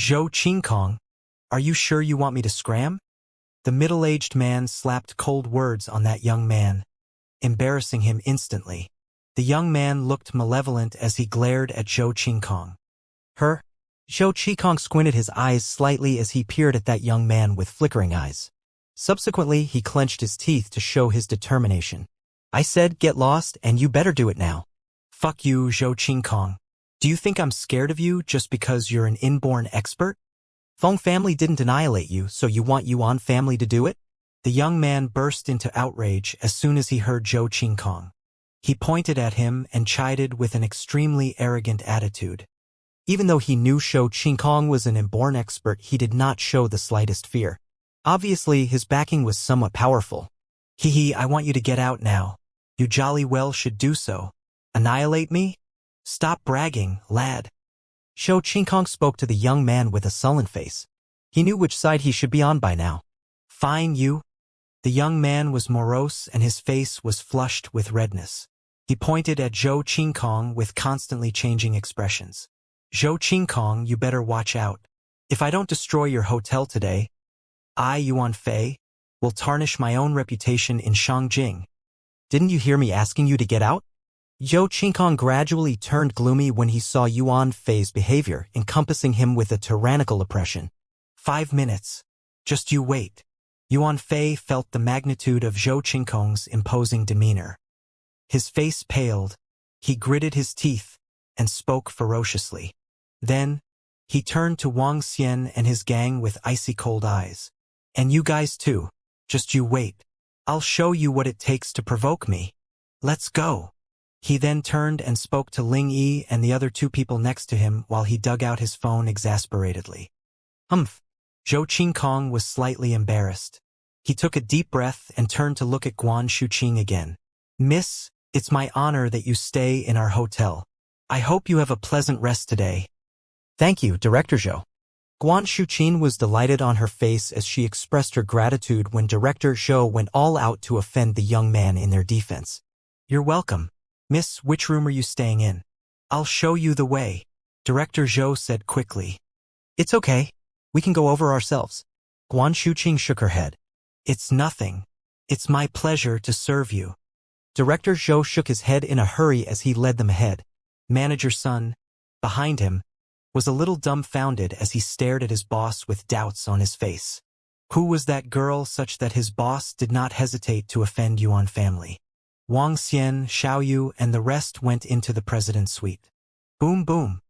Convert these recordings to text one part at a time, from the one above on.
Zhou Qingkong, are you sure you want me to scram? The middle-aged man slapped cold words on that young man, embarrassing him instantly. The young man looked malevolent as he glared at Zhou Qingkong. Her? Zhou Qingkong squinted his eyes slightly as he peered at that young man with flickering eyes. Subsequently, he clenched his teeth to show his determination. I said, get lost, and you better do it now. Fuck you, Zhou Qingkong. Do you think I'm scared of you just because you're an inborn expert? Feng family didn't annihilate you, so you want Yuan family to do it? The young man burst into outrage as soon as he heard Zhou Qingkong. He pointed at him and chided with an extremely arrogant attitude. Even though he knew Zhou Qingkong was an inborn expert, he did not show the slightest fear. Obviously, his backing was somewhat powerful. Hee, I want you to get out now. You jolly well should do so. Annihilate me? Stop bragging, lad. Zhou Qingkong spoke to the young man with a sullen face. He knew which side he should be on by now. Fine, you. The young man was morose and his face was flushed with redness. He pointed at Zhou Qingkong with constantly changing expressions. Zhou Qingkong, you better watch out. If I don't destroy your hotel today, I, Yuan Fei, will tarnish my own reputation in Shangjing. Didn't you hear me asking you to get out? Zhou Qingkong gradually turned gloomy when he saw Yuan Fei's behavior, encompassing him with a tyrannical oppression. 5 minutes. Just you wait. Yuan Fei felt the magnitude of Zhou Qingkong's imposing demeanor. His face paled, he gritted his teeth, and spoke ferociously. Then, he turned to Wang Xian and his gang with icy cold eyes. And you guys too. Just you wait. I'll show you what it takes to provoke me. Let's go. He then turned and spoke to Ling Yi and the other 2 people next to him while he dug out his phone exasperatedly. Humph. Zhou Qingkong was slightly embarrassed. He took a deep breath and turned to look at Guan Shuqing again. Miss, it's my honor that you stay in our hotel. I hope you have a pleasant rest today. Thank you, Director Zhou. Guan Shuqing was delighted on her face as she expressed her gratitude when Director Zhou went all out to offend the young man in their defense. You're welcome. Miss, which room are you staying in? I'll show you the way, Director Zhou said quickly. It's okay. We can go over ourselves. Guan Shuqing shook her head. It's nothing. It's my pleasure to serve you. Director Zhou shook his head in a hurry as he led them ahead. Manager Sun, behind him, was a little dumbfounded as he stared at his boss with doubts on his face. Who was that girl such that his boss did not hesitate to offend Yuan family? Wang Xian, Xiaoyu, and the rest went into the president's suite. Boom boom.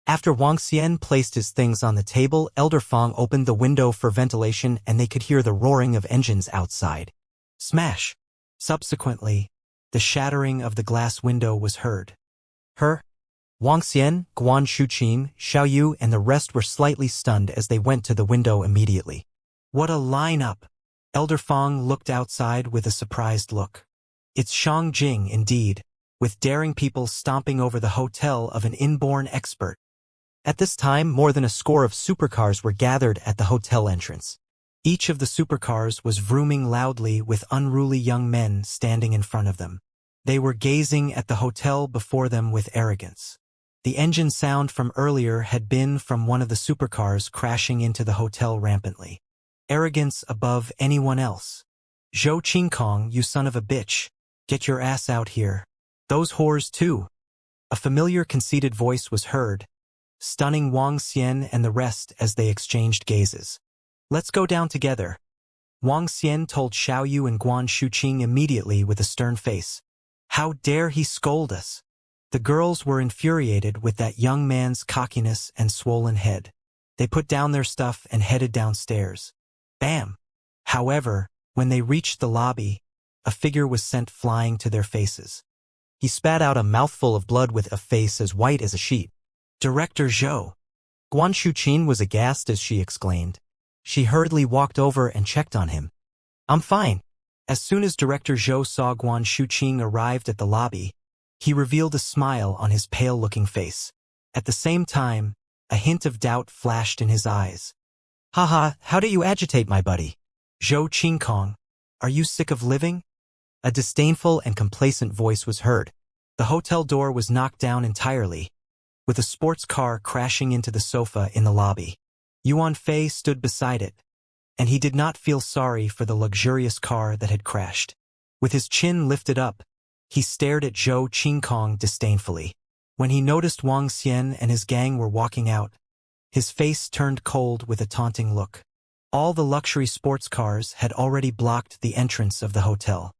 After Wang Xian placed his things on the table, Elder Feng opened the window for ventilation and they could hear the roaring of engines outside. Smash! Subsequently, the shattering of the glass window was heard. Wang Xian, Guan Shuqing, Xiaoyu, and the rest were slightly stunned as they went to the window immediately. What a lineup! Elder Feng looked outside with a surprised look. It's Shangjing indeed, with daring people stomping over the hotel of an inborn expert. At this time, more than a score of supercars were gathered at the hotel entrance. Each of the supercars was vrooming loudly with unruly young men standing in front of them. They were gazing at the hotel before them with arrogance. The engine sound from earlier had been from one of the supercars crashing into the hotel rampantly. Arrogance above anyone else. Zhou Qingkong, you son of a bitch. Get your ass out here. Those whores too. A familiar conceited voice was heard, stunning Wang Xian and the rest as they exchanged gazes. Let's go down together. Wang Xian told Xiaoyu and Guan Shuqing immediately with a stern face. How dare he scold us? The girls were infuriated with that young man's cockiness and swollen head. They put down their stuff and headed downstairs. Bam! However, when they reached the lobby, a figure was sent flying to their faces. He spat out a mouthful of blood with a face as white as a sheet. Director Zhou. Guan Shuqing was aghast as she exclaimed. She hurriedly walked over and checked on him. I'm fine. As soon as Director Zhou saw Guan Shuqing arrived at the lobby, he revealed a smile on his pale-looking face. At the same time, a hint of doubt flashed in his eyes. Haha, how do you agitate my buddy? Zhou Qingkong, are you sick of living? A disdainful and complacent voice was heard. The hotel door was knocked down entirely, with a sports car crashing into the sofa in the lobby. Yuan Fei stood beside it, and he did not feel sorry for the luxurious car that had crashed. With his chin lifted up, he stared at Zhou Qingkong disdainfully. When he noticed Wang Xian and his gang were walking out, his face turned cold with a taunting look. All the luxury sports cars had already blocked the entrance of the hotel.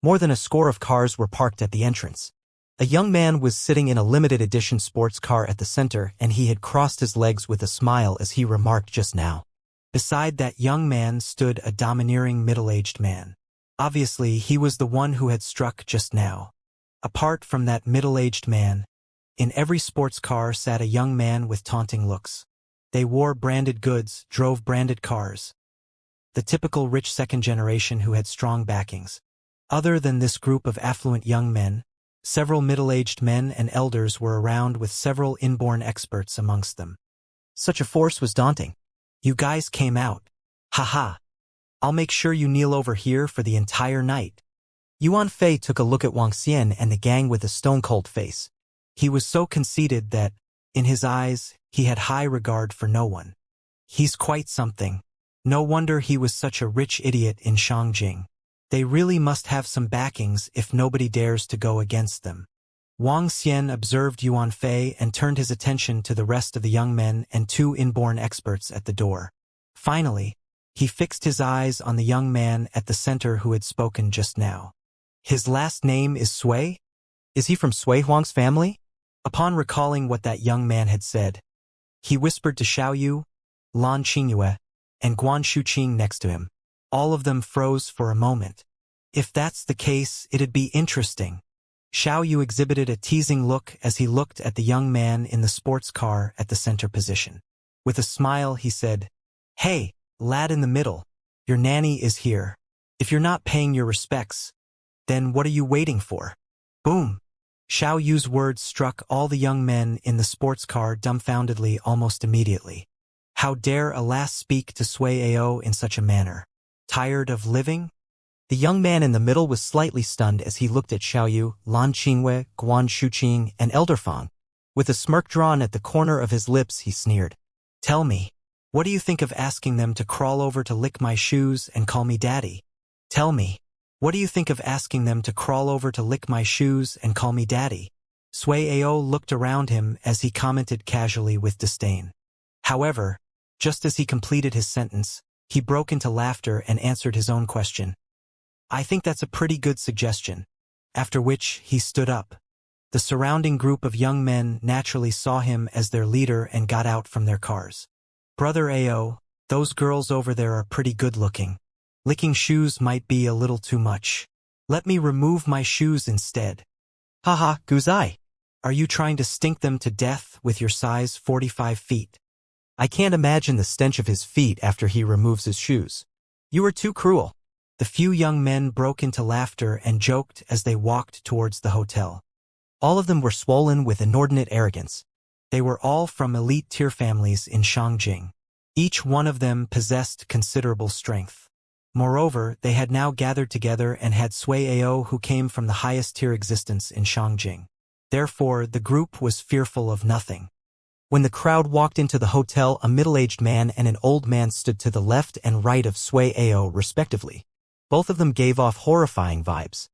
More than a score of cars were parked at the entrance. A young man was sitting in a limited edition sports car at the center, and he had crossed his legs with a smile as he remarked just now. Beside that young man stood a domineering middle-aged man. Obviously, he was the one who had struck just now. Apart from that middle-aged man, in every sports car sat a young man with taunting looks. They wore branded goods, drove branded cars. The typical rich second generation who had strong backings. Other than this group of affluent young men, several middle-aged men and elders were around with several inborn experts amongst them. Such a force was daunting. You guys came out. Ha. I'll make sure you kneel over here for the entire night. Yuan Fei took a look at Wang Xian and the gang with a stone-cold face. He was so conceited that, in his eyes, he had high regard for no one. He's quite something. No wonder he was such a rich idiot in Shangjing. They really must have some backings if nobody dares to go against them. Wang Xian observed Yuan Fei and turned his attention to the rest of the young men and two inborn experts at the door. Finally, he fixed his eyes on the young man at the center who had spoken just now. His last name is Sui? Is he from Sui Huang's family? Upon recalling what that young man had said, he whispered to Xiaoyu, Lan Qingyue, and Guan Shuqing next to him. All of them froze for a moment. If that's the case, it'd be interesting. Xiaoyu exhibited a teasing look as he looked at the young man in the sports car at the center position. With a smile, he said, "Hey, lad in the middle, your nanny is here. If you're not paying your respects, then what are you waiting for?" Boom! Xiaoyu's words struck all the young men in the sports car dumbfoundedly almost immediately. How dare a lass speak to Sui Ao in such a manner? Tired of living? The young man in the middle was slightly stunned as he looked at Xiaoyu, Lan Qingyue, Guan Shuqing, and Elder Fang. With a smirk drawn at the corner of his lips, he sneered. "Tell me, what do you think of asking them to crawl over to lick my shoes and call me daddy? Tell me, what do you think of asking them to crawl over to lick my shoes and call me daddy?" Sui Ao looked around him as he commented casually with disdain. However, just as he completed his sentence, he broke into laughter and answered his own question. "I think that's a pretty good suggestion." After which, he stood up. The surrounding group of young men naturally saw him as their leader and got out from their cars. "Brother Ao, those girls over there are pretty good-looking. Licking shoes might be a little too much. Let me remove my shoes instead." "Haha, Guzai. Are you trying to stink them to death with your size 45 feet? I can't imagine the stench of his feet after he removes his shoes. You are too cruel." The few young men broke into laughter and joked as they walked towards the hotel. All of them were swollen with inordinate arrogance. They were all from elite-tier families in Shangjing. Each one of them possessed considerable strength. Moreover, they had now gathered together and had Sui Ao who came from the highest-tier existence in Shangjing. Therefore, the group was fearful of nothing. When the crowd walked into the hotel, a middle-aged man and an old man stood to the left and right of Sui Ao, respectively. Both of them gave off horrifying vibes.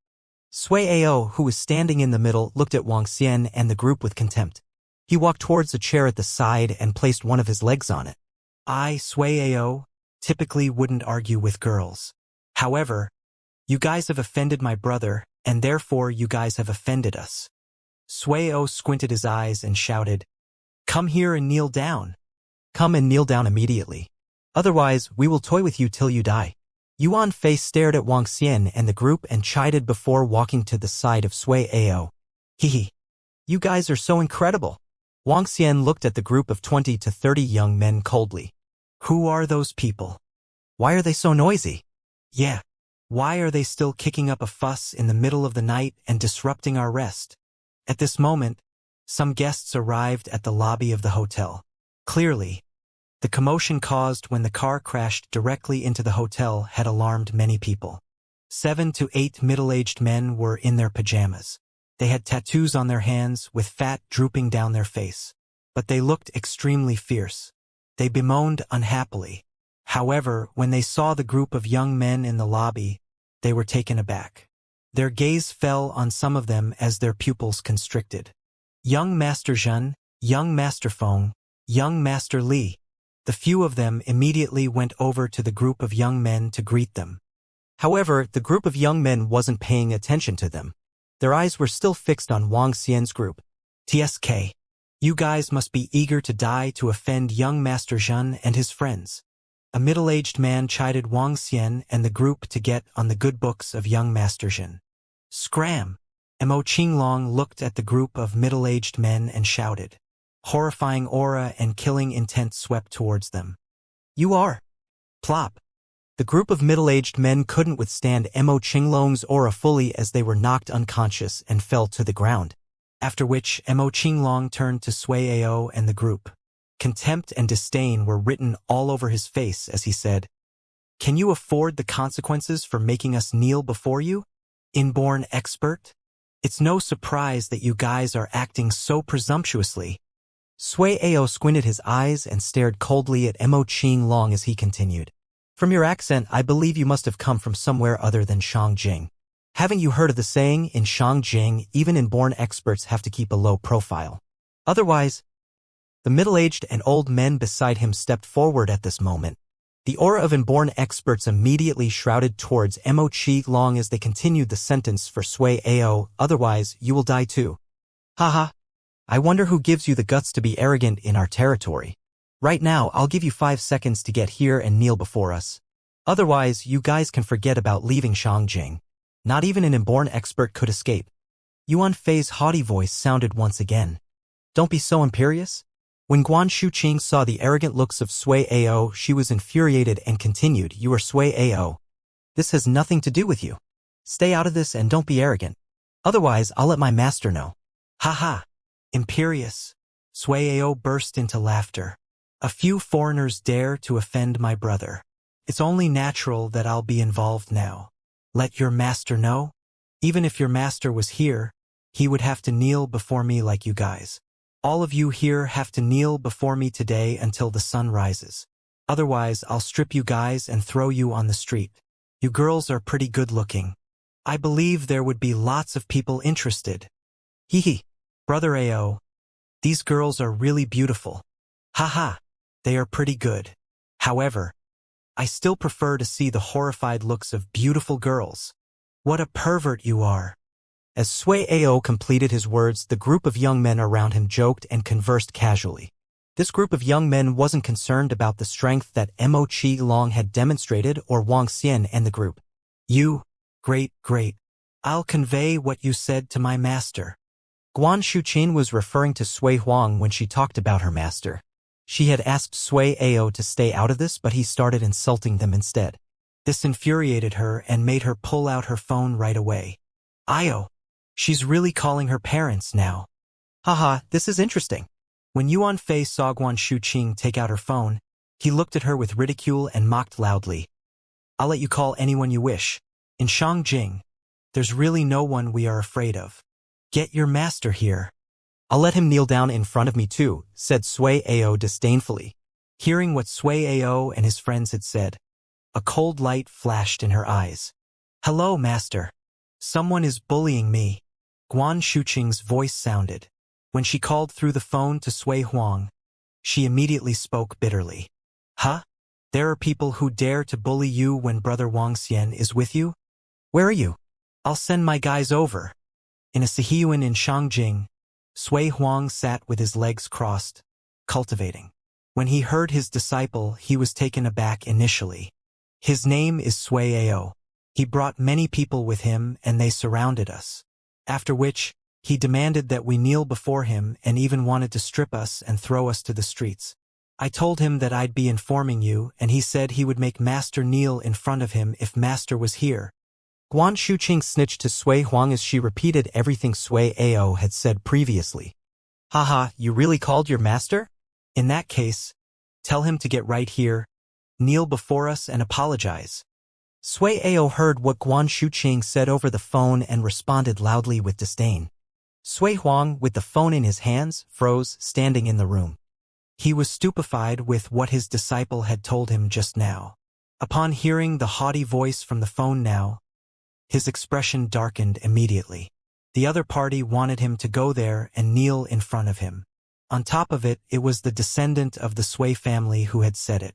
Sui Ao, who was standing in the middle, looked at Wang Xian and the group with contempt. He walked towards a chair at the side and placed one of his legs on it. I, Sui Ao, typically wouldn't argue with girls. However, you guys have offended my brother, and therefore you guys have offended us. Sui Ao squinted his eyes and shouted, "Come here and kneel down. Come and kneel down immediately. Otherwise, we will toy with you till you die." Yuan Fei stared at Wang Xian and the group and chided before walking to the side of Sui Ao. "Hehe. You guys are so incredible." Wang Xian looked at the group of 20 to 30 young men coldly. "Who are those people? Why are they so noisy? Yeah. Why are they still kicking up a fuss in the middle of the night and disrupting our rest?" At this moment, some guests arrived at the lobby of the hotel. Clearly, the commotion caused when the car crashed directly into the hotel had alarmed many people. 7 to 8 middle-aged men were in their pajamas. They had tattoos on their hands with fat drooping down their face. But they looked extremely fierce. They bemoaned unhappily. However, when they saw the group of young men in the lobby, they were taken aback. Their gaze fell on some of them as their pupils constricted. Young Master Zhen, young Master Feng, young Master Li. The few of them immediately went over to the group of young men to greet them. However, the group of young men wasn't paying attention to them. Their eyes were still fixed on Wang Xian's group. TSK. You guys must be eager to die to offend young Master Zhen and his friends. A middle-aged man chided Wang Xian and the group to get on the good books of young Master Zhen. Scram! Mo Qinglong looked at the group of middle-aged men and shouted. Horrifying aura and killing intent swept towards them. You are. Plop. The group of middle-aged men couldn't withstand Mo Qinglong's aura fully as they were knocked unconscious and fell to the ground. After which, Mo Qinglong turned to Sui Ao and the group. Contempt and disdain were written all over his face as he said, Can you afford the consequences for making us kneel before you? Inborn expert? It's no surprise that you guys are acting so presumptuously. Sui Ao squinted his eyes and stared coldly at Mo Qinglong as he continued. From your accent, I believe you must have come from somewhere other than Shangjing. Haven't you heard of the saying, in Shangjing, even inborn experts have to keep a low profile? Otherwise, the middle-aged and old men beside him stepped forward at this moment. The aura of inborn experts immediately shrouded towards Mo Qinglong as they continued the sentence for Sui Ao, otherwise you will die too. Haha. I wonder who gives you the guts to be arrogant in our territory. Right now, I'll give you 5 seconds to get here and kneel before us. Otherwise, you guys can forget about leaving Shangjing. Not even an inborn expert could escape. Yuan Fei's haughty voice sounded once again. Don't be so imperious. When Guan Shuqing saw the arrogant looks of Sui Ao, she was infuriated and continued, You are Sui Ao. This has nothing to do with you. Stay out of this and don't be arrogant. Otherwise, I'll let my master know. Ha ha. Imperious. Sui Ao burst into laughter. A few foreigners dare to offend my brother. It's only natural that I'll be involved now. Let your master know? Even if your master was here, he would have to kneel before me like you guys. All of you here have to kneel before me today until the sun rises. Otherwise, I'll strip you guys and throw you on the street. You girls are pretty good looking. I believe there would be lots of people interested. Hee hee. Brother Ao. These girls are really beautiful. Haha. They are pretty good. However, I still prefer to see the horrified looks of beautiful girls. What a pervert you are. As Sui Ao completed his words, the group of young men around him joked and conversed casually. This group of young men wasn't concerned about the strength that Mo Qinglong had demonstrated or Wang Xian and the group. You, great. I'll convey what you said to my master. Guan Shuqing was referring to Sui Huang when she talked about her master. She had asked Sui Ao to stay out of this, but he started insulting them instead. This infuriated her and made her pull out her phone right away. Io. She's really calling her parents now. Haha, this is interesting. When Yuan Fei saw Guan Shuqing take out her phone, he looked at her with ridicule and mocked loudly. I'll let you call anyone you wish. In Shangjing, there's really no one we are afraid of. Get your master here. I'll let him kneel down in front of me too, said Sui Ao disdainfully. Hearing what Sui Ao and his friends had said, a cold light flashed in her eyes. Hello, master. Someone is bullying me. Guan Shuqing's voice sounded. When she called through the phone to Sui Huang, she immediately spoke bitterly. Huh? There are people who dare to bully you when brother Wang Xian is with you? Where are you? I'll send my guys over. In a Sihiyuan in Shangjing, Sui Huang sat with his legs crossed, cultivating. When he heard his disciple, he was taken aback initially. His name is Sui Ao. He brought many people with him and they surrounded us. After which, he demanded that we kneel before him and even wanted to strip us and throw us to the streets. I told him that I'd be informing you and he said he would make Master kneel in front of him if Master was here. Guan Shuqing snitched to Sui Huang as she repeated everything Sui Ao had said previously. Haha, you really called your master? In that case, tell him to get right here, kneel before us and apologize. Sui Ao heard what Guan Shuqing said over the phone and responded loudly with disdain. Sui Huang, with the phone in his hands, froze, standing in the room. He was stupefied with what his disciple had told him just now. Upon hearing the haughty voice from the phone now, his expression darkened immediately. The other party wanted him to go there and kneel in front of him. On top of it, it was the descendant of the Sui family who had said it.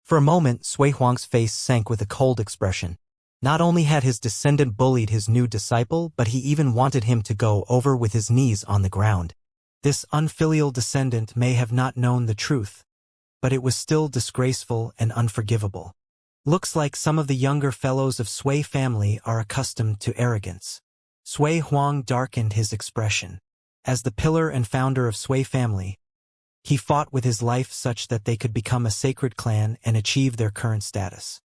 For a moment, Sui Huang's face sank with a cold expression. Not only had his descendant bullied his new disciple, but he even wanted him to go over with his knees on the ground. This unfilial descendant may have not known the truth, but it was still disgraceful and unforgivable. Looks like some of the younger fellows of Sui family are accustomed to arrogance. Sui Huang darkened his expression. As the pillar and founder of Sui family, he fought with his life such that they could become a sacred clan and achieve their current status.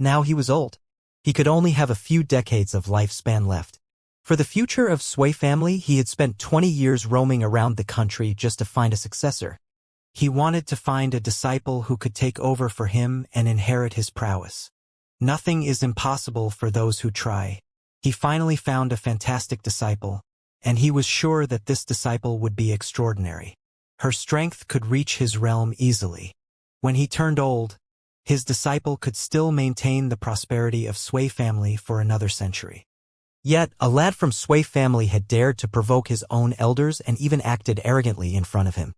Now he was old. He could only have a few decades of lifespan left. For the future of Sui family, he had spent 20 years roaming around the country just to find a successor. He wanted to find a disciple who could take over for him and inherit his prowess. Nothing is impossible for those who try. He finally found a fantastic disciple, and he was sure that this disciple would be extraordinary. Her strength could reach his realm easily. When he turned old, his disciple could still maintain the prosperity of Sui family for another century. Yet, a lad from Sui family had dared to provoke his own elders and even acted arrogantly in front of him.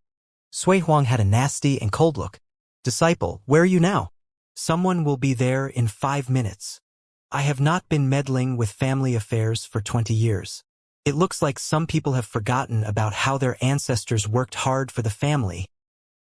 Sui Huang had a nasty and cold look. "Disciple, where are you now?" "Someone will be there in 5 minutes. I have not been meddling with family affairs for 20 years. It looks like some people have forgotten about how their ancestors worked hard for the family."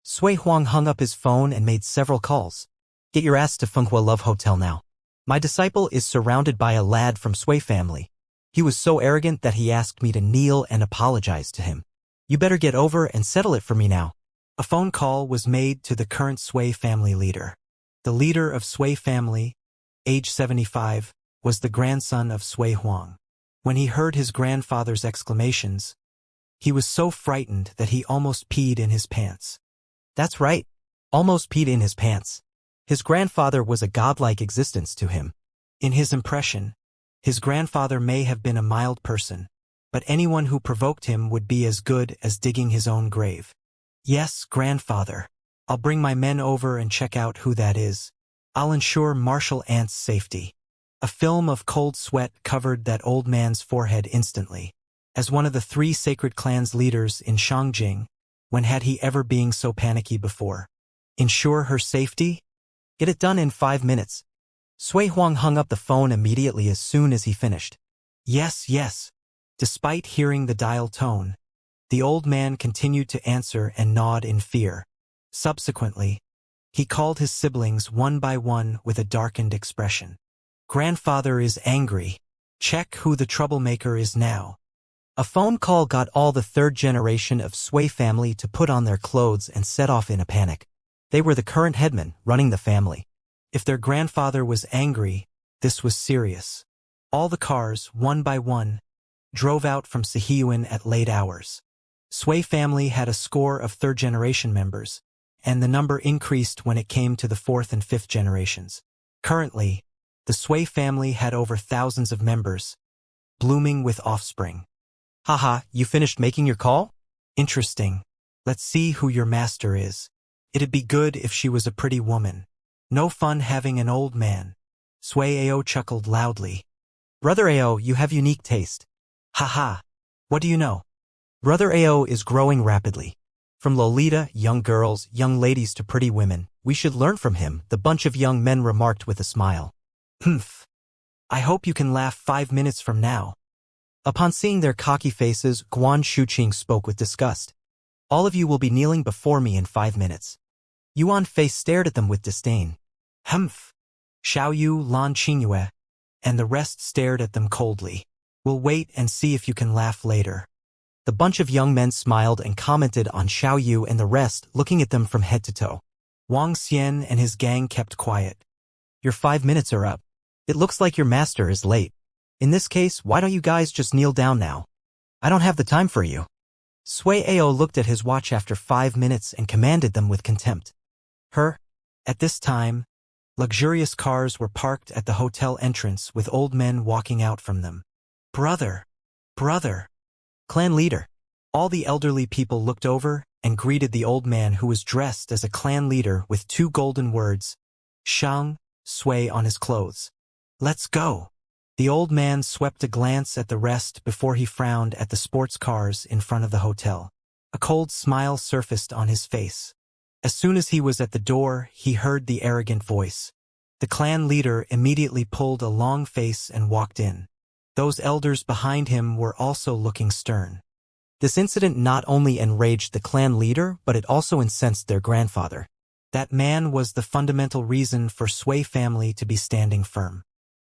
Sui Huang hung up his phone and made several calls. "Get your ass to Fenghua Love Hotel now. My disciple is surrounded by a lad from Sui family. He was so arrogant that he asked me to kneel and apologize to him. You better get over and settle it for me now." A phone call was made to the current Sui family leader. The leader of Sui family, age 75, was the grandson of Sui Huang. When he heard his grandfather's exclamations, he was so frightened that he almost peed in his pants. That's right, almost peed in his pants. His grandfather was a godlike existence to him. In his impression, his grandfather may have been a mild person, but anyone who provoked him would be as good as digging his own grave. "Yes, grandfather. I'll bring my men over and check out who that is. I'll ensure Marshal Ant's safety." A film of cold sweat covered that old man's forehead instantly. As one of the 3 sacred clans' leaders in Shangjing, when had he ever been so panicky before? Ensure her safety? Get it done in 5 minutes. Sui Huang hung up the phone immediately as soon as he finished. "Yes, yes." Despite hearing the dial tone, the old man continued to answer and nod in fear. Subsequently, he called his siblings one by one with a darkened expression. "Grandfather is angry. Check who the troublemaker is now." A phone call got all the 3rd generation of Sui family to put on their clothes and set off in a panic. They were the current headmen running the family. If their grandfather was angry, this was serious. All the cars, one by one, drove out from Sihiyuan at late hours. Sui family had a score of 3rd generation members, and the number increased when it came to the 4th and 5th generations. Currently, the Sui family had over thousands of members, blooming with offspring. "Haha, you finished making your call? Interesting. Let's see who your master is. It'd be good if she was a pretty woman. No fun having an old man." Sui Ao chuckled loudly. "Brother Ao, you have unique taste." "Haha. What do you know?" Brother Ao is growing rapidly. From Lolita, young girls, young ladies to pretty women, we should learn from him, the bunch of young men remarked with a smile. "Humph. I hope you can laugh 5 minutes from now." Upon seeing their cocky faces, Guan Shuqing spoke with disgust. "All of you will be kneeling before me in 5 minutes." Yuan Fei stared at them with disdain. "Humph." Xiao Yu, Lan Qingyue, and the rest stared at them coldly. "We'll wait and see if you can laugh later." The bunch of young men smiled and commented on Xiao Yu and the rest, looking at them from head to toe. Wang Xian and his gang kept quiet. "Your 5 minutes are up. It looks like your master is late. In this case, why don't you guys just kneel down now? I don't have the time for you." Sui Ao looked at his watch after 5 minutes and commanded them with contempt. At this time, luxurious cars were parked at the hotel entrance with old men walking out from them. Brother. Clan leader." All the elderly people looked over, and greeted the old man who was dressed as a clan leader with 2 golden words, Shang, Sui, on his clothes. Let's go. The old man swept a glance at the rest before he frowned at the sports cars in front of the hotel. A cold smile surfaced on his face. As soon as he was at the door, he heard the arrogant voice. The clan leader immediately pulled a long face and walked in. Those elders behind him were also looking stern. This incident not only enraged the clan leader, but it also incensed their grandfather. That man was the fundamental reason for Sui family to be standing firm.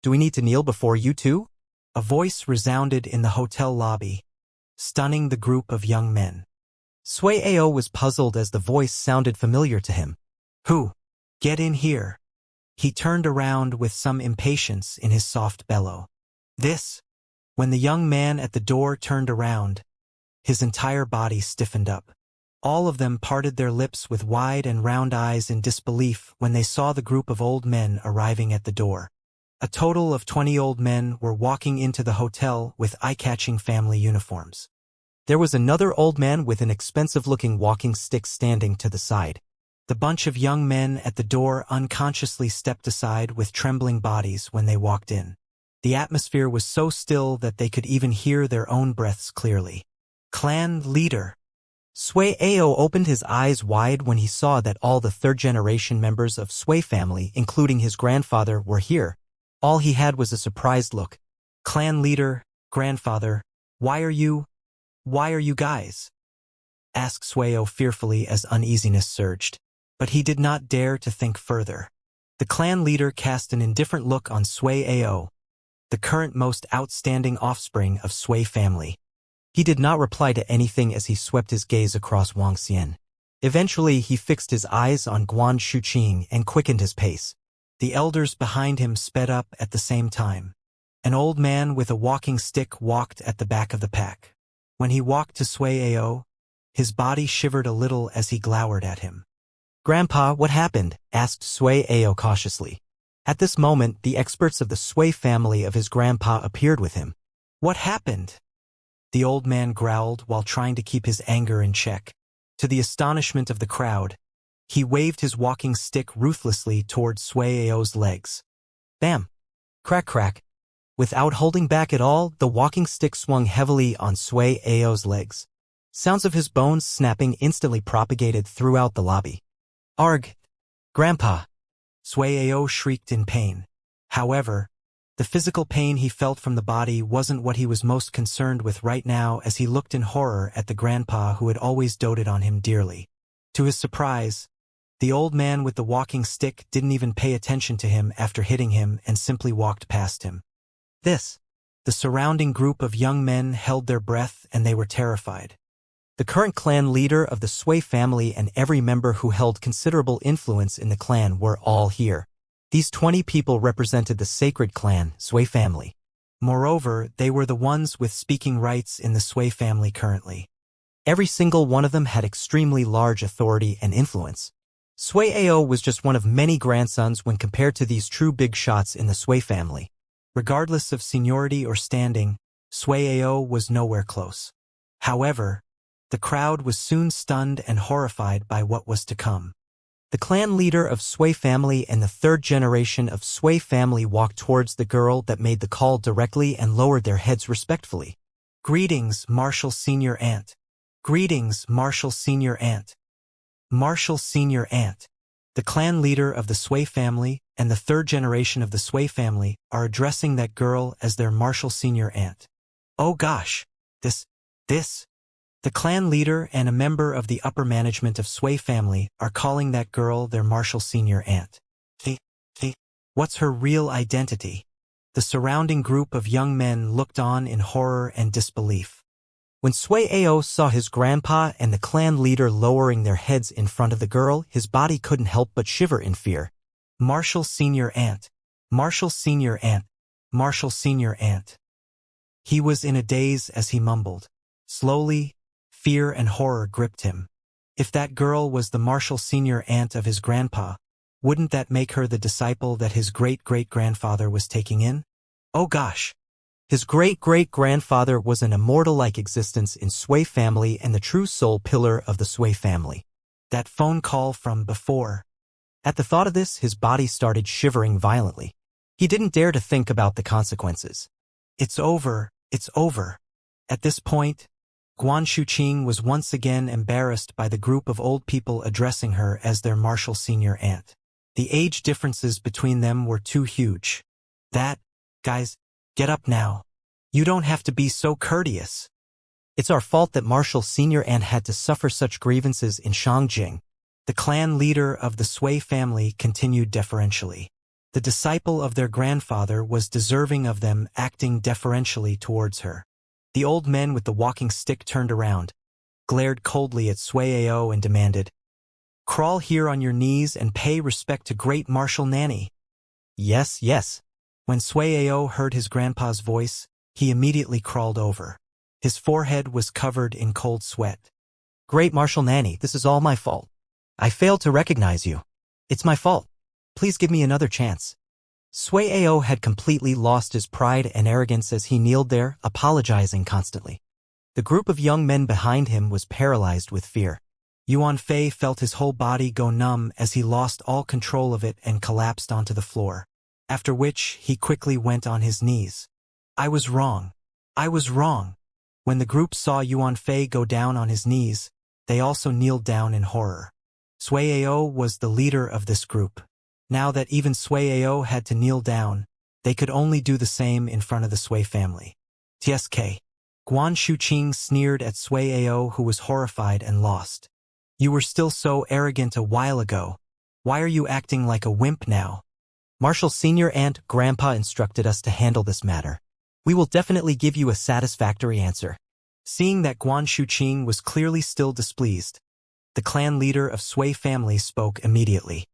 Do we need to kneel before you too? A voice resounded in the hotel lobby, stunning the group of young men. Sui Ao was puzzled as the voice sounded familiar to him. Who? Get in here. He turned around with some impatience in his soft bellow. This? When the young man at the door turned around, his entire body stiffened up. All of them parted their lips with wide and round eyes in disbelief when they saw the group of old men arriving at the door. A total of 20 old men were walking into the hotel with eye-catching family uniforms. There was another old man with an expensive-looking walking stick standing to the side. The bunch of young men at the door unconsciously stepped aside with trembling bodies when they walked in. The atmosphere was so still that they could even hear their own breaths clearly. Clan leader. Sui Ao opened his eyes wide when he saw that all the third-generation members of Sui family, including his grandfather, were here. All he had was a surprised look. Clan leader, grandfather, why are you guys? Asked Sui Ao fearfully as uneasiness surged. But he did not dare to think further. The clan leader cast an indifferent look on Sui Ao, the current most outstanding offspring of Sui family. He did not reply to anything as he swept his gaze across Wang Xian. Eventually, he fixed his eyes on Guan Shuqing and quickened his pace. The elders behind him sped up at the same time. An old man with a walking stick walked at the back of the pack. When he walked to Sui Ao, his body shivered a little as he glowered at him. Grandpa, what happened? Asked Sui Ao cautiously. At this moment, the experts of the Sui family of his grandpa appeared with him. What happened? The old man growled while trying to keep his anger in check. To the astonishment of the crowd, he waved his walking stick ruthlessly toward Sui Ao's legs. Bam! Crack crack. Without holding back at all, the walking stick swung heavily on Sui Ao's legs. Sounds of his bones snapping instantly propagated throughout the lobby. Arg! Grandpa! Sui Ao shrieked in pain. However, the physical pain he felt from the body wasn't what he was most concerned with right now as he looked in horror at the grandpa who had always doted on him dearly. To his surprise, the old man with the walking stick didn't even pay attention to him after hitting him and simply walked past him. The surrounding group of young men held their breath and they were terrified. The current clan leader of the Sui family and every member who held considerable influence in the clan were all here. These 20 people represented the sacred clan, Sui family. Moreover, they were the ones with speaking rights in the Sui family currently. Every single one of them had extremely large authority and influence. Sui Ao was just one of many grandsons when compared to these true big shots in the Sui family. Regardless of seniority or standing, Sui Ao was nowhere close. However, the crowd was soon stunned and horrified by what was to come. The clan leader of Sui family and the third generation of Sui family walked towards the girl that made the call directly and lowered their heads respectfully. Greetings, Marshal Senior Aunt. Greetings, Marshal Senior Aunt. Marshal Senior Aunt. The clan leader of the Sui family and the third generation of the Sui family are addressing that girl as their Marshal Senior Aunt. Oh gosh, this. The clan leader and a member of the upper management of Sui family are calling that girl their Marshal Senior Aunt. What's her real identity? The surrounding group of young men looked on in horror and disbelief. When Sui Ao saw his grandpa and the clan leader lowering their heads in front of the girl, his body couldn't help but shiver in fear. Marshal Senior Aunt. Marshal Senior Aunt. Marshal Senior Aunt. He was in a daze as he mumbled. Slowly, fear and horror gripped him. If that girl was the Marshal Senior Aunt of his grandpa, wouldn't that make her the disciple that his great-great-grandfather was taking in? Oh gosh! His great-great-grandfather was an immortal-like existence in Sui family and the true soul pillar of the Sui family. That phone call from before. At the thought of this, his body started shivering violently. He didn't dare to think about the consequences. It's over, it's over. At this point, Guan Shuqing was once again embarrassed by the group of old people addressing her as their martial senior aunt. The age differences between them were too huge. Guys, get up now. You don't have to be so courteous. It's our fault that Martial Senior Aunt had to suffer such grievances in Shangjing. The clan leader of the Sui family continued deferentially. The disciple of their grandfather was deserving of them acting deferentially towards her. The old men with the walking stick turned around, glared coldly at Sui Ao and demanded, "Crawl here on your knees and pay respect to great Martial Nanny." Yes, yes. When Sui Ao heard his grandpa's voice, he immediately crawled over. His forehead was covered in cold sweat. "Great Martial Nanny, this is all my fault. I failed to recognize you. It's my fault. Please give me another chance." Sui Ao had completely lost his pride and arrogance as he kneeled there, apologizing constantly. The group of young men behind him was paralyzed with fear. Yuan Fei felt his whole body go numb as he lost all control of it and collapsed onto the floor. After which, he quickly went on his knees. "I was wrong. I was wrong." When the group saw Yuan Fei go down on his knees, they also kneeled down in horror. Sui Ao was the leader of this group. Now that even Sui Ao had to kneel down, they could only do the same in front of the Sui family. "Tsk." Guan Shuqing sneered at Sui Ao, who was horrified and lost. "You were still so arrogant a while ago. Why are you acting like a wimp now?" "Martial Senior Aunt, Grandpa instructed us to handle this matter. We will definitely give you a satisfactory answer." Seeing that Guan Shuqing was clearly still displeased, the clan leader of Sui family spoke immediately.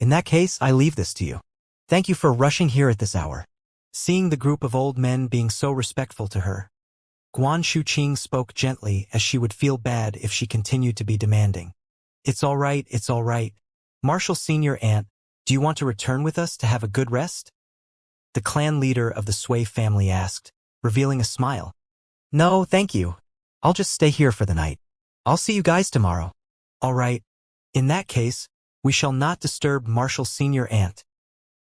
In that case, I leave this to you. Thank you for rushing here at this hour." Seeing the group of old men being so respectful to her, Guan Shuqing spoke gently as she would feel bad if she continued to be demanding. It's all right. Martial Senior Aunt, do you want to return with us to have a good rest?" The clan leader of the Sui family asked, revealing a smile. "No, thank you. I'll just stay here for the night. I'll see you guys tomorrow." "All right. In that case, we shall not disturb Martial Senior Aunt,"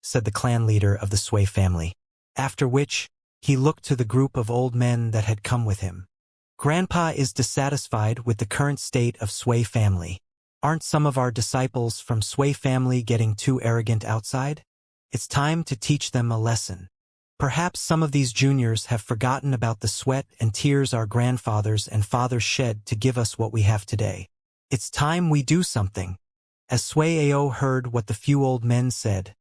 said the clan leader of the Sui family. After which, he looked to the group of old men that had come with him. "Grandpa is dissatisfied with the current state of Sui family. Aren't some of our disciples from Sui family getting too arrogant outside? It's time to teach them a lesson. Perhaps some of these juniors have forgotten about the sweat and tears our grandfathers and fathers shed to give us what we have today. It's time we do something." As Sui Ao heard what the few old men said,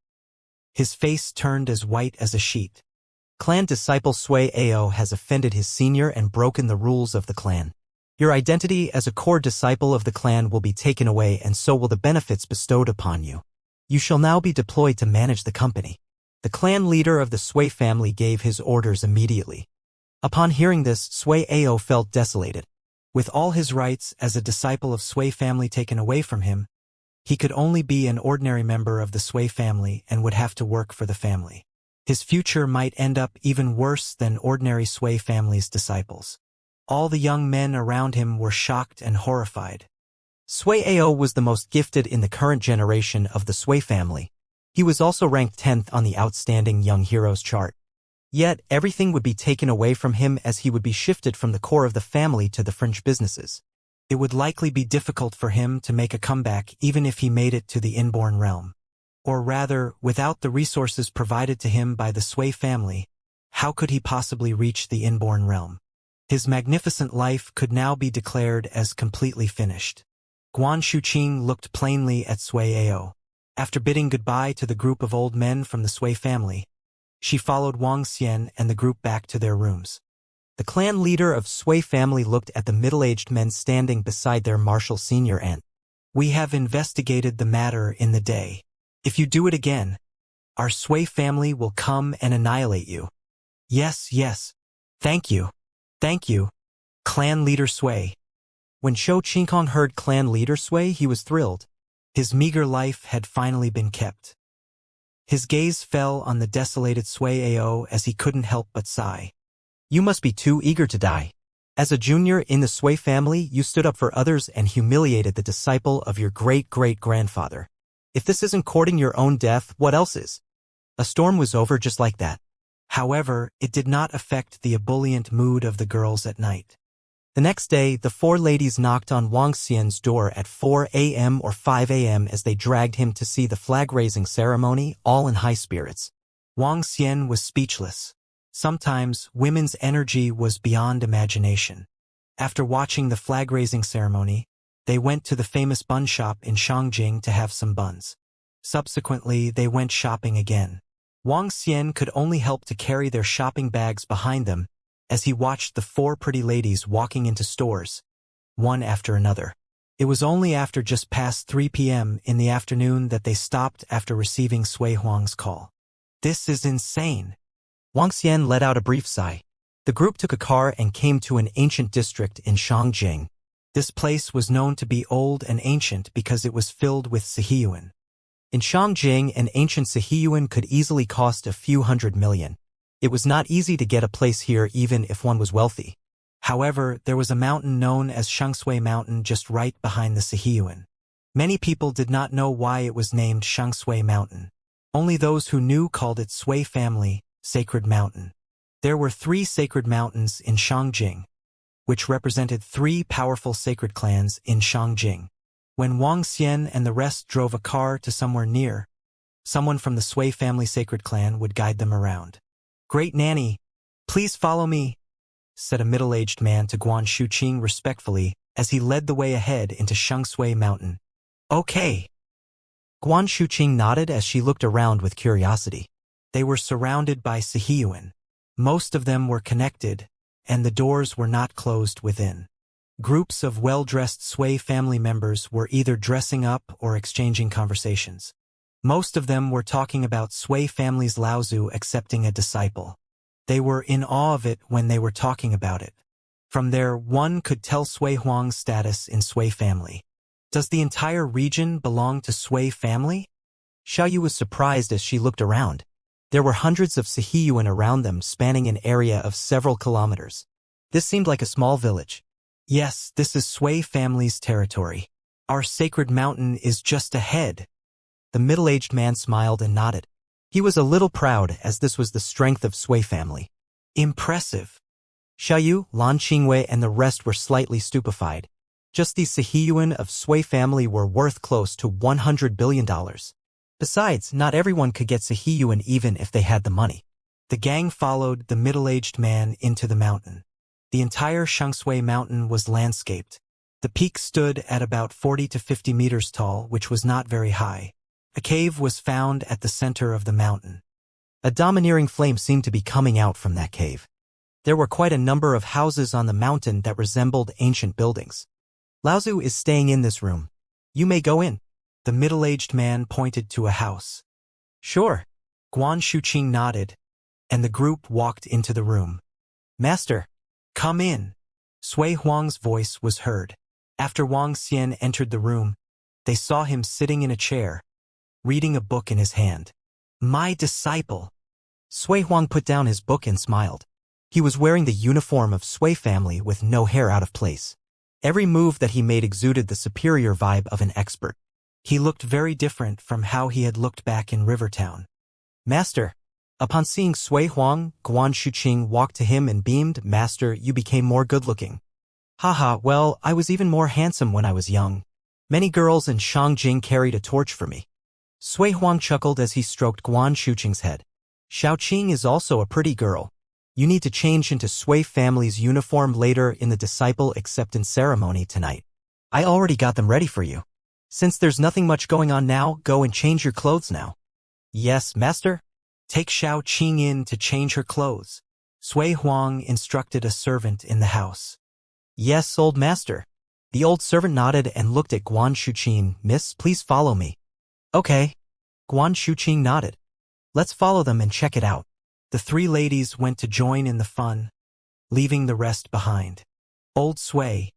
his face turned as white as a sheet. "Clan disciple Sui Ao has offended his senior and broken the rules of the clan. Your identity as a core disciple of the clan will be taken away, and so will the benefits bestowed upon you. You shall now be deployed to manage the company." The clan leader of the Sui family gave his orders immediately. Upon hearing this, Sui Ao felt desolated. With all his rights as a disciple of Sui family taken away from him, he could only be an ordinary member of the Sui family and would have to work for the family. His future might end up even worse than ordinary Sui family's disciples. All the young men around him were shocked and horrified. Sui Ao was the most gifted in the current generation of the Sui family. He was also ranked 10th on the Outstanding Young Heroes chart. Yet, everything would be taken away from him as he would be shifted from the core of the family to the fringe businesses. It would likely be difficult for him to make a comeback even if he made it to the inborn realm. Or rather, without the resources provided to him by the Sui family, how could he possibly reach the inborn realm? His magnificent life could now be declared as completely finished. Guan Shuqing looked plainly at Sui Ao. After bidding goodbye to the group of old men from the Sui family, she followed Wang Xian and the group back to their rooms. The clan leader of Sui family looked at the middle-aged men standing beside their martial senior aunt. "We have investigated the matter in the day. If you do it again, our Sui family will come and annihilate you." Yes. Thank you. Clan leader Sui." When Shou Qingkong heard clan leader Sui, he was thrilled. His meager life had finally been kept. His gaze fell on the desolated Sui Ao as he couldn't help but sigh. You must be too eager to die. As a junior in the Sui family, you stood up for others and humiliated the disciple of your great-great-grandfather. If this isn't courting your own death, what else is? A storm was over just like that. However, it did not affect the ebullient mood of the girls at night. The next day, the four ladies knocked on Wang Xian's door at 4 a.m. or 5 a.m. as they dragged him to see the flag-raising ceremony, all in high spirits. Wang Xian was speechless. Sometimes, women's energy was beyond imagination. After watching the flag-raising ceremony, they went to the famous bun shop in Shangjing to have some buns. Subsequently, they went shopping again. Wang Xian could only help to carry their shopping bags behind them as he watched the four pretty ladies walking into stores, one after another. It was only after just past 3 p.m. in the afternoon that they stopped after receiving Sui Huang's call. This is insane. Wang Xian let out a brief sigh. The group took a car and came to an ancient district in Shangjing. This place was known to be old and ancient because it was filled with Sihiyuan. In Shangjing, an ancient Sihiyuan could easily cost a few $100 million. It was not easy to get a place here even if one was wealthy. However, there was a mountain known as Shangshui Mountain just right behind the Sihiyuan. Many people did not know why it was named Shangshui Mountain. Only those who knew called it Sui Family, Sacred Mountain. There were 3 sacred mountains in Shangjing, which represented 3 powerful sacred clans in Shangjing. When Wang Xian and the rest drove a car to somewhere near, someone from the Sui Family Sacred Clan would guide them around. Great Nanny, please follow me, said a middle-aged man to Guan Shuqing respectfully as he led the way ahead into Shangshui Mountain. Okay. Guan Shuqing nodded as she looked around with curiosity. They were surrounded by Sihiyuan. Most of them were connected, and the doors were not closed within. Groups of well-dressed Sui family members were either dressing up or exchanging conversations. Most of them were talking about Sui family's Laozu accepting a disciple. They were in awe of it when they were talking about it. From there, one could tell Sui Huang's status in Sui family. Does the entire region belong to Sui family? Xiaoyu was surprised as she looked around. There were hundreds of Sihiyuan around them spanning an area of several kilometers. This seemed like a small village. Yes, this is Sui family's territory. Our sacred mountain is just ahead. The middle-aged man smiled and nodded. He was a little proud as this was the strength of Sui family. Impressive. Xiaoyu, Lan Qingwei, and the rest were slightly stupefied. Just these Sihiyuan of Sui family were worth close to $100 billion. Besides, not everyone could get Sihiyuan even if they had the money. The gang followed the middle-aged man into the mountain. The entire Shangshui Mountain was landscaped. The peak stood at about 40 to 50 meters tall, which was not very high. A cave was found at the center of the mountain. A domineering flame seemed to be coming out from that cave. There were quite a number of houses on the mountain that resembled ancient buildings. Laozu is staying in this room. You may go in. The middle-aged man pointed to a house. Sure. Guan Shuqing nodded, and the group walked into the room. Master, come in. Sui Huang's voice was heard. After Wang Xian entered the room, they saw him sitting in a chair, reading a book in his hand. My disciple. Sui Huang put down his book and smiled. He was wearing the uniform of Sui family with no hair out of place. Every move that he made exuded the superior vibe of an expert. He looked very different from how he had looked back in Rivertown. Master. Upon seeing Sui Huang, Guan Shuqing walked to him and beamed, Master, you became more good-looking. Haha, well, I was even more handsome when I was young. Many girls in Shangjing carried a torch for me. Sui Huang chuckled as he stroked Guan Shuqing's head. Xiaoqing is also a pretty girl. You need to change into Sui family's uniform later in the disciple acceptance ceremony tonight. I already got them ready for you. Since there's nothing much going on now, go and change your clothes now. Yes, master. Take Xiaoqing in to change her clothes. Sui Huang instructed a servant in the house. Yes, old master. The old servant nodded and looked at Guan Shuqing. Miss, please follow me. Okay. Guan Shuqing nodded. Let's follow them and check it out. The 3 ladies went to join in the fun, leaving the rest behind. Old Sui,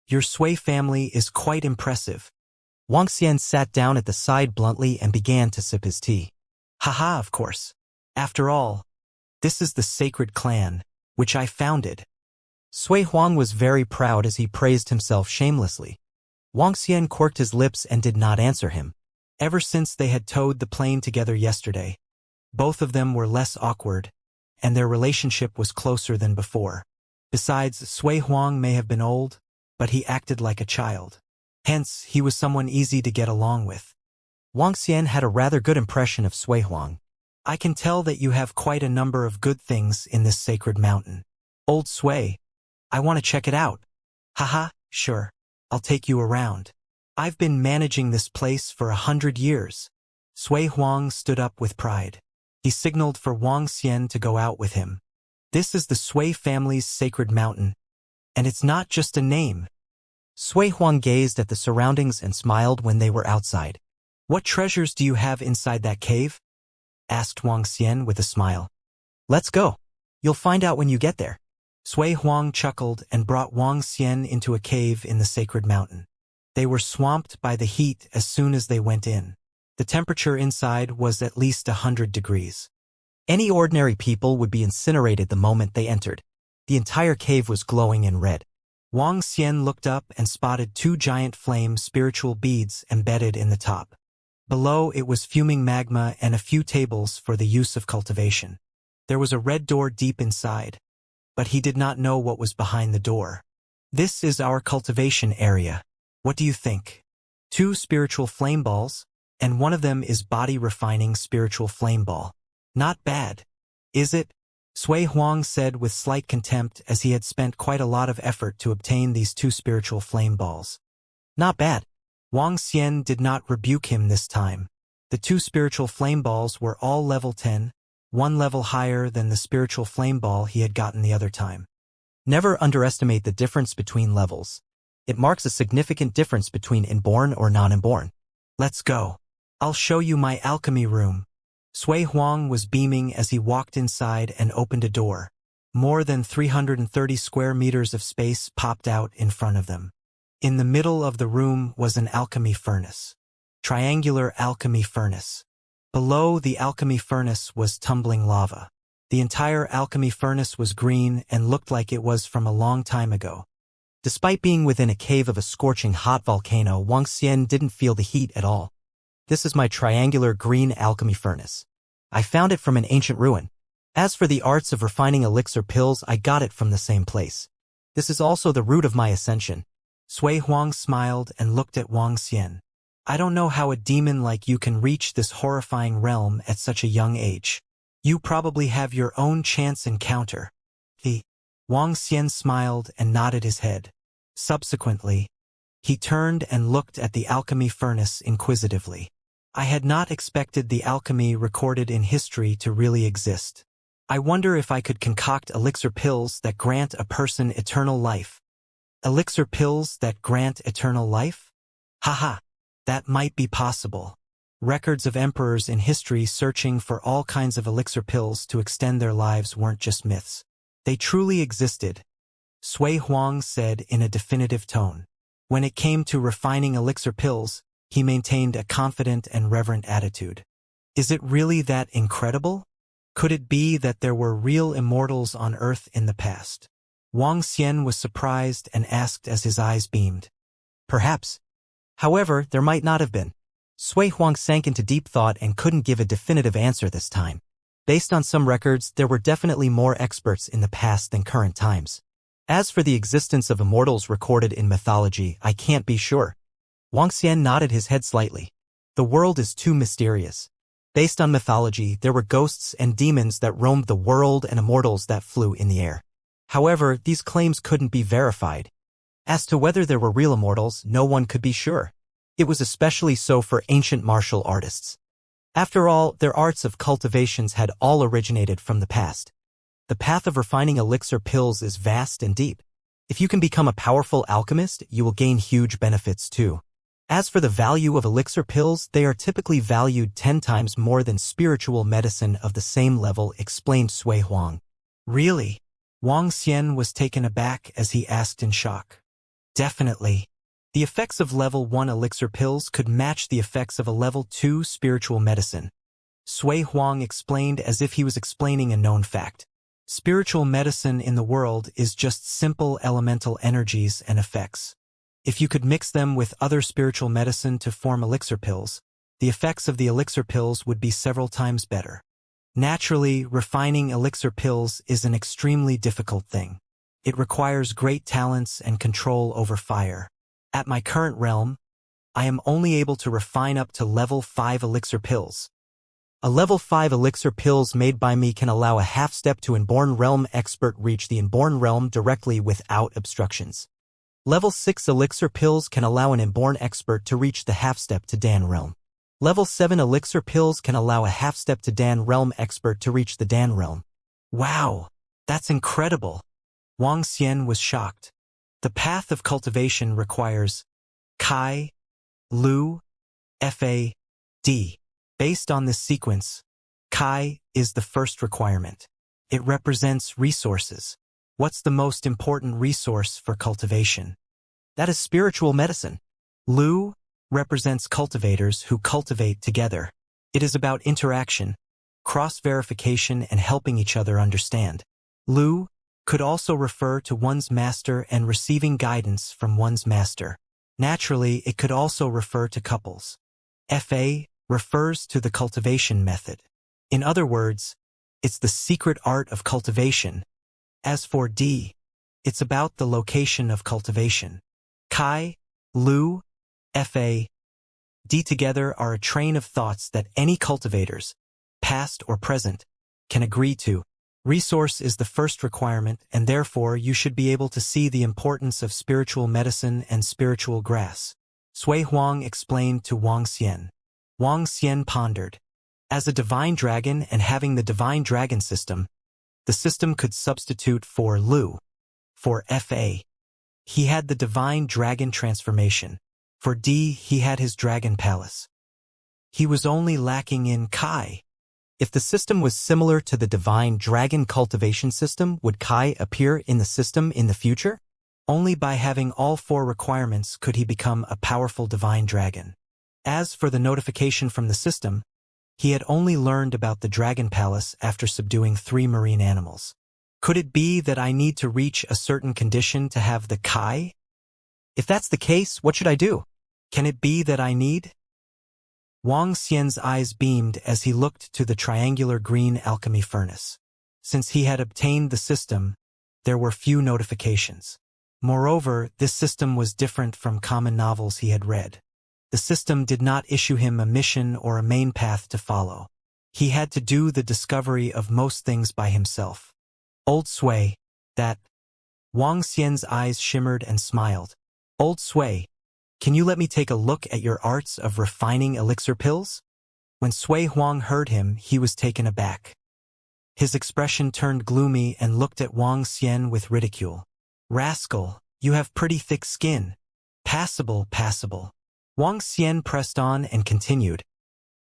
your Sui family is quite impressive. Wang Xian sat down at the side bluntly and began to sip his tea. Haha, of course. After all, this is the sacred clan, which I founded. Sui Huang was very proud as he praised himself shamelessly. Wang Xian quirked his lips and did not answer him. Ever since they had towed the plane together yesterday, both of them were less awkward, and their relationship was closer than before. Besides, Sui Huang may have been old, but he acted like a child. Hence, he was someone easy to get along with. Wang Xian had a rather good impression of Sui Huang. I can tell that you have quite a number of good things in this sacred mountain. Old Sui, I want to check it out. Haha, sure. I'll take you around. I've been managing this place for 100 years. Sui Huang stood up with pride. He signaled for Wang Xian to go out with him. This is the Sui family's sacred mountain, and it's not just a name. Sui Huang gazed at the surroundings and smiled when they were outside. What treasures do you have inside that cave? Asked Wang Xian with a smile. Let's go. You'll find out when you get there. Sui Huang chuckled and brought Wang Xian into a cave in the sacred mountain. They were swamped by the heat as soon as they went in. The temperature inside was at least 100 degrees. Any ordinary people would be incinerated the moment they entered. The entire cave was glowing in red. Wang Xian looked up and spotted 2 giant flame spiritual beads embedded in the top. Below it was fuming magma and a few tables for the use of cultivation. There was a red door deep inside, but he did not know what was behind the door. This is our cultivation area. What do you think? 2 spiritual flame balls, and one of them is body-refining spiritual flame ball. Not bad, is it? Sui Huang said with slight contempt as he had spent quite a lot of effort to obtain these 2 spiritual flame balls. Not bad. Wang Xian did not rebuke him this time. The 2 spiritual flame balls were all level 10, 1 level higher than the spiritual flame ball he had gotten the other time. Never underestimate the difference between levels. It marks a significant difference between inborn or non-inborn. Let's go. I'll show you my alchemy room. Sui Huang was beaming as he walked inside and opened a door. More than 330 square meters of space popped out in front of them. In the middle of the room was an alchemy furnace. Triangular alchemy furnace. Below the alchemy furnace was tumbling lava. The entire alchemy furnace was green and looked like it was from a long time ago. Despite being within a cave of a scorching hot volcano, Wang Xian didn't feel the heat at all. This is my triangular green alchemy furnace. I found it from an ancient ruin. As for the arts of refining elixir pills, I got it from the same place. This is also the root of my ascension. Sui Huang smiled and looked at Wang Xian. I don't know how a demon like you can reach this horrifying realm at such a young age. You probably have your own chance encounter. Wang Xian smiled and nodded his head. Subsequently, he turned and looked at the alchemy furnace inquisitively. I had not expected the alchemy recorded in history to really exist. I wonder if I could concoct elixir pills that grant a person eternal life. Elixir pills that grant eternal life? Haha, that might be possible. Records of emperors in history searching for all kinds of elixir pills to extend their lives weren't just myths. They truly existed. Sui Huang said in a definitive tone. When it came to refining elixir pills, he maintained a confident and reverent attitude. Is it really that incredible? Could it be that there were real immortals on Earth in the past? Wang Xian was surprised and asked as his eyes beamed. Perhaps. However, there might not have been. Sui Huang sank into deep thought and couldn't give a definitive answer this time. Based on some records, there were definitely more experts in the past than current times. As for the existence of immortals recorded in mythology, I can't be sure. Wang Xian nodded his head slightly. The world is too mysterious. Based on mythology, there were ghosts and demons that roamed the world and immortals that flew in the air. However, these claims couldn't be verified. As to whether there were real immortals, no one could be sure. It was especially so for ancient martial artists. After all, their arts of cultivations had all originated from the past. The path of refining elixir pills is vast and deep. If you can become a powerful alchemist, you will gain huge benefits too. As for the value of elixir pills, they are typically valued 10 times more than spiritual medicine of the same level, explained Sui Huang. Really? Wang Xian was taken aback as he asked in shock. Definitely. The effects of level 1 elixir pills could match the effects of a level 2 spiritual medicine. Sui Huang explained as if he was explaining a known fact. Spiritual medicine in the world is just simple elemental energies and effects. If you could mix them with other spiritual medicine to form elixir pills, the effects of the elixir pills would be several times better. Naturally, refining elixir pills is an extremely difficult thing. It requires great talents and control over fire. At my current realm, I am only able to refine up to level 5 elixir pills. A level 5 elixir pills made by me can allow a half-step to Inborn Realm expert reach the Inborn Realm directly without obstructions. Level 6 elixir pills can allow an Inborn expert to reach the half-step to Dan Realm. Level 7 elixir pills can allow a half-step to Dan Realm expert to reach the Dan Realm. Wow, that's incredible. Wang Xian was shocked. The path of cultivation requires Kai, Lu, Fa, D. Based on this sequence, Kai is the first requirement. It represents resources. What's the most important resource for cultivation? That is spiritual medicine. Lu represents cultivators who cultivate together. It is about interaction, cross-verification, and helping each other understand. Lu could also refer to one's master and receiving guidance from one's master. Naturally, it could also refer to couples. Fa refers to the cultivation method. In other words, it's the secret art of cultivation. As for D, it's about the location of cultivation. Kai, Lu, Fa, D together are a train of thoughts that any cultivators, past or present, can agree to. Resource is the first requirement, and therefore you should be able to see the importance of spiritual medicine and spiritual grass. Sui Huang explained to Wang Xian. Wang Xian pondered. As a divine dragon and having the divine dragon system, the system could substitute for Lu. For Fa, he had the divine dragon transformation. For D, he had his dragon palace. He was only lacking in Kai. If the system was similar to the divine dragon cultivation system, would Kai appear in the system in the future? Only by having all 4 requirements could he become a powerful divine dragon. As for the notification from the system, he had only learned about the dragon palace after subduing 3 marine animals. Could it be that I need to reach a certain condition to have the Kai? If that's the case, what should I do? Can it be that I need? Wang Xian's eyes beamed as he looked to the triangular green alchemy furnace. Since he had obtained the system, there were few notifications. Moreover, this system was different from common novels he had read. The system did not issue him a mission or a main path to follow. He had to do the discovery of most things by himself. Old Sui, that. Wang Xian's eyes shimmered and smiled. Old Sui, can you let me take a look at your arts of refining elixir pills? When Sui Huang heard him, he was taken aback. His expression turned gloomy and looked at Wang Xian with ridicule. Rascal, you have pretty thick skin. Passable, passable. Wang Xian pressed on and continued.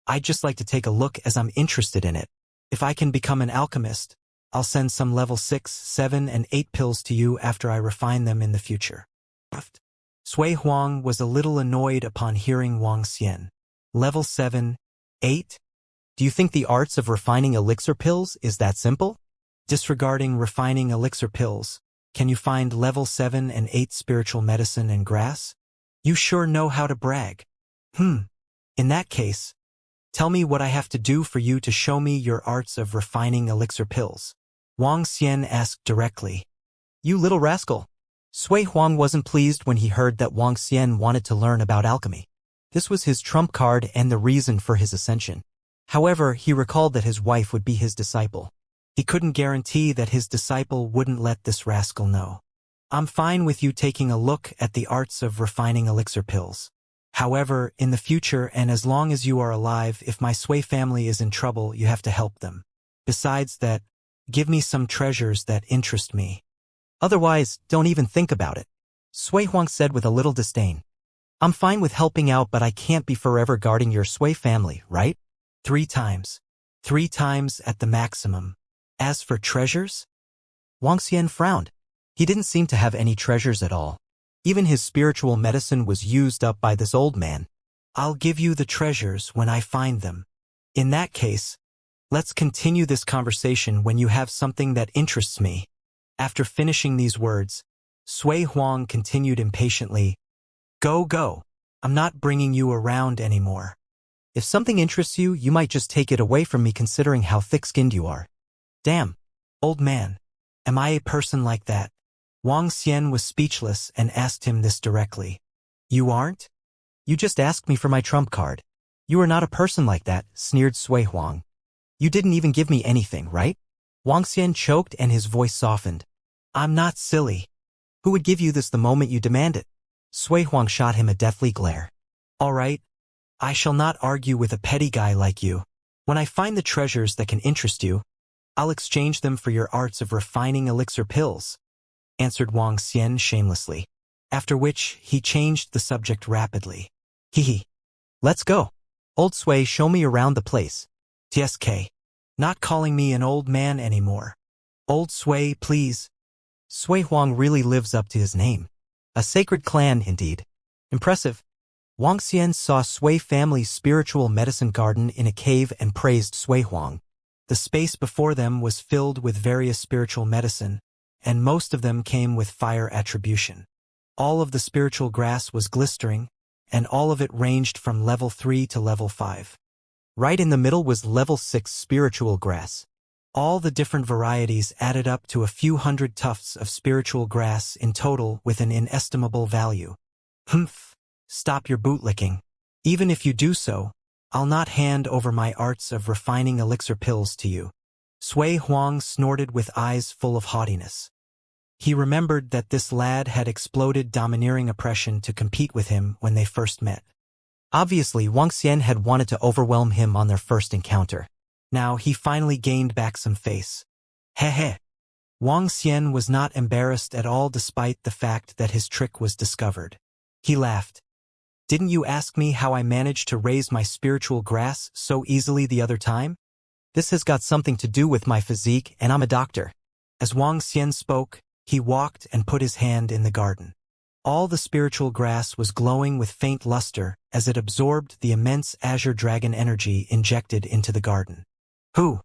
I'd just like to take a look as I'm interested in it. If I can become an alchemist, I'll send some level 6, 7, and 8 pills to you after I refine them in the future. Sui Huang was a little annoyed upon hearing Wang Xian. Level 7, 8? Do you think the arts of refining elixir pills is that simple? Disregarding refining elixir pills, can you find level 7 and 8 spiritual medicine and grass? You sure know how to brag. In that case, tell me what I have to do for you to show me your arts of refining elixir pills. Wang Xian asked directly. You little rascal. Sui Huang wasn't pleased when he heard that Wang Xian wanted to learn about alchemy. This was his trump card and the reason for his ascension. However, he recalled that his wife would be his disciple. He couldn't guarantee that his disciple wouldn't let this rascal know. I'm fine with you taking a look at the arts of refining elixir pills. However, in the future and as long as you are alive, if my Sui family is in trouble, you have to help them. Besides that, give me some treasures that interest me. Otherwise, don't even think about it. Sui Huang said with a little disdain. I'm fine with helping out, but I can't be forever guarding your Sui family, right? 3 times. 3 times at the maximum. As for treasures? Wang Xian frowned. He didn't seem to have any treasures at all. Even his spiritual medicine was used up by this old man. I'll give you the treasures when I find them. In that case, let's continue this conversation when you have something that interests me. After finishing these words, Sui Huang continued impatiently, Go, go. I'm not bringing you around anymore. If something interests you, you might just take it away from me considering how thick-skinned you are. Damn, old man. Am I a person like that? Wang Xian was speechless and asked him this directly. You aren't? You just asked me for my trump card. You are not a person like that, sneered Sui Huang. You didn't even give me anything, right? Wang Xian choked and his voice softened. I'm not silly. Who would give you this the moment you demand it? Sui Huang shot him a deathly glare. All right. I shall not argue with a petty guy like you. When I find the treasures that can interest you, I'll exchange them for your arts of refining elixir pills, answered Wang Xian shamelessly, after which he changed the subject rapidly. Hee. Let's go. Old Sui, show me around the place. TSK. Not calling me an old man anymore. Old Sui, please. Sui Huang really lives up to his name. A sacred clan, indeed. Impressive. Wang Xian saw Sui family's spiritual medicine garden in a cave and praised Sui Huang. The space before them was filled with various spiritual medicine, and most of them came with fire attribution. All of the spiritual grass was glistering, and all of it ranged from level 3 to level 5. Right in the middle was level 6 spiritual grass. All the different varieties added up to a few hundred tufts of spiritual grass in total with an inestimable value. Humph. Stop your bootlicking. Even if you do so, I'll not hand over my arts of refining elixir pills to you. Sui Huang snorted with eyes full of haughtiness. He remembered that this lad had exploded domineering oppression to compete with him when they first met. Obviously, Wang Xian had wanted to overwhelm him on their first encounter. Now he finally gained back some face. Heh. Wang Xian was not embarrassed at all despite the fact that his trick was discovered. He laughed. Didn't you ask me how I managed to raise my spiritual grass so easily the other time? This has got something to do with my physique, and I'm a doctor. As Wang Xian spoke, he walked and put his hand in the garden. All the spiritual grass was glowing with faint luster as it absorbed the immense azure dragon energy injected into the garden. Who?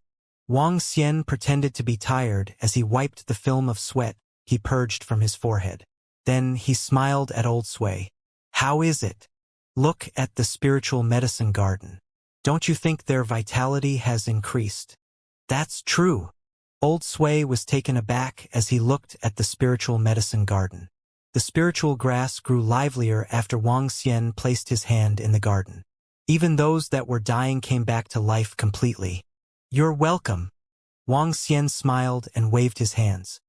Wang Xian pretended to be tired as he wiped the film of sweat he purged from his forehead. Then he smiled at old Sui. How is it? Look at the spiritual medicine garden. Don't you think their vitality has increased? That's true. Old Sui was taken aback as he looked at the spiritual medicine garden. The spiritual grass grew livelier after Wang Xian placed his hand in the garden. Even those that were dying came back to life completely. You're welcome. Wang Xian smiled and waved his hands.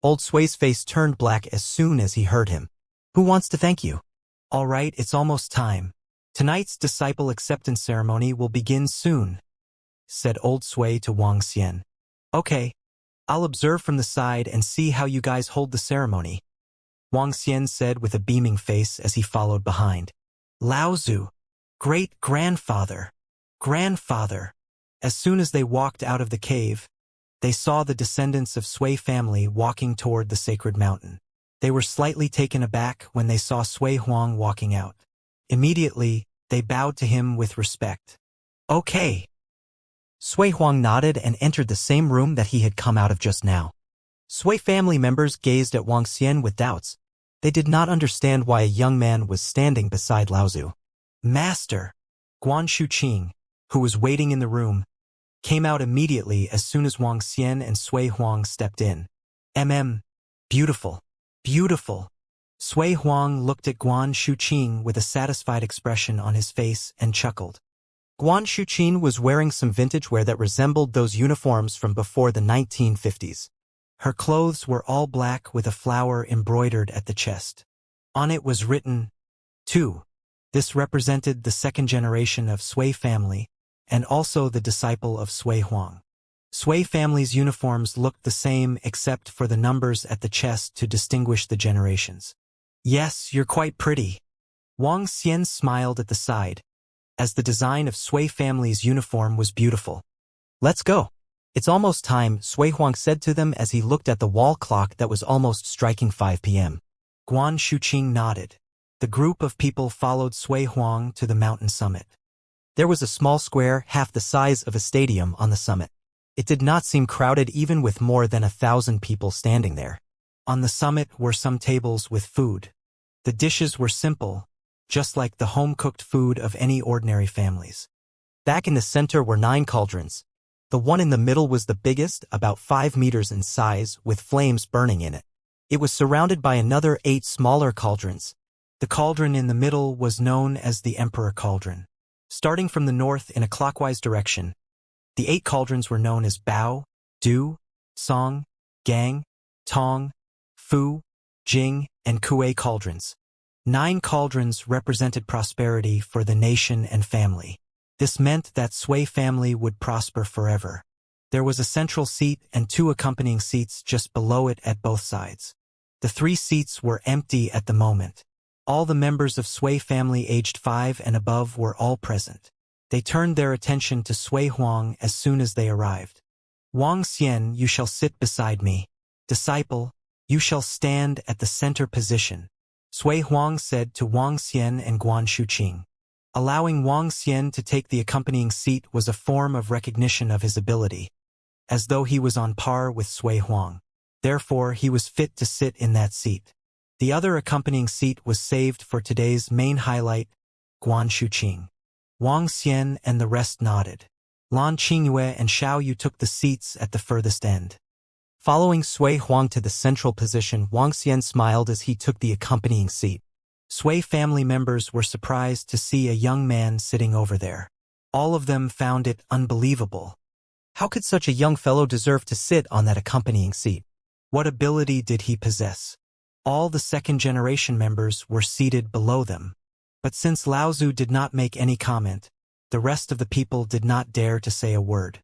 Old Sui's face turned black as soon as he heard him. Who wants to thank you? All right, it's almost time. Tonight's disciple acceptance ceremony will begin soon, said Old Sui to Wang Xian. Okay, I'll observe from the side and see how you guys hold the ceremony, Wang Xian said with a beaming face as he followed behind. Laozu, great-grandfather, grandfather. As soon as they walked out of the cave, they saw the descendants of Sui family walking toward the sacred mountain. They were slightly taken aback when they saw Sui Huang walking out. Immediately, they bowed to him with respect. Okay. Sui Huang nodded and entered the same room that he had come out of just now. Sui family members gazed at Wang Xian with doubts. They did not understand why a young man was standing beside Laozu. Master! Guan Shuqing, who was waiting in the room, came out immediately as soon as Wang Xian and Sui Huang stepped in. Beautiful. Beautiful. Sui Huang looked at Guan Shuqing with a satisfied expression on his face and chuckled. Guan Shuqing was wearing some vintage wear that resembled those uniforms from before the 1950s. Her clothes were all black with a flower embroidered at the chest. On it was written, 2. This represented the second generation of Sui family, and also the disciple of Sui Huang. Sui family's uniforms looked the same except for the numbers at the chest to distinguish the generations. Yes, you're quite pretty. Wang Xian smiled at the side, as the design of Sui family's uniform was beautiful. Let's go. It's almost time, Sui Huang said to them as he looked at the wall clock that was almost striking 5 p.m. Guan Shuqing nodded. The group of people followed Sui Huang to the mountain summit. There was a small square half the size of a stadium on the summit. It did not seem crowded even with more than 1,000 people standing there. On the summit were some tables with food. The dishes were simple, just like the home-cooked food of any ordinary families. Back in the center were 9 cauldrons. The one in the middle was the biggest, about 5 meters in size, with flames burning in it. It was surrounded by another 8 smaller cauldrons. The cauldron in the middle was known as the Emperor Cauldron. Starting from the north in a clockwise direction, the 8 cauldrons were known as Bao, Du, Song, Gang, Tong, Fu, Jing, and Kuei cauldrons. 9 cauldrons represented prosperity for the nation and family. This meant that Sui family would prosper forever. There was a central seat and 2 accompanying seats just below it at both sides. The 3 seats were empty at the moment. All the members of Sui family aged 5 and above were all present. They turned their attention to Sui Huang as soon as they arrived. Wang Xian, you shall sit beside me. Disciple, you shall stand at the center position. Sui Huang said to Wang Xian and Guan Shuqing. Allowing Wang Xian to take the accompanying seat was a form of recognition of his ability, as though he was on par with Sui Huang. Therefore, he was fit to sit in that seat. The other accompanying seat was saved for today's main highlight, Guan Shuqing. Wang Xian and the rest nodded. Lan Qingyue and Xiao Yu took the seats at the furthest end. Following Sui Huang to the central position, Wang Xian smiled as he took the accompanying seat. Sui family members were surprised to see a young man sitting over there. All of them found it unbelievable. How could such a young fellow deserve to sit on that accompanying seat? What ability did he possess? All the second-generation members were seated below them. But since Laozu did not make any comment, the rest of the people did not dare to say a word.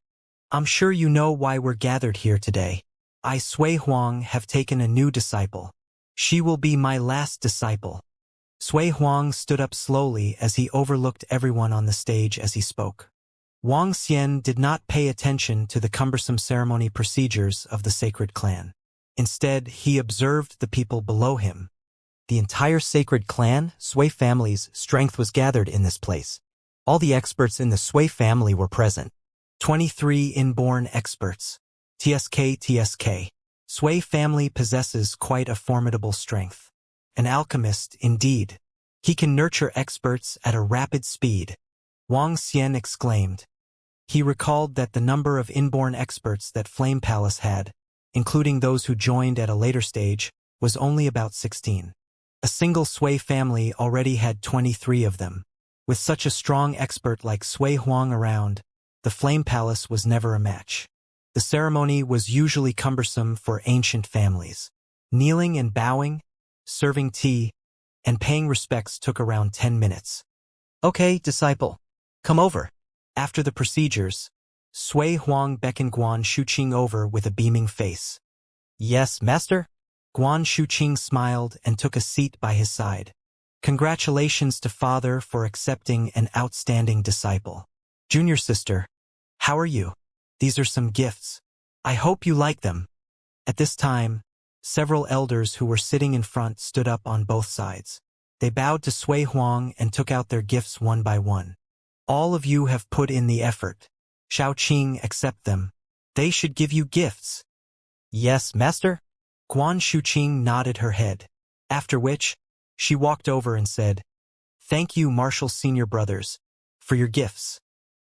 I'm sure you know why we're gathered here today. I, Sui Huang, have taken a new disciple. She will be my last disciple. Sui Huang stood up slowly as he overlooked everyone on the stage as he spoke. Wang Xian did not pay attention to the cumbersome ceremony procedures of the sacred clan. Instead, he observed the people below him. The entire sacred clan, Sui family's strength was gathered in this place. All the experts in the Sui family were present. 23 inborn experts. TSK. Sui family possesses quite a formidable strength. An alchemist, indeed. He can nurture experts at a rapid speed. Wang Xian exclaimed. He recalled that the number of inborn experts that Flame Palace had, including those who joined at a later stage, was only about 16. A single Sui family already had 23 of them. With such a strong expert like Sui Huang around, the Flame Palace was never a match. The ceremony was usually cumbersome for ancient families. Kneeling and bowing, serving tea, and paying respects took around 10 minutes. Okay, disciple. Come over. After the procedures, Sui Huang beckoned Guan Shuqing over with a beaming face. Yes, master? Guan Shuqing smiled and took a seat by his side. Congratulations to father for accepting an outstanding disciple. Junior sister, how are you? These are some gifts. I hope you like them. At this time, several elders who were sitting in front stood up on both sides. They bowed to Sui Huang and took out their gifts one by one. All of you have put in the effort. Xiao Qing, accept them. They should give you gifts. Yes, master? Guan Shuqing nodded her head, after which, she walked over and said, Thank you, Marshal Senior Brothers, for your gifts.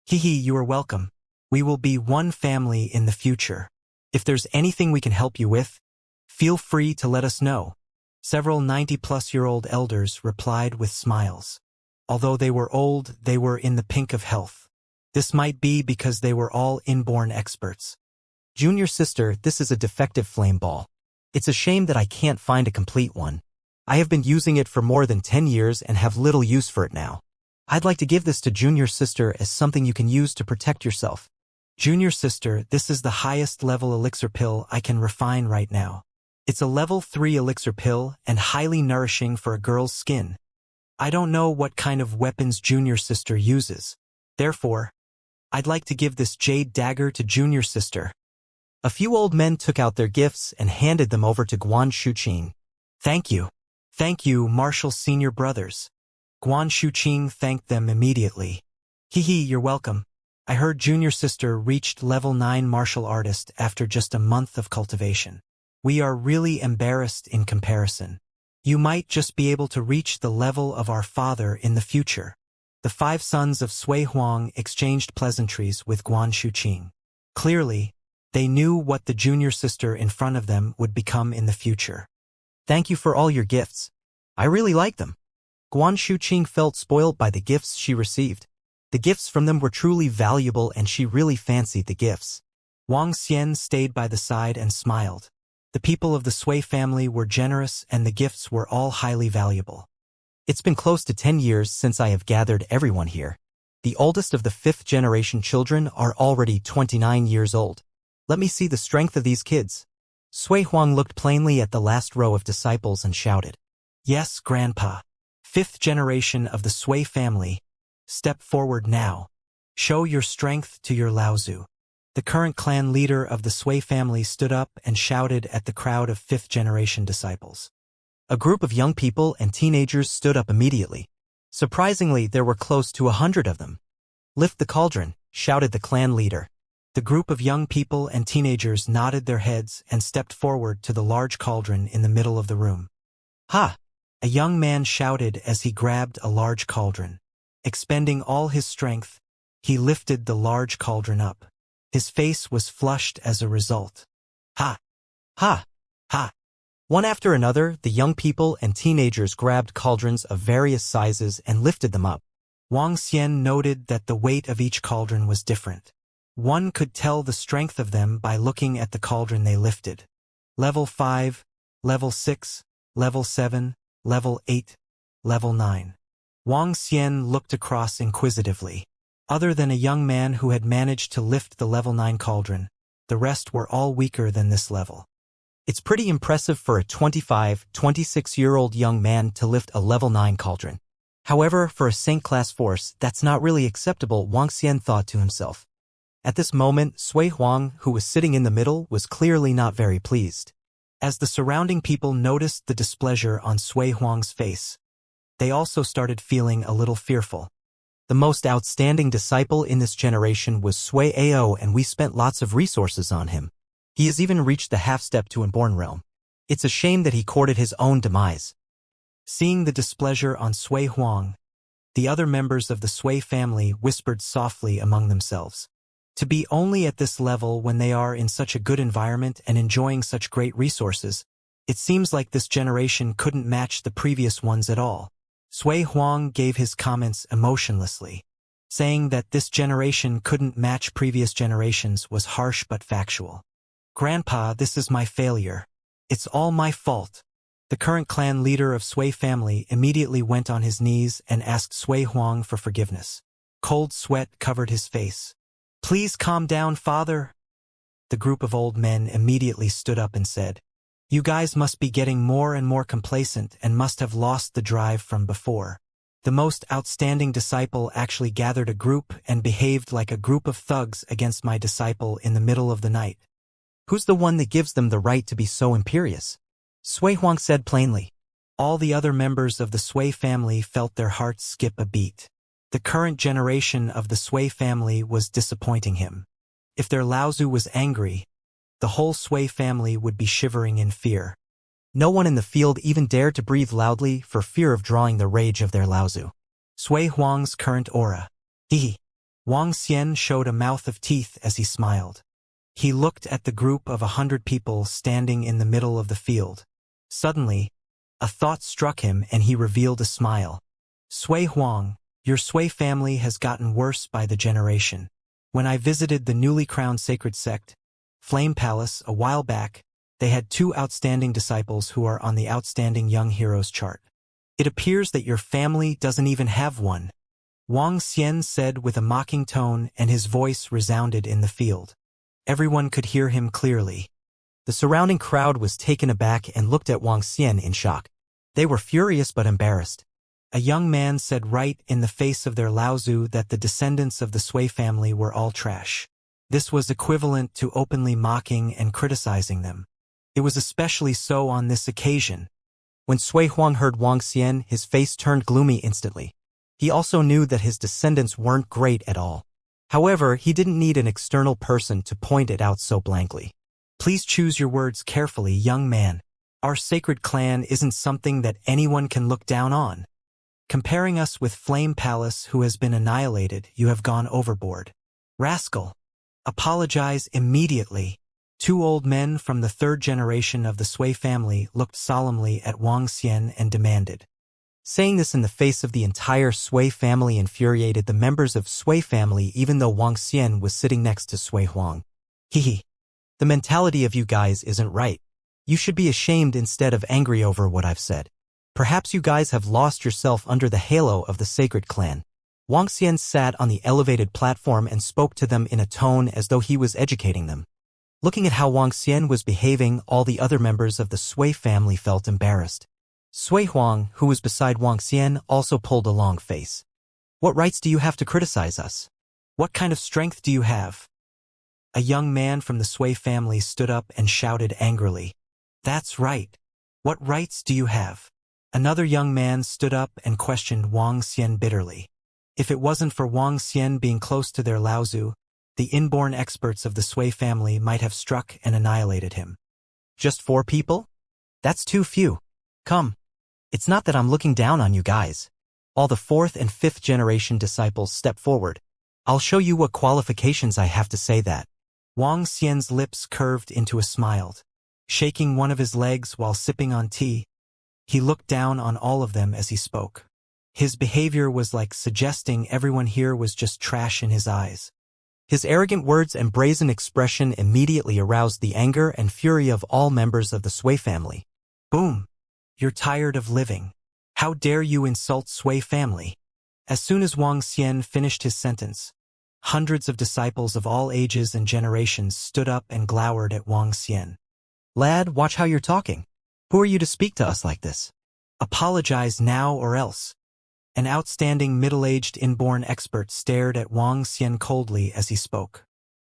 You are welcome. We will be one family in the future. If there's anything we can help you with, feel free to let us know. Several 90-plus-year-old elders replied with smiles. Although they were old, they were in the pink of health. This might be because they were all inborn experts. Junior sister, this is a defective flame ball. It's a shame that I can't find a complete one. I have been using it for more than 10 years and have little use for it now. I'd like to give this to Junior sister as something you can use to protect yourself. Junior sister, this is the highest level elixir pill I can refine right now. It's a level 3 elixir pill and highly nourishing for a girl's skin. I don't know what kind of weapons Junior sister uses. Therefore, I'd like to give this jade dagger to Junior sister. A few old men took out their gifts and handed them over to Guan Shuqing. Thank you. Thank you, Marshal Senior Brothers. Guan Shuqing thanked them immediately. Hee hee, you're welcome. I heard junior sister reached level 9 martial artist after just a month of cultivation. We are really embarrassed in comparison. You might just be able to reach the level of our father in the future. The 5 sons of Sui Huang exchanged pleasantries with Guan Shuqing. Clearly, they knew what the junior sister in front of them would become in the future. Thank you for all your gifts. I really like them. Guan Shuqing felt spoiled by the gifts she received. The gifts from them were truly valuable and she really fancied the gifts. Wang Xian stayed by the side and smiled. The people of the Sui family were generous and the gifts were all highly valuable. It's been close to 10 years since I have gathered everyone here. The oldest of the 5th generation children are already 29 years old. Let me see the strength of these kids. Sui Huang looked plainly at the last row of disciples and shouted, Yes, Grandpa. 5th generation of the Sui family. Step forward now. Show your strength to your Laozu. The current clan leader of the Sui family stood up and shouted at the crowd of 5th generation disciples. A group of young people and teenagers stood up immediately. Surprisingly, there were close to 100 of them. Lift the cauldron, shouted the clan leader. The group of young people and teenagers nodded their heads and stepped forward to the large cauldron in the middle of the room. Ha! A young man shouted as he grabbed a large cauldron. Expending all his strength, he lifted the large cauldron up. His face was flushed as a result. Ha! Ha! Ha! One after another, the young people and teenagers grabbed cauldrons of various sizes and lifted them up. Wang Xian noted that the weight of each cauldron was different. One could tell the strength of them by looking at the cauldron they lifted. Level 5, Level 6, Level 7, Level 8, Level 9. Wang Xian looked across inquisitively. Other than a young man who had managed to lift the Level 9 cauldron, the rest were all weaker than this level. It's pretty impressive for a 26-year-old young man to lift a Level 9 cauldron. However, for a Saint class force, that's not really acceptable, Wang Xian thought to himself. At this moment, Sui Huang, who was sitting in the middle, was clearly not very pleased. As the surrounding people noticed the displeasure on Sui Huang's face, they also started feeling a little fearful. The most outstanding disciple in this generation was Sui Ao, and we spent lots of resources on him. He has even reached the half-step to Inborn realm. It's a shame that he courted his own demise. Seeing the displeasure on Sui Huang, the other members of the Sui family whispered softly among themselves. To be only at this level when they are in such a good environment and enjoying such great resources, it seems like this generation couldn't match the previous ones at all. Sui Huang gave his comments emotionlessly. Saying that this generation couldn't match previous generations was harsh but factual. Grandpa, this is my failure. It's all my fault. The current clan leader of Sui family immediately went on his knees and asked Sui Huang for forgiveness. Cold sweat covered his face. Please calm down, father. The group of old men immediately stood up and said, You guys must be getting more and more complacent and must have lost the drive from before. The most outstanding disciple actually gathered a group and behaved like a group of thugs against my disciple in the middle of the night. Who's the one that gives them the right to be so imperious? Sui Huang said plainly. All the other members of the Sui family felt their hearts skip a beat. The current generation of the Sui family was disappointing him. If their Laozu was angry, the whole Sui family would be shivering in fear. No one in the field even dared to breathe loudly for fear of drawing the rage of their Laozu. Sui Huang's current aura. Hee. Wang Xian showed a mouth of teeth as he smiled. He looked at the group of 100 people standing in the middle of the field. Suddenly, a thought struck him and he revealed a smile. Sui Huang, your Sui family has gotten worse by the generation. When I visited the newly crowned sacred sect, Flame Palace, a while back, they had 2 outstanding disciples who are on the outstanding young heroes chart. It appears that your family doesn't even have one. Wang Xian said with a mocking tone, and his voice resounded in the field. Everyone could hear him clearly. The surrounding crowd was taken aback and looked at Wang Xian in shock. They were furious but embarrassed. A young man said right in the face of their Laozu that the descendants of the Sui family were all trash. This was equivalent to openly mocking and criticizing them. It was especially so on this occasion. When Sui Huang heard Wang Xian, his face turned gloomy instantly. He also knew that his descendants weren't great at all. However, he didn't need an external person to point it out so blankly. Please choose your words carefully, young man. Our sacred clan isn't something that anyone can look down on. Comparing us with Flame Palace, who has been annihilated, you have gone overboard. Rascal. Apologize immediately. Two old men from the third generation of the Sui family looked solemnly at Wang Xian and demanded. Saying this in the face of the entire Sui family infuriated the members of Sui family, even though Wang Xian was sitting next to Sui Huang. Hehe. The mentality of you guys isn't right. You should be ashamed instead of angry over what I've said. Perhaps you guys have lost yourself under the halo of the sacred clan. Wang Xian sat on the elevated platform and spoke to them in a tone as though he was educating them. Looking at how Wang Xian was behaving, all the other members of the Sui family felt embarrassed. Sui Huang, who was beside Wang Xian, also pulled a long face. What rights do you have to criticize us? What kind of strength do you have? A young man from the Sui family stood up and shouted angrily. That's right. What rights do you have? Another young man stood up and questioned Wang Xian bitterly. If it wasn't for Wang Xian being close to their Laozu, the inborn experts of the Sui family might have struck and annihilated him. Just 4 people? That's too few. Come. It's not that I'm looking down on you guys. All the 4th and 5th generation disciples step forward. I'll show you what qualifications I have to say that. Wang Xian's lips curved into a smile. Shaking one of his legs while sipping on tea, he looked down on all of them as he spoke. His behavior was like suggesting everyone here was just trash in his eyes. His arrogant words and brazen expression immediately aroused the anger and fury of all members of the Sui family. Boom! You're tired of living. How dare you insult Sui family? As soon as Wang Xian finished his sentence, hundreds of disciples of all ages and generations stood up and glowered at Wang Xian. Lad, watch how you're talking. Who are you to speak to us like this? Apologize now or else. An outstanding middle-aged inborn expert stared at Wang Xian coldly as he spoke.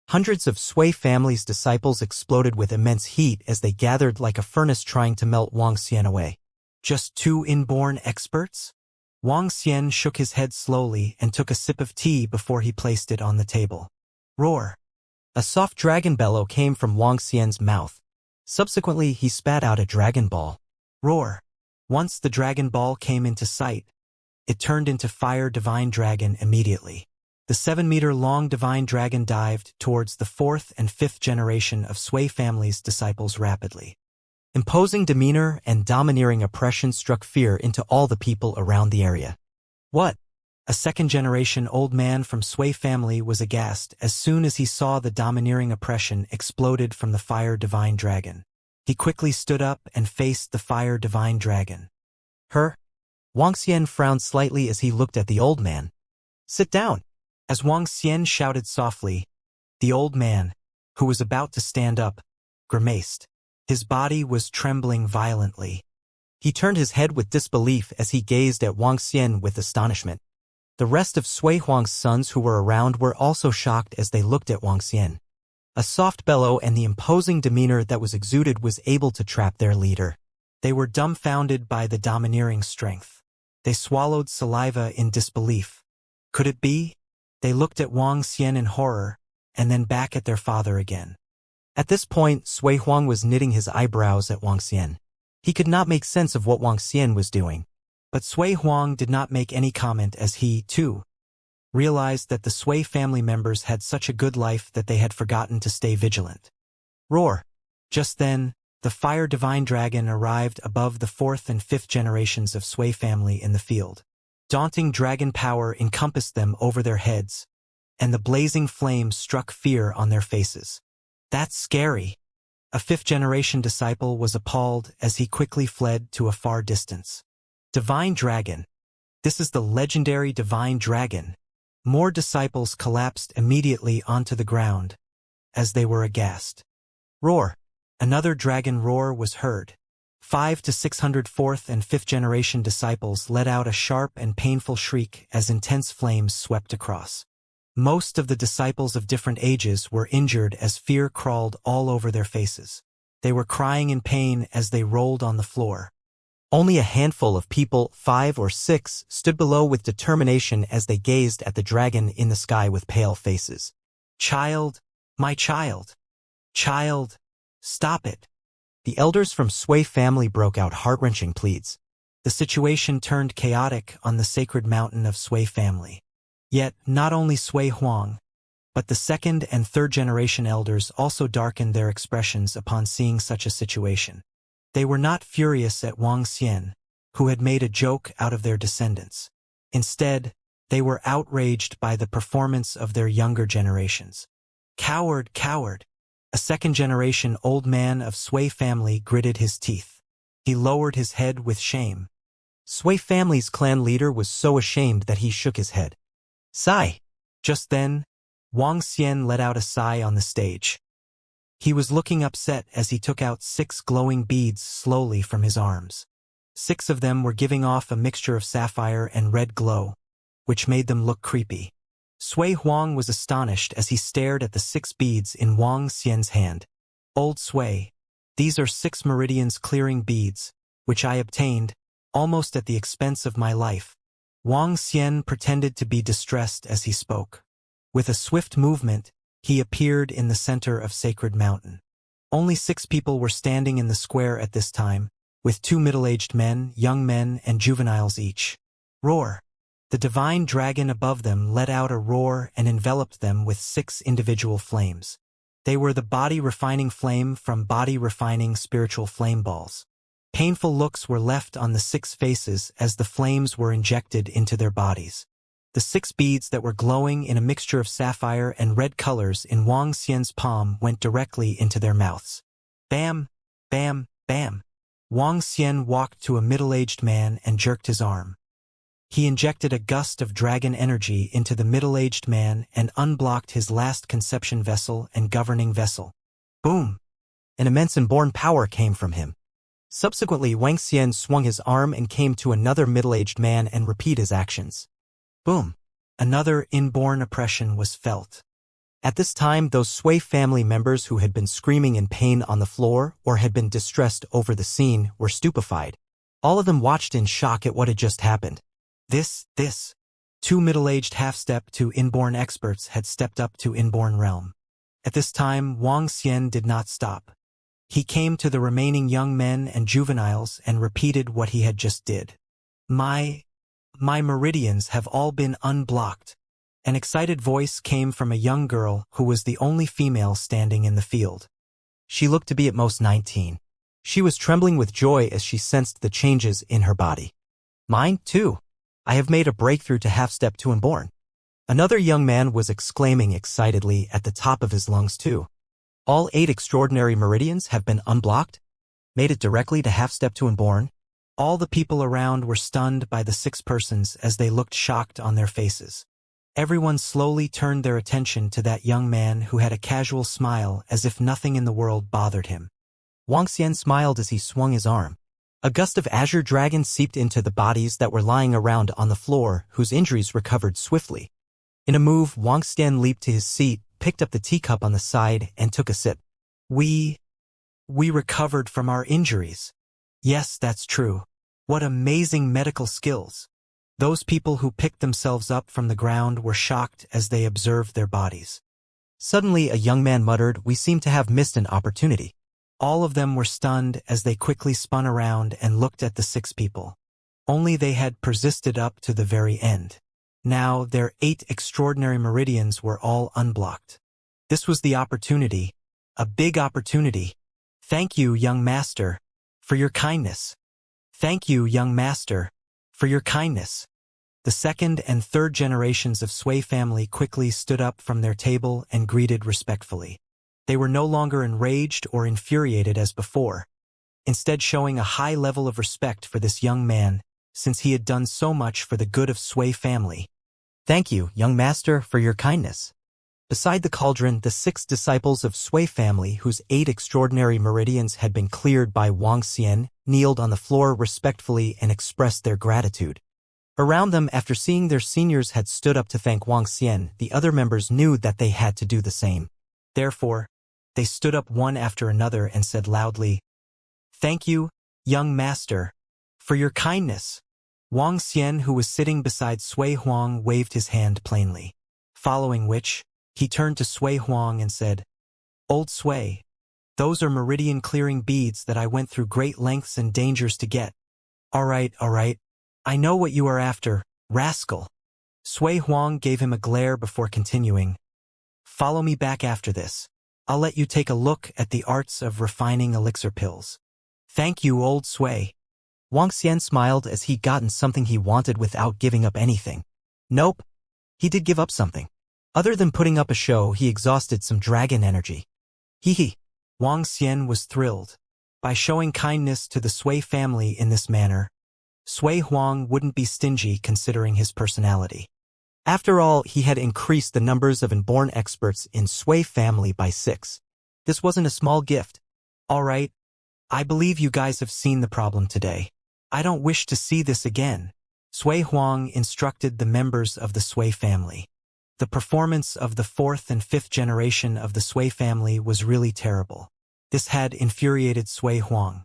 Hundreds of Sui family's disciples exploded with immense heat as they gathered like a furnace trying to melt Wang Xian away. Just 2 inborn experts? Wang Xian shook his head slowly and took a sip of tea before he placed it on the table. Roar! A soft dragon bellow came from Wang Xian's mouth. Subsequently, he spat out a dragon ball. Roar! Once the dragon ball came into sight, it turned into Fire Divine Dragon immediately. The 7-meter-long Divine Dragon dived towards the 4th and 5th generation of Sui family's disciples rapidly. Imposing demeanor and domineering oppression struck fear into all the people around the area. What? A 2nd-generation old man from Sui family was aghast as soon as he saw the domineering oppression exploded from the Fire Divine Dragon. He quickly stood up and faced the Fire Divine Dragon. Her? Wang Xian frowned slightly as he looked at the old man. Sit down. As Wang Xian shouted softly, the old man, who was about to stand up, grimaced. His body was trembling violently. He turned his head with disbelief as he gazed at Wang Xian with astonishment. The rest of Sui Huang's sons who were around were also shocked as they looked at Wang Xian. A soft bellow and the imposing demeanor that was exuded was able to trap their leader. They were dumbfounded by the domineering strength. They swallowed saliva in disbelief. Could it be? They looked at Wang Xian in horror, and then back at their father again. At this point, Sui Huang was knitting his eyebrows at Wang Xian. He could not make sense of what Wang Xian was doing. But Sui Huang did not make any comment as he, too, realized that the Sui family members had such a good life that they had forgotten to stay vigilant. Roar! Just then, the Fire Divine Dragon arrived above the 4th and 5th generations of Sui family in the field. Daunting dragon power encompassed them over their heads, and the blazing flames struck fear on their faces. That's scary. A 5th-generation disciple was appalled as he quickly fled to a far distance. Divine Dragon. This is the legendary Divine Dragon. More disciples collapsed immediately onto the ground, as they were aghast. Roar! Another dragon roar was heard. 500 to 600 4th and 5th generation disciples let out a sharp and painful shriek as intense flames swept across. Most of the disciples of different ages were injured as fear crawled all over their faces. They were crying in pain as they rolled on the floor. Only a handful of people, 5 or 6, stood below with determination as they gazed at the dragon in the sky with pale faces. "Child, my child. Child, stop it." The elders from Sui family broke out heart-wrenching pleads. The situation turned chaotic on the sacred mountain of Sui family. Yet, not only Sui Huang, but the second and third generation elders also darkened their expressions upon seeing such a situation. They were not furious at Wang Xian, who had made a joke out of their descendants. Instead, they were outraged by the performance of their younger generations. "Coward, coward!" A second-generation old man of Sui family gritted his teeth. He lowered his head with shame. Sui family's clan leader was so ashamed that he shook his head. "Sigh!" Just then, Wang Xian let out a sigh on the stage. He was looking upset as he took out 6 glowing beads slowly from his arms. 6 of them were giving off a mixture of sapphire and red glow, which made them look creepy. Sui Huang was astonished as he stared at the 6 beads in Wang Xian's hand. "Old Sui, these are 6 meridians clearing beads, which I obtained, almost at the expense of my life." Wang Xian pretended to be distressed as he spoke. With a swift movement, he appeared in the center of Sacred Mountain. Only 6 people were standing in the square at this time, with 2 middle-aged men, young men, and juveniles each. Roar! The divine dragon above them let out a roar and enveloped them with 6 individual flames. They were the body-refining flame from body-refining spiritual flame balls. Painful looks were left on the 6 faces as the flames were injected into their bodies. The 6 beads that were glowing in a mixture of sapphire and red colors in Wang Xian's palm went directly into their mouths. Bam! Bam! Bam! Wang Xian walked to a middle-aged man and jerked his arm. He injected a gust of dragon energy into the middle-aged man and unblocked his last conception vessel and governing vessel. Boom! An immense inborn power came from him. Subsequently, Wang Xian swung his arm and came to another middle-aged man and repeated his actions. Boom! Another inborn oppression was felt. At this time, those Sui family members who had been screaming in pain on the floor or had been distressed over the scene were stupefied. All of them watched in shock at what had just happened. This. 2 middle-aged half-step to inborn experts had stepped up to inborn realm. At this time, Wang Xian did not stop. He came to the remaining young men and juveniles and repeated what he had just did. My meridians have all been unblocked." An excited voice came from a young girl who was the only female standing in the field. She looked to be at most 19. She was trembling with joy as she sensed the changes in her body. "Mine, too. I have made a breakthrough to half-step to inborn." Another young man was exclaiming excitedly at the top of his lungs, too. "All 8 extraordinary meridians have been unblocked? Made it directly to half-step to inborn?" All the people around were stunned by the 6 persons as they looked shocked on their faces. Everyone slowly turned their attention to that young man who had a casual smile as if nothing in the world bothered him. Wang Xian smiled as he swung his arm. A gust of azure dragon seeped into the bodies that were lying around on the floor, whose injuries recovered swiftly. In a move, Wang Xian leaped to his seat, picked up the teacup on the side, and took a sip. We recovered from our injuries." "Yes, that's true. What amazing medical skills." Those people who picked themselves up from the ground were shocked as they observed their bodies. Suddenly, a young man muttered, "We seem to have missed an opportunity." All of them were stunned as they quickly spun around and looked at the 6 people. Only they had persisted up to the very end. Now, their 8 extraordinary meridians were all unblocked. This was the opportunity, a big opportunity. "Thank you, young master, for your kindness. Thank you, young master, for your kindness." The second and third generations of Sui family quickly stood up from their table and greeted respectfully. They were no longer enraged or infuriated as before, instead showing a high level of respect for this young man, since he had done so much for the good of Sui family. "Thank you, young master, for your kindness." Beside the cauldron, the 6 disciples of Sui family, whose 8 extraordinary meridians had been cleared by Wang Xian, kneeled on the floor respectfully and expressed their gratitude. Around them, after seeing their seniors had stood up to thank Wang Xian, the other members knew that they had to do the same. Therefore, they stood up one after another and said loudly, "Thank you, young master, For your kindness. Wang Xian, who was sitting beside Sui Huang, waved his hand plainly. Following which, he turned to Sui Huang and said, Old Sui, those are meridian-clearing beads that I went through great lengths and dangers to get. All right. I know what you are after, rascal. Sui Huang gave him a glare before continuing. Follow me back after this. I'll let you take a look at the arts of refining elixir pills. Thank you, old Sui. Wang Xian smiled as he'd gotten something he wanted without giving up anything. Nope. He did give up something. Other than putting up a show, he exhausted some dragon energy. Hee. Wang Xian was thrilled. By showing kindness to the Sui family in this manner, Sui Huang wouldn't be stingy considering his personality. After all, he had increased the numbers of inborn experts in Sui family by 6. This wasn't a small gift. All right. I believe you guys have seen the problem today. I don't wish to see this again. Sui Huang instructed the members of the Sui family. The performance of the 4th and 5th generation of the Sui family was really terrible. This had infuriated Sui Huang.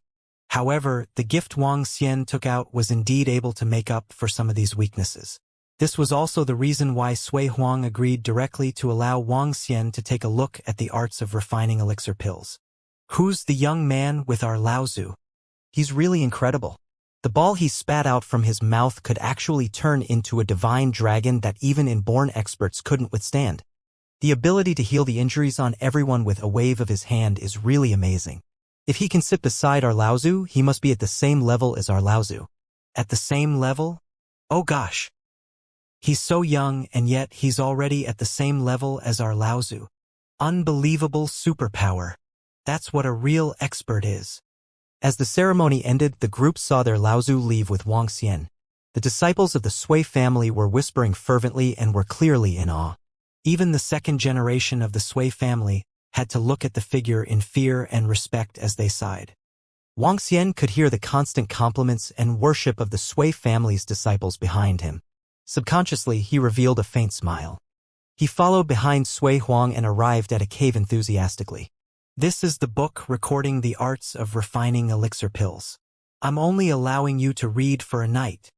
However, the gift Wang Xian took out was indeed able to make up for some of these weaknesses. This was also the reason why Sui Huang agreed directly to allow Wang Xian to take a look at the arts of refining elixir pills. Who's the young man with our Laozu? He's really incredible. The ball he spat out from his mouth could actually turn into a divine dragon that even inborn experts couldn't withstand. The ability to heal the injuries on everyone with a wave of his hand is really amazing. If he can sit beside our Laozu, he must be at the same level as our Laozu. At the same level? Oh gosh. He's so young and yet he's already at the same level as our Laozu. Unbelievable superpower. That's what a real expert is. As the ceremony ended, the group saw their Laozu leave with Wang Xian. The disciples of the Sui family were whispering fervently and were clearly in awe. Even the 2nd generation of the Sui family had to look at the figure in fear and respect as they sighed. Wang Xian could hear the constant compliments and worship of the Sui family's disciples behind him. Subconsciously, he revealed a faint smile. He followed behind Sui Huang and arrived at a cave enthusiastically. This is the book recording the arts of refining elixir pills. I'm only allowing you to read for a night.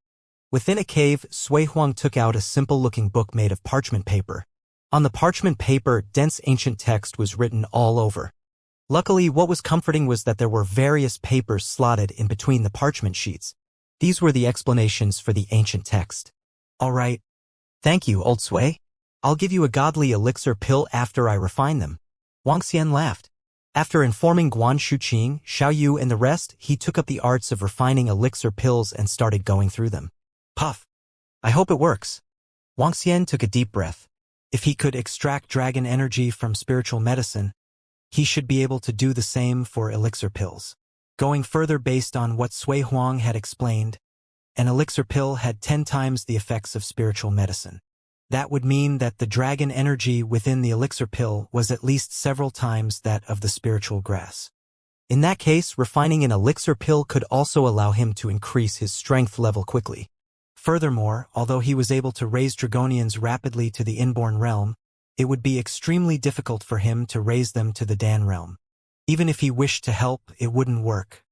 Within a cave, Sui Huang took out a simple-looking book made of parchment paper. On the parchment paper, dense ancient text was written all over. Luckily, what was comforting was that there were various papers slotted in between the parchment sheets. These were the explanations for the ancient text. All right. Thank you, old Sui. I'll give you a godly elixir pill after I refine them. Wang Xian laughed. After informing Guan Shuqing, Xiao Yu, and the rest, he took up the arts of refining elixir pills and started going through them. Puff. I hope it works. Wang Xian took a deep breath. If he could extract dragon energy from spiritual medicine, he should be able to do the same for elixir pills. Going further based on what Sui Huang had explained, an elixir pill had 10 times the effects of spiritual medicine. That would mean that the dragon energy within the elixir pill was at least several times that of the spiritual grass. In that case, refining an elixir pill could also allow him to increase his strength level quickly. Furthermore, although he was able to raise dragonians rapidly to the inborn realm, it would be extremely difficult for him to raise them to the Dan realm. Even if he wished to help, it wouldn't work.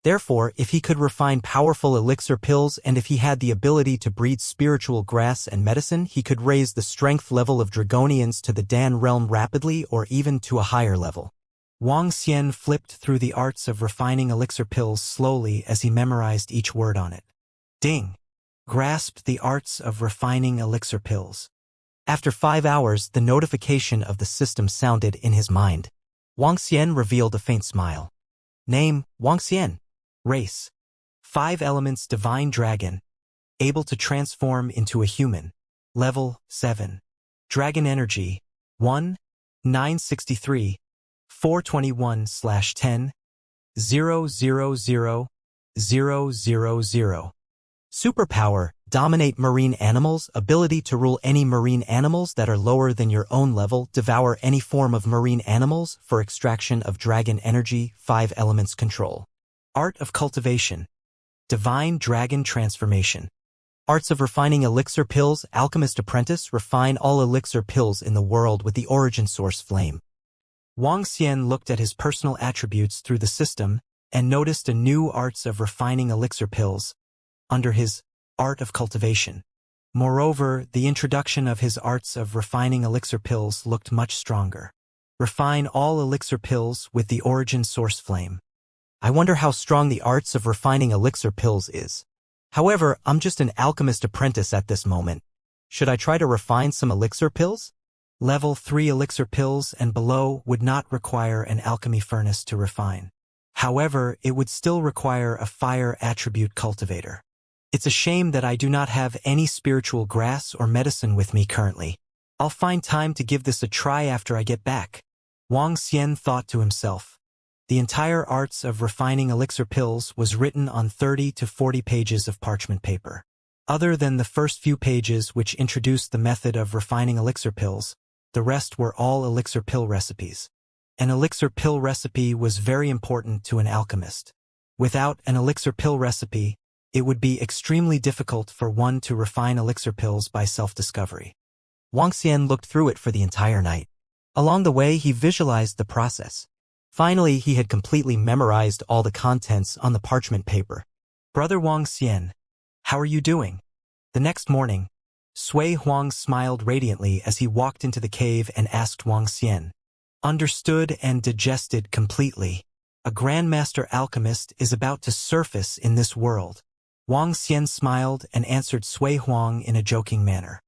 Therefore, if he could refine powerful elixir pills and if he had the ability to breed spiritual grass and medicine, he could raise the strength level of dragonians to the Dan realm rapidly or even to a higher level. Wang Xian flipped through the arts of refining elixir pills slowly as he memorized each word on it. Ding! Grasped the arts of refining elixir pills. After 5 hours, the notification of the system sounded in his mind. Wang Xian revealed a faint smile. Name, Wang Xian. Race. 5 elements divine dragon. Able to transform into a human. Level 7. Dragon energy 1, 963, 421/10, 000, 000. Superpower, dominate marine animals, ability to rule any marine animals that are lower than your own level, devour any form of marine animals for extraction of dragon energy, 5 elements control. Art of cultivation, divine dragon transformation. Arts of refining elixir pills, alchemist apprentice, refine all elixir pills in the world with the origin source flame. Wang Xian looked at his personal attributes through the system and noticed a new arts of refining elixir pills under his art of cultivation. Moreover, the introduction of his arts of refining elixir pills looked much stronger. Refine all elixir pills with the origin source flame. I wonder how strong the arts of refining elixir pills is. However, I'm just an alchemist apprentice at this moment. Should I try to refine some elixir pills? Level 3 elixir pills and below would not require an alchemy furnace to refine. However, it would still require a fire attribute cultivator. It's a shame that I do not have any spiritual grass or medicine with me currently. I'll find time to give this a try after I get back. Wang Xian thought to himself. The entire arts of refining elixir pills was written on 30 to 40 pages of parchment paper. Other than the first few pages which introduced the method of refining elixir pills, the rest were all elixir pill recipes. An elixir pill recipe was very important to an alchemist. Without an elixir pill recipe, it would be extremely difficult for one to refine elixir pills by self-discovery. Wang Xian looked through it for the entire night. Along the way, he visualized the process. Finally, he had completely memorized all the contents on the parchment paper. Brother Wang Xian, how are you doing? The next morning, Sui Huang smiled radiantly as he walked into the cave and asked Wang Xian. Understood and digested completely. A grandmaster alchemist is about to surface in this world. Wang Xian smiled and answered Sui Huang in a joking manner.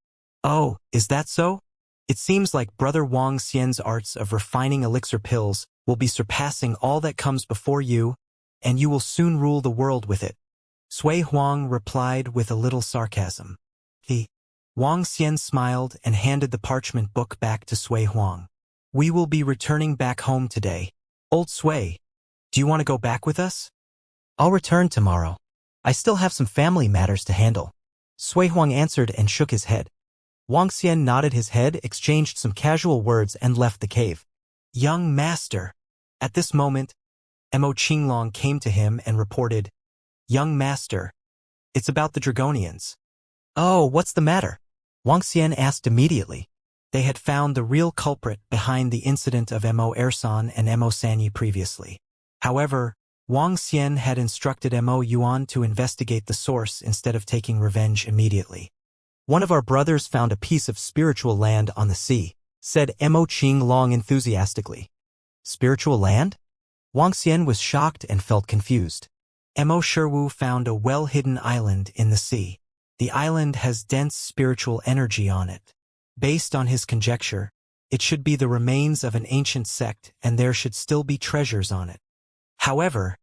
Oh, is that so? It seems like Brother Wang Xian's arts of refining elixir pills will be surpassing all that comes before you, and you will soon rule the world with it. Sui Huang replied with a little sarcasm. Wang Xian smiled and handed the parchment book back to Sui Huang. We will be returning back home today. Old Sui, do you want to go back with us? I'll return tomorrow. I still have some family matters to handle. Sui Huang answered and shook his head. Wang Xian nodded his head, exchanged some casual words, and left the cave. Young master. At this moment, Mo Qinglong came to him and reported, Young master, it's about the Dragonians. Oh, what's the matter? Wang Xian asked immediately. They had found the real culprit behind the incident of Mo Ersan and Mo Sanyi previously. However, Wang Xian had instructed Mo Yuan to investigate the source instead of taking revenge immediately. One of our brothers found a piece of spiritual land on the sea, said Mo Qinglong enthusiastically. Spiritual land? Wang Xian was shocked and felt confused. Mo Shiwu found a well-hidden island in the sea. The island has dense spiritual energy on it. Based on his conjecture, it should be the remains of an ancient sect and there should still be treasures on it. However,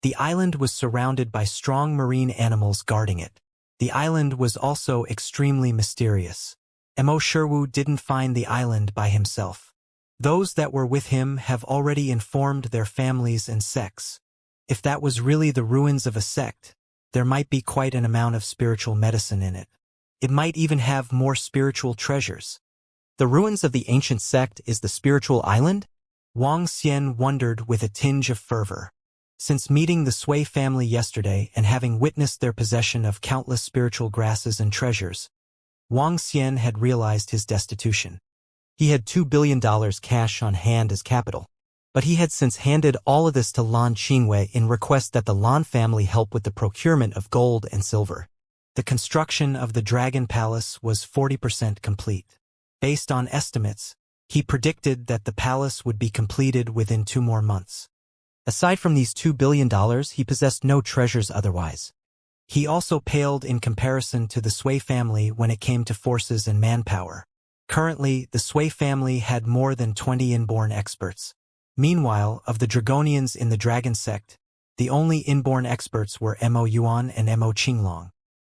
the island was surrounded by strong marine animals guarding it. The island was also extremely mysterious. Mo Shiwu didn't find the island by himself. Those that were with him have already informed their families and sects. If that was really the ruins of a sect, there might be quite an amount of spiritual medicine in it. It might even have more spiritual treasures. The ruins of the ancient sect is the spiritual island? Wang Xian wondered with a tinge of fervor. Since meeting the Sui family yesterday and having witnessed their possession of countless spiritual grasses and treasures, Wang Xian had realized his destitution. He had $2 billion cash on hand as capital, but he had since handed all of this to Lan Qingwei in request that the Lan family help with the procurement of gold and silver. The construction of the Dragon Palace was 40% complete. Based on estimates, he predicted that the palace would be completed within 2 more months. Aside from these $2 billion, he possessed no treasures otherwise. He also paled in comparison to the Sui family when it came to forces and manpower. Currently, the Sui family had more than 20 inborn experts. Meanwhile, of the Dragonians in the Dragon sect, the only inborn experts were Mo Yuan and Mo Qinglong.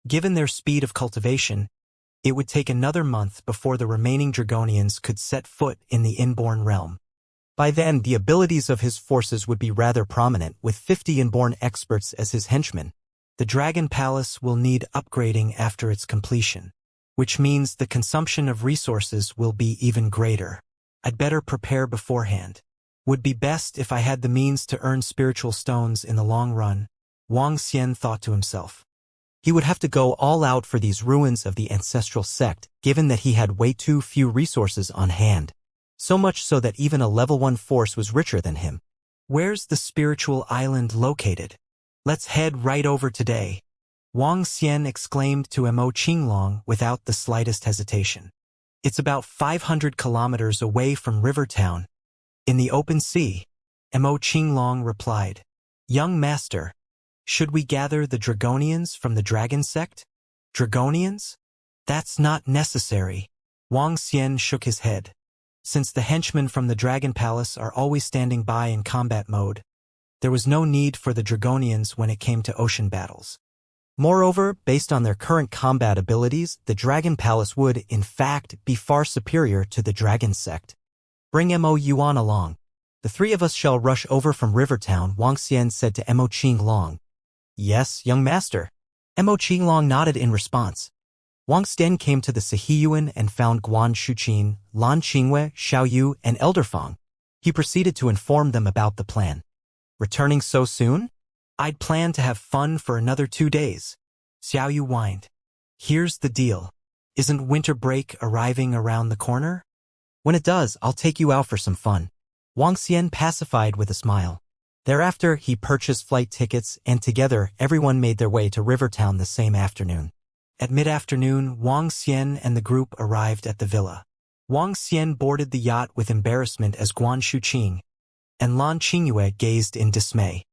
Given their speed of cultivation, it would take another month before the remaining Dragonians could set foot in the inborn realm. By then, the abilities of his forces would be rather prominent, with 50 inborn experts as his henchmen. The Dragon Palace will need upgrading after its completion, which means the consumption of resources will be even greater. I'd better prepare beforehand. Would be best if I had the means to earn spiritual stones in the long run, Wang Xian thought to himself. He would have to go all out for these ruins of the ancestral sect, given that he had way too few resources on hand. So much so that even a level 1 force was richer than him. Where's the spiritual island located? Let's head right over today, Wang Xian exclaimed to Mo Qinglong without the slightest hesitation. It's about 500 kilometers away from Rivertown, in the open sea, Mo Qinglong replied. Young master, should we gather the Dragonians from the dragon sect? Dragonians? That's not necessary. Wang Xian shook his head. Since the henchmen from the Dragon Palace are always standing by in combat mode, there was no need for the Dragonians when it came to ocean battles. Moreover, based on their current combat abilities, the Dragon Palace would, in fact, be far superior to the Dragon Sect. Bring Mo Yuan along. The three of us shall rush over from Rivertown, Wang Xian said to Mo Qinglong. Yes, young master. Mo Qinglong nodded in response. Wang Xian came to the Sihiyuan and found Guan Shuqin, Lan Qingwei, Xiao Yu, and Elder Fang. He proceeded to inform them about the plan. Returning so soon? I'd planned to have fun for another 2 days. Xiao Yu whined. Here's the deal. Isn't winter break arriving around the corner? When it does, I'll take you out for some fun. Wang Xian pacified with a smile. Thereafter, he purchased flight tickets, and together, everyone made their way to Rivertown the same afternoon. At mid-afternoon, Wang Xian and the group arrived at the villa. Wang Xian boarded the yacht with embarrassment as Guan Shuqing and Lan Qingyue gazed in dismay.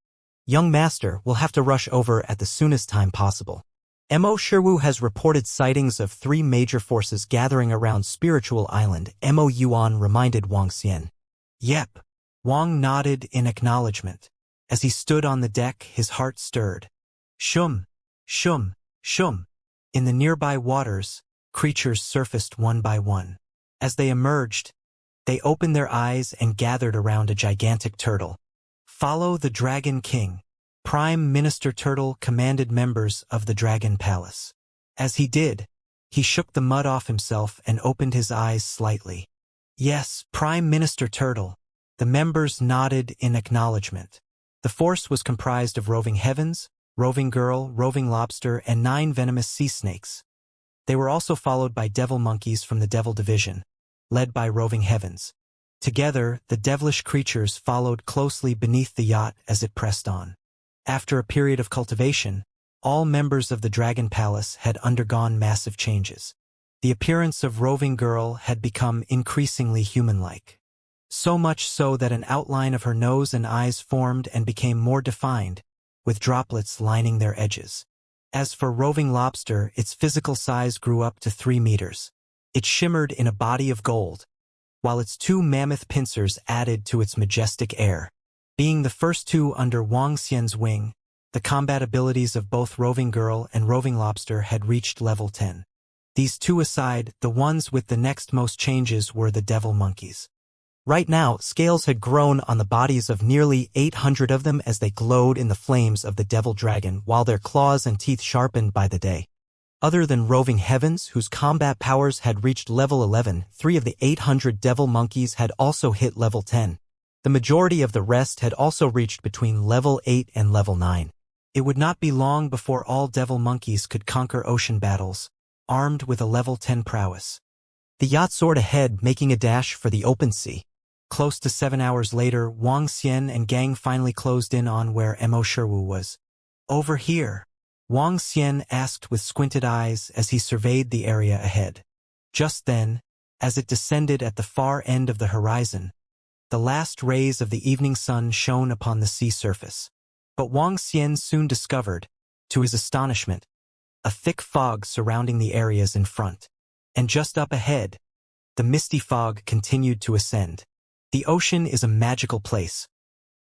Young master, we'll have to rush over at the soonest time possible. Mo Shiwu has reported sightings of 3 major forces gathering around Spiritual Island, Mo Yuan reminded Wang Xian. Yep. Wang nodded in acknowledgement. As he stood on the deck, his heart stirred. Shum, shum, shum. In the nearby waters, creatures surfaced one by one. As they emerged, they opened their eyes and gathered around a gigantic turtle. Follow the Dragon King. Prime Minister Turtle commanded members of the Dragon Palace. As he did, he shook the mud off himself and opened his eyes slightly. Yes, Prime Minister Turtle. The members nodded in acknowledgement. The force was comprised of roving heavens, roving girl, roving lobster, and 9 venomous sea snakes. They were also followed by devil monkeys from the Devil Division, led by roving heavens. Together, the devilish creatures followed closely beneath the yacht as it pressed on. After a period of cultivation, all members of the Dragon Palace had undergone massive changes. The appearance of roving girl had become increasingly human-like. So much so that an outline of her nose and eyes formed and became more defined, with droplets lining their edges. As for roving lobster, its physical size grew up to 3 meters. It shimmered in a body of gold, while its 2 mammoth pincers added to its majestic air. Being the first 2 under Wang Xian's wing, the combat abilities of both roving girl and roving lobster had reached level 10. These 2 aside, the ones with the next most changes were the devil monkeys. Right now, scales had grown on the bodies of nearly 800 of them as they glowed in the flames of the devil dragon, while their claws and teeth sharpened by the day. Other than roving heavens, whose combat powers had reached level 11, 3 of the 800 devil monkeys had also hit level 10. The majority of the rest had also reached between level 8 and level 9. It would not be long before all devil monkeys could conquer ocean battles, armed with a level 10 prowess. The yacht soared ahead, making a dash for the open sea. Close to 7 hours later, Wang Xian and gang finally closed in on where Mo Shiwu was. Over here, Wang Xian asked with squinted eyes as he surveyed the area ahead. Just then, as it descended at the far end of the horizon, the last rays of the evening sun shone upon the sea surface. But Wang Xian soon discovered, to his astonishment, a thick fog surrounding the areas in front. And just up ahead, the misty fog continued to ascend. The ocean is a magical place,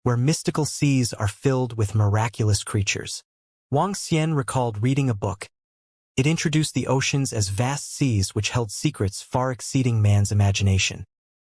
where mystical seas are filled with miraculous creatures. Wang Xian recalled reading a book. It introduced the oceans as vast seas which held secrets far exceeding man's imagination.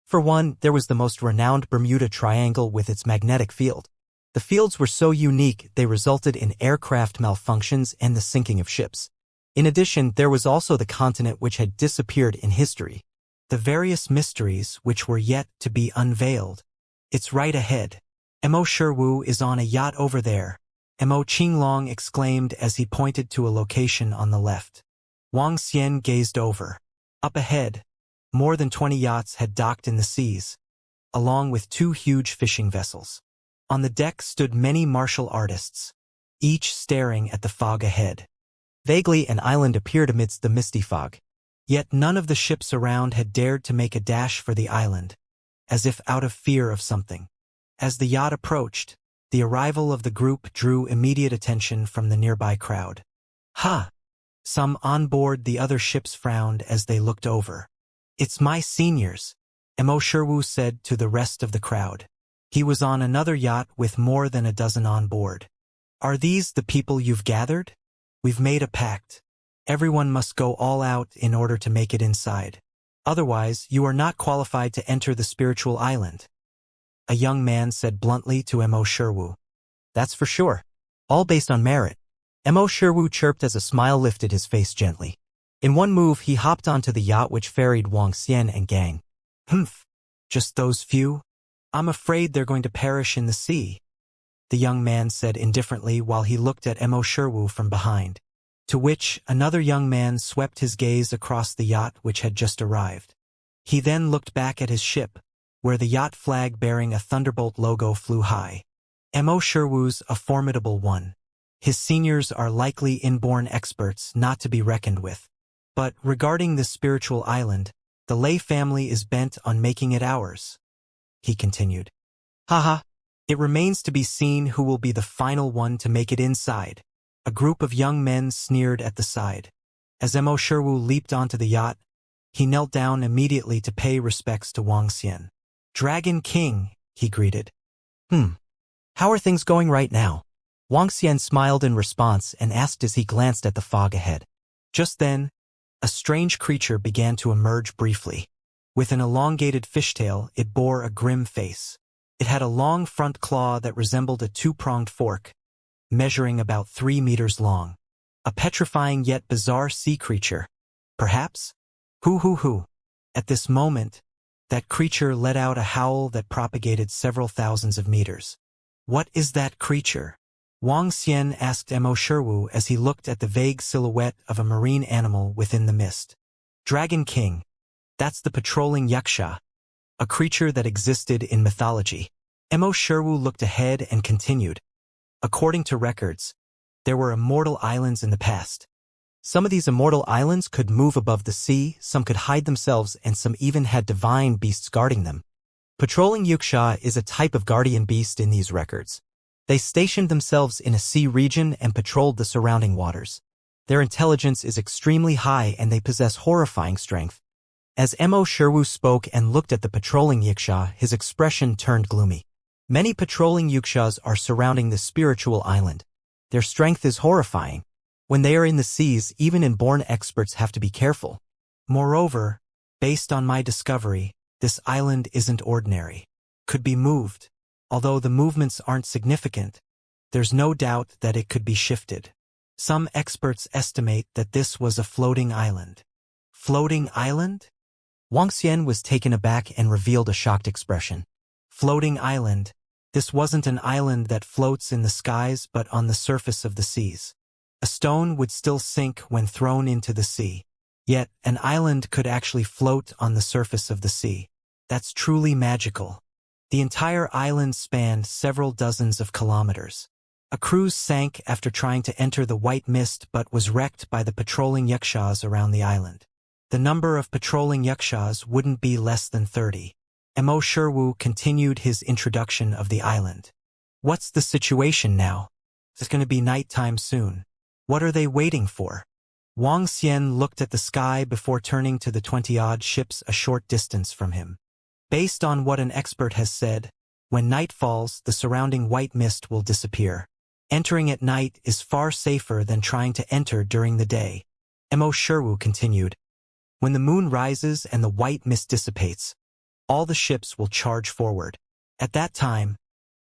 For one, there was the most renowned Bermuda Triangle with its magnetic field. The fields were so unique they resulted in aircraft malfunctions and the sinking of ships. In addition, there was also the continent which had disappeared in history. The various mysteries which were yet to be unveiled. It's right ahead. Mo Shiwu is on a yacht over there, Mo Qinglong exclaimed as he pointed to a location on the left. Wang Xian gazed over. Up ahead, more than 20 yachts had docked in the seas, along with 2 huge fishing vessels. On the deck stood many martial artists, each staring at the fog ahead. Vaguely, an island appeared amidst the misty fog. Yet none of the ships around had dared to make a dash for the island, as if out of fear of something. As the yacht approached, the arrival of the group drew immediate attention from the nearby crowd. Ha! Some on board the other ships frowned as they looked over. It's my seniors, Sherwu said to the rest of the crowd. He was on another yacht with more than a dozen on board. Are these the people you've gathered? We've made a pact. Everyone must go all out in order to make it inside. Otherwise, you are not qualified to enter the spiritual island. A young man said bluntly to Sherwu. That's for sure. All based on merit. Sherwu chirped as a smile lifted his face gently. In one move, he hopped onto the yacht which ferried Wang Xian and gang. Humph. Just those few? I'm afraid they're going to perish in the sea, the young man said indifferently while he looked at Sherwu from behind. To which another young man swept his gaze across the yacht which had just arrived. He then looked back at his ship, where the yacht flag bearing a Thunderbolt logo flew high. Sherwu's a formidable one. His seniors are likely inborn experts not to be reckoned with. But regarding this spiritual island, the Lei family is bent on making it ours, he continued. Haha, it remains to be seen who will be the final one to make it inside. A group of young men sneered at the side. As Sherwu leaped onto the yacht, he knelt down immediately to pay respects to Wang Xian. Dragon King, he greeted. How are things going right now? Wang Xian smiled in response and asked as he glanced at the fog ahead. Just then, a strange creature began to emerge briefly. With an elongated fishtail, it bore a grim face. It had a long front claw that resembled a two-pronged fork, measuring about 3 meters long. A petrifying yet bizarre sea creature. Perhaps? Hoo. At this moment, that creature let out a howl that propagated several thousands of meters. What is that creature? Wang Xian asked Sherwu as he looked at the vague silhouette of a marine animal within the mist. Dragon King. That's the patrolling Wuxia, a creature that existed in mythology. Sherwu looked ahead and continued. According to records, there were immortal islands in the past. Some of these immortal islands could move above the sea, some could hide themselves, and some even had divine beasts guarding them. Patrolling Wuxia is a type of guardian beast in these records. They stationed themselves in a sea region and patrolled the surrounding waters. Their intelligence is extremely high and they possess horrifying strength. As Sherwu spoke and looked at the patrolling Wuxia, his expression turned gloomy. Many patrolling Wuxias are surrounding the spiritual island. Their strength is horrifying. When they are in the seas, even inborn experts have to be careful. Moreover, based on my discovery, this island isn't ordinary. Could be moved. Although the movements aren't significant, there's no doubt that it could be shifted. Some experts estimate that this was a floating island. Floating island? Wang Xian was taken aback and revealed a shocked expression. Floating island. This wasn't an island that floats in the skies but on the surface of the seas. A stone would still sink when thrown into the sea. Yet, an island could actually float on the surface of the sea. That's truly magical. The entire island spanned several dozens of kilometers. A cruise sank after trying to enter the white mist but was wrecked by the patrolling Wuxias around the island. The number of patrolling Wuxias wouldn't be less than 30. Sherwu continued his introduction of the island. What's the situation now? It's going to be nighttime soon. What are they waiting for? Wang Xian looked at the sky before turning to the 20-odd ships a short distance from him. Based on what an expert has said, when night falls, the surrounding white mist will disappear. Entering at night is far safer than trying to enter during the day. Sherwu continued. When the moon rises and the white mist dissipates, all the ships will charge forward. At that time,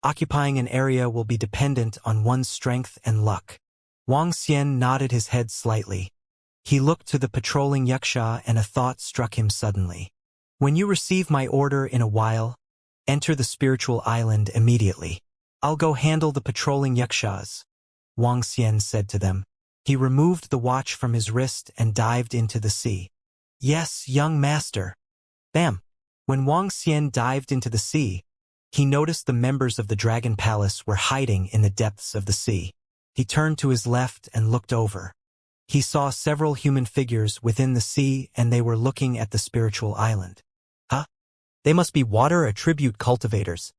occupying an area will be dependent on one's strength and luck. Wang Xian nodded his head slightly. He looked to the patrolling Wuxia and a thought struck him suddenly. When you receive my order in a while, enter the spiritual island immediately. I'll go handle the patrolling Wuxias, Wang Xian said to them. He removed the watch from his wrist and dived into the sea. Yes, young master. Bam! When Wang Xian dived into the sea, he noticed the members of the Dragon Palace were hiding in the depths of the sea. He turned to his left and looked over. He saw several human figures within the sea, and they were looking at the spiritual island. Huh? They must be water attribute cultivators,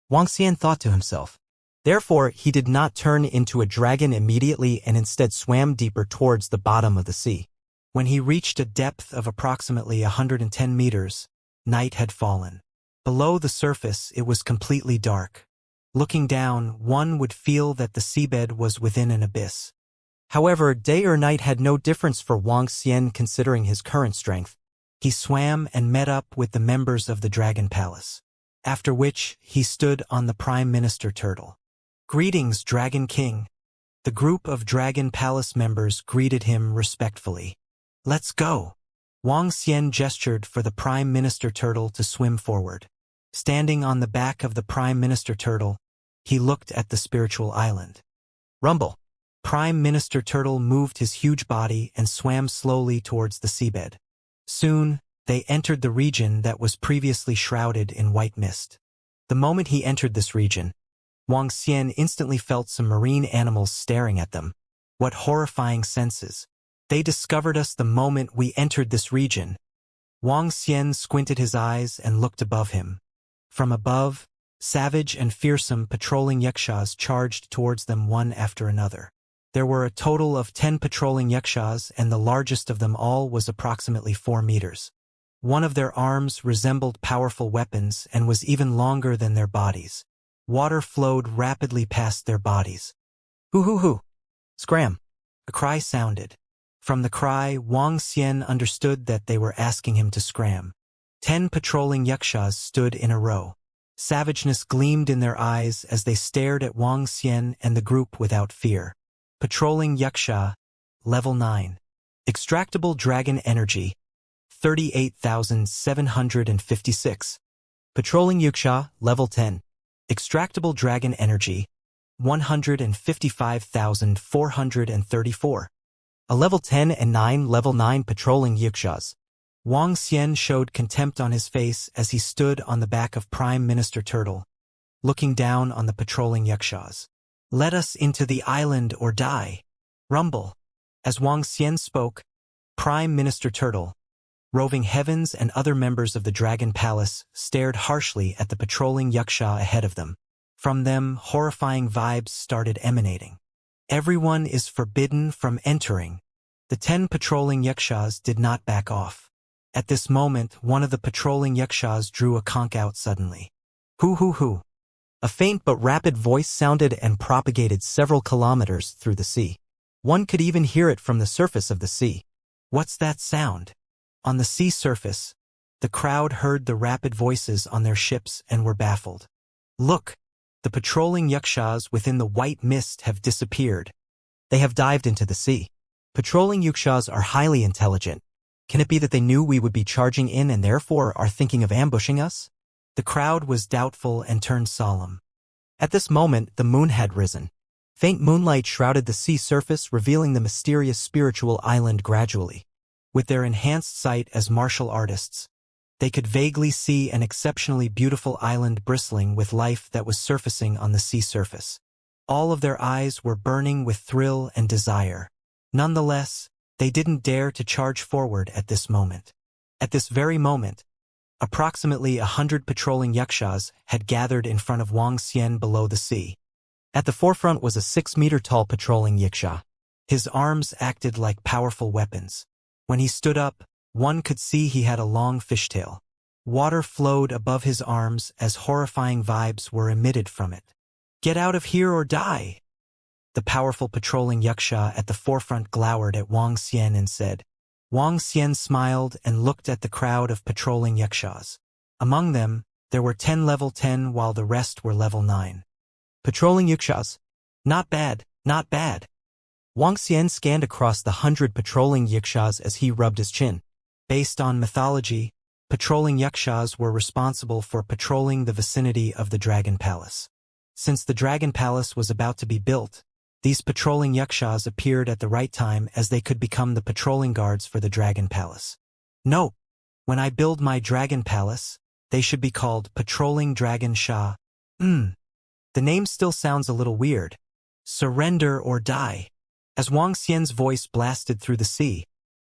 Wang Xian thought to himself. Therefore, he did not turn into a dragon immediately and instead swam deeper towards the bottom of the sea. When he reached a depth of approximately 110 meters, night had fallen. Below the surface, it was completely dark. Looking down, one would feel that the seabed was within an abyss. However, day or night had no difference for Wang Xian considering his current strength. He swam and met up with the members of the Dragon Palace. After which, he stood on the Prime Minister Turtle. "Greetings, Dragon King." The group of Dragon Palace members greeted him respectfully. "Let's go." Wang Xian gestured for the Prime Minister Turtle to swim forward. Standing on the back of the Prime Minister Turtle, he looked at the spiritual island. Rumble. Prime Minister Turtle moved his huge body and swam slowly towards the seabed. Soon, they entered the region that was previously shrouded in white mist. The moment he entered this region, Wang Xian instantly felt some marine animals staring at them. What horrifying senses! They discovered us the moment we entered this region. Wang Xian squinted his eyes and looked above him. From above, savage and fearsome patrolling yakshas charged towards them one after another. There were a total of 10 patrolling yakshas, and the largest of them all was approximately 4 meters. One of their arms resembled powerful weapons and was even longer than their bodies. Water flowed rapidly past their bodies. Hoo! Scram! A cry sounded. From the cry, Wang Xian understood that they were asking him to scram. 10 patrolling yakshas stood in a row. Savageness gleamed in their eyes as they stared at Wang Xian and the group without fear. Patrolling Yaksha, Level 9. Extractable Dragon Energy, 38,756. Patrolling Yaksha, Level 10. Extractable Dragon Energy, 155,434. A Level 10 and 9 Level 9 Patrolling Yakshas. Wang Xian showed contempt on his face as he stood on the back of Prime Minister Turtle, looking down on the patrolling Yakshas. "Let us into the island or die." Rumble. As Wang Xian spoke, Prime Minister Turtle, roving heavens and other members of the Dragon Palace stared harshly at the patrolling Yaksha ahead of them. From them, horrifying vibes started emanating. Everyone is forbidden from entering. The 10 patrolling Yakshas did not back off. At this moment, one of the patrolling Yakshas drew a conch out suddenly. Hoo! A faint but rapid voice sounded and propagated several kilometers through the sea. One could even hear it from the surface of the sea. What's that sound? On the sea surface, the crowd heard the rapid voices on their ships and were baffled. Look! The patrolling yakshas within the white mist have disappeared. They have dived into the sea. Patrolling yakshas are highly intelligent. Can it be that they knew we would be charging in and therefore are thinking of ambushing us? The crowd was doubtful and turned solemn. At this moment, the moon had risen. Faint moonlight shrouded the sea surface, revealing the mysterious spiritual island gradually. With their enhanced sight as martial artists, they could vaguely see an exceptionally beautiful island bristling with life that was surfacing on the sea surface. All of their eyes were burning with thrill and desire. Nonetheless, they didn't dare to charge forward at this moment. At this very moment, approximately 100 patrolling yakshas had gathered in front of Wang Xian below the sea. At the forefront was a 6-meter-tall patrolling yaksha. His arms acted like powerful weapons. When he stood up, one could see he had a long fishtail. Water flowed above his arms as horrifying vibes were emitted from it. "Get out of here or die!" The powerful patrolling yaksha at the forefront glowered at Wang Xian and said. Wang Xian smiled and looked at the crowd of patrolling yakshas. Among them, there were 10 level 10 while the rest were level 9. Patrolling yakshas. Not bad, not bad. Wang Xian scanned across the 100 patrolling yakshas as he rubbed his chin. Based on mythology, patrolling yakshas were responsible for patrolling the vicinity of the Dragon Palace. Since the Dragon Palace was about to be built, these patrolling yakshas appeared at the right time as they could become the patrolling guards for the Dragon Palace. No, when I build my Dragon Palace, they should be called Patrolling Dragon Shah, The name still sounds a little weird. Surrender or die. As Wang Xian's voice blasted through the sea,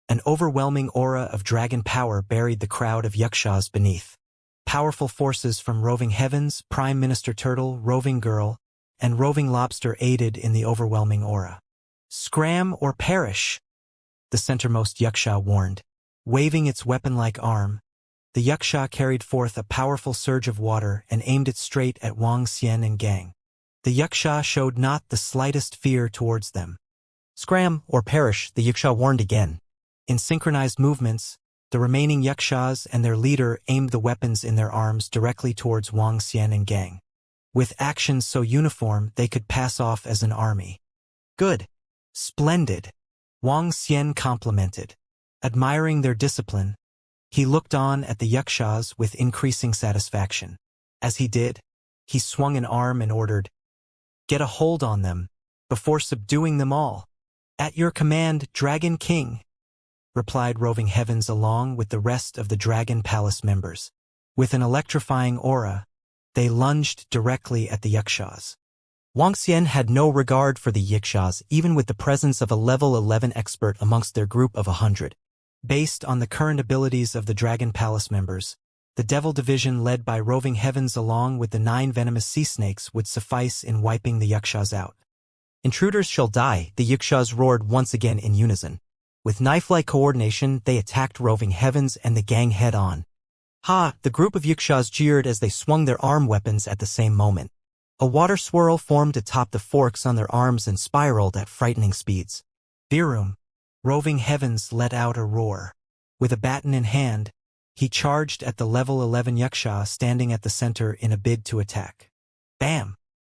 an overwhelming aura of dragon power buried the crowd of yakshas beneath. Powerful forces from Roving Heavens, Prime Minister Turtle, Roving Girl, and Roving Lobster aided in the overwhelming aura. Scram or perish, the centermost yaksha warned. Waving its weapon-like arm, the yaksha carried forth a powerful surge of water and aimed it straight at Wang Xian and gang. The yaksha showed not the slightest fear towards them. Scram or perish, the yaksha warned again. In synchronized movements, the remaining yakshas and their leader aimed the weapons in their arms directly towards Wang Xian and gang. With actions so uniform they could pass off as an army. Good. Splendid. Wang Xian complimented. Admiring their discipline, he looked on at the yakshas with increasing satisfaction. As he did, he swung an arm and ordered, "Get a hold on them, before subduing them all." "At your command, Dragon King," replied Roving Heavens along with the rest of the Dragon Palace members. With an electrifying aura, they lunged directly at the yakshas. Wang Xian had no regard for the yakshas even with the presence of a level 11 expert amongst their group of 100. Based on the current abilities of the Dragon Palace members, the Devil Division led by Roving Heavens along with the 9 venomous sea snakes would suffice in wiping the yakshas out. "Intruders shall die," the yakshas roared once again in unison. With knife-like coordination, they attacked Roving Heavens and the gang head-on. "Ha!" the group of yakshas jeered as they swung their arm weapons at the same moment. A water swirl formed atop the forks on their arms and spiraled at frightening speeds. Virum. Roving Heavens let out a roar. With a baton in hand, he charged at the level 11 yaksha standing at the center in a bid to attack. Bam!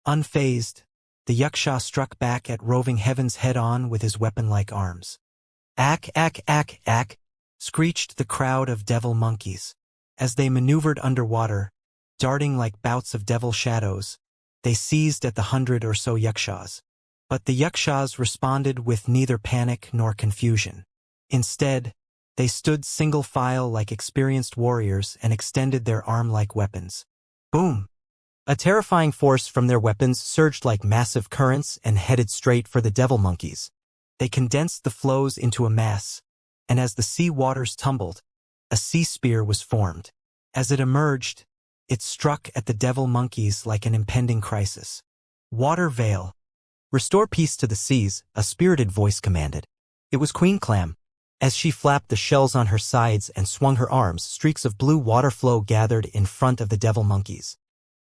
Unfazed, the yaksha struck back at Roving Heavens head-on with his weapon-like arms. "Ack, ack, ack, ack," screeched the crowd of devil monkeys. As they maneuvered underwater, darting like bouts of devil shadows, they seized at the 100 or so yakshas. But the yakshas responded with neither panic nor confusion. Instead, they stood single file like experienced warriors and extended their arm-like weapons. Boom! A terrifying force from their weapons surged like massive currents and headed straight for the devil monkeys. They condensed the flows into a mass, and as the sea waters tumbled, a sea spear was formed. As it emerged, it struck at the devil monkeys like an impending crisis. "Water Veil. Restore peace to the seas," a spirited voice commanded. It was Queen Clam. As she flapped the shells on her sides and swung her arms, streaks of blue water flow gathered in front of the devil monkeys.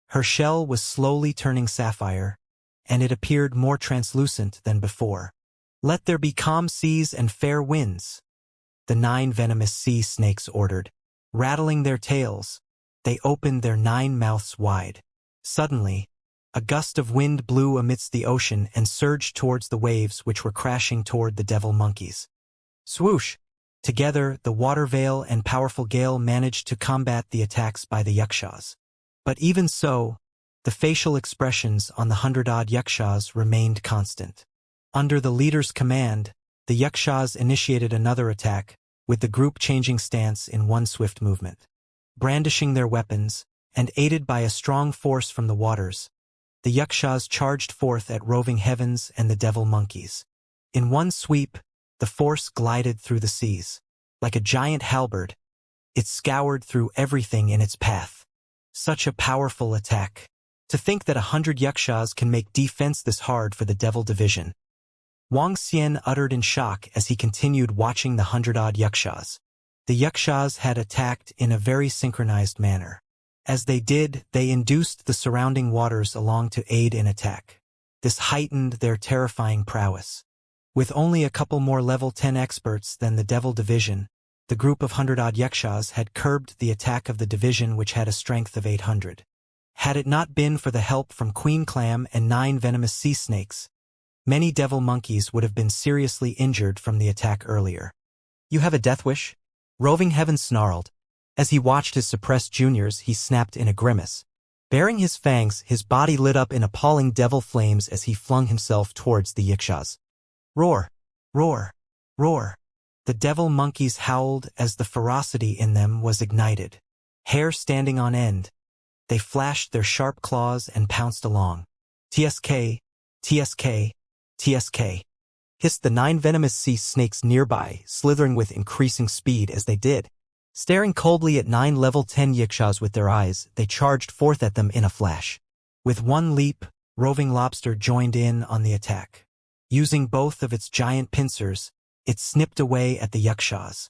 Her shell was slowly turning sapphire, and it appeared more translucent than before. "Let there be calm seas and fair winds," the 9 venomous sea snakes ordered. Rattling their tails, they opened their 9 mouths wide. Suddenly, a gust of wind blew amidst the ocean and surged towards the waves which were crashing toward the devil monkeys. Swoosh! Together, the water veil and powerful gale managed to combat the attacks by the yakshas. But even so, the facial expressions on the 100-odd yakshas remained constant. Under the leader's command, the yakshas initiated another attack, with the group changing stance in one swift movement. Brandishing their weapons, and aided by a strong force from the waters, the yakshas charged forth at Roving Heavens and the devil monkeys. In one sweep, the force glided through the seas. Like a giant halberd, it scoured through everything in its path. Such a powerful attack. To think that 100 yakshas can make defense this hard for the Devil Division. Wang Xian uttered in shock as he continued watching the 100-odd yakshas. The yakshas had attacked in a very synchronized manner. As they did, they induced the surrounding waters along to aid in attack. This heightened their terrifying prowess. With only a couple more level 10 experts than the Devil Division, the group of 100-odd yakshas had curbed the attack of the division which had a strength of 800. Had it not been for the help from Queen Clam and 9 venomous sea snakes, many devil monkeys would have been seriously injured from the attack earlier. "You have a death wish?" Roving Heavens snarled. As he watched his suppressed juniors, he snapped in a grimace. Baring his fangs, his body lit up in appalling devil flames as he flung himself towards the yakshas. Roar! Roar! Roar! The devil monkeys howled as the ferocity in them was ignited. Hair standing on end, they flashed their sharp claws and pounced along. "TSK, TSK, TSK," hissed the 9 venomous sea snakes nearby, slithering with increasing speed as they did. Staring coldly at 9 level 10 yikshaws with their eyes, they charged forth at them in a flash. With one leap, Roving Lobster joined in on the attack. Using both of its giant pincers, it snipped away at the yikshaws.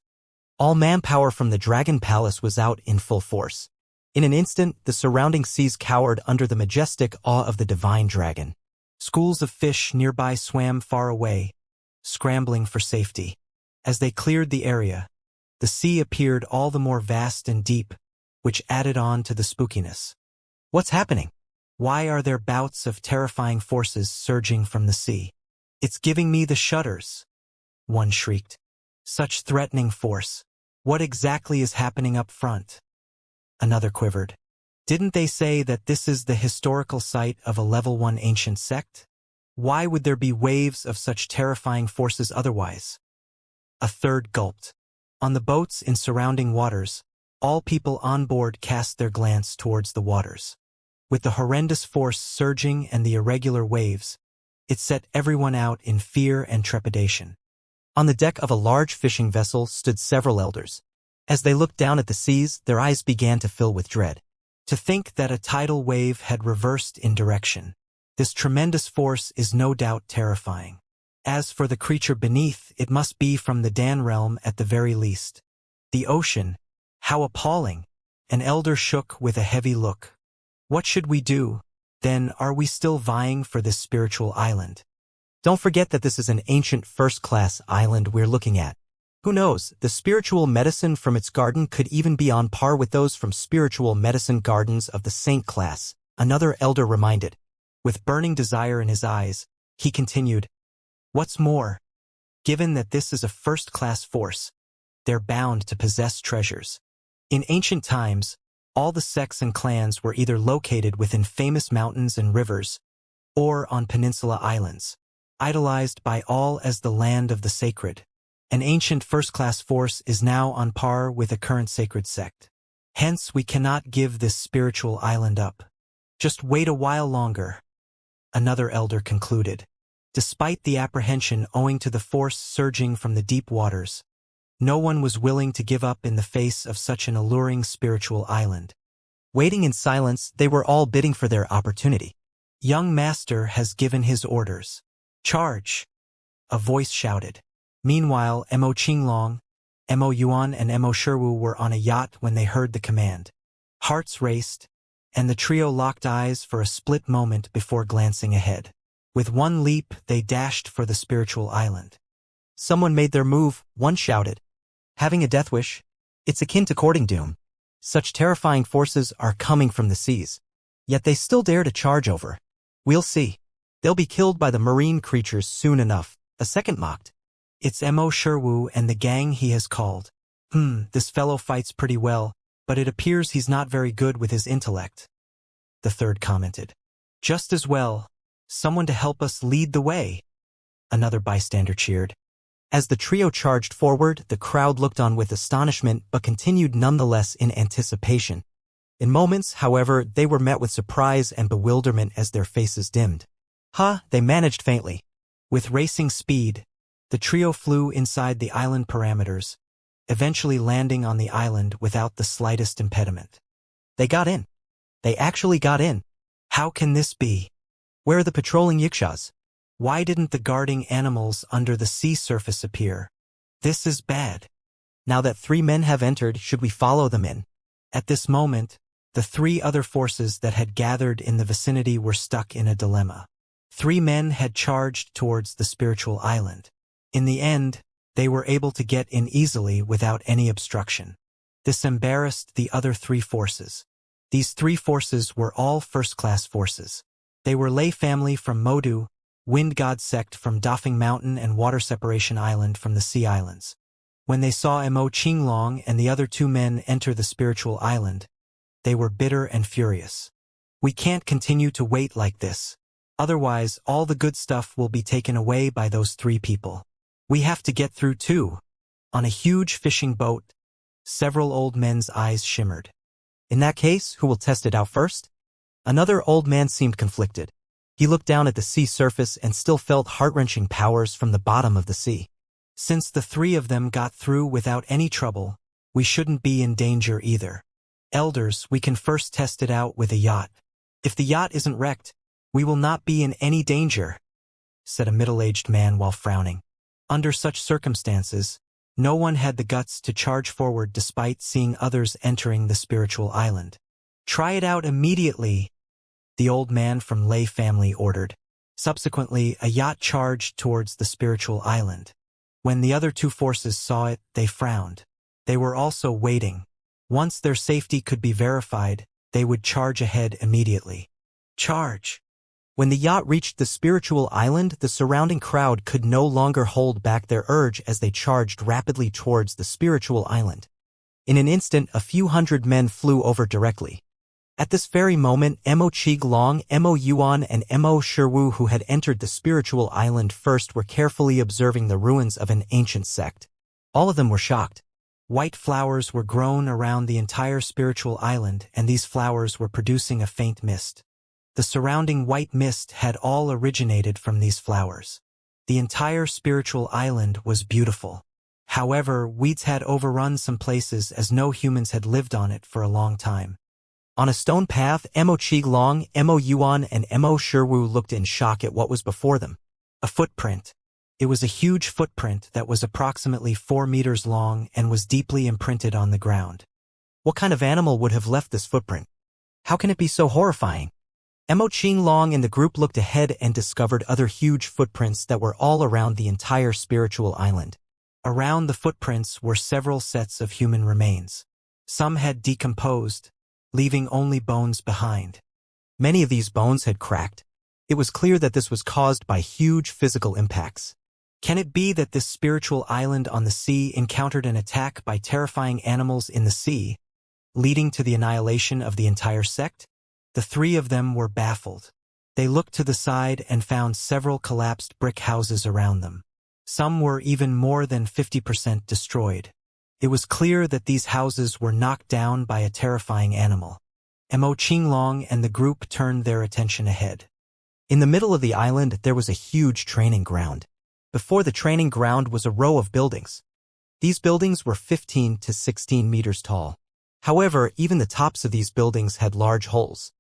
All manpower from the Dragon Palace was out in full force. In an instant, the surrounding seas cowered under the majestic awe of the divine dragon. Schools of fish nearby swam far away, scrambling for safety. As they cleared the area, the sea appeared all the more vast and deep, which added on to the spookiness. "What's happening? Why are there bouts of terrifying forces surging from the sea? It's giving me the shudders," one shrieked. "Such threatening force. What exactly is happening up front?" Another quivered. "Didn't they say that this is the historical site of a level 1 ancient sect? Why would there be waves of such terrifying forces otherwise?" A third gulped. On the boats in surrounding waters, all people on board cast their glance towards the waters. With the horrendous force surging and the irregular waves, it set everyone out in fear and trepidation. On the deck of a large fishing vessel stood several elders. As they looked down at the seas, their eyes began to fill with dread. To think that a tidal wave had reversed in direction. This tremendous force is no doubt terrifying. As for the creature beneath, it must be from the Dan realm at the very least. The ocean, how appalling! An elder shook with a heavy look. "What should we do? Then are we still vying for this spiritual island?" "Don't forget that this is an ancient first-class island we're looking at. Who knows, the spiritual medicine from its garden could even be on par with those from spiritual medicine gardens of the saint class," another elder reminded. With burning desire in his eyes, he continued, "What's more, given that this is a first-class force, they're bound to possess treasures. In ancient times, all the sects and clans were either located within famous mountains and rivers, or on peninsula islands, idolized by all as the land of the sacred. An ancient first-class force is now on par with a current sacred sect. Hence, we cannot give this spiritual island up. Just wait a while longer," another elder concluded. Despite the apprehension owing to the force surging from the deep waters, no one was willing to give up in the face of such an alluring spiritual island. Waiting in silence, they were all bidding for their opportunity. "Young master has given his orders. Charge!" a voice shouted. Meanwhile, Mo Qinglong, Mo Yuan and Mo Sherwu were on a yacht when they heard the command. Hearts raced, and the trio locked eyes for a split moment before glancing ahead. With one leap, they dashed for the spiritual island. "Someone made their move," one shouted. "Having a death wish? It's akin to courting doom. Such terrifying forces are coming from the seas. Yet they still dare to charge over. We'll see. They'll be killed by the marine creatures soon enough," a second mocked. "It's Mo Sherwu and the gang he has called. This fellow fights pretty well, but it appears he's not very good with his intellect," the third commented. "Just as well. Someone to help us lead the way," another bystander cheered. As the trio charged forward, the crowd looked on with astonishment but continued nonetheless in anticipation. In moments, however, they were met with surprise and bewilderment as their faces dimmed. They managed faintly. With racing speed, the trio flew inside the island parameters, eventually landing on the island without the slightest impediment. They got in. They actually got in. How can this be? Where are the patrolling yikshas? Why didn't the guarding animals under the sea surface appear? This is bad. Now that 3 men have entered, should we follow them in? At this moment, the 3 other forces that had gathered in the vicinity were stuck in a dilemma. 3 men had charged towards the spiritual island. In the end, they were able to get in easily without any obstruction. This embarrassed the other 3 forces. These 3 forces were all first-class forces. They were lay family from Modu, Wind God sect from Dafeng Mountain and Water Separation Island from the Sea Islands. When they saw Mo Qinglong and the other 2 men enter the spiritual island, they were bitter and furious. "We can't continue to wait like this. Otherwise, all the good stuff will be taken away by those 3 people. We have to get through too." On a huge fishing boat, several old men's eyes shimmered. In that case, who will test it out first? Another old man seemed conflicted. He looked down at the sea surface and still felt heart-wrenching powers from the bottom of the sea. Since the three of them got through without any trouble, we shouldn't be in danger either. Elders, we can first test it out with a yacht. If the yacht isn't wrecked, we will not be in any danger, said a middle-aged man while frowning. Under such circumstances, no one had the guts to charge forward despite seeing others entering the spiritual island. Try it out immediately, the old man from Lei family ordered. Subsequently, a yacht charged towards the spiritual island. When the other two forces saw it, they frowned. They were also waiting. Once their safety could be verified, they would charge ahead immediately. Charge! When the yacht reached the spiritual island, the surrounding crowd could no longer hold back their urge as they charged rapidly towards the spiritual island. In an instant, a few hundred men flew over directly. At this very moment, Mo Qiglong, Mo Yuan, and Mo Shiwu, who had entered the spiritual island first, were carefully observing the ruins of an ancient sect. All of them were shocked. White flowers were grown around the entire spiritual island, and these flowers were producing a faint mist. The surrounding white mist had all originated from these flowers. The entire spiritual island was beautiful. However, weeds had overrun some places as no humans had lived on it for a long time. On a stone path, Mo Qiglong, Mo Yuan, and Mo Shiwu looked in shock at what was before them. A footprint. It was a huge footprint that was approximately 4 meters long and was deeply imprinted on the ground. What kind of animal would have left this footprint? How can it be so horrifying? Mo Qiglong and the group looked ahead and discovered other huge footprints that were all around the entire spiritual island. Around the footprints were several sets of human remains. Some had decomposed, leaving only bones behind. Many of these bones had cracked. It was clear that this was caused by huge physical impacts. Can it be that this spiritual island on the sea encountered an attack by terrifying animals in the sea, leading to the annihilation of the entire sect? The three of them were baffled. They looked to the side and found several collapsed brick houses around them. Some were even more than 50% destroyed. It was clear that these houses were knocked down by a terrifying animal. Mo Qiglong and the group turned their attention ahead. In the middle of the island, there was a huge training ground. Before the training ground was a row of buildings. These buildings were 15 to 16 meters tall. However, even the tops of these buildings had large holes.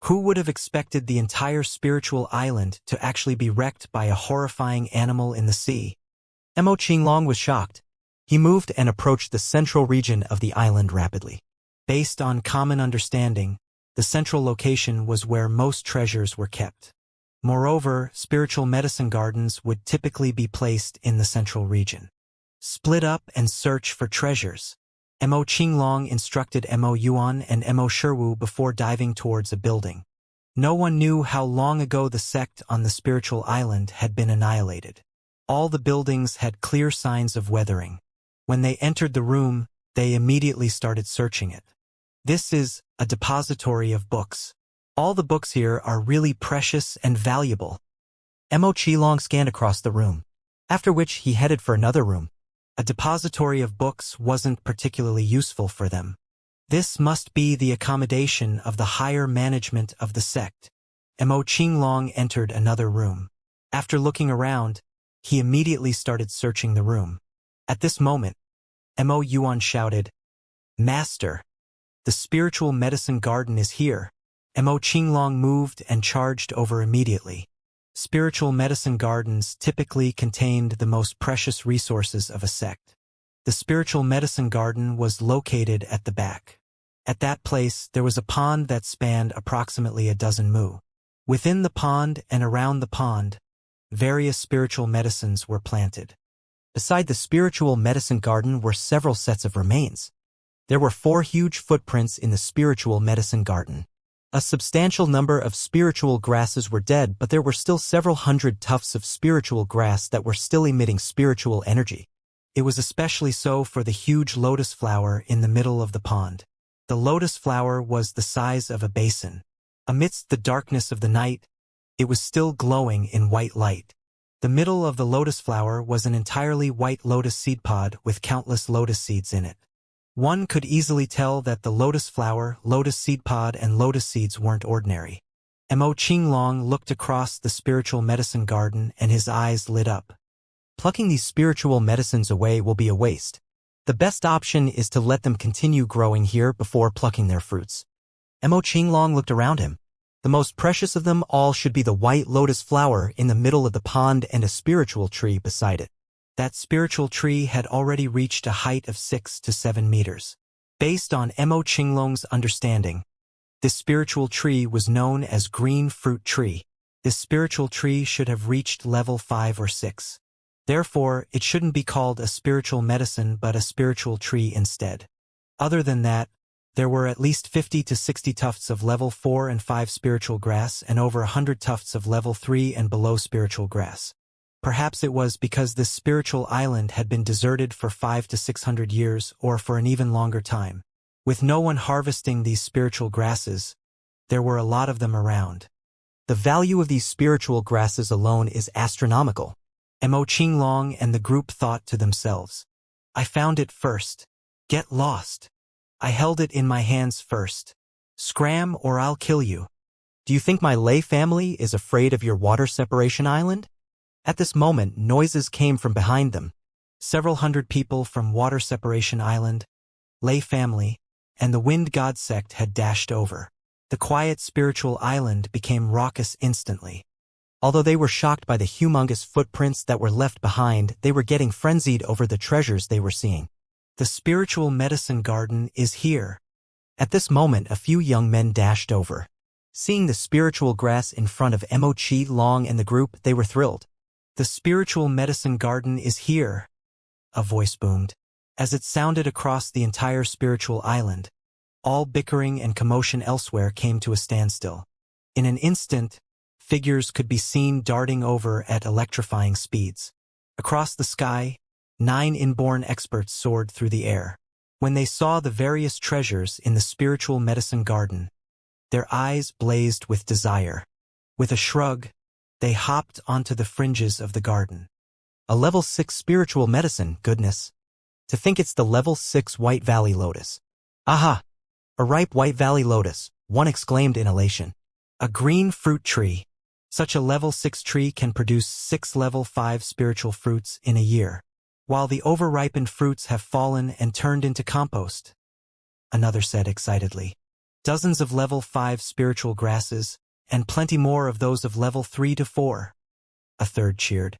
Who would have expected the entire spiritual island to actually be wrecked by a horrifying animal in the sea? Mo Qiglong was shocked. He moved and approached the central region of the island rapidly. Based on common understanding, the central location was where most treasures were kept. Moreover, spiritual medicine gardens would typically be placed in the central region. Split up and search for treasures. Mo Qiglong instructed Mo Yuan and Mo Shiwu before diving towards a building. No one knew how long ago the sect on the spiritual island had been annihilated. All the buildings had clear signs of weathering. When they entered the room, they immediately started searching it. This is a depository of books. All the books here are really precious and valuable. Mo Qiglong scanned across the room, after which he headed for another room. A depository of books wasn't particularly useful for them. This must be the accommodation of the higher management of the sect. Mo Qiglong entered another room. After looking around, he immediately started searching the room. At this moment, Mo Yuan shouted, "Master, the spiritual medicine garden is here." Mo Qiglong moved and charged over immediately. Spiritual medicine gardens typically contained the most precious resources of a sect. The spiritual medicine garden was located at the back. At that place, there was a pond that spanned approximately a dozen mu. Within the pond and around the pond, various spiritual medicines were planted. Beside the spiritual medicine garden were several sets of remains. There were 4 huge footprints in the spiritual medicine garden. A substantial number of spiritual grasses were dead, but there were still several hundred tufts of spiritual grass that were still emitting spiritual energy. It was especially so for the huge lotus flower in the middle of the pond. The lotus flower was the size of a basin. Amidst the darkness of the night, it was still glowing in white light. The middle of the lotus flower was an entirely white lotus seed pod with countless lotus seeds in it. One could easily tell that the lotus flower, lotus seed pod, and lotus seeds weren't ordinary. Mo Qinglong looked across the spiritual medicine garden and his eyes lit up. Plucking these spiritual medicines away will be a waste. The best option is to let them continue growing here before plucking their fruits. Mo Qinglong looked around him. The most precious of them all should be the white lotus flower in the middle of the pond and a spiritual tree beside it. That spiritual tree had already reached a height of 6 to 7 meters. Based on Mo Qinglong's understanding, this spiritual tree was known as green fruit tree. This spiritual tree should have reached level 5 or 6. Therefore, it shouldn't be called a spiritual medicine but a spiritual tree instead. Other than that, there were at least 50 to 60 tufts of level 4 and 5 spiritual grass and over 100 tufts of level 3 and below spiritual grass. Perhaps it was because this spiritual island had been deserted for 500 to 600 years or for an even longer time. With no one harvesting these spiritual grasses, there were a lot of them around. The value of these spiritual grasses alone is astronomical. Mo Qinglong and the group thought to themselves. I found it first. Get lost. I held it in my hands first. Scram or I'll kill you. Do you think my lay family is afraid of your water separation island? At this moment, noises came from behind them. Several hundred people from Water Separation Island, Lay family, and the Wind God sect had dashed over. The quiet spiritual island became raucous instantly. Although they were shocked by the humongous footprints that were left behind, they were getting frenzied over the treasures they were seeing. The spiritual medicine garden is here. At this moment, a few young men dashed over. Seeing the spiritual grass in front of Mo Qinglong and the group, they were thrilled. The spiritual medicine garden is here, a voice boomed. As it sounded across the entire spiritual island, all bickering and commotion elsewhere came to a standstill. In an instant, figures could be seen darting over at electrifying speeds. Across the sky, 9 inborn experts soared through the air. When they saw the various treasures in the spiritual medicine garden, their eyes blazed with desire. With a shrug, they hopped onto the fringes of the garden. A level 6 spiritual medicine, goodness. To think it's the level 6 White Valley Lotus. Aha! A ripe White Valley Lotus, one exclaimed in elation. A green fruit tree. Such a level 6 tree can produce 6 level 5 spiritual fruits in a year, while the overripened fruits have fallen and turned into compost. Another said excitedly. Dozens of level 5 spiritual grasses, and plenty more of those of level 3 to 4. A third cheered.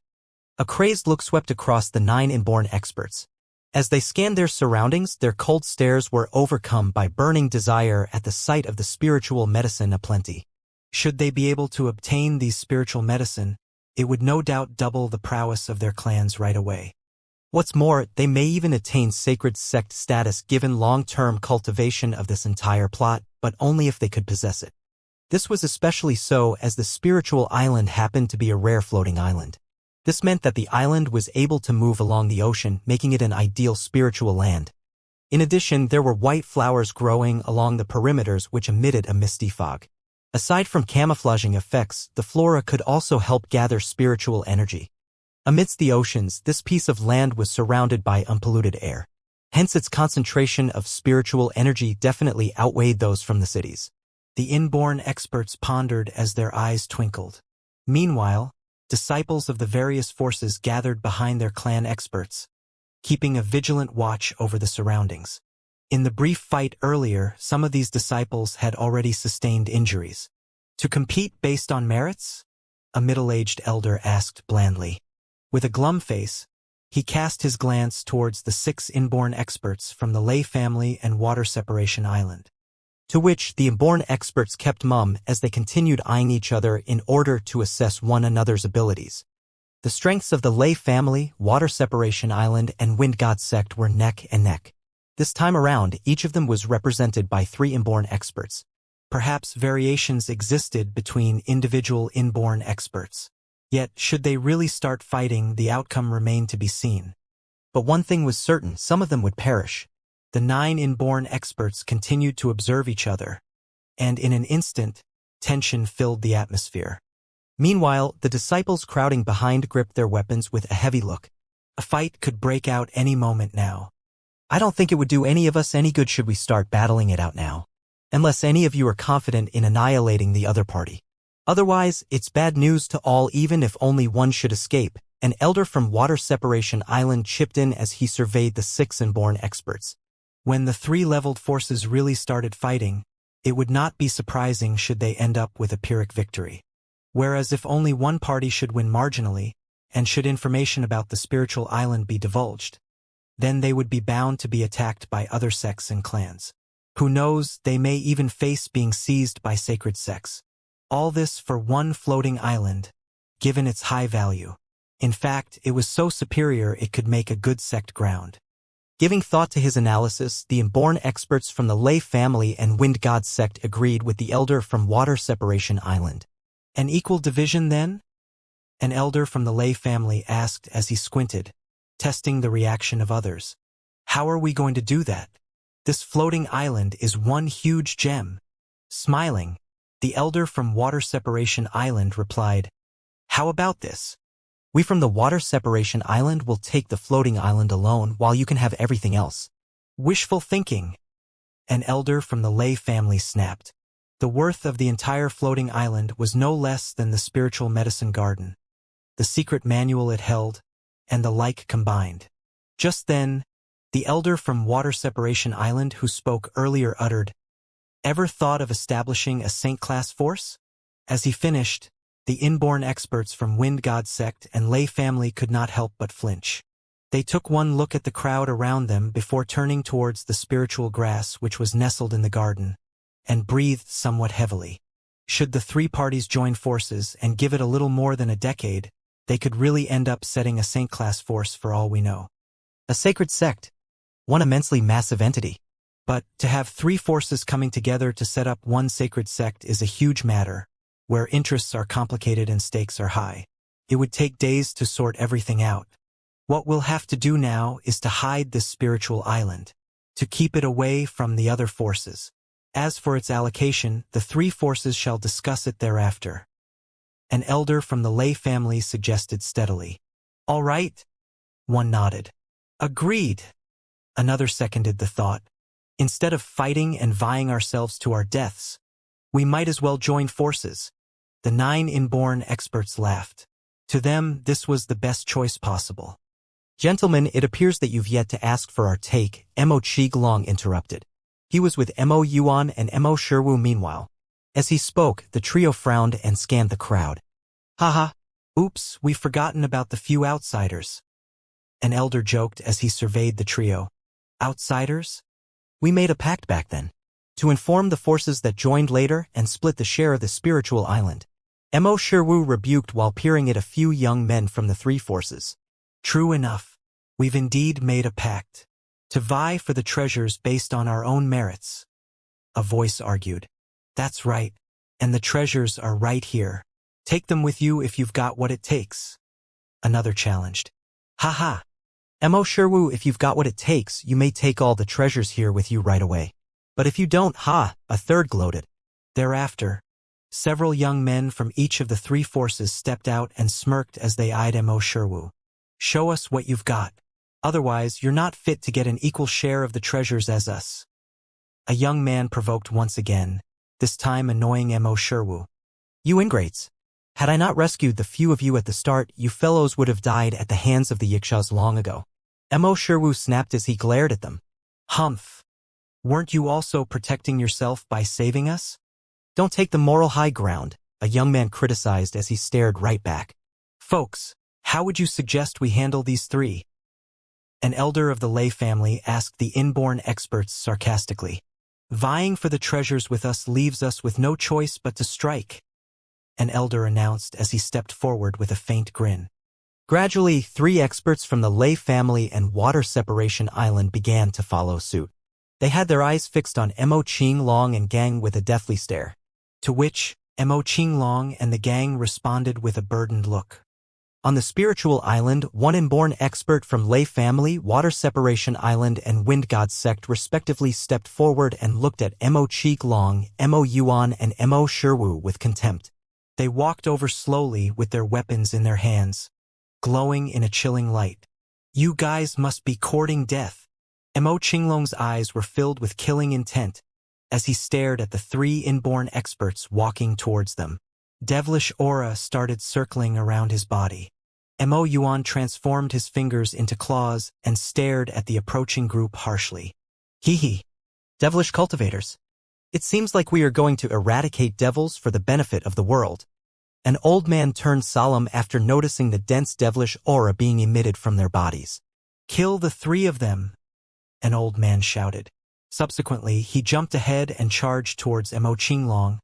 A crazed look swept across the 9 inborn experts. As they scanned their surroundings, their cold stares were overcome by burning desire at the sight of the spiritual medicine aplenty. Should they be able to obtain these spiritual medicine, it would no doubt double the prowess of their clans right away. What's more, they may even attain sacred sect status given long-term cultivation of this entire plot, but only if they could possess it. This was especially so as the spiritual island happened to be a rare floating island. This meant that the island was able to move along the ocean, making it an ideal spiritual land. In addition, there were white flowers growing along the perimeters which emitted a misty fog. Aside from camouflaging effects, the flora could also help gather spiritual energy. Amidst the oceans, this piece of land was surrounded by unpolluted air. Hence its concentration of spiritual energy definitely outweighed those from the cities. The inborn experts pondered as their eyes twinkled. Meanwhile, disciples of the various forces gathered behind their clan experts, keeping a vigilant watch over the surroundings. In the brief fight earlier, some of these disciples had already sustained injuries. To compete based on merits? A middle-aged elder asked blandly. With a glum face, he cast his glance towards the 6 inborn experts from the Lay family and Water Separation Island. To which the inborn experts kept mum as they continued eyeing each other in order to assess one another's abilities. The strengths of the Lay family, Water Separation Island, and Wind God sect were neck and neck. This time around, each of them was represented by 3 inborn experts. Perhaps variations existed between individual inborn experts. Yet, should they really start fighting, the outcome remained to be seen. But one thing was certain, some of them would perish. The 9 inborn experts continued to observe each other, and in an instant, tension filled the atmosphere. Meanwhile, the disciples crowding behind gripped their weapons with a heavy look. A fight could break out any moment now. I don't think it would do any of us any good should we start battling it out now. Unless any of you are confident in annihilating the other party. Otherwise, it's bad news to all even if only one should escape. An elder from Water Separation Island chipped in as he surveyed the 6 inborn experts. When the 3 leveled forces really started fighting, it would not be surprising should they end up with a Pyrrhic victory. Whereas if only one party should win marginally, and should information about the spiritual island be divulged, then they would be bound to be attacked by other sects and clans. Who knows, they may even face being seized by sacred sects. All this for one floating island, given its high value. In fact, it was so superior it could make a good sect ground. Giving thought to his analysis, the inborn experts from the Lei family and Wind God sect agreed with the elder from Water Separation Island. An equal division then? An elder from the Lei family asked as he squinted, testing the reaction of others. How are we going to do that? This floating island is one huge gem. Smiling, the elder from Water Separation Island replied, How about this? We from the Water Separation Island will take the floating island alone while you can have everything else. Wishful thinking. An elder from the Lei family snapped. The worth of the entire floating island was no less than the spiritual medicine garden, the secret manual it held, and the like combined. Just then, the elder from Water Separation Island who spoke earlier uttered, Ever thought of establishing a saint-class force? As he finished, the inborn experts from Wind God sect and Lei family could not help but flinch. They took one look at the crowd around them before turning towards the spiritual grass which was nestled in the garden, and breathed somewhat heavily. Should the 3 parties join forces and give it a little more than a decade, they could really end up setting a saint-class force for all we know. A sacred sect. One immensely massive entity. But to have 3 forces coming together to set up one sacred sect is a huge matter, where interests are complicated and stakes are high. It would take days to sort everything out. What we'll have to do now is to hide this spiritual island, to keep it away from the other forces. As for its allocation, the 3 forces shall discuss it thereafter. An elder from the Lei family suggested steadily. All right. One nodded. Agreed. Another seconded the thought. Instead of fighting and vying ourselves to our deaths, we might as well join forces. The 9 inborn experts laughed. To them, this was the best choice possible. Gentlemen, it appears that you've yet to ask for our take, Mo Qiglong interrupted. He was with Mo Yuan and Mo Shiwu meanwhile. As he spoke, the trio frowned and scanned the crowd. Haha. Oops, we've forgotten about the few outsiders. An elder joked as he surveyed the trio. Outsiders? We made a pact back then, to inform the forces that joined later and split the share of the spiritual island. Mo Shiwu rebuked while peering at a few young men from the 3 forces. True enough. We've indeed made a pact. To vie for the treasures based on our own merits. A voice argued. That's right. And the treasures are right here. Take them with you if you've got what it takes. Another challenged. Haha. Mo Shiwu, if you've got what it takes, you may take all the treasures here with you right away. But if you don't, a third gloated. Thereafter, several young men from each of the 3 forces stepped out and smirked as they eyed Mo Shiwu. Show us what you've got. Otherwise, you're not fit to get an equal share of the treasures as us. A young man provoked once again, this time annoying Mo Shiwu. You ingrates. Had I not rescued the few of you at the start, you fellows would have died at the hands of the Yixas long ago. Mo Shiwu snapped as he glared at them. Humph. Weren't you also protecting yourself by saving us? Don't take the moral high ground, a young man criticized as he stared right back. Folks, how would you suggest we handle these 3? An elder of the Lei family asked the inborn experts sarcastically. Vying for the treasures with us leaves us with no choice but to strike. An elder announced as he stepped forward with a faint grin. Gradually, 3 experts from the Lei family and Water Separation Island began to follow suit. They had their eyes fixed on Mo Qiglong and gang with a deathly stare, to which Mo Qiglong and the gang responded with a burdened look. On the spiritual island, 1 inborn expert from Lei family, Water Separation Island, and Wind God sect respectively stepped forward and looked at Mo Qiglong, Mo Yuan, and Mo Shiwu with contempt. They walked over slowly with their weapons in their hands, glowing in a chilling light. You guys must be courting death. Mo Qinglong's eyes were filled with killing intent as he stared at the three inborn experts walking towards them. Devilish aura started circling around his body. Mo Yuan transformed his fingers into claws and stared at the approaching group harshly. Hee. Devilish cultivators. It seems like we are going to eradicate devils for the benefit of the world. An old man turned solemn after noticing the dense devilish aura being emitted from their bodies. Kill the three of them, an old man shouted. Subsequently, he jumped ahead and charged towards Mo Qinglong,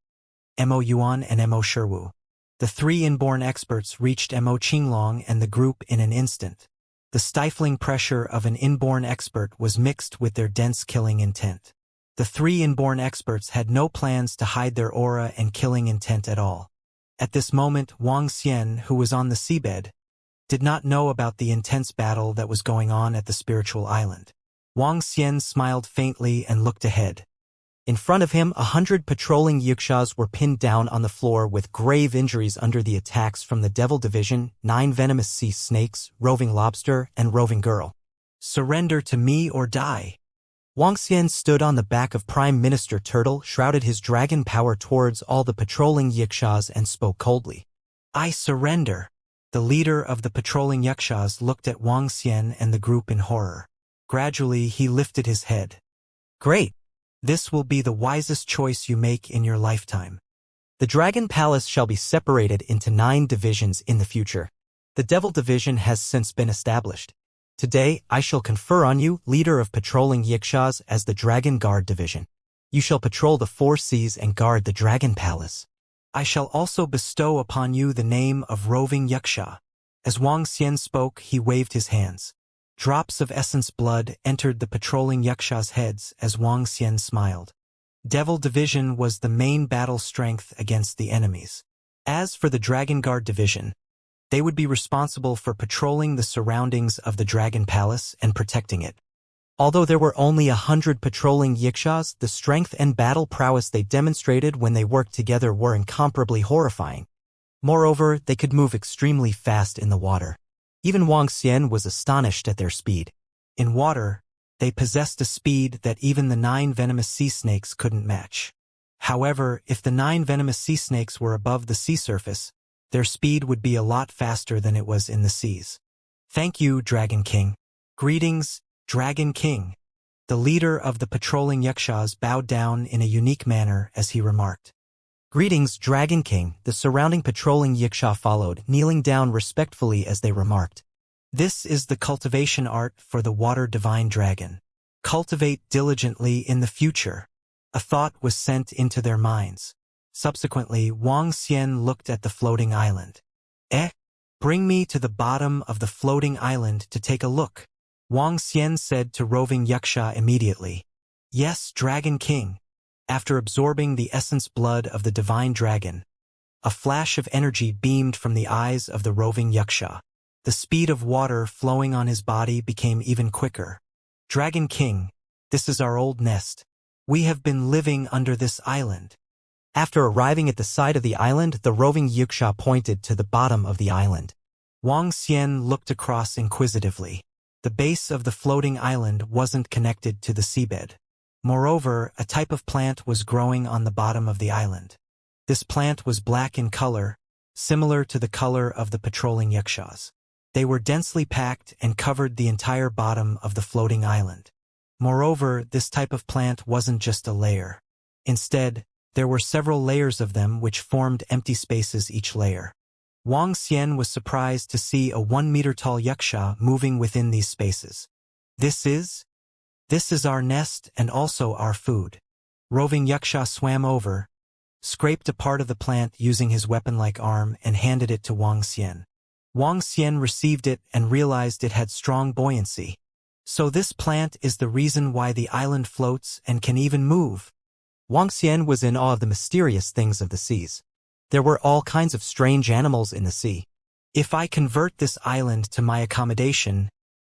Mo Yuan, and Mo Shiwu. The three inborn experts reached Mo Qinglong and the group in an instant. The stifling pressure of an inborn expert was mixed with their dense killing intent. The three inborn experts had no plans to hide their aura and killing intent at all. At this moment, Wang Xian, who was on the seabed, did not know about the intense battle that was going on at the spiritual island. Wang Xian smiled faintly and looked ahead. In front of him, 100 patrolling Wuxias were pinned down on the floor with grave injuries under the attacks from the Devil Division, 9 venomous sea snakes, roving lobster, and roving girl. Surrender to me or die. Wang Xian stood on the back of Prime Minister Turtle, shrouded his dragon power towards all the patrolling Wuxias and spoke coldly. I surrender. The leader of the patrolling Wuxias looked at Wang Xian and the group in horror. Gradually, he lifted his head. Great. This will be the wisest choice you make in your lifetime. The Dragon Palace shall be separated into 9 divisions in the future. The Devil Division has since been established. Today, I shall confer on you, leader of patrolling Wuxias, as the Dragon Guard Division. You shall patrol the 4 seas and guard the Dragon Palace. I shall also bestow upon you the name of Roving Wuxia. As Wang Xian spoke, he waved his hands. Drops of essence blood entered the patrolling Wuxias' heads as Wang Xian smiled. Devil Division was the main battle strength against the enemies. As for the Dragon Guard Division, they would be responsible for patrolling the surroundings of the Dragon Palace and protecting it. Although there were only 100 patrolling Wuxias, the strength and battle prowess they demonstrated when they worked together were incomparably horrifying. Moreover, they could move extremely fast in the water. Even Wang Xian was astonished at their speed. In water, they possessed a speed that even the 9 venomous sea snakes couldn't match. However, if the 9 venomous sea snakes were above the sea surface, their speed would be a lot faster than it was in the seas. Thank you, Dragon King. Greetings, Dragon King. The leader of the patrolling Wuxias bowed down in a unique manner as he remarked. Greetings, Dragon King. The surrounding patrolling Wuxia followed, kneeling down respectfully as they remarked. This is the cultivation art for the water divine dragon. Cultivate diligently in the future. A thought was sent into their minds. Subsequently, Wang Xian looked at the floating island. Bring me to the bottom of the floating island to take a look. Wang Xian said to roving Wuxia immediately. Yes, Dragon King. After absorbing the essence blood of the divine dragon, a flash of energy beamed from the eyes of the roving Wuxia. The speed of water flowing on his body became even quicker. Dragon King, this is our old nest. We have been living under this island. After arriving at the side of the island, the roving Wuxia pointed to the bottom of the island. Wang Xian looked across inquisitively. The base of the floating island wasn't connected to the seabed. Moreover, a type of plant was growing on the bottom of the island. This plant was black in color, similar to the color of the patrolling Wuxias. They were densely packed and covered the entire bottom of the floating island. Moreover, this type of plant wasn't just a layer. Instead, there were several layers of them which formed empty spaces each layer. Wang Xian was surprised to see a 1-meter-tall Wuxia moving within these spaces. This is our nest and also our food. Roving Wuxia swam over, scraped a part of the plant using his weapon-like arm and handed it to Wang Xian. Wang Xian received it and realized it had strong buoyancy. So this plant is the reason why the island floats and can even move. Wang Xian was in awe of the mysterious things of the seas. There were all kinds of strange animals in the sea. If I convert this island to my accommodation,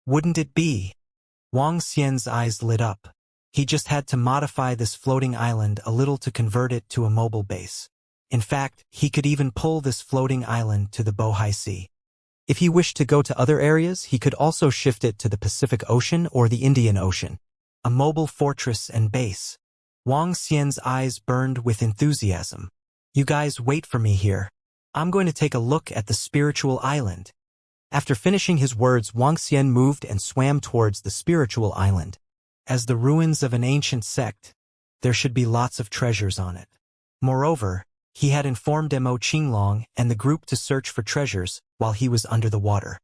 wouldn't it be? Wang Xian's eyes lit up. He just had to modify this floating island a little to convert it to a mobile base. In fact, he could even pull this floating island to the Bohai Sea. If he wished to go to other areas, he could also shift it to the Pacific Ocean or the Indian Ocean. A mobile fortress and base. Wang Xian's eyes burned with enthusiasm. You guys wait for me here. I'm going to take a look at the spiritual island. After finishing his words, Wang Xian moved and swam towards the spiritual island. As the ruins of an ancient sect, there should be lots of treasures on it. Moreover, he had informed Mo Qinglong and the group to search for treasures while he was under the water.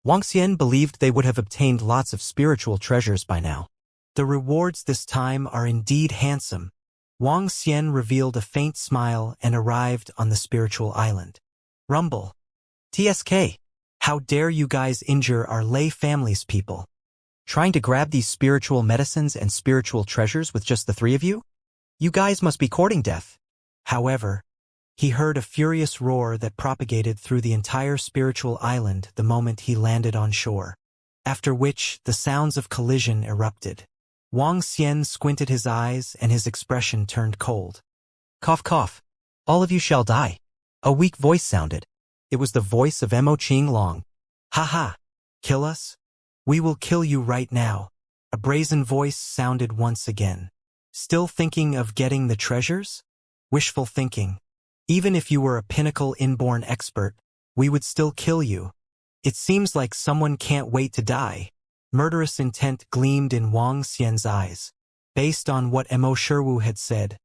Wang Xian believed they would have obtained lots of spiritual treasures by now. The rewards this time are indeed handsome. Wang Xian revealed a faint smile and arrived on the spiritual island. Rumble. TSK. How dare you guys injure our lay family's people? Trying to grab these spiritual medicines and spiritual treasures with just the three of you? You guys must be courting death. However, he heard a furious roar that propagated through the entire spiritual island the moment he landed on shore, after which the sounds of collision erupted. Wang Xian squinted his eyes and his expression turned cold. Cough cough. All of you shall die. A weak voice sounded. It was the voice of Mo Qinglong. Ha ha. Kill us? We will kill you right now. A brazen voice sounded once again. Still thinking of getting the treasures? Wishful thinking. Even if you were a pinnacle inborn expert, we would still kill you. It seems like someone can't wait to die. Murderous intent gleamed in Wang Xian's eyes. Based on what Mo Shiwu had said,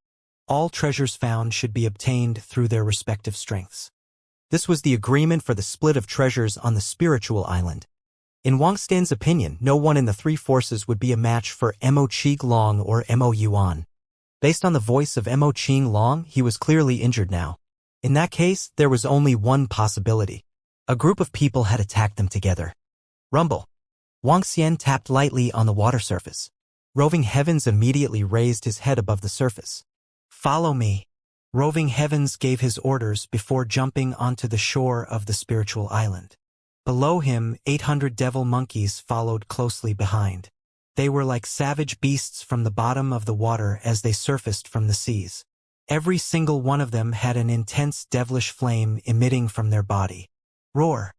all treasures found should be obtained through their respective strengths. This was the agreement for the split of treasures on the spiritual island. In Wang Xian's opinion, no one in the three forces would be a match for Mo Qinglong or Mo Yuan. Based on the voice of Mo Qinglong, he was clearly injured now. In that case, there was only one possibility. A group of people had attacked them together. Rumble. Wang Xian tapped lightly on the water surface. Roving Heavens immediately raised his head above the surface. Follow me. Roving Heavens gave his orders before jumping onto the shore of the spiritual island. Below him, 800 devil monkeys followed closely behind. They were like savage beasts from the bottom of the water as they surfaced from the seas. Every single one of them had an intense devilish flame emitting from their body. Roar!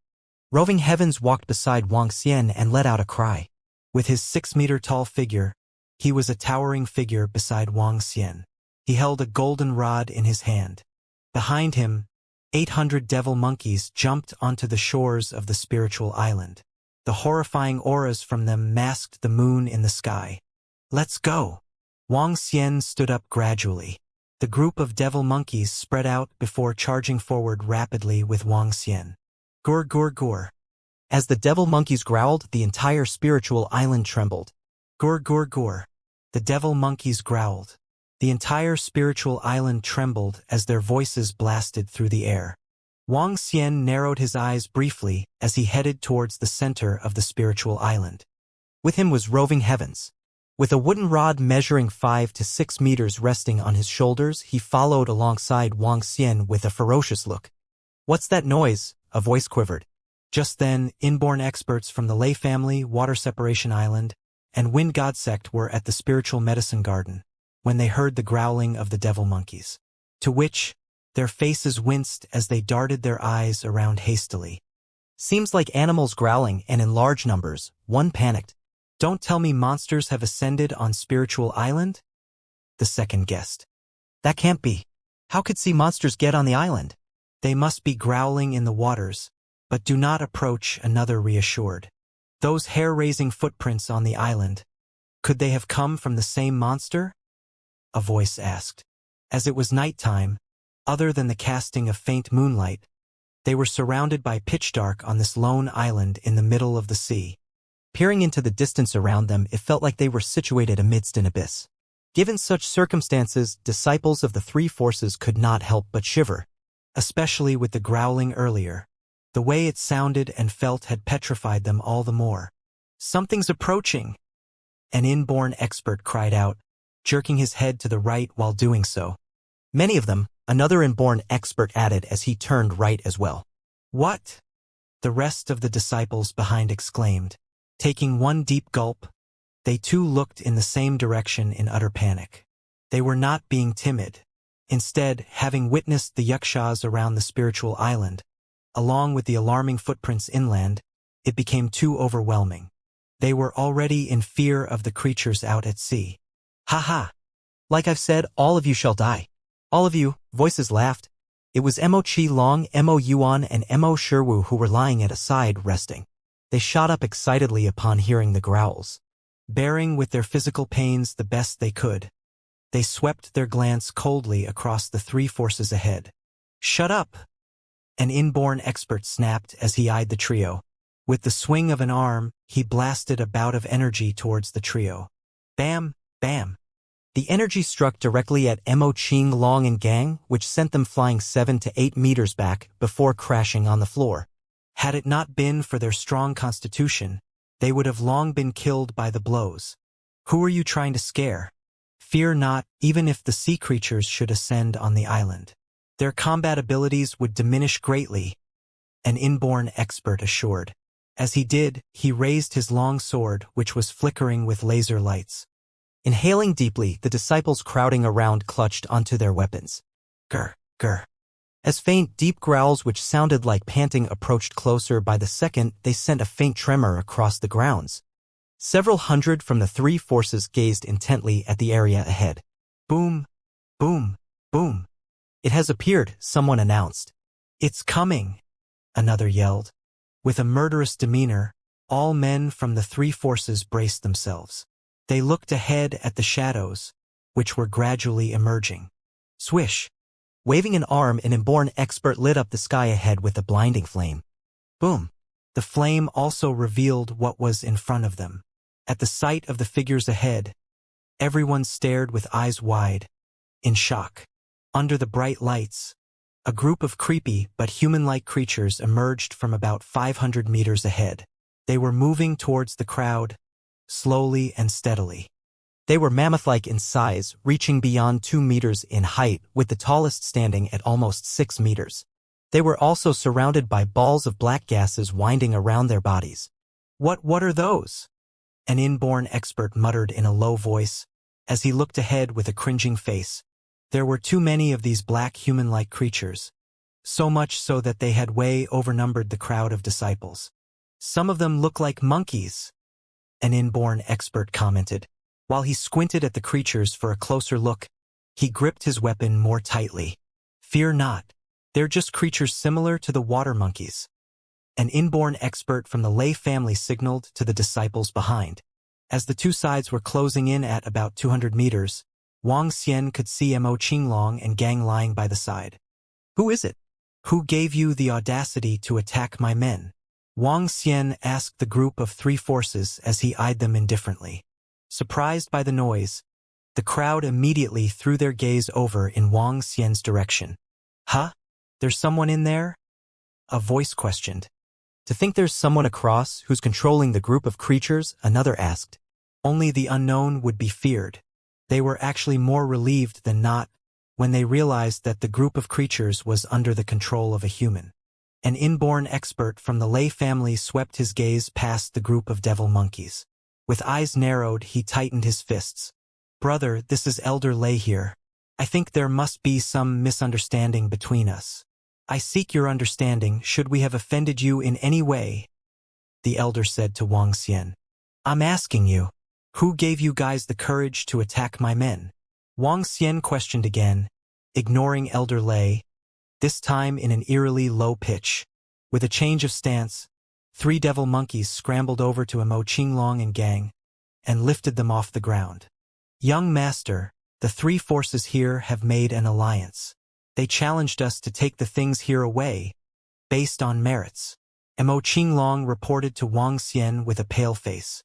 Roving Heavens walked beside Wang Xian and let out a cry. With his 6-meter-tall figure, he was a towering figure beside Wang Xian. He held a golden rod in his hand. Behind him, 800 devil monkeys jumped onto the shores of the spiritual island. The horrifying auras from them masked the moon in the sky. Let's go! Wang Xian stood up gradually. The group of devil monkeys spread out before charging forward rapidly with Wang Xian. Gur gur gur. As the devil monkeys growled, the entire spiritual island trembled. Gur gur gur. The devil monkeys growled. The entire spiritual island trembled as their voices blasted through the air. Wang Xian narrowed his eyes briefly as he headed towards the center of the spiritual island. With him was Roving Heavens. With a wooden rod measuring 5 to 6 meters resting on his shoulders, he followed alongside Wang Xian with a ferocious look. What's that noise? A voice quivered. Just then, inborn experts from the Lei family, Water Separation Island, and Wind God sect were at the spiritual medicine garden when they heard the growling of the devil monkeys. To which, their faces winced as they darted their eyes around hastily. Seems like animals growling, and in large numbers. One panicked. Don't tell me monsters have ascended on Spiritual Island? The second guessed. That can't be. How could sea monsters get on the island? They must be growling in the waters, but do not approach, another reassured. Those hair-raising footprints on the island, could they have come from the same monster? A voice asked. As it was nighttime, other than the casting of faint moonlight, they were surrounded by pitch dark on this lone island in the middle of the sea. Peering into the distance around them, it felt like they were situated amidst an abyss. Given such circumstances, disciples of the three forces could not help but shiver, especially with the growling earlier. The way it sounded and felt had petrified them all the more. Something's approaching! An inborn expert cried out, jerking his head to the right while doing so. Many of them, another inborn expert added as he turned right as well. What? The rest of the disciples behind exclaimed. Taking one deep gulp, they too looked in the same direction in utter panic. They were not being timid. Instead, having witnessed the yakshas around the spiritual island, along with the alarming footprints inland, it became too overwhelming. They were already in fear of the creatures out at sea. Ha ha! Like I've said, all of you shall die. All of you, voices laughed. It was Mo Chi Long, Mo Yuan, and Mo Sherwu who were lying at a side, resting. They shot up excitedly upon hearing the growls. Bearing with their physical pains the best they could, they swept their glance coldly across the three forces ahead. Shut up! An inborn expert snapped as he eyed the trio. With the swing of an arm, he blasted a bout of energy towards the trio. Bam! Bam! The energy struck directly at Mo Ching Long and gang, which sent them flying 7 to 8 meters back before crashing on the floor. Had it not been for their strong constitution, they would have long been killed by the blows. Who are you trying to scare? Fear not, even if the sea creatures should ascend on the island. Their combat abilities would diminish greatly, an inborn expert assured. As he did, he raised his long sword, which was flickering with laser lights. Inhaling deeply, the disciples crowding around clutched onto their weapons. Grr, grr. As faint, deep growls which sounded like panting approached closer, by the second they sent a faint tremor across the grounds. Several hundred from the three forces gazed intently at the area ahead. Boom, boom, boom. It has appeared, someone announced. It's coming, another yelled. With a murderous demeanor, all men from the three forces braced themselves. They looked ahead at the shadows, which were gradually emerging. Swish! Waving an arm, an inborn expert lit up the sky ahead with a blinding flame. Boom! The flame also revealed what was in front of them. At the sight of the figures ahead, everyone stared with eyes wide, in shock. Under the bright lights, a group of creepy but human-like creatures emerged from about 500 meters ahead. They were moving towards the crowd, slowly and steadily. They were mammoth-like in size, reaching beyond 2 meters in height, with the tallest standing at almost 6 meters. They were also surrounded by balls of black gases winding around their bodies. What are those? An inborn expert muttered in a low voice, as he looked ahead with a cringing face. There were too many of these black human-like creatures, so much so that they had way overnumbered the crowd of disciples. Some of them look like monkeys, an inborn expert commented. While he squinted at the creatures for a closer look, he gripped his weapon more tightly. Fear not. They're just creatures similar to the water monkeys. An inborn expert from the Lei family signaled to the disciples behind. As the two sides were closing in at about 200 meters, Wang Xian could see Mo Qinglong and gang lying by the side. Who is it? Who gave you the audacity to attack my men? Wang Xian asked the group of three forces as he eyed them indifferently. Surprised by the noise, the crowd immediately threw their gaze over in Wang Xian's direction. Huh? There's someone in there? A voice questioned. To think there's someone across who's controlling the group of creatures, another asked. Only the unknown would be feared. They were actually more relieved than not when they realized that the group of creatures was under the control of a human. An inborn expert from the Lei family swept his gaze past the group of devil monkeys. With eyes narrowed, he tightened his fists. Brother, this is Elder Lei here. I think there must be some misunderstanding between us. I seek your understanding should we have offended you in any way, the elder said to Wang Xian. I'm asking you, who gave you guys the courage to attack my men? Wang Xian questioned again, ignoring Elder Lei, this time in an eerily low pitch. With a change of stance, three devil monkeys scrambled over to Mo Qinglong and gang, and lifted them off the ground. Young master, the three forces here have made an alliance. They challenged us to take the things here away, based on merits. Mo Qinglong reported to Wang Xian with a pale face.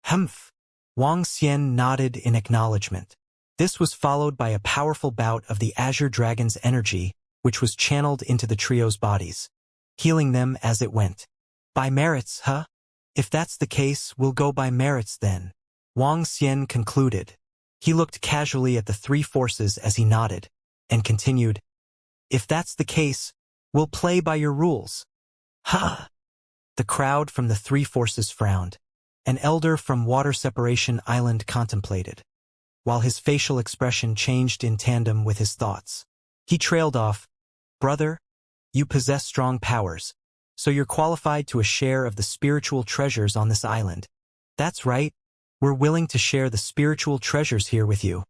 Humph! Wang Xian nodded in acknowledgement. This was followed by a powerful bout of the Azure Dragon's energy, which was channeled into the trio's bodies, healing them as it went. By merits, huh? If that's the case, we'll go by merits then, Wang Xian concluded. He looked casually at the three forces as he nodded, and continued, if that's the case, we'll play by your rules. Ha! The crowd from the three forces frowned. An elder from Water Separation Island contemplated, while his facial expression changed in tandem with his thoughts. He trailed off, Brother, You possess strong powers, so you're qualified to a share of the spiritual treasures on this island. That's right, we're willing to share the spiritual treasures here with you,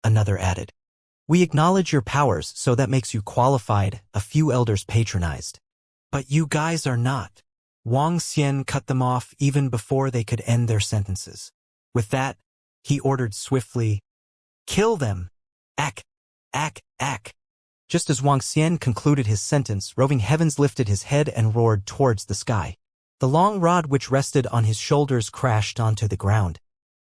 another added. We acknowledge your powers, so that makes you qualified, a few elders patronized. But you guys are not. Wang Xian cut them off even before they could end their sentences. With that, he ordered swiftly, "Kill them! Ack! Ack! Ack!" Just as Wang Xian concluded his sentence, Roving Heavens lifted his head and roared towards the sky. The long rod which rested on his shoulders crashed onto the ground.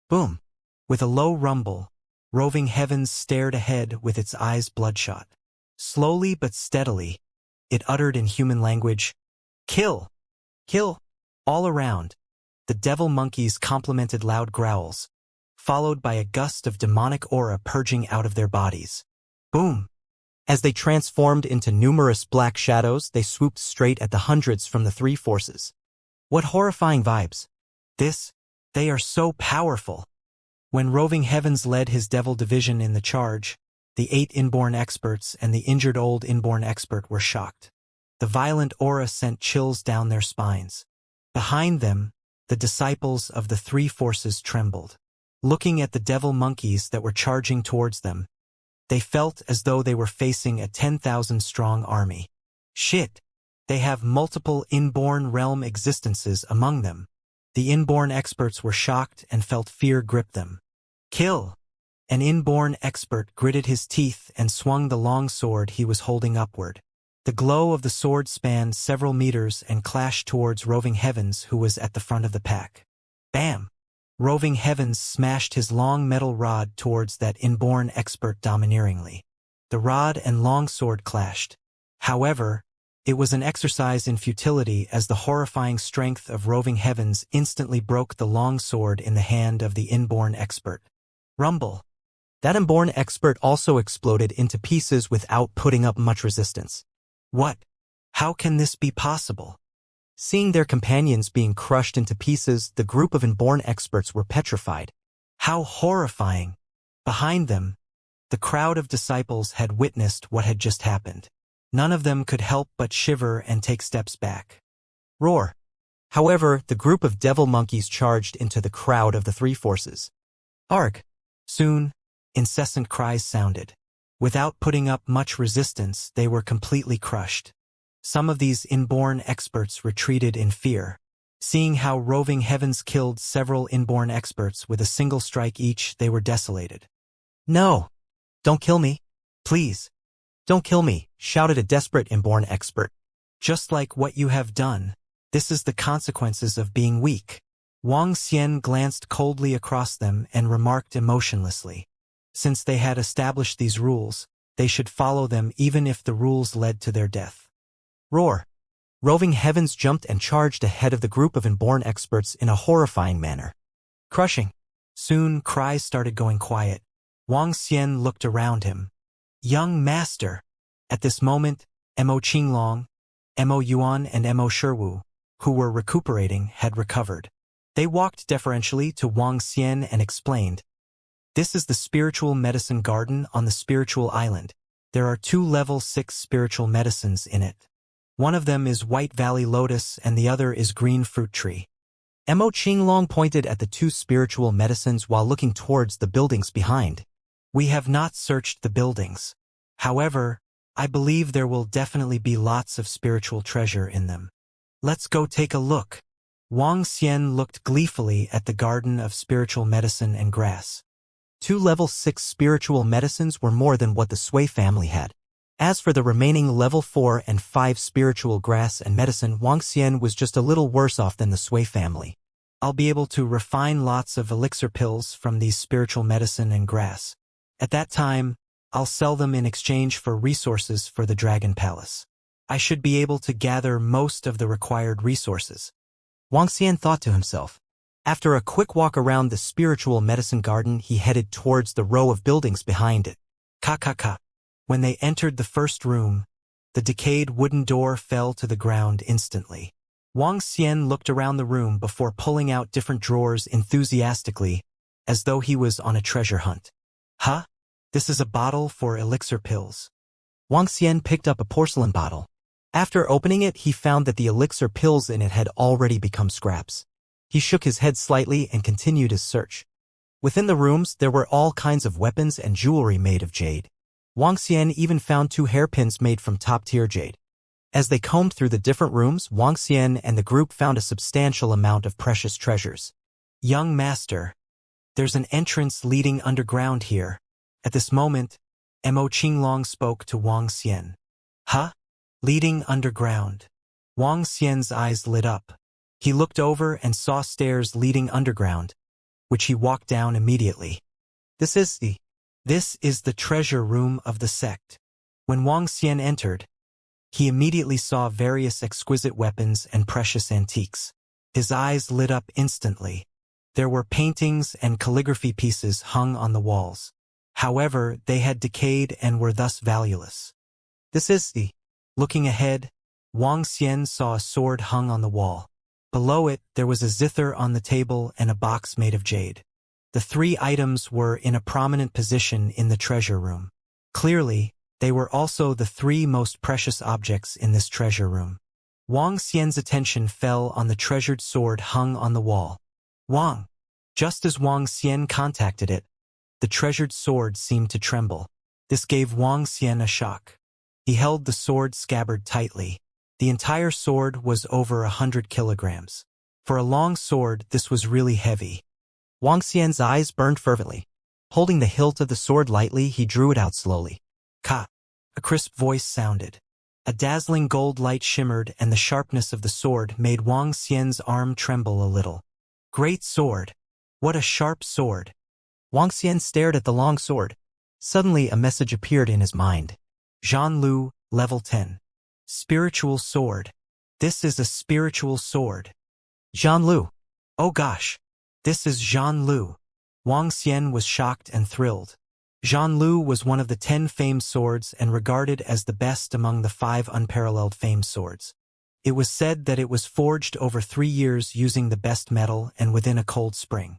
Boom! With a low rumble, Roving Heavens stared ahead with its eyes bloodshot. Slowly but steadily, it uttered in human language, "Kill! Kill!" All around, the devil monkeys complemented loud growls, followed by a gust of demonic aura purging out of their bodies. Boom! As they transformed into numerous black shadows, they swooped straight at the hundreds from the three forces. What horrifying vibes! They are so powerful! When Roving Heavens led his devil division in the charge, the 8 inborn experts and the injured old inborn expert were shocked. The violent aura sent chills down their spines. Behind them, the disciples of the three forces trembled. Looking at the devil monkeys that were charging towards them, they felt as though they were facing a 10,000-strong army. Shit! They have multiple inborn realm existences among them. The inborn experts were shocked and felt fear grip them. Kill! An inborn expert gritted his teeth and swung the long sword he was holding upward. The glow of the sword spanned several meters and clashed towards Roving Heavens, who was at the front of the pack. Bam! Roving Heavens smashed his long metal rod towards that inborn expert domineeringly. The rod and long sword clashed. However, it was an exercise in futility, as the horrifying strength of Roving Heavens instantly broke the long sword in the hand of the inborn expert. Rumble! That inborn expert also exploded into pieces without putting up much resistance. What? How can this be possible? Seeing their companions being crushed into pieces, the group of inborn experts were petrified. How horrifying! Behind them, the crowd of disciples had witnessed what had just happened. None of them could help but shiver and take steps back. Roar! However, the group of devil monkeys charged into the crowd of the three forces. Arg! Soon, incessant cries sounded. Without putting up much resistance, they were completely crushed. Some of these inborn experts retreated in fear. Seeing how Roving Heavens killed several inborn experts with a single strike each, they were desolated. "No! Don't kill me! Please! Don't kill me!" shouted a desperate inborn expert. "Just like what you have done. This is the consequences of being weak." Wang Xian glanced coldly across them and remarked emotionlessly. Since they had established these rules, they should follow them even if the rules led to their death. Roar! Roving Heavens jumped and charged ahead of the group of inborn experts in a horrifying manner. Crushing! Soon cries started going quiet. Wang Xian looked around him. Young master! At this moment, Mo Qinglong, Mo Yuan and Mo Shiwu, who were recuperating, had recovered. They walked deferentially to Wang Xian and explained, "This is the spiritual medicine garden on the spiritual island. There are 2 level 6 spiritual medicines in it. One of them is White Valley Lotus and the other is Green Fruit Tree." Mo Qinglong pointed at the 2 spiritual medicines while looking towards the buildings behind. "We have not searched the buildings. However, I believe there will definitely be lots of spiritual treasure in them. Let's go take a look." Wang Xian looked gleefully at the garden of spiritual medicine and grass. 2 level 6 spiritual medicines were more than what the Sui family had. As for the remaining level 4 and 5 spiritual grass and medicine, Wang Xian was just a little worse off than the Sui family. "I'll be able to refine lots of elixir pills from these spiritual medicine and grass. At that time, I'll sell them in exchange for resources for the Dragon Palace. I should be able to gather most of the required resources." Wang Xian thought to himself. After a quick walk around the spiritual medicine garden, he headed towards the row of buildings behind it. Ka. When they entered the first room, the decayed wooden door fell to the ground instantly. Wang Xian looked around the room before pulling out different drawers enthusiastically, as though he was on a treasure hunt. Huh? This is a bottle for elixir pills. Wang Xian picked up a porcelain bottle. After opening it, he found that the elixir pills in it had already become scraps. He shook his head slightly and continued his search. Within the rooms, there were all kinds of weapons and jewelry made of jade. Wang Xian even found 2 hairpins made from top-tier jade. As they combed through the different rooms, Wang Xian and the group found a substantial amount of precious treasures. Young master, there's an entrance leading underground here. At this moment, Mo Qinglong spoke to Wang Xian. Huh? Leading underground. Wang Xian's eyes lit up. He looked over and saw stairs leading underground, which he walked down immediately. This is the treasure room of the sect. When Wang Xian entered, he immediately saw various exquisite weapons and precious antiques. His eyes lit up instantly. There were paintings and calligraphy pieces hung on the walls. However, they had decayed and were thus valueless. Looking ahead, Wang Xian saw a sword hung on the wall. Below it, there was a zither on the table and a box made of jade. The 3 items were in a prominent position in the treasure room. Clearly, they were also the 3 most precious objects in this treasure room. Wang Xian's attention fell on the treasured sword hung on the wall. Wang! Just as Wang Xian contacted it, the treasured sword seemed to tremble. This gave Wang Xian a shock. He held the sword scabbard tightly. The entire sword was over 100 kilograms. For a long sword, this was really heavy. Wang Xian's eyes burned fervently. Holding the hilt of the sword lightly, he drew it out slowly. Ka! A crisp voice sounded. A dazzling gold light shimmered, and the sharpness of the sword made Wang Xian's arm tremble a little. Great sword! What a sharp sword! Wang Xian stared at the long sword. Suddenly, a message appeared in his mind. Zhan Lu, level 10. Spiritual sword. This is a spiritual sword. Zhan Lu. Oh gosh. This is Zhan Lu. Wang Xian was shocked and thrilled. Zhan Lu was one of the 10 famed swords and regarded as the best among the 5 unparalleled famed swords. It was said that it was forged over 3 years using the best metal and within a cold spring.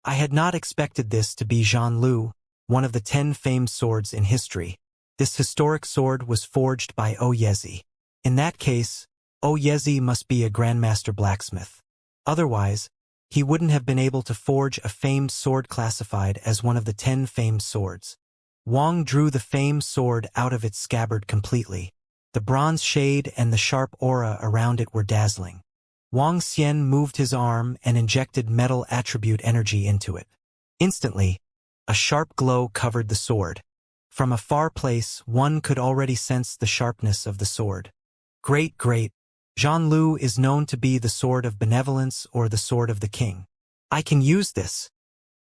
I had not expected this to be Zhan Lu, one of the 10 famed swords in history. This historic sword was forged by Oyezi. In that case, Oyezi must be a grandmaster blacksmith. Otherwise, he wouldn't have been able to forge a famed sword classified as one of the 10 famed swords. Wang drew the famed sword out of its scabbard completely. The bronze shade and the sharp aura around it were dazzling. Wang Xian moved his arm and injected metal attribute energy into it. Instantly, a sharp glow covered the sword. From a far place, one could already sense the sharpness of the sword. Great! Zhan Lu is known to be the sword of benevolence or the sword of the king. I can use this.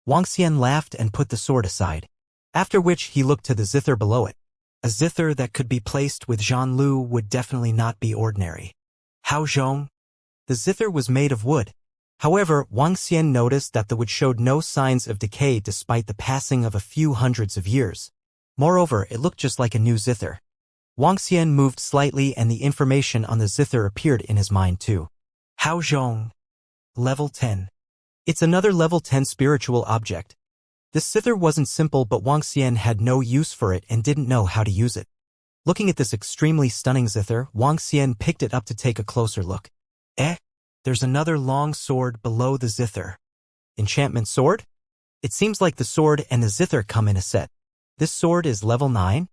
Wang Xian laughed and put the sword aside. After which he looked to the zither below it. A zither that could be placed with Zhan Lu would definitely not be ordinary. Hao Zhong? The zither was made of wood. However, Wang Xian noticed that the wood showed no signs of decay despite the passing of a few hundreds of years. Moreover, it looked just like a new zither. Wang Xian moved slightly and the information on the zither appeared in his mind too. Hao Zhong. Level 10. It's another level 10 spiritual object. This zither wasn't simple, but Wang Xian had no use for it and didn't know how to use it. Looking at this extremely stunning zither, Wang Xian picked it up to take a closer look. There's another long sword below the zither. Enchantment sword? It seems like the sword and the zither come in a set. This sword is level 9?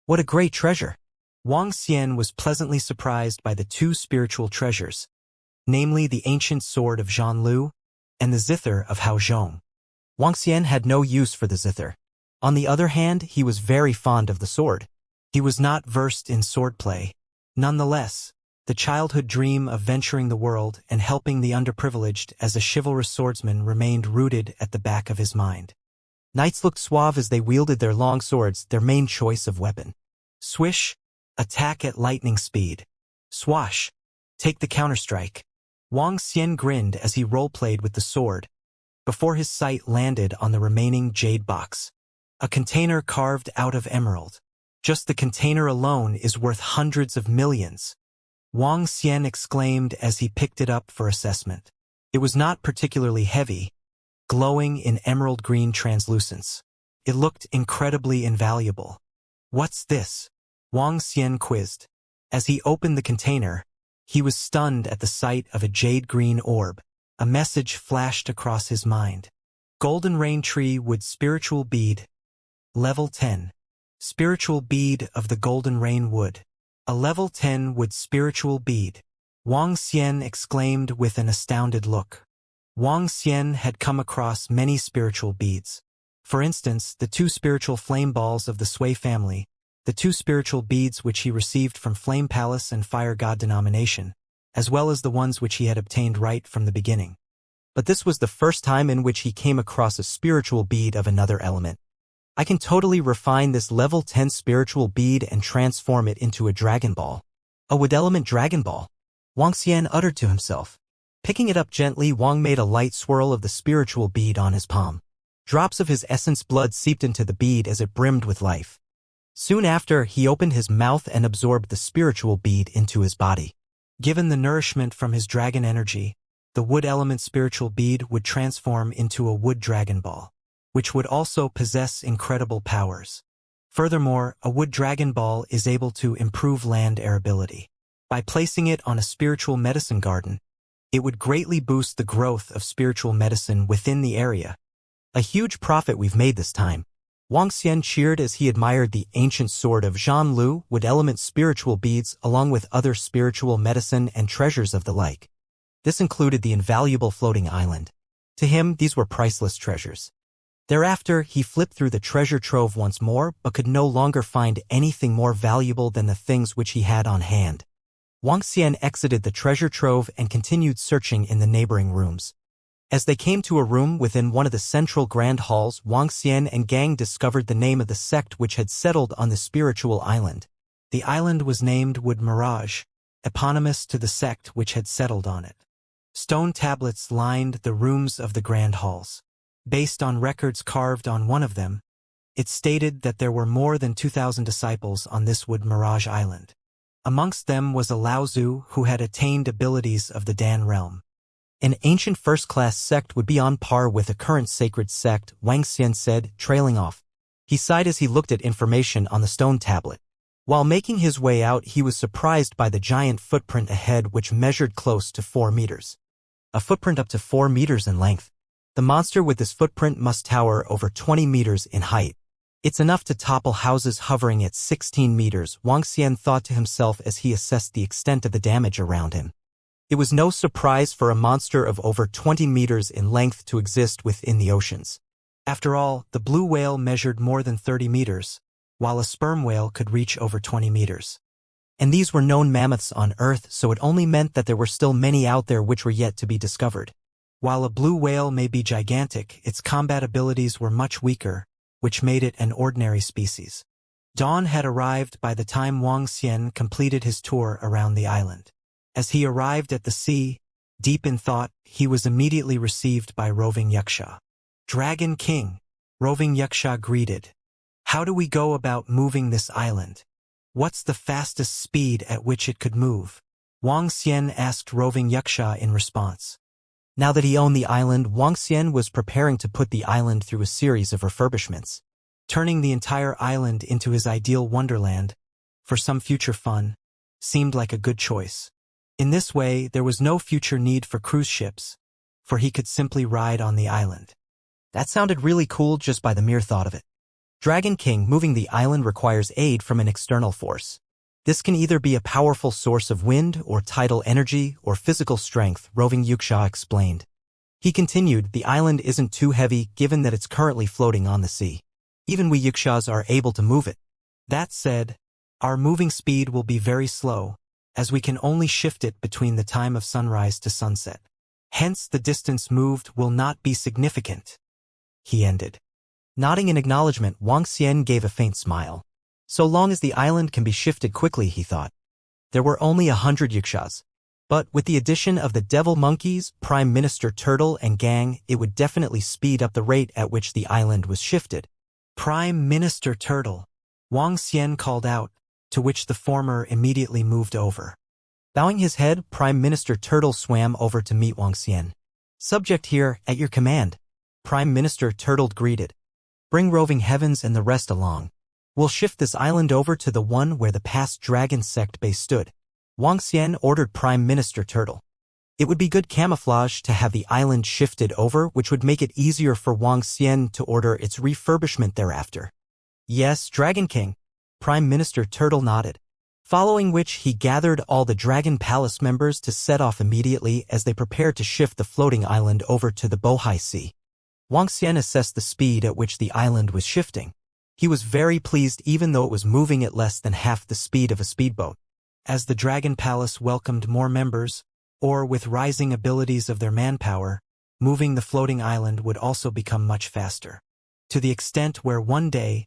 What a great treasure! Wang Xian was pleasantly surprised by the 2 spiritual treasures, namely the ancient sword of Zhan Lu and the zither of Hao Zhong. Wang Xian had no use for the zither. On the other hand, he was very fond of the sword. He was not versed in swordplay. Nonetheless, the childhood dream of venturing the world and helping the underprivileged as a chivalrous swordsman remained rooted at the back of his mind. Knights looked suave as they wielded their long swords, their main choice of weapon. Swish, attack at lightning speed. Swash, take the counterstrike. Wang Xian grinned as he role-played with the sword, before his sight landed on the remaining jade box. A container carved out of emerald. Just the container alone is worth hundreds of millions. Wang Xian exclaimed as he picked it up for assessment. It was not particularly heavy, glowing in emerald green translucence. It looked incredibly invaluable. What's this? Wang Xian quizzed. As he opened the container, he was stunned at the sight of a jade-green orb. A message flashed across his mind. Golden Rain Tree Wood Spiritual Bead. Level 10. Spiritual Bead of the Golden Rain Wood. A level 10 wood spiritual bead. Wang Xian exclaimed with an astounded look. Wang Xian had come across many spiritual beads. For instance, the 2 spiritual flame balls of the Sui family, the 2 spiritual beads which he received from Flame Palace and Fire God denomination, as well as the ones which he had obtained right from the beginning. But this was the first time in which he came across a spiritual bead of another element. I can totally refine this level 10 spiritual bead and transform it into a Dragon Ball. A wood element Dragon Ball, Wang Xian uttered to himself. Picking it up gently, Wang made a light swirl of the spiritual bead on his palm. Drops of his essence blood seeped into the bead as it brimmed with life. Soon after, he opened his mouth and absorbed the spiritual bead into his body. Given the nourishment from his dragon energy, the wood element spiritual bead would transform into a wood Dragon Ball, which would also possess incredible powers. Furthermore, a wood Dragon Ball is able to improve land arability. By placing it on a spiritual medicine garden, it would greatly boost the growth of spiritual medicine within the area. A huge profit we've made this time. Wang Xian cheered as he admired the ancient sword of Zhan Lu wood element spiritual beads along with other spiritual medicine and treasures of the like. This included the invaluable floating island. To him, these were priceless treasures. Thereafter, he flipped through the treasure trove once more, but could no longer find anything more valuable than the things which he had on hand. Wang Xian exited the treasure trove and continued searching in the neighboring rooms. As they came to a room within one of the central grand halls, Wang Xian and gang discovered the name of the sect which had settled on the spiritual island. The island was named Wood Mirage, eponymous to the sect which had settled on it. Stone tablets lined the rooms of the grand halls. Based on records carved on one of them, it stated that there were more than 2,000 disciples on this Wood Mirage Island. Amongst them was a Laozu who had attained abilities of the Dan realm. An ancient first-class sect would be on par with a current sacred sect, Wang Xian said, trailing off. He sighed as he looked at information on the stone tablet. While making his way out, he was surprised by the giant footprint ahead which measured close to 4 meters. A footprint up to 4 meters in length. The monster with this footprint must tower over 20 meters in height. It's enough to topple houses hovering at 16 meters, Wang Xian thought to himself as he assessed the extent of the damage around him. It was no surprise for a monster of over 20 meters in length to exist within the oceans. After all, the blue whale measured more than 30 meters, while a sperm whale could reach over 20 meters. And these were known mammoths on Earth, so it only meant that there were still many out there which were yet to be discovered. While a blue whale may be gigantic, its combat abilities were much weaker, which made it an ordinary species. Dawn had arrived by the time Wang Xian completed his tour around the island. As he arrived at the sea, deep in thought, he was immediately received by Roving Yuxia. Dragon King, Roving Yuxia greeted. How do we go about moving this island? What's the fastest speed at which it could move? Wang Xian asked Roving Yuxia in response. Now that he owned the island, Wang Xian was preparing to put the island through a series of refurbishments. Turning the entire island into his ideal wonderland, for some future fun, seemed like a good choice. In this way, there was no future need for cruise ships, for he could simply ride on the island. That sounded really cool just by the mere thought of it. Dragon King, moving the island requires aid from an external force. This can either be a powerful source of wind or tidal energy or physical strength, Roving Yuxia explained. He continued, the island isn't too heavy given that it's currently floating on the sea. Even we Yuxias are able to move it. That said, our moving speed will be very slow, as we can only shift it between the time of sunrise to sunset. Hence the distance moved will not be significant. He ended. Nodding in acknowledgement, Wang Xian gave a faint smile. So long as the island can be shifted quickly, he thought. There were only 100 Yuxias. But with the addition of the devil monkeys, Prime Minister Turtle and gang, it would definitely speed up the rate at which the island was shifted. Prime Minister Turtle, Wang Xian called out, to which the former immediately moved over. Bowing his head, Prime Minister Turtle swam over to meet Wang Xian. Subject here, at your command. Prime Minister Turtle greeted. Bring Roving Heavens and the rest along. We'll shift this island over to the one where the past dragon sect base stood. Wang Xian ordered Prime Minister Turtle. It would be good camouflage to have the island shifted over, which would make it easier for Wang Xian to order its refurbishment thereafter. Yes, Dragon King. Prime Minister Turtle nodded. Following which he gathered all the Dragon Palace members to set off immediately as they prepared to shift the floating island over to the Bohai Sea. Wang Xian assessed the speed at which the island was shifting. He was very pleased even though it was moving at less than half the speed of a speedboat. As the Dragon Palace welcomed more members, or with rising abilities of their manpower, moving the floating island would also become much faster. To the extent where one day,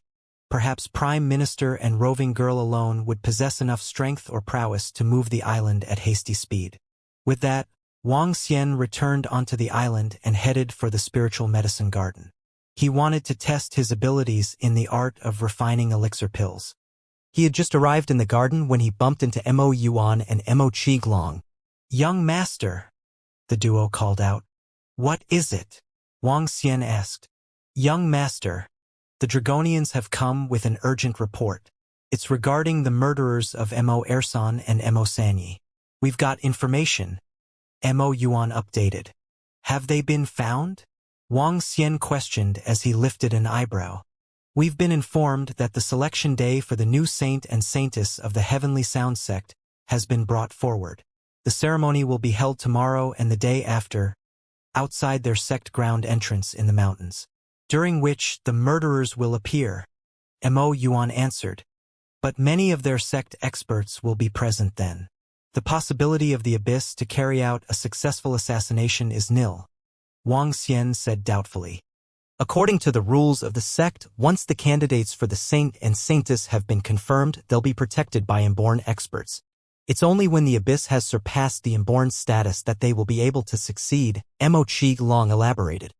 perhaps Prime Minister and Roving Girl alone would possess enough strength or prowess to move the island at hasty speed. With that, Wang Xian returned onto the island and headed for the spiritual medicine garden. He wanted to test his abilities in the art of refining elixir pills. He had just arrived in the garden when he bumped into Mo Yuan and Mo Qilong. "Young master," the duo called out. "What is it?" Wang Xian asked. "Young master, the Dragonians have come with an urgent report. It's regarding the murderers of Mo Ersan and Mo Sanyi. We've got information." Mo Yuan updated. "Have they been found?" Wang Xian questioned as he lifted an eyebrow. "We've been informed that the selection day for the new saint and saintess of the Heavenly Sound sect has been brought forward. The ceremony will be held tomorrow and the day after, outside their sect ground entrance in the mountains, during which the murderers will appear," Mo Yuan answered. "But many of their sect experts will be present then. The possibility of the Abyss to carry out a successful assassination is nil," Wang Xian said doubtfully. "According to the rules of the sect, once the candidates for the saint and saintess have been confirmed, they'll be protected by inborn experts. It's only when the Abyss has surpassed the inborn status that they will be able to succeed," Mo Qilong elaborated.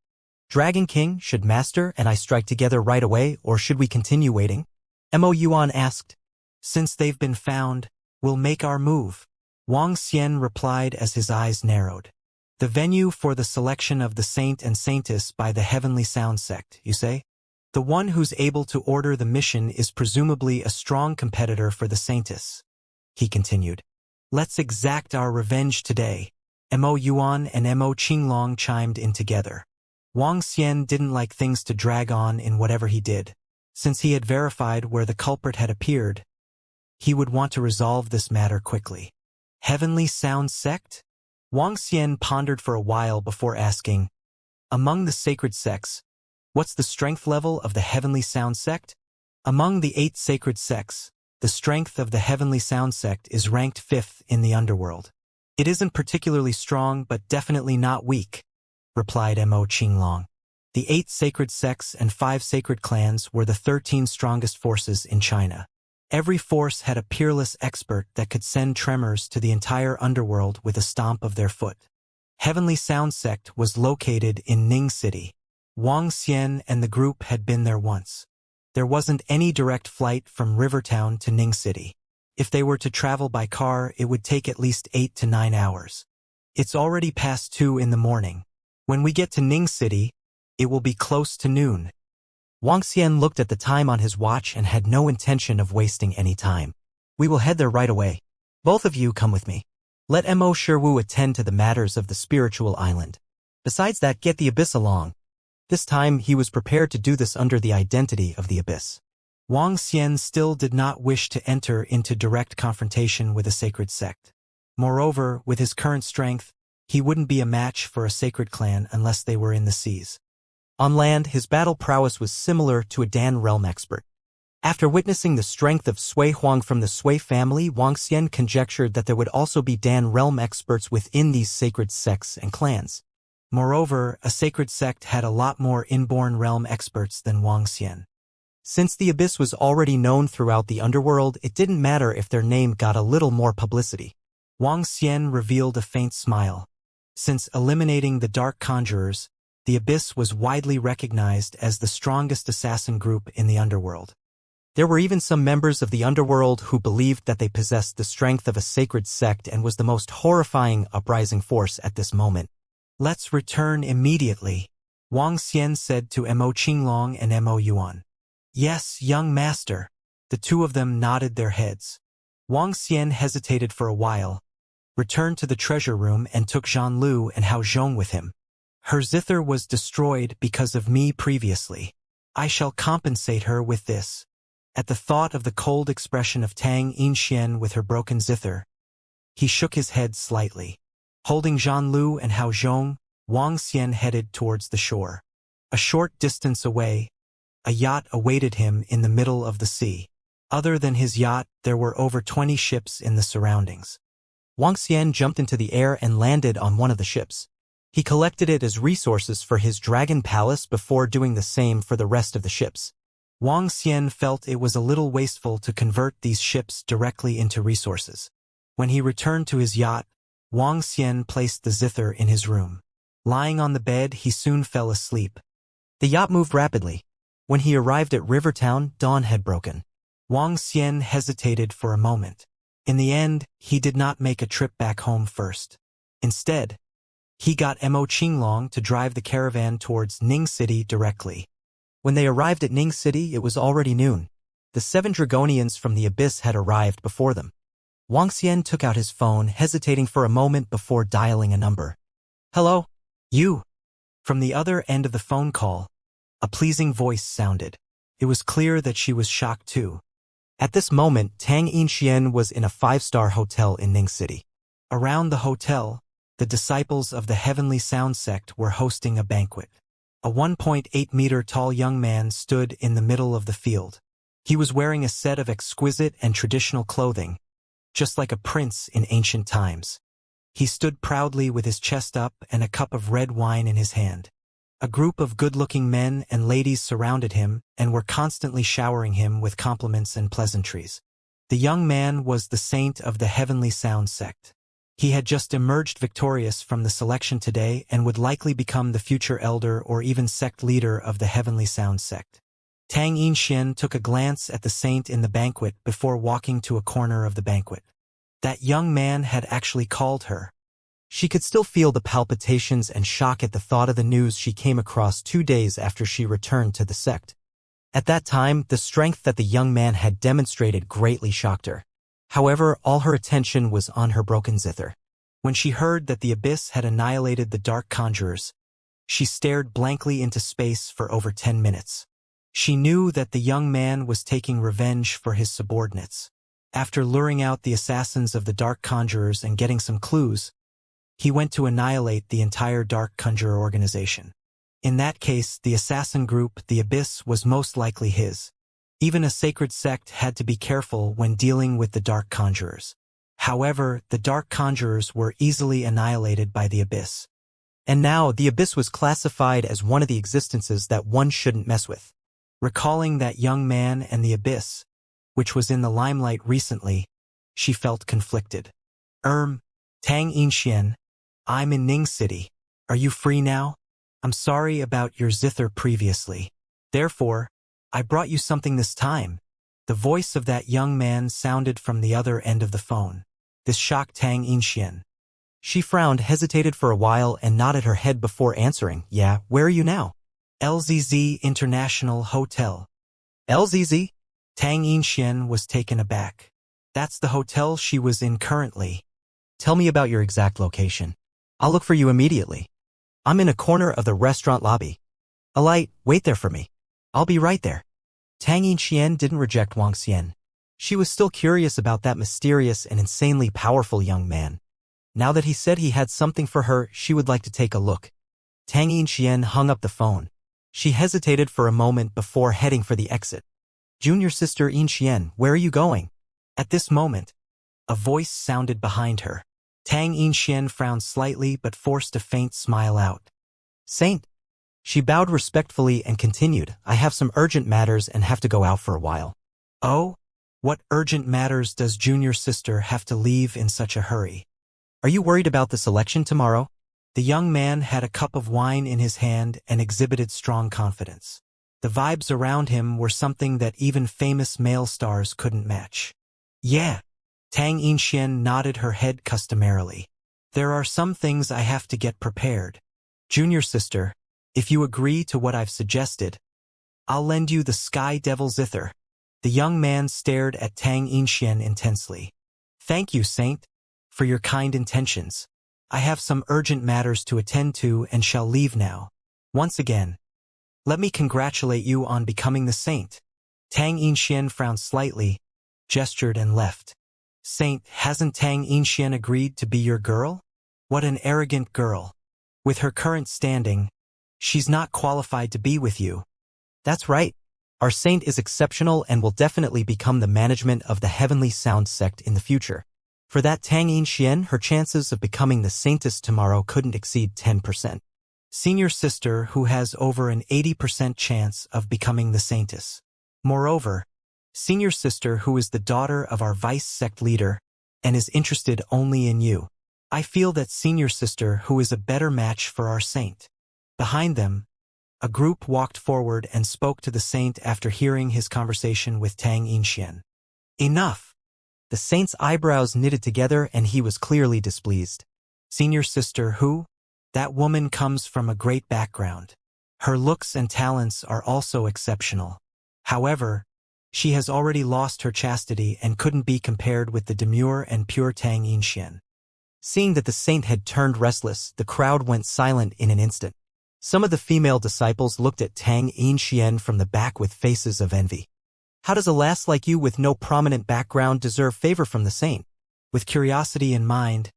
"Dragon King, should Master and I strike together right away, or should we continue waiting?" Mo Yuan asked. "Since they've been found, we'll make our move," Wang Xian replied as his eyes narrowed. "The venue for the selection of the saint and saintess by the Heavenly Sound sect, you say? The one who's able to order the mission is presumably a strong competitor for the saintess," he continued. "Let's exact our revenge today." Mo Yuan and Mo Qilong chimed in together. Wang Xian didn't like things to drag on in whatever he did. Since he had verified where the culprit had appeared, he would want to resolve this matter quickly. Heavenly Sound sect? Wang Xian pondered for a while before asking, "Among the sacred sects, what's the strength level of the Heavenly Sound sect?" "Among the 8 sacred sects, the strength of the Heavenly Sound sect is ranked 5th in the underworld. It isn't particularly strong, but definitely not weak," replied Mo Qilong. The 8 sacred sects and 5 sacred clans were the 13 strongest forces in China. Every force had a peerless expert that could send tremors to the entire underworld with a stomp of their foot. Heavenly Sound sect was located in Ning City. Wang Xian and the group had been there once. There wasn't any direct flight from Rivertown to Ning City. If they were to travel by car, it would take at least 8 to 9 hours. It's already past 2 in the morning. When we get to Ning City, it will be close to noon. Wang Xian looked at the time on his watch and had no intention of wasting any time. "We will head there right away. Both of you come with me. Let Mo Shiwu attend to the matters of the spiritual island. Besides that, get the Abyss along." This time he was prepared to do this under the identity of the Abyss. Wang Xian still did not wish to enter into direct confrontation with a sacred sect. Moreover, with his current strength, he wouldn't be a match for a sacred clan unless they were in the seas. On land, his battle prowess was similar to a Dan realm expert. After witnessing the strength of Sui Huang from the Sui family, Wang Xian conjectured that there would also be Dan realm experts within these sacred sects and clans. Moreover, a sacred sect had a lot more inborn realm experts than Wang Xian. Since the Abyss was already known throughout the underworld, it didn't matter if their name got a little more publicity. Wang Xian revealed a faint smile. Since eliminating the Dark Conjurers, the Abyss was widely recognized as the strongest assassin group in the underworld. There were even some members of the underworld who believed that they possessed the strength of a sacred sect and was the most horrifying uprising force at this moment. "Let's return immediately," Wang Xian said to Mo Qilong and Mo Yuan. "Yes, young master," The two of them nodded their heads. Wang Xian hesitated for a while, returned to the treasure room and took Zhanlu and Hao Zhong with him. Her zither was destroyed because of me previously. I shall compensate her with this. At the thought of the cold expression of Tang Yinxian with her broken zither, he shook his head slightly. Holding Zhanlu and Hao Zhong, Wang Xian headed towards the shore. A short distance away, a yacht awaited him in the middle of the sea. Other than his yacht, there were over 20 ships in the surroundings. Wang Xian jumped into the air and landed on one of the ships. He collected it as resources for his dragon palace before doing the same for the rest of the ships. Wang Xian felt it was a little wasteful to convert these ships directly into resources. When he returned to his yacht, Wang Xian placed the zither in his room. Lying on the bed, he soon fell asleep. The yacht moved rapidly. When he arrived at Rivertown, dawn had broken. Wang Xian hesitated for a moment. In the end, he did not make a trip back home first. Instead, he got Mo Qinglong to drive the caravan towards Ning City directly. When they arrived at Ning City, it was already noon. The 7 Dragonians from the Abyss had arrived before them. Wang Xian took out his phone, hesitating for a moment before dialing a number. "Hello? You?" From the other end of the phone call, a pleasing voice sounded. It was clear that she was shocked too. At this moment, Tang Yinxian was in a 5-star hotel in Ning City. Around the hotel, the disciples of the Heavenly Sound sect were hosting a banquet. A 1.8-meter-tall young man stood in the middle of the field. He was wearing a set of exquisite and traditional clothing, just like a prince in ancient times. He stood proudly with his chest up and a cup of red wine in his hand. A group of good-looking men and ladies surrounded him and were constantly showering him with compliments and pleasantries. The young man was the saint of the Heavenly Sound sect. He had just emerged victorious from the selection today and would likely become the future elder or even sect leader of the Heavenly Sound sect. Tang Yinxian took a glance at the saint in the banquet before walking to a corner of the banquet. That young man had actually called her. She could still feel the palpitations and shock at the thought of the news she came across 2 days after she returned to the sect. At that time, the strength that the young man had demonstrated greatly shocked her. However, all her attention was on her broken zither. When she heard that the Abyss had annihilated the Dark Conjurers, she stared blankly into space for over 10 minutes. She knew that the young man was taking revenge for his subordinates. After luring out the assassins of the Dark Conjurers and getting some clues, he went to annihilate the entire Dark Conjurer organization. In that case, the assassin group, the Abyss, was most likely his. Even a sacred sect had to be careful when dealing with the Dark Conjurers. However, the Dark Conjurers were easily annihilated by the Abyss. And now, the Abyss was classified as one of the existences that one shouldn't mess with. Recalling that young man and the Abyss, which was in the limelight recently, she felt conflicted. Tang Yinxian, I'm in Ning City. Are you free now? I'm sorry about your zither previously. Therefore, I brought you something this time. The voice of that young man sounded from the other end of the phone. This shocked Tang Yinxian. She frowned, hesitated for a while, and nodded her head before answering. Yeah, where are you now? LZZ International Hotel. LZZ? Tang Yinxian was taken aback. That's the hotel she was in currently. Tell me about your exact location. I'll look for you immediately. I'm in a corner of the restaurant lobby. Alight, wait there for me. I'll be right there. Tang Yinxian didn't reject Wang Xian. She was still curious about that mysterious and insanely powerful young man. Now that he said he had something for her, she would like to take a look. Tang Yinxian hung up the phone. She hesitated for a moment before heading for the exit. Junior sister Yinxian, where are you going? At this moment, a voice sounded behind her. Tang Yinxian frowned slightly but forced a faint smile out. Saint. She bowed respectfully and continued, I have some urgent matters and have to go out for a while. Oh? What urgent matters does junior sister have to leave in such a hurry? Are you worried about the selection tomorrow? The young man had a cup of wine in his hand and exhibited strong confidence. The vibes around him were something that even famous male stars couldn't match. Yeah. Tang Yinxian nodded her head customarily. There are some things I have to get prepared. Junior sister, if you agree to what I've suggested, I'll lend you the Sky Devil Zither. The young man stared at Tang Yinxian intensely. Thank you, Saint, for your kind intentions. I have some urgent matters to attend to and shall leave now. Once again, let me congratulate you on becoming the saint. Tang Yinxian frowned slightly, gestured and left. Saint, hasn't Tang Yinxian agreed to be your girl? What an arrogant girl. With her current standing, she's not qualified to be with you. That's right. Our saint is exceptional and will definitely become the management of the Heavenly Sound sect in the future. For that Tang Yinxian, her chances of becoming the saintess tomorrow couldn't exceed 10%. Senior sister who has over an 80% chance of becoming the saintess. Moreover, senior sister who is the daughter of our vice sect leader and is interested only in you. I feel that senior sister who is a better match for our saint. Behind them, a group walked forward and spoke to the saint after hearing his conversation with Tang Yinxian. Enough! The saint's eyebrows knitted together and he was clearly displeased. Senior sister who? That woman comes from a great background. Her looks and talents are also exceptional. However, she has already lost her chastity and couldn't be compared with the demure and pure Tang Yinxian. Seeing that the saint had turned restless, the crowd went silent in an instant. Some of the female disciples looked at Tang Yinxian from the back with faces of envy. How does a lass like you with no prominent background deserve favor from the saint? With curiosity in mind,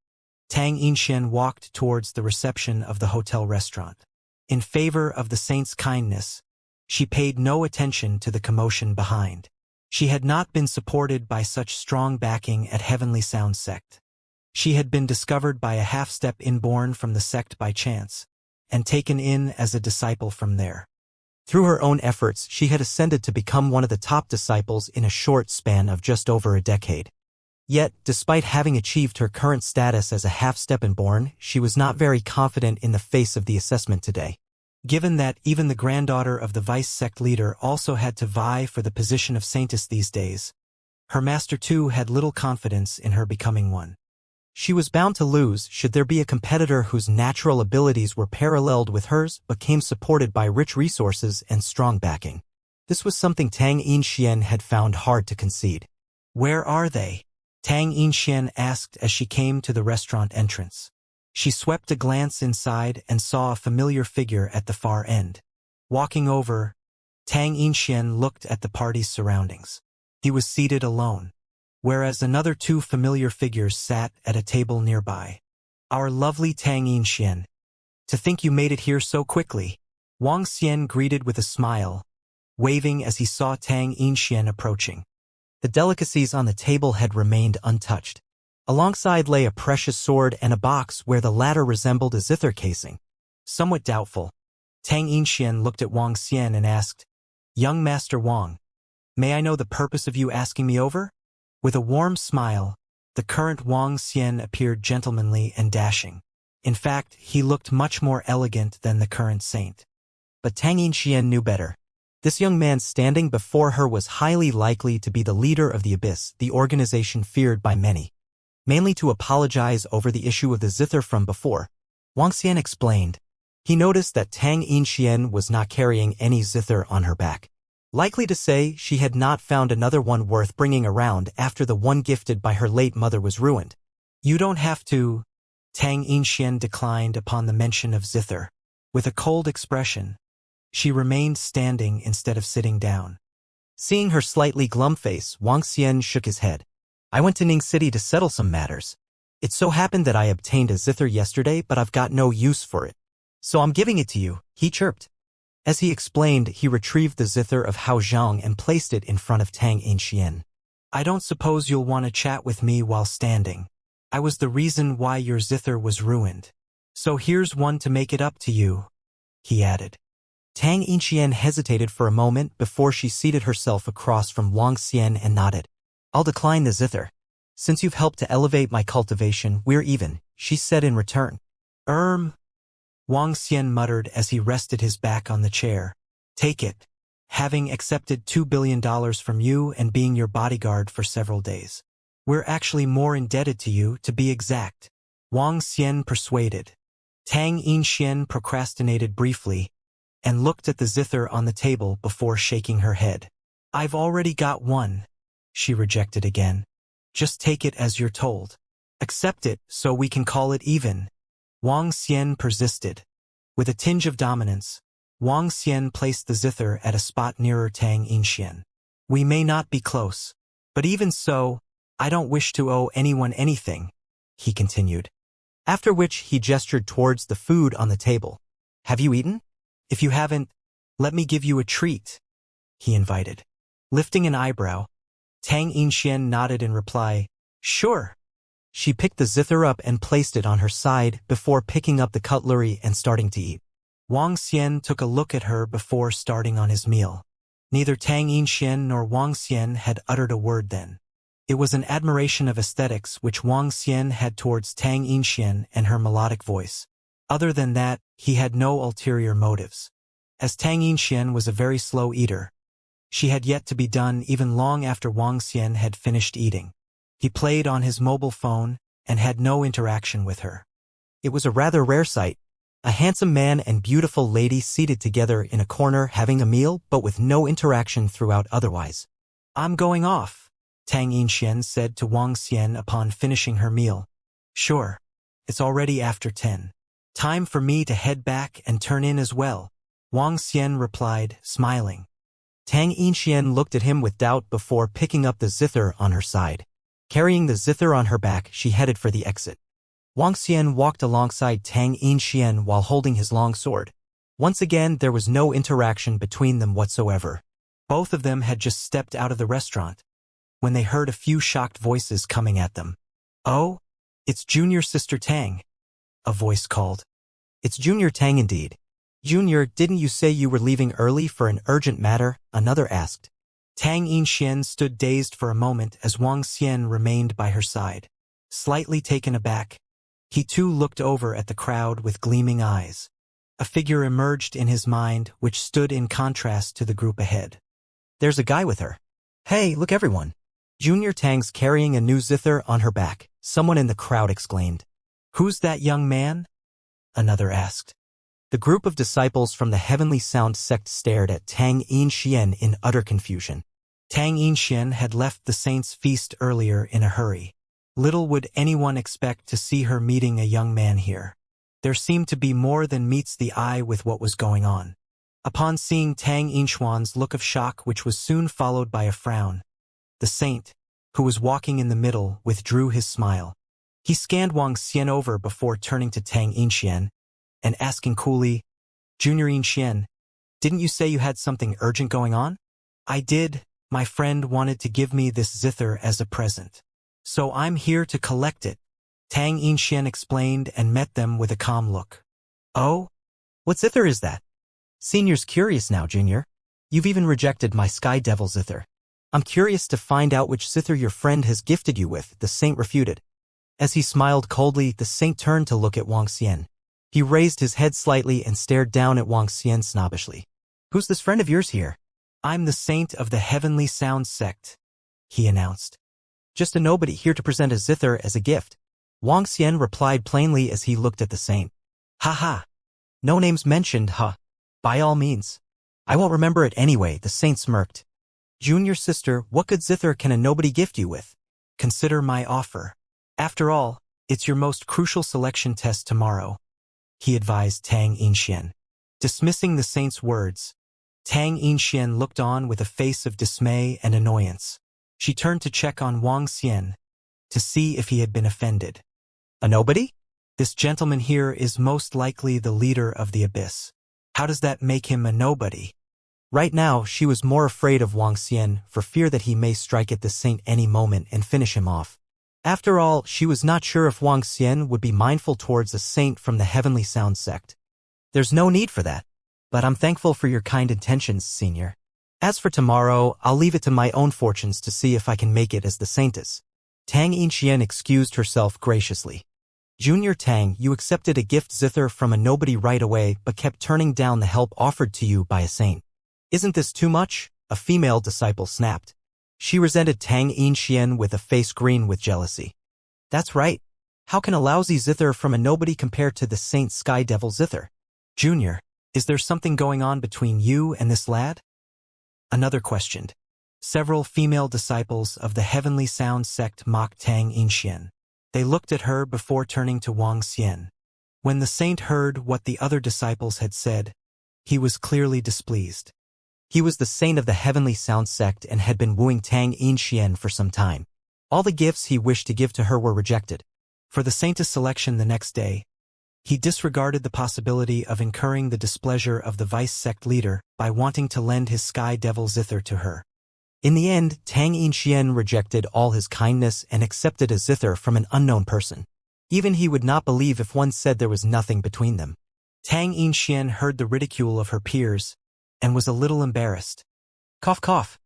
Tang Yinxian walked towards the reception of the hotel restaurant. In favor of the saint's kindness, she paid no attention to the commotion behind. She had not been supported by such strong backing at Heavenly Sound sect. She had been discovered by a half-step inborn from the sect by chance, and taken in as a disciple from there. Through her own efforts, she had ascended to become one of the top disciples in a short span of just over a decade. Yet, despite having achieved her current status as a half-step inborn, she was not very confident in the face of the assessment today. Given that even the granddaughter of the vice sect leader also had to vie for the position of saintess these days, her master too had little confidence in her becoming one. She was bound to lose should there be a competitor whose natural abilities were paralleled with hers but came supported by rich resources and strong backing. This was something Tang Yinxian had found hard to concede. Where are they? Tang Yinxian asked as she came to the restaurant entrance. She swept a glance inside and saw a familiar figure at the far end. Walking over, Tang Yinxian looked at the party's surroundings. He was seated alone, whereas another two familiar figures sat at a table nearby. Our lovely Tang Yinxian. To think you made it here so quickly. Wang Xian greeted with a smile, waving as he saw Tang Yinxian approaching. The delicacies on the table had remained untouched. Alongside lay a precious sword and a box where the latter resembled a zither casing. Somewhat doubtful, Tang Yinxian looked at Wang Xian and asked, "Young Master Wang, may I know the purpose of you asking me over?" With a warm smile, the current Wang Xian appeared gentlemanly and dashing. In fact, he looked much more elegant than the current saint. But Tang Yinxian knew better. This young man standing before her was highly likely to be the leader of the Abyss, the organization feared by many. Mainly to apologize over the issue of the zither from before, Wang Xian explained. He noticed that Tang Yinxian was not carrying any zither on her back. Likely to say she had not found another one worth bringing around after the one gifted by her late mother was ruined. You don't have to. Tang Yinxian declined upon the mention of zither. With a cold expression, she remained standing instead of sitting down. Seeing her slightly glum face, Wang Xian shook his head. I went to Ning City to settle some matters. It so happened that I obtained a zither yesterday, but I've got no use for it. So I'm giving it to you, he chirped. As he explained, he retrieved the zither of Hao Zhang and placed it in front of Tang Yinxian. I don't suppose you'll want to chat with me while standing. I was the reason why your zither was ruined. So here's one to make it up to you, he added. Tang Yinxian hesitated for a moment before she seated herself across from Wang Xian and nodded. I'll decline the zither. Since you've helped to elevate my cultivation, we're even, she said in return. Wang Xian muttered as he rested his back on the chair. Take it. Having accepted $2 billion from you and being your bodyguard for several days. We're actually more indebted to you, to be exact. Wang Xian persuaded. Tang Yinxian procrastinated briefly and looked at the zither on the table before shaking her head. I've already got one, she rejected again. Just take it as you're told. Accept it so we can call it even. Wang Xian persisted. With a tinge of dominance, Wang Xian placed the zither at a spot nearer Tang Yinxian. We may not be close, but even so, I don't wish to owe anyone anything, he continued. After which he gestured towards the food on the table. Have you eaten? If you haven't, let me give you a treat, he invited. Lifting an eyebrow, Tang Yinxian nodded in reply. Sure. She picked the zither up and placed it on her side before picking up the cutlery and starting to eat. Wang Xian took a look at her before starting on his meal. Neither Tang Yinxian nor Wang Xian had uttered a word then. It was an admiration of aesthetics which Wang Xian had towards Tang Yinxian and her melodic voice. Other than that, he had no ulterior motives. As Tang Yinxian was a very slow eater, she had yet to be done even long after Wang Xian had finished eating. He played on his mobile phone and had no interaction with her. It was a rather rare sight. A handsome man and beautiful lady seated together in a corner having a meal but with no interaction throughout otherwise. I'm going off, Tang Yinxian said to Wang Xian upon finishing her meal. Sure. It's already after 10. Time for me to head back and turn in as well, Wang Xian replied, smiling. Tang Yinxian looked at him with doubt before picking up the zither on her side. Carrying the zither on her back, she headed for the exit. Wang Xian walked alongside Tang Yinxian while holding his long sword. Once again, there was no interaction between them whatsoever. Both of them had just stepped out of the restaurant when they heard a few shocked voices coming at them. Oh, it's Junior Sister Tang, a voice called. It's Junior Tang indeed. Junior, didn't you say you were leaving early for an urgent matter? Another asked. Tang Yinxian stood dazed for a moment as Wang Xian remained by her side. Slightly taken aback, he too looked over at the crowd with gleaming eyes. A figure emerged in his mind which stood in contrast to the group ahead. There's a guy with her. Hey, look everyone. Junior Tang's carrying a new zither on her back, someone in the crowd exclaimed. Who's that young man? Another asked. The group of disciples from the Heavenly Sound sect stared at Tang Yinxian in utter confusion. Tang Yinxian had left the saints' feast earlier in a hurry. Little would anyone expect to see her meeting a young man here. There seemed to be more than meets the eye with what was going on. Upon seeing Tang Yinxian's look of shock, which was soon followed by a frown, the saint, who was walking in the middle, withdrew his smile. He scanned Wang Xian over before turning to Tang Yinxian and asking coolly, Junior Yinxian, didn't you say you had something urgent going on? I did. My friend wanted to give me this zither as a present. So I'm here to collect it, Tang Yinxian explained and met them with a calm look. Oh? What zither is that? Senior's curious now, Junior. You've even rejected my Sky Devil zither. I'm curious to find out which zither your friend has gifted you with, the saint refuted. As he smiled coldly, the saint turned to look at Wang Xian. He raised his head slightly and stared down at Wang Xian snobbishly. Who's this friend of yours here? I'm the saint of the Heavenly Sound sect, he announced. Just a nobody here to present a zither as a gift. Wang Xian replied plainly as he looked at the saint. Ha ha. No names mentioned, huh? By all means. I won't remember it anyway, the saint smirked. Junior sister, what good zither can a nobody gift you with? Consider my offer. After all, it's your most crucial selection test tomorrow, he advised Tang Yinxian. Dismissing the saint's words, Tang Yinxian looked on with a face of dismay and annoyance. She turned to check on Wang Xian to see if he had been offended. A nobody? This gentleman here is most likely the leader of the abyss. How does that make him a nobody? Right now, she was more afraid of Wang Xian for fear that he may strike at the saint any moment and finish him off. After all, she was not sure if Wang Xian would be mindful towards a saint from the Heavenly Sound sect. There's no need for that. But I'm thankful for your kind intentions, Senior. As for tomorrow, I'll leave it to my own fortunes to see if I can make it as the saintess. Tang Yinxian excused herself graciously. Junior Tang, you accepted a gift zither from a nobody right away but kept turning down the help offered to you by a saint. Isn't this too much? A female disciple snapped. She resented Tang Yinxian with a face green with jealousy. That's right. How can a lousy zither from a nobody compare to the Saint Sky Devil zither? Junior, is there something going on between you and this lad? Another questioned. Several female disciples of the Heavenly Sound sect mocked Tang Inxian. They looked at her before turning to Wang Xian. When the saint heard what the other disciples had said, he was clearly displeased. He was the saint of the Heavenly Sound sect and had been wooing Tang Inxian for some time. All the gifts he wished to give to her were rejected. For the saintess selection the next day, he disregarded the possibility of incurring the displeasure of the vice sect leader by wanting to lend his sky devil zither to her. In the end, Tang Inxian rejected all his kindness and accepted a zither from an unknown person. Even he would not believe if one said there was nothing between them. Tang Inxian heard the ridicule of her peers and was a little embarrassed. Cough, cough.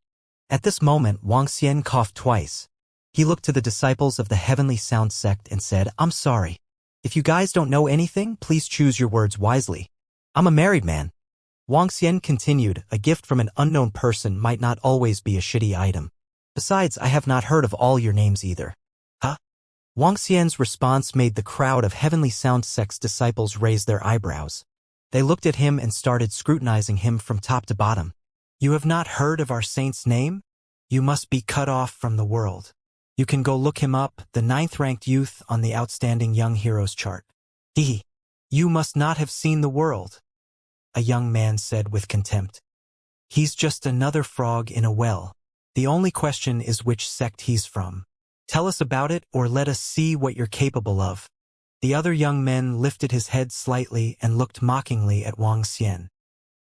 At this moment, Wang Xian coughed twice. He looked to the disciples of the Heavenly Sound sect and said, "I'm sorry. If you guys don't know anything, please choose your words wisely. I'm a married man." Wang Xian continued, "A gift from an unknown person might not always be a shitty item. Besides, I have not heard of all your names either." Huh? Wang Xian's response made the crowd of Heavenly Sound sect's disciples raise their eyebrows. They looked at him and started scrutinizing him from top to bottom. "You have not heard of our saint's name? You must be cut off from the world. You can go look him up, the 9th-ranked youth on the Outstanding Young Heroes chart." "Hee. You must not have seen the world," a young man said with contempt. "He's just another frog in a well. The only question is which sect he's from. Tell us about it or let us see what you're capable of." The other young men lifted his head slightly and looked mockingly at Wang Xian.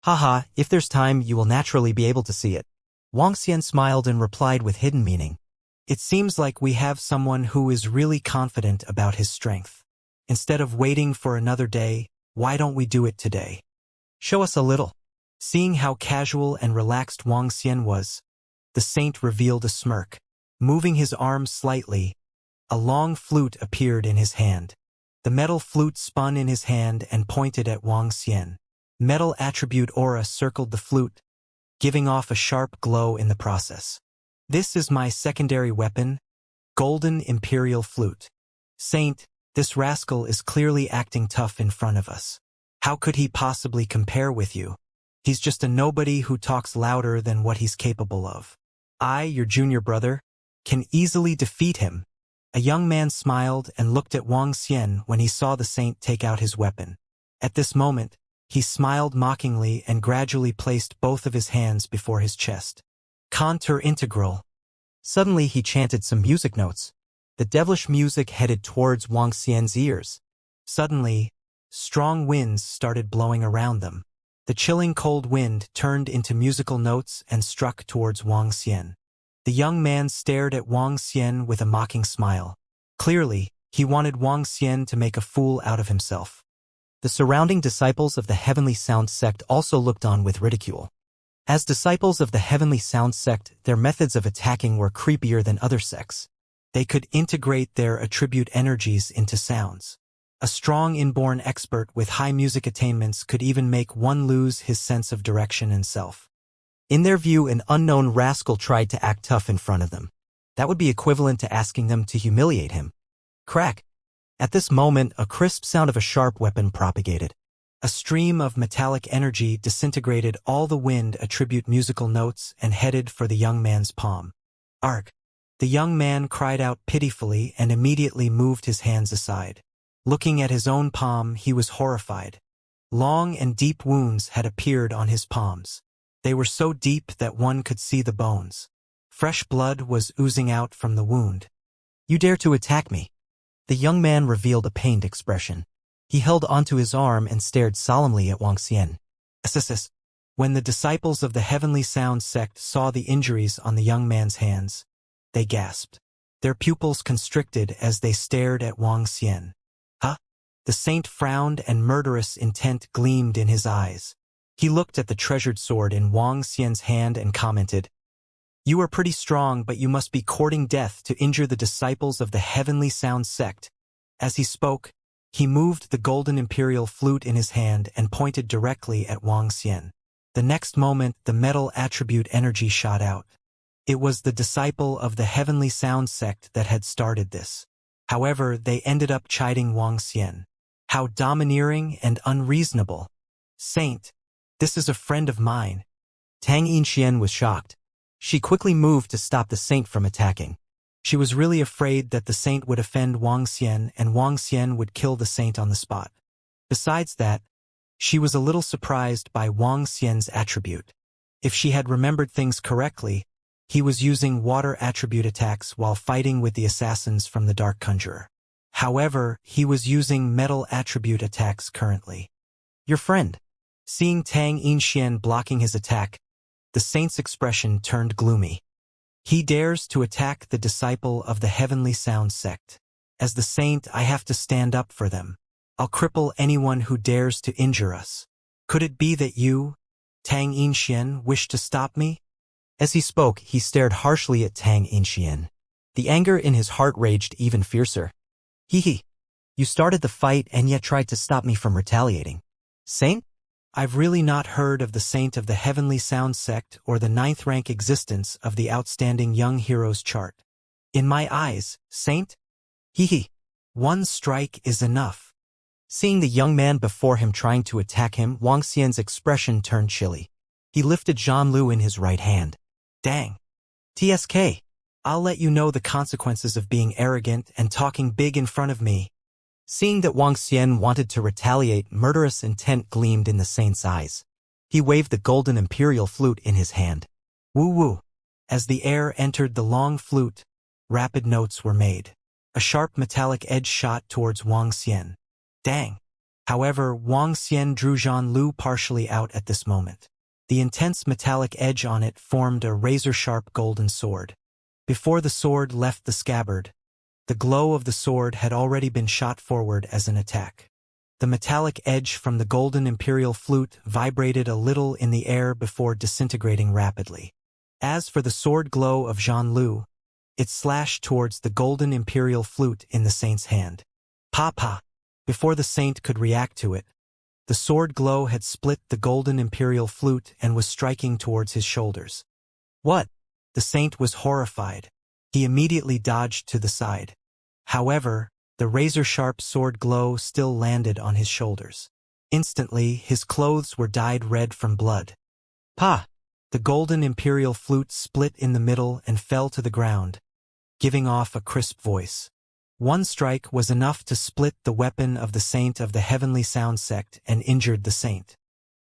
"Haha, if there's time, you will naturally be able to see it." Wang Xian smiled and replied with hidden meaning. "It seems like we have someone who is really confident about his strength. Instead of waiting for another day, why don't we do it today? Show us a little." Seeing how casual and relaxed Wang Xian was, the saint revealed a smirk. Moving his arm slightly, a long flute appeared in his hand. The metal flute spun in his hand and pointed at Wang Xian. Metal attribute aura circled the flute, giving off a sharp glow in the process. "This is my secondary weapon, Golden Imperial Flute. Saint, this rascal is clearly acting tough in front of us. How could he possibly compare with you? He's just a nobody who talks louder than what he's capable of. I, your junior brother, can easily defeat him." A young man smiled and looked at Wang Xian when he saw the saint take out his weapon. At this moment, he smiled mockingly and gradually placed both of his hands before his chest. "Contour integral." Suddenly he chanted some music notes. The devilish music headed towards Wang Xian's ears. Suddenly, strong winds started blowing around them. The chilling cold wind turned into musical notes and struck towards Wang Xian. The young man stared at Wang Xian with a mocking smile. Clearly, he wanted Wang Xian to make a fool out of himself. The surrounding disciples of the Heavenly Sound sect also looked on with ridicule. As disciples of the Heavenly Sound sect, their methods of attacking were creepier than other sects. They could integrate their attribute energies into sounds. A strong inborn expert with high music attainments could even make one lose his sense of direction and self. In their view, an unknown rascal tried to act tough in front of them. That would be equivalent to asking them to humiliate him. Crack! At this moment, a crisp sound of a sharp weapon propagated. A stream of metallic energy disintegrated all the wind attribute musical notes and headed for the young man's palm. Arg! The young man cried out pitifully and immediately moved his hands aside. Looking at his own palm, he was horrified. Long and deep wounds had appeared on his palms. They were so deep that one could see the bones. Fresh blood was oozing out from the wound. "You dare to attack me?" The young man revealed a pained expression. He held onto his arm and stared solemnly at Wang Xian. Assissus. When the disciples of the Heavenly Sound sect saw the injuries on the young man's hands, they gasped. Their pupils constricted as they stared at Wang Xian. Huh? The saint frowned and murderous intent gleamed in his eyes. He looked at the treasured sword in Wang Xian's hand and commented, "You are pretty strong, but you must be courting death to injure the disciples of the Heavenly Sound sect." As he spoke, he moved the Golden Imperial Flute in his hand and pointed directly at Wang Xian. The next moment, the metal attribute energy shot out. It was the disciple of the Heavenly Sound sect that had started this. However, they ended up chiding Wang Xian. "How domineering and unreasonable. Saint, this is a friend of mine." Tang Inxian was shocked. She quickly moved to stop the saint from attacking. She was really afraid that the saint would offend Wang Xian and Wang Xian would kill the saint on the spot. Besides that, she was a little surprised by Wang Xian's attribute. If she had remembered things correctly, he was using water attribute attacks while fighting with the assassins from the Dark Conjurer. However, he was using metal attribute attacks currently. Your friend. Seeing Tang Yinxian blocking his attack, the saint's expression turned gloomy. He dares to attack the disciple of the Heavenly Sound sect. As the saint, I have to stand up for them. I'll cripple anyone who dares to injure us. Could it be that you, Tang Yinxian, wish to stop me? As he spoke, he stared harshly at Tang Yinxian. The anger in his heart raged even fiercer. Hee. You started the fight and yet tried to stop me from retaliating. Saint? I've really not heard of the Saint of the Heavenly Sound sect or the 9th rank existence of the Outstanding Young Heroes chart. In my eyes, Saint? Hee. One strike is enough. Seeing the young man before him trying to attack him, Wang Xian's expression turned chilly. He lifted Zhan Lu in his right hand. Dang. TSK. I'll let you know the consequences of being arrogant and talking big in front of me. Seeing that Wang Xian wanted to retaliate, murderous intent gleamed in the saint's eyes. He waved the golden imperial flute in his hand. Woo-woo. As the air entered the long flute, rapid notes were made. A sharp metallic edge shot towards Wang Xian. Dang. However, Wang Xian drew Zhan Lu partially out at this moment. The intense metallic edge on it formed a razor-sharp golden sword. Before the sword left the scabbard, the glow of the sword had already been shot forward as an attack. The metallic edge from the golden imperial flute vibrated a little in the air before disintegrating rapidly. As for the sword glow of Zhan Lu, it slashed towards the golden imperial flute in the saint's hand. Pa! Before the saint could react to it, the sword glow had split the golden imperial flute and was striking towards his shoulders. What? The saint was horrified. He immediately dodged to the side. However, the razor-sharp sword glow still landed on his shoulders. Instantly, his clothes were dyed red from blood. Pa! The golden imperial flute split in the middle and fell to the ground, giving off a crisp voice. One strike was enough to split the weapon of the Saint of the Heavenly Sound sect and injured the saint.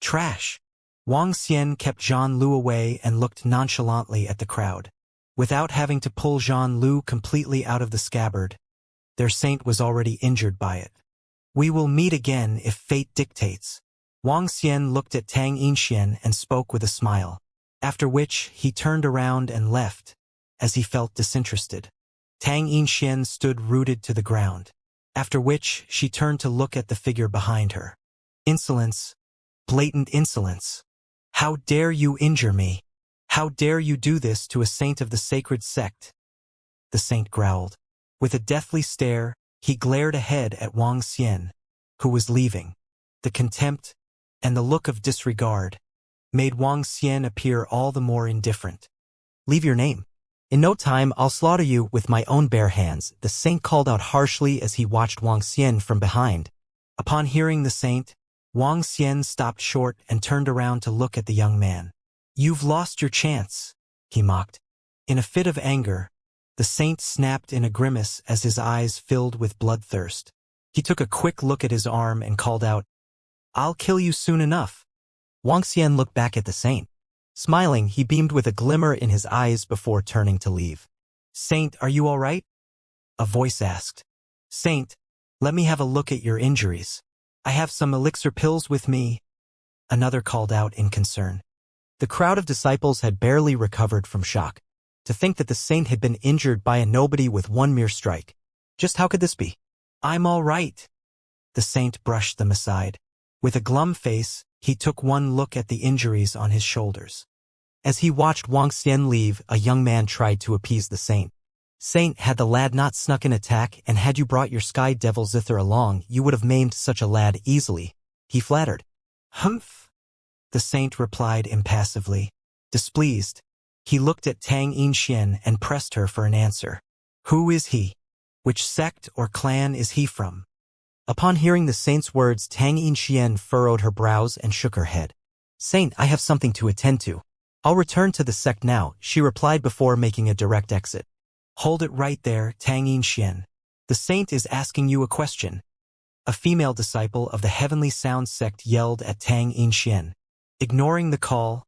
Trash! Wang Xian kept Zhan Lu away and looked nonchalantly at the crowd. Without having to pull Zhan Lu completely out of the scabbard, their saint was already injured by it. We will meet again if fate dictates. Wang Xian looked at Tang Yinxian and spoke with a smile, after which he turned around and left, as he felt disinterested. Tang Yinxian stood rooted to the ground, after which she turned to look at the figure behind her. Insolence, blatant insolence. How dare you injure me? How dare you do this to a saint of the sacred sect? The saint growled. With a deathly stare, he glared ahead at Wang Xian, who was leaving. The contempt and the look of disregard made Wang Xian appear all the more indifferent. Leave your name. In no time I'll slaughter you with my own bare hands, the saint called out harshly as he watched Wang Xian from behind. Upon hearing the saint, Wang Xian stopped short and turned around to look at the young man. You've lost your chance, he mocked. In a fit of anger, the saint snapped in a grimace as his eyes filled with bloodthirst. He took a quick look at his arm and called out, I'll kill you soon enough. Wang Xian looked back at the saint. Smiling, he beamed with a glimmer in his eyes before turning to leave. Saint, are you all right? A voice asked. Saint, let me have a look at your injuries. I have some elixir pills with me. Another called out in concern. The crowd of disciples had barely recovered from shock. To think that the saint had been injured by a nobody with one mere strike. Just how could this be? I'm all right. The saint brushed them aside. With a glum face, he took one look at the injuries on his shoulders. As he watched Wang Xian leave, a young man tried to appease the saint. Saint, had the lad not snuck an attack and had you brought your sky devil zither along, you would have maimed such a lad easily, he flattered. Humph! The saint replied impassively. Displeased, he looked at Tang Yinxian and pressed her for an answer. Who is he? Which sect or clan is he from? Upon hearing the saint's words, Tang Yinxian furrowed her brows and shook her head. Saint, I have something to attend to. I'll return to the sect now, she replied before making a direct exit. Hold it right there, Tang Yinxian. The saint is asking you a question. A female disciple of the Heavenly Sound sect yelled at Tang Yinxian. Ignoring the call,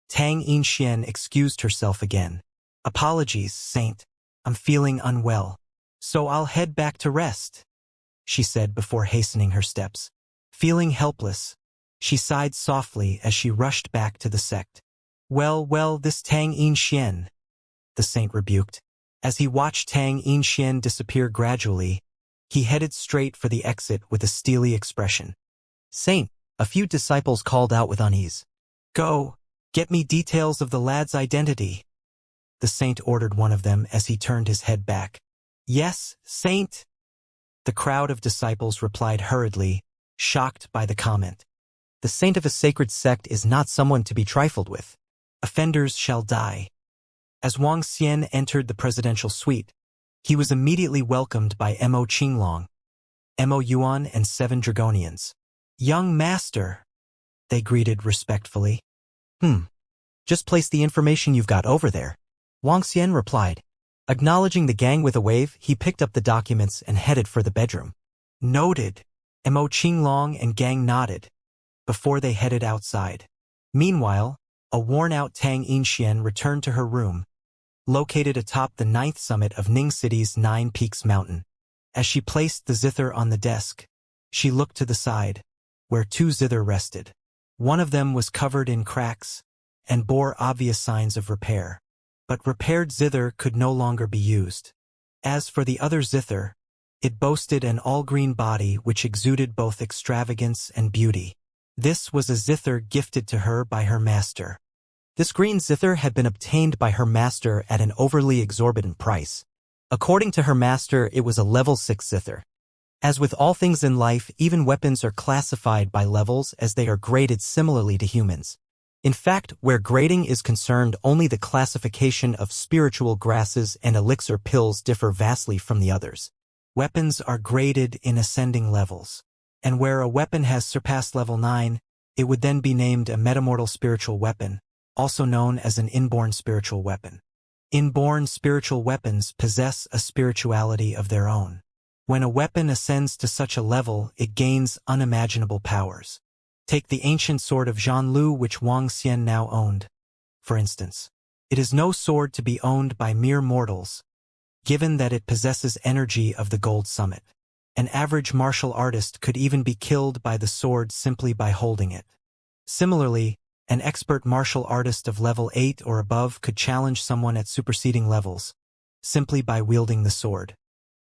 Tang Yinxian excused herself again. Apologies, saint. I'm feeling unwell. So I'll head back to rest, she said before hastening her steps. Feeling helpless, she sighed softly as she rushed back to the sect. Well, this Tang Yinxian, the saint rebuked. As he watched Tang Yinxian disappear gradually, he headed straight for the exit with a steely expression. Saint, a few disciples called out with unease. Go, get me details of the lad's identity, the saint ordered one of them as he turned his head back. Yes, saint, the crowd of disciples replied hurriedly, shocked by the comment. The saint of a sacred sect is not someone to be trifled with. Offenders shall die. As Wang Xian entered the presidential suite, he was immediately welcomed by Mo Qinglong, Mo Yuan, and 7 Dragonians. Young master, they greeted respectfully. Just place the information you've got over there, Wang Xian replied. Acknowledging the gang with a wave, he picked up the documents and headed for the bedroom. Noted, Mo Qinglong and gang nodded, before they headed outside. Meanwhile, a worn-out Tang Yinxian returned to her room, located atop the 9th summit of Ning City's 9 Peaks Mountain. As she placed the zither on the desk, she looked to the side, where 2 zither rested. One of them was covered in cracks and bore obvious signs of repair. But repaired zither could no longer be used. As for the other zither, it boasted an all-green body which exuded both extravagance and beauty. This was a zither gifted to her by her master. This green zither had been obtained by her master at an overly exorbitant price. According to her master, it was a level 6 zither. As with all things in life, even weapons are classified by levels as they are graded similarly to humans. In fact, where grading is concerned, only the classification of spiritual grasses and elixir pills differ vastly from the others. Weapons are graded in ascending levels, and where a weapon has surpassed level 9, it would then be named a metamortal spiritual weapon, also known as an inborn spiritual weapon. Inborn spiritual weapons possess a spirituality of their own. When a weapon ascends to such a level, it gains unimaginable powers. Take the ancient sword of Zhanlu which Wang Xian now owned, for instance. It is no sword to be owned by mere mortals, given that it possesses energy of the gold summit. An average martial artist could even be killed by the sword simply by holding it. Similarly, an expert martial artist of level 8 or above could challenge someone at superseding levels, simply by wielding the sword.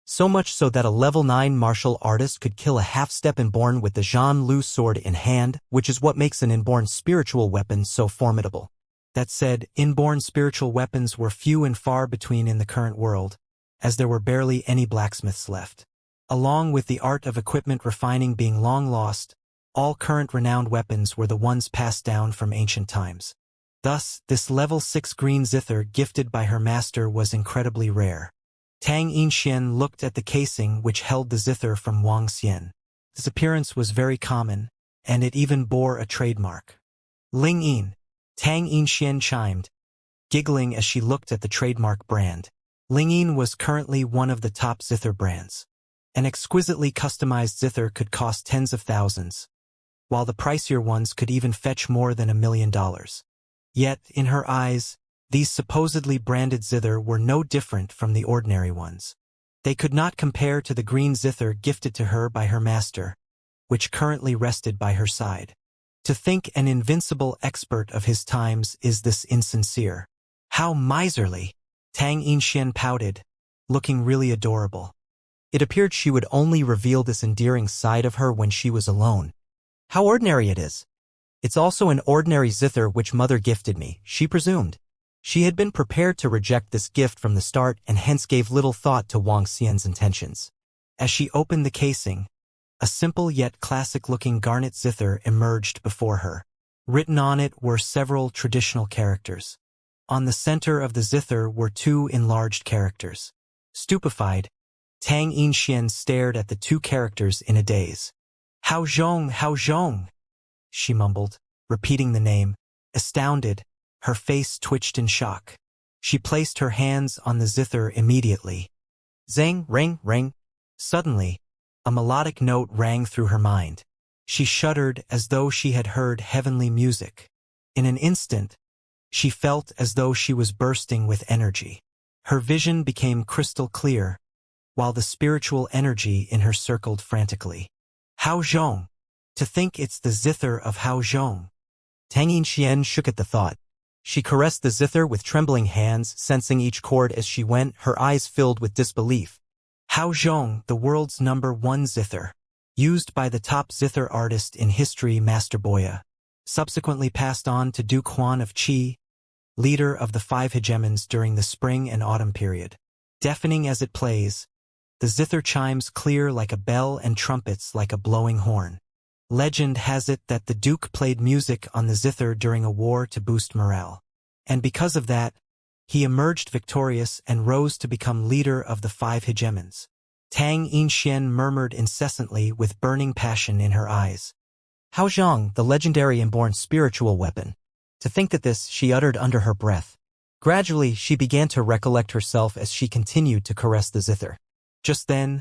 So much so that a level 9 martial artist could kill a half-step inborn with the Zhanlu sword in hand, which is what makes an inborn spiritual weapon so formidable. That said, inborn spiritual weapons were few and far between in the current world, as there were barely any blacksmiths left. Along with the art of equipment refining being long lost, all current renowned weapons were the ones passed down from ancient times. Thus, this level 6 green zither gifted by her master was incredibly rare. Tang Yinxian looked at the casing which held the zither from Wang Xian. This appearance was very common, and it even bore a trademark. Ling Yin, Tang Yinxian chimed, giggling as she looked at the trademark brand. Ling Yin was currently one of the top zither brands. An exquisitely customized zither could cost tens of thousands, while the pricier ones could even fetch more than $1 million. Yet, in her eyes, these supposedly branded zither were no different from the ordinary ones. They could not compare to the green zither gifted to her by her master, which currently rested by her side. To think an invincible expert of his times is this insincere. How miserly! Tang Yinxian pouted, looking really adorable. It appeared she would only reveal this endearing side of her when she was alone. How ordinary it is! It's also an ordinary zither which mother gifted me, she presumed. She had been prepared to reject this gift from the start and hence gave little thought to Wang Xian's intentions. As she opened the casing, a simple yet classic-looking garnet zither emerged before her. Written on it were several traditional characters. On the center of the zither were 2 enlarged characters. Stupefied, Tang Yinxian stared at the 2 characters in a daze. Hao Zhong, she mumbled, repeating the name. Astounded, Her face twitched in shock. She placed her hands on the zither immediately. Zang, ring, ring. Suddenly, a melodic note rang through her mind. She shuddered as though she had heard heavenly music. In an instant, she felt as though she was bursting with energy. Her vision became crystal clear, while the spiritual energy in her circled frantically. Hao Zhong. To think it's the zither of Hao Zhong. Tang Yinxian shook at the thought. She caressed the zither with trembling hands, sensing each chord as she went, her eyes filled with disbelief. Hao Zhong, the world's #1 zither, used by the top zither artist in history, Master Boya, subsequently passed on to Duke Huan of Qi, leader of the 5 hegemons during the spring and autumn period. Deafening as it plays, the zither chimes clear like a bell and trumpets like a blowing horn. Legend has it that the Duke played music on the zither during a war to boost morale. And because of that, he emerged victorious and rose to become leader of the 5 hegemons. Tang Yinxian murmured incessantly with burning passion in her eyes. Hao Zhong, the legendary inborn spiritual weapon. To think that this, she uttered under her breath. Gradually, she began to recollect herself as she continued to caress the zither. Just then,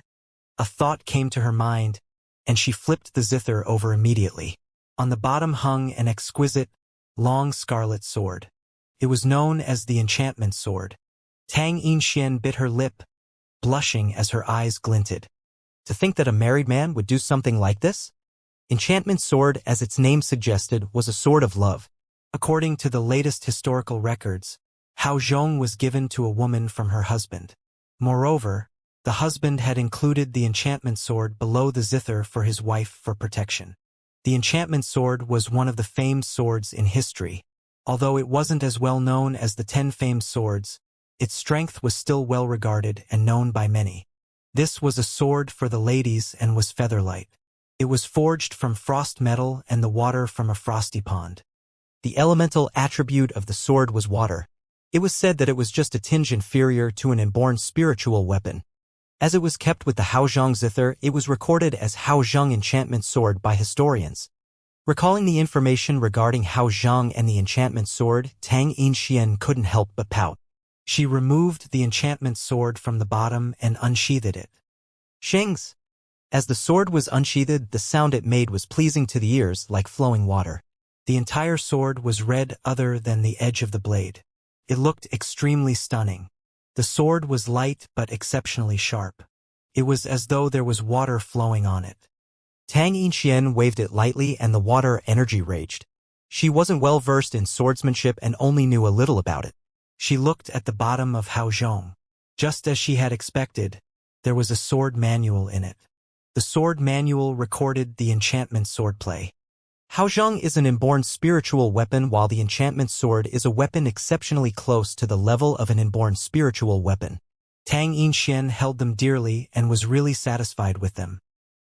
a thought came to her mind, and she flipped the zither over immediately. On the bottom hung an exquisite, long scarlet sword. It was known as the enchantment sword. Tang Yinxian bit her lip, blushing as her eyes glinted. To think that a married man would do something like this? Enchantment sword, as its name suggested, was a sword of love. According to the latest historical records, Hao Zhong was given to a woman from her husband. Moreover, the husband had included the enchantment sword below the zither for his wife for protection. The enchantment sword was one of the famed swords in history. Although it wasn't as well known as the 10 famed swords, its strength was still well regarded and known by many. This was a sword for the ladies and was featherlight. It was forged from frost metal and the water from a frosty pond. The elemental attribute of the sword was water. It was said that it was just a tinge inferior to an inborn spiritual weapon. As it was kept with the Hao Zhong zither, it was recorded as Hao Zhong enchantment sword by historians. Recalling the information regarding Hao Zhong and the enchantment sword, Tang Yinxian couldn't help but pout. She removed the enchantment sword from the bottom and unsheathed it. Shings! As the sword was unsheathed, the sound it made was pleasing to the ears like flowing water. The entire sword was red other than the edge of the blade. It looked extremely stunning. The sword was light but exceptionally sharp. It was as though there was water flowing on it. Tang Yinxian waved it lightly and the water energy raged. She wasn't well versed in swordsmanship and only knew a little about it. She looked at the bottom of Hao Zhong. Just as she had expected, there was a sword manual in it. The sword manual recorded the enchantment swordplay. Hao Zhong is an inborn spiritual weapon, while the enchantment sword is a weapon exceptionally close to the level of an inborn spiritual weapon. Tang Yinxian held them dearly and was really satisfied with them.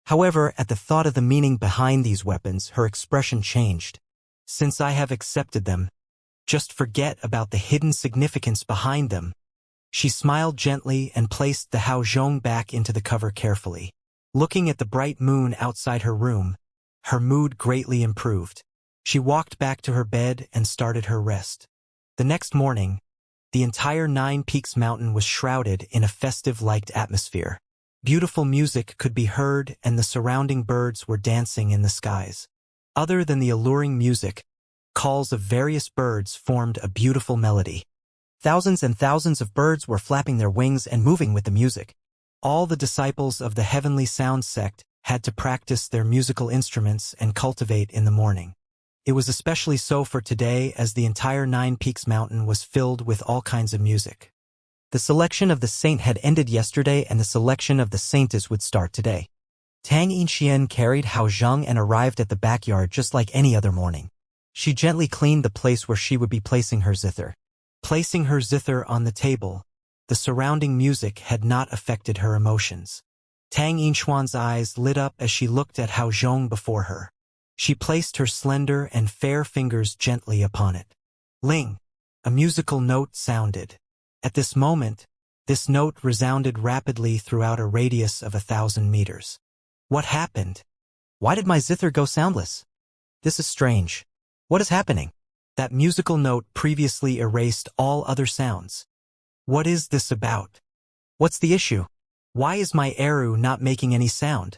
However, at the thought of the meaning behind these weapons, her expression changed. Since I have accepted them, just forget about the hidden significance behind them. She smiled gently and placed the Hao Zhong back into the cover carefully. Looking at the bright moon outside her room, her mood greatly improved. She walked back to her bed and started her rest. The next morning, the entire 9 Peaks mountain was shrouded in a festive light atmosphere. Beautiful music could be heard and the surrounding birds were dancing in the skies. Other than the alluring music, calls of various birds formed a beautiful melody. Thousands and thousands of birds were flapping their wings and moving with the music. All the disciples of the Heavenly Sound sect had to practice their musical instruments and cultivate in the morning. It was especially so for today, as the entire 9 Peaks mountain was filled with all kinds of music. The selection of the saint had ended yesterday and the selection of the saintess would start today. Tang Yinxian carried Hao Zhong and arrived at the backyard just like any other morning. She gently cleaned the place where she would be placing her zither. Placing her zither on the table, the surrounding music had not affected her emotions. Tang Yinxuan's eyes lit up as she looked at Hao Zhong before her. She placed her slender and fair fingers gently upon it. Ling! A musical note sounded. At this moment, this note resounded rapidly throughout a radius of 1,000 meters. What happened? Why did my zither go soundless? This is strange. What is happening? That musical note previously erased all other sounds. What is this about? What's the issue? Why is my Eru not making any sound?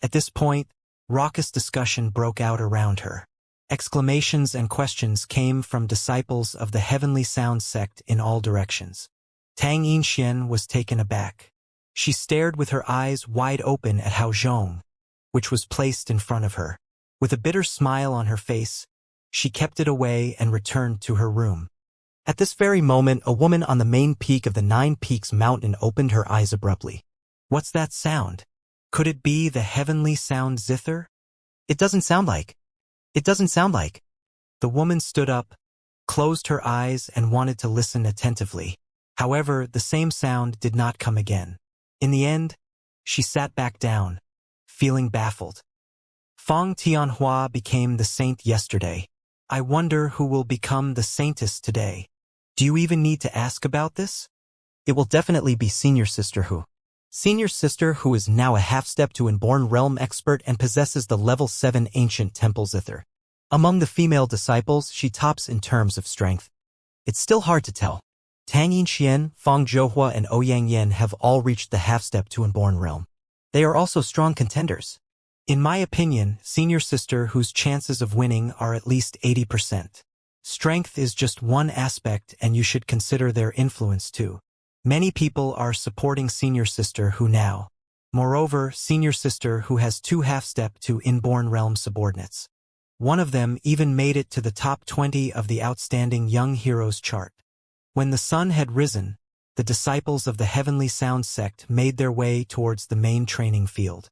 At this point, raucous discussion broke out around her. Exclamations and questions came from disciples of the Heavenly Sound sect in all directions. Tang Yinxian was taken aback. She stared with her eyes wide open at Hao Zhong, which was placed in front of her. With a bitter smile on her face, she kept it away and returned to her room. At this very moment, a woman on the main peak of the Nine Peaks mountain opened her eyes abruptly. What's that sound? Could it be the Heavenly Sound zither? It doesn't sound like. The woman stood up, closed her eyes and wanted to listen attentively. However, the same sound did not come again. In the end, she sat back down, feeling baffled. Feng Tianhua became the saint yesterday. I wonder who will become the saintess today. Do you even need to ask about this? It will definitely be Senior Sister Hu. Senior Sister Hu is now a half-step to Inborn Realm expert and possesses the level 7 Ancient Temple Zither. Among the female disciples, she tops in terms of strength. It's still hard to tell. Tang Yinxian, Feng Zhouhua, and Ouyang Yin have all reached the half-step to Inborn Realm. They are also strong contenders. In my opinion, Senior Sister Hu's chances of winning are at least 80%. Strength is just one aspect and you should consider their influence too. Many people are supporting Senior Sister Hu now. Moreover, Senior Sister Hu has 2 half-step to Inborn Realm subordinates. One of them even made it to the top 20 of the outstanding young heroes chart. When the sun had risen, the disciples of the Heavenly Sound sect made their way towards the main training field.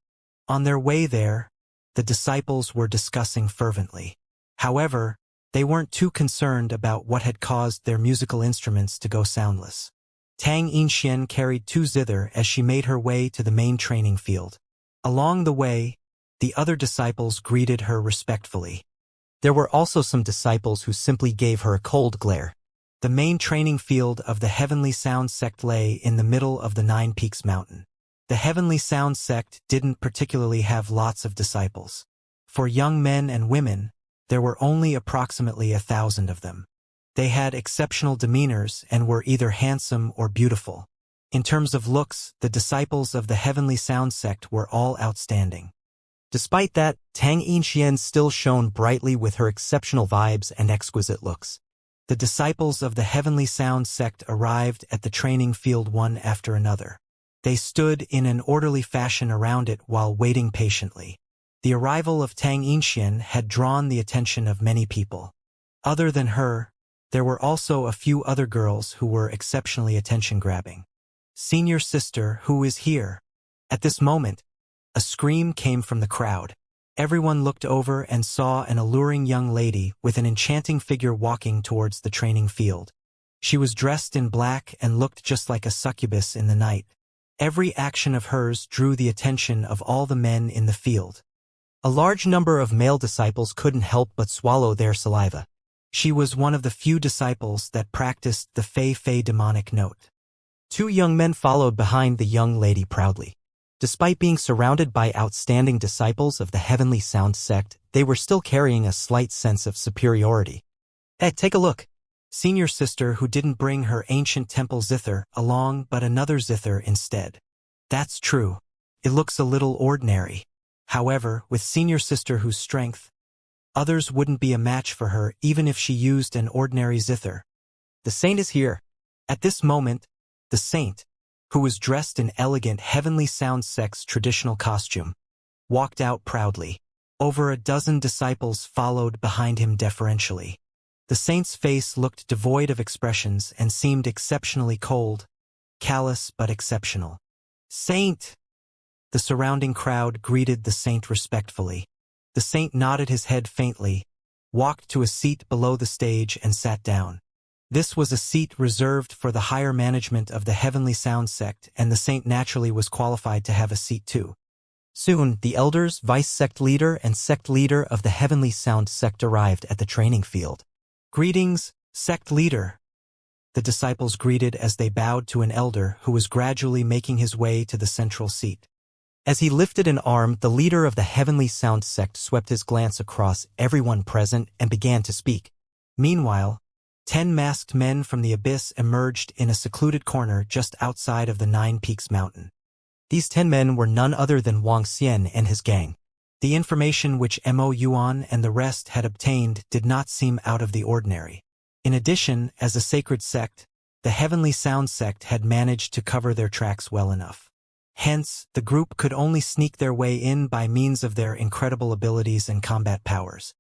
On their way there, the disciples were discussing fervently. However, they weren't too concerned about what had caused their musical instruments to go soundless. Tang Yinxian carried 2 zither as she made her way to the main training field. Along the way, the other disciples greeted her respectfully. There were also some disciples who simply gave her a cold glare. The main training field of the Heavenly Sound sect lay in the middle of the Nine Peaks mountain. The Heavenly Sound sect didn't particularly have lots of disciples. For young men and women, there were only approximately 1,000 of them. They had exceptional demeanors and were either handsome or beautiful. In terms of looks, the disciples of the Heavenly Sound sect were all outstanding. Despite that, Tang Yinxian still shone brightly with her exceptional vibes and exquisite looks. The disciples of the Heavenly Sound sect arrived at the training field one after another. They stood in an orderly fashion around it while waiting patiently. The arrival of Tang Yinxian had drawn the attention of many people. Other than her, there were also a few other girls who were exceptionally attention-grabbing. Senior Sister Hu is here. At this moment, a scream came from the crowd. Everyone looked over and saw an alluring young lady with an enchanting figure walking towards the training field. She was dressed in black and looked just like a succubus in the night. Every action of hers drew the attention of all the men in the field. A large number of male disciples couldn't help but swallow their saliva. She was one of the few disciples that practiced the Fei demonic note. 2 young men followed behind the young lady proudly. Despite being surrounded by outstanding disciples of the Heavenly Sound sect, they were still carrying a slight sense of superiority. Hey, take a look. Senior Sister Hu didn't bring her ancient temple zither along but another zither instead. That's true. It looks a little ordinary. However, with Senior Sister Hu's strength, others wouldn't be a match for her even if she used an ordinary zither. The saint is here. At this moment, the saint, who was dressed in elegant Heavenly Sound sect's traditional costume, walked out proudly. Over a dozen disciples followed behind him deferentially. The saint's face looked devoid of expressions and seemed exceptionally cold, callous but exceptional. Saint! The surrounding crowd greeted the saint respectfully. The saint nodded his head faintly, walked to a seat below the stage and sat down. This was a seat reserved for the higher management of the Heavenly Sound sect, and the saint naturally was qualified to have a seat too. Soon, the elders, vice-sect leader, and sect leader of the Heavenly Sound sect arrived at the training field. Greetings, sect leader. The disciples greeted as they bowed to an elder who was gradually making his way to the central seat. As he lifted an arm, the leader of the Heavenly Sound sect swept his glance across everyone present and began to speak. Meanwhile, 10 masked men from the abyss emerged in a secluded corner just outside of the Nine Peaks Mountain. These 10 men were none other than Wang Xian and his gang. The information which Mo Yuan and the rest had obtained did not seem out of the ordinary. In addition, as a sacred sect, the Heavenly Sound sect had managed to cover their tracks well enough. Hence, the group could only sneak their way in by means of their incredible abilities and combat powers.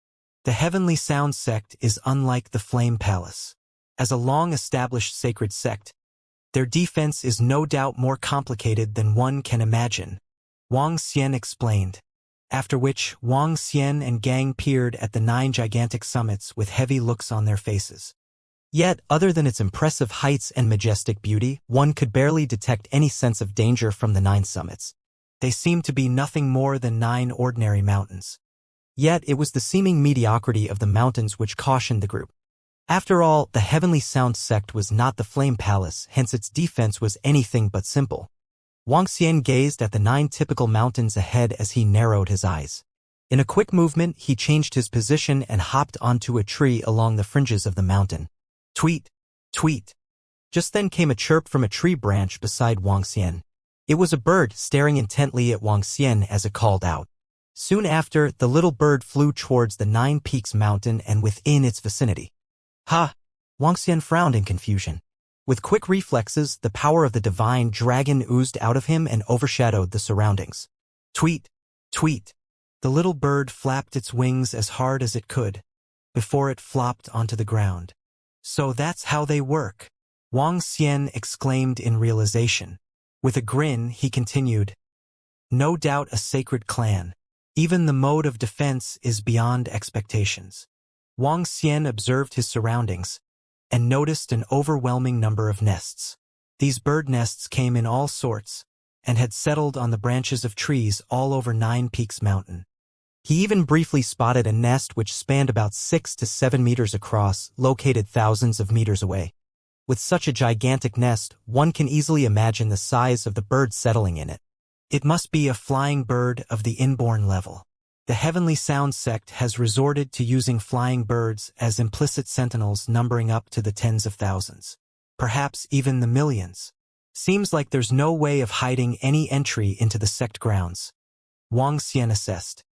The Heavenly Sound sect is unlike the Flame Palace. As a long-established sacred sect, their defense is no doubt more complicated than one can imagine, Wang Xian explained, after which Wang Xian and gang peered at the 9 gigantic summits with heavy looks on their faces. Yet, other than its impressive heights and majestic beauty, one could barely detect any sense of danger from the 9 summits. They seemed to be nothing more than 9 ordinary mountains. Yet it was the seeming mediocrity of the mountains which cautioned the group. After all, the Heavenly Sound sect was not the Flame Palace, hence its defense was anything but simple. Wang Xian gazed at the 9 typical mountains ahead as he narrowed his eyes. In a quick movement, he changed his position and hopped onto a tree along the fringes of the mountain. Tweet, tweet. Just then came a chirp from a tree branch beside Wang Xian. It was a bird staring intently at Wang Xian as it called out. Soon after, the little bird flew towards the 9 Peaks Mountain and within its vicinity. Ha! Wang Xian frowned in confusion. With quick reflexes, the power of the divine dragon oozed out of him and overshadowed the surroundings. Tweet, tweet. The little bird flapped its wings as hard as it could, before it flopped onto the ground. So that's how they work, Wang Xian exclaimed in realization. With a grin, he continued, no doubt a sacred clan. Even the mode of defense is beyond expectations. Wang Xian observed his surroundings and noticed an overwhelming number of nests. These bird nests came in all sorts and had settled on the branches of trees all over 9 Peaks Mountain. He even briefly spotted a nest which spanned about 6 to 7 meters across, located thousands of meters away. With such a gigantic nest, one can easily imagine the size of the bird settling in it. It must be a flying bird of the inborn level. The Heavenly Sound sect has resorted to using flying birds as implicit sentinels numbering up to the tens of thousands, perhaps even the millions. Seems like there's no way of hiding any entry into the sect grounds, Wang Xian assessed.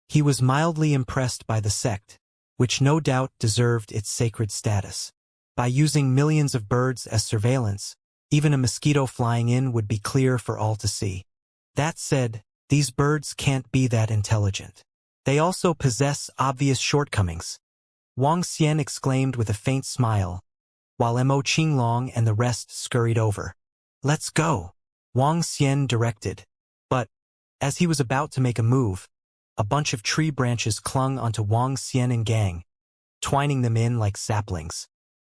He was mildly impressed by the sect, which no doubt deserved its sacred status. By using millions of birds as surveillance, even a mosquito flying in would be clear for all to see. That said, these birds can't be that intelligent. They also possess obvious shortcomings, Wang Xian exclaimed with a faint smile, while Mo Qinglong and the rest scurried over. Let's go, Wang Xian directed. But, as he was about to make a move, a bunch of tree branches clung onto Wang Xian and gang, twining them in like saplings.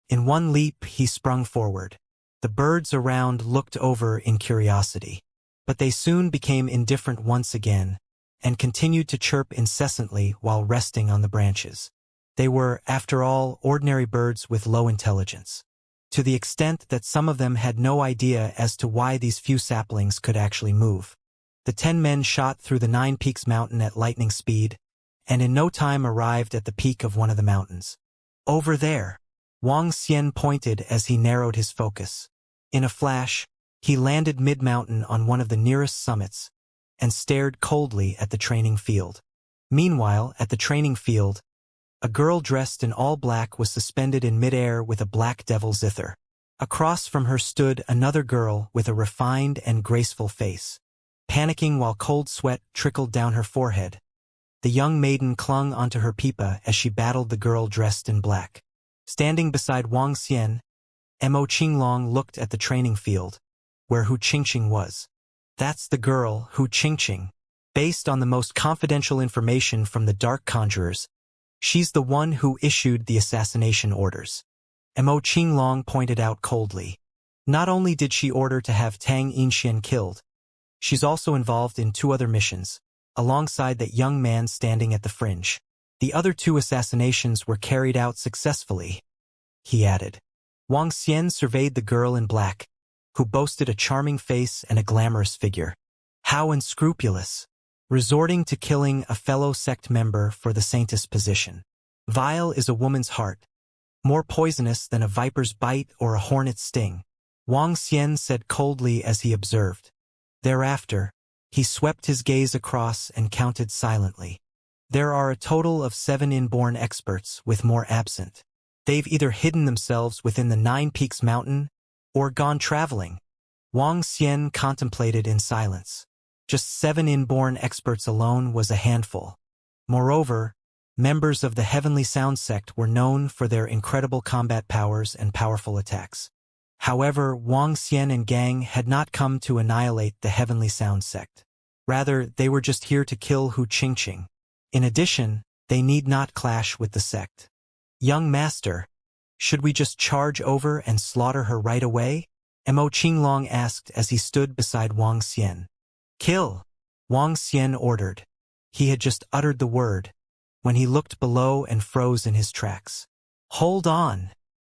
In one leap, he sprung forward. The birds around looked over in curiosity. But they soon became indifferent once again, and continued to chirp incessantly while resting on the branches. They were, after all, ordinary birds with low intelligence, to the extent that some of them had no idea as to why these few saplings could actually move. The 10 men shot through the 9 Peaks Mountain at lightning speed, and in no time arrived at the peak of one of the mountains. Over there, Wang Xian pointed as he narrowed his focus. In a flash, he landed mid-mountain on one of the nearest summits and stared coldly at the training field. Meanwhile, at the training field, a girl dressed in all black was suspended in midair with a black devil zither. Across from her stood another girl with a refined and graceful face. Panicking while cold sweat trickled down her forehead, the young maiden clung onto her pipa as she battled the girl dressed in black. Standing beside Wang Xian, Mo Qinglong looked at the training field, where Hu Qingqing was. That's the girl, Hu Qingqing. Based on the most confidential information from the Dark Conjurers, she's the one who issued the assassination orders, Mo Qinglong pointed out coldly. Not only did she order to have Tang Yinxian killed, she's also involved in 2 other missions, alongside that young man standing at the fringe. The other 2 assassinations were carried out successfully, he added. Wang Xian surveyed the girl in black, who boasted a charming face and a glamorous figure. How unscrupulous, resorting to killing a fellow sect member for the saintess position. Vile is a woman's heart, more poisonous than a viper's bite or a hornet's sting, Wang Xian said coldly as he observed. Thereafter, he swept his gaze across and counted silently. There are a total of 7 inborn experts, with more absent. They've either hidden themselves within the 9 Peaks mountain or gone traveling. Wang Xian contemplated in silence. Just 7 inborn experts alone was a handful. Moreover, members of the Heavenly Sound sect were known for their incredible combat powers and powerful attacks. However, Wang Xian and gang had not come to annihilate the Heavenly Sound sect. Rather, they were just here to kill Hu Qingqing. In addition, they need not clash with the sect. Young master, should we just charge over and slaughter her right away? Mo Qinglong asked as he stood beside Wang Xian. Kill, Wang Xian ordered. He had just uttered the word, when he looked below and froze in his tracks. Hold on,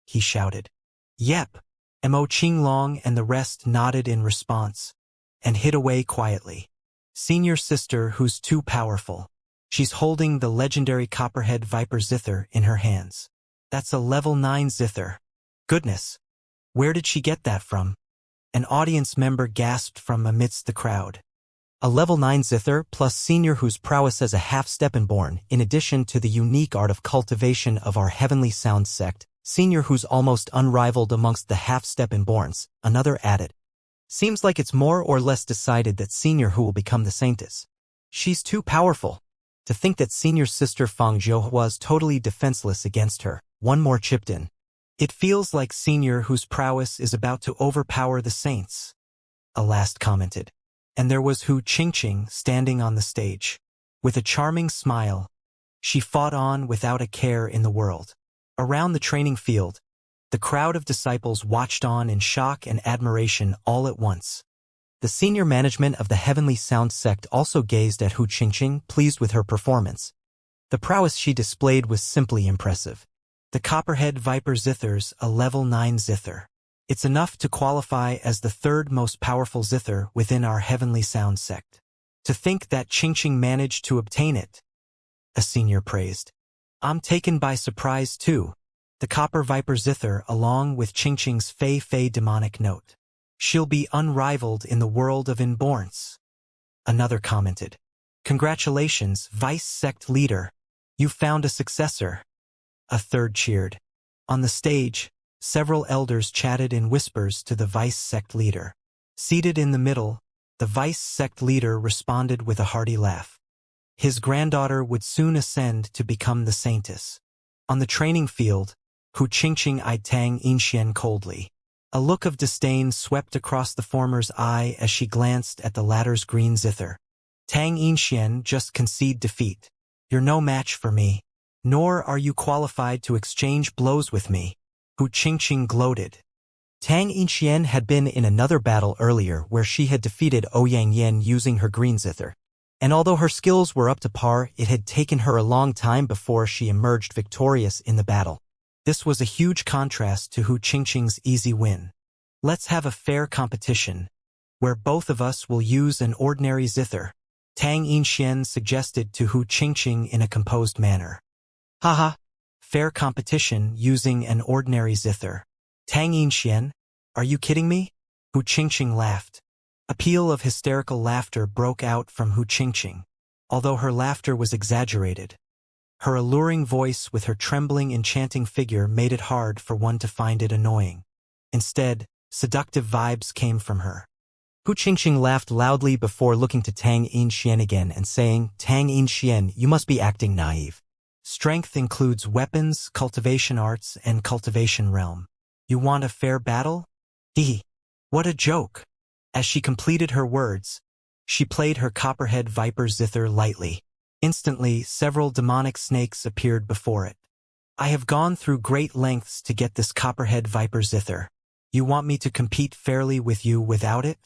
he shouted. Yep, Mo Qinglong and the rest nodded in response, and hid away quietly. Senior sister who's too powerful. She's holding the legendary copperhead viper zither in her hands. That's a level 9 zither. Goodness, where did she get that from? An audience member gasped from amidst the crowd. A level 9 zither plus senior whose prowess as a half-step inborn, in addition to the unique art of cultivation of our Heavenly Sound sect, senior who's almost unrivaled amongst the half-step inborns, another added. Seems like it's more or less decided that senior who will become the saintess. She's too powerful. To think that senior sister Fang Zhou was totally defenseless against her, one more chipped in. It feels like senior whose prowess is about to overpower the saints, a last commented. And there was Hu Qingqing standing on the stage. With a charming smile, she fought on without a care in the world. Around the training field, the crowd of disciples watched on in shock and admiration all at once. The senior management of the Heavenly Sound sect also gazed at Hu Qingqing, pleased with her performance. The prowess she displayed was simply impressive. The Copperhead Viper Zither's a level 9 zither. It's enough to qualify as the 3rd most powerful zither within our Heavenly Sound sect. To think that Qingqing managed to obtain it, a senior praised. I'm taken by surprise too. The Copper Viper Zither along with Qingqing's Fei demonic note. She'll be unrivaled in the world of inborns. Another commented. Congratulations, Vice Sect Leader. You found a successor. A third cheered. On the stage, several elders chatted in whispers to the Vice Sect Leader. Seated in the middle, the Vice Sect Leader responded with a hearty laugh. His granddaughter would soon ascend to become the saintess. On the training field, Hu Qingqing eyed Tang Yinxian coldly. A look of disdain swept across the former's eye as she glanced at the latter's green zither. Tang Yinxian, just concede defeat. You're no match for me. Nor are you qualified to exchange blows with me. Hu Qingqing gloated. Tang Yinxian had been in another battle earlier where she had defeated Ouyang Yin using her green zither. And although her skills were up to par, it had taken her a long time before she emerged victorious in the battle. This was a huge contrast to Hu Qingqing's easy win. Let's have a fair competition, where both of us will use an ordinary zither, Tang Yinxian suggested to Hu Qingqing in a composed manner. Haha, fair competition using an ordinary zither. Tang Yinxian, are you kidding me? Hu Qingqing laughed. A peal of hysterical laughter broke out from Hu Qingqing, although her laughter was exaggerated. Her alluring voice with her trembling, enchanting figure made it hard for one to find it annoying. Instead, seductive vibes came from her. Hu Qingqing laughed loudly before looking to Tang Yinxian again and saying, Tang Yinxian, you must be acting naive. Strength includes weapons, cultivation arts, and cultivation realm. You want a fair battle? Hee. What a joke. As she completed her words, she played her copperhead viper zither lightly. Instantly, several demonic snakes appeared before it. I have gone through great lengths to get this copperhead viper zither. You want me to compete fairly with you without it?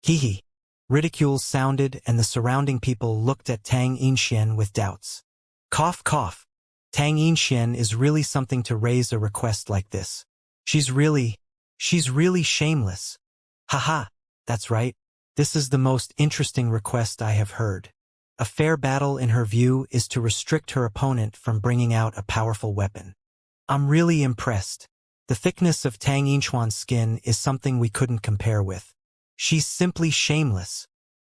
Hee. Ridicule sounded and the surrounding people looked at Tang Yinxian with doubts. Cough cough. Tang Yinxian is really something to raise a request like this. She's really shameless. Haha, that's right. This is the most interesting request I have heard. A fair battle in her view is to restrict her opponent from bringing out a powerful weapon. I'm really impressed. The thickness of Tang Yinchuan's skin is something we couldn't compare with. She's simply shameless.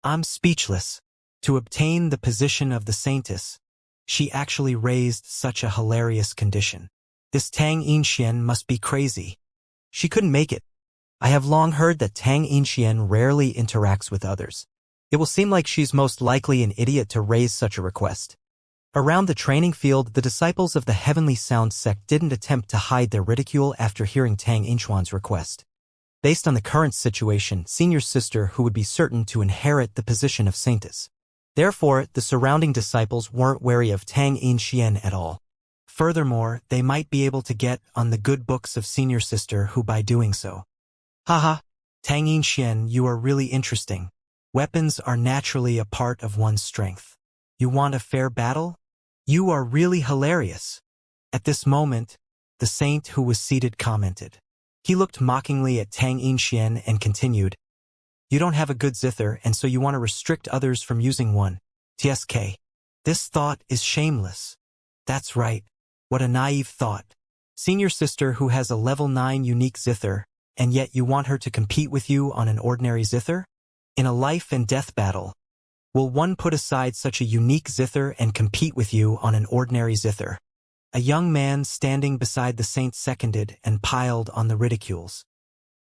I'm speechless. To obtain the position of the saintess, she actually raised such a hilarious condition. This Tang Yinxian must be crazy. She couldn't make it. I have long heard that Tang Yinxian rarely interacts with others. It will seem like she's most likely an idiot to raise such a request. Around the training field, the disciples of the Heavenly Sound sect didn't attempt to hide their ridicule after hearing Tang Yinchuan's request. Based on the current situation, Senior Sister who would be certain to inherit the position of saintess. Therefore, the surrounding disciples weren't wary of Tang Yinxian at all. Furthermore, they might be able to get on the good books of Senior Sister who by doing so. Haha, Tang Yinxian, you are really interesting. Weapons are naturally a part of one's strength. You want a fair battle? You are really hilarious. At this moment, the saint who was seated commented. He looked mockingly at Tang Yinxian and continued, You don't have a good zither and so you want to restrict others from using one. TSK. This thought is shameless. That's right. What a naive thought. Senior Sister who has a level 9 unique zither, and yet you want her to compete with you on an ordinary zither? In a life and death battle, will one put aside such a unique zither and compete with you on an ordinary zither? A young man standing beside the saint seconded and piled on the ridicules.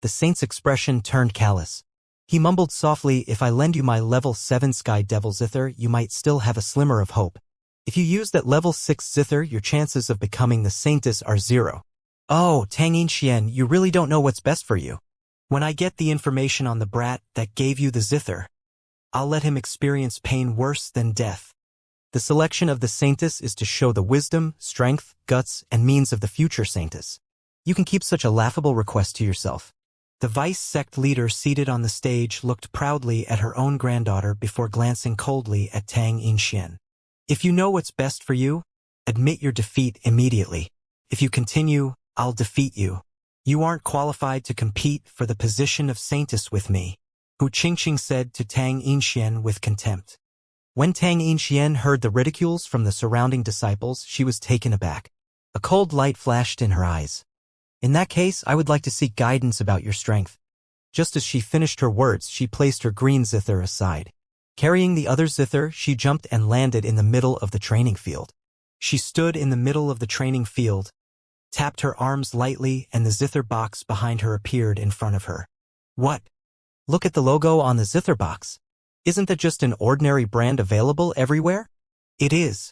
The saint's expression turned callous. He mumbled softly, If I lend you my level 7 Sky Devil zither, you might still have a slimmer of hope. If you use that level 6 zither, your chances of becoming the saintess are 0. Oh, Tang Yinxian, you really don't know what's best for you. When I get the information on the brat that gave you the zither, I'll let him experience pain worse than death. The selection of the saintess is to show the wisdom, strength, guts, and means of the future saintess. You can keep such a laughable request to yourself. The vice sect leader seated on the stage looked proudly at her own granddaughter before glancing coldly at Tang Yinxian. If you know what's best for you, admit your defeat immediately. If you continue, I'll defeat you. You aren't qualified to compete for the position of saintess with me, Hu Qingqing said to Tang Yinxian with contempt. When Tang Yinxian heard the ridicules from the surrounding disciples, she was taken aback. A cold light flashed in her eyes. In that case, I would like to seek guidance about your strength. Just as she finished her words, she placed her green zither aside. Carrying the other zither, she jumped and landed in the middle of the training field. She stood in the middle of the training field, tapped her arms lightly, and the zither box behind her appeared in front of her. What? Look at the logo on the zither box. Isn't that just an ordinary brand available everywhere? It is.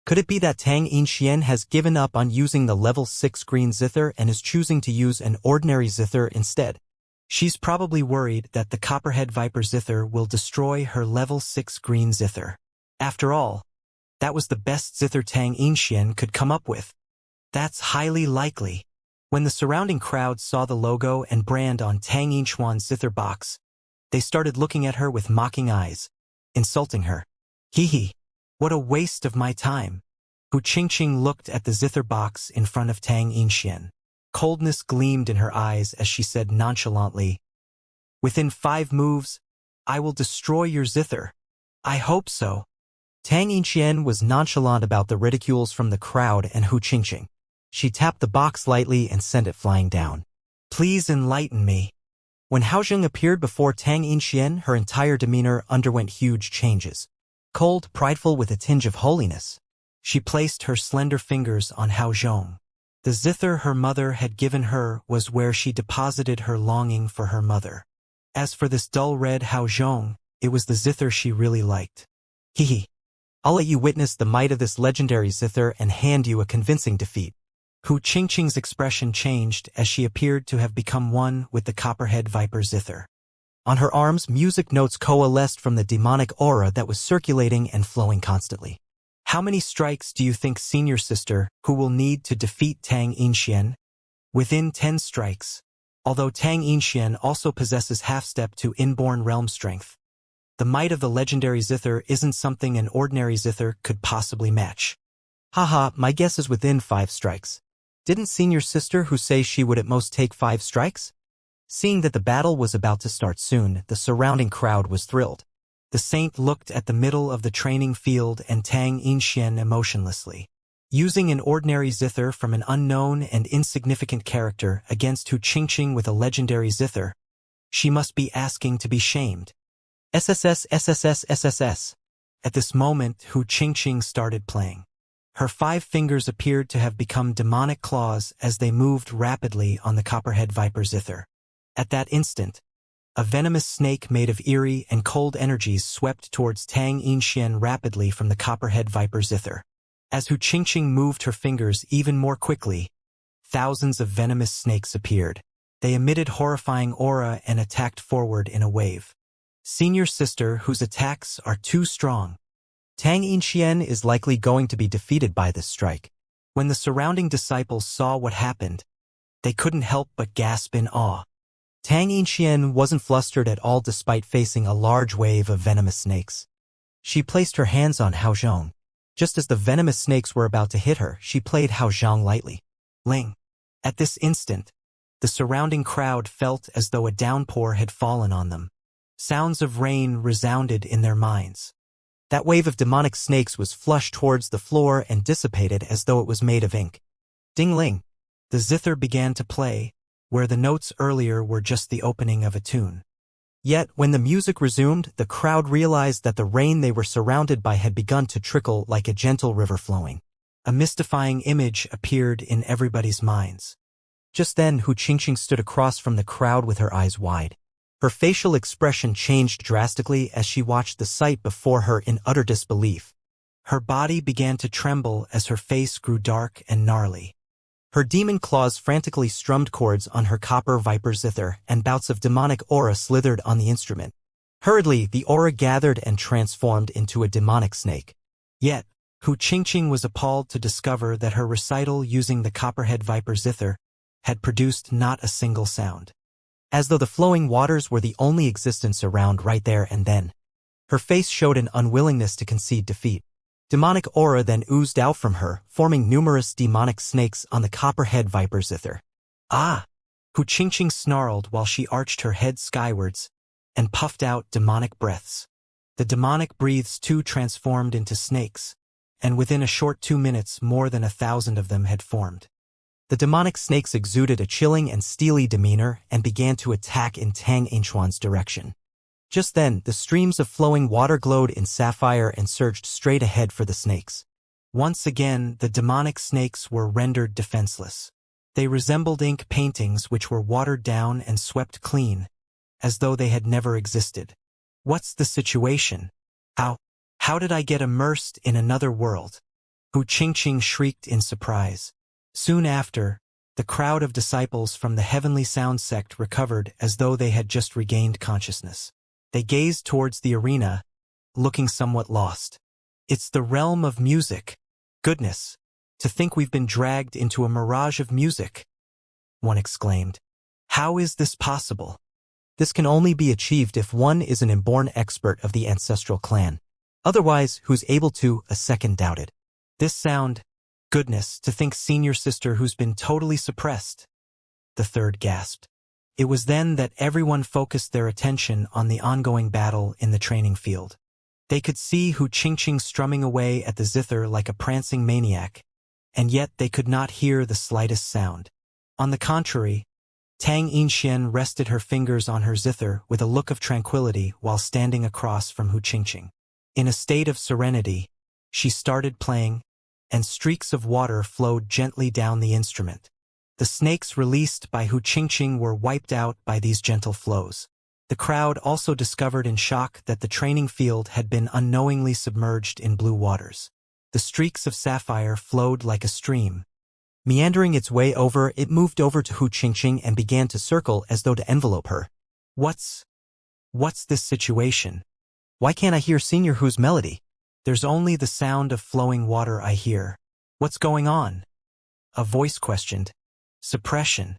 Could it be that Tang Yinxian has given up on using the level 6 green zither and is choosing to use an ordinary zither instead? She's probably worried that the Copperhead Viper zither will destroy her level 6 green zither. After all, that was the best zither Tang Yinxian could come up with. That's highly likely. When the surrounding crowd saw the logo and brand on Tang Yinchuan's zither box, they started looking at her with mocking eyes, insulting her. Hee, what a waste of my time. Hu Qingqing looked at the zither box in front of Tang Yinxian. Coldness gleamed in her eyes as she said nonchalantly, Within 5 moves, I will destroy your zither. I hope so. Tang Yinxian was nonchalant about the ridicules from the crowd and Hu Qingqing. She tapped the box lightly and sent it flying down. Please enlighten me. When Haozheng appeared before Tang Yinxian, her entire demeanor underwent huge changes. Cold, prideful with a tinge of holiness, she placed her slender fingers on Haozheng. The zither her mother had given her was where she deposited her longing for her mother. As for this dull red Haozheng, it was the zither she really liked. Hee. I'll let you witness the might of this legendary zither and hand you a convincing defeat. Hu Qingqing's expression changed as she appeared to have become one with the Copperhead Viper zither. On her arms, music notes coalesced from the demonic aura that was circulating and flowing constantly. How many strikes do you think Senior Sister, who will need to defeat Tang Yinxian? Within 10 strikes. Although Tang Yinxian also possesses half-step to inborn realm strength, the might of the legendary zither isn't something an ordinary zither could possibly match. Haha, my guess is within 5 strikes. Didn't Senior Sister who say she would at most take 5 strikes? Seeing that the battle was about to start soon, the surrounding crowd was thrilled. The saint looked at the middle of the training field and Tang Yinxian emotionlessly. Using an ordinary zither from an unknown and insignificant character against Hu Qingqing with a legendary zither, she must be asking to be shamed. SSS SSS SSS. At this moment, Hu Qingqing started playing. Her 5 fingers appeared to have become demonic claws as they moved rapidly on the copperhead viper zither. At that instant, a venomous snake made of eerie and cold energies swept towards Tang Yinxian rapidly from the copperhead viper zither. As Hu Qingqing moved her fingers even more quickly, thousands of venomous snakes appeared. They emitted horrifying aura and attacked forward in a wave. Senior sister, whose attacks are too strong. Tang Yinxian is likely going to be defeated by this strike. When the surrounding disciples saw what happened, they couldn't help but gasp in awe. Tang Yinxian wasn't flustered at all despite facing a large wave of venomous snakes. She placed her hands on Hao Zhong. Just as the venomous snakes were about to hit her, she played Hao Zhong lightly. Ling. At this instant, the surrounding crowd felt as though a downpour had fallen on them. Sounds of rain resounded in their minds. That wave of demonic snakes was flushed towards the floor and dissipated as though it was made of ink. Ding-ling. The zither began to play, where the notes earlier were just the opening of a tune. Yet, when the music resumed, the crowd realized that the rain they were surrounded by had begun to trickle like a gentle river flowing. A mystifying image appeared in everybody's minds. Just then, Hu Qingqing stood across from the crowd with her eyes wide. Her facial expression changed drastically as she watched the sight before her in utter disbelief. Her body began to tremble as her face grew dark and gnarly. Her demon claws frantically strummed chords on her copper viper zither, and bouts of demonic aura slithered on the instrument. Hurriedly, the aura gathered and transformed into a demonic snake. Yet, Hu Qingqing was appalled to discover that her recital using the copperhead viper zither had produced not a single sound. As though the flowing waters were the only existence around right there and then. Her face showed an unwillingness to concede defeat. Demonic aura then oozed out from her, forming numerous demonic snakes on the copperhead viper zither. Ah! Hu Qingqing snarled while she arched her head skywards and puffed out demonic breaths. The demonic breaths too transformed into snakes, and within a short 2 minutes more than 1,000 of them had formed. The demonic snakes exuded a chilling and steely demeanor and began to attack in Tang Yinxian's direction. Just then, the streams of flowing water glowed in sapphire and surged straight ahead for the snakes. Once again, the demonic snakes were rendered defenseless. They resembled ink paintings which were watered down and swept clean, as though they had never existed. What's the situation? How did I get immersed in another world? Hu Qingqing shrieked in surprise. Soon after, the crowd of disciples from the heavenly sound sect recovered as though they had just regained consciousness. They gazed towards the arena, looking somewhat lost. It's the realm of music. Goodness, to think we've been dragged into a mirage of music, one exclaimed. How is this possible? This can only be achieved if one is an inborn expert of the ancestral clan. Otherwise, who's able to, a second doubted. This sound, goodness, to think senior sister who's been totally suppressed, the third gasped. It was then that everyone focused their attention on the ongoing battle in the training field. They could see Hu Qingqing strumming away at the zither like a prancing maniac, and yet they could not hear the slightest sound. On the contrary, Tang Yinxian rested her fingers on her zither with a look of tranquility while standing across from Hu Qingqing. In a state of serenity, she started playing, and streaks of water flowed gently down the instrument. The snakes released by Hu Qingqing were wiped out by these gentle flows. The crowd also discovered in shock that the training field had been unknowingly submerged in blue waters. The streaks of sapphire flowed like a stream. Meandering its way over, it moved over to Hu Qingqing and began to circle as though to envelope her. What's this situation? Why can't I hear Senior Hu's melody? There's only the sound of flowing water I hear. What's going on? A voice questioned. Suppression.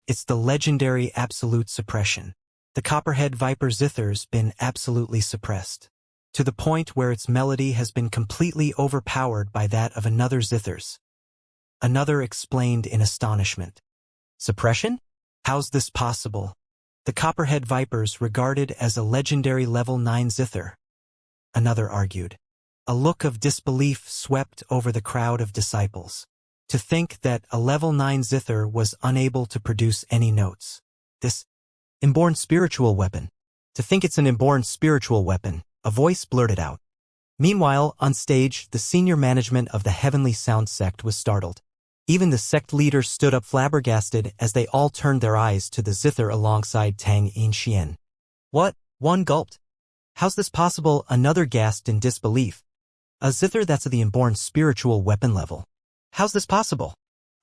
It's the legendary absolute suppression. The copperhead viper zither's been absolutely suppressed, to the point where its melody has been completely overpowered by that of another zither's. Another explained in astonishment. Suppression? How's this possible? The copperhead viper's regarded as a legendary level 9 zither. Another argued. A look of disbelief swept over the crowd of disciples. To think that a level 9 zither was unable to produce any notes. This inborn spiritual weapon. To think it's an inborn spiritual weapon, a voice blurted out. Meanwhile, on stage, the senior management of the Heavenly Sound sect was startled. Even the sect leaders stood up flabbergasted as they all turned their eyes to the zither alongside Tang Yinxian. What? One gulped. How's this possible? Another gasped in disbelief. A zither that's at the inborn spiritual weapon level. How's this possible?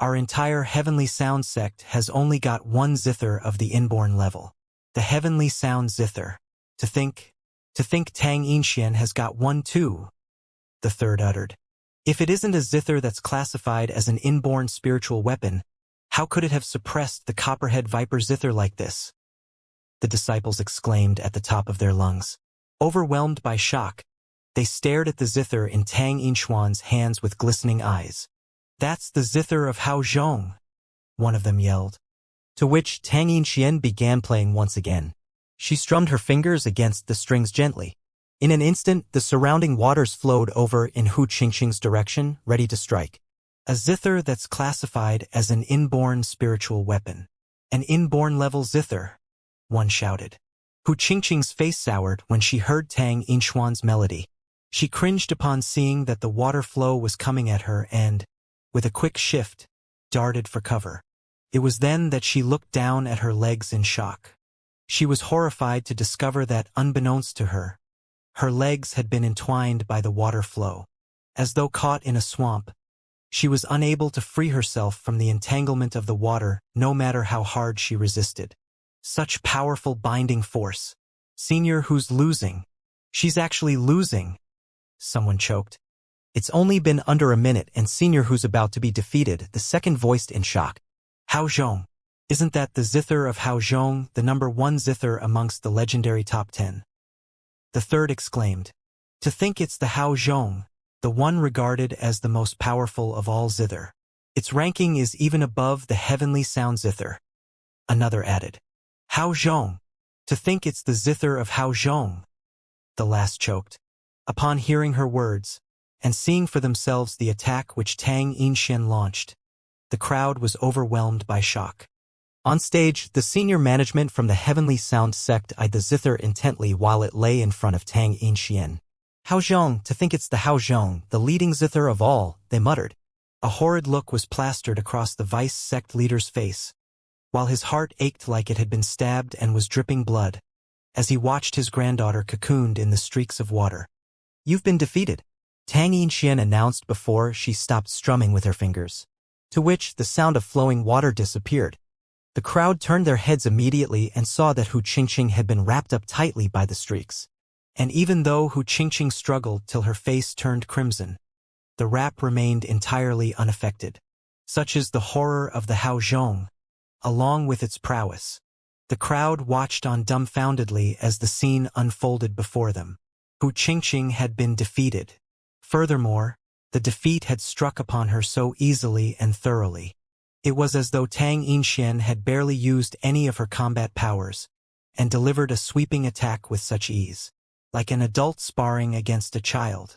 Our entire Heavenly Sound sect has only got one zither of the inborn level. The Heavenly Sound zither. To think Tang Yinxian has got one too, the third uttered. If it isn't a zither that's classified as an inborn spiritual weapon, how could it have suppressed the Copperhead Viper zither like this? The disciples exclaimed at the top of their lungs. Overwhelmed by shock, they stared at the zither in Tang Yinxian's hands with glistening eyes. That's the zither of Hao Zhong, one of them yelled. To which Tang Yinxian began playing once again. She strummed her fingers against the strings gently. In an instant, the surrounding waters flowed over in Hu Qingqing's direction, ready to strike. A zither that's classified as an inborn spiritual weapon. An inborn level zither, one shouted. Hu Qingqing's face soured when she heard Tang Yinxian's melody. She cringed upon seeing that the water flow was coming at her and, with a quick shift, darted for cover. It was then that she looked down at her legs in shock. She was horrified to discover that, unbeknownst to her, her legs had been entwined by the water flow. As though caught in a swamp, she was unable to free herself from the entanglement of the water, no matter how hard she resisted. Such powerful binding force. Senior, who's losing? She's actually losing. Someone choked. It's only been under a minute and Senior who's about to be defeated, the second voiced in shock. Hao Zhong. Isn't that the zither of Hao Zhong, the number 1 zither amongst the legendary top 10? The third exclaimed. To think it's the Hao Zhong, the one regarded as the most powerful of all zither. Its ranking is even above the Heavenly Sound zither. Another added. Hao Zhong. To think it's the zither of Hao Zhong. The last choked. Upon hearing her words, and seeing for themselves the attack which Tang Yinxian launched, the crowd was overwhelmed by shock. On stage, the senior management from the Heavenly Sound sect eyed the zither intently while it lay in front of Tang Yinxian. Hao Zhong, to think it's the Hao Zhong, the leading zither of all, they muttered. A horrid look was plastered across the vice sect leader's face, while his heart ached like it had been stabbed and was dripping blood, as he watched his granddaughter cocooned in the streaks of water. You've been defeated, Tang Yinxian announced before she stopped strumming with her fingers, to which the sound of flowing water disappeared. The crowd turned their heads immediately and saw that Hu Qingqing had been wrapped up tightly by the streaks. And even though Hu Qingqing struggled till her face turned crimson, the wrap remained entirely unaffected. Such is the horror of the Hao Zhong, along with its prowess. The crowd watched on dumbfoundedly as the scene unfolded before them. Hu Qingqing had been defeated. Furthermore, the defeat had struck upon her so easily and thoroughly. It was as though Tang Yinxian had barely used any of her combat powers, and delivered a sweeping attack with such ease, like an adult sparring against a child.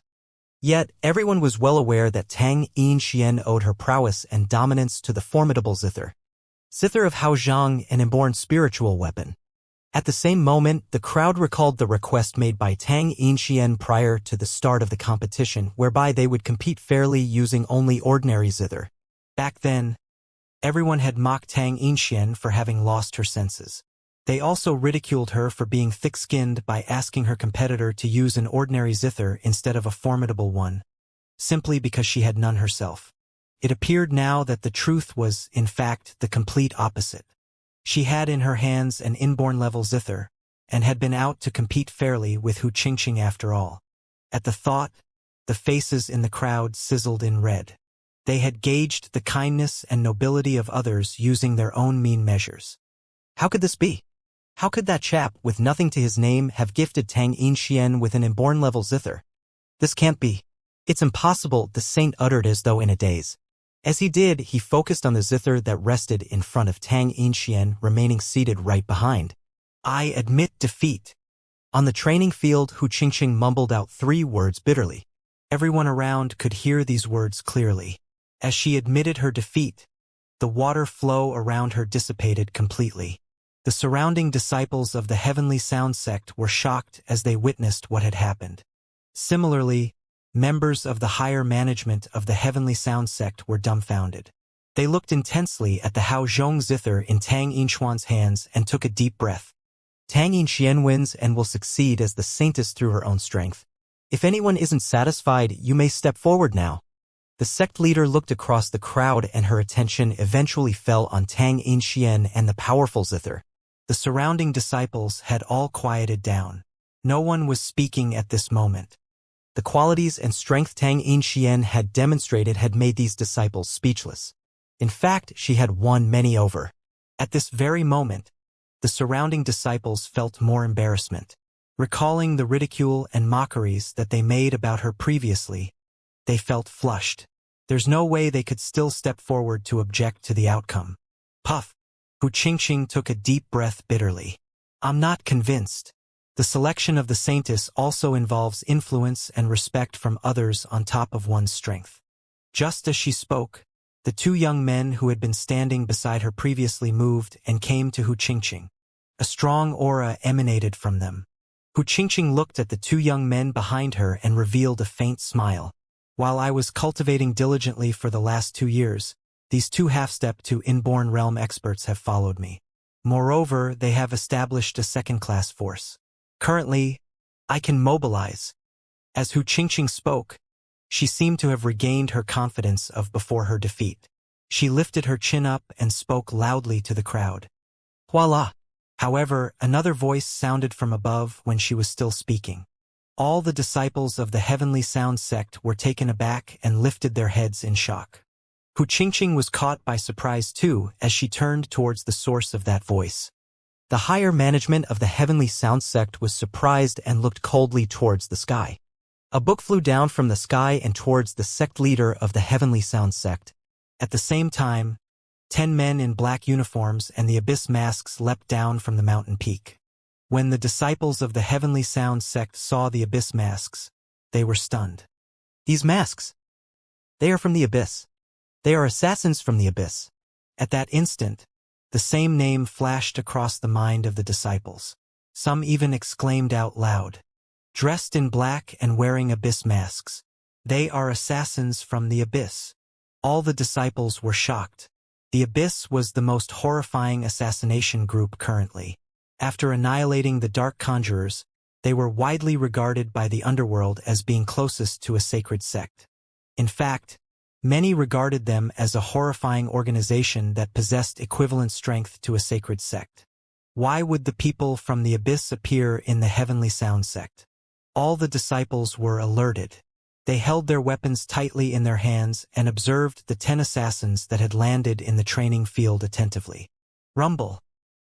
Yet, everyone was well aware that Tang Yinxian owed her prowess and dominance to the formidable zither. Zither of Hao Zhong, an inborn spiritual weapon. At the same moment, the crowd recalled the request made by Tang Yinxian prior to the start of the competition, whereby they would compete fairly using only ordinary zither. Back then, everyone had mocked Tang Yinxian for having lost her senses. They also ridiculed her for being thick-skinned by asking her competitor to use an ordinary zither instead of a formidable one, simply because she had none herself. It appeared now that the truth was, in fact, the complete opposite. She had in her hands an inborn level zither, and had been out to compete fairly with Hu Qingqing after all. At the thought, the faces in the crowd sizzled in red. They had gauged the kindness and nobility of others using their own mean measures. How could this be? How could that chap with nothing to his name have gifted Tang Yinxian with an inborn level zither? This can't be. It's impossible, the saint uttered as though in a daze. As he did, he focused on the zither that rested in front of Tang Yinxian, remaining seated right behind. I admit defeat. On the training field, Hu Qingqing mumbled out 3 words bitterly. Everyone around could hear these words clearly. As she admitted her defeat, the water flow around her dissipated completely. The surrounding disciples of the Heavenly Sound sect were shocked as they witnessed what had happened. Similarly, members of the higher management of the Heavenly Sound sect were dumbfounded. They looked intensely at the Hao Zhong zither in Tang Yinshuan's hands and took a deep breath. Tang Yinshuan wins and will succeed as the saintess through her own strength. If anyone isn't satisfied, you may step forward now. The sect leader looked across the crowd and her attention eventually fell on Tang Yinshuan and the powerful zither. The surrounding disciples had all quieted down. No one was speaking at this moment. The qualities and strength Tang Yinshuan had demonstrated had made these disciples speechless. In fact, she had won many over. At this very moment, the surrounding disciples felt more embarrassment. Recalling the ridicule and mockeries that they made about her previously, they felt flushed. There's no way they could still step forward to object to the outcome. Puff. Hu Qingqing took a deep breath bitterly. I'm not convinced. The selection of the saintess also involves influence and respect from others on top of one's strength. Just as she spoke, the two young men who had been standing beside her previously moved and came to Hu Qingqing. A strong aura emanated from them. Hu Qingqing looked at the two young men behind her and revealed a faint smile. While I was cultivating diligently for the last 2 years, these two half-step to inborn realm experts have followed me. Moreover, they have established a second-class force. Currently, I can mobilize. As Hu Qingqing spoke, she seemed to have regained her confidence of before her defeat. She lifted her chin up and spoke loudly to the crowd. Voila! However, another voice sounded from above when she was still speaking. All the disciples of the Heavenly Sound sect were taken aback and lifted their heads in shock. Hu Qingqing was caught by surprise too as she turned towards the source of that voice. The higher management of the Heavenly Sound sect was surprised and looked coldly towards the sky. A book flew down from the sky and towards the sect leader of the Heavenly Sound sect. At the same time, 10 men in black uniforms and the abyss masks leapt down from the mountain peak. When the disciples of the Heavenly Sound sect saw the abyss masks, they were stunned. These masks? They are from the abyss. They are assassins from the abyss. At that instant, the same name flashed across the mind of the disciples. Some even exclaimed out loud. Dressed in black and wearing abyss masks. They are assassins from the abyss. All the disciples were shocked. The abyss was the most horrifying assassination group currently. After annihilating the Dark Conjurers, they were widely regarded by the underworld as being closest to a sacred sect. In fact, many regarded them as a horrifying organization that possessed equivalent strength to a sacred sect. Why would the people from the abyss appear in the Heavenly Sound sect? All the disciples were alerted. They held their weapons tightly in their hands and observed the 10 assassins that had landed in the training field attentively. Rumble.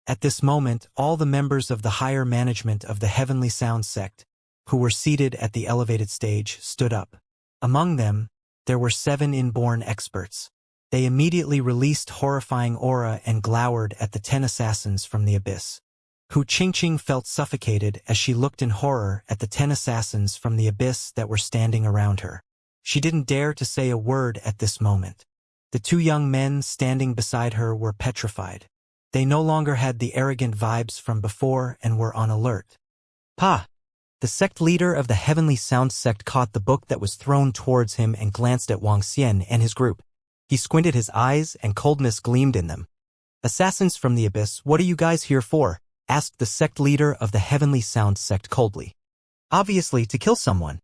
At this moment, all the members of the higher management of the Heavenly Sound sect, who were seated at the elevated stage, stood up. Among them, there were 7 inborn experts. They immediately released horrifying aura and glowered at the 10 assassins from the abyss. Hu Qingqing felt suffocated as she looked in horror at the 10 assassins from the abyss that were standing around her. She didn't dare to say a word at this moment. The 2 young men standing beside her were petrified. They no longer had the arrogant vibes from before and were on alert. Pa! The sect leader of the Heavenly Sound sect caught the book that was thrown towards him and glanced at Wang Xian and his group. He squinted his eyes and coldness gleamed in them. Assassins from the abyss, what are you guys here for? Asked the sect leader of the Heavenly Sound sect coldly. Obviously, to kill someone.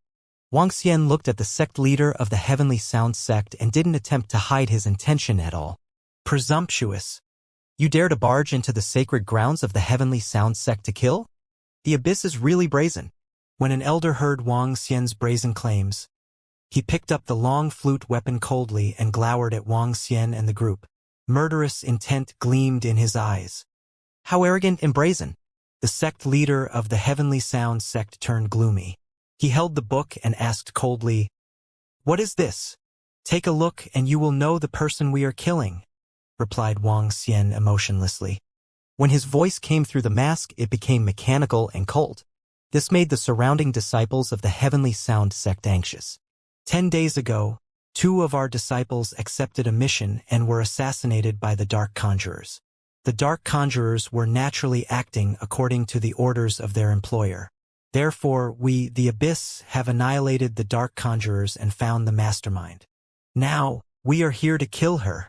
Wang Xian looked at the sect leader of the Heavenly Sound sect and didn't attempt to hide his intention at all. Presumptuous. You dare to barge into the sacred grounds of the Heavenly Sound sect to kill? The abyss is really brazen. When an elder heard Wang Xian's brazen claims, he picked up the long flute weapon coldly and glowered at Wang Xian and the group. Murderous intent gleamed in his eyes. How arrogant and brazen. The sect leader of the Heavenly Sound sect turned gloomy. He held the book and asked coldly, What is this? Take a look and you will know the person we are killing, replied Wang Xian emotionlessly. When his voice came through the mask, it became mechanical and cold. This made the surrounding disciples of the Heavenly Sound sect anxious. 10 days ago, 2 of our disciples accepted a mission and were assassinated by the Dark Conjurers. The Dark Conjurers were naturally acting according to the orders of their employer. Therefore, we, the Abyss, have annihilated the Dark Conjurers and found the mastermind. Now, we are here to kill her.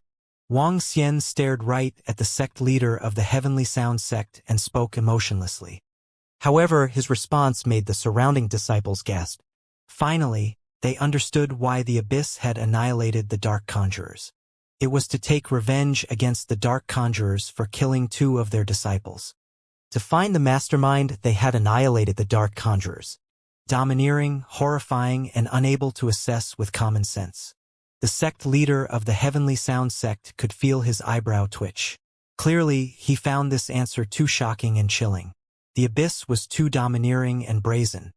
Wang Xian stared right at the sect leader of the Heavenly Sound sect and spoke emotionlessly. However, his response made the surrounding disciples gasp. Finally, they understood why the Abyss had annihilated the Dark Conjurers. It was to take revenge against the Dark Conjurers for killing 2 of their disciples. To find the mastermind, they had annihilated the Dark Conjurers. Domineering, horrifying, and unable to assess with common sense. The sect leader of the Heavenly Sound sect could feel his eyebrow twitch. Clearly, he found this answer too shocking and chilling. The Abyss was too domineering and brazen.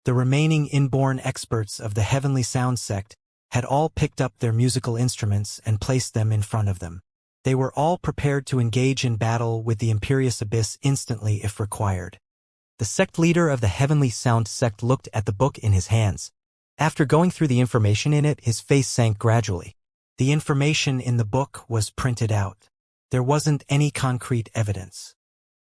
The remaining inborn experts of the Heavenly Sound sect had all picked up their musical instruments and placed them in front of them. They were all prepared to engage in battle with the imperious Abyss instantly if required. The sect leader of the Heavenly Sound sect looked at the book in his hands. After going through the information in it, his face sank gradually. The information in the book was printed out. There wasn't any concrete evidence.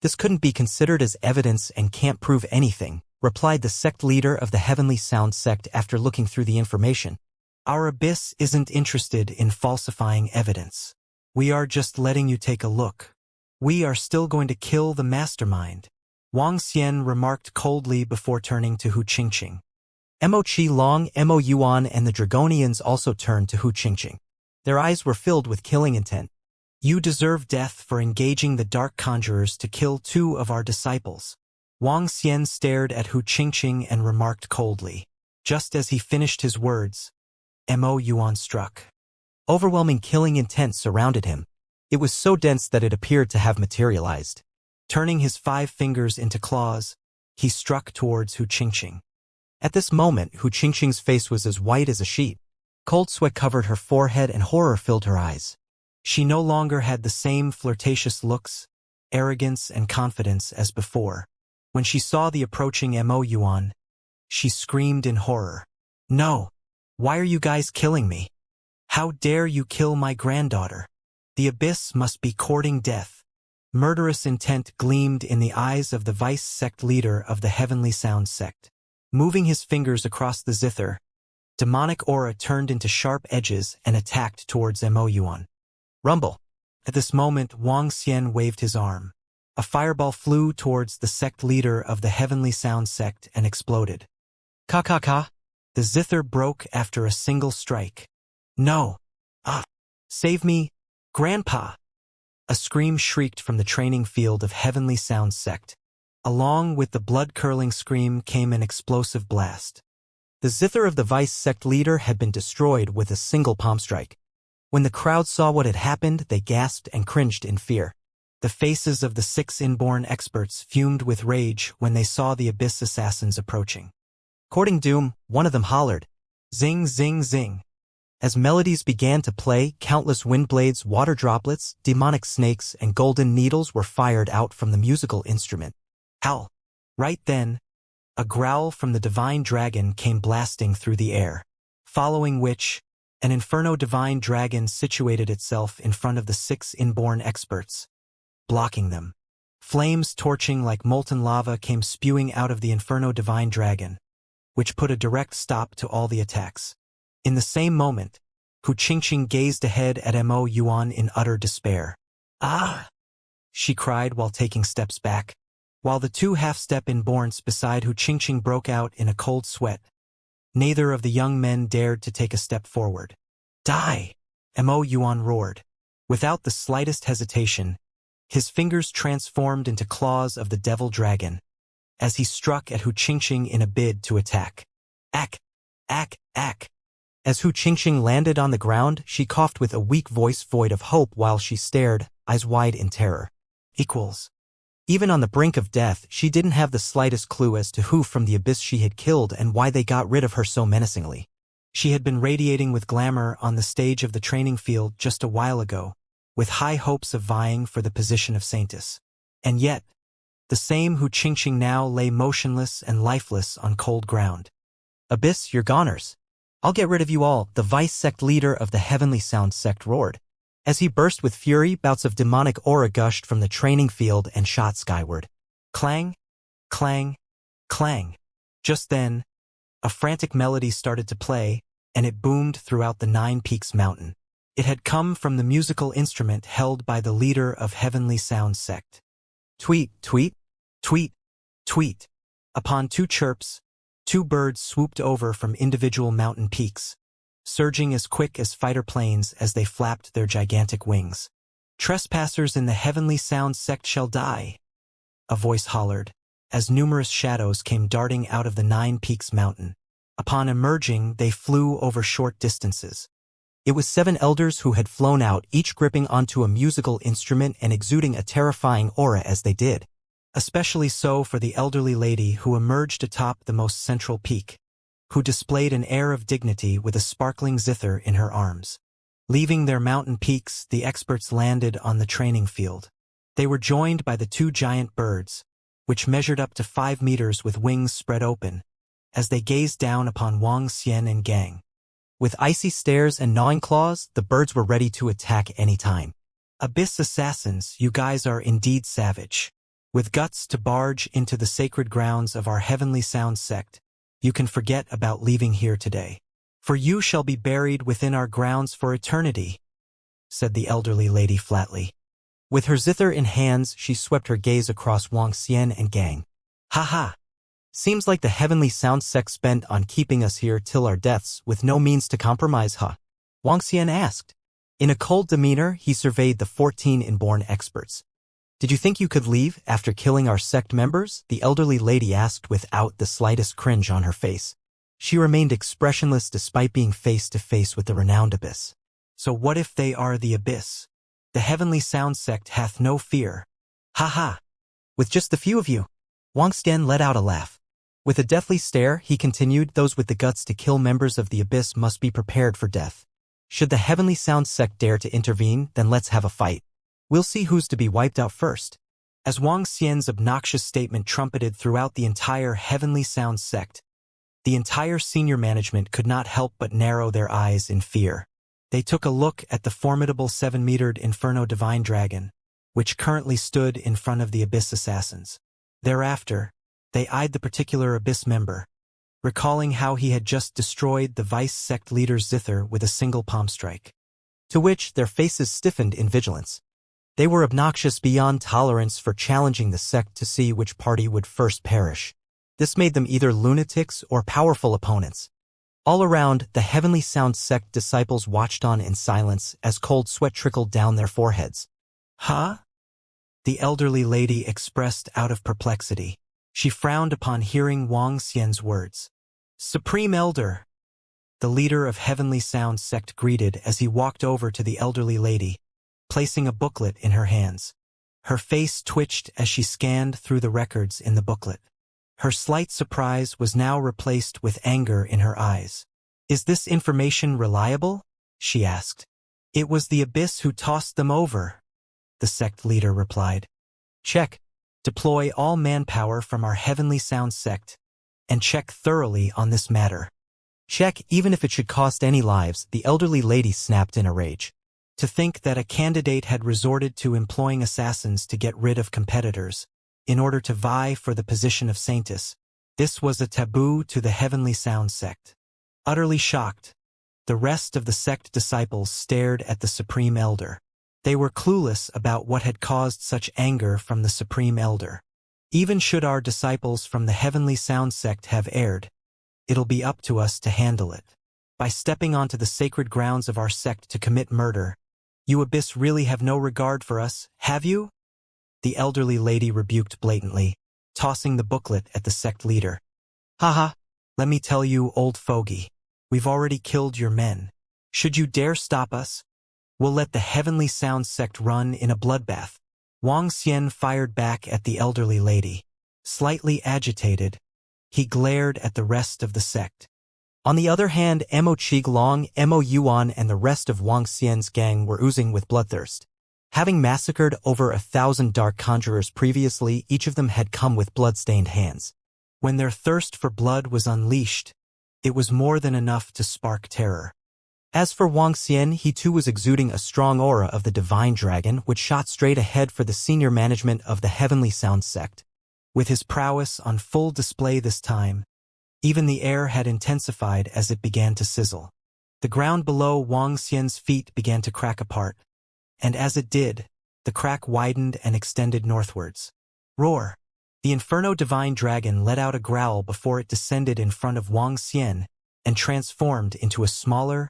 "This couldn't be considered as evidence and can't prove anything," replied the sect leader of the Heavenly Sound sect after looking through the information. "Our Abyss isn't interested in falsifying evidence. We are just letting you take a look. We are still going to kill the mastermind," Wang Xian remarked coldly before turning to Hu Qingqing. Mo Qilong, Mo Yuan, and the Dragonians also turned to Hu Qingqing. Their eyes were filled with killing intent. "You deserve death for engaging the Dark Conjurers to kill 2 of our disciples." Wang Xian stared at Hu Qingqing and remarked coldly. Just as he finished his words, Mo Yuan struck. Overwhelming killing intent surrounded him. It was so dense that it appeared to have materialized. Turning his 5 fingers into claws, he struck towards Hu Qingqing. At this moment, Hu Qingqing's face was as white as a sheet. Cold sweat covered her forehead and horror filled her eyes. She no longer had the same flirtatious looks, arrogance, and confidence as before. When she saw the approaching Mo Yuan, she screamed in horror. "No! Why are you guys killing me? How dare you kill my granddaughter? The Abyss must be courting death." Murderous intent gleamed in the eyes of the vice sect leader of the Heavenly Sound sect. Moving his fingers across the zither, demonic aura turned into sharp edges and attacked towards Mo Yuan. "Rumble!" At this moment, Wang Xian waved his arm. A fireball flew towards the sect leader of the Heavenly Sound sect and exploded. Ka. The zither broke after a single strike. "No! Ah! Save me, Grandpa!" A scream shrieked from the training field of Heavenly Sound sect. Along with the blood-curdling scream came an explosive blast. The zither of the vice sect leader had been destroyed with a single palm strike. When the crowd saw what had happened, they gasped and cringed in fear. The faces of the 6 inborn experts fumed with rage when they saw the Abyss assassins approaching. Courting doom, one of them hollered, "Zing, zing, zing." As melodies began to play, countless wind blades, water droplets, demonic snakes, and golden needles were fired out from the musical instrument. Howl! Right then, a growl from the divine dragon came blasting through the air, following which, an inferno divine dragon situated itself in front of the 6 inborn experts, blocking them. Flames torching like molten lava came spewing out of the inferno divine dragon, which put a direct stop to all the attacks. In the same moment, Hu Qingqing gazed ahead at Mo Yuan in utter despair. "Ah!" she cried while taking steps back. While the 2 half-step inborns beside Hu Qingqing broke out in a cold sweat, neither of the young men dared to take a step forward. "Die!" Mo Yuan roared. Without the slightest hesitation, his fingers transformed into claws of the devil dragon, as he struck at Hu Qingqing in a bid to attack. Ack! Ack! Ack! As Hu Qingqing landed on the ground, she coughed with a weak voice void of hope while she stared, eyes wide in terror. Even on the brink of death, she didn't have the slightest clue as to who from the Abyss she had killed and why they got rid of her so menacingly. She had been radiating with glamour on the stage of the training field just a while ago, with high hopes of vying for the position of Saintess. And yet, the same Hu Qingqing now lay motionless and lifeless on cold ground. "Abyss, you're goners. I'll get rid of you all, the vice-sect leader of the Heavenly Sound sect roared. As he burst with fury, bouts of demonic aura gushed from the training field and shot skyward. Clang, clang, clang. Just then, a frantic melody started to play, and it boomed throughout the Nine Peaks Mountain. It had come from the musical instrument held by the leader of Heavenly Sound sect. Tweet, tweet, tweet, tweet. Upon two chirps, two birds swooped over from individual mountain peaks, surging as quick as fighter planes as they flapped their gigantic wings. Trespassers in the Heavenly Sound sect shall die, a voice hollered, as numerous shadows came darting out of the Nine Peaks Mountain. Upon emerging, they flew over short distances. It was 7 elders who had flown out, each gripping onto a musical instrument and exuding a terrifying aura as they did. Especially so for the elderly lady who emerged atop the most central peak, who displayed an air of dignity with a sparkling zither in her arms. Leaving their mountain peaks, the experts landed on the training field. They were joined by the 2 giant birds, which measured up to 5 meters with wings spread open, as they gazed down upon Wang Xian and gang. With icy stares and gnawing claws, the birds were ready to attack any time. Abyss assassins, you guys are indeed savage. With guts to barge into the sacred grounds of our Heavenly Sound sect, you can forget about leaving here today. For you shall be buried within our grounds for eternity, said the elderly lady flatly. With her zither in hands, she swept her gaze across Wang Xian and gang. Ha ha! Seems like the Heavenly Sound sect bent on keeping us here till our deaths with no means to compromise, huh? Wang Xian asked. In a cold demeanor, he surveyed the 14 inborn experts. Did you think you could leave after killing our sect members? The elderly lady asked without the slightest cringe on her face. She remained expressionless despite being face to face with the renowned Abyss. So what if they are the Abyss? The Heavenly Sound sect hath no fear. Ha ha! With just the few of you. Wang Xian let out a laugh. With a deathly stare, he continued, those with the guts to kill members of the Abyss must be prepared for death. Should the Heavenly Sound sect dare to intervene, then let's have a fight. We'll see who's to be wiped out first. As Wang Xian's obnoxious statement trumpeted throughout the entire Heavenly Sound sect, the entire senior management could not help but narrow their eyes in fear. They took a look at the formidable 7-metered Inferno Divine Dragon, which currently stood in front of the Abyss assassins. Thereafter, they eyed the particular Abyss member, recalling how he had just destroyed the vice sect leader's zither with a single palm strike. To which their faces stiffened in vigilance. They were obnoxious beyond tolerance for challenging the sect to see which party would first perish. This made them either lunatics or powerful opponents. All around, the Heavenly Sound sect disciples watched on in silence as cold sweat trickled down their foreheads. Huh? The elderly lady expressed out of perplexity. She frowned upon hearing Wang Xian's words. Supreme Elder, the leader of Heavenly Sound sect greeted as he walked over to the elderly lady, placing a booklet in her hands. Her face twitched as she scanned through the records in the booklet. Her slight surprise was now replaced with anger in her eyes. Is this information reliable? She asked. It was the Abyss who tossed them over, the sect leader replied. Check. Deploy all manpower from our Heavenly Sound sect, and check thoroughly on this matter. Check even if it should cost any lives, the elderly lady snapped in a rage. To think that a candidate had resorted to employing assassins to get rid of competitors, in order to vie for the position of Saintess, this was a taboo to the Heavenly Sound sect. Utterly shocked, the rest of the sect disciples stared at the Supreme Elder. They were clueless about what had caused such anger from the Supreme Elder. Even should our disciples from the Heavenly Sound sect have erred, it'll be up to us to handle it. By stepping onto the sacred grounds of our sect to commit murder, you Abyss really have no regard for us, have you? The elderly lady rebuked blatantly, tossing the booklet at the sect leader. Haha, let me tell you, old fogey, we've already killed your men. Should you dare stop us, we'll let the Heavenly Sound sect run in a bloodbath. Wang Xian fired back at the elderly lady. Slightly agitated, he glared at the rest of the sect. On the other hand, Mo Qiglong, Mo Yuan, and the rest of Wang Xian's gang were oozing with bloodthirst. Having massacred over 1,000 dark conjurers previously, each of them had come with blood-stained hands. When their thirst for blood was unleashed, It was more than enough to spark terror. As for Wang Xian, he too was exuding a strong aura of the divine dragon, which shot straight ahead for the senior management of the Heavenly Sound sect. With his prowess on full display this time, even the air had intensified as it began to sizzle. The ground below Wang Xian's feet began to crack apart, and as it did, the crack widened and extended northwards. Roar! The Inferno Divine Dragon let out a growl before it descended in front of Wang Xian and transformed into a smaller,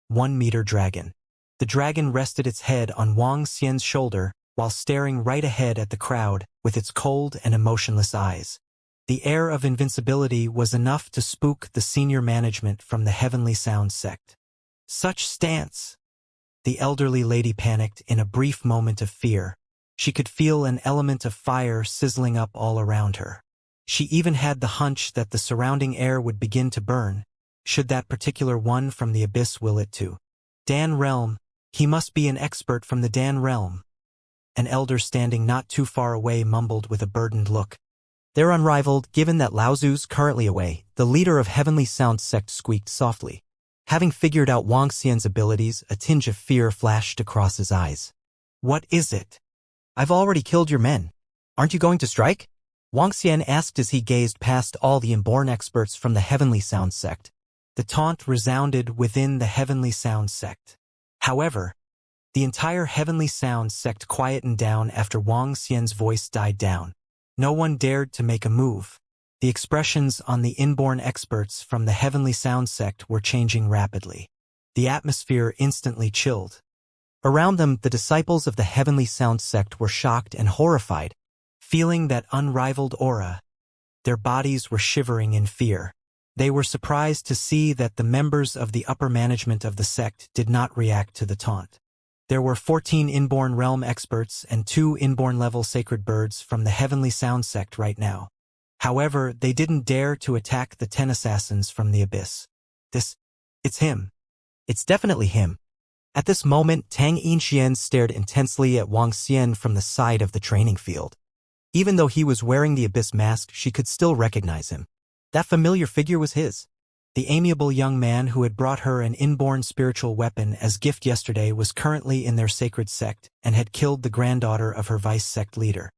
1-meter dragon. The dragon rested its head on Wang Xian's shoulder while staring right ahead at the crowd with its cold and emotionless eyes. The air of invincibility was enough to spook the senior management from the Heavenly Sound sect. Such stance! The elderly lady panicked in a brief moment of fear. She could feel an element of fire sizzling up all around her. She even had the hunch that the surrounding air would begin to burn, should that particular one from the abyss will it to. Dan Realm, he must be an expert from the Dan Realm. An elder standing not too far away mumbled with a burdened look. They're unrivaled, given that Lao Zu's currently away, the leader of Heavenly Sound sect squeaked softly. Having figured out Wang Xian's abilities, a tinge of fear flashed across his eyes. What is it? I've already killed your men. Aren't you going to strike? Wang Xian asked as he gazed past all the inborn experts from the Heavenly Sound sect. The taunt resounded within the Heavenly Sound sect. However, the entire Heavenly Sound sect quietened down after Wang Xian's voice died down. No one dared to make a move. The expressions on the inborn experts from the Heavenly Sound sect were changing rapidly. The atmosphere instantly chilled. Around them, the disciples of the Heavenly Sound sect were shocked and horrified, feeling that unrivaled aura. Their bodies were shivering in fear. They were surprised to see that the members of the upper management of the sect did not react to the taunt. There were 14 inborn realm experts and 2 inborn-level sacred birds from the Heavenly Sound sect right now. However, they didn't dare to attack the 10 assassins from the abyss. It's him. It's definitely him. At this moment, Tang Yinxian stared intensely at Wang Xian from the side of the training field. Even though he was wearing the abyss mask, she could still recognize him. That familiar figure was his. The amiable young man who had brought her an inborn spiritual weapon as gift yesterday was currently in their sacred sect and had killed the granddaughter of her vice sect leader.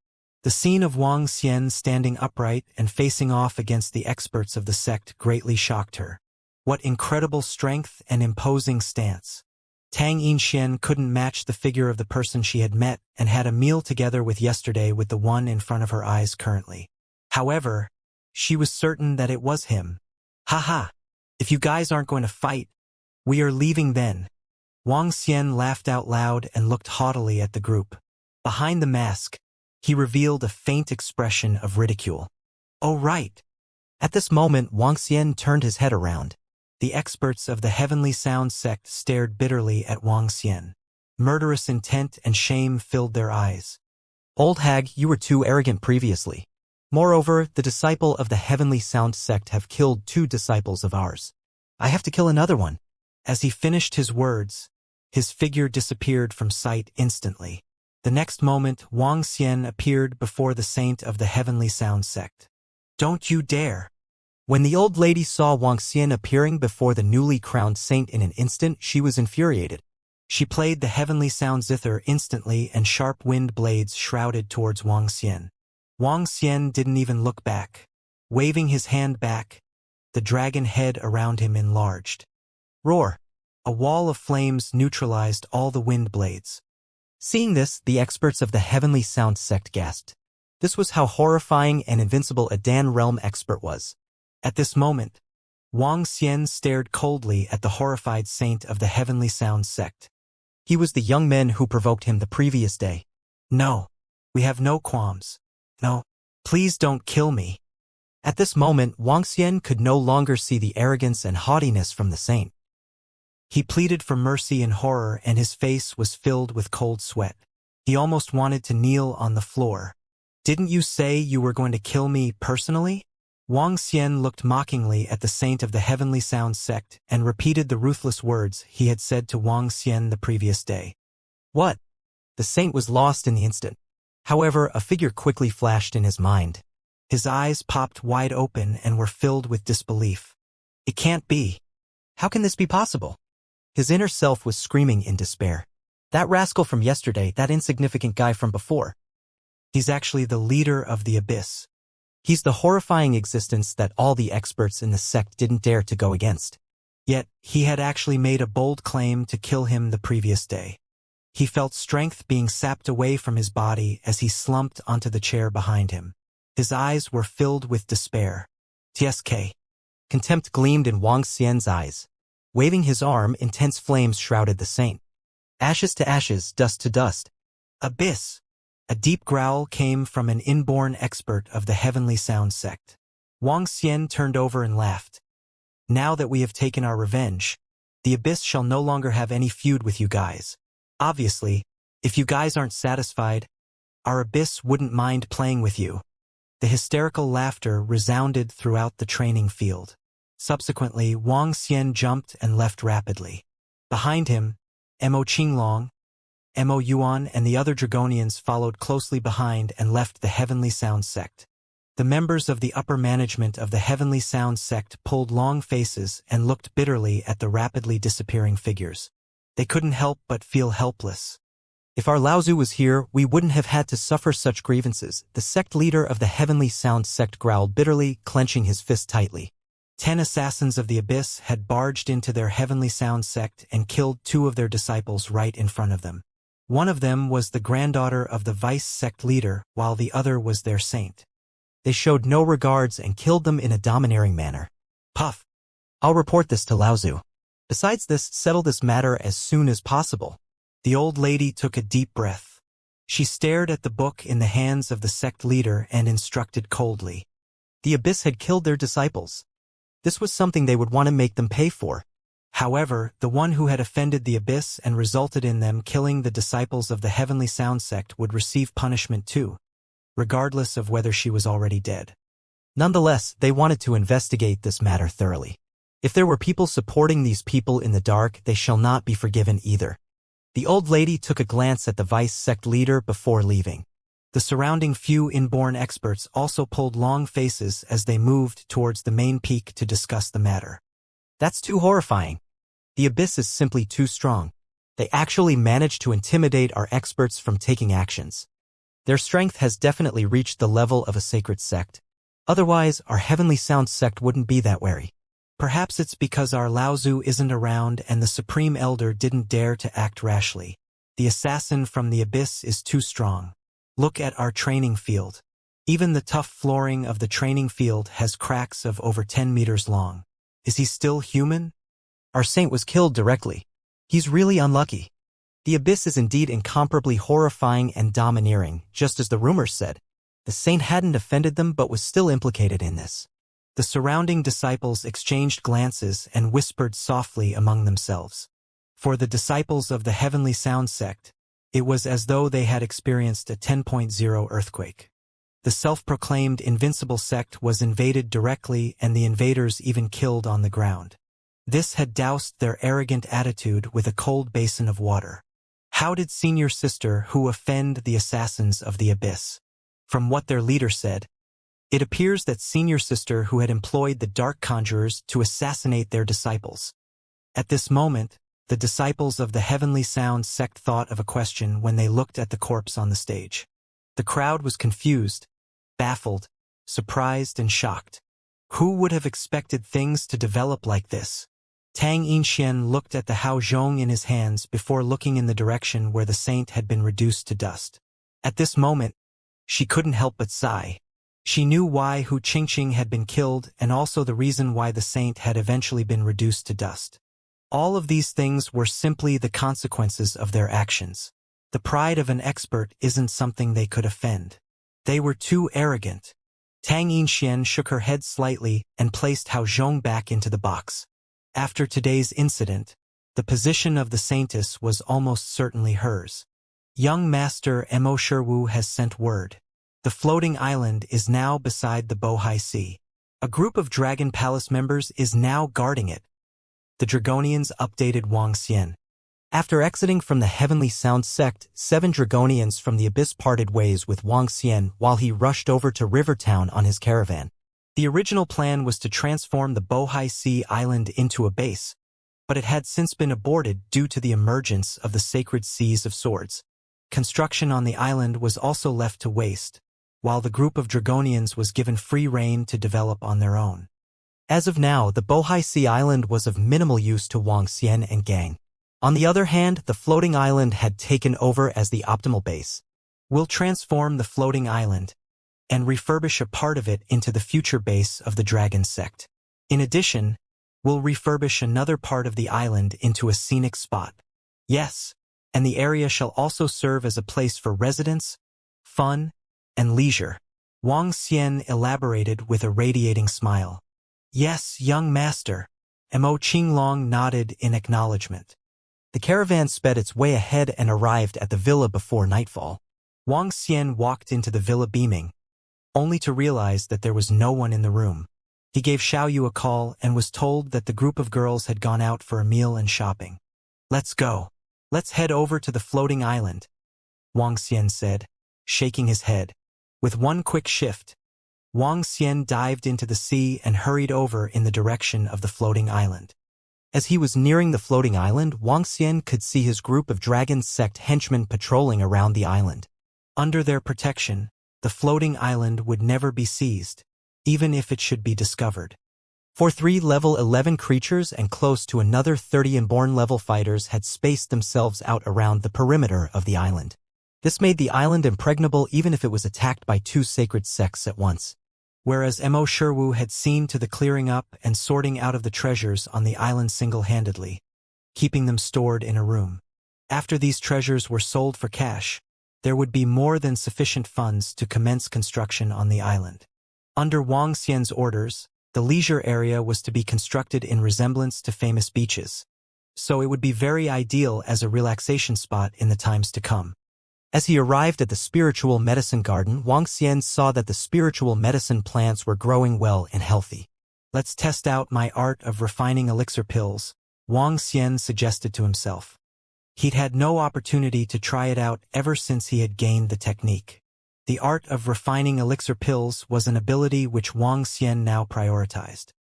The scene of Wang Xian standing upright and facing off against the experts of the sect greatly shocked her. What incredible strength and imposing stance. Tang Yinxian couldn't match the figure of the person she had met and had a meal together with yesterday with the one in front of her eyes currently. However, she was certain that it was him. Haha! If you guys aren't going to fight, we are leaving then. Wang Xian laughed out loud and looked haughtily at the group. Behind the mask, he revealed a faint expression of ridicule. Oh right. At this moment, Wang Xian turned his head around. The experts of the Heavenly Sound sect stared bitterly at Wang Xian. Murderous intent and shame filled their eyes. Old hag, you were too arrogant previously. Moreover, the disciple of the Heavenly Sound sect have killed 2 disciples of ours. I have to kill another one. As he finished his words, his figure disappeared from sight instantly. The next moment, Wang Xian appeared before the saint of the Heavenly Sound sect. Don't you dare! When the old lady saw Wang Xian appearing before the newly crowned saint in an instant, she was infuriated. She played the Heavenly Sound zither instantly and sharp wind blades shrouded towards Wang Xian. Wang Xian didn't even look back. Waving his hand back, the dragon head around him enlarged. Roar! A wall of flames neutralized all the wind blades. Seeing this, the experts of the Heavenly Sound sect gasped. This was how horrifying and invincible a Dan Realm expert was. At this moment, Wang Xian stared coldly at the horrified saint of the Heavenly Sound sect. He was the young man who provoked him the previous day. No, we have no qualms. No, please don't kill me. At this moment, Wang Xian could no longer see the arrogance and haughtiness from the saint. He pleaded for mercy in horror and his face was filled with cold sweat. He almost wanted to kneel on the floor. Didn't you say you were going to kill me personally? Wang Xian looked mockingly at the saint of the Heavenly Sound sect and repeated the ruthless words he had said to Wang Xian the previous day. What? The saint was lost in the instant. However, a figure quickly flashed in his mind. His eyes popped wide open and were filled with disbelief. It can't be. How can this be possible? His inner self was screaming in despair. That rascal from yesterday, that insignificant guy from before. He's actually the leader of the abyss. He's the horrifying existence that all the experts in the sect didn't dare to go against. Yet, he had actually made a bold claim to kill him the previous day. He felt strength being sapped away from his body as he slumped onto the chair behind him. His eyes were filled with despair. TSK. Contempt gleamed in Wang Xian's eyes. Waving his arm, intense flames shrouded the saint. Ashes to ashes, dust to dust. Abyss. A deep growl came from an inborn expert of the Heavenly Sound sect. Wang Xian turned over and laughed. Now that we have taken our revenge, the Abyss shall no longer have any feud with you guys. Obviously, if you guys aren't satisfied, our Abyss wouldn't mind playing with you. The hysterical laughter resounded throughout the training field. Subsequently, Wang Xian jumped and left rapidly. Behind him, Mo Qinglong, Mo Yuan and the other Dragonians followed closely behind and left the Heavenly Sound sect. The members of the upper management of the Heavenly Sound sect pulled long faces and looked bitterly at the rapidly disappearing figures. They couldn't help but feel helpless. If our Laozu was here, we wouldn't have had to suffer such grievances, the sect leader of the Heavenly Sound sect growled bitterly, clenching his fist tightly. 10 assassins of the Abyss had barged into their Heavenly Sound sect and killed 2 of their disciples right in front of them. One of them was the granddaughter of the vice sect leader, while the other was their saint. They showed no regards and killed them in a domineering manner. Puff. I'll report this to Laozu. Besides this, settle this matter as soon as possible. The old lady took a deep breath. She stared at the book in the hands of the sect leader and instructed coldly. The Abyss had killed their disciples. This was something they would want to make them pay for. However, the one who had offended the Abyss and resulted in them killing the disciples of the Heavenly Sound sect would receive punishment too, regardless of whether she was already dead. Nonetheless, they wanted to investigate this matter thoroughly. If there were people supporting these people in the dark, they shall not be forgiven either. The old lady took a glance at the vice sect leader before leaving. The surrounding few inborn experts also pulled long faces as they moved towards the main peak to discuss the matter. That's too horrifying. The Abyss is simply too strong. They actually managed to intimidate our experts from taking actions. Their strength has definitely reached the level of a sacred sect. Otherwise, our Heavenly Sound sect wouldn't be that wary. Perhaps it's because our Laozu isn't around and the Supreme Elder didn't dare to act rashly. The assassin from the Abyss is too strong. Look at our training field. Even the tough flooring of the training field has cracks of over 10 meters long. Is he still human? Our saint was killed directly. He's really unlucky. The Abyss is indeed incomparably horrifying and domineering, just as the rumors said. The saint hadn't offended them but was still implicated in this. The surrounding disciples exchanged glances and whispered softly among themselves. For the disciples of the Heavenly Sound sect, it was as though they had experienced a 10.0 earthquake. The self-proclaimed invincible sect was invaded directly and the invaders even killed on the ground. This had doused their arrogant attitude with a cold basin of water. How did Senior Sister who offend the assassins of the Abyss? From what their leader said, it appears that Senior Sister who had employed the dark conjurers to assassinate their disciples. At this moment, the disciples of the Heavenly Sound sect thought of a question when they looked at the corpse on the stage. The crowd was confused, baffled, surprised and shocked. Who would have expected things to develop like this? Tang Yinxian looked at the Hao Zhong in his hands before looking in the direction where the saint had been reduced to dust. At this moment, she couldn't help but sigh. She knew why Hu Qingqing had been killed and also the reason why the saint had eventually been reduced to dust. All of these things were simply the consequences of their actions. The pride of an expert isn't something they could offend. They were too arrogant. Tang Yinxian shook her head slightly and placed Hao Zhong back into the box. After today's incident, the position of the saintess was almost certainly hers. Young Master Mo Shiwu has sent word. The floating island is now beside the Bohai Sea. A group of Dragon Palace members is now guarding it. The Dragonians updated Wang Xian. After exiting from the Heavenly Sound sect, 7 Dragonians from the Abyss parted ways with Wang Xian while he rushed over to Rivertown on his caravan. The original plan was to transform the Bohai Sea island into a base, but it had since been aborted due to the emergence of the sacred seas of swords. Construction on the island was also left to waste, while the group of Dragonians was given free rein to develop on their own. As of now, the Bohai Sea island was of minimal use to Wang Xian and gang. On the other hand, the floating island had taken over as the optimal base. We'll transform the floating island and refurbish a part of it into the future base of the dragon sect. In addition, we'll refurbish another part of the island into a scenic spot. Yes, and the area shall also serve as a place for residence, fun, and leisure. Wang Xian elaborated with a radiating smile. Yes, young master. Mo Qinglong nodded in acknowledgement. The caravan sped its way ahead and arrived at the villa before nightfall. Wang Xian walked into the villa beaming, only to realize that there was no one in the room. He gave Xiaoyu a call and was told that the group of girls had gone out for a meal and shopping. Let's go. Let's head over to the floating island, Wang Xian said, shaking his head. With one quick shift, Wang Xian dived into the sea and hurried over in the direction of the floating island. As he was nearing the floating island, Wang Xian could see his group of dragon sect henchmen patrolling around the island. Under their protection, the floating island would never be seized, even if it should be discovered. For 3 level 11 creatures and close to another 30 inborn level fighters had spaced themselves out around the perimeter of the island. This made the island impregnable even if it was attacked by 2 sacred sects at once. Whereas Mo Sherwu had seen to the clearing up and sorting out of the treasures on the island single-handedly, keeping them stored in a room. After these treasures were sold for cash, there would be more than sufficient funds to commence construction on the island. Under Wang Xian's orders, the leisure area was to be constructed in resemblance to famous beaches, so it would be very ideal as a relaxation spot in the times to come. As he arrived at the spiritual medicine garden, Wang Xian saw that the spiritual medicine plants were growing well and healthy. Let's test out my art of refining elixir pills, Wang Xian suggested to himself. He'd had no opportunity to try it out ever since he had gained the technique. The art of refining elixir pills was an ability which Wang Xian now prioritized.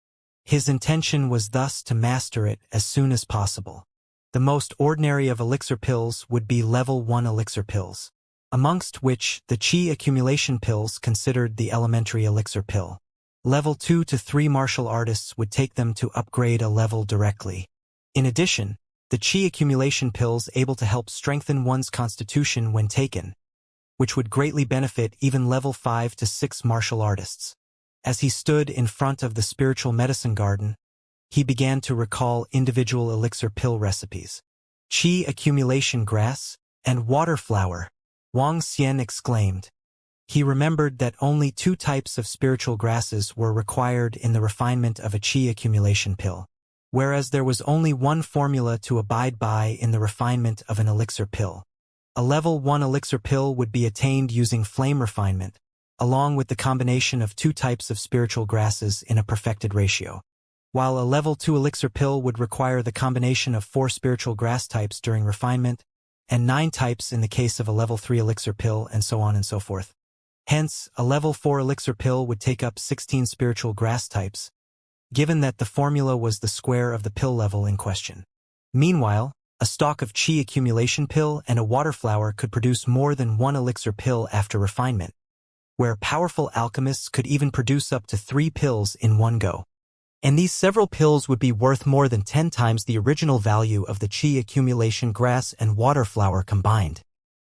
His intention was thus to master it as soon as possible. The most ordinary of elixir pills would be level 1 elixir pills, amongst which the Qi accumulation pills considered the elementary elixir pill. Level 2 to 3 martial artists would take them to upgrade a level directly. In addition, the Qi accumulation pills able to help strengthen one's constitution when taken, which would greatly benefit even level 5 to 6 martial artists. As he stood in front of the spiritual medicine garden, he began to recall individual elixir pill recipes. Qi accumulation grass and water flower, Wang Xian exclaimed. He remembered that only 2 types of spiritual grasses were required in the refinement of a Qi accumulation pill, whereas there was only one formula to abide by in the refinement of an elixir pill. A level 1 elixir pill would be attained using flame refinement, along with the combination of 2 types of spiritual grasses in a perfected ratio, while a level 2 elixir pill would require the combination of 4 spiritual grass types during refinement, and 9 types in the case of a level 3 elixir pill, and so on and so forth. Hence, a level 4 elixir pill would take up 16 spiritual grass types, given that the formula was the square of the pill level in question. Meanwhile, a stalk of Qi accumulation pill and a water flower could produce more than 1 elixir pill after refinement, where powerful alchemists could even produce up to 3 pills in one go. And these several pills would be worth more than 10 times the original value of the Qi accumulation grass and water flower combined.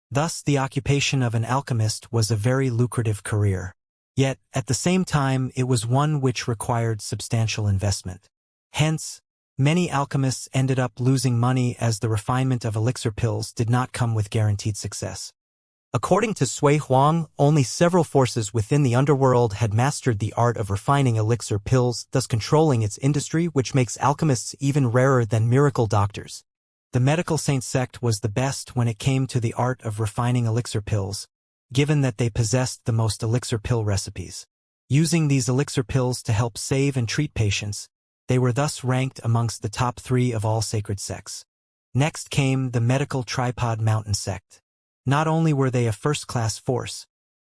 Thus, the occupation of an alchemist was a very lucrative career. Yet, at the same time, it was one which required substantial investment. Hence, many alchemists ended up losing money as the refinement of elixir pills did not come with guaranteed success. According to Sui Huang, only several forces within the underworld had mastered the art of refining elixir pills, thus controlling its industry, which makes alchemists even rarer than miracle doctors. The medical saint sect was the best when it came to the art of refining elixir pills, given that they possessed the most elixir pill recipes. Using these elixir pills to help save and treat patients, they were thus ranked amongst the top 3 of all sacred sects. Next came the medical tripod mountain sect. Not only were they a first-class force,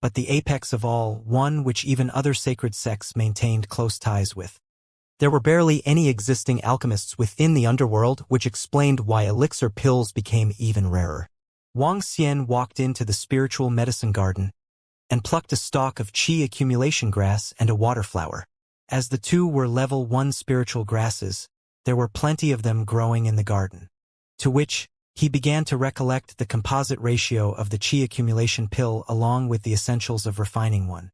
but the apex of all, one which even other sacred sects maintained close ties with. There were barely any existing alchemists within the underworld, which explained why elixir pills became even rarer. Wang Xian walked into the spiritual medicine garden and plucked a stalk of qi accumulation grass and a water flower. As the two were level 1 spiritual grasses, there were plenty of them growing in the garden. To which, he began to recollect the composite ratio of the qi accumulation pill along with the essentials of refining one.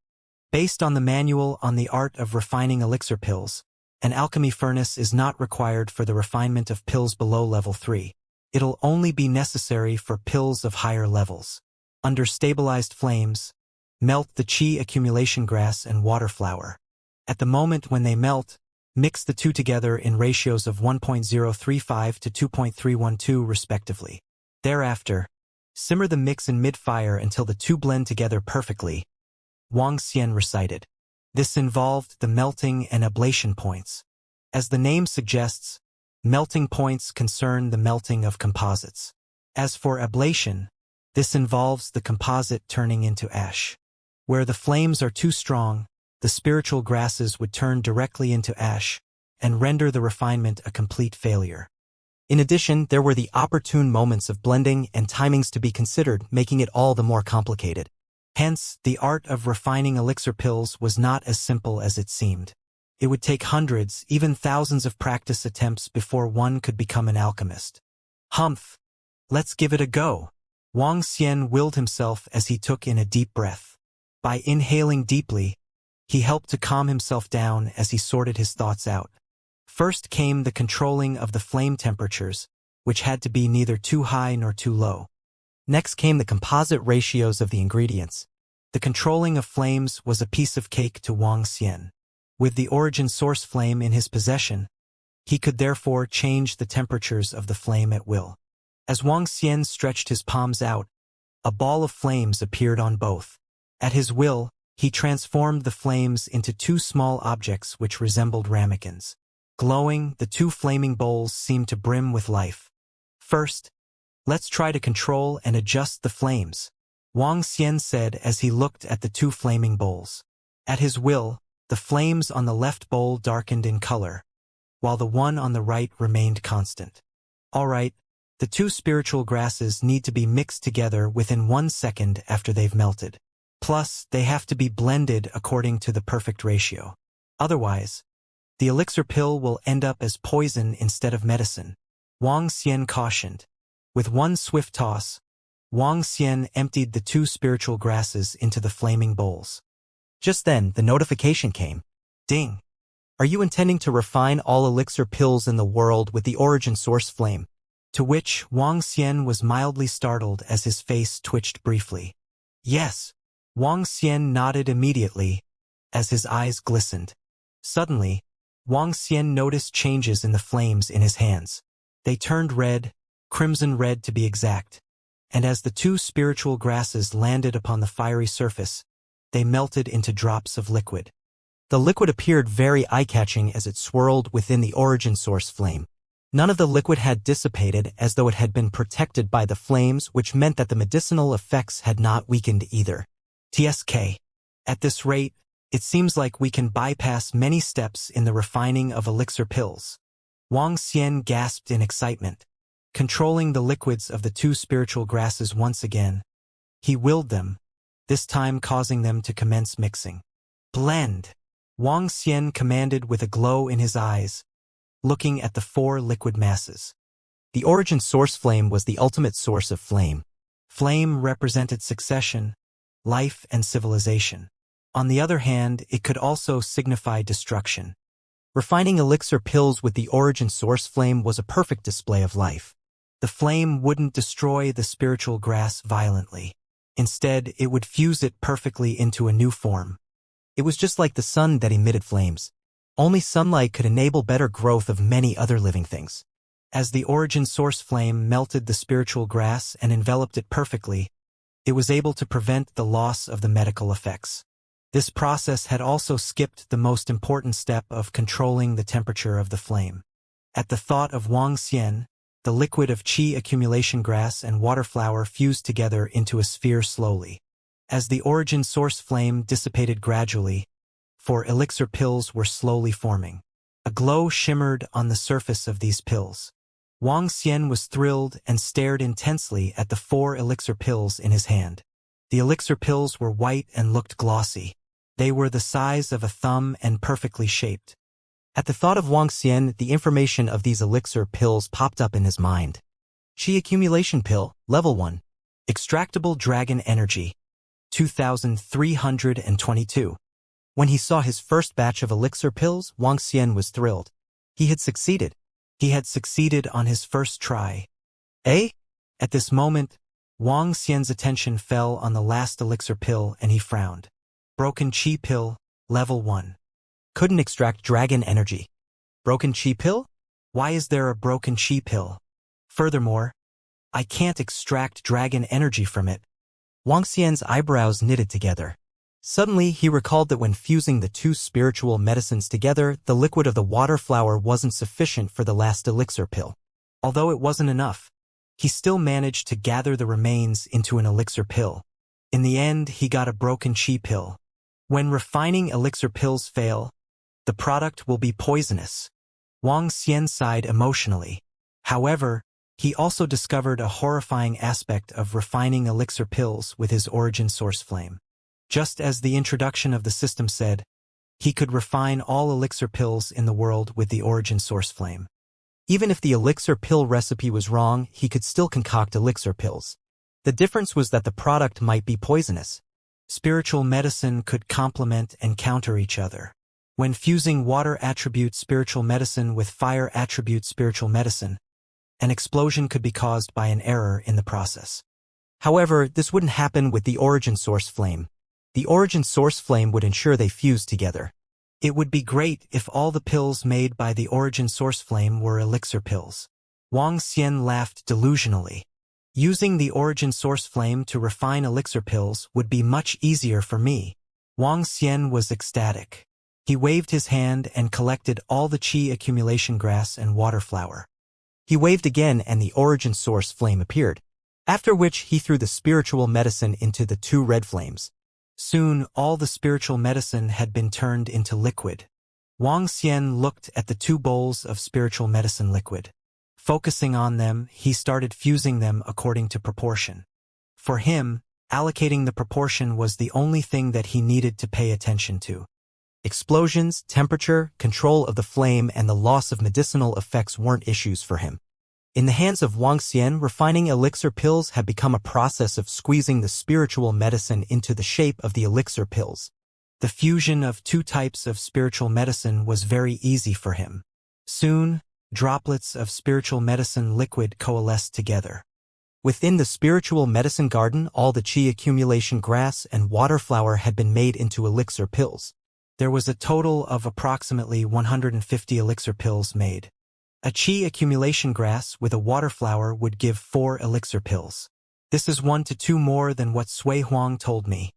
Based on the manual on the art of refining elixir pills, an alchemy furnace is not required for the refinement of pills below level 3. It'll only be necessary for pills of higher levels. Under stabilized flames, melt the qi accumulation grass and water flower. At the moment when they melt, mix the two together in ratios of 1.035 to 2.312 respectively. Thereafter, simmer the mix in mid-fire until the two blend together perfectly, Wang Xian recited. This involved the melting and ablation points. As the name suggests, melting points concern the melting of composites. As for ablation, this involves the composite turning into ash. Where the flames are too strong, the spiritual grasses would turn directly into ash and render the refinement a complete failure. In addition, there were the opportune moments of blending and timings to be considered, making it all the more complicated. Hence, the art of refining elixir pills was not as simple as it seemed. It would take hundreds, even thousands of practice attempts before one could become an alchemist. Humph! Let's give it a go. Wang Xian willed himself as he took in a deep breath. By inhaling deeply, he helped to calm himself down as he sorted his thoughts out. First came the controlling of the flame temperatures, which had to be neither too high nor too low. Next came the composite ratios of the ingredients. The controlling of flames was a piece of cake to Wang Xian. With the origin source flame in his possession, he could therefore change the temperatures of the flame at will. As Wang Xian stretched his palms out, a ball of flames appeared on both. At his will, he transformed the flames into two small objects which resembled ramekins. Glowing, the two flaming bowls seemed to brim with life. First, let's try to control and adjust the flames, Wang Xian said as he looked at the two flaming bowls. At his will, the flames on the left bowl darkened in color, while the one on the right remained constant. All right, the two spiritual grasses need to be mixed together within 1 second after they've melted. Plus, they have to be blended according to the perfect ratio. Otherwise, the elixir pill will end up as poison instead of medicine, Wang Xian cautioned. With one swift toss, Wang Xian emptied the two spiritual grasses into the flaming bowls. Just then, the notification came. Ding! Are you intending to refine all elixir pills in the world with the origin source flame? To which Wang Xian was mildly startled as his face twitched briefly. Yes. Wang Xian nodded immediately, as his eyes glistened. Suddenly, Wang Xian noticed changes in the flames in his hands. They turned red, crimson red to be exact, and as the two spiritual grasses landed upon the fiery surface, they melted into drops of liquid. The liquid appeared very eye-catching as it swirled within the origin source flame. None of the liquid had dissipated as though it had been protected by the flames, which meant that the medicinal effects had not weakened either. TSK. At this rate, it seems like we can bypass many steps in the refining of elixir pills. Wang Xian gasped in excitement. Controlling the liquids of the two spiritual grasses once again, he willed them, this time causing them to commence mixing. Blend! Wang Xian commanded with a glow in his eyes, looking at the four liquid masses. The origin source flame was the ultimate source of flame. Flame represented succession, life and civilization. On the other hand, it could also signify destruction. Refining elixir pills with the origin source flame was a perfect display of life. The flame wouldn't destroy the spiritual grass violently. Instead, it would fuse it perfectly into a new form. It was just like the sun that emitted flames. Only sunlight could enable better growth of many other living things. As the origin source flame melted the spiritual grass and enveloped it perfectly, it was able to prevent the loss of the medical effects. This process had also skipped the most important step of controlling the temperature of the flame. At the thought of Wang Xian, the liquid of qi accumulation grass and water flower fused together into a sphere slowly. As the origin source flame dissipated gradually, 4 elixir pills were slowly forming. A glow shimmered on the surface of these pills. Wang Xian was thrilled and stared intensely at the 4 elixir pills in his hand. The elixir pills were white and looked glossy. They were the size of a thumb and perfectly shaped. At the thought of Wang Xian, the information of these elixir pills popped up in his mind. Qi Accumulation Pill, Level 1. Extractable Dragon Energy. 2322. When he saw his first batch of elixir pills, Wang Xian was thrilled. He had succeeded. He had succeeded on his first try. Eh? At this moment, Wang Xian's attention fell on the last elixir pill and he frowned. Broken Qi Pill, Level 1. Couldn't extract dragon energy. Broken Qi Pill? Why is there a broken Qi Pill? Furthermore, I can't extract dragon energy from it. Wang Xian's eyebrows knitted together. Suddenly, he recalled that when fusing the 2 spiritual medicines together, the liquid of the water flower wasn't sufficient for the last elixir pill. Although it wasn't enough, he still managed to gather the remains into an elixir pill. In the end, he got a broken Qi Pill. When refining elixir pills fail, the product will be poisonous. Wang Xian sighed emotionally. However, he also discovered a horrifying aspect of refining elixir pills with his origin source flame. Just as the introduction of the system said, he could refine all elixir pills in the world with the origin source flame. Even if the elixir pill recipe was wrong, he could still concoct elixir pills. The difference was that the product might be poisonous. Spiritual medicine could complement and counter each other. When fusing water attribute spiritual medicine with fire attribute spiritual medicine, an explosion could be caused by an error in the process. However, this wouldn't happen with the origin source flame. The origin source flame would ensure they fused together. It would be great if all the pills made by the origin source flame were elixir pills. Wang Xian laughed delusionally. Using the origin source flame to refine elixir pills would be much easier for me. Wang Xian was ecstatic. He waved his hand and collected all the qi accumulation grass and water flower. He waved again and the origin source flame appeared, after which he threw the spiritual medicine into the 2 red flames. Soon, all the spiritual medicine had been turned into liquid. Wang Xian looked at the 2 bowls of spiritual medicine liquid. Focusing on them, he started fusing them according to proportion. For him, allocating the proportion was the only thing that he needed to pay attention to. Explosions, temperature, control of the flame, and the loss of medicinal effects weren't issues for him. In the hands of Wang Xian, refining elixir pills had become a process of squeezing the spiritual medicine into the shape of the elixir pills. The fusion of 2 types of spiritual medicine was very easy for him. Soon, droplets of spiritual medicine liquid coalesced together. Within the spiritual medicine garden, all the qi accumulation grass and water flower had been made into elixir pills. There was a total of approximately 150 elixir pills made. A qi accumulation grass with a water flower would give 4 elixir pills. This is 1 to 2 more than what Sui Huang told me.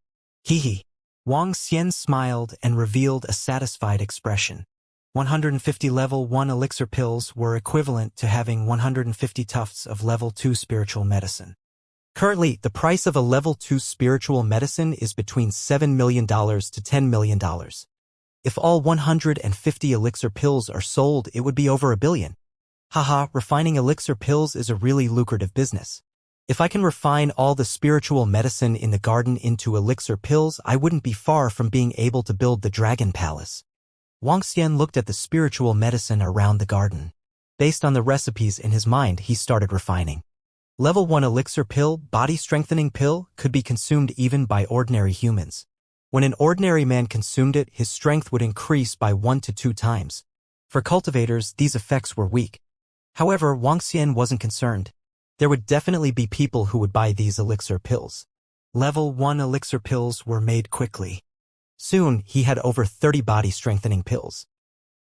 Hee. Wang Xian smiled and revealed a satisfied expression. 150 level 1 elixir pills were equivalent to having 150 tufts of level 2 spiritual medicine. Currently, the price of a level 2 spiritual medicine is between $7 million to $10 million. If all 150 elixir pills are sold, it would be over $1 billion. Haha, refining elixir pills is a really lucrative business. If I can refine all the spiritual medicine in the garden into elixir pills, I wouldn't be far from being able to build the Dragon Palace. Wang Xian looked at the spiritual medicine around the garden. Based on the recipes in his mind, he started refining. Level 1 elixir pill, body strengthening pill, could be consumed even by ordinary humans. When an ordinary man consumed it, his strength would increase by 1 to 2 times. For cultivators, these effects were weak. However, Wang Xian wasn't concerned. There would definitely be people who would buy these elixir pills. Level 1 elixir pills were made quickly. Soon, he had over 30 body strengthening pills.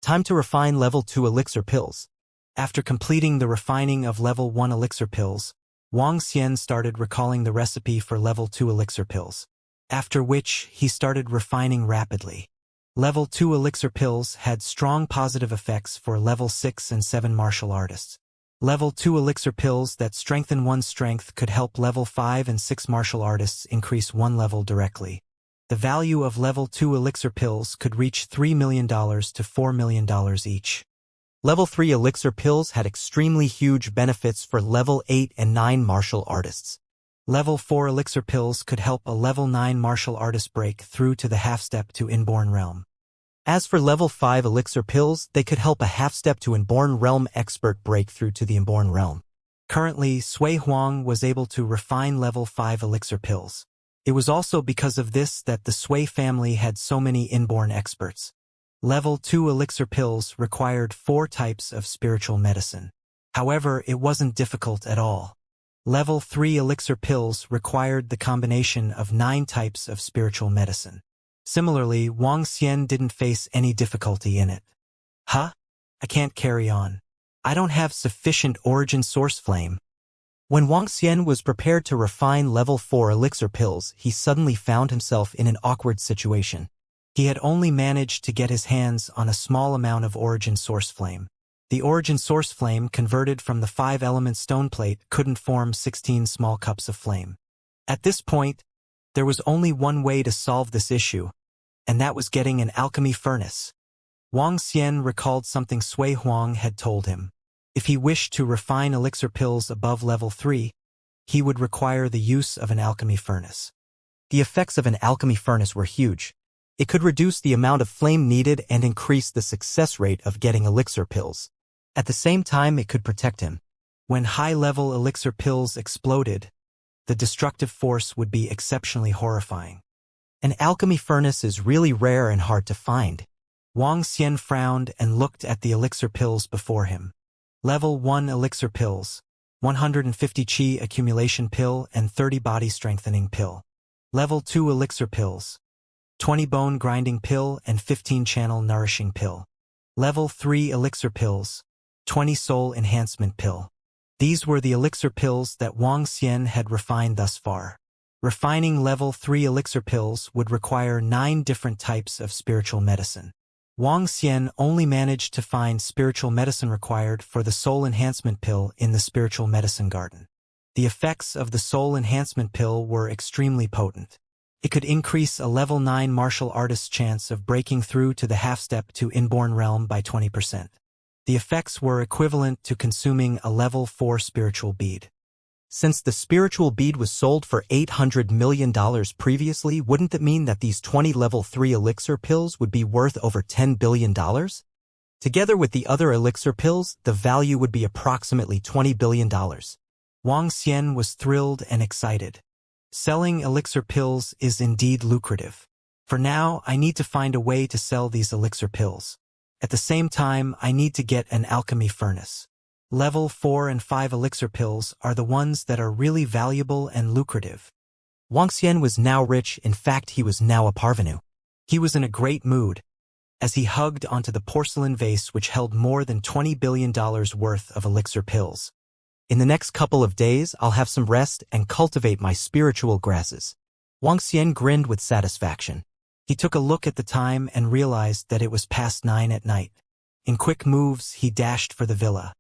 Time to refine level 2 elixir pills. After completing the refining of level 1 elixir pills, Wang Xian started recalling the recipe for level 2 elixir pills. After which, he started refining rapidly. Level 2 elixir pills had strong positive effects for level 6 and 7 martial artists. Level 2 elixir pills that strengthen one's strength could help level 5 and 6 martial artists increase one level directly. The value of level 2 elixir pills could reach $3 million to $4 million each. Level 3 elixir pills had extremely huge benefits for level 8 and 9 martial artists. Level 4 elixir pills could help a level 9 martial artist break through to the half-step to inborn realm. As for level 5 elixir pills, they could help a half-step to inborn realm expert break through to the inborn realm. Currently, Sui Huang was able to refine level 5 elixir pills. It was also because of this that the Sui family had so many inborn experts. Level 2 elixir pills required 4 types of spiritual medicine. However, it wasn't difficult at all. Level 3 elixir pills required the combination of 9 types of spiritual medicine. Similarly, Wang Xian didn't face any difficulty in it. Huh? I can't carry on. I don't have sufficient origin source flame. When Wang Xian was prepared to refine level 4 elixir pills, he suddenly found himself in an awkward situation. He had only managed to get his hands on a small amount of origin source flame. The origin source flame converted from the 5-element stone plate couldn't form 16 small cups of flame. At this point, there was only one way to solve this issue, and that was getting an alchemy furnace. Wang Xian recalled something Sui Huang had told him. If he wished to refine elixir pills above level 3, he would require the use of an alchemy furnace. The effects of an alchemy furnace were huge. It could reduce the amount of flame needed and increase the success rate of getting elixir pills. At the same time, it could protect him. When high-level elixir pills exploded, the destructive force would be exceptionally horrifying. An alchemy furnace is really rare and hard to find. Wang Xian frowned and looked at the elixir pills before him. Level 1 elixir pills, 150 Qi accumulation pill and 30 body strengthening pill. Level 2 elixir pills, 20 bone grinding pill and 15 channel nourishing pill. Level 3 elixir pills, 20 soul enhancement pill. These were the elixir pills that Wang Xian had refined thus far. Refining level 3 elixir pills would require 9 different types of spiritual medicine. Wang Xian only managed to find spiritual medicine required for the soul enhancement pill in the spiritual medicine garden. The effects of the soul enhancement pill were extremely potent. It could increase a level 9 martial artist's chance of breaking through to the half-step to inborn realm by 20%. The effects were equivalent to consuming a level 4 spiritual bead. Since the spiritual bead was sold for $800 million previously, wouldn't that mean that these 20 level 3 elixir pills would be worth over $10 billion? Together with the other elixir pills, the value would be approximately $20 billion. Wang Xian was thrilled and excited. Selling elixir pills is indeed lucrative. For now, I need to find a way to sell these elixir pills. At the same time, I need to get an alchemy furnace. Level 4 and 5 elixir pills are the ones that are really valuable and lucrative. Wang Xian was now rich. In fact, he was now a parvenu. He was in a great mood, as he hugged onto the porcelain vase which held more than $20 billion worth of elixir pills. In the next couple of days, I'll have some rest and cultivate my spiritual grasses. Wang Xian grinned with satisfaction. He took a look at the time and realized that it was past 9 at night. In quick moves, he dashed for the villa.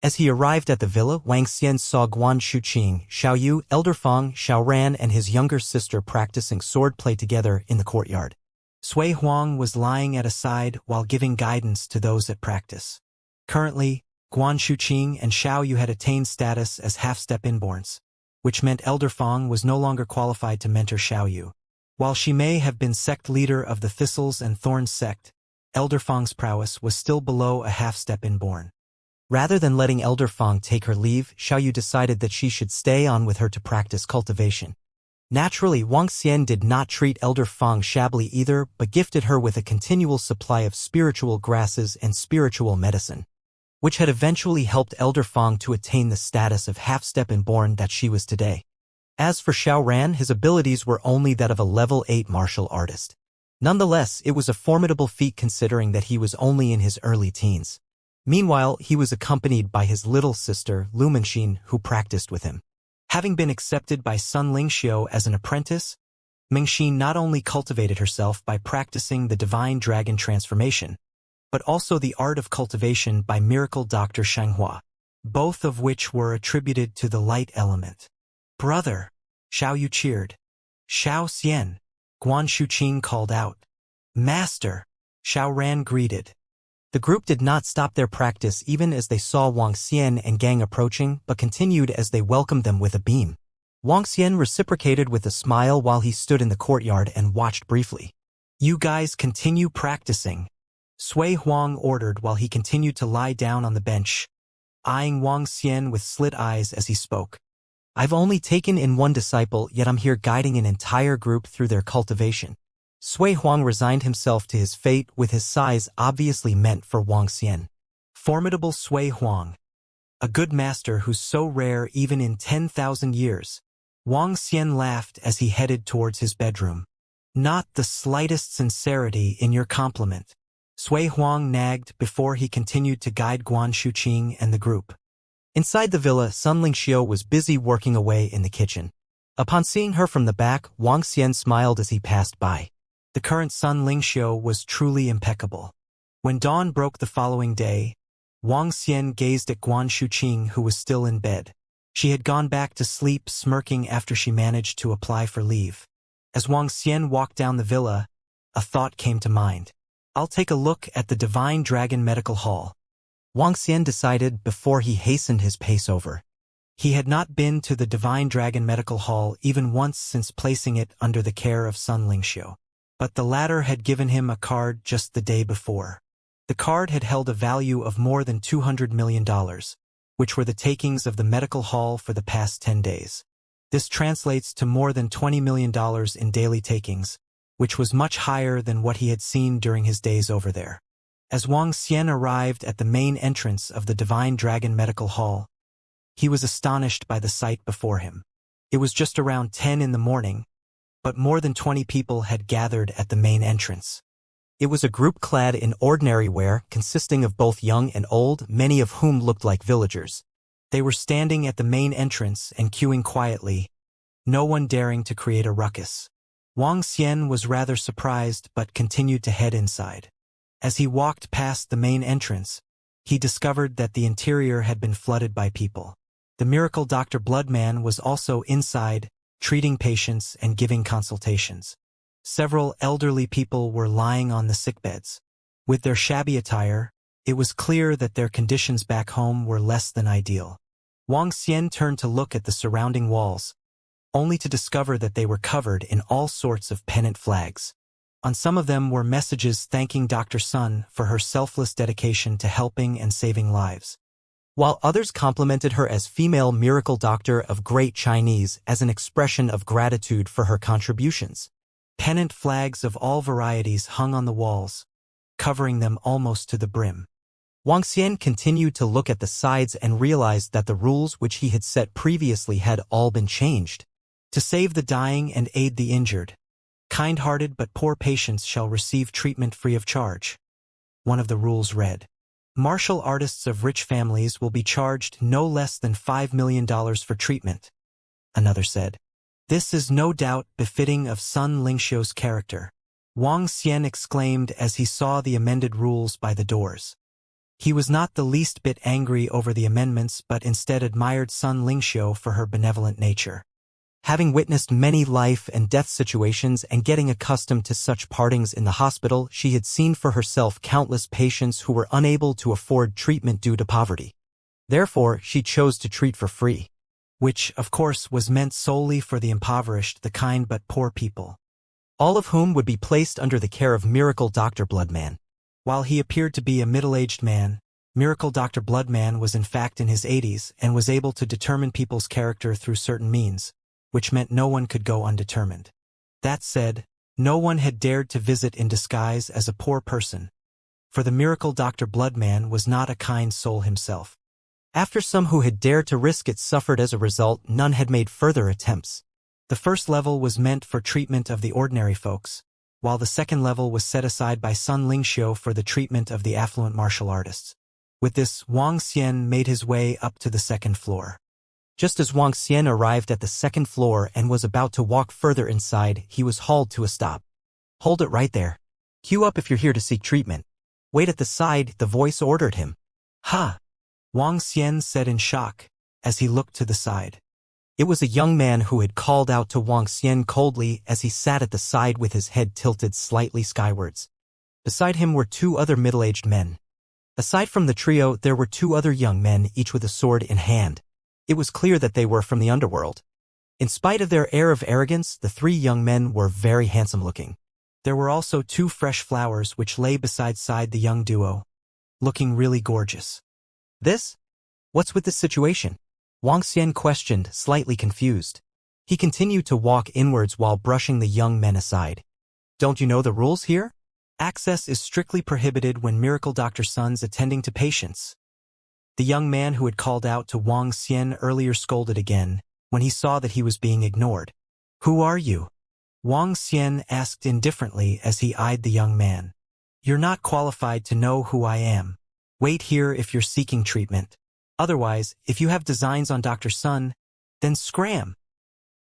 As he arrived at the villa, Wang Xian saw Guan Shuqing, Xiao Yu, Elder Feng, Xiao Ran, and his younger sister practicing swordplay together in the courtyard. Sui Huang was lying at a side while giving guidance to those at practice. Currently, Guan Shuqing and Xiao Yu had attained status as half-step inborns, which meant Elder Feng was no longer qualified to mentor Xiao Yu. While she may have been sect leader of the Thistles and Thorns sect, Elder Feng's prowess was still below a half-step inborn. Rather than letting Elder Feng take her leave, Xiao Yu decided that she should stay on with her to practice cultivation. Naturally, Wang Xian did not treat Elder Feng shabbily either, but gifted her with a continual supply of spiritual grasses and spiritual medicine, which had eventually helped Elder Feng to attain the status of half-step inborn that she was today. As for Xiao Ran, his abilities were only that of a level 8 martial artist. Nonetheless, it was a formidable feat considering that he was only in his early teens. Meanwhile, he was accompanied by his little sister, Lu Menxin, who practiced with him. Having been accepted by Sun Lingxiu as an apprentice, Menxin not only cultivated herself by practicing the divine dragon transformation, but also the art of cultivation by miracle Dr. Shanghua. both of which were attributed to the light element. "Brother!" Xiao Yu cheered. "Xiao Xian!" Guan Shuqing called out. "Master!" Xiao Ran greeted. The group did not stop their practice even as they saw Wang Xian and gang approaching, but continued as they welcomed them with a beam. Wang Xian reciprocated with a smile while he stood in the courtyard and watched briefly. "You guys continue practicing," Sui Huang ordered while he continued to lie down on the bench, eyeing Wang Xian with slit eyes as he spoke. "I've only taken in one disciple, yet I'm here guiding an entire group through their cultivation." Sui Huang resigned himself to his fate with his size obviously meant for Wang Xian. Formidable Sui Huang. A good master who's so rare even in 10,000 years. Wang Xian laughed as he headed towards his bedroom. "Not the slightest sincerity in your compliment," Sui Huang nagged before he continued to guide Guan Shuqing and the group. Inside the villa, Sun Lingxiu was busy working away in the kitchen. Upon seeing her from the back, Wang Xian smiled as he passed by. The current Sun Lingxiu was truly impeccable. When dawn broke the following day, Wang Xian gazed at Guan Shuqing, who was still in bed. She had gone back to sleep, smirking after she managed to apply for leave. As Wang Xian walked down the villa, a thought came to mind. "I'll take a look at the Divine Dragon Medical Hall," Wang Xian decided before he hastened his pace over. He had not been to the Divine Dragon Medical Hall even once since placing it under the care of Sun Lingxiu. But the latter had given him a card just the day before. The card had held a value of more than $200 million, which were the takings of the medical hall for the past 10 days. This translates to more than $20 million in daily takings, which was much higher than what he had seen during his days over there. As Wang Xian arrived at the main entrance of the Divine Dragon Medical Hall, he was astonished by the sight before him. It was just around 10 in the morning, but more than 20 people had gathered at the main entrance. It was a group clad in ordinary wear, consisting of both young and old, many of whom looked like villagers. They were standing at the main entrance and queuing quietly, no one daring to create a ruckus. Wang Xian was rather surprised but continued to head inside. As he walked past the main entrance, he discovered that the interior had been flooded by people. The miracle Dr. Bloodman was also inside, treating patients and giving consultations. Several elderly people were lying on the sickbeds. With their shabby attire, it was clear that their conditions back home were less than ideal. Wang Xian turned to look at the surrounding walls, only to discover that they were covered in all sorts of pennant flags. On some of them were messages thanking Dr. Sun for her selfless dedication to helping and saving lives, while others complimented her as female miracle doctor of Great Chinese as an expression of gratitude for her contributions. Pennant flags of all varieties hung on the walls, covering them almost to the brim. Wang Xian continued to look at the sides and realized that the rules which he had set previously had all been changed. To save the dying and aid the injured, kind-hearted but poor patients shall receive treatment free of charge. One of the rules read, "Martial artists of rich families will be charged no less than $5 million for treatment." Another said, "This is no doubt befitting of Sun Lingxiu's character." Wang Xian exclaimed as he saw the amended rules by the doors. He was not the least bit angry over the amendments but instead admired Sun Lingxiu for her benevolent nature. Having witnessed many life and death situations and getting accustomed to such partings in the hospital, she had seen for herself countless patients who were unable to afford treatment due to poverty. Therefore, she chose to treat for free, which, of course, was meant solely for the impoverished, the kind but poor people, all of whom would be placed under the care of Miracle Dr. Bloodman. While he appeared to be a middle-aged man, Miracle Dr. Bloodman was in fact in his 80s and was able to determine people's character through certain means, which meant no one could go undetermined. That said, no one had dared to visit in disguise as a poor person, for the Miracle Dr. Bloodman was not a kind soul himself. After some who had dared to risk it suffered as a result, none had made further attempts. The first level was meant for treatment of the ordinary folks, while the second level was set aside by Sun Lingxiu for the treatment of the affluent martial artists. With this, Wang Xian made his way up to the second floor. Just as Wang Xian arrived at the second floor and was about to walk further inside, he was hauled to a stop. "Hold it right there. Queue up if you're here to seek treatment. Wait at the side," the voice ordered him. "Ha! Wang Xian said in shock, as he looked to the side. It was a young man who had called out to Wang Xian coldly as he sat at the side with his head tilted slightly skywards. Beside him were two other middle-aged men. Aside from the trio, there were two other young men, each with a sword in hand. It was clear that they were from the underworld. In spite of their air of arrogance, the three young men were very handsome-looking. There were also two fresh flowers which lay beside the young duo, looking really gorgeous. This? What's with this situation? Wang Xian questioned, slightly confused. He continued to walk inwards while brushing the young men aside. Don't you know the rules here? Access is strictly prohibited when miracle Dr. Sun's attending to patients. The young man who had called out to Wang Xian earlier scolded again when he saw that he was being ignored. Who are you? Wang Xian asked indifferently as he eyed the young man. You're not qualified to know who I am. Wait here if you're seeking treatment. Otherwise, if you have designs on Dr. Sun, then scram.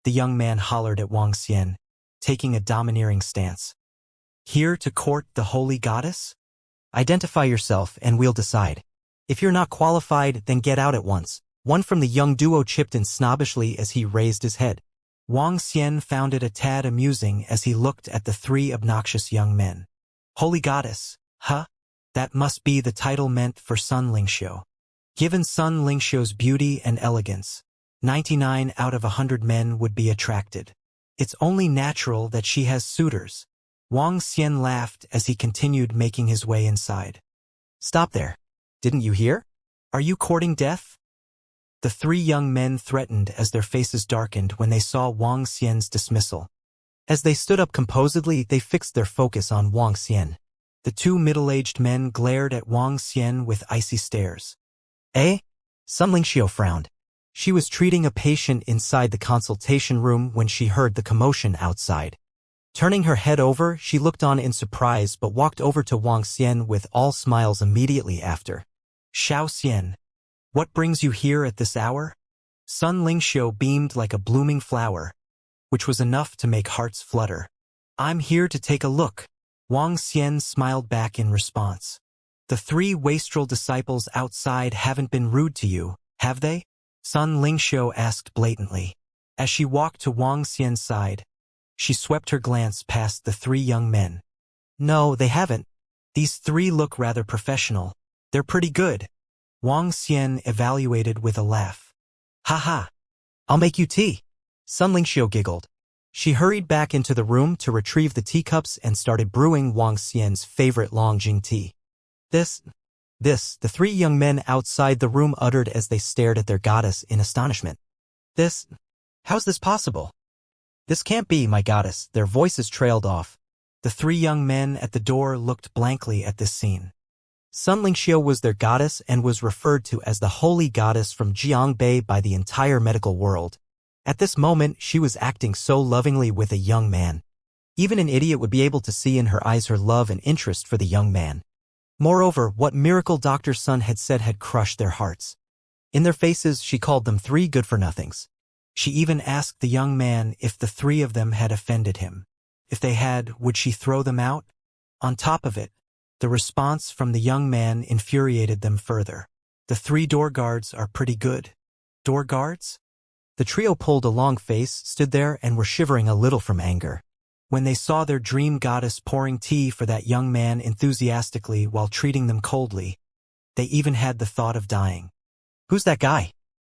The young man hollered at Wang Xian, taking a domineering stance. Here to court the holy goddess? Identify yourself and we'll decide. If you're not qualified, then get out at once. One from the young duo chipped in snobbishly as he raised his head. Wang Xian found it a tad amusing as he looked at the three obnoxious young men. Holy goddess, huh? That must be the title meant for Sun Lingxiu. Given Sun Lingxiu's beauty and elegance, 99 out of 100 men would be attracted. It's only natural that she has suitors. Wang Xian laughed as he continued making his way inside. Stop there. Didn't you hear? Are you courting death? The three young men threatened as their faces darkened when they saw Wang Xian's dismissal. As they stood up composedly, they fixed their focus on Wang Xian. The two middle-aged men glared at Wang Xian with icy stares. Eh? Sun Lingxiu frowned. She was treating a patient inside the consultation room when she heard the commotion outside. Turning her head over, she looked on in surprise but walked over to Wang Xian with all smiles immediately after. Xiao Xian, what brings you here at this hour? Sun Lingxiu beamed like a blooming flower, which was enough to make hearts flutter. I'm here to take a look. Wang Xian smiled back in response. The three wastrel disciples outside haven't been rude to you, have they? Sun Lingxiu asked blatantly. As she walked to Wang Xian's side, she swept her glance past the three young men. No, they haven't. These three look rather professional. They're pretty good. Wang Xian evaluated with a laugh. Haha. I'll make you tea. Sun Lingxiu giggled. She hurried back into the room to retrieve the teacups and started brewing Wang Xian's favorite Longjing tea. This, the three young men outside the room uttered as they stared at their goddess in astonishment. How's this possible? This can't be, my goddess, their voices trailed off. The three young men at the door looked blankly at this scene. Sun Lingxiu was their goddess and was referred to as the holy goddess from Jiangbei by the entire medical world. At this moment, she was acting so lovingly with a young man. Even an idiot would be able to see in her eyes her love and interest for the young man. Moreover, what miracle Dr. Sun had said had crushed their hearts. In their faces, she called them three good-for-nothings. She even asked the young man if the three of them had offended him. If they had, would she throw them out? On top of it, the response from the young man infuriated them further. The three door guards are pretty good. Door guards? The trio pulled a long face, stood there, and were shivering a little from anger. When they saw their dream goddess pouring tea for that young man enthusiastically while treating them coldly, they even had the thought of dying. Who's that guy?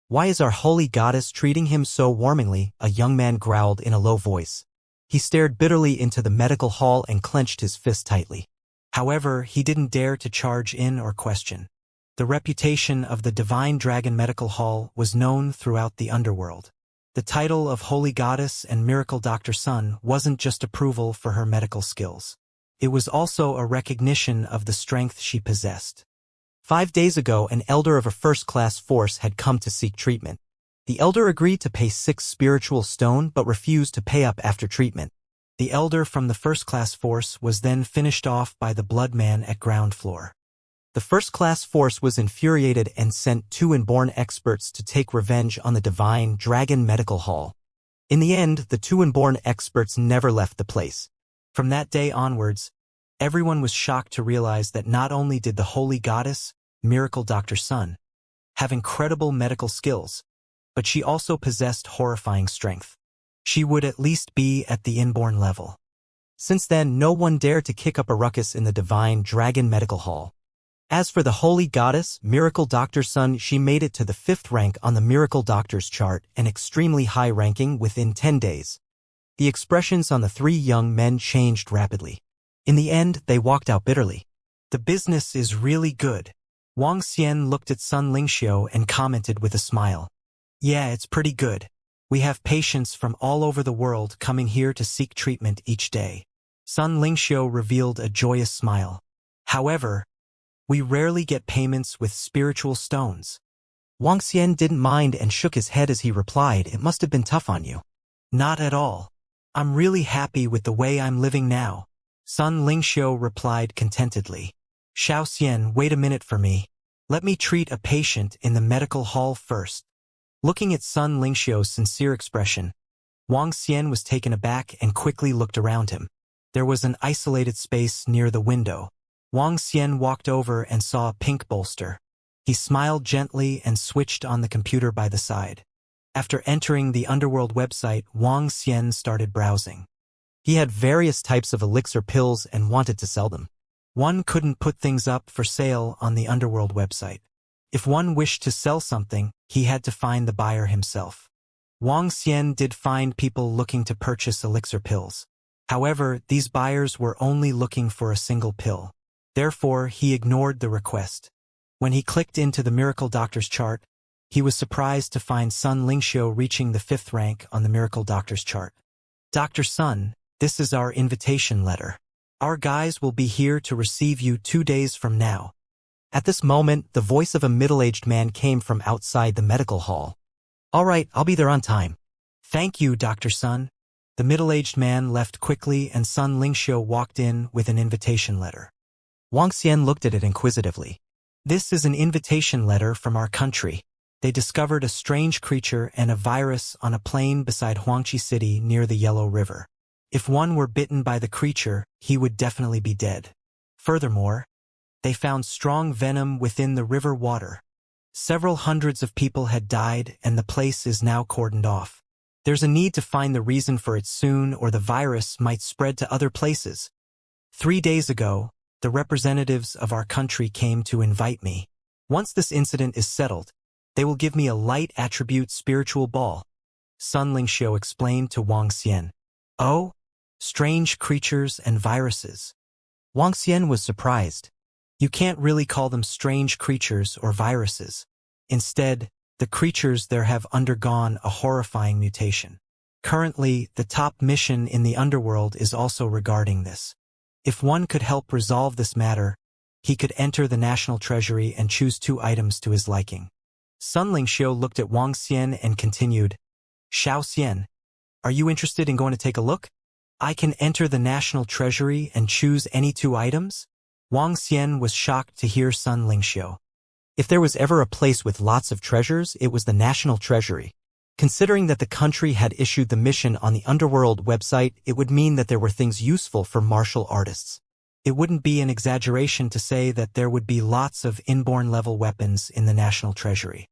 Why is our holy goddess treating him so warmingly? A young man growled in a low voice. He stared bitterly into the medical hall and clenched his fist tightly. However, he didn't dare to charge in or question. The reputation of the Divine Dragon Medical Hall was known throughout the underworld. The title of Holy Goddess and Miracle Dr. Sun wasn't just approval for her medical skills. It was also a recognition of the strength she possessed. 5 days ago, an elder of a first-class force had come to seek treatment. The elder agreed to pay 6 spiritual stone but refused to pay up after treatment. The elder from the first-class force was then finished off by the blood man at ground floor. The first-class force was infuriated and sent 2 inborn experts to take revenge on the Divine Dragon Medical Hall. In the end, the 2 inborn experts never left the place. From that day onwards, everyone was shocked to realize that not only did the Holy Goddess, Miracle Dr. Sun, have incredible medical skills, but she also possessed horrifying strength. She would at least be at the inborn level. Since then, no one dared to kick up a ruckus in the divine dragon medical hall. As for the holy goddess, Miracle Doctor Sun, she made it to the 5th rank on the Miracle Doctors chart, an extremely high ranking within 10 days. The expressions on the 3 young men changed rapidly. In the end, they walked out bitterly. The business is really good. Wang Xian looked at Sun Lingxiu and commented with a smile. Yeah, it's pretty good. We have patients from all over the world coming here to seek treatment each day. Sun Lingxiu revealed a joyous smile. However, we rarely get payments with spiritual stones. Wang Xian didn't mind and shook his head as he replied, it must have been tough on you. Not at all. I'm really happy with the way I'm living now. Sun Lingxiu replied contentedly. Xiao Xian, wait a minute for me. Let me treat a patient in the medical hall first. Looking at Sun Lingxiu's sincere expression, Wang Xian was taken aback and quickly looked around him. There was an isolated space near the window. Wang Xian walked over and saw a pink bolster. He smiled gently and switched on the computer by the side. After entering the Underworld website, Wang Xian started browsing. He had various types of elixir pills and wanted to sell them. One couldn't put things up for sale on the Underworld website. If one wished to sell something, he had to find the buyer himself. Wang Xian did find people looking to purchase elixir pills. However, these buyers were only looking for a single pill. Therefore, he ignored the request. When he clicked into the Miracle Doctor's chart, he was surprised to find Sun Lingxiu reaching the 5th rank on the Miracle Doctor's chart. Dr. Sun, this is our invitation letter. Our guys will be here to receive you 2 days from now. At this moment, the voice of a middle-aged man came from outside the medical hall. All right, I'll be there on time. Thank you, Dr. Sun. The middle-aged man left quickly and Sun Lingxiu walked in with an invitation letter. Wang Xian looked at it inquisitively. This is an invitation letter from our country. They discovered a strange creature and a virus on a plain beside Huangqi City near the Yellow River. If one were bitten by the creature, he would definitely be dead. Furthermore, they found strong venom within the river water. Several hundreds of people had died and the place is now cordoned off. There's a need to find the reason for it soon or the virus might spread to other places. 3 days ago, the representatives of our country came to invite me. Once this incident is settled, they will give me a light attribute spiritual ball. Sun Lingxiu explained to Wang Xian. Oh, strange creatures and viruses. Wang Xian was surprised. You can't really call them strange creatures or viruses. Instead, the creatures there have undergone a horrifying mutation. Currently, the top mission in the underworld is also regarding this. If one could help resolve this matter, he could enter the national treasury and choose 2 items to his liking. Sun Lingxiu looked at Wang Xian and continued, Xiao Xian, are you interested in going to take a look? I can enter the national treasury and choose any 2 items? Wang Xian was shocked to hear Sun Lingxiu. If there was ever a place with lots of treasures, it was the national treasury. Considering that the country had issued the mission on the Underworld website, it would mean that there were things useful for martial artists. It wouldn't be an exaggeration to say that there would be lots of inborn level weapons in the national treasury.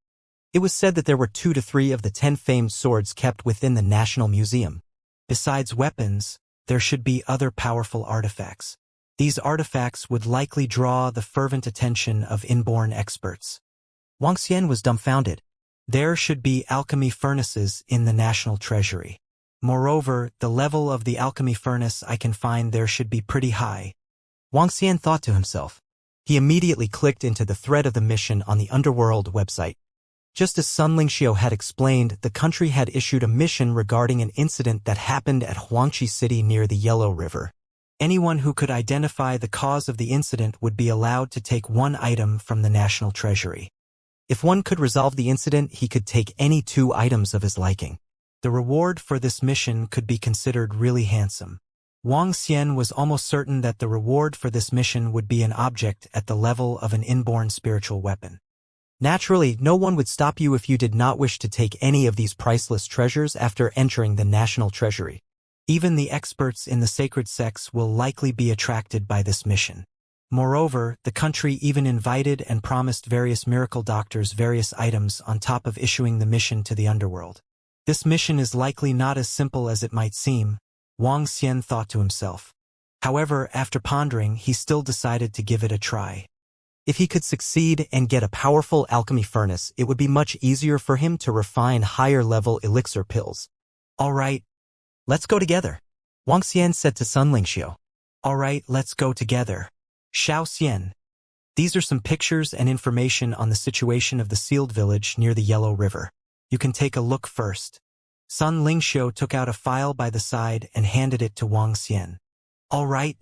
It was said that there were 2 to 3 of the 10 famed swords kept within the National Museum. Besides weapons, there should be other powerful artifacts. These artifacts would likely draw the fervent attention of inborn experts. Wang Xian was dumbfounded. There should be alchemy furnaces in the National Treasury. Moreover, the level of the alchemy furnace I can find there should be pretty high. Wang Xian thought to himself. He immediately clicked into the thread of the mission on the Underworld website. Just as Sun Lingxiu had explained, the country had issued a mission regarding an incident that happened at Huangqi City near the Yellow River. Anyone who could identify the cause of the incident would be allowed to take 1 item from the National Treasury. If one could resolve the incident, he could take any 2 items of his liking. The reward for this mission could be considered really handsome. Wang Xian was almost certain that the reward for this mission would be an object at the level of an inborn spiritual weapon. Naturally, no one would stop you if you did not wish to take any of these priceless treasures after entering the National Treasury. Even the experts in the sacred sects will likely be attracted by this mission. Moreover, the country even invited and promised various miracle doctors various items on top of issuing the mission to the underworld. This mission is likely not as simple as it might seem, Wang Xian thought to himself. However, after pondering, he still decided to give it a try. If he could succeed and get a powerful alchemy furnace, it would be much easier for him to refine higher-level elixir pills. All right, let's go together, Wang Xian said to Sun Lingxiu. All right, let's go together. Xiao Xian. These are some pictures and information on the situation of the sealed village near the Yellow River. You can take a look first. Sun Lingxiu took out a file by the side and handed it to Wang Xian. All right.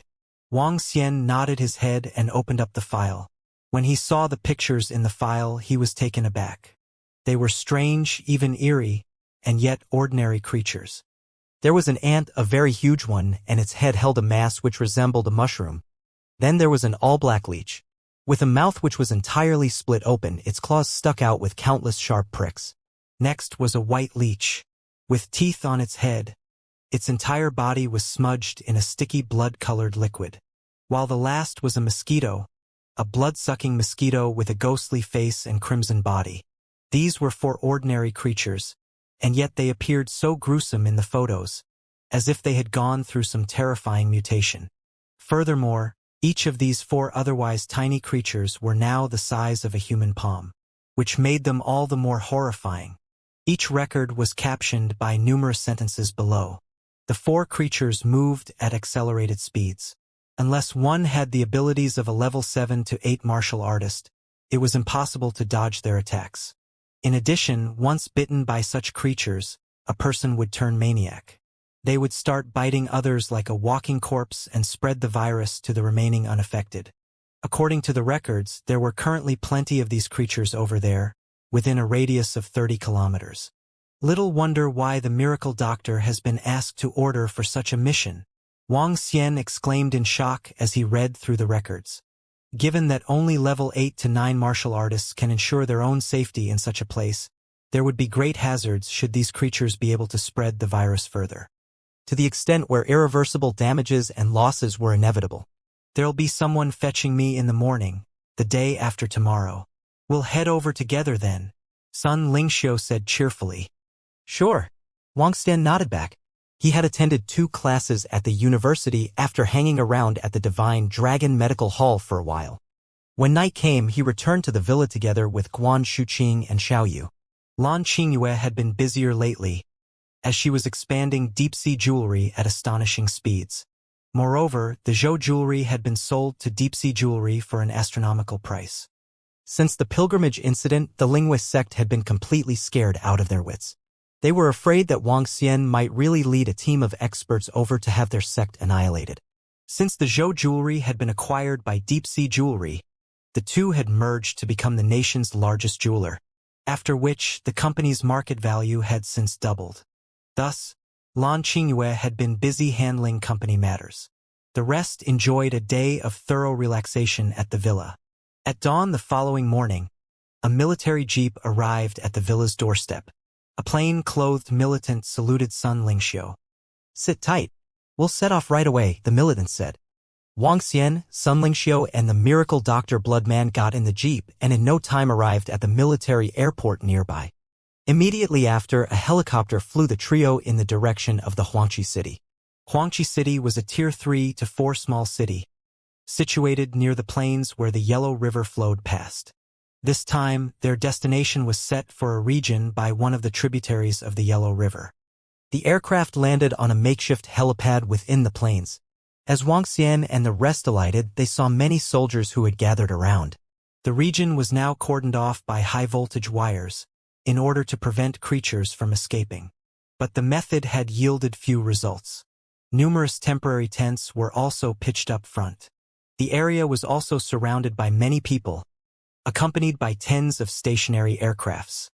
Wang Xian nodded his head and opened up the file. When he saw the pictures in the file, he was taken aback. They were strange, even eerie, and yet ordinary creatures. There was an ant, a very huge one, and its head held a mass which resembled a mushroom. Then there was an all-black leech. With a mouth which was entirely split open, its claws stuck out with countless sharp pricks. Next was a white leech, with teeth on its head. Its entire body was smudged in a sticky blood-colored liquid. While the last was a mosquito, a blood-sucking mosquito with a ghostly face and crimson body. These were four ordinary creatures, and yet they appeared so gruesome in the photos, as if they had gone through some terrifying mutation. Furthermore, each of these four otherwise tiny creatures were now the size of a human palm, which made them all the more horrifying. Each record was captioned by numerous sentences below. The four creatures moved at accelerated speeds. Unless one had the abilities of a level 7 to 8 martial artist, it was impossible to dodge their attacks. In addition, once bitten by such creatures, a person would turn maniac. They would start biting others like a walking corpse and spread the virus to the remaining unaffected. According to the records, there were currently plenty of these creatures over there, within a radius of 30 kilometers. Little wonder why the miracle doctor has been asked to order for such a mission, Wang Xian exclaimed in shock as he read through the records. Given that only level 8 to 9 martial artists can ensure their own safety in such a place, there would be great hazards should these creatures be able to spread the virus further. To the extent where irreversible damages and losses were inevitable. There'll be someone fetching me in the morning, the day after tomorrow. We'll head over together then, Sun Lingxiu said cheerfully. Sure. Wang Xian nodded back. He had attended 2 classes at the university after hanging around at the Divine Dragon Medical Hall for a while. When night came, he returned to the villa together with Guan Shuqing and Xiaoyu. Lan Qingyue had been busier lately, as she was expanding deep-sea jewelry at astonishing speeds. Moreover, the Zhou jewelry had been sold to deep-sea jewelry for an astronomical price. Since the pilgrimage incident, the linguist sect had been completely scared out of their wits. They were afraid that Wang Xian might really lead a team of experts over to have their sect annihilated. Since the Zhou jewelry had been acquired by deep-sea jewelry, the two had merged to become the nation's largest jeweler, after which the company's market value had since doubled. Thus, Lan Qingyue had been busy handling company matters. The rest enjoyed a day of thorough relaxation at the villa. At dawn the following morning, a military jeep arrived at the villa's doorstep. A plain-clothed militant saluted Sun Lingxiu. Sit tight. We'll set off right away, the militant said. Wang Xian, Sun Lingxiu, and the miracle doctor Bloodman got in the jeep and in no time arrived at the military airport nearby. Immediately after, a helicopter flew the trio in the direction of the Huangqi city. Huangqi city was a tier 3 to 4 small city, situated near the plains where the Yellow River flowed past. This time, their destination was set for a region by one of the tributaries of the Yellow River. The aircraft landed on a makeshift helipad within the plains. As Wang Xian and the rest alighted, they saw many soldiers who had gathered around. The region was now cordoned off by high-voltage wires, in order to prevent creatures from escaping. But the method had yielded few results. Numerous temporary tents were also pitched up front. The area was also surrounded by many people, accompanied by tens of stationary aircrafts.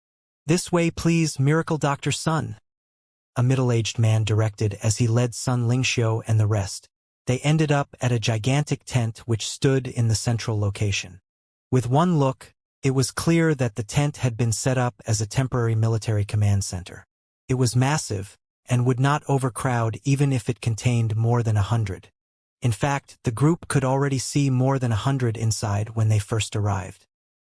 This way, please, Miracle Dr. Sun, a middle-aged man directed as he led Sun Lingxiu and the rest. They ended up at a gigantic tent which stood in the central location. With one look, it was clear that the tent had been set up as a temporary military command center. It was massive and would not overcrowd even if it contained more than 100. In fact, the group could already see more than 100 inside when they first arrived.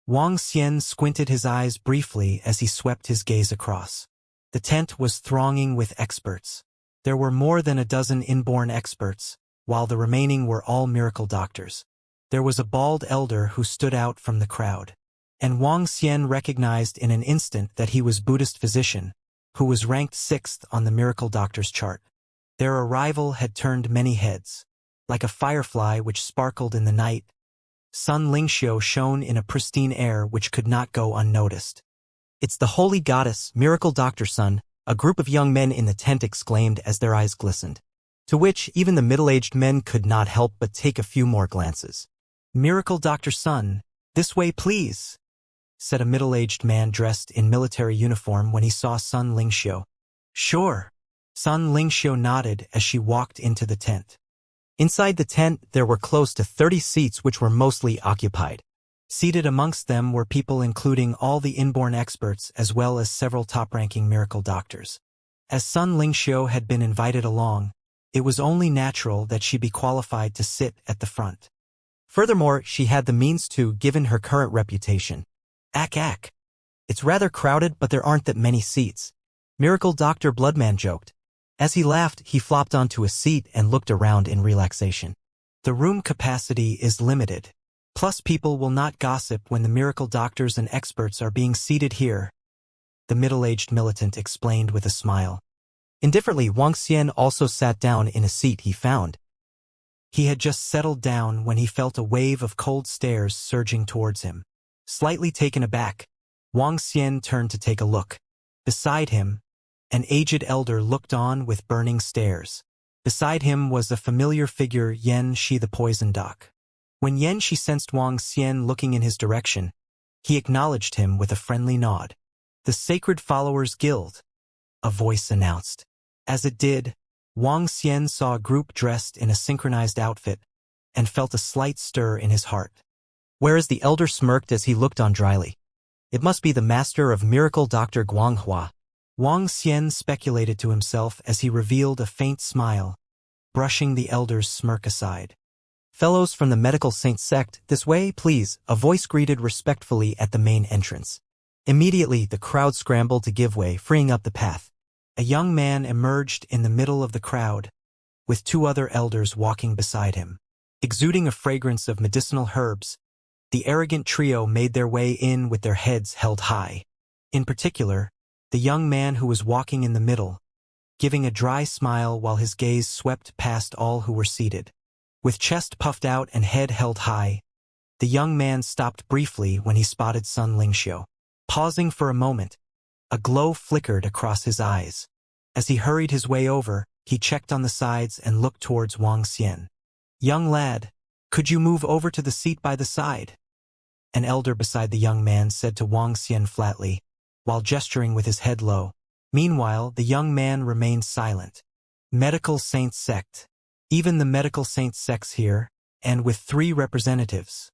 Wang Xian squinted his eyes briefly as he swept his gaze across. The tent was thronging with experts. There were more than a dozen inborn experts, while the remaining were all miracle doctors. There was a bald elder who stood out from the crowd. And Wang Xian recognized in an instant that he was Buddhist physician, who was ranked 6th on the miracle doctor's chart. Their arrival had turned many heads. Like a firefly which sparkled in the night, Sun Lingxiu shone in a pristine air which could not go unnoticed. "It's the holy goddess, miracle doctor Sun," a group of young men in the tent exclaimed as their eyes glistened. To which even the middle-aged men could not help but take a few more glances. "Miracle Dr. Sun, this way please," said a middle-aged man dressed in military uniform when he saw Sun Lingxiu. "Sure." Sun Lingxiu nodded as she walked into the tent. Inside the tent, there were close to 30 seats which were mostly occupied. Seated amongst them were people including all the inborn experts as well as several top-ranking miracle doctors. As Sun Lingxiu had been invited along, it was only natural that she be qualified to sit at the front. Furthermore, she had the means to, given her current reputation. Ack. It's rather crowded, but there aren't that many seats. Miracle Dr. Bloodman joked. As he laughed, he flopped onto a seat and looked around in relaxation. The room capacity is limited. Plus people will not gossip when the miracle doctors and experts are being seated here, the middle-aged militant explained with a smile. Indifferently, Wang Xian also sat down in a seat he found. He had just settled down when he felt a wave of cold stares surging towards him. Slightly taken aback, Wang Xian turned to take a look. Beside him, an aged elder looked on with burning stares. Beside him was a familiar figure, Yan Shi the poison doc. When Yan Shi sensed Wang Xian looking in his direction, he acknowledged him with a friendly nod. "The Sacred Followers Guild," a voice announced. As it did, Wang Xian saw a group dressed in a synchronized outfit and felt a slight stir in his heart. Whereas the elder smirked as he looked on dryly. "It must be the master of miracle Dr. Guanghua." Wang Xian speculated to himself as he revealed a faint smile, brushing the elder's smirk aside. "Fellows from the medical saint sect, this way, please," a voice greeted respectfully at the main entrance. Immediately, the crowd scrambled to give way, freeing up the path. A young man emerged in the middle of the crowd, with 2 other elders walking beside him. Exuding a fragrance of medicinal herbs, the arrogant trio made their way in with their heads held high. In particular, the young man who was walking in the middle, giving a dry smile while his gaze swept past all who were seated. With chest puffed out and head held high, the young man stopped briefly when he spotted Sun Lingxiu. Pausing for a moment, a glow flickered across his eyes. As he hurried his way over, he checked on the sides and looked towards Wang Xian. "Young lad, could you move over to the seat by the side?" An elder beside the young man said to Wang Xian flatly, while gesturing with his head low. Meanwhile, the young man remained silent. Medical Saint Sect. Even the Medical Saint Sect's here, and with 3 representatives.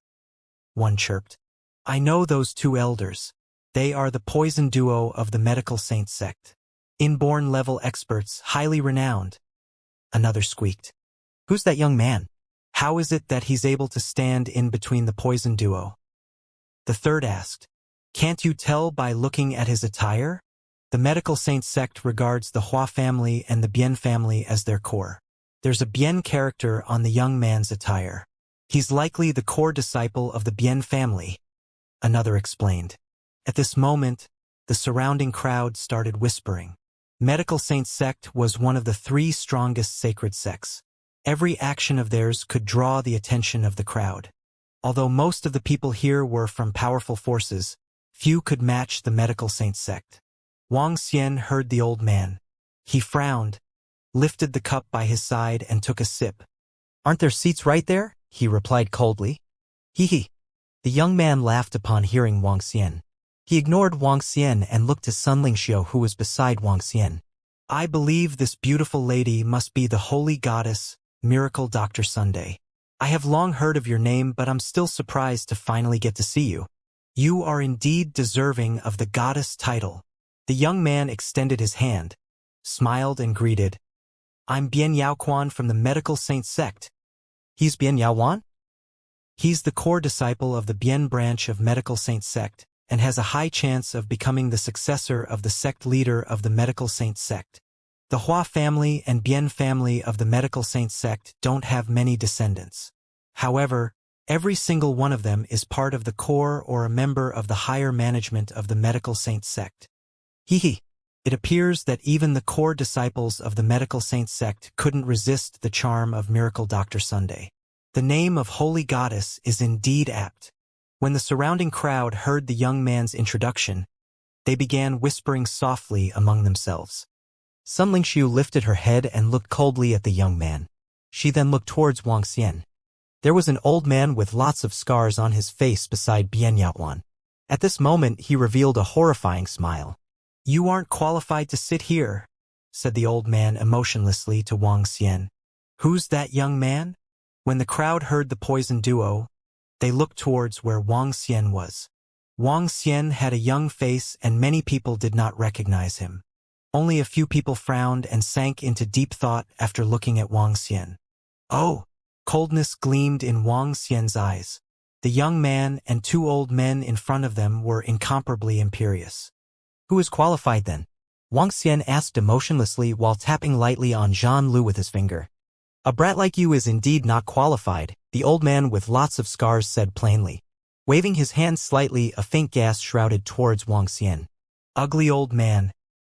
One chirped. "I know those 2 elders. They are the poison duo of the Medical Saint Sect. Inborn level experts, highly renowned." Another squeaked. "Who's that young man? How is it that he's able to stand in between the poison duo?" The third asked. "Can't you tell by looking at his attire?" The Medical Saint Sect regards the Hua family and the Bian family as their core. There's a Bian character on the young man's attire. He's likely the core disciple of the Bian family, another explained. At this moment, the surrounding crowd started whispering. Medical Saint Sect was one of the 3 strongest sacred sects. Every action of theirs could draw the attention of the crowd. Although most of the people here were from powerful forces, few could match the Medical Saint Sect. Wang Xian heard the old man. He frowned, lifted the cup by his side and took a sip. "Aren't there seats right there?" he replied coldly. "Hee." The young man laughed upon hearing Wang Xian. He ignored Wang Xian and looked to Sun Lingxiu, who was beside Wang Xian. "I believe this beautiful lady must be the holy goddess, Miracle Dr. Sunday. I have long heard of your name, but I'm still surprised to finally get to see you. You are indeed deserving of the goddess title." The young man extended his hand, smiled and greeted. "I'm Bian Yaoquan from the Medical Saint Sect. He's Bien Yaowan? He's the core disciple of the Bien branch of Medical Saint sect, and has a high chance of becoming the successor of the sect leader of the Medical Saint sect. The Hua family and Bien family of the Medical Saint sect don't have many descendants. However, every single one of them is part of the core or a member of the higher management of the Medical Saint sect. Hee. It appears that even the core disciples of the Medical Saint sect couldn't resist the charm of Miracle Dr. Sunday. The name of Holy Goddess is indeed apt. When the surrounding crowd heard the young man's introduction, they began whispering softly among themselves. Sun Lingxiu lifted her head and looked coldly at the young man. She then looked towards Wang Xian. There was an old man with lots of scars on his face beside Bien Yaowan. At this moment he revealed a horrifying smile. "You aren't qualified to sit here," said the old man emotionlessly to Wang Xian. "Who's that young man?" When the crowd heard the poison duo, they looked towards where Wang Xian was. Wang Xian had a young face and many people did not recognize him. Only a few people frowned and sank into deep thought after looking at Wang Xian. Oh! Coldness gleamed in Wang Xian's eyes. The young man and two old men in front of them were incomparably imperious. "Who is qualified then?" Wang Xian asked emotionlessly while tapping lightly on Zhan Lu with his finger. "A brat like you is indeed not qualified," the old man with lots of scars said plainly. Waving his hand slightly, a faint gas shrouded towards Wang Xian. "Ugly old man.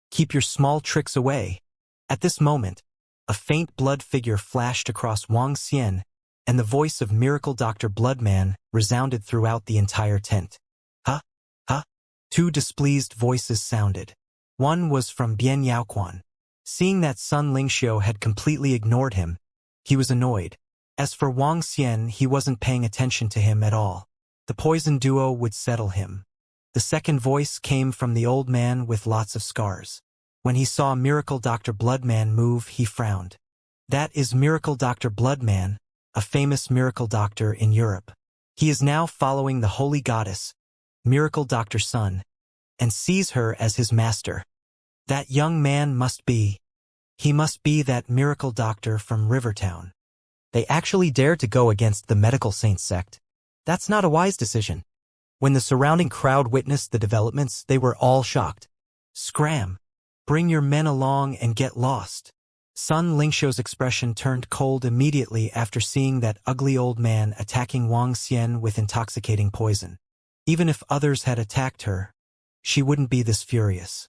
Keep your small tricks away." At this moment, a faint blood figure flashed across Wang Xian, and the voice of Miracle Dr. Bloodman resounded throughout the entire tent. "Huh? Huh?" Two displeased voices sounded. One was from Bien Yaoquan. Seeing that Sun Lingxiu had completely ignored him, he was annoyed. As for Wang Xian, he wasn't paying attention to him at all. The poison duo would settle him. The second voice came from the old man with lots of scars. When he saw Miracle Dr. Bloodman move, he frowned. That is Miracle Dr. Bloodman, a famous miracle doctor in Europe. He is now following the Holy Goddess, Miracle Dr. Sun, and sees her as his master. That young man must be that miracle doctor from Rivertown. They actually dared to go against the Medical Saint sect. That's not a wise decision. When the surrounding crowd witnessed the developments, they were all shocked. "Scram! Bring your men along and get lost." Sun Lingxiu's expression turned cold immediately after seeing that ugly old man attacking Wang Xian with intoxicating poison. Even if others had attacked her, she wouldn't be this furious.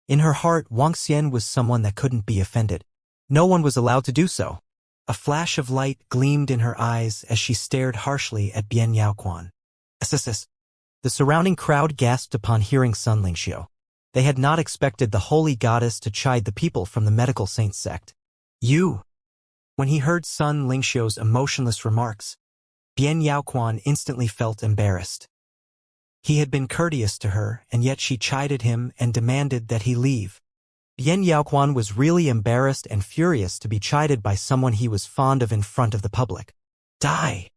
In her heart, Wang Xian was someone that couldn't be offended. No one was allowed to do so. A flash of light gleamed in her eyes as she stared harshly at Bien Yaoquan. "Assissus." The surrounding crowd gasped upon hearing Sun Lingxiu. They had not expected the Holy Goddess to chide the people from the Medical Saint sect. "You!" When he heard Sun Lingxiu's emotionless remarks, Bien Yaoquan instantly felt embarrassed. He had been courteous to her, and yet she chided him and demanded that he leave. Bien Yaoquan was really embarrassed and furious to be chided by someone he was fond of in front of the public. "Die!"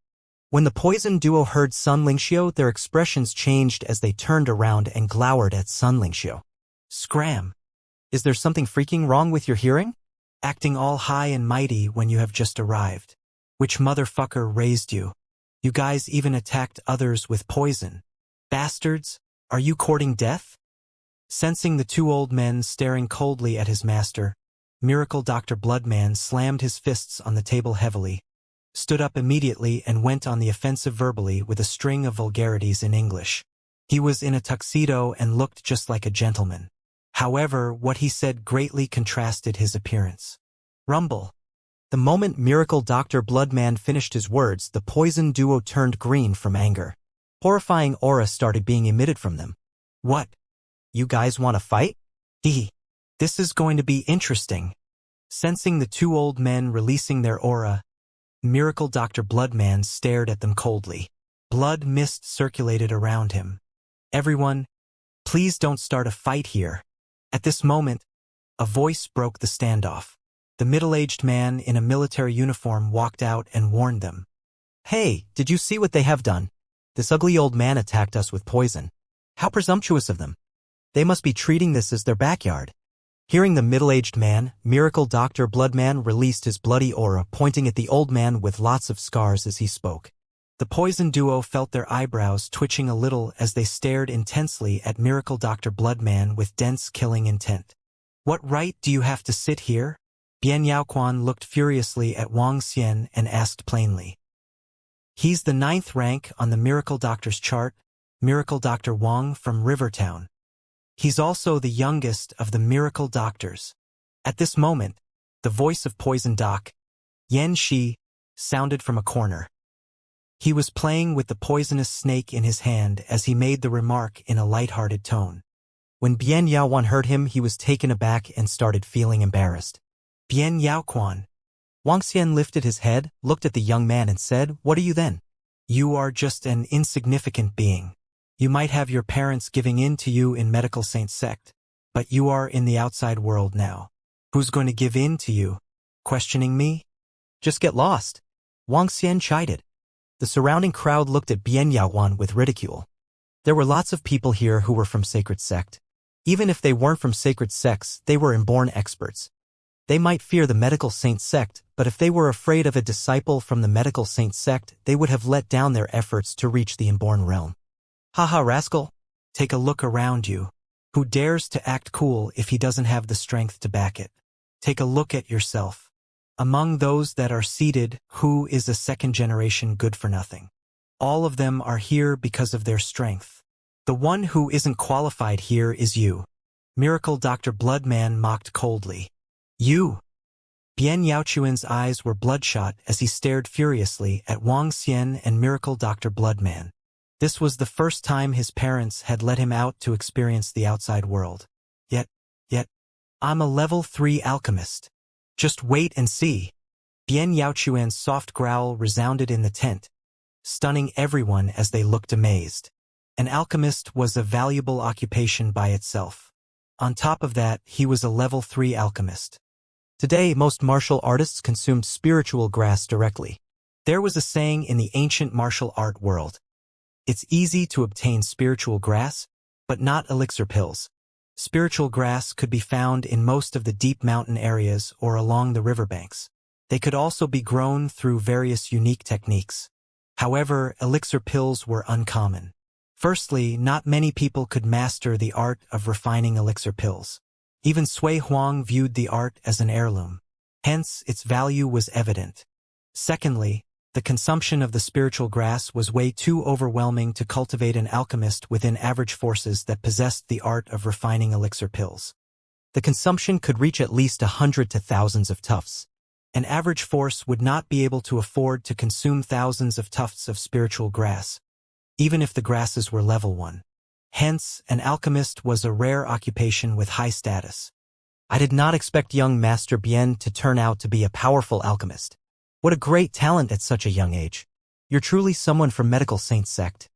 When the poison duo heard Sun Lingxiu, their expressions changed as they turned around and glowered at Sun Lingxiu. "Scram! Is there something freaking wrong with your hearing? Acting all high and mighty when you have just arrived. Which motherfucker raised you? You guys even attacked others with poison. Bastards, are you courting death?" Sensing the two old men staring coldly at his master, Miracle Dr. Bloodman slammed his fists on the table heavily, stood up immediately and went on the offensive verbally with a string of vulgarities in English. He was in a tuxedo and looked just like a gentleman. However, what he said greatly contrasted his appearance. Rumble. The moment Miracle Dr. Bloodman finished his words, the poison duo turned green from anger. Horrifying aura started being emitted from them. "What? You guys want to fight? Hee. This is going to be interesting." Sensing the two old men releasing their aura, Miracle Dr. Bloodman stared at them coldly. Blood mist circulated around him. "Everyone, please don't start a fight here." At this moment, a voice broke the standoff. The middle-aged man in a military uniform walked out and warned them. "Hey, did you see what they have done? This ugly old man attacked us with poison. How presumptuous of them. They must be treating this as their backyard. Hearing the middle-aged man, Miracle Dr. Bloodman released his bloody aura, pointing at the old man with lots of scars as he spoke. The poison duo felt their eyebrows twitching a little as they stared intensely at Miracle Dr. Bloodman with dense killing intent. What right do you have to sit here? Bian Yaoquan looked furiously at Wang Xian and asked plainly. He's the 9th rank on the Miracle Doctor's chart, Miracle Dr. Wang from Rivertown. He's also the youngest of the Miracle Doctors. At this moment, the voice of Poison Doc, Yan Shi, sounded from a corner. He was playing with the poisonous snake in his hand as he made the remark in a light-hearted tone. When Bian Yaoquan heard him, he was taken aback and started feeling embarrassed. Bian Yaoquan. Wang Xian lifted his head, looked at the young man and said, "What are you then? You are just an insignificant being. You might have your parents giving in to you in medical saint sect, but you are in the outside world now. Who's going to give in to you? Questioning me? Just get lost." Wang Xian chided. The surrounding crowd looked at Bian Yaoquan with ridicule. There were lots of people here who were from sacred sect. Even if they weren't from sacred sects, they were inborn experts. They might fear the medical saint sect, but if they were afraid of a disciple from the medical saint sect, they would have let down their efforts to reach the inborn realm. Haha, rascal! Take a look around you. Who dares to act cool if he doesn't have the strength to back it? Take a look at yourself. Among those that are seated, who is a second-generation good-for-nothing? All of them are here because of their strength. The one who isn't qualified here is you. Miracle Dr. Bloodman mocked coldly. You! Bian Yaoquan's eyes were bloodshot as he stared furiously at Wang Xian and Miracle Dr. Bloodman. This was the first time his parents had let him out to experience the outside world. Yet, I'm a level 3 alchemist. Just wait and see. Bian Yaoquan's soft growl resounded in the tent, stunning everyone as they looked amazed. An alchemist was a valuable occupation by itself. On top of that, he was a level 3 alchemist. Today, most martial artists consumed spiritual grass directly. There was a saying in the ancient martial art world. It's easy to obtain spiritual grass, but not elixir pills. Spiritual grass could be found in most of the deep mountain areas or along the riverbanks. They could also be grown through various unique techniques. However, elixir pills were uncommon. Firstly, not many people could master the art of refining elixir pills. Even Sui Huang viewed the art as an heirloom. Hence, its value was evident. Secondly, the consumption of the spiritual grass was way too overwhelming to cultivate an alchemist within average forces that possessed the art of refining elixir pills. The consumption could reach at least 100 to thousands of tufts. An average force would not be able to afford to consume thousands of tufts of spiritual grass, even if the grasses were level 1. Hence, an alchemist was a rare occupation with high status. I did not expect young Master Bian to turn out to be a powerful alchemist. What a great talent at such a young age. You're truly someone from medical saint sect.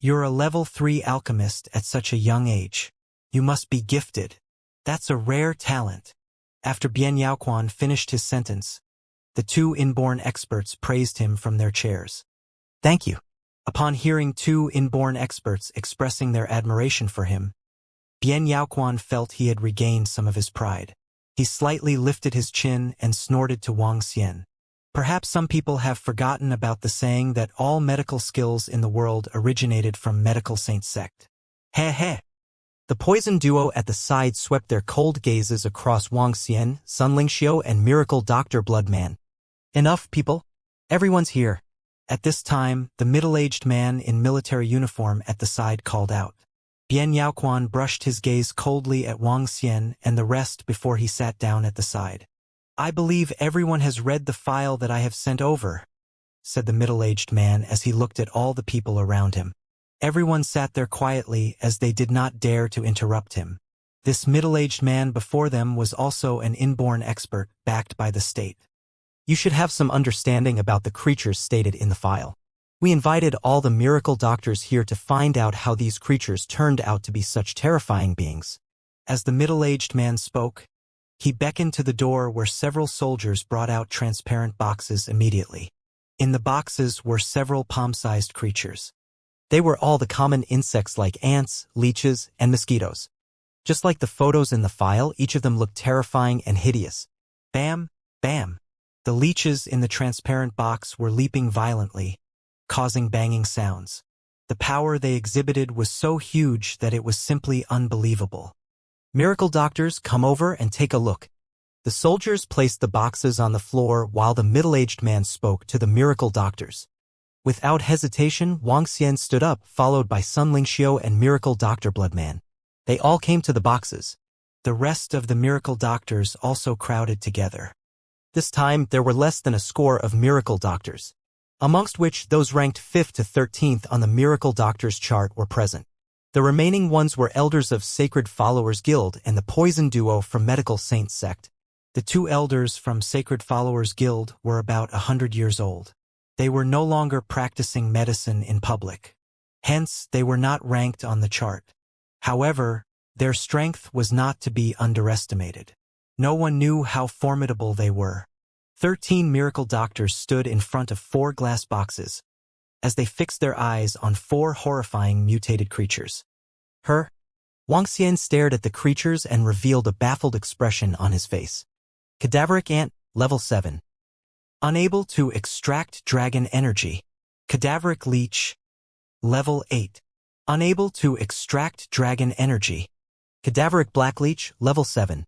You're a level 3 alchemist at such a young age. You must be gifted. That's a rare talent. After Bian Yaoquan finished his sentence, the 2 inborn experts praised him from their chairs. Thank you. Upon hearing 2 inborn experts expressing their admiration for him, Bian Yaoquan felt he had regained some of his pride. He slightly lifted his chin and snorted to Wang Xian. Perhaps some people have forgotten about the saying that all medical skills in the world originated from medical saint sect. Heh heh. The poison duo at the side swept their cold gazes across Wang Xian, Sun Lingxiu, and Miracle Dr. Bloodman. Enough, people. Everyone's here. At this time, the middle-aged man in military uniform at the side called out. Bian Yaoquan brushed his gaze coldly at Wang Xian and the rest before he sat down at the side. I believe everyone has read the file that I have sent over, said the middle-aged man as he looked at all the people around him. Everyone sat there quietly as they did not dare to interrupt him. This middle-aged man before them was also an inborn expert backed by the state. You should have some understanding about the creatures stated in the file. We invited all the miracle doctors here to find out how these creatures turned out to be such terrifying beings. As the middle-aged man spoke, he beckoned to the door where several soldiers brought out transparent boxes immediately. In the boxes were several palm-sized creatures. They were all the common insects like ants, leeches, and mosquitoes. Just like the photos in the file, each of them looked terrifying and hideous. Bam, bam. The leeches in the transparent box were leaping violently, causing banging sounds. The power they exhibited was so huge that it was simply unbelievable. Miracle doctors, come over and take a look. The soldiers placed the boxes on the floor while the middle-aged man spoke to the miracle doctors. Without hesitation, Wang Xian stood up, followed by Sun Lingxiu and Miracle Doctor Bloodman. They all came to the boxes. The rest of the miracle doctors also crowded together. This time, there were less than a score of miracle doctors, amongst which those ranked 5th to 13th on the miracle doctors chart were present. The remaining ones were elders of Sacred Followers Guild and the poison duo from Medical Saints sect. The 2 elders from Sacred Followers Guild were about 100 years old. They were no longer practicing medicine in public. Hence, they were not ranked on the chart. However, their strength was not to be underestimated. No one knew how formidable they were. 13 miracle doctors stood in front of 4 glass boxes as they fixed their eyes on 4 horrifying mutated creatures. Wang Xian stared at the creatures and revealed a baffled expression on his face. Cadaveric ant, level 7. Unable to extract dragon energy. Cadaveric leech, level 8. Unable to extract dragon energy. Cadaveric black leech, level 7.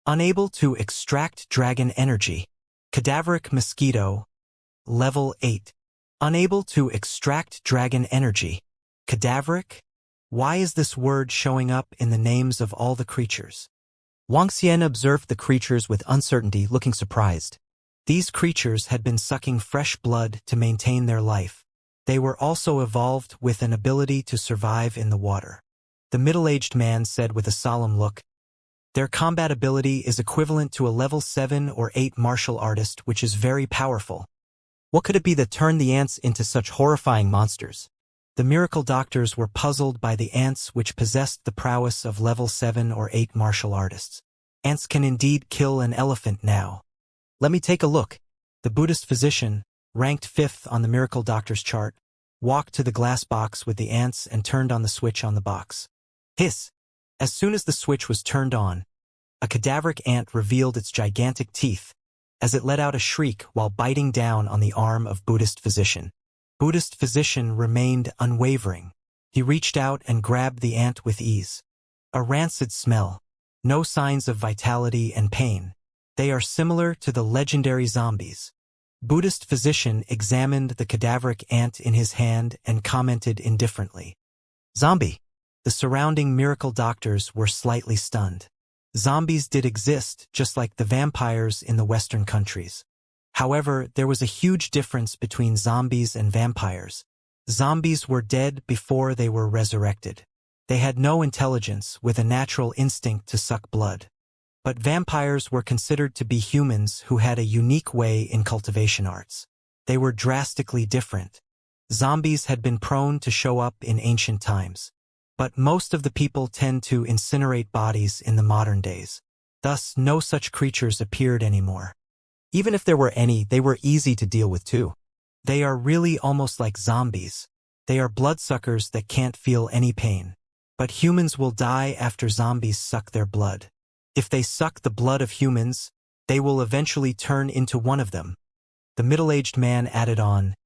Unable to extract dragon energy. Cadaveric mosquito, level 8. Unable to extract dragon energy. Cadaveric? Why is this word showing up in the names of all the creatures? Wang Xian observed the creatures with uncertainty, looking surprised. These creatures had been sucking fresh blood to maintain their life. They were also evolved with an ability to survive in the water. The middle-aged man said with a solemn look, "Their combat ability is equivalent to a level 7 or 8 martial artist, which is very powerful. What could it be that turned the ants into such horrifying monsters?" The miracle doctors were puzzled by the ants which possessed the prowess of level 7 or 8 martial artists. Ants can indeed kill an elephant now. Let me take a look. The Buddhist physician, ranked 5th on the miracle doctor's chart, walked to the glass box with the ants and turned on the switch on the box. Hiss! As soon as the switch was turned on, a cadaveric ant revealed its gigantic teeth as it let out a shriek while biting down on the arm of Buddhist physician. Buddhist physician remained unwavering. He reached out and grabbed the ant with ease. A rancid smell. No signs of vitality and pain. They are similar to the legendary zombies. Buddhist physician examined the cadaveric ant in his hand and commented indifferently. Zombie. The surrounding miracle doctors were slightly stunned. Zombies did exist, just like the vampires in the Western countries. However, there was a huge difference between zombies and vampires. Zombies were dead before they were resurrected. They had no intelligence, with a natural instinct to suck blood. But vampires were considered to be humans who had a unique way in cultivation arts. They were drastically different. Zombies had been prone to show up in ancient times. But most of the people tend to incinerate bodies in the modern days. Thus, no such creatures appeared anymore. Even if there were any, they were easy to deal with too. They are really almost like zombies. They are bloodsuckers that can't feel any pain. But humans will die after zombies suck their blood. If they suck the blood of humans, they will eventually turn into one of them. The middle-aged man added on,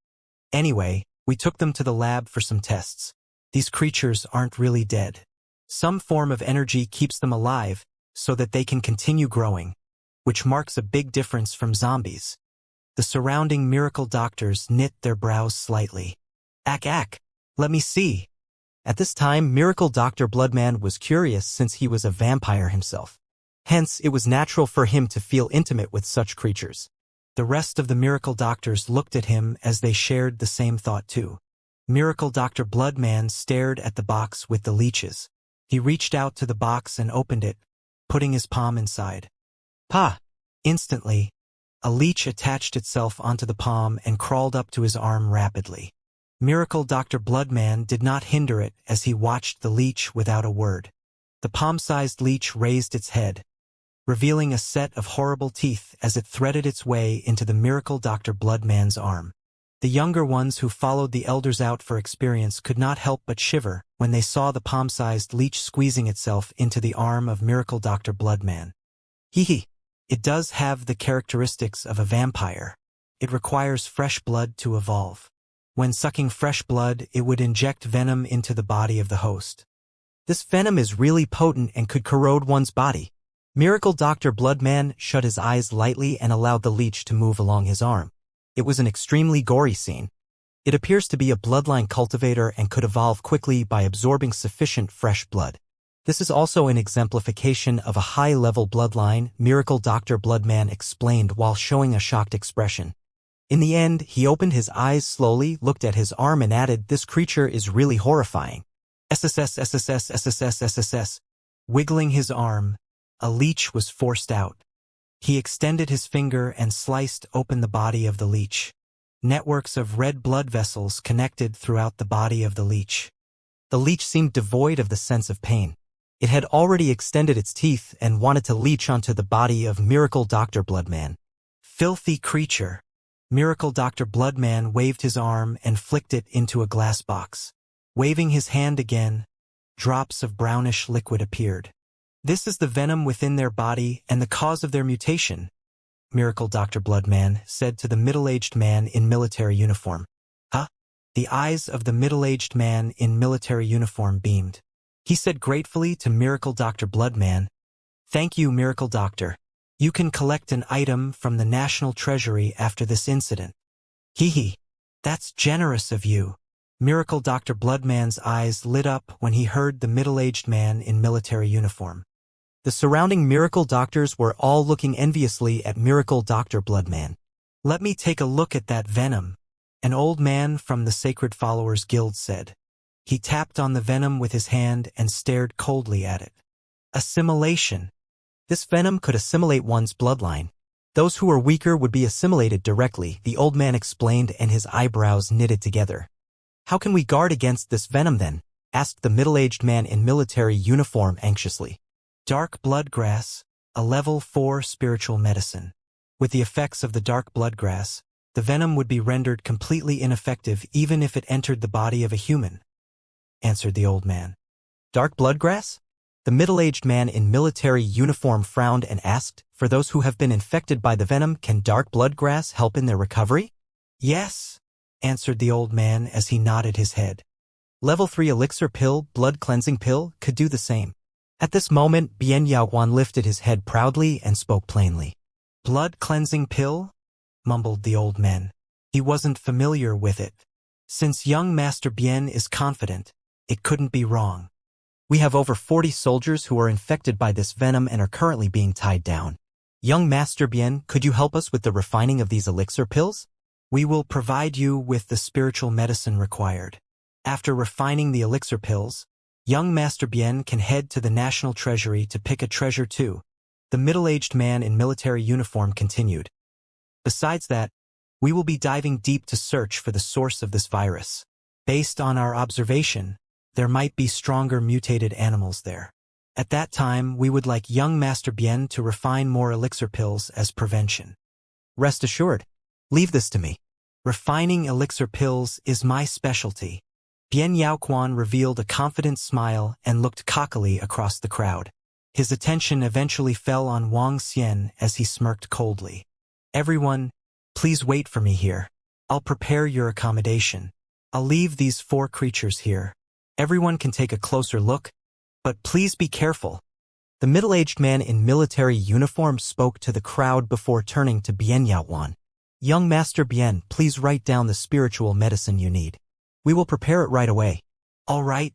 "Anyway, we took them to the lab for some tests. These creatures aren't really dead. Some form of energy keeps them alive so that they can continue growing, which marks a big difference from zombies." The surrounding miracle doctors knit their brows slightly. Ack, let me see." At this time, Miracle Dr. Bloodman was curious since he was a vampire himself. Hence, it was natural for him to feel intimate with such creatures. The rest of the miracle doctors looked at him as they shared the same thought too. Miracle Dr. Bloodman stared at the box with the leeches. He reached out to the box and opened it, putting his palm inside. Pa! Instantly, a leech attached itself onto the palm and crawled up to his arm rapidly. Miracle Dr. Bloodman did not hinder it as he watched the leech without a word. The palm-sized leech raised its head, revealing a set of horrible teeth as it threaded its way into the Miracle Dr. Bloodman's arm. The younger ones who followed the elders out for experience could not help but shiver when they saw the palm-sized leech squeezing itself into the arm of Miracle Dr. Bloodman. Hee. It does have the characteristics of a vampire. It requires fresh blood to evolve. When sucking fresh blood, it would inject venom into the body of the host. This venom is really potent and could corrode one's body. Miracle Dr. Bloodman shut his eyes lightly and allowed the leech to move along his arm. It was an extremely gory scene. It appears to be a bloodline cultivator and could evolve quickly by absorbing sufficient fresh blood. This is also an exemplification of a high-level bloodline, Miracle Dr. Bloodman explained while showing a shocked expression. In the end, he opened his eyes slowly, looked at his arm and added, "This creature is really horrifying." SSS. Wiggling his arm, a leech was forced out. He extended his finger and sliced open the body of the leech. Networks of red blood vessels connected throughout the body of the leech. The leech seemed devoid of the sense of pain. It had already extended its teeth and wanted to leech onto the body of Miracle Dr. Bloodman. Filthy creature. Miracle Dr. Bloodman waved his arm and flicked it into a glass box. Waving his hand again, drops of brownish liquid appeared. "This is the venom within their body and the cause of their mutation," Miracle Dr. Bloodman said to the middle-aged man in military uniform. "Huh?" The eyes of the middle-aged man in military uniform beamed. He said gratefully to Miracle Dr. Bloodman, "Thank you, Miracle Doctor. You can collect an item from the National Treasury after this incident." Hee. That's generous of you. Miracle Dr. Bloodman's eyes lit up when he heard the middle-aged man in military uniform. The surrounding Miracle Doctors were all looking enviously at Miracle Dr. Bloodman. "Let me take a look at that venom," an old man from the Sacred Followers Guild said. He tapped on the venom with his hand and stared coldly at it. Assimilation. This venom could assimilate one's bloodline. Those who were weaker would be assimilated directly, the old man explained, and his eyebrows knitted together. "How can we guard against this venom then?" asked the middle-aged man in military uniform anxiously. Dark bloodgrass, a level 4 spiritual medicine. With the effects of the dark bloodgrass, the venom would be rendered completely ineffective even if it entered the body of a human, answered the old man. Dark bloodgrass? The middle-aged man in military uniform frowned and asked, "For those who have been infected by the venom, can dark bloodgrass help in their recovery?" "Yes," answered the old man as he nodded his head. Level 3 elixir pill, blood cleansing pill, could do the same. At this moment, Bien Yaoguan lifted his head proudly and spoke plainly. "Blood cleansing pill?" mumbled the old man. He wasn't familiar with it. Since young Master Bien is confident, it couldn't be wrong. "We have over 40 soldiers who are infected by this venom and are currently being tied down. Young Master Bien, could you help us with the refining of these elixir pills? We will provide you with the spiritual medicine required. After refining the elixir pills, young Master Bien can head to the National Treasury to pick a treasure too," the middle-aged man in military uniform continued. "Besides that, we will be diving deep to search for the source of this virus. Based on our observation, there might be stronger mutated animals there. At that time, we would like young Master Bien to refine more elixir pills as prevention. Rest assured, leave this to me. Refining elixir pills is my specialty." Bien Yaoguan revealed a confident smile and looked cockily across the crowd. His attention eventually fell on Wang Xian as he smirked coldly. "Everyone, please wait for me here. I'll prepare your accommodation. I'll leave these 4 creatures here. Everyone can take a closer look, but please be careful." The middle-aged man in military uniform spoke to the crowd before turning to Bien Yaoguan. "Young Master Bien, please write down the spiritual medicine you need. We will prepare it right away." "All right."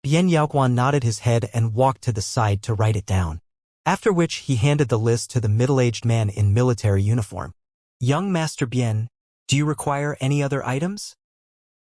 Bien Yaoguan nodded his head and walked to the side to write it down, after which he handed the list to the middle-aged man in military uniform. "Young Master Bien, do you require any other items?"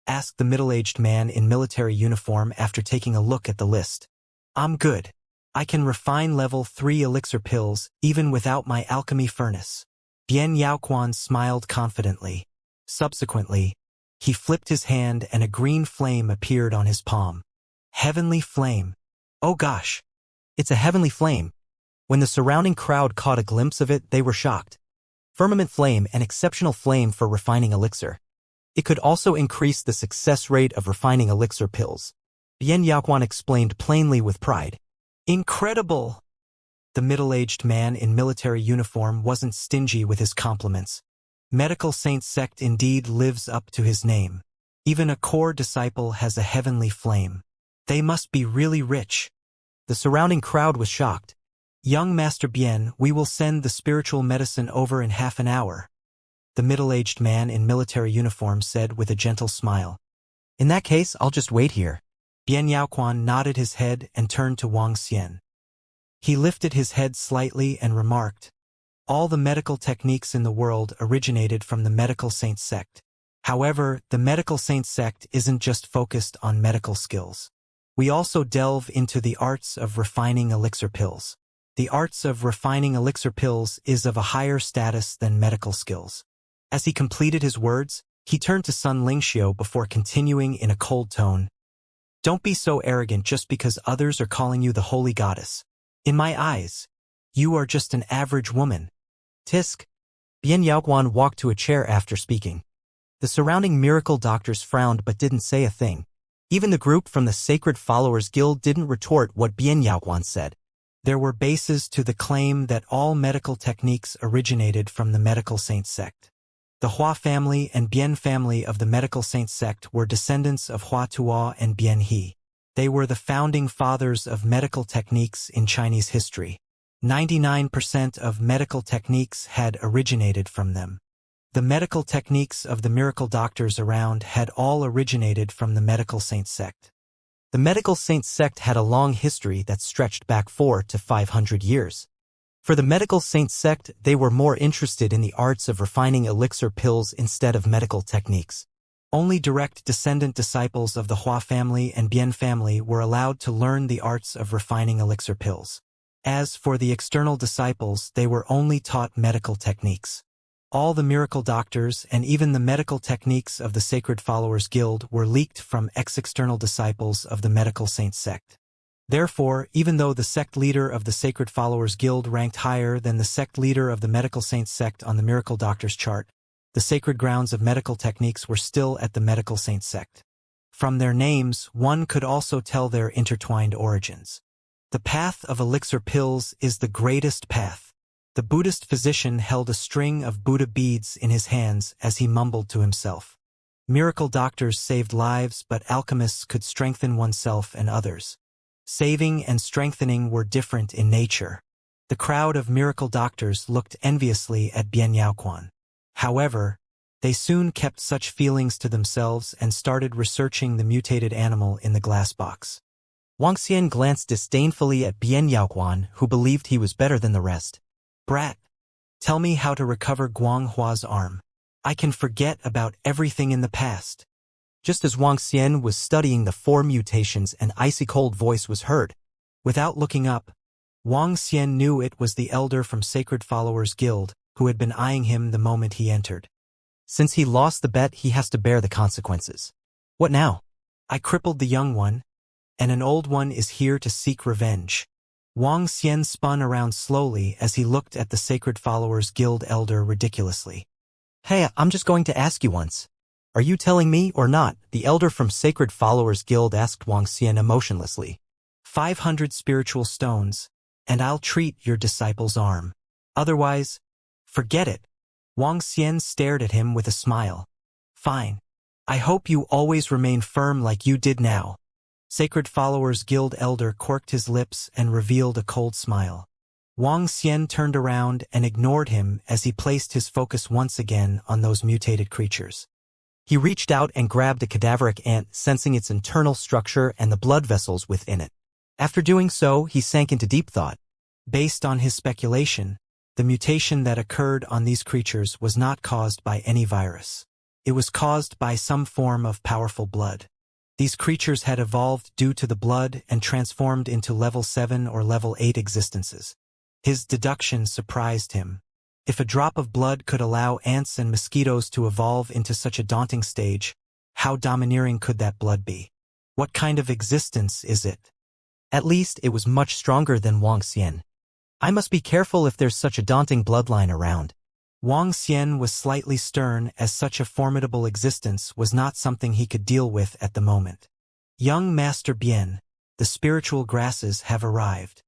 asked the middle-aged man in military uniform after taking a look at the list. "I'm good. I can refine level 3 elixir pills even without my alchemy furnace." Bien Yaoguan smiled confidently. Subsequently, he flipped his hand and a green flame appeared on his palm. Heavenly flame. Oh gosh, it's a heavenly flame. When the surrounding crowd caught a glimpse of it, they were shocked. Firmament flame, an exceptional flame for refining elixir. It could also increase the success rate of refining elixir pills. Bian Yaoquan explained plainly with pride. Incredible! The middle-aged man in military uniform wasn't stingy with his compliments. Medical Saint Sect indeed lives up to his name. Even a core disciple has a heavenly flame. They must be really rich. The surrounding crowd was shocked. Young Master Bien, we will send the spiritual medicine over in half an hour. The middle-aged man in military uniform said with a gentle smile. In that case, I'll just wait here. Bian Yaoquan nodded his head and turned to Wang Xian. He lifted his head slightly and remarked, all the medical techniques in the world originated from the Medical Saint Sect. However, the Medical Saint Sect isn't just focused on medical skills. We also delve into the arts of refining elixir pills. The arts of refining elixir pills is of a higher status than medical skills. As he completed his words, he turned to Sun Lingxiu before continuing in a cold tone. Don't be so arrogant just because others are calling you the holy goddess. In my eyes, you are just an average woman. Tisk. Bian Yaoquan walked to a chair after speaking. The surrounding miracle doctors frowned but didn't say a thing. Even the group from the Sacred Followers Guild didn't retort what Bian Yaoquan said. There were bases to the claim that all medical techniques originated from the Medical Saint Sect. The Hua family and Bian family of the Medical Saint Sect were descendants of Hua Tuo and Bian He. They were the founding fathers of medical techniques in Chinese history. 99% of medical techniques had originated from them. The medical techniques of the miracle doctors around had all originated from the Medical Saint Sect. The Medical Saint Sect had a long history that stretched back 400 to 500 years. For the Medical Saint Sect, they were more interested in the arts of refining elixir pills instead of medical techniques. Only direct descendant disciples of the Hua family and Bian family were allowed to learn the arts of refining elixir pills. As for the external disciples, they were only taught medical techniques. All the miracle doctors and even the medical techniques of the Sacred Followers Guild were leaked from external disciples of the Medical Saint Sect. Therefore, even though the sect leader of the Sacred Followers Guild ranked higher than the sect leader of the Medical Saint Sect on the Miracle Doctors chart, the sacred grounds of medical techniques were still at the Medical Saint Sect. From their names, one could also tell their intertwined origins. The path of elixir pills is the greatest path. The Buddhist physician held a string of Buddha beads in his hands as he mumbled to himself. Miracle doctors saved lives, but alchemists could strengthen oneself and others. Saving and strengthening were different in nature. The crowd of miracle doctors looked enviously at Bian Yaoquan. However, they soon kept such feelings to themselves and started researching the mutated animal in the glass box. Wang Xian glanced disdainfully at Bian Yaoquan, who believed he was better than the rest. Brat, tell me how to recover Guang Hua's arm. I can forget about everything in the past. Just as Wang Xian was studying the 4 mutations, an icy-cold voice was heard. Without looking up, Wang Xian knew it was the elder from Sacred Followers Guild, who had been eyeing him the moment he entered. Since he lost the bet, he has to bear the consequences. What now? I crippled the young one, and an old one is here to seek revenge. Wang Xian spun around slowly as he looked at the Sacred Followers Guild elder ridiculously. Hey, I'm just going to ask you once. Are you telling me or not? The elder from Sacred Followers Guild asked Wang Xian emotionlessly. 500 spiritual stones, and I'll treat your disciple's arm. Otherwise, forget it. Wang Xian stared at him with a smile. Fine. I hope you always remain firm like you did now. Sacred Followers Guild elder quirked his lips and revealed a cold smile. Wang Xian turned around and ignored him as he placed his focus once again on those mutated creatures. He reached out and grabbed a cadaveric ant, sensing its internal structure and the blood vessels within it. After doing so, he sank into deep thought. Based on his speculation, the mutation that occurred on these creatures was not caused by any virus. It was caused by some form of powerful blood. These creatures had evolved due to the blood and transformed into level 7 or level 8 existences. His deduction surprised him. If a drop of blood could allow ants and mosquitoes to evolve into such a daunting stage, how domineering could that blood be? What kind of existence is it? At least it was much stronger than Wang Xian. I must be careful if there's such a daunting bloodline around. Wang Xian was slightly stern, as such a formidable existence was not something he could deal with at the moment. Young Master Bien, the spiritual grasses have arrived.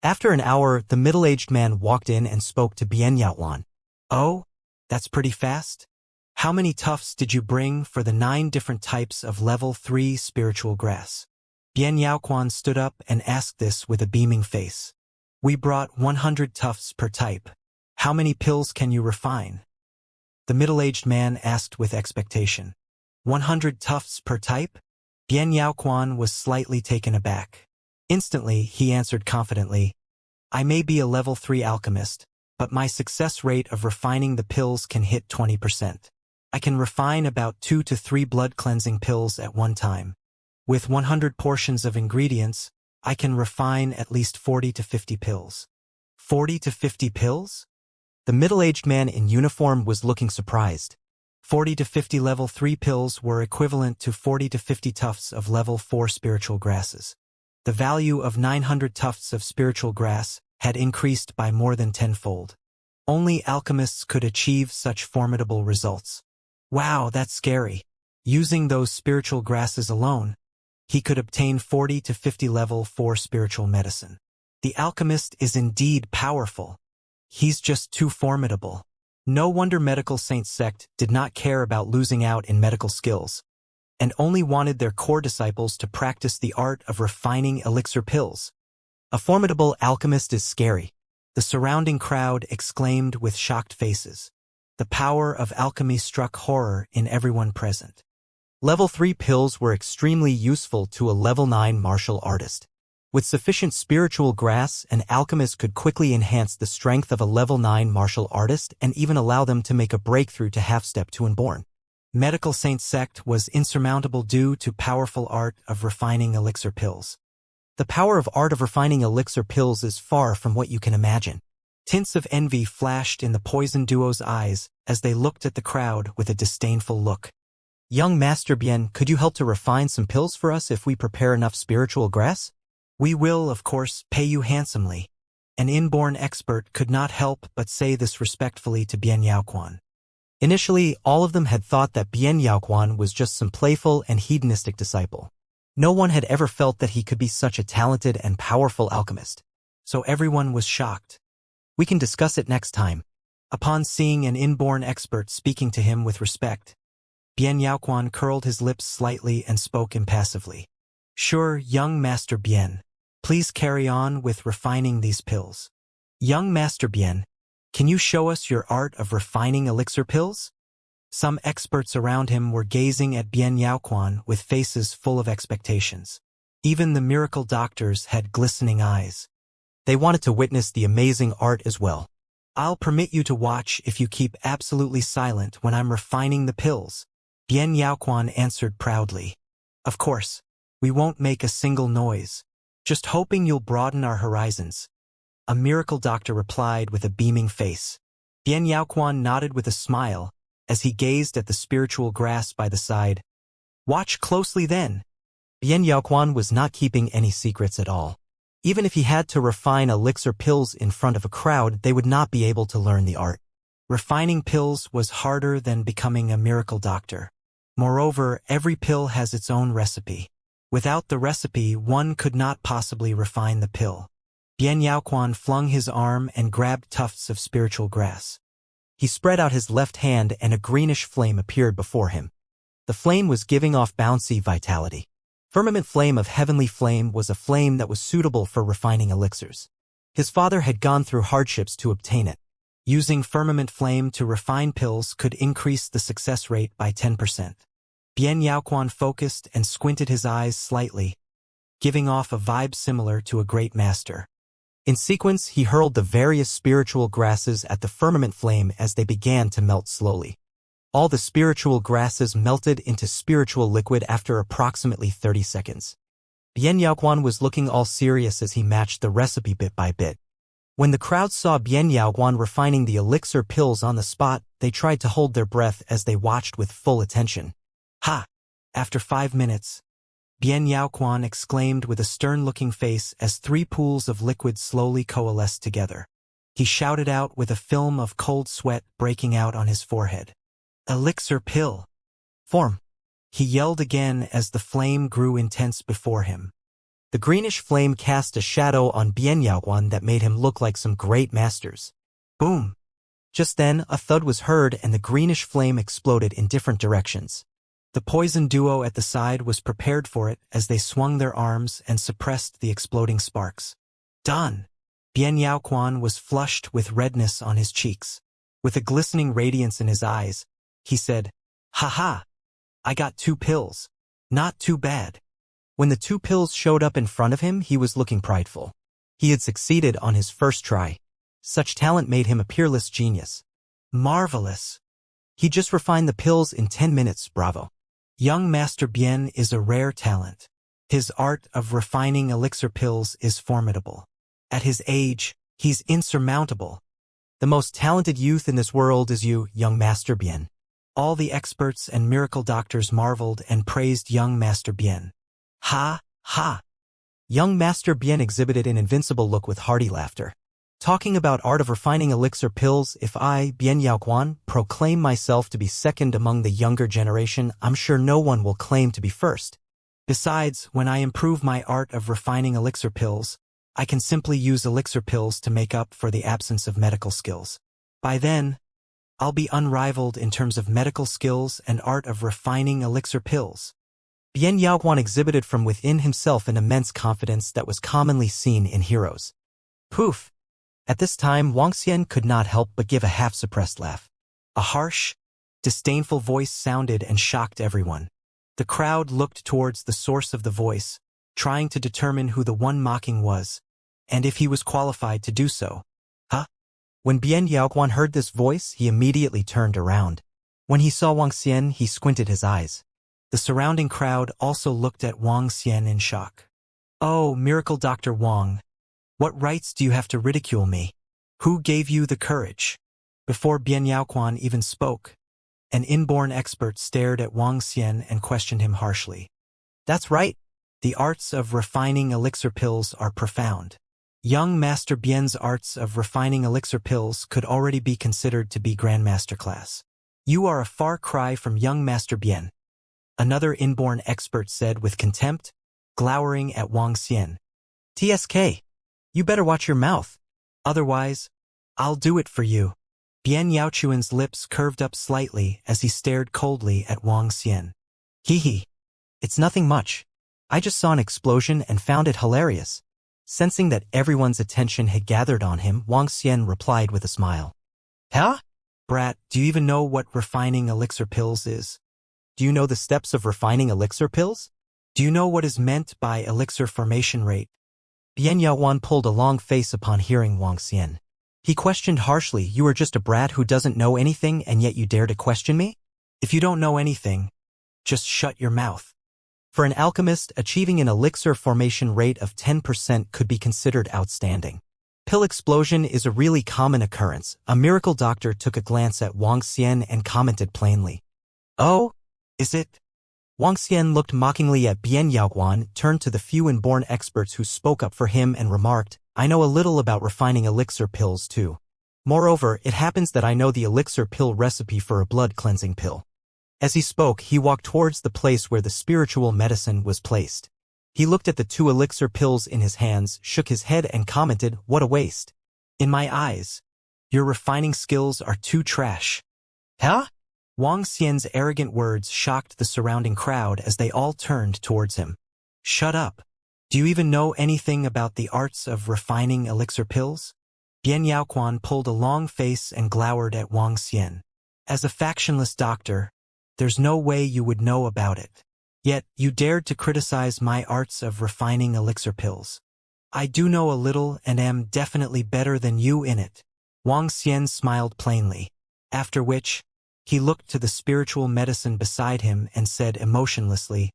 After an hour, the middle-aged man walked in and spoke to Bien Yaoquan. Oh, that's pretty fast? How many tufts did you bring for the 9 different types of level 3 spiritual grass? Bien Yaoquan stood up and asked this with a beaming face. We brought 100 tufts per type. How many pills can you refine? The middle-aged man asked with expectation. 100 tufts per type? Bien Yaoquan was slightly taken aback. Instantly, he answered confidently, I may be a level 3 alchemist, but my success rate of refining the pills can hit 20%. I can refine about 2 to 3 blood-cleansing pills at one time. With 100 portions of ingredients, I can refine at least 40 to 50 pills. 40 to 50 pills? The middle-aged man in uniform was looking surprised. 40 to 50 level 3 pills were equivalent to 40 to 50 tufts of level 4 spiritual grasses. The value of 900 tufts of spiritual grass had increased by more than tenfold. Only alchemists could achieve such formidable results. Wow, that's scary. Using those spiritual grasses alone, he could obtain 40 to 50 level 4 spiritual medicine. The alchemist is indeed powerful. He's just too formidable. No wonder medical saint sect did not care about losing out in medical skills, and only wanted their core disciples to practice the art of refining elixir pills. A formidable alchemist is scary, the surrounding crowd exclaimed with shocked faces. The power of alchemy struck horror in everyone present. Level 3 pills were extremely useful to a level 9 martial artist. With sufficient spiritual grass, an alchemist could quickly enhance the strength of a level 9 martial artist and even allow them to make a breakthrough to half-step to Unborn. Medical Saint Sect was insurmountable due to powerful art of refining elixir pills. The power of art of refining elixir pills is far from what you can imagine. Tints of envy flashed in the poison duo's eyes as they looked at the crowd with a disdainful look. Young Master Bien, could you help to refine some pills for us if we prepare enough spiritual grass? We will, of course, pay you handsomely. An inborn expert could not help but say this respectfully to Bien Yaoquan. Initially, all of them had thought that Bien Yaoquan was just some playful and hedonistic disciple. No one had ever felt that he could be such a talented and powerful alchemist. So everyone was shocked. We can discuss it next time. Upon seeing an inborn expert speaking to him with respect, Bien Yaoquan curled his lips slightly and spoke impassively. Sure, young Master Bien. Please carry on with refining these pills. Young Master Bien, can you show us your art of refining elixir pills? Some experts around him were gazing at Bien Yaoquan with faces full of expectations. Even the miracle doctors had glistening eyes. They wanted to witness the amazing art as well. I'll permit you to watch if you keep absolutely silent when I'm refining the pills, Bien Yaoquan answered proudly. Of course, we won't make a single noise. Just hoping you'll broaden our horizons. A miracle doctor replied with a beaming face. Bien Yaoquan nodded with a smile as he gazed at the spiritual grass by the side. Watch closely then. Bien Yaoquan was not keeping any secrets at all. Even if he had to refine elixir pills in front of a crowd, they would not be able to learn the art. Refining pills was harder than becoming a miracle doctor. Moreover, every pill has its own recipe. Without the recipe, one could not possibly refine the pill. Bien Yaoquan flung his arm and grabbed tufts of spiritual grass. He spread out his left hand and a greenish flame appeared before him. The flame was giving off bouncy vitality. Firmament Flame of Heavenly Flame was a flame that was suitable for refining elixirs. His father had gone through hardships to obtain it. Using Firmament Flame to refine pills could increase the success rate by 10%. Bien Yaoquan focused and squinted his eyes slightly, giving off a vibe similar to a great master. In sequence, he hurled the various spiritual grasses at the Firmament Flame as they began to melt slowly. All the spiritual grasses melted into spiritual liquid after approximately 30 seconds. Bien Yaoquan was looking all serious as he matched the recipe bit by bit. When the crowd saw Bien Yaoquan refining the elixir pills on the spot, they tried to hold their breath as they watched with full attention. Ha! After 5 minutes, Bien Yaoquan exclaimed with a stern-looking face as 3 pools of liquid slowly coalesced together. he shouted out with a film of cold sweat breaking out on his forehead. Elixir pill. Form. He yelled again as the flame grew intense before him. The greenish flame cast a shadow on Bian Yaoguan that made him look like some great masters. Boom! Just then, a thud was heard and the greenish flame exploded in different directions. The poison duo at the side was prepared for it as they swung their arms and suppressed the exploding sparks. Done! Bian Yaoguan was flushed with redness on his cheeks. With a glistening radiance in his eyes, he said, "Ha ha! I got 2 pills. Not too bad." When the 2 pills showed up in front of him, he was looking prideful. He had succeeded on his first try. Such talent made him a peerless genius. Marvelous. He just refined the pills in 10 minutes, bravo. Young Master Bien is a rare talent. His art of refining elixir pills is formidable. At his age, he's insurmountable. The most talented youth in this world is you, young Master Bien. All the experts and miracle doctors marveled and praised young Master Bien. Ha, ha. Young Master Bien exhibited an invincible look with hearty laughter. Talking about art of refining elixir pills, if I, Bian Yaoguan, proclaim myself to be second among the younger generation, I'm sure no one will claim to be first. Besides, when I improve my art of refining elixir pills, I can simply use elixir pills to make up for the absence of medical skills. By then, I'll be unrivaled in terms of medical skills and art of refining elixir pills. Bian Yaoguan exhibited from within himself an immense confidence that was commonly seen in heroes. Poof! At this time, Wuxia could not help but give a half-suppressed laugh. A harsh, disdainful voice sounded and shocked everyone. The crowd looked towards the source of the voice, trying to determine who the one mocking was, and if he was qualified to do so. Huh? When Bian Yaoguan heard this voice, he immediately turned around. When he saw Wuxia, he squinted his eyes. The surrounding crowd also looked at Wuxia in shock. Oh, Miracle Dr. Wang. What rights do you have to ridicule me? Who gave you the courage? Before Bian Yaoguan even spoke, an inborn expert stared at Wuxia and questioned him harshly. That's right. The arts of refining elixir pills are profound. Young Master Bien's arts of refining elixir pills could already be considered to be Grandmaster class. You are a far cry from young Master Bien. Another inborn expert said with contempt, glowering at Wuxia. TSK. You better watch your mouth. Otherwise, I'll do it for you. Bian Yaochuan's lips curved up slightly as he stared coldly at Wuxia. Hee. It's nothing much. I just saw an explosion and found it hilarious. Sensing that everyone's attention had gathered on him, Wuxia replied with a smile. Huh? Brat, do you even know what refining elixir pills is? Do you know the steps of refining elixir pills? Do you know what is meant by elixir formation rate? Bian Yaoguan pulled a long face upon hearing Wuxia. He questioned harshly, you are just a brat who doesn't know anything and yet you dare to question me? If you don't know anything, just shut your mouth. For an alchemist, achieving an elixir formation rate of 10% could be considered outstanding. Pill explosion is a really common occurrence. A miracle doctor took a glance at Wuxia and commented plainly. Oh, is it? Wuxia looked mockingly at Bian Yaoguan, turned to the few inborn experts who spoke up for him and remarked, I know a little about refining elixir pills too. Moreover, it happens that I know the elixir pill recipe for a blood cleansing pill. As he spoke, he walked towards the place where the spiritual medicine was placed. He looked at the 2 elixir pills in his hands, shook his head and commented, what a waste. In my eyes, your refining skills are too trash. Huh? Wuxia's arrogant words shocked the surrounding crowd as they all turned towards him. Shut up. Do you even know anything about the arts of refining elixir pills? Bian Yaoguan pulled a long face and glowered at Wuxia. As a factionless doctor, there's no way you would know about it. Yet, you dared to criticize my arts of refining elixir pills. I do know a little and am definitely better than you in it. Wuxia smiled plainly, after which, he looked to the spiritual medicine beside him and said emotionlessly,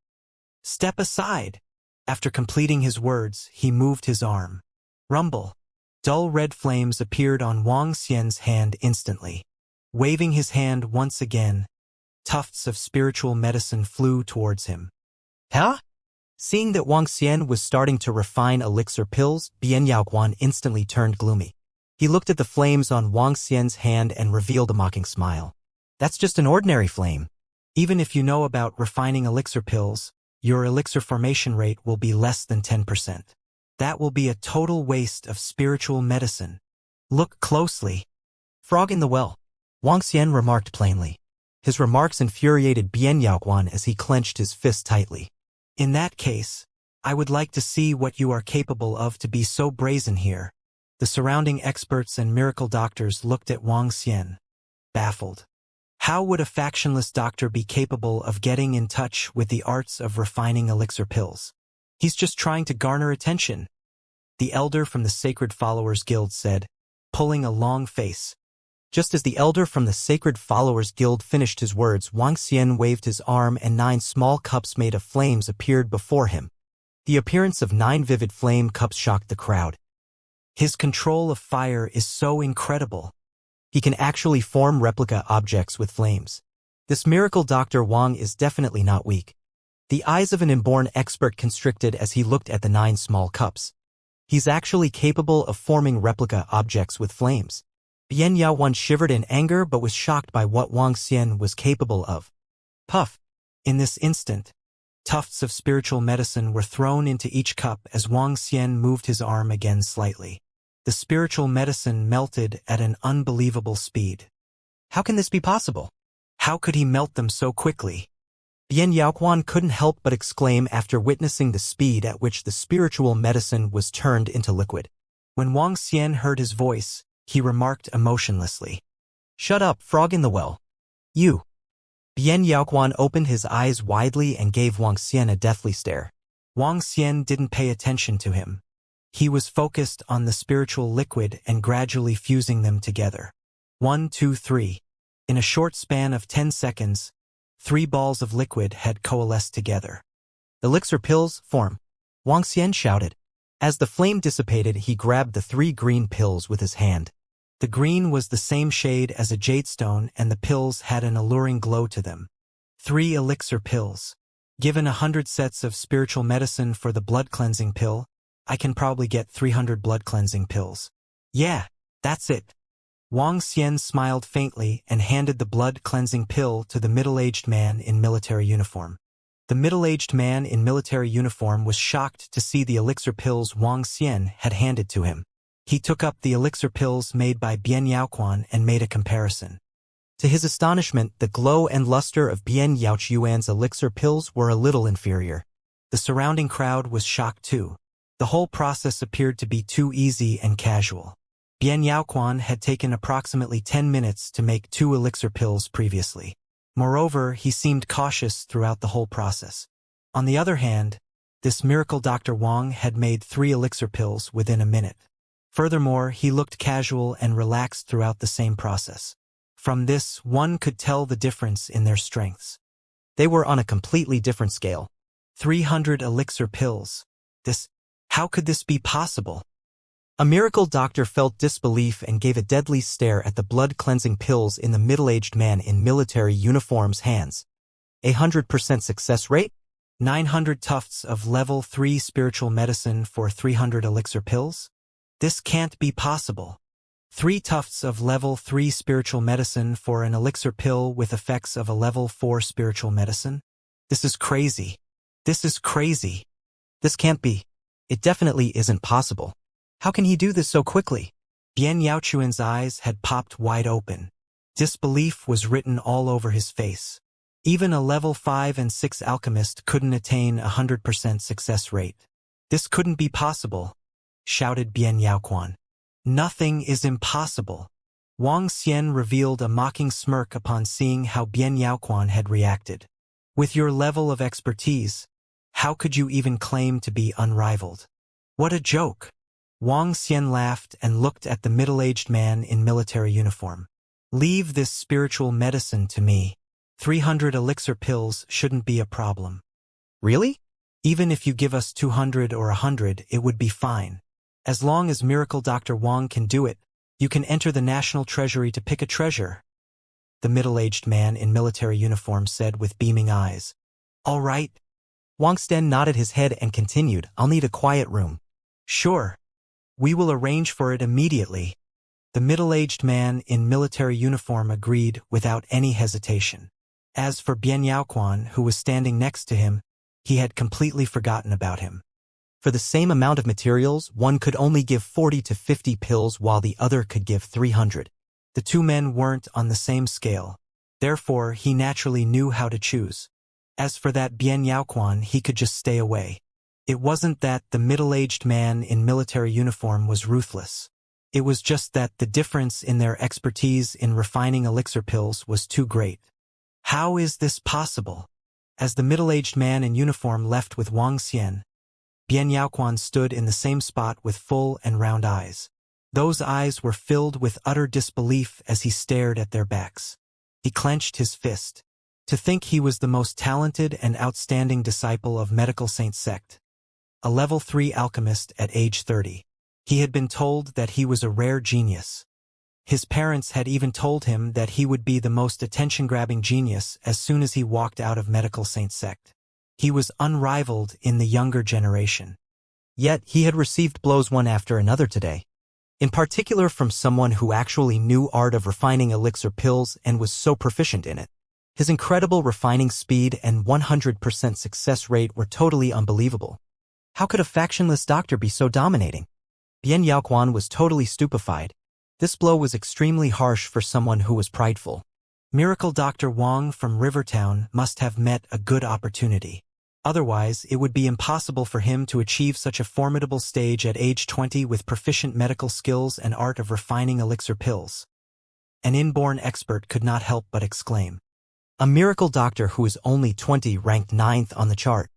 Step aside. After completing his words, he moved his arm. Rumble. Dull red flames appeared on Wuxia's hand instantly. Waving his hand once again, tufts of spiritual medicine flew towards him. Huh? Seeing that Wuxia was starting to refine elixir pills, Bian Yaoguan instantly turned gloomy. He looked at the flames on Wang Xian's hand and revealed a mocking smile. That's just an ordinary flame. Even if you know about refining elixir pills, your elixir formation rate will be less than 10%. That will be a total waste of spiritual medicine. Look closely. Frog in the well, Wang Xian remarked plainly. His remarks infuriated Bian Yaoquan as he clenched his fist tightly. In that case, I would like to see what you are capable of to be so brazen here. The surrounding experts and miracle doctors looked at Wang Xian, baffled. How would a factionless doctor be capable of getting in touch with the arts of refining elixir pills? He's just trying to garner attention, the elder from the Sacred Followers Guild said, pulling a long face. Just as the elder from the Sacred Followers Guild finished his words, Wang Xian waved his arm and 9 small cups made of flames appeared before him. The appearance of 9 vivid flame cups shocked the crowd. His control of fire is so incredible. He can actually form replica objects with flames. This miracle Dr. Wang is definitely not weak. The eyes of an inborn expert constricted as he looked at the 9 small cups. He's actually capable of forming replica objects with flames. Bian Yaowan shivered in anger but was shocked by what Wang Xian was capable of. Puff! In this instant, tufts of spiritual medicine were thrown into each cup as Wang Xian moved his arm again slightly. The spiritual medicine melted at an unbelievable speed. How can this be possible? How could he melt them so quickly? Bian Yaoquan couldn't help but exclaim after witnessing the speed at which the spiritual medicine was turned into liquid. When Wang Xian heard his voice, he remarked emotionlessly. Shut up, frog in the well. You. Bian Yaoquan opened his eyes widely and gave Wang Xian a deathly stare. Wang Xian didn't pay attention to him. He was focused on the spiritual liquid and gradually fusing them together. 1, 2, 3. In a short span of 10 seconds, 3 balls of liquid had coalesced together. Elixir pills, form. Wang Xian shouted. As the flame dissipated, he grabbed the 3 green pills with his hand. The green was the same shade as a jadestone and the pills had an alluring glow to them. 3 elixir pills. Given 100 sets of spiritual medicine for the blood cleansing pill, I can probably get 300 blood cleansing pills. Yeah, that's it. Wang Xian smiled faintly and handed the blood cleansing pill to the middle-aged man in military uniform. The middle-aged man in military uniform was shocked to see the elixir pills Wang Xian had handed to him. He took up the elixir pills made by Bian Yaoquan and made a comparison. To his astonishment, the glow and luster of Bian Yaochuan's elixir pills were a little inferior. The surrounding crowd was shocked too. The whole process appeared to be too easy and casual. Bian Yaoquan had taken approximately 10 minutes to make 2 elixir pills previously. Moreover, he seemed cautious throughout the whole process. On the other hand, this miracle Dr. Wang had made 3 elixir pills within a minute. Furthermore, he looked casual and relaxed throughout the same process. From this, one could tell the difference in their strengths. They were on a completely different scale. 300 elixir pills. How could this be possible? A miracle doctor felt disbelief and gave a deadly stare at the blood-cleansing pills in the middle-aged man in military uniform's hands. 100% success rate? 900 tufts of level 3 spiritual medicine for 300 elixir pills? This can't be possible. 3 tufts of level 3 spiritual medicine for an elixir pill with effects of a level 4 spiritual medicine? This is crazy. This is crazy. This can't be. It definitely isn't possible. How can he do this so quickly? Bian Yaochuan's eyes had popped wide open. Disbelief was written all over his face. Even a level 5 and 6 alchemist couldn't attain 100% success rate. This couldn't be possible, shouted Bian Yaoquan. Nothing is impossible. Wang Xian revealed a mocking smirk upon seeing how Bian Yaoquan had reacted. With your level of expertise, how could you even claim to be unrivaled? What a joke! Wang Xian laughed and looked at the middle-aged man in military uniform. Leave this spiritual medicine to me. 300 elixir pills shouldn't be a problem. Really? Even if you give us 200 or 100, it would be fine. As long as Miracle Dr. Wang can do it, you can enter the National Treasury to pick a treasure. The middle-aged man in military uniform said with beaming eyes. All right. Wang Xian nodded his head and continued, I'll need a quiet room. Sure. We will arrange for it immediately. The middle-aged man in military uniform agreed without any hesitation. As for Bian Yaoquan, who was standing next to him, he had completely forgotten about him. For the same amount of materials, one could only give 40 to 50 pills while the other could give 300. The two men weren't on the same scale. Therefore, he naturally knew how to choose. As for that Bian Yaoquan, he could just stay away. It wasn't that the middle-aged man in military uniform was ruthless. It was just that the difference in their expertise in refining elixir pills was too great. How is this possible? As the middle-aged man in uniform left with Wang Xian, Bian Yaoquan stood in the same spot with full and round eyes. Those eyes were filled with utter disbelief as he stared at their backs. He clenched his fist. To think he was the most talented and outstanding disciple of medical saint sect. A level 3 alchemist at age 30. He had been told that he was a rare genius. His parents had even told him that he would be the most attention-grabbing genius as soon as he walked out of medical saint sect. He was unrivaled in the younger generation. Yet he had received blows one after another today. In particular from someone who actually knew art of refining elixir pills and was so proficient in it. His incredible refining speed and 100% success rate were totally unbelievable. How could a factionless doctor be so dominating? Bian Yaoquan was totally stupefied. This blow was extremely harsh for someone who was prideful. Miracle Dr. Wang from Rivertown must have met a good opportunity. Otherwise, it would be impossible for him to achieve such a formidable stage at age 20 with proficient medical skills and art of refining elixir pills. An inborn expert could not help but exclaim. A miracle doctor who is only 20 ranked 9th on the chart.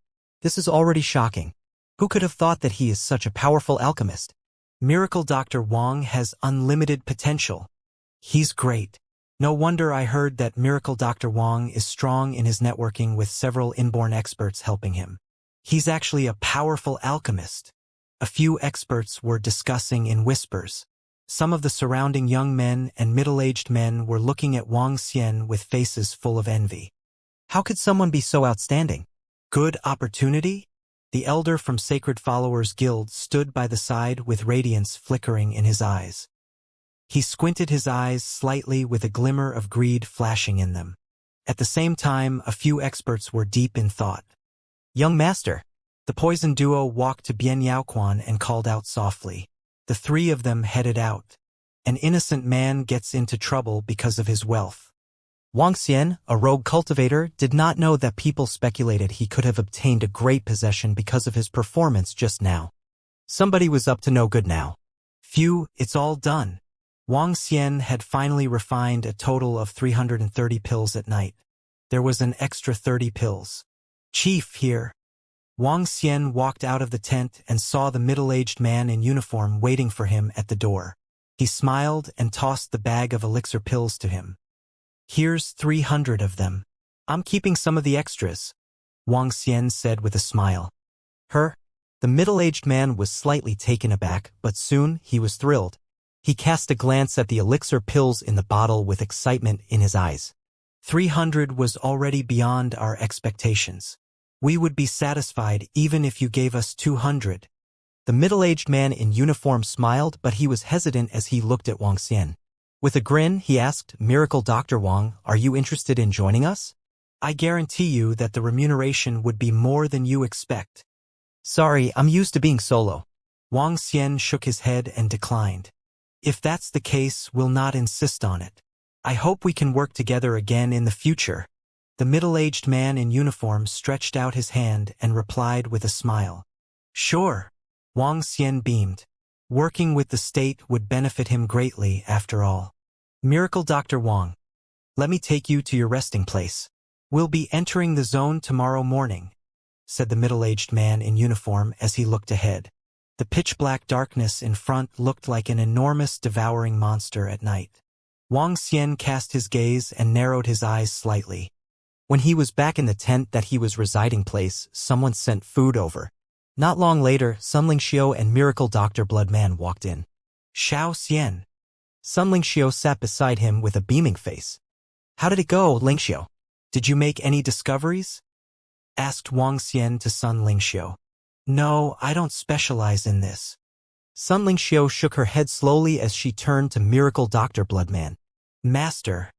This is already shocking. Who could have thought that he is such a powerful alchemist? Miracle Dr. Wang has unlimited potential. He's great. No wonder I heard that Miracle Dr. Wang is strong in his networking with several inborn experts helping him. He's actually a powerful alchemist. A few experts were discussing in whispers. Some of the surrounding young men and middle-aged men were looking at Wang Xian with faces full of envy. How could someone be so outstanding? Good opportunity? The elder from Sacred Followers Guild stood by the side with radiance flickering in his eyes. He squinted his eyes slightly with a glimmer of greed flashing in them. At the same time, a few experts were deep in thought. Young master. The poison duo walked to Bian Yaoquan and called out softly. The three of them headed out. An innocent man gets into trouble because of his wealth. Wang Xian, a rogue cultivator, did not know that people speculated he could have obtained a great possession because of his performance just now. Somebody was up to no good now. Phew, it's all done. Wang Xian had finally refined a total of 330 pills at night. There was an extra 30 pills. Chief, here. Wang Xian walked out of the tent and saw the middle-aged man in uniform waiting for him at the door. He smiled and tossed the bag of elixir pills to him. Here's 300 of them. I'm keeping some of the extras, Wang Xian said with a smile. The middle-aged man was slightly taken aback, but soon he was thrilled. He cast a glance at the elixir pills in the bottle with excitement in his eyes. 300 was already beyond our expectations. We would be satisfied even if you gave us 200. The middle-aged man in uniform smiled, but he was hesitant as he looked at Wang Xian. With a grin, he asked, Miracle Dr. Wang, are you interested in joining us? I guarantee you that the remuneration would be more than you expect. Sorry, I'm used to being solo. Wang Xian shook his head and declined. If that's the case, we'll not insist on it. I hope we can work together again in the future. The middle-aged man in uniform stretched out his hand and replied with a smile. Sure. Wang Xian beamed. Working with the state would benefit him greatly, after all. Miracle Dr. Wang. Let me take you to your resting place. We'll be entering the zone tomorrow morning, said the middle-aged man in uniform as he looked ahead. The pitch-black darkness in front looked like an enormous devouring monster at night. Wang Xian cast his gaze and narrowed his eyes slightly. When he was back in the tent that he was residing place, someone sent food over. Not long later, Sun Lingxiu and Miracle Dr. Bloodman walked in. Xiao Xian. Sun Lingxiu sat beside him with a beaming face. How did it go, Lingxiu? Did you make any discoveries? Asked Wang Xian to Sun Lingxiu. No, I don't specialize in this. Sun Lingxiu shook her head slowly as she turned to Miracle Dr. Bloodman. Master,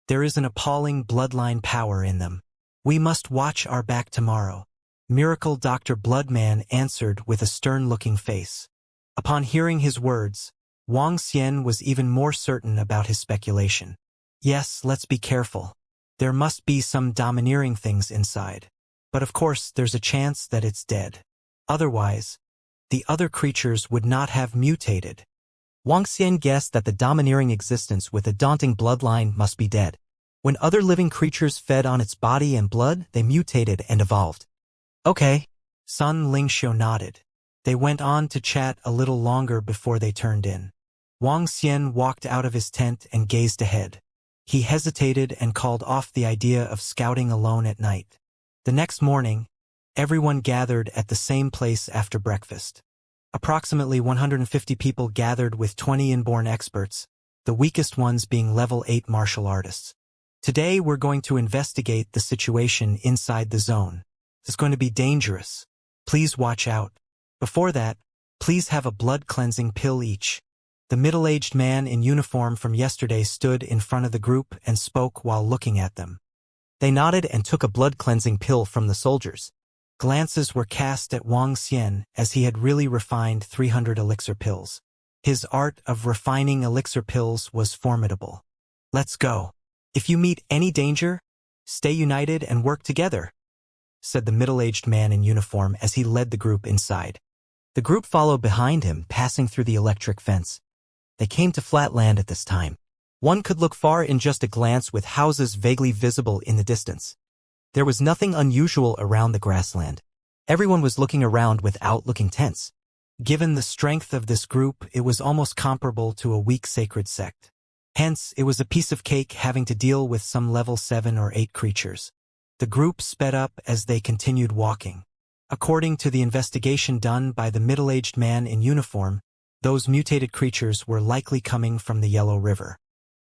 there is an appalling bloodline power in them. We must watch our back tomorrow. Miracle Dr. Bloodman answered with a stern-looking face. Upon hearing his words, Wang Xian was even more certain about his speculation. Yes, let's be careful. There must be some domineering things inside. But of course, there's a chance that it's dead. Otherwise, the other creatures would not have mutated. Wang Xian guessed that the domineering existence with a daunting bloodline must be dead. When other living creatures fed on its body and blood, they mutated and evolved. Okay. Sun Lingxiu nodded. They went on to chat a little longer before they turned in. Wang Xian walked out of his tent and gazed ahead. He hesitated and called off the idea of scouting alone at night. The next morning, everyone gathered at the same place after breakfast. Approximately 150 people gathered with 20 inborn experts, the weakest ones being level 8 martial artists. Today we're going to investigate the situation inside the zone. It's going to be dangerous. Please watch out. Before that, please have a blood-cleansing pill each. The middle-aged man in uniform from yesterday stood in front of the group and spoke while looking at them. They nodded and took a blood-cleansing pill from the soldiers. Glances were cast at Wang Xian as he had really refined 300 elixir pills. His art of refining elixir pills was formidable. Let's go. If you meet any danger, stay united and work together, said the middle-aged man in uniform as he led the group inside. The group followed behind him, passing through the electric fence. They came to flat land at this time. One could look far in just a glance with houses vaguely visible in the distance. There was nothing unusual around the grassland. Everyone was looking around without looking tense. Given the strength of this group, it was almost comparable to a weak sacred sect. Hence, it was a piece of cake having to deal with some level 7 or 8 creatures. The group sped up as they continued walking. According to the investigation done by the middle-aged man in uniform, those mutated creatures were likely coming from the Yellow River.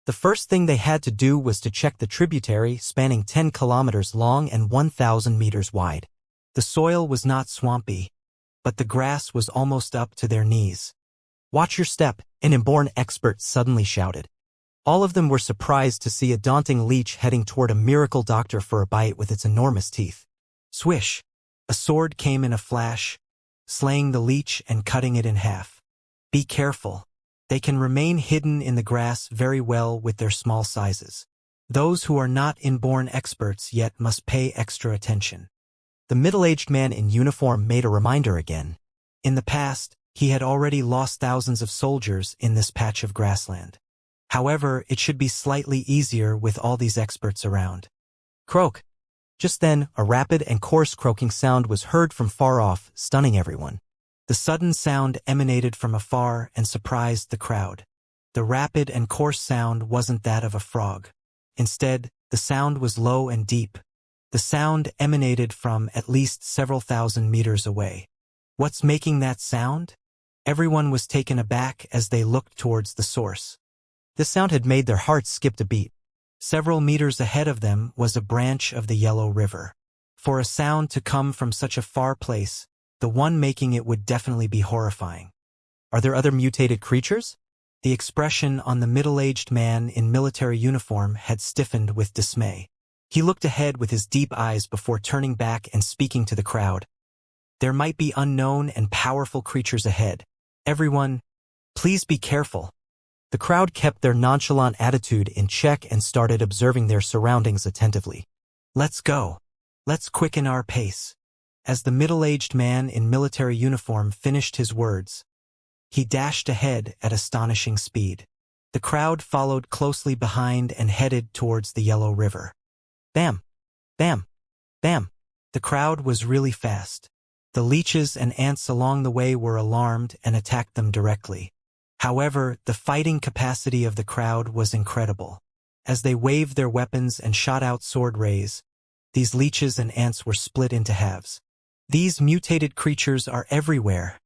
The first thing they had to do was to check the tributary spanning 10 kilometers long and 1,000 meters wide. The soil was not swampy, but the grass was almost up to their knees. Watch your step, an inborn expert suddenly shouted. All of them were surprised to see a daunting leech heading toward a miracle doctor for a bite with its enormous teeth. Swish! A sword came in a flash, slaying the leech and cutting it in half. Be careful. They can remain hidden in the grass very well with their small sizes. Those who are not inborn experts yet must pay extra attention. The middle-aged man in uniform made a reminder again. In the past, he had already lost thousands of soldiers in this patch of grassland. However, it should be slightly easier with all these experts around. Croak! Just then, a rapid and coarse croaking sound was heard from far off, stunning everyone. The sudden sound emanated from afar and surprised the crowd. The rapid and coarse sound wasn't that of a frog. Instead, the sound was low and deep. The sound emanated from at least several thousand meters away. What's making that sound? Everyone was taken aback as they looked towards the source. The sound had made their hearts skip a beat. Several meters ahead of them was a branch of the Yellow River. For a sound to come from such a far place, the one making it would definitely be horrifying. Are there other mutated creatures? The expression on the middle-aged man in military uniform had stiffened with dismay. He looked ahead with his deep eyes before turning back and speaking to the crowd. There might be unknown and powerful creatures ahead. Everyone, please be careful. The crowd kept their nonchalant attitude in check and started observing their surroundings attentively. Let's go. Let's quicken our pace. As the middle-aged man in military uniform finished his words, he dashed ahead at astonishing speed. The crowd followed closely behind and headed towards the Yellow River. Bam! Bam! Bam! The crowd was really fast. The leeches and ants along the way were alarmed and attacked them directly. However, the fighting capacity of the crowd was incredible. As they waved their weapons and shot out sword rays, these leeches and ants were split into halves. These mutated creatures are everywhere,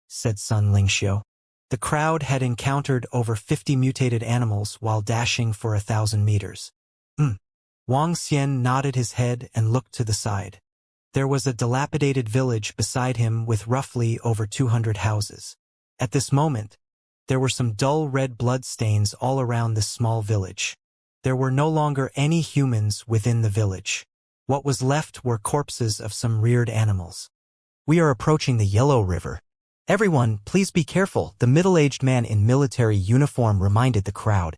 said Sun Lingxiu. The crowd had encountered over 50 mutated animals while dashing for 1,000 meters. Wang Xian nodded his head and looked to the side. There was a dilapidated village beside him with roughly over 200 houses. At this moment, there were some dull red blood stains all around this small village. There were no longer any humans within the village. What was left were corpses of some reared animals. We are approaching the Yellow River. Everyone, please be careful, the middle-aged man in military uniform reminded the crowd.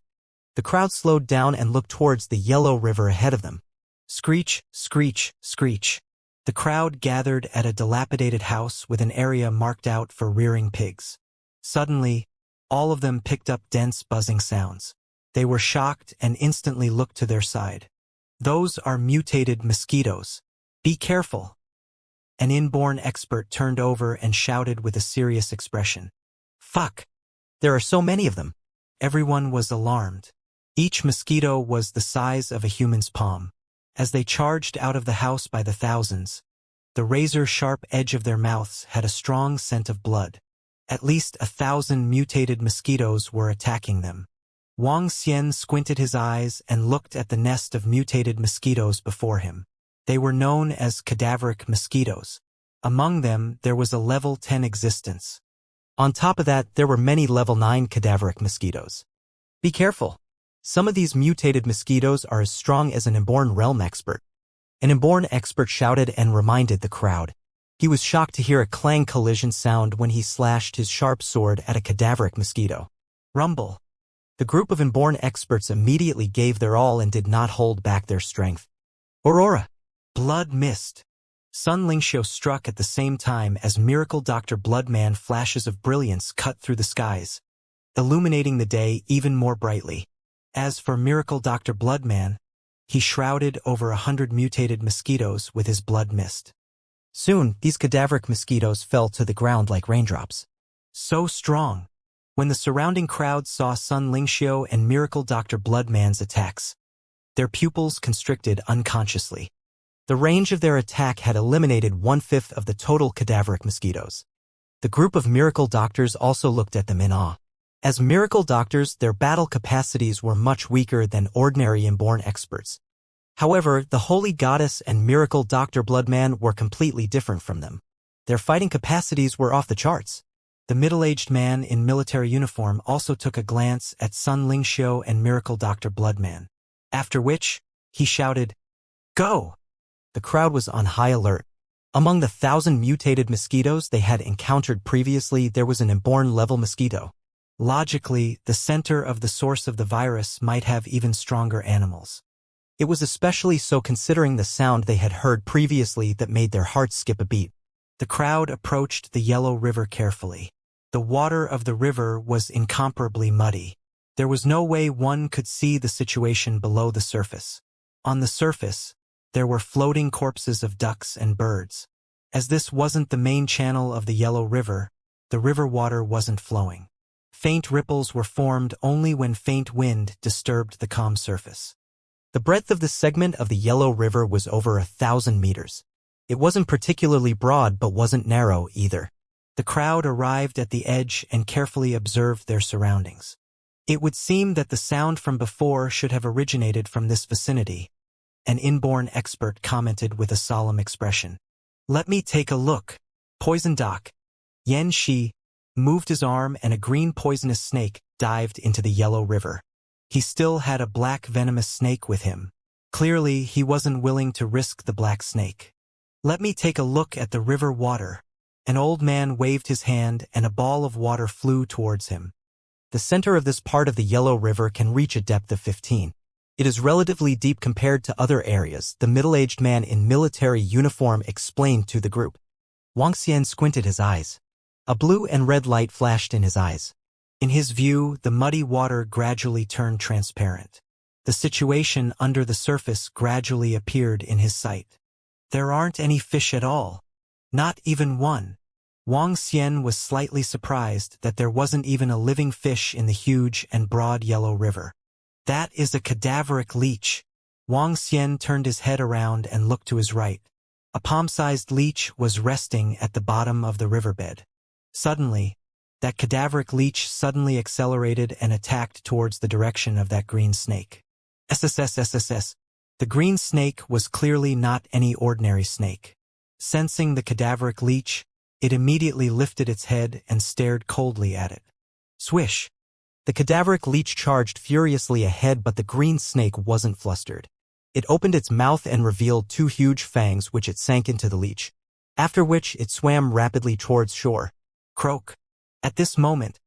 The crowd slowed down and looked towards the Yellow River ahead of them. Screech, screech, screech. The crowd gathered at a dilapidated house with an area marked out for rearing pigs. Suddenly, all of them picked up dense buzzing sounds. They were shocked and instantly looked to their side. Those are mutated mosquitoes. Be careful. An inborn expert turned over and shouted with a serious expression. Fuck! There are so many of them. Everyone was alarmed. Each mosquito was the size of a human's palm. As they charged out of the house by the thousands, the razor-sharp edge of their mouths had a strong scent of blood. At least 1,000 mutated mosquitoes were attacking them. Wang Xian squinted his eyes and looked at the nest of mutated mosquitoes before him. They were known as cadaveric mosquitoes. Among them, there was a level 10 existence. On top of that, there were many level 9 cadaveric mosquitoes. Be careful. Some of these mutated mosquitoes are as strong as an inborn realm expert. An inborn expert shouted and reminded the crowd. He was shocked to hear a clang collision sound when he slashed his sharp sword at a cadaveric mosquito. Rumble. The group of inborn experts immediately gave their all and did not hold back their strength. Aurora. Blood mist. Sun Lingxiu struck at the same time as Miracle Dr. Bloodman flashes of brilliance cut through the skies, illuminating the day even more brightly. As for Miracle Dr. Bloodman, he shrouded over 100 mutated mosquitoes with his blood mist. Soon, these cadaveric mosquitoes fell to the ground like raindrops. So strong. When the surrounding crowd saw Sun Lingxiu and Miracle Dr. Bloodman's attacks, their pupils constricted unconsciously. The range of their attack had eliminated 1/5 of the total cadaveric mosquitoes. The group of miracle doctors also looked at them in awe. As miracle doctors, their battle capacities were much weaker than ordinary inborn experts. However, the Holy Goddess and Miracle Dr. Bloodman were completely different from them. Their fighting capacities were off the charts. The middle-aged man in military uniform also took a glance at Sun Lingxiu and Miracle Dr. Bloodman. After which, he shouted, "Go!" The crowd was on high alert. Among the 1,000 mutated mosquitoes they had encountered previously, there was an inborn level mosquito. Logically, the center of the source of the virus might have even stronger animals. It was especially so considering the sound they had heard previously that made their hearts skip a beat. The crowd approached the Yellow River carefully. The water of the river was incomparably muddy. There was no way one could see the situation below the surface. On the surface, there were floating corpses of ducks and birds. As this wasn't the main channel of the Yellow River, the river water wasn't flowing. Faint ripples were formed only when faint wind disturbed the calm surface. The breadth of this segment of the Yellow River was over 1,000 meters. It wasn't particularly broad but wasn't narrow either. The crowd arrived at the edge and carefully observed their surroundings. It would seem that the sound from before should have originated from this vicinity. An inborn expert commented with a solemn expression. "Let me take a look." Poison Doc. Yan Shi moved his arm and a green poisonous snake dived into the Yellow River. He still had a black venomous snake with him. Clearly, he wasn't willing to risk the black snake. "Let me take a look at the river water." An old man waved his hand and a ball of water flew towards him. The center of this part of the Yellow River can reach a depth of 15. It is relatively deep compared to other areas, the middle-aged man in military uniform explained to the group. Wang Xian squinted his eyes. A blue and red light flashed in his eyes. In his view, the muddy water gradually turned transparent. The situation under the surface gradually appeared in his sight. There aren't any fish at all. Not even one. Wang Xian was slightly surprised that there wasn't even a living fish in the huge and broad Yellow River. That is a cadaveric leech. Wang Xian turned his head around and looked to his right. A palm-sized leech was resting at the bottom of the riverbed. Suddenly, that cadaveric leech suddenly accelerated and attacked towards the direction of that green snake. SSSSSS. The green snake was clearly not any ordinary snake. Sensing the cadaveric leech, It immediately lifted its head and stared coldly at it. Swish! The cadaveric leech charged furiously ahead, but the green snake wasn't flustered. It opened its mouth and revealed two huge fangs which it sank into the leech, after which it swam rapidly towards shore. Croak! At this moment,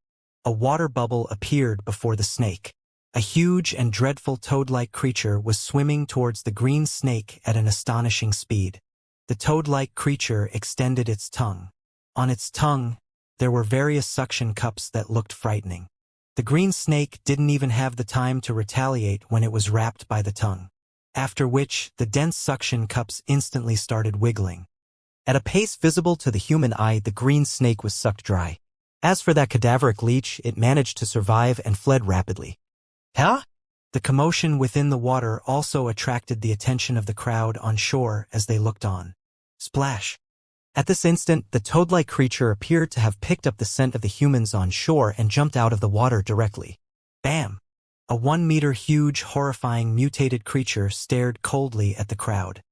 a water bubble appeared before the snake. A huge and dreadful toad-like creature was swimming towards the green snake at an astonishing speed. The toad-like creature extended its tongue. On its tongue, there were various suction cups that looked frightening. The green snake didn't even have the time to retaliate when it was wrapped by the tongue, after which the dense suction cups instantly started wiggling. At a pace visible to the human eye, the green snake was sucked dry. As for that cadaveric leech, it managed to survive and fled rapidly. Huh? The commotion within the water also attracted the attention of the crowd on shore as they looked on. Splash! At this instant, the toad-like creature appeared to have picked up the scent of the humans on shore and jumped out of the water directly. Bam! A 1-meter huge, horrifying, mutated creature stared coldly at the crowd.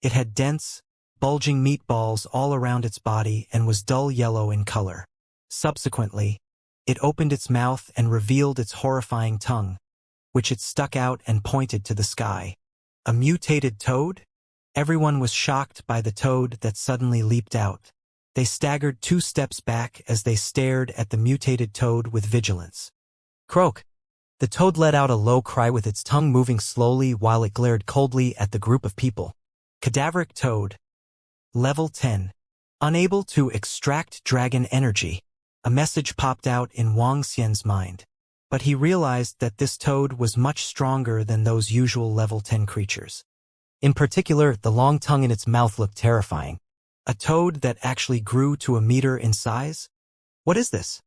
It had dense, bulging meatballs all around its body and was dull yellow in color. Subsequently, it opened its mouth and revealed its horrifying tongue, which it stuck out and pointed to the sky. A mutated toad? Everyone was shocked by the toad that suddenly leaped out. They staggered 2 steps back as they stared at the mutated toad with vigilance. Croak! The toad let out a low cry with its tongue moving slowly while it glared coldly at the group of people. Cadaveric toad. Level 10. Unable to extract dragon energy. A message popped out in Wang Xian's mind. But he realized that this toad was much stronger than those usual level 10 creatures. In particular, the long tongue in its mouth looked terrifying. A toad that actually grew to 1 meter in size? What is this?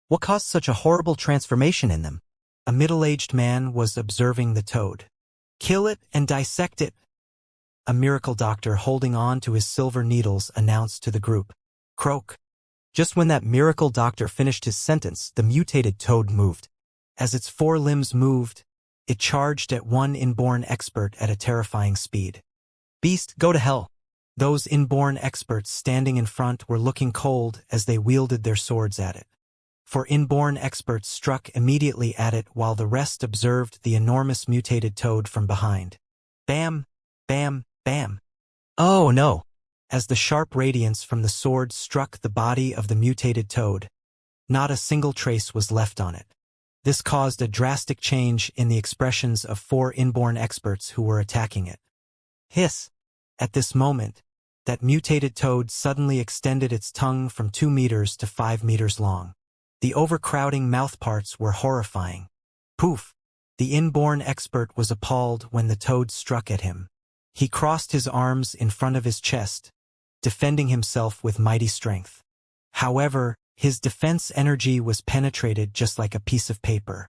What caused such a horrible transformation in them? A middle-aged man was observing the toad. Kill it and dissect it. A miracle doctor holding on to his silver needles announced to the group. Croak. Just when that miracle doctor finished his sentence, the mutated toad moved. As its 4 limbs moved, it charged at one inborn expert at a terrifying speed. Beast, go to hell! Those inborn experts standing in front were looking cold as they wielded their swords at it. For inborn experts struck immediately at it while the rest observed the enormous mutated toad from behind. Bam! Bam! Bam! Oh no! As the sharp radiance from the sword struck the body of the mutated toad, not a single trace was left on it. This caused a drastic change in the expressions of 4 inborn experts who were attacking it. Hiss! At this moment, that mutated toad suddenly extended its tongue from 2 meters to 5 meters long. The overcrowding mouthparts were horrifying. Poof! The inborn expert was appalled when the toad struck at him. He crossed his arms in front of his chest, defending himself with mighty strength. However, his defense energy was penetrated just like a piece of paper.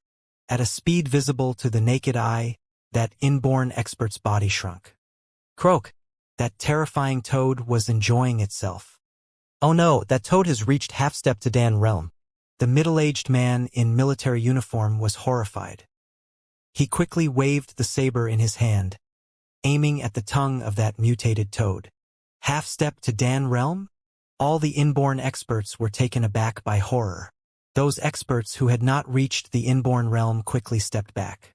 At a speed visible to the naked eye, that inborn expert's body shrunk. Croak! That terrifying toad was enjoying itself. Oh no, that toad has reached half-step to Dan realm. The middle-aged man in military uniform was horrified. He quickly waved the saber in his hand, aiming at the tongue of that mutated toad. Half-step to Dan realm? All the inborn experts were taken aback by horror. Those experts who had not reached the inborn realm quickly stepped back.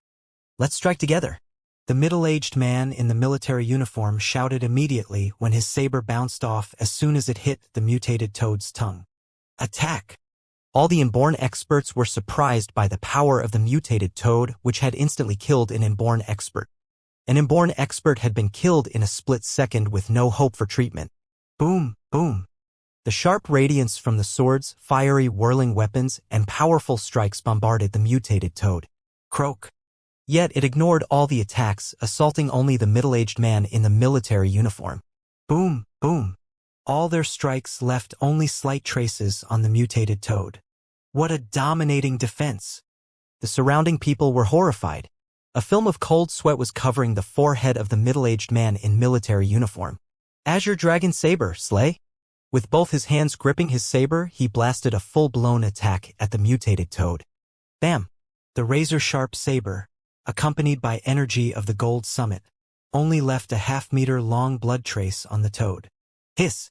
Let's strike together. The middle-aged man in the military uniform shouted immediately when his saber bounced off as soon as it hit the mutated toad's tongue. Attack! All the inborn experts were surprised by the power of the mutated toad, which had instantly killed an inborn expert. An inborn expert had been killed in a split second with no hope for treatment. Boom, boom. The sharp radiance from the swords, fiery whirling weapons, and powerful strikes bombarded the mutated toad. Croak! Yet it ignored all the attacks, assaulting only the middle-aged man in the military uniform. Boom, boom. All their strikes left only slight traces on the mutated toad. What a dominating defense! The surrounding people were horrified. A film of cold sweat was covering the forehead of the middle-aged man in military uniform. Azure Dragon Saber, Slay! With both his hands gripping his saber, he blasted a full-blown attack at the mutated toad. Bam! The razor-sharp saber, accompanied by energy of the gold summit, only left a half-meter-long blood trace on the toad. Hiss!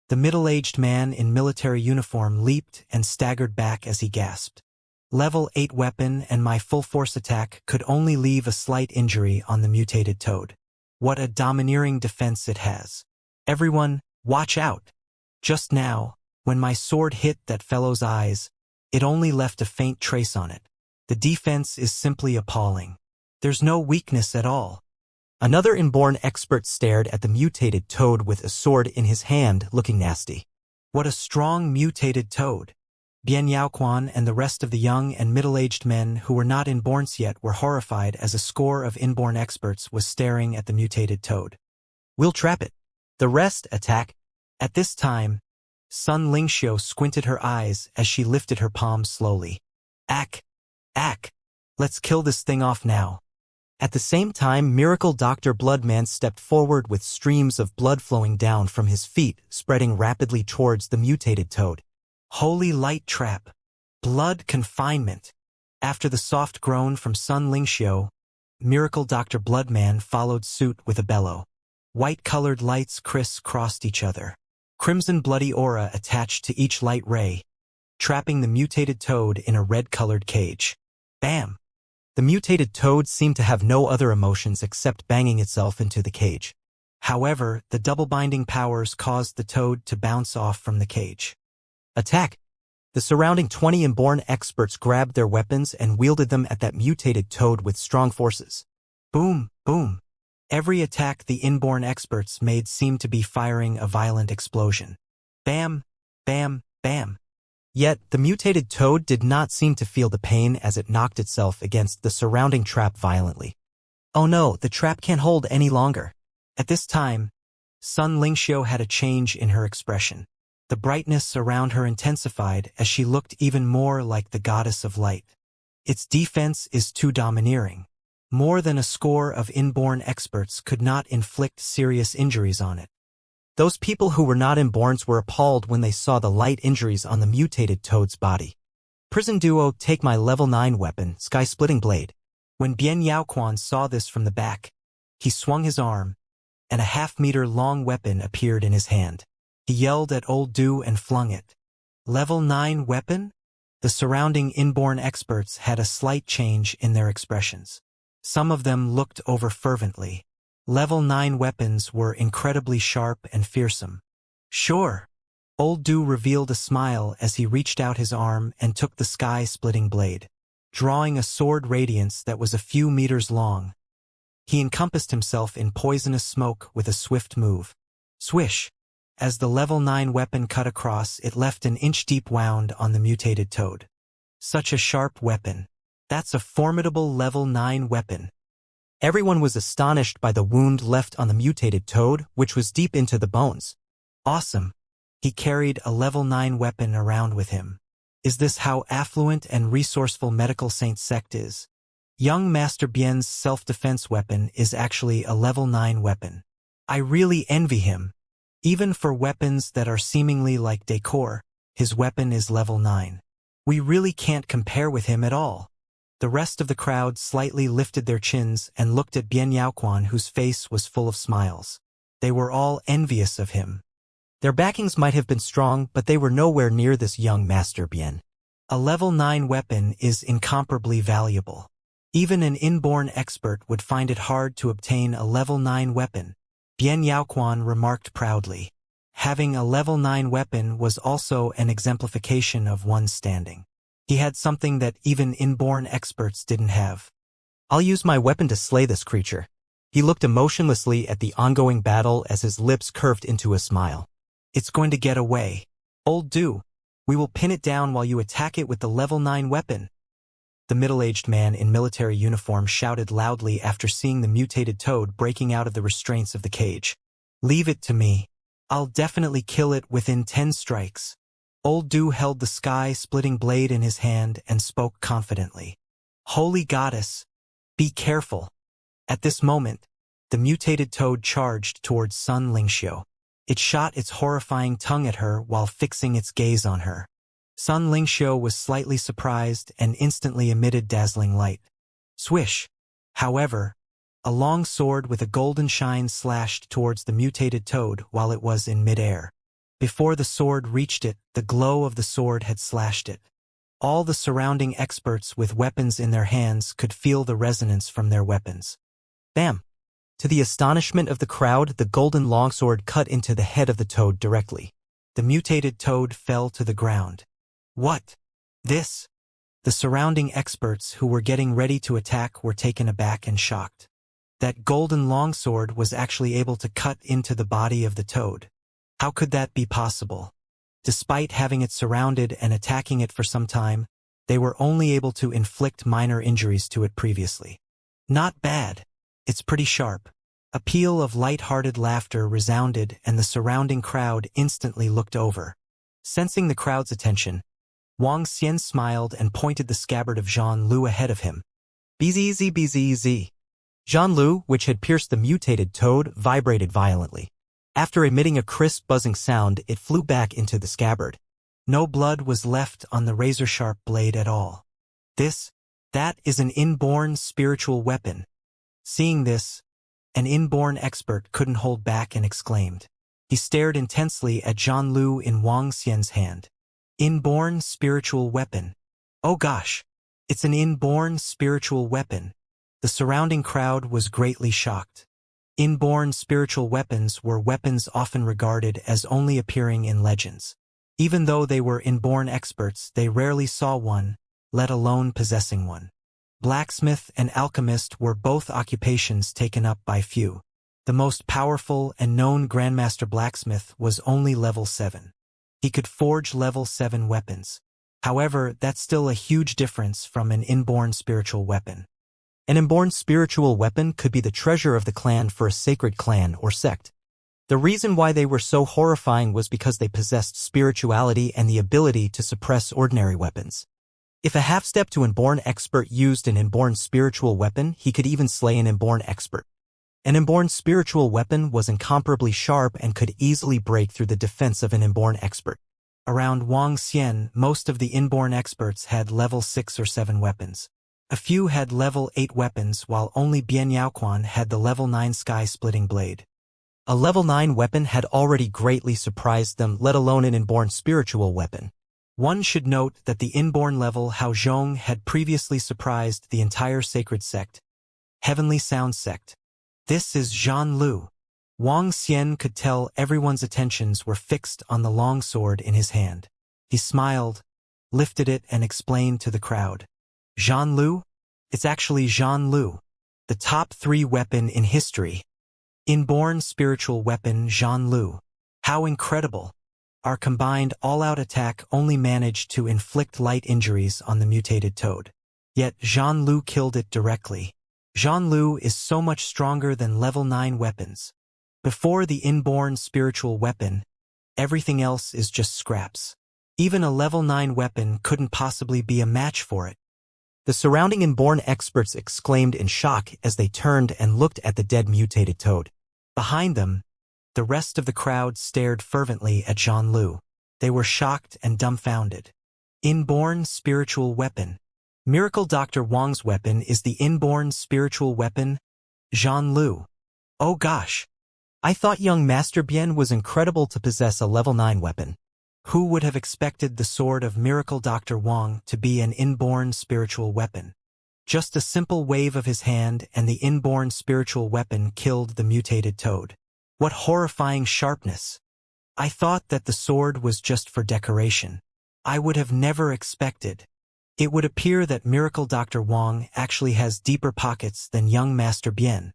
The middle-aged man in military uniform leaped and staggered back as he gasped. Level 8 weapon and my full-force attack could only leave a slight injury on the mutated toad. What a domineering defense it has. Everyone, watch out! Just now, when my sword hit that fellow's eyes, it only left a faint trace on it. The defense is simply appalling. There's no weakness at all. Another inborn expert stared at the mutated toad with a sword in his hand, looking nasty. What a strong mutated toad! Bian Yaoquan and the rest of the young and middle-aged men who were not inborns yet were horrified as a score of inborn experts was staring at the mutated toad. We'll trap it. The rest attack. At this time, Sun Lingxiu squinted her eyes as she lifted her palms slowly. Ack! Ack! Let's kill this thing off now. At the same time, Miracle Dr. Bloodman stepped forward with streams of blood flowing down from his feet, spreading rapidly towards the mutated toad. Holy light trap! Blood confinement! After the soft groan from Sun Lingxiu, Miracle Dr. Bloodman followed suit with a bellow. White-colored lights criss-crossed each other. Crimson bloody aura attached to each light ray, trapping the mutated toad in a red-colored cage. Bam! The mutated toad seemed to have no other emotions except banging itself into the cage. However, the double-binding powers caused the toad to bounce off from the cage. Attack! The surrounding 20 inborn experts grabbed their weapons and wielded them at that mutated toad with strong forces. Boom, boom. Every attack the inborn experts made seemed to be firing a violent explosion. Bam, bam, bam. Yet, the mutated toad did not seem to feel the pain as it knocked itself against the surrounding trap violently. Oh no, the trap can't hold any longer. At this time, Sun Lingxiu had a change in her expression. The brightness around her intensified as she looked even more like the goddess of light. Its defense is too domineering. More than a score of inborn experts could not inflict serious injuries on it. Those people who were not inborns were appalled when they saw the light injuries on the mutated toad's body. Prison Duo, take my level 9 weapon, Sky-Splitting Blade. When Bian Yaoquan saw this from the back, he swung his arm, and a half-meter-long weapon appeared in his hand. He yelled at Old Du and flung it. Level 9 weapon? The surrounding inborn experts had a slight change in their expressions. Some of them looked over fervently. Level 9 weapons were incredibly sharp and fearsome. Sure. Old Du revealed a smile as he reached out his arm and took the sky-splitting blade. Drawing a sword radiance that was a few meters long, he encompassed himself in poisonous smoke with a swift move. Swish! As the level 9 weapon cut across, it left an inch-deep wound on the mutated toad. Such a sharp weapon. That's a formidable level 9 weapon. Everyone was astonished by the wound left on the mutated toad, which was deep into the bones. Awesome. He carried a level 9 weapon around with him. Is this how affluent and resourceful Medical Saint Sect is? Young Master Bien's self-defense weapon is actually a level 9 weapon. I really envy him. Even for weapons that are seemingly like decor, his weapon is level 9. We really can't compare with him at all. The rest of the crowd slightly lifted their chins and looked at Bian Yaoquan, whose face was full of smiles. They were all envious of him. Their backings might have been strong, but they were nowhere near this young Master Bian. A level 9 weapon is incomparably valuable. Even an inborn expert would find it hard to obtain a level 9 weapon. Bian Yaoquan remarked proudly. Having a level 9 weapon was also an exemplification of one's standing. He had something that even inborn experts didn't have. I'll use my weapon to slay this creature. He looked emotionlessly at the ongoing battle as his lips curved into a smile. It's going to get away. Old Du, we will pin it down while you attack it with the level 9 weapon. The middle-aged man in military uniform shouted loudly after seeing the mutated toad breaking out of the restraints of the cage. Leave it to me. I'll definitely kill it within 10 strikes. Old Du held the sky-splitting blade in his hand and spoke confidently. Holy goddess, be careful. At this moment, the mutated toad charged towards Sun Lingxiu. It shot its horrifying tongue at her while fixing its gaze on her. Sun Lingxiu was slightly surprised and instantly emitted dazzling light. Swish! However, a long sword with a golden shine slashed towards the mutated toad while it was in midair. Before the sword reached it, the glow of the sword had slashed it. All the surrounding experts with weapons in their hands could feel the resonance from their weapons. Bam! To the astonishment of the crowd, the golden longsword cut into the head of the toad directly. The mutated toad fell to the ground. What? This? The surrounding experts who were getting ready to attack were taken aback and shocked. That golden longsword was actually able to cut into the body of the toad. How could that be possible? Despite having it surrounded and attacking it for some time, they were only able to inflict minor injuries to it previously. Not bad. It's pretty sharp. A peal of light-hearted laughter resounded and the surrounding crowd instantly looked over. Sensing the crowd's attention, Wang Xian smiled and pointed the scabbard of Zhan Lu ahead of him. Bzz bzz. Zhan Lu, which had pierced the mutated toad, vibrated violently. After emitting a crisp buzzing sound, it flew back into the scabbard. No blood was left on the razor-sharp blade at all. That is an inborn spiritual weapon. Seeing this, an inborn expert couldn't hold back and exclaimed. He stared intensely at Zhan Lu in Wang Xian's hand. Inborn spiritual weapon. Oh gosh, it's an inborn spiritual weapon. The surrounding crowd was greatly shocked. Inborn spiritual weapons were weapons often regarded as only appearing in legends. Even though they were inborn experts, they rarely saw one, let alone possessing one. Blacksmith and alchemist were both occupations taken up by few. The most powerful and known Grandmaster Blacksmith was only level 7. He could forge level 7 weapons. However, that's still a huge difference from an inborn spiritual weapon. An inborn spiritual weapon could be the treasure of the clan for a sacred clan or sect. The reason why they were so horrifying was because they possessed spirituality and the ability to suppress ordinary weapons. If a half-step to inborn expert used an inborn spiritual weapon, he could even slay an inborn expert. An inborn spiritual weapon was incomparably sharp and could easily break through the defense of an inborn expert. Around Wang Xian, most of the inborn experts had level 6 or 7 weapons. A few had level 8 weapons, while only Bian Yaoquan had the level 9 sky-splitting blade. A level 9 weapon had already greatly surprised them, let alone an inborn spiritual weapon. One should note that the inborn level Hao Zhong had previously surprised the entire sacred sect, Heavenly Sound Sect. This is Zhan Lu. Wang Xian could tell everyone's attentions were fixed on the long sword in his hand. He smiled, lifted it and explained to the crowd. Zhan Lu? It's actually Zhan Lu, the top 3 weapon in history. Inborn spiritual weapon Zhan Lu. How incredible! Our combined all-out attack only managed to inflict light injuries on the mutated toad. Yet Zhan Lu killed it directly. Zhan Lu is so much stronger than level 9 weapons. Before the inborn spiritual weapon, everything else is just scraps. Even a level 9 weapon couldn't possibly be a match for it. The surrounding inborn experts exclaimed in shock as they turned and looked at the dead mutated toad. Behind them, the rest of the crowd stared fervently at Zhan Lu. They were shocked and dumbfounded. Inborn spiritual weapon. Miracle Dr. Wang's weapon is the inborn spiritual weapon, Zhan Lu. Oh gosh! I thought young Master Bian was incredible to possess a level 9 weapon. Who would have expected the sword of Miracle Dr. Wang to be an inborn spiritual weapon? Just a simple wave of his hand and the inborn spiritual weapon killed the mutated toad. What horrifying sharpness! I thought that the sword was just for decoration. I would have never expected. It would appear that Miracle Dr. Wang actually has deeper pockets than young Master Bian.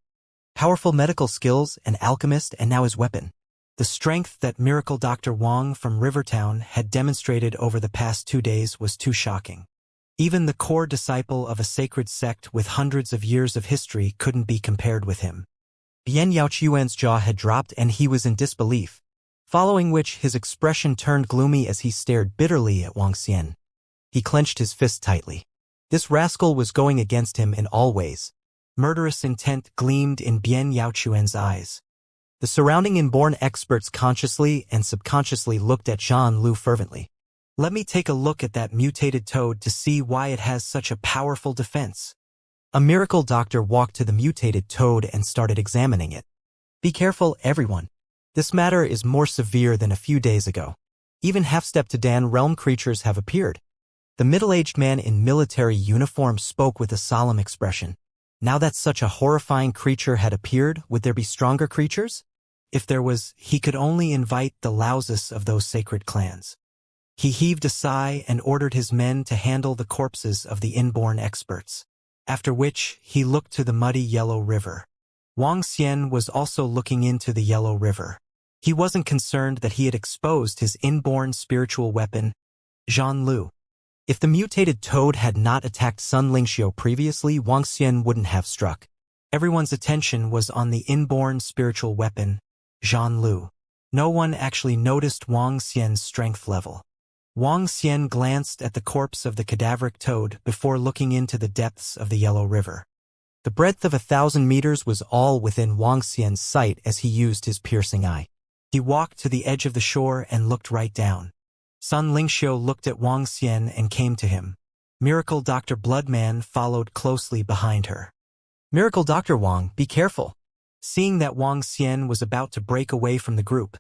Powerful medical skills, an alchemist, and now his weapon. The strength that Miracle Dr. Wang from Rivertown had demonstrated over the past 2 days was too shocking. Even the core disciple of a sacred sect with hundreds of years of history couldn't be compared with him. Bian Yaochuan's jaw had dropped and he was in disbelief, following which his expression turned gloomy as he stared bitterly at Wang Xian. He clenched his fist tightly. This rascal was going against him in all ways. Murderous intent gleamed in Bian Yaochuan's eyes. The surrounding inborn experts consciously and subconsciously looked at Zhan Lu fervently. Let me take a look at that mutated toad to see why it has such a powerful defense. A miracle doctor walked to the mutated toad and started examining it. Be careful, everyone. This matter is more severe than a few days ago. Even half-step to Dan realm creatures have appeared. The middle-aged man in military uniform spoke with a solemn expression. Now that such a horrifying creature had appeared, would there be stronger creatures? If there was, he could only invite the loudest of those sacred clans. He heaved a sigh and ordered his men to handle the corpses of the inborn experts. After which, he looked to the muddy yellow river. Wang Xian was also looking into the yellow river. He wasn't concerned that he had exposed his inborn spiritual weapon, Zhan Lu. If the mutated toad had not attacked Sun Lingxiu previously, Wang Xian wouldn't have struck. Everyone's attention was on the inborn spiritual weapon, Zhan Lu. No one actually noticed Wang Xian's strength level. Wang Xian glanced at the corpse of the cadaveric toad before looking into the depths of the yellow river. The breadth of 1,000 meters was all within Wang Xian's sight as he used his piercing eye. He walked to the edge of the shore and looked right down. Sun Lingxiu looked at Wang Xian and came to him. Miracle Dr. Bloodman followed closely behind her. Miracle Dr. Wang, be careful. Seeing that Wang Xian was about to break away from the group,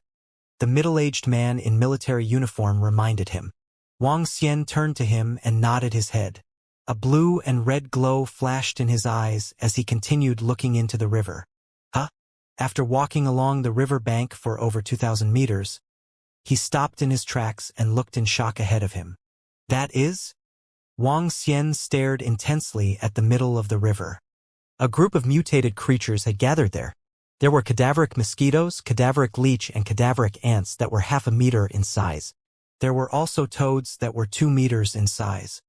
the middle-aged man in military uniform reminded him. Wang Xian turned to him and nodded his head. A blue and red glow flashed in his eyes as he continued looking into the river. Huh? After walking along the river bank for over 2,000 meters, he stopped in his tracks and looked in shock ahead of him. That is? Wang Xian stared intensely at the middle of the river. A group of mutated creatures had gathered there. There were cadaveric mosquitoes, cadaveric leech, and cadaveric ants that were 1/2 meter in size. There were also toads that were 2 meters in size.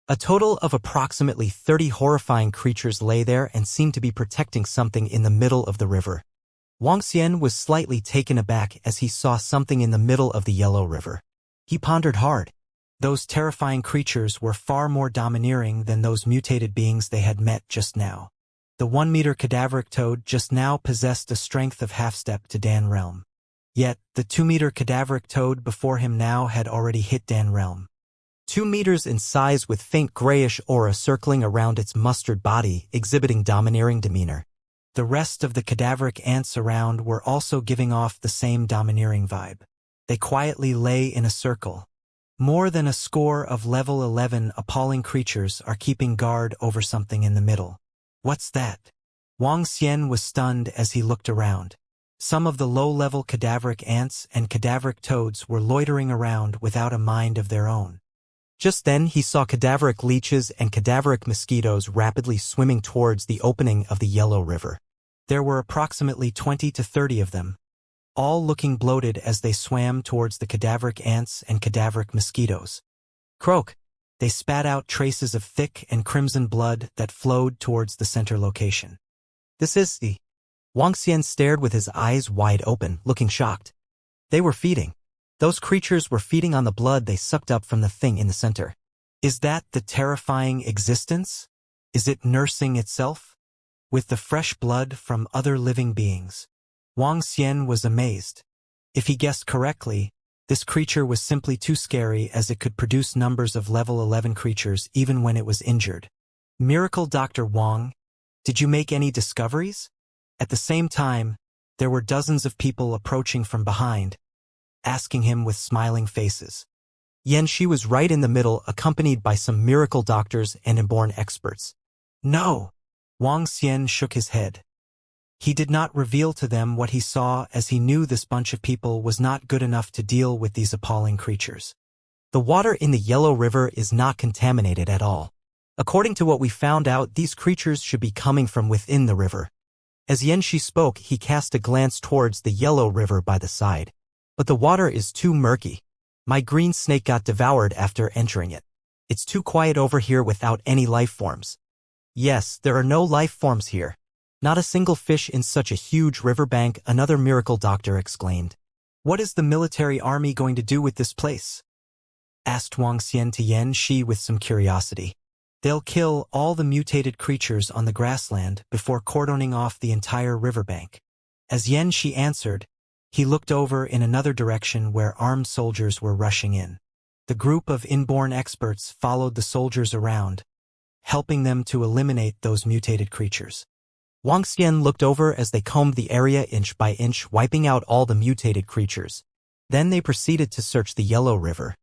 A total of approximately 30 horrifying creatures lay there and seemed to be protecting something in the middle of the river. Wang Xian was slightly taken aback as he saw something in the middle of the yellow river. He pondered hard. Those terrifying creatures were far more domineering than those mutated beings they had met just now. The 1-meter cadaveric toad just now possessed a strength of half-step to Dan realm. Yet, the 2-meter cadaveric toad before him now had already hit Dan realm. 2 meters in size with faint grayish aura circling around its mustard body, exhibiting domineering demeanor. The rest of the cadaveric ants around were also giving off the same domineering vibe. They quietly lay in a circle. More than a score of level 11 appalling creatures are keeping guard over something in the middle. What's that? Wang Xian was stunned as he looked around. Some of the low-level cadaveric ants and cadaveric toads were loitering around without a mind of their own. Just then he saw cadaveric leeches and cadaveric mosquitoes rapidly swimming towards the opening of the yellow river. There were approximately 20 to 30 of them, all looking bloated as they swam towards the cadaveric ants and cadaveric mosquitoes. Croak! They spat out traces of thick and crimson blood that flowed towards the center location. This is the... Wang Xian stared with his eyes wide open, looking shocked. They were feeding. Those creatures were feeding on the blood they sucked up from the thing in the center. Is that the terrifying existence? Is it nursing itself? With the fresh blood from other living beings. Wang Xian was amazed. If he guessed correctly, this creature was simply too scary as it could produce numbers of level 11 creatures even when it was injured. Miracle Dr. Wang, did you make any discoveries? At the same time, there were dozens of people approaching from behind, asking him with smiling faces. Yan Shi was right in the middle, accompanied by some miracle doctors and inborn experts. No! Wang Xian shook his head. He did not reveal to them what he saw as he knew this bunch of people was not good enough to deal with these appalling creatures. The water in the Yellow River is not contaminated at all. According to what we found out, these creatures should be coming from within the river. As Yan Shi spoke, he cast a glance towards the Yellow River by the side. But the water is too murky. My green snake got devoured after entering it. It's too quiet over here without any life forms. Yes, there are no life forms here. Not a single fish in such a huge riverbank, another miracle doctor exclaimed. What is the military army going to do with this place? Asked Wang Xian to Yan Shi with some curiosity. They'll kill all the mutated creatures on the grassland before cordoning off the entire riverbank. As Yan Shi answered, he looked over in another direction where armed soldiers were rushing in. The group of inborn experts followed the soldiers around, helping them to eliminate those mutated creatures. Wang Xian looked over as they combed the area inch by inch, wiping out all the mutated creatures. Then they proceeded to search the Yellow River.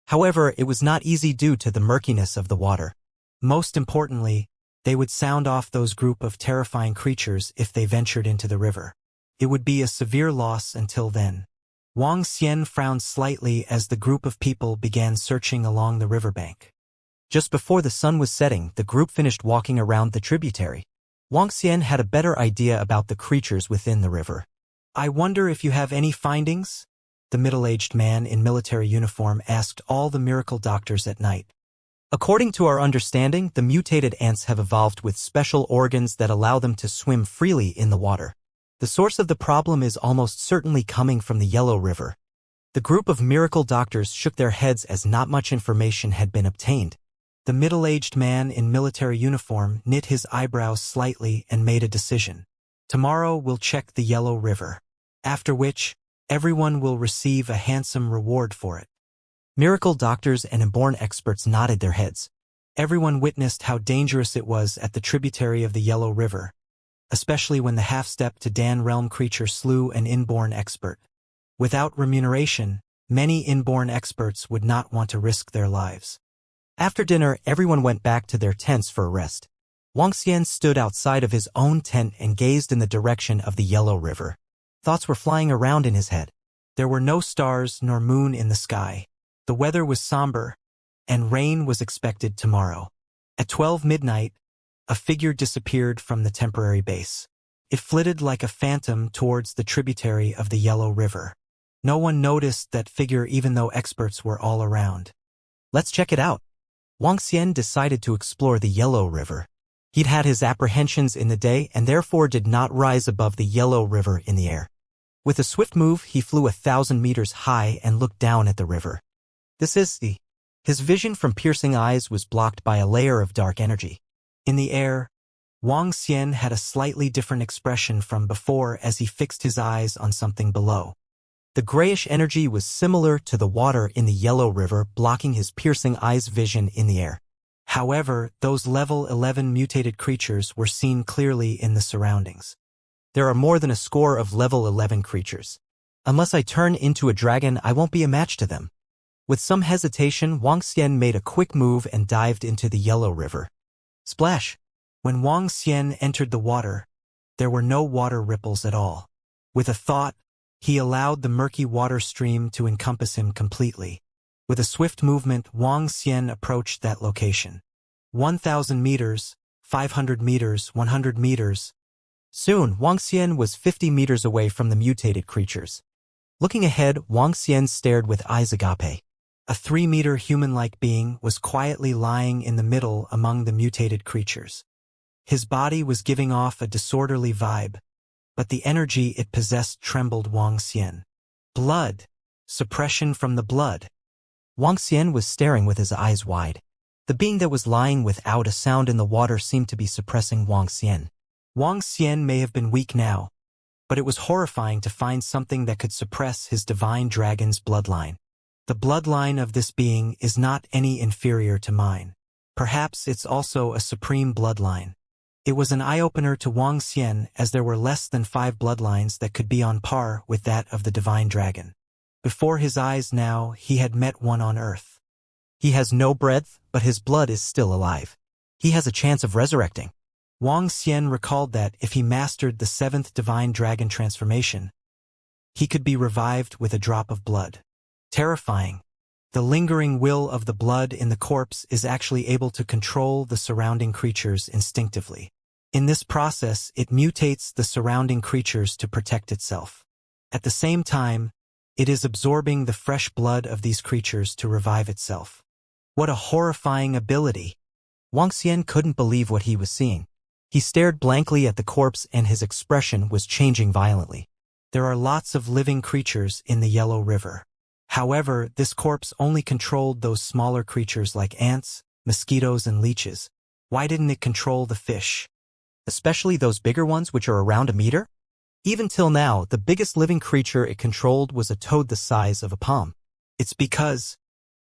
However, it was not easy due to the murkiness of the water. Most importantly, they would sound off those group of terrifying creatures if they ventured into the river. It would be a severe loss until then. Wang Xian frowned slightly as the group of people began searching along the riverbank. Just before the sun was setting, the group finished walking around the tributary. Wang Xian had a better idea about the creatures within the river. "I wonder if you have any findings?" The middle-aged man in military uniform asked all the miracle doctors at night. "According to our understanding, the mutated ants have evolved with special organs that allow them to swim freely in the water. The source of the problem is almost certainly coming from the Yellow River." The group of miracle doctors shook their heads as not much information had been obtained. The middle-aged man in military uniform knit his eyebrows slightly and made a decision. "Tomorrow we'll check the Yellow River. After which, everyone will receive a handsome reward for it." Miracle doctors and inborn experts nodded their heads. Everyone witnessed how dangerous it was at the tributary of the Yellow River, especially when the half-step to Dan realm creature slew an inborn expert. Without remuneration, many inborn experts would not want to risk their lives. After dinner, everyone went back to their tents for a rest. Wang Xian stood outside of his own tent and gazed in the direction of the Yellow River. Thoughts were flying around in his head. There were no stars nor moon in the sky. The weather was somber, and rain was expected tomorrow. At 12 midnight, a figure disappeared from the temporary base. It flitted like a phantom towards the tributary of the Yellow River. No one noticed that figure even though experts were all around. "Let's check it out." Wang Xian decided to explore the Yellow River. He'd had his apprehensions in the day and therefore did not rise above the Yellow River in the air. With a swift move, he flew 1,000 meters high and looked down at the river. His vision from piercing eyes was blocked by a layer of dark energy. In the air, Wang Xian had a slightly different expression from before as he fixed his eyes on something below. The grayish energy was similar to the water in the Yellow River, blocking his piercing eyes' vision in the air. However, those level 11 mutated creatures were seen clearly in the surroundings. There are more than a score of level 11 creatures. Unless I turn into a dragon, I won't be a match to them. With some hesitation, Wang Xian made a quick move and dived into the Yellow River. Splash! When Wang Xian entered the water, there were no water ripples at all. With a thought, he allowed the murky water stream to encompass him completely. With a swift movement, Wang Xian approached that location. 1,000 meters, 500 meters, 100 meters. Soon, Wang Xian was 50 meters away from the mutated creatures. Looking ahead, Wang Xian stared with eyes agape. A 3-meter human-like being was quietly lying in the middle among the mutated creatures. His body was giving off a disorderly vibe, but the energy it possessed trembled Wang Xian. Blood! Suppression from the blood! Wang Xian was staring with his eyes wide. The being that was lying without a sound in the water seemed to be suppressing Wang Xian. Wang Xian may have been weak now, but it was horrifying to find something that could suppress his divine dragon's bloodline. The bloodline of this being is not any inferior to mine. Perhaps it's also a supreme bloodline. It was an eye-opener to Wang Xian as there were less than 5 bloodlines that could be on par with that of the divine dragon. Before his eyes now, he had met one on Earth. He has no breath, but his blood is still alive. He has a chance of resurrecting. Wang Xian recalled that if he mastered the 7th divine dragon transformation, he could be revived with a drop of blood. Terrifying. The lingering will of the blood in the corpse is actually able to control the surrounding creatures instinctively. In this process, it mutates the surrounding creatures to protect itself. At the same time, it is absorbing the fresh blood of these creatures to revive itself. What a horrifying ability! Wang Xian couldn't believe what he was seeing. He stared blankly at the corpse and his expression was changing violently. There are lots of living creatures in the Yellow River. However, this corpse only controlled those smaller creatures like ants, mosquitoes, and leeches. Why didn't it control the fish? Especially those bigger ones which are around a meter? Even till now, the biggest living creature it controlled was a toad the size of a palm. It's because...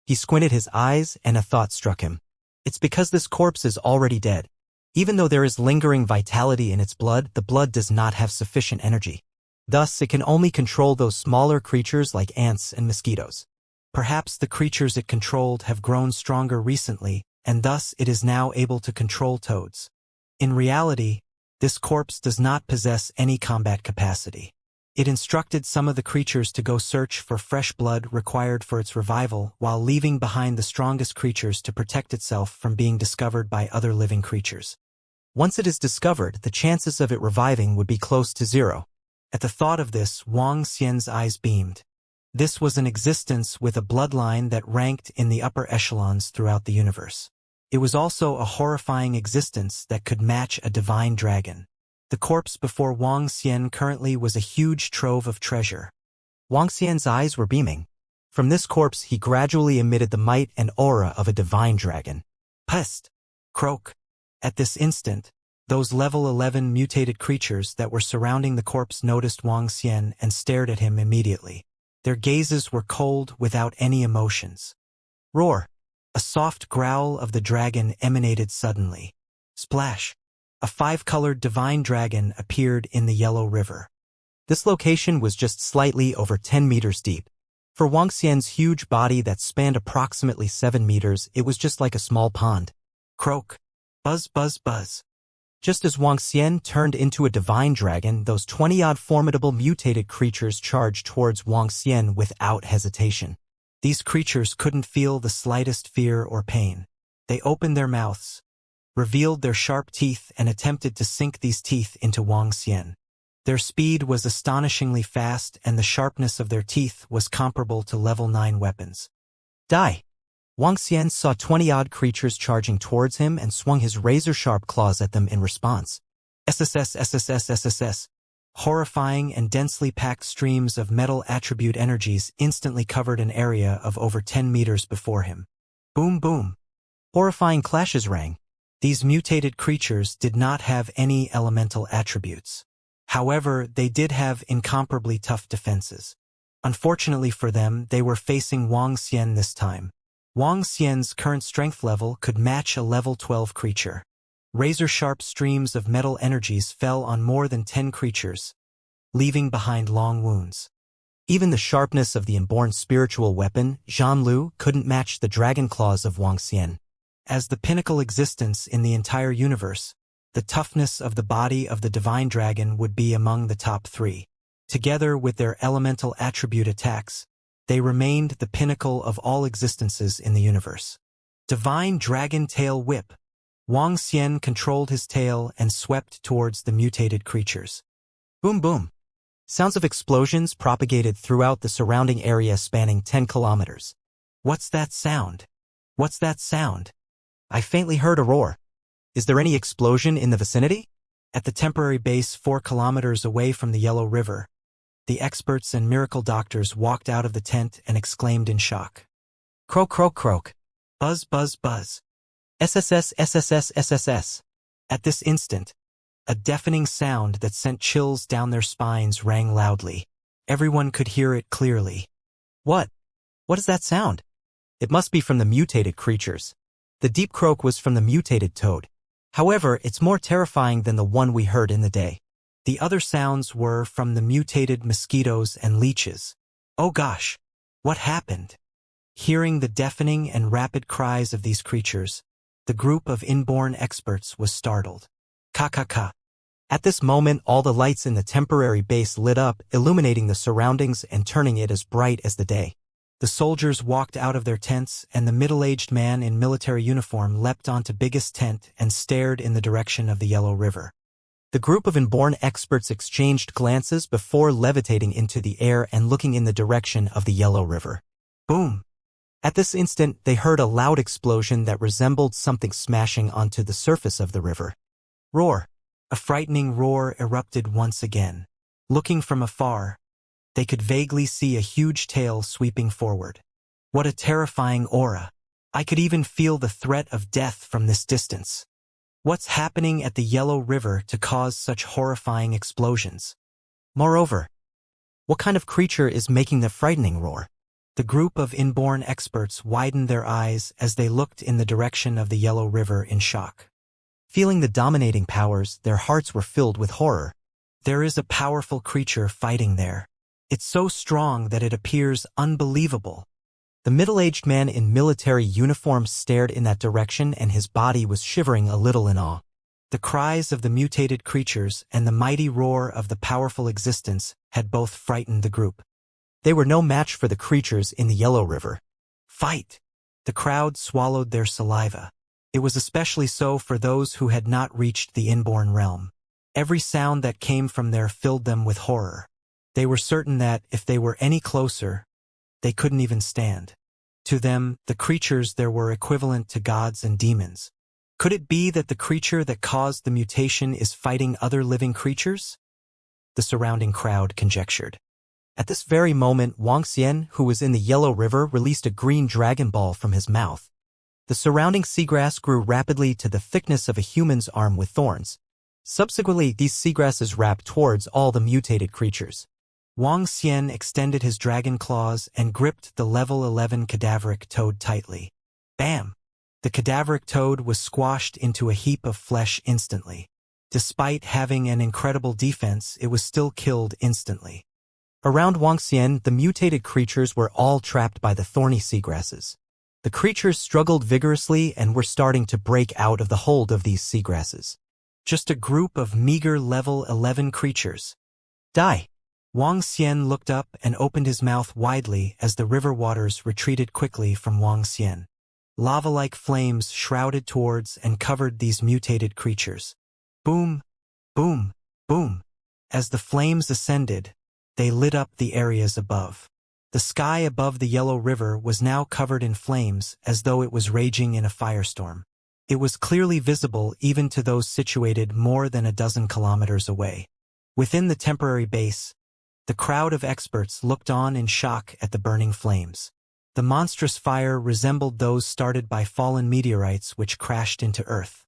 He squinted his eyes and a thought struck him. It's because this corpse is already dead. Even though there is lingering vitality in its blood, the blood does not have sufficient energy. Thus, it can only control those smaller creatures like ants and mosquitoes. Perhaps the creatures it controlled have grown stronger recently, and thus it is now able to control toads. In reality, this corpse does not possess any combat capacity. It instructed some of the creatures to go search for fresh blood required for its revival, while leaving behind the strongest creatures to protect itself from being discovered by other living creatures. Once it is discovered, the chances of it reviving would be close to zero. At the thought of this, Wang Xian's eyes beamed. This was an existence with a bloodline that ranked in the upper echelons throughout the universe. It was also a horrifying existence that could match a divine dragon. The corpse before Wang Xian currently was a huge trove of treasure. Wang Xian's eyes were beaming. From this corpse he gradually emitted the might and aura of a divine dragon. Pest! Croak! At this instant, those level 11 mutated creatures that were surrounding the corpse noticed Wang Xian and stared at him immediately. Their gazes were cold without any emotions. Roar! A soft growl of the dragon emanated suddenly. Splash! A 5-colored divine dragon appeared in the Yellow River. This location was just slightly over 10 meters deep. For Wang Xian's huge body that spanned approximately 7 meters, it was just like a small pond. Croak! Buzz, buzz, buzz. Just as Wang Xian turned into a divine dragon, those 20-odd formidable mutated creatures charged towards Wang Xian without hesitation. These creatures couldn't feel the slightest fear or pain. They opened their mouths, revealed their sharp teeth, and attempted to sink these teeth into Wang Xian. Their speed was astonishingly fast, and the sharpness of their teeth was comparable to level 9 weapons. Die! Wang Xian saw 20-odd creatures charging towards him and swung his razor-sharp claws at them in response. SSS. Horrifying and densely packed streams of metal attribute energies instantly covered an area of over 10 meters before him. Boom boom. Horrifying clashes rang. These mutated creatures did not have any elemental attributes. However, they did have incomparably tough defenses. Unfortunately for them, they were facing Wang Xian this time. Wang Xian's current strength level could match a level 12 creature. Razor-sharp streams of metal energies fell on more than 10 creatures, leaving behind long wounds. Even the sharpness of the inborn spiritual weapon, Zhanlu, couldn't match the dragon claws of Wang Xian. As the pinnacle existence in the entire universe, the toughness of the body of the divine dragon would be among the top 3. Together with their elemental attribute attacks, they remained the pinnacle of all existences in the universe. Divine Dragon Tail Whip. Wang Xian controlled his tail and swept towards the mutated creatures. Boom boom. Sounds of explosions propagated throughout the surrounding area spanning 10 kilometers. What's that sound? What's that sound? I faintly heard a roar. Is there any explosion in the vicinity? At the temporary base 4 kilometers away from the Yellow River, the experts and miracle doctors walked out of the tent and exclaimed in shock. Croak, croak, croak. Buzz, buzz, buzz. SSS. At this instant, a deafening sound that sent chills down their spines rang loudly. Everyone could hear it clearly. What? What is that sound? It must be from the mutated creatures. The deep croak was from the mutated toad. However, it's more terrifying than the one we heard in the day. The other sounds were from the mutated mosquitoes and leeches. Oh gosh, what happened? Hearing the deafening and rapid cries of these creatures, the group of inborn experts was startled. Ka. At this moment, all the lights in the temporary base lit up, illuminating the surroundings and turning it as bright as the day. The soldiers walked out of their tents, and the middle-aged man in military uniform leapt onto biggest tent and stared in the direction of the Yellow River. The group of inborn experts exchanged glances before levitating into the air and looking in the direction of the Yellow River. Boom! At this instant, they heard a loud explosion that resembled something smashing onto the surface of the river. Roar! A frightening roar erupted once again. Looking from afar, they could vaguely see a huge tail sweeping forward. What a terrifying aura! I could even feel the threat of death from this distance. What's happening at the Yellow River to cause such horrifying explosions? Moreover, what kind of creature is making the frightening roar? The group of inborn experts widened their eyes as they looked in the direction of the Yellow River in shock. Feeling the dominating powers, their hearts were filled with horror. There is a powerful creature fighting there. It's so strong that it appears unbelievable. The middle-aged man in military uniform stared in that direction, and his body was shivering a little in awe. The cries of the mutated creatures and the mighty roar of the powerful existence had both frightened the group. They were no match for the creatures in the Yellow River. Fight! The crowd swallowed their saliva. It was especially so for those who had not reached the inborn realm. Every sound that came from there filled them with horror. They were certain that, if they were any closer, they couldn't even stand. To them, the creatures there were equivalent to gods and demons. Could it be that the creature that caused the mutation is fighting other living creatures? The surrounding crowd conjectured. At this very moment, Wuxia, who was in the Yellow River, released a green dragon ball from his mouth. The surrounding seagrass grew rapidly to the thickness of a human's arm with thorns. Subsequently, these seagrasses wrapped towards all the mutated creatures. Wuxia extended his dragon claws and gripped the level 11 cadaveric toad tightly. Bam! The cadaveric toad was squashed into a heap of flesh instantly. Despite having an incredible defense, it was still killed instantly. Around Wuxia, the mutated creatures were all trapped by the thorny seagrasses. The creatures struggled vigorously and were starting to break out of the hold of these seagrasses. Just a group of meager level 11 creatures. Die! Wuxia looked up and opened his mouth widely as the river waters retreated quickly from Wuxia. Lava-like flames shrouded towards and covered these mutated creatures. Boom! Boom! Boom! As the flames ascended, they lit up the areas above. The sky above the Yellow River was now covered in flames as though it was raging in a firestorm. It was clearly visible even to those situated more than a dozen kilometers away. Within the temporary base, the crowd of experts looked on in shock at the burning flames. The monstrous fire resembled those started by fallen meteorites which crashed into Earth.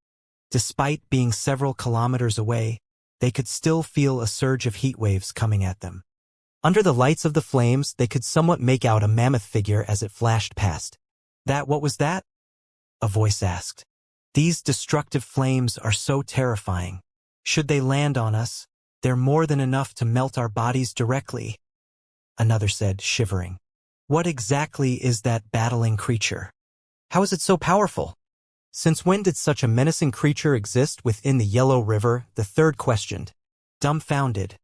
Despite being several kilometers away, they could still feel a surge of heat waves coming at them. Under the lights of the flames, they could somewhat make out a mammoth figure as it flashed past. What was that? A voice asked. These destructive flames are so terrifying. Should they land on us, they're more than enough to melt our bodies directly. Another said, shivering. What exactly is that battling creature? How is it so powerful? Since when did such a menacing creature exist within the Yellow River? The third questioned. Dumbfounded,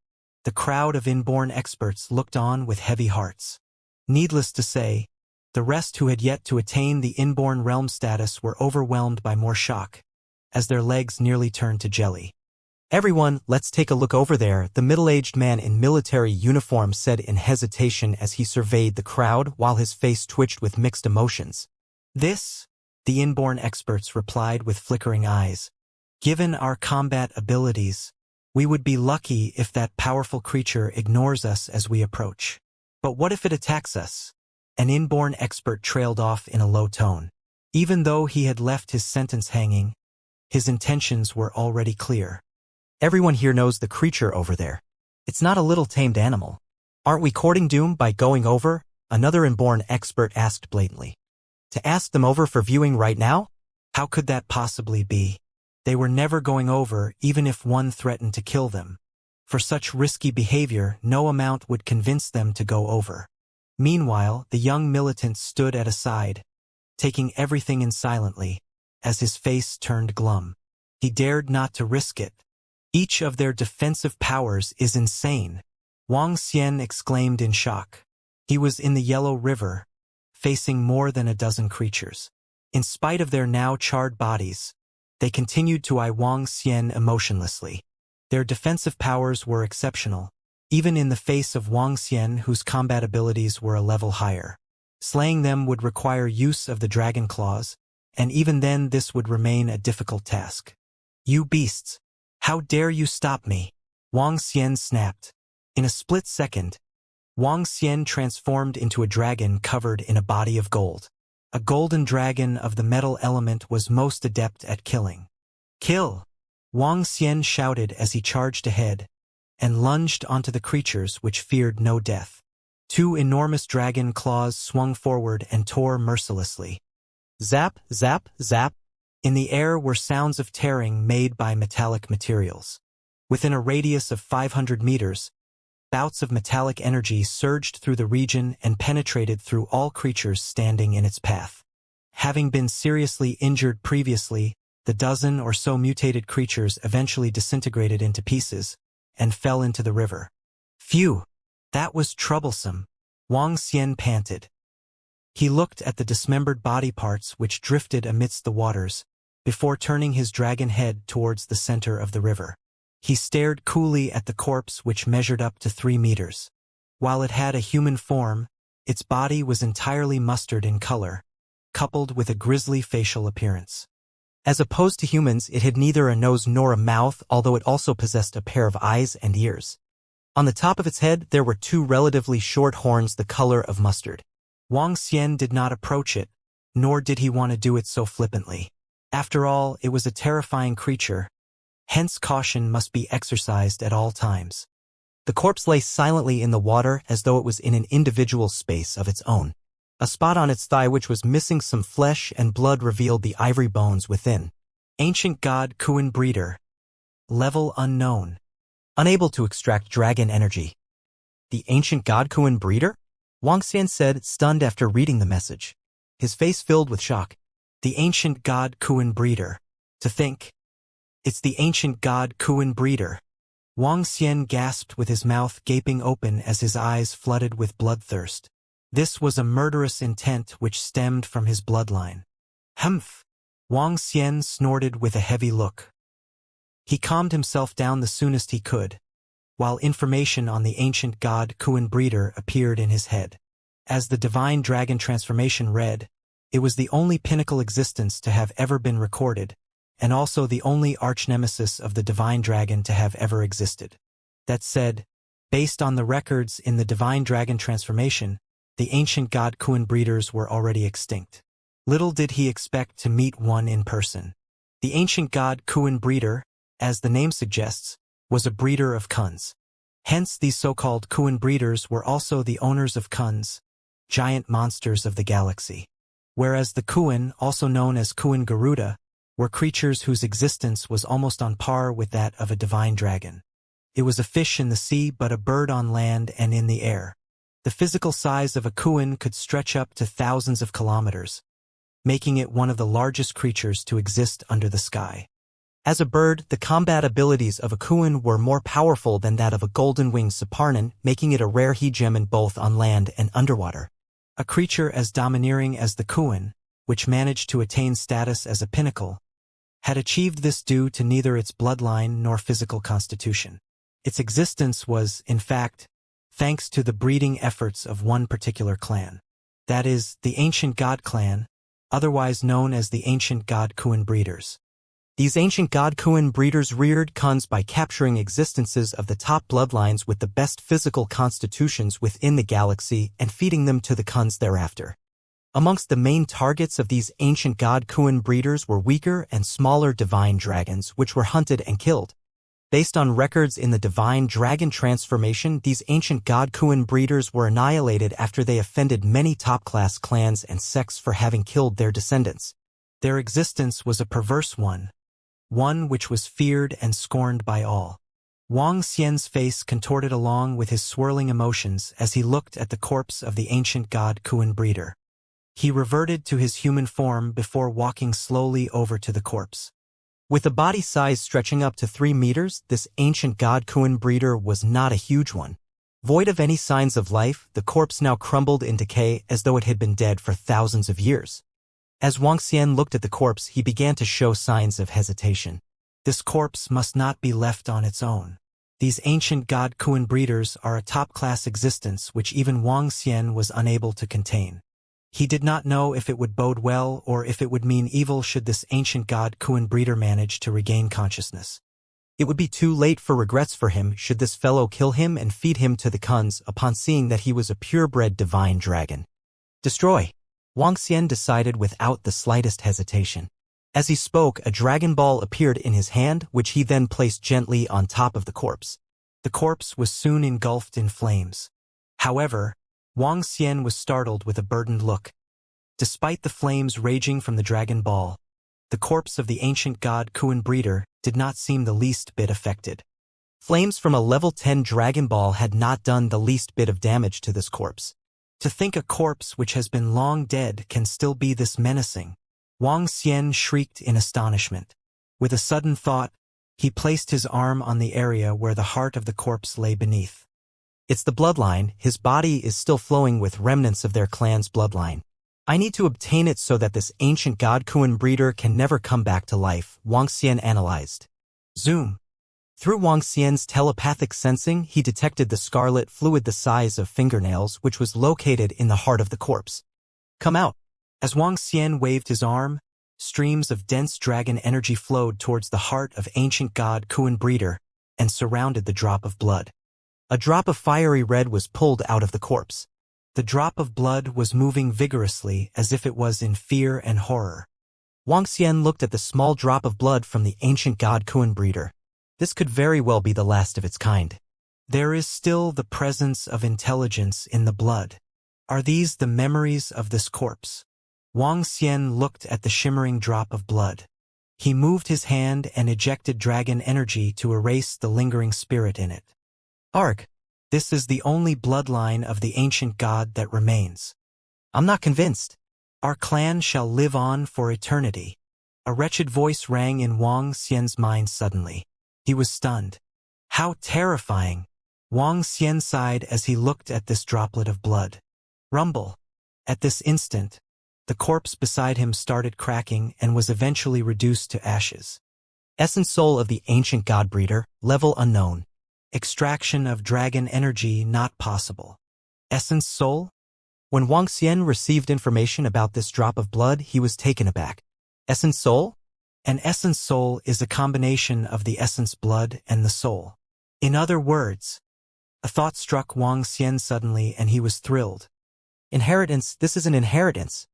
the crowd of inborn experts looked on with heavy hearts. Needless to say, the rest who had yet to attain the inborn realm status were overwhelmed by more shock, as their legs nearly turned to jelly. Everyone, let's take a look over there, the middle-aged man in military uniform said in hesitation as he surveyed the crowd while his face twitched with mixed emotions. This, the inborn experts replied with flickering eyes. Given our combat abilities, we would be lucky if that powerful creature ignores us as we approach. But what if it attacks us? An inborn expert trailed off in a low tone. Even though he had left his sentence hanging, his intentions were already clear. Everyone here knows the creature over there. It's not a little tamed animal. Aren't we courting doom by going over? Another inborn expert asked blatantly. To ask them over for viewing right now? How could that possibly be? They were never going over even if one threatened to kill them. For such risky behavior, no amount would convince them to go over. Meanwhile, the young militant stood at a side, taking everything in silently, as his face turned glum. He dared not to risk it. Each of their defensive powers is insane. Wuxia exclaimed in shock. He was in the Yellow River, facing more than a dozen creatures. In spite of their now charred bodies, they continued to eye Wuxia emotionlessly. Their defensive powers were exceptional, even in the face of Wuxia, whose combat abilities were a level higher. Slaying them would require use of the dragon claws, and even then this would remain a difficult task. You beasts! How dare you stop me? Wuxia snapped. In a split second, Wuxia transformed into a dragon covered in a body of gold. A golden dragon of the metal element was most adept at killing. Kill! Wuxia shouted as he charged ahead and lunged onto the creatures which feared no death. Two enormous dragon claws swung forward and tore mercilessly. Zap, zap, zap. In the air were sounds of tearing made by metallic materials. Within a radius of 500 meters, bouts of metallic energy surged through the region and penetrated through all creatures standing in its path. Having been seriously injured previously, the dozen or so mutated creatures eventually disintegrated into pieces and fell into the river. Phew! That was troublesome, Wang Xian panted. He looked at the dismembered body parts which drifted amidst the waters, before turning his dragon head towards the center of the river. He stared coolly at the corpse which measured up to 3 meters. While it had a human form, its body was entirely mustard in color, coupled with a grisly facial appearance. As opposed to humans, it had neither a nose nor a mouth, although it also possessed a pair of eyes and ears. On the top of its head, there were 2 relatively short horns the color of mustard. Wang Xian did not approach it, nor did he want to do it so flippantly. After all, it was a terrifying creature, hence caution must be exercised at all times. The corpse lay silently in the water as though it was in an individual space of its own. A spot on its thigh which was missing some flesh and blood revealed the ivory bones within. Ancient God Kuan Breeder. Level unknown. Unable to extract dragon energy. The ancient God Kuan Breeder? Wang Xian said, stunned after reading the message. His face filled with shock. The ancient God Kuan Breeder. To think. It's the ancient God Kuan Breeder. Wang Xian gasped with his mouth gaping open as his eyes flooded with bloodthirst. This was a murderous intent which stemmed from his bloodline. Humph! Wang Xian snorted with a heavy look. He calmed himself down the soonest he could, while information on the ancient God Kuan Breeder appeared in his head. As the divine dragon transformation read, it was the only pinnacle existence to have ever been recorded, and also the only arch-nemesis of the divine dragon to have ever existed. That said, based on the records in the divine dragon transformation, the ancient God Kuan Breeders were already extinct. Little did he expect to meet one in person. The ancient God Kuan Breeder, as the name suggests, was a breeder of Kuns. Hence these so-called Kuan Breeders were also the owners of Kuns, giant monsters of the galaxy. Whereas the Kuan, also known as Kuan Garuda, were creatures whose existence was almost on par with that of a divine dragon. It was a fish in the sea but a bird on land and in the air. The physical size of a Kuan could stretch up to thousands of kilometers, making it one of the largest creatures to exist under the sky. As a bird, the combat abilities of a Kuan were more powerful than that of a golden-winged Saparnan, making it a rare he-gem both on land and underwater. A creature as domineering as the Kuan, which managed to attain status as a pinnacle, had achieved this due to neither its bloodline nor physical constitution. Its existence was, in fact, thanks to the breeding efforts of one particular clan. That is, the Ancient God Clan, otherwise known as the Ancient God Kuan Breeders. These Ancient God Kuan Breeders reared Kuns by capturing existences of the top bloodlines with the best physical constitutions within the galaxy and feeding them to the Kuns thereafter. Amongst the main targets of these Ancient God Kuan Breeders were weaker and smaller divine dragons which were hunted and killed. Based on records in the divine dragon transformation, these Ancient God Kuan Breeders were annihilated after they offended many top-class clans and sects for having killed their descendants. Their existence was a perverse one which was feared and scorned by all. Wang Xian's face contorted along with his swirling emotions as he looked at the corpse of the Ancient God Kuan Breeder. He reverted to his human form before walking slowly over to the corpse. With a body size stretching up to 3 meters, this Ancient God Kuan Breeder was not a huge one. Void of any signs of life, the corpse now crumbled in decay as though it had been dead for thousands of years. As Wang Xian looked at the corpse, he began to show signs of hesitation. This corpse must not be left on its own. These Ancient God Kuan Breeders are a top-class existence which even Wang Xian was unable to contain. He did not know if it would bode well or if it would mean evil should this Ancient God Kuan Breeder manage to regain consciousness. It would be too late for regrets for him should this fellow kill him and feed him to the Kuns upon seeing that he was a purebred divine dragon. Destroy! Wang Xian decided without the slightest hesitation. As he spoke, a dragon ball appeared in his hand, which he then placed gently on top of the corpse. The corpse was soon engulfed in flames. However, Wang Xian was startled with a burdened look. Despite the flames raging from the dragon ball, the the corpse of the ancient god Kuan breeder did not seem the least bit affected. Flames from a level 10 Dragon Ball had not done the least bit of damage to this corpse. To think a corpse which has been long dead can still be this menacing. Wang Xian shrieked in astonishment. With a sudden thought, he placed his arm on the area where the heart of the corpse lay beneath. It's the bloodline. His body is still flowing with remnants of their clan's bloodline. I need to obtain it so that this ancient god Kuan breeder can never come back to life, Wang Xian analyzed. Zoom. Through Wang Xian's telepathic sensing, he detected the scarlet fluid the size of fingernails which was located in the heart of the corpse. Come out. As Wang Xian waved his arm, streams of dense dragon energy flowed towards the heart of ancient god Kuan breeder and surrounded the drop of blood. A drop of fiery red was pulled out of the corpse. The drop of blood was moving vigorously as if it was in fear and horror. Wang Xian looked at the small drop of blood from the ancient god Kuan breeder. This could very well be the last of its kind. There is still the presence of intelligence in the blood. Are these the memories of this corpse? Wang Xian looked at the shimmering drop of blood. He moved his hand and ejected dragon energy to erase the lingering spirit in it. Arg, this is the only bloodline of the ancient god that remains. I'm not convinced. Our clan shall live on for eternity. A wretched voice rang in Wang Xian's mind suddenly. He was stunned. How terrifying! Wang Xian sighed as he looked at this droplet of blood. Rumble. At this instant, the corpse beside him started cracking and was eventually reduced to ashes. Essence soul of the ancient god breeder, level unknown. Extraction of dragon energy not possible. Essence soul? When Wang Xian received information about this drop of blood, he was taken aback. Essence soul? An essence soul is a combination of the essence blood and the soul. In other words, a thought struck Wang Xian suddenly and he was thrilled. Inheritance, this is an inheritance.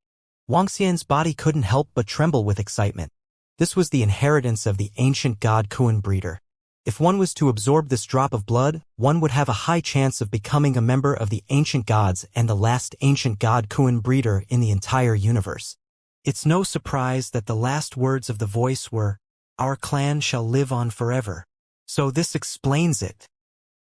Wang Xian's body couldn't help but tremble with excitement. This was the inheritance of the ancient god Kuan breeder. If one was to absorb this drop of blood, one would have a high chance of becoming a member of the ancient gods and the last ancient god Kuan breeder in the entire universe. It's no surprise that the last words of the voice were, "Our clan shall live on forever." So this explains it.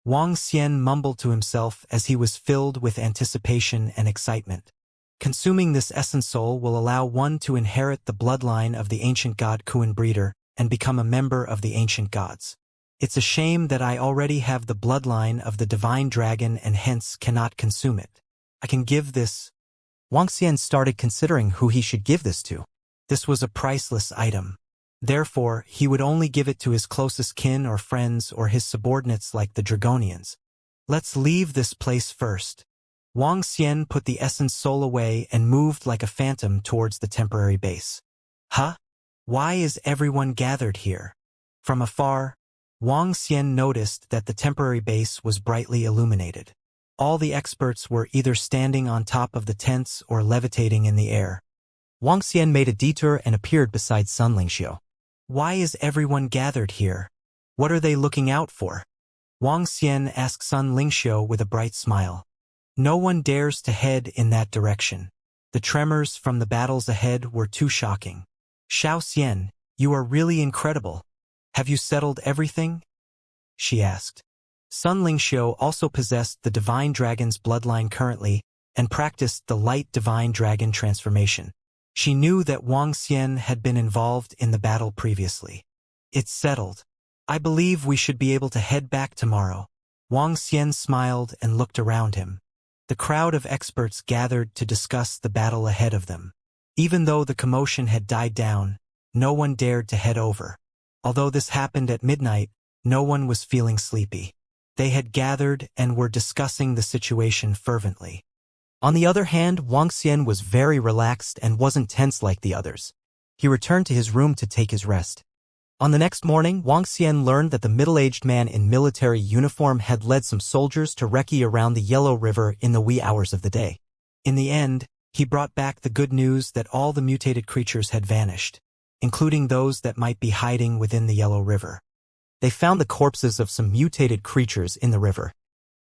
Wang Xian mumbled to himself as he was filled with anticipation and excitement. Consuming this essence soul will allow one to inherit the bloodline of the ancient god Kuan breeder and become a member of the ancient gods. It's a shame that I already have the bloodline of the divine dragon and hence cannot consume it. I can give this. Wang Xian started considering who he should give this to. This was a priceless item. Therefore, he would only give it to his closest kin or friends or his subordinates like the Dragonians. Let's leave this place first. Wang Xian put the essence soul away and moved like a phantom towards the temporary base. Huh? Why is everyone gathered here? From afar, Wang Xian noticed that the temporary base was brightly illuminated. All the experts were either standing on top of the tents or levitating in the air. Wang Xian made a detour and appeared beside Sun Lingxiu. Why is everyone gathered here? What are they looking out for? Wang Xian asked Sun Lingxiu with a bright smile. No one dares to head in that direction. The tremors from the battles ahead were too shocking. Xiao Xian, you are really incredible. Have you settled everything? She asked. Sun Lingxiu also possessed the divine dragon's bloodline currently and practiced the light divine dragon transformation. She knew that Wang Xian had been involved in the battle previously. It's settled. I believe we should be able to head back tomorrow. Wang Xian smiled and looked around him. The crowd of experts gathered to discuss the battle ahead of them. Even though the commotion had died down, no one dared to head over. Although this happened at midnight, no one was feeling sleepy. They had gathered and were discussing the situation fervently. On the other hand, Wang Xian was very relaxed and wasn't tense like the others. He returned to his room to take his rest. On the next morning, Wang Xian learned that the middle-aged man in military uniform had led some soldiers to recce around the Yellow River in the wee hours of the day. In the end, he brought back the good news that all the mutated creatures had vanished, including those that might be hiding within the Yellow River. They found the corpses of some mutated creatures in the river.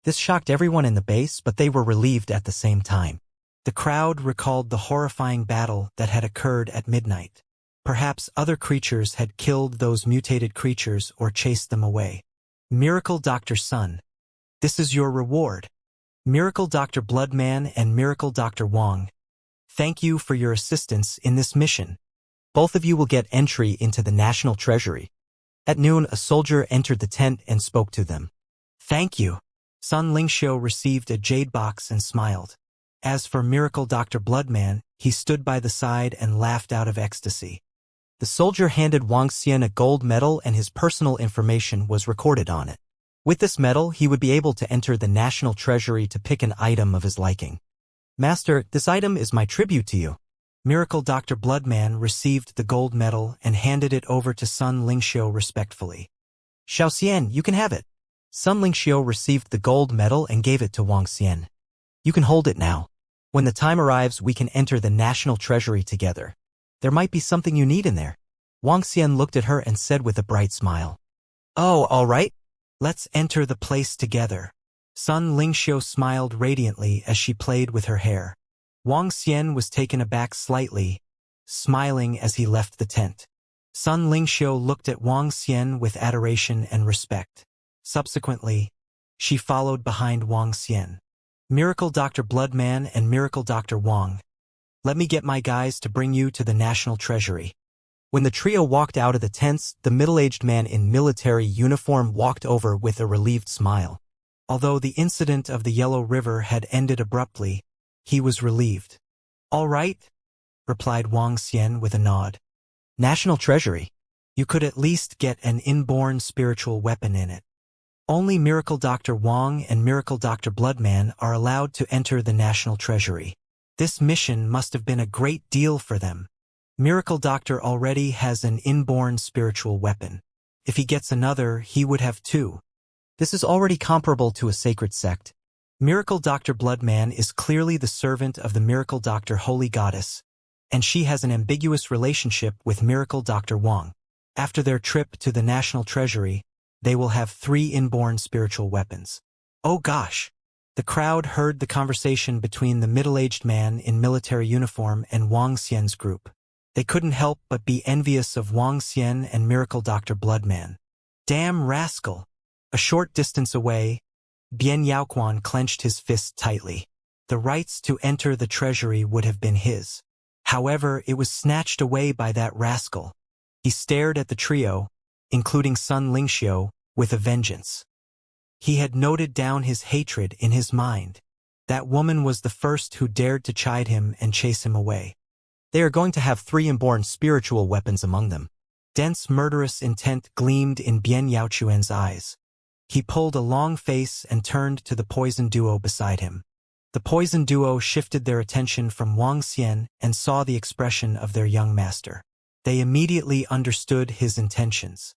This shocked everyone in the base, but they were relieved at the same time. The crowd recalled the horrifying battle that had occurred at midnight. Perhaps other creatures had killed those mutated creatures or chased them away. Miracle Dr. Sun. This is your reward. Miracle Dr. Bloodman and Miracle Dr. Wong. Thank you for your assistance in this mission. Both of you will get entry into the National Treasury. At noon, a soldier entered the tent and spoke to them. Thank you. Sun Lingxiu received a jade box and smiled. As for Miracle Dr. Bloodman, he stood by the side and laughed out of ecstasy. The soldier handed Wang Xian a gold medal and his personal information was recorded on it. With this medal, he would be able to enter the National Treasury to pick an item of his liking. Master, this item is my tribute to you. Miracle Dr. Bloodman received the gold medal and handed it over to Sun Lingxiu respectfully. Xiao Xian, you can have it. Sun Lingxiu received the gold medal and gave it to Wang Xian. You can hold it now. When the time arrives, we can enter the National Treasury together. There might be something you need in there. Wang Xian looked at her and said with a bright smile. Oh, all right. Let's enter the place together. Sun Lingxiu smiled radiantly as she played with her hair. Wang Xian was taken aback slightly, smiling as he left the tent. Sun Lingxiu looked at Wang Xian with adoration and respect. Subsequently, she followed behind Wang Xian. Miracle Dr. Bloodman and Miracle Dr. Wong. Let me get my guys to bring you to the National Treasury. When the trio walked out of the tents, the middle-aged man in military uniform walked over with a relieved smile. Although the incident of the Yellow River had ended abruptly, he was relieved. All right, replied Wang Xian with a nod. National Treasury. You could at least get an inborn spiritual weapon in it. Only Miracle Dr. Wong and Miracle Dr. Bloodman are allowed to enter the National Treasury. This mission must have been a great deal for them. Miracle Doctor already has an inborn spiritual weapon. If he gets another, he would have two. This is already comparable to a sacred sect. Miracle Dr. Bloodman is clearly the servant of the Miracle Doctor Holy Goddess, and she has an ambiguous relationship with Miracle Dr. Wong. After their trip to the National Treasury, they will have 3 inborn spiritual weapons. Oh gosh! The crowd heard the conversation between the middle-aged man in military uniform and Wang Xian's group. They couldn't help but be envious of Wang Xian and Miracle Dr. Bloodman. Damn rascal! A short distance away, Bian Yaoquan clenched his fist tightly. The rights to enter the treasury would have been his. However, it was snatched away by that rascal. He stared at the trio, including Sun Lingxiu, with a vengeance. He had noted down his hatred in his mind. That woman was the first who dared to chide him and chase him away. They are going to have 3 inborn spiritual weapons among them. Dense murderous intent gleamed in Bian Yaoquan's eyes. He pulled a long face and turned to the poison duo beside him. The poison duo shifted their attention from Wang Xian and saw the expression of their young master. They immediately understood his intentions.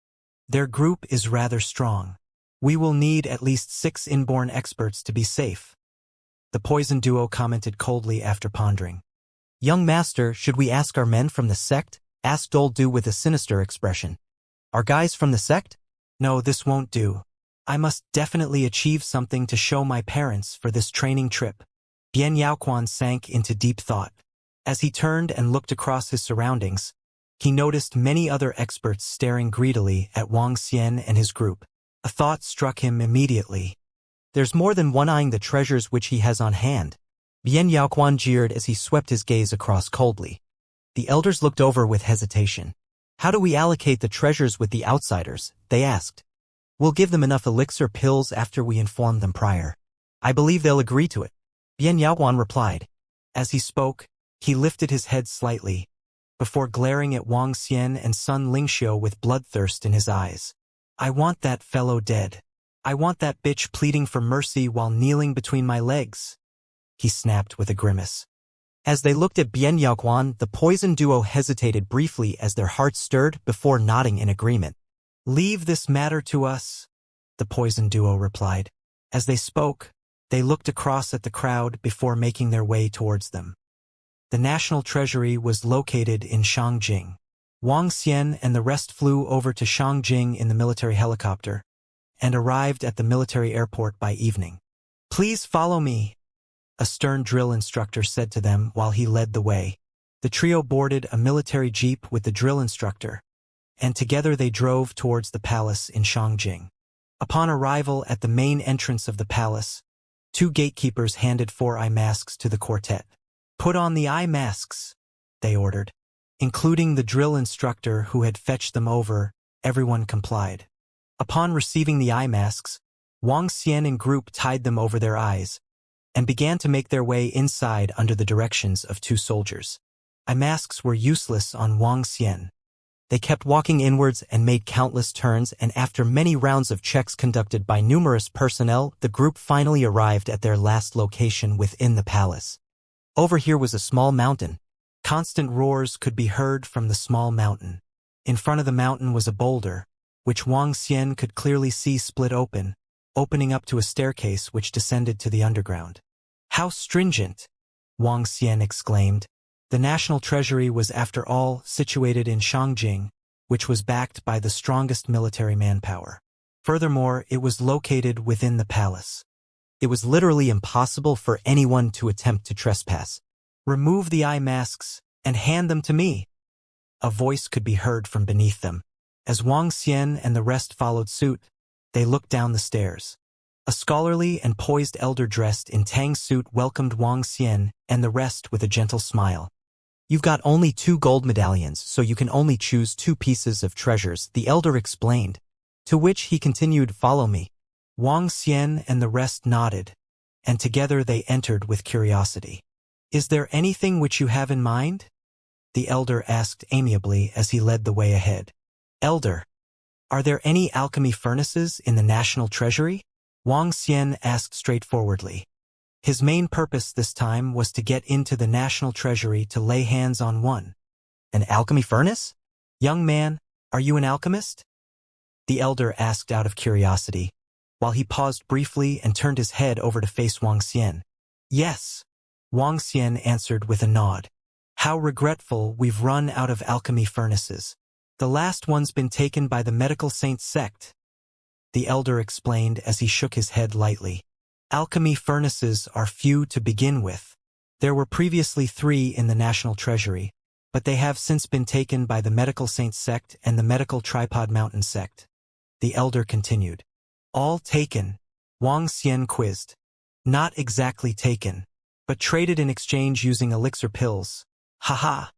Their group is rather strong. We will need at least 6 inborn experts to be safe. The poison duo commented coldly after pondering. Young master, should we ask our men from the sect? Asked Old Du with a sinister expression. Our guys from the sect? No, this won't do. I must definitely achieve something to show my parents for this training trip. Bian Yaoquan sank into deep thought. As he turned and looked across his surroundings, he noticed many other experts staring greedily at Wang Xian and his group. A thought struck him immediately. There's more than one eyeing the treasures which he has on hand. Bian Yaoquan jeered as he swept his gaze across coldly. The elders looked over with hesitation. How do we allocate the treasures with the outsiders? They asked. We'll give them enough elixir pills after we inform them prior. I believe they'll agree to it. Bian Yaoquan replied. As he spoke, he lifted his head slightly, before glaring at Wang Xian and Sun Lingxiu with bloodthirst in his eyes. I want that fellow dead. I want that bitch pleading for mercy while kneeling between my legs. He snapped with a grimace. As they looked at Bian Yaoquan, the poison duo hesitated briefly as their hearts stirred before nodding in agreement. Leave this matter to us, the poison duo replied. As they spoke, they looked across at the crowd before making their way towards them. The National Treasury was located in Shangjing. Wang Xian and the rest flew over to Shangjing in the military helicopter and arrived at the military airport by evening. Please follow me, a stern drill instructor said to them while he led the way. The trio boarded a military jeep with the drill instructor, and together they drove towards the palace in Shangjing. Upon arrival at the main entrance of the palace, two gatekeepers handed 4 eye masks to the quartet. "Put on the eye masks," they ordered. Including the drill instructor who had fetched them over, everyone complied. Upon receiving the eye masks, Wang Xian and group tied them over their eyes and began to make their way inside under the directions of 2 soldiers. Eye masks were useless on Wang Xian. They kept walking inwards and made countless turns, and after many rounds of checks conducted by numerous personnel, the group finally arrived at their last location within the palace. Over here was a small mountain. Constant roars could be heard from the small mountain. In front of the mountain was a boulder, which Wang Xian could clearly see split open, opening up to a staircase which descended to the underground. "How stringent!" Wang Xian exclaimed. The national treasury was, after all, situated in Shangjing, which was backed by the strongest military manpower. Furthermore, it was located within the palace. It was literally impossible for anyone to attempt to trespass. "Remove the eye masks and hand them to me." A voice could be heard from beneath them. As Wang Xian and the rest followed suit, they looked down the stairs. A scholarly and poised elder dressed in Tang's suit welcomed Wang Xian and the rest with a gentle smile. "You've got only 2 gold medallions, so you can only choose 2 pieces of treasures," the elder explained, to which he continued, "Follow me." Wang Xian and the rest nodded, and together they entered with curiosity. "Is there anything which you have in mind?" the elder asked amiably as he led the way ahead. "Elder, are there any alchemy furnaces in the national treasury?" Wang Xian asked straightforwardly. His main purpose this time was to get into the national treasury to lay hands on one. "An alchemy furnace? Young man, are you an alchemist?" the elder asked out of curiosity, while he paused briefly and turned his head over to face Wang Xian. "Yes," Wang Xian answered with a nod. "How regretful we've run out of alchemy furnaces. The last one's been taken by the medical saint sect," the elder explained as he shook his head lightly. "Alchemy furnaces are few to begin with. There were previously 3 in the national treasury, but they have since been taken by the medical saint sect and the medical tripod mountain sect," the elder continued. "All taken?" Wang Xian quizzed. "Not exactly taken, but traded in exchange using elixir pills." "Ha-ha,"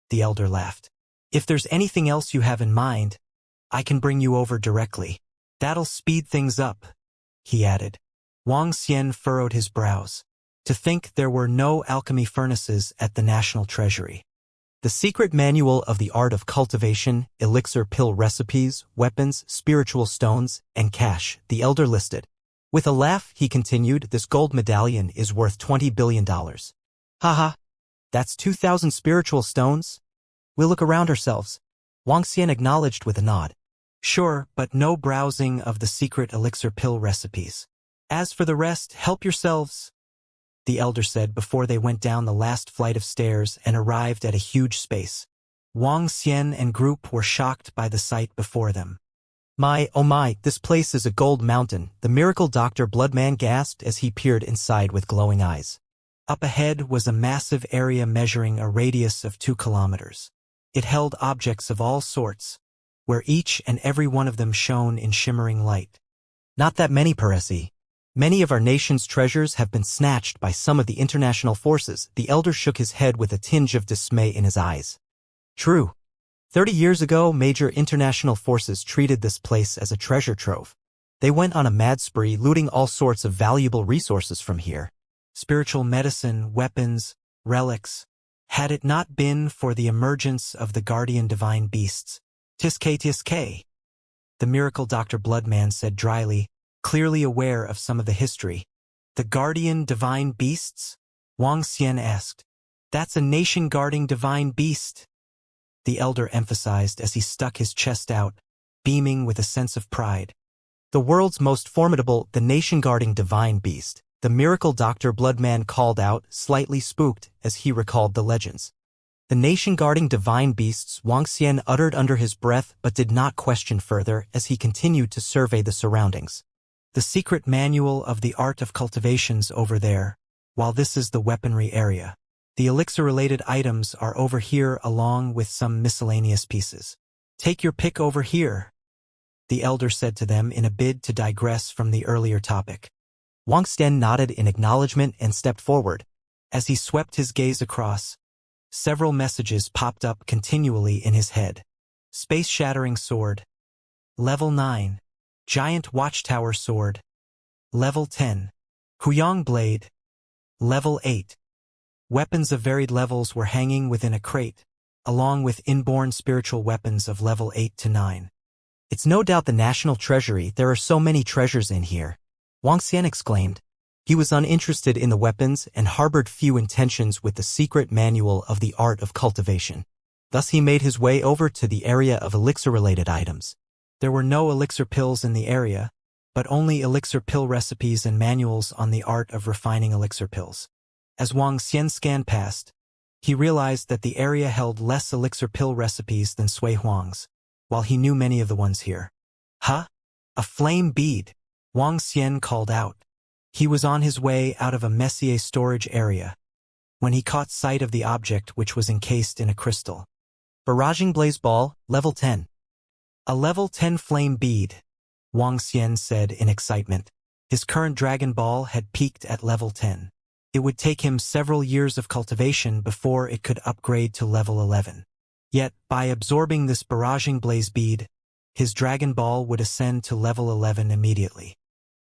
the elder laughed. "If there's anything else you have in mind, I can bring you over directly. That'll speed things up," he added. Wang Xian furrowed his brows. To think there were no alchemy furnaces at the national treasury. "The secret manual of the art of cultivation, elixir pill recipes, weapons, spiritual stones, and cash," the elder listed. With a laugh, he continued, "This gold medallion is worth $20 billion. Haha, that's 2,000 spiritual stones? We'll look around ourselves." Wang Xian acknowledged with a nod. "Sure, but no browsing of the secret elixir pill recipes. As for the rest, help yourselves," the elder said before they went down the last flight of stairs and arrived at a huge space. Wang Xian and group were shocked by the sight before them. Oh my, this place is a gold mountain," the miracle doctor Bloodman gasped as he peered inside with glowing eyes. Up ahead was a massive area measuring a radius of 2 kilometers. It held objects of all sorts, where each and every one of them shone in shimmering light. "Not that many, Peresi. Many of our nation's treasures have been snatched by some of the international forces." The elder shook his head with a tinge of dismay in his eyes. "True. 30 years ago, major international forces treated this place as a treasure trove. They went on a mad spree, looting all sorts of valuable resources from here. Spiritual medicine, weapons, relics. Had it not been for the emergence of the guardian divine beasts. Tisk, the miracle Dr. Bloodman said dryly, clearly aware of some of the history. "The guardian divine beasts?" Wang Xian asked. "That's a nation-guarding divine beast," the elder emphasized as he stuck his chest out, beaming with a sense of pride. "The world's most formidable, the nation-guarding divine beast," the miracle Dr. Bloodman called out, slightly spooked as he recalled the legends. "The nation-guarding divine beasts," Wang Xian uttered under his breath but did not question further as he continued to survey the surroundings. "The secret manual of the art of cultivation's over there, while this is the weaponry area," The elixir-related items are over here along with some miscellaneous pieces. Take your pick over here, the elder said to them in a bid to digress from the earlier topic. Wang Xian nodded in acknowledgement and stepped forward. As he swept his gaze across, several messages popped up continually in his head. Space-shattering sword. Level 9. Giant watchtower sword. Level 10. Huyang blade. Level 8. Weapons of varied levels were hanging within a crate, along with inborn spiritual weapons of level 8 to 9. It's no doubt the national treasury. There are so many treasures in here, Wang Xian exclaimed. He was uninterested in the weapons and harbored few intentions with the secret manual of the art of cultivation. Thus he made his way over to the area of elixir-related items. There were no elixir pills in the area, but only elixir pill recipes and manuals on the art of refining elixir pills. As Wang Xian scanned past, he realized that the area held less elixir pill recipes than Sui Huang's, while he knew many of the ones here. Huh? A flame bead, Wang Xian called out. He was on his way out of a Messier storage area when he caught sight of the object, which was encased in a crystal. Barraging blaze ball, level 10. A level 10 flame bead, Wang Xian said in excitement. His current Dragon Ball had peaked at level 10. It would take him several years of cultivation before it could upgrade to level 11. Yet, by absorbing this barraging blaze bead, his Dragon Ball would ascend to level 11 immediately.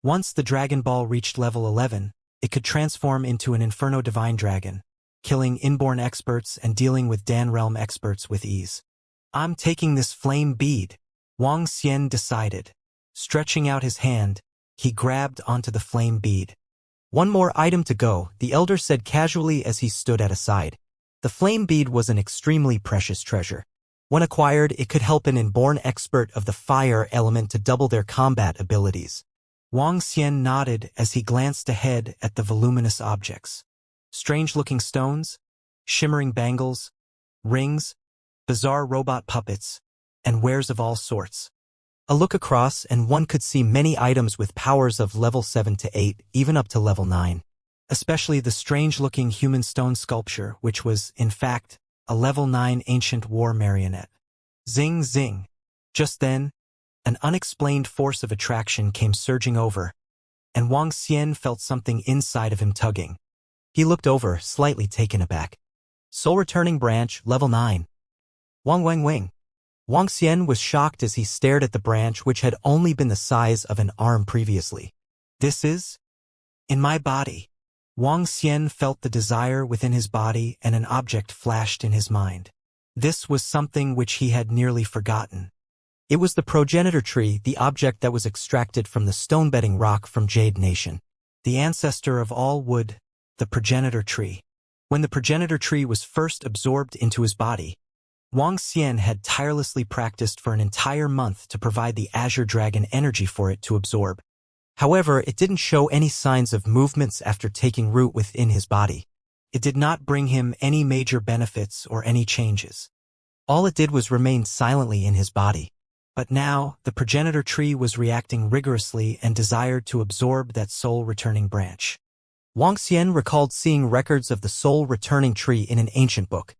Once the Dragon Ball reached level 11, it could transform into an Inferno Divine Dragon, killing inborn experts and dealing with Dan Realm experts with ease. I'm taking this flame bead, Wang Xian decided. Stretching out his hand, he grabbed onto the flame bead. One more item to go, the elder said casually as he stood at a side. The flame bead was an extremely precious treasure. When acquired, it could help an inborn expert of the fire element to double their combat abilities. Wang Xian nodded as he glanced ahead at the voluminous objects. Strange-looking stones, shimmering bangles, rings, bizarre robot puppets, and wares of all sorts. A look across and one could see many items with powers of level 7 to 8, even up to level 9. Especially the strange-looking human stone sculpture, which was, in fact, a level 9 ancient war marionette. Zing zing. Just then, an unexplained force of attraction came surging over, and Wang Xian felt something inside of him tugging. He looked over, slightly taken aback. Soul Returning Branch, level 9. Wang Wang Wing. Wang Xian was shocked as he stared at the branch, which had only been the size of an arm previously. This is? In my body. Wang Xian felt the desire within his body and an object flashed in his mind. This was something which he had nearly forgotten. It was the progenitor tree, the object that was extracted from the stone-bedding rock from Jade Nation. The ancestor of all wood, the progenitor tree. When the progenitor tree was first absorbed into his body, Wang Xian had tirelessly practiced for an entire month to provide the Azure Dragon energy for it to absorb. However, it didn't show any signs of movements after taking root within his body. It did not bring him any major benefits or any changes. All it did was remain silently in his body. But now, the progenitor tree was reacting rigorously and desired to absorb that soul-returning branch. Wang Xian recalled seeing records of the soul-returning tree in an ancient book.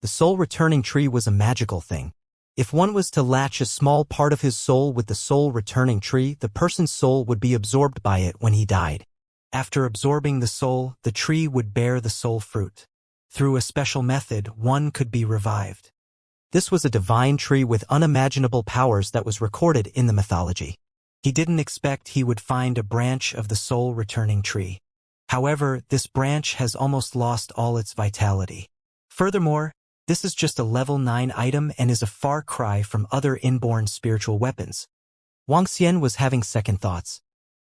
The soul-returning tree was a magical thing. If one was to latch a small part of his soul with the soul-returning tree, the person's soul would be absorbed by it when he died. After absorbing the soul, the tree would bear the soul fruit. Through a special method, one could be revived. This was a divine tree with unimaginable powers that was recorded in the mythology. He didn't expect he would find a branch of the soul-returning tree. However, this branch has almost lost all its vitality. Furthermore, this is just a level 9 item and is a far cry from other inborn spiritual weapons. Wang Xian was having second thoughts.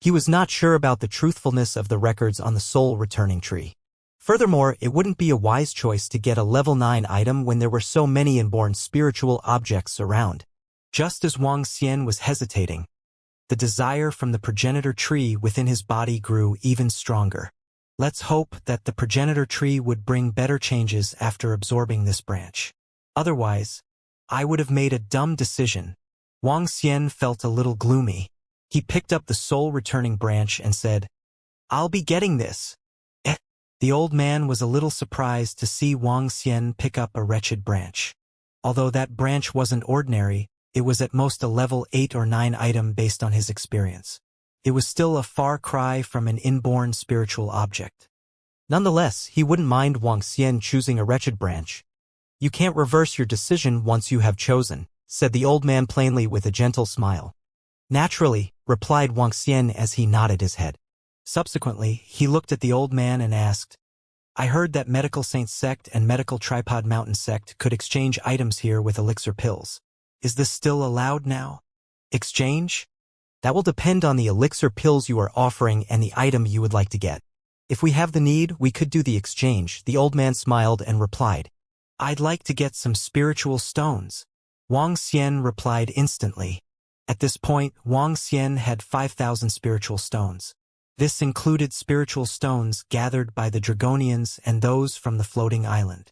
He was not sure about the truthfulness of the records on the soul-returning tree. Furthermore, it wouldn't be a wise choice to get a level 9 item when there were so many inborn spiritual objects around. Just as Wang Xian was hesitating, the desire from the progenitor tree within his body grew even stronger. Let's hope that the progenitor tree would bring better changes after absorbing this branch. Otherwise, I would have made a dumb decision. Wang Xian felt a little gloomy. He picked up the soul-returning branch and said, "I'll be getting this." The old man was a little surprised to see Wang Xian pick up a wretched branch. Although that branch wasn't ordinary, it was at most a level 8 or 9 item based on his experience. It was still a far cry from an inborn spiritual object. Nonetheless, he wouldn't mind Wang Xian choosing a wretched branch. "You can't reverse your decision once you have chosen," said the old man plainly with a gentle smile. "Naturally," replied Wang Xian as he nodded his head. Subsequently, he looked at the old man and asked, "I heard that Medical Saints Sect and Medical Tripod Mountain Sect could exchange items here with elixir pills. Is this still allowed now?" "Exchange? That will depend on the elixir pills you are offering and the item you would like to get. If we have the need, we could do the exchange," the old man smiled and replied. "I'd like to get some spiritual stones," Wang Xian replied instantly. At this point, Wang Xian had 5,000 spiritual stones. This included spiritual stones gathered by the Dragonians and those from the floating island.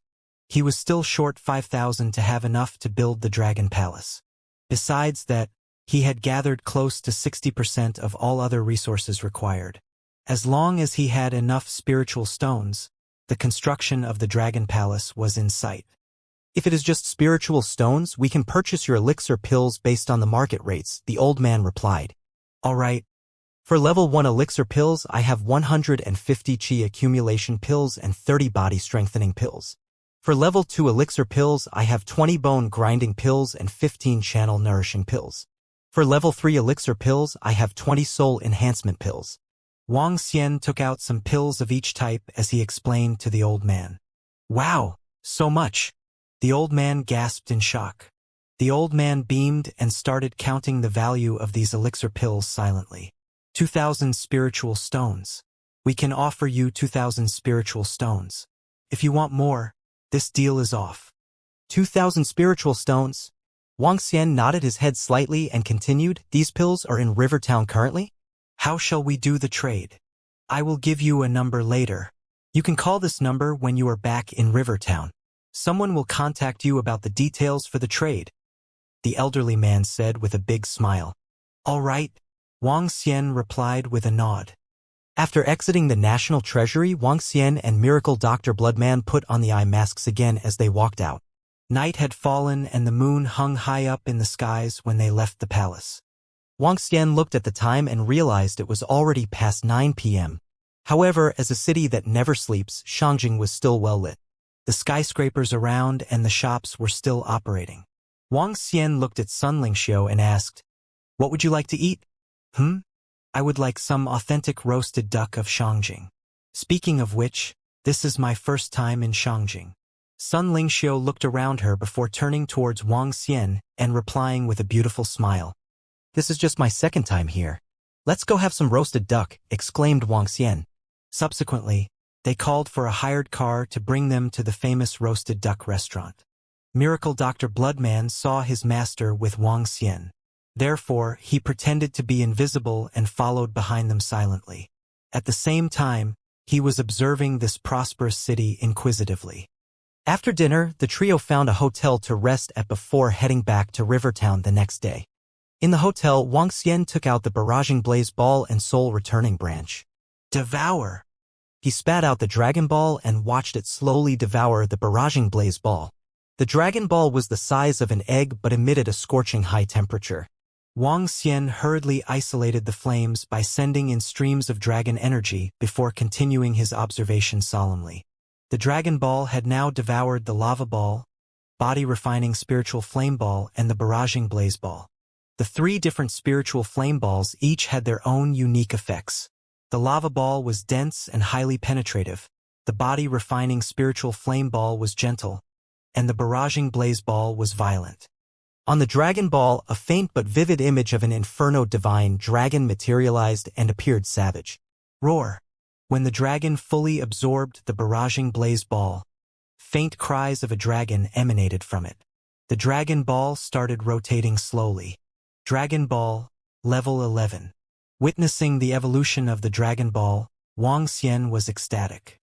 He was still short 5,000 to have enough to build the Dragon Palace. Besides that, he had gathered close to 60% of all other resources required. As long as he had enough spiritual stones, the construction of the Dragon Palace was in sight. "If it is just spiritual stones, we can purchase your elixir pills based on the market rates," the old man replied. "All right. For level 1 elixir pills, I have 150 chi accumulation pills and 30 body strengthening pills. For level 2 elixir pills, I have 20 bone grinding pills and 15 channel nourishing pills. For level 3 elixir pills, I have 20 soul enhancement pills." Wang Xian took out some pills of each type as he explained to the old man. "Wow, so much!" The old man gasped in shock. The old man beamed and started counting the value of these elixir pills silently. 2,000 spiritual stones. "We can offer you 2,000 spiritual stones. If you want more, this deal is off." 2,000 spiritual stones? Wang Xian nodded his head slightly and continued, "These pills are in Rivertown currently?" "How shall we do the trade? I will give you a number later. You can call this number when you are back in Rivertown. Someone will contact you about the details for the trade," the elderly man said with a big smile. "All right," Wang Xian replied with a nod. After exiting the National Treasury, Wang Xian and Miracle Dr. Bloodman put on the eye masks again as they walked out. Night had fallen and the moon hung high up in the skies when they left the palace. Wang Xian looked at the time and realized it was already past 9 p.m. However, as a city that never sleeps, Shangjing was still well lit. The skyscrapers around and the shops were still operating. Wang Xian looked at Sun Lingxiu and asked, "What would you like to eat?" "I would like some authentic roasted duck of Shangjing. Speaking of which, this is my first time in Shangjing." Sun Lingxiu looked around her before turning towards Wang Xian and replying with a beautiful smile. "This is just my second time here. Let's go have some roasted duck," exclaimed Wang Xian. Subsequently, they called for a hired car to bring them to the famous roasted duck restaurant. Miracle Dr. Bloodman saw his master with Wang Xian. Therefore, he pretended to be invisible and followed behind them silently. At the same time, he was observing this prosperous city inquisitively. After dinner, the trio found a hotel to rest at before heading back to Rivertown the next day. In the hotel, Wang Xian took out the barraging blaze ball and soul returning branch. "Devour!" He spat out the Dragon Ball and watched it slowly devour the barraging blaze ball. The Dragon Ball was the size of an egg but emitted a scorching high temperature. Wang Xian hurriedly isolated the flames by sending in streams of dragon energy before continuing his observation solemnly. The Dragon Ball had now devoured the Lava Ball, Body-Refining Spiritual Flame Ball, and the Barraging Blaze Ball. The 3 different spiritual flame balls each had their own unique effects. The Lava Ball was dense and highly penetrative, the Body-Refining Spiritual Flame Ball was gentle, and the Barraging Blaze Ball was violent. On the Dragon Ball, a faint but vivid image of an Inferno Divine dragon materialized and appeared savage. Roar! When the dragon fully absorbed the barraging blaze ball, faint cries of a dragon emanated from it. The Dragon Ball started rotating slowly. Dragon Ball, Level 11. Witnessing the evolution of the Dragon Ball, Wang Xian was ecstatic.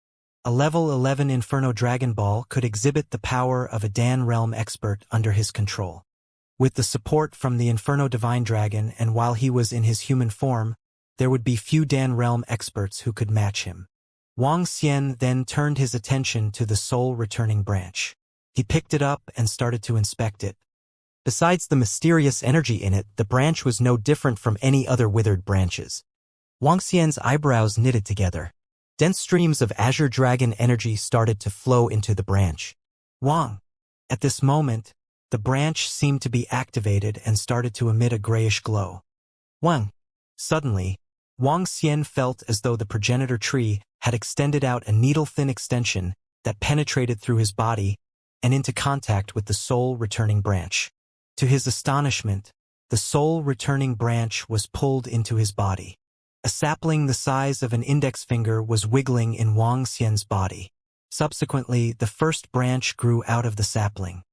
A Level 11 Inferno Dragon Ball could exhibit the power of a Dan Realm expert under his control. With the support from the Inferno Divine Dragon and while he was in his human form, there would be few Dan Realm experts who could match him. Wang Xian then turned his attention to the soul-returning branch. He picked it up and started to inspect it. Besides the mysterious energy in it, the branch was no different from any other withered branches. Wang Xian's eyebrows knitted together. Dense streams of azure dragon energy started to flow into the branch. Wang. At this moment, the branch seemed to be activated and started to emit a grayish glow. Wang. Suddenly, Wang Xian felt as though the progenitor tree had extended out a needle-thin extension that penetrated through his body and into contact with the soul-returning branch. To his astonishment, the soul-returning branch was pulled into his body. A sapling the size of an index finger was wiggling in Wang Xian's body. Subsequently, the first branch grew out of the sapling.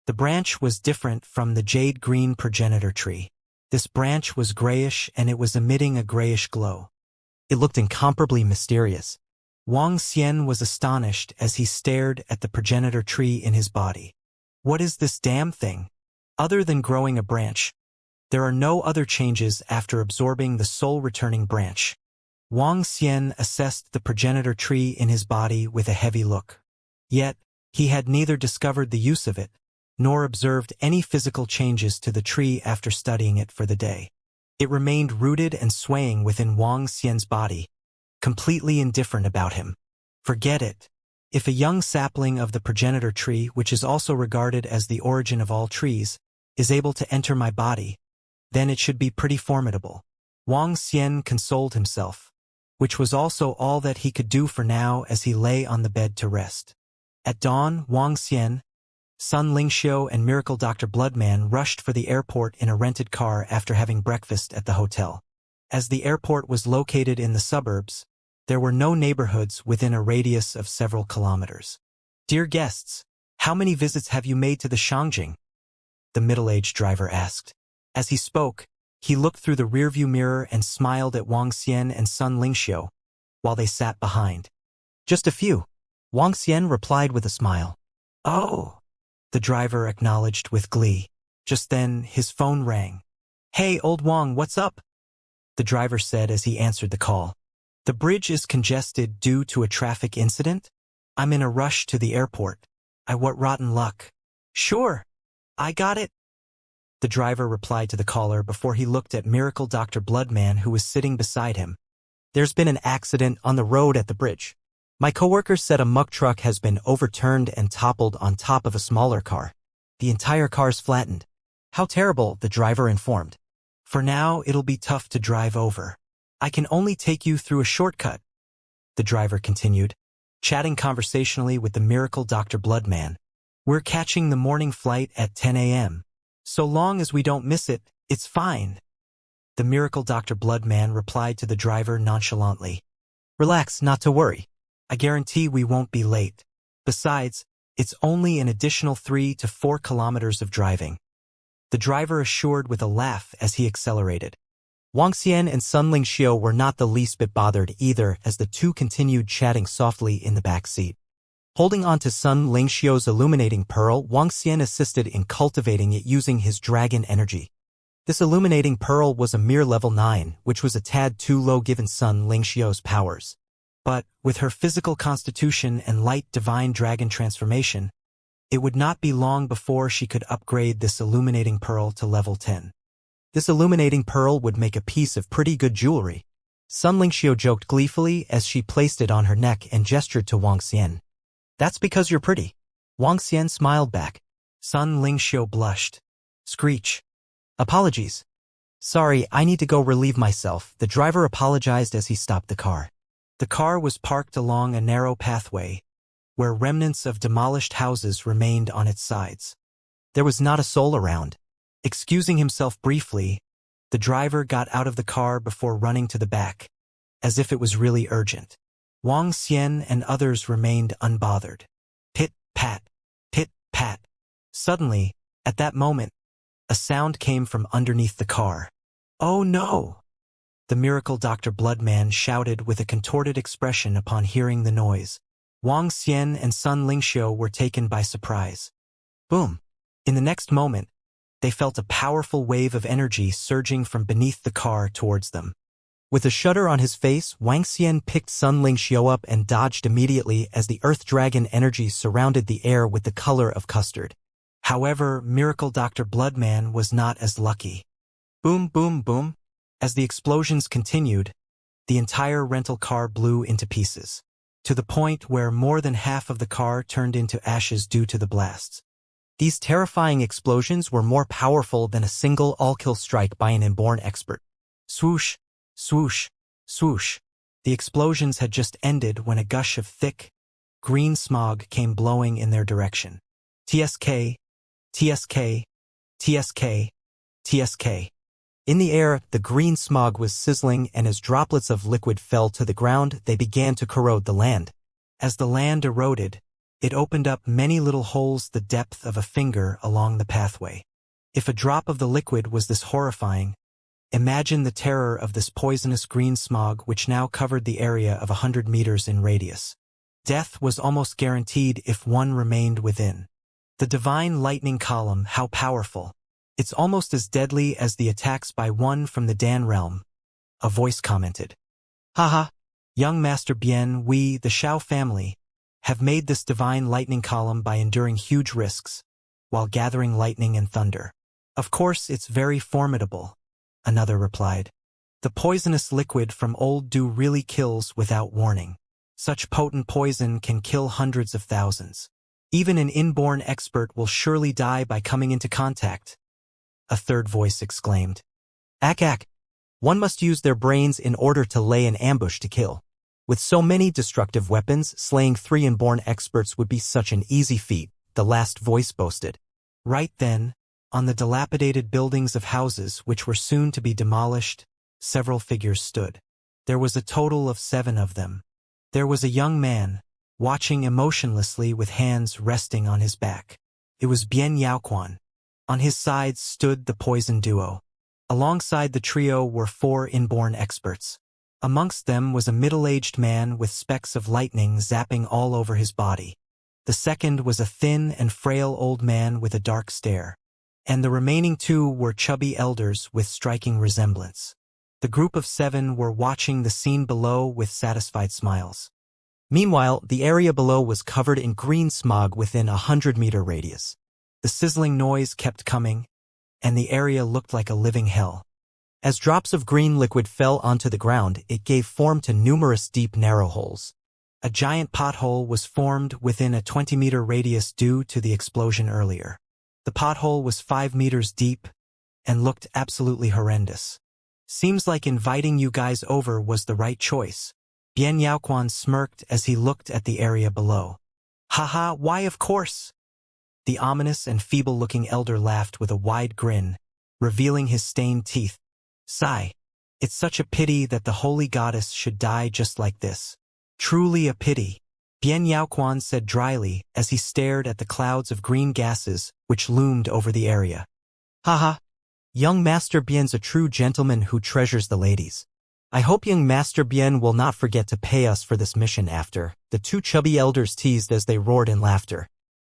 The branch was different from the jade-green progenitor tree. This branch was grayish and it was emitting a grayish glow. It looked incomparably mysterious. Wang Xian was astonished as he stared at the progenitor tree in his body. What is this damn thing? Other than growing a branch, there are no other changes after absorbing the soul-returning branch. Wang Xian assessed the progenitor tree in his body with a heavy look. Yet, he had neither discovered the use of it, nor observed any physical changes to the tree after studying it for the day. It remained rooted and swaying within Wang Xian's body, completely indifferent about him. Forget it. If a young sapling of the progenitor tree, which is also regarded as the origin of all trees, is able to enter my body, then it should be pretty formidable. Wang Xian consoled himself, which was also all that he could do for now as he lay on the bed to rest. At dawn, Wang Xian, Sun Lingxiu and Miracle Dr. Bloodman rushed for the airport in a rented car after having breakfast at the hotel. As the airport was located in the suburbs, there were no neighborhoods within a radius of several kilometers. Dear guests, how many visits have you made to the Shangjing? The middle-aged driver asked. As he spoke, he looked through the rearview mirror and smiled at Wang Xian and Sun Lingxiu, while they sat behind. Just a few, Wang Xian replied with a smile. Oh, the driver acknowledged with glee. Just then, his phone rang. Hey, old Wang, what's up? The driver said as he answered the call. The bridge is congested due to a traffic incident? I'm in a rush to the airport. What rotten luck. Sure, I got it. The driver replied to the caller before he looked at Miracle Dr. Bloodman who was sitting beside him. There's been an accident on the road at the bridge. My coworker said a muck truck has been overturned and toppled on top of a smaller car. The entire car's flattened. How terrible, the driver informed. For now, it'll be tough to drive over. I can only take you through a shortcut, the driver continued, chatting conversationally with the Miracle Dr. Bloodman. We're catching the morning flight at 10 a.m. So long as we don't miss it, it's fine. The Miracle Dr. Bloodman replied to the driver nonchalantly. Relax, not to worry. I guarantee we won't be late. Besides, it's only an additional 3 to 4 kilometers of driving. The driver assured with a laugh as he accelerated. Wang Xian and Sun Lingxiu were not the least bit bothered either as the two continued chatting softly in the back seat. Holding on to Sun Lingxiu's illuminating pearl, Wang Xian assisted in cultivating it using his dragon energy. This illuminating pearl was a mere level 9, which was a tad too low given Sun Lingxiu's powers. But, with her physical constitution and light divine dragon transformation, it would not be long before she could upgrade this illuminating pearl to level 10. This illuminating pearl would make a piece of pretty good jewelry. Sun Lingxiu joked gleefully as she placed it on her neck and gestured to Wang Xian. That's because you're pretty. Wang Xian smiled back. Sun Lingxiu blushed. Screech. Apologies. Sorry, I need to go relieve myself. The driver apologized as he stopped the car. The car was parked along a narrow pathway, where remnants of demolished houses remained on its sides. There was not a soul around. Excusing himself briefly, the driver got out of the car before running to the back, as if it was really urgent. Wang Xian and others remained unbothered. Pit-pat, pit-pat. Suddenly, at that moment, a sound came from underneath the car. Oh no! The Miracle Dr. Bloodman shouted with a contorted expression upon hearing the noise. Wang Xian and Sun Lingxiu were taken by surprise. Boom! In the next moment, they felt a powerful wave of energy surging from beneath the car towards them. With a shudder on his face, Wang Xian picked Sun Ling Xiu up and dodged immediately as the Earth Dragon energy surrounded the air with the color of custard. However, Miracle Dr. Bloodman was not as lucky. Boom, boom, boom. As the explosions continued, the entire rental car blew into pieces, to the point where more than half of the car turned into ashes due to the blasts. These terrifying explosions were more powerful than a single all-kill strike by an inborn expert. Swoosh, swoosh, swoosh. The explosions had just ended when a gush of thick, green smog came blowing in their direction. TSK, TSK, TSK, TSK. In the air, the green smog was sizzling, and as droplets of liquid fell to the ground, they began to corrode the land. As the land eroded, it opened up many little holes the depth of a finger along the pathway. If a drop of the liquid was this horrifying, imagine the terror of this poisonous green smog which now covered the area of 100 meters in radius. Death was almost guaranteed if one remained within. The divine lightning column, how powerful! It's almost as deadly as the attacks by one from the Dan realm, a voice commented. Haha, young Master Bien, we, the Xiao family, have made this divine lightning column by enduring huge risks, while gathering lightning and thunder. Of course, it's very formidable, another replied. The poisonous liquid from Old Dew really kills without warning. Such potent poison can kill hundreds of thousands. Even an inborn expert will surely die by coming into contact, a third voice exclaimed. Ak. One must use their brains in order to lay an ambush to kill. With so many destructive weapons, slaying 3 inborn experts would be such an easy feat, the last voice boasted. Right then, on the dilapidated buildings of houses which were soon to be demolished, several figures stood. There was a total of 7 of them. There was a young man, watching emotionlessly with hands resting on his back. It was Bien Yaoquan. On his side stood the poison duo. Alongside the trio were 4 inborn experts. Amongst them was a middle-aged man with specks of lightning zapping all over his body. The second was a thin and frail old man with a dark stare. And the remaining 2 were chubby elders with striking resemblance. The group of 7 were watching the scene below with satisfied smiles. Meanwhile, the area below was covered in green smog within a 100-meter radius. The sizzling noise kept coming, and the area looked like a living hell. As drops of green liquid fell onto the ground, it gave form to numerous deep narrow holes. A giant pothole was formed within a 20-meter radius due to the explosion earlier. The pothole was 5 meters deep and looked absolutely horrendous. Seems like inviting you guys over was the right choice. Bien Yaoquan smirked as he looked at the area below. Haha, why of course? The ominous and feeble-looking elder laughed with a wide grin, revealing his stained teeth. Sigh. It's such a pity that the holy goddess should die just like this. Truly a pity, Bien Yaoquan said dryly as he stared at the clouds of green gases which loomed over the area. Haha. Young Master Bien's a true gentleman who treasures the ladies. I hope young Master Bien will not forget to pay us for this mission after, the 2 chubby elders teased as they roared in laughter.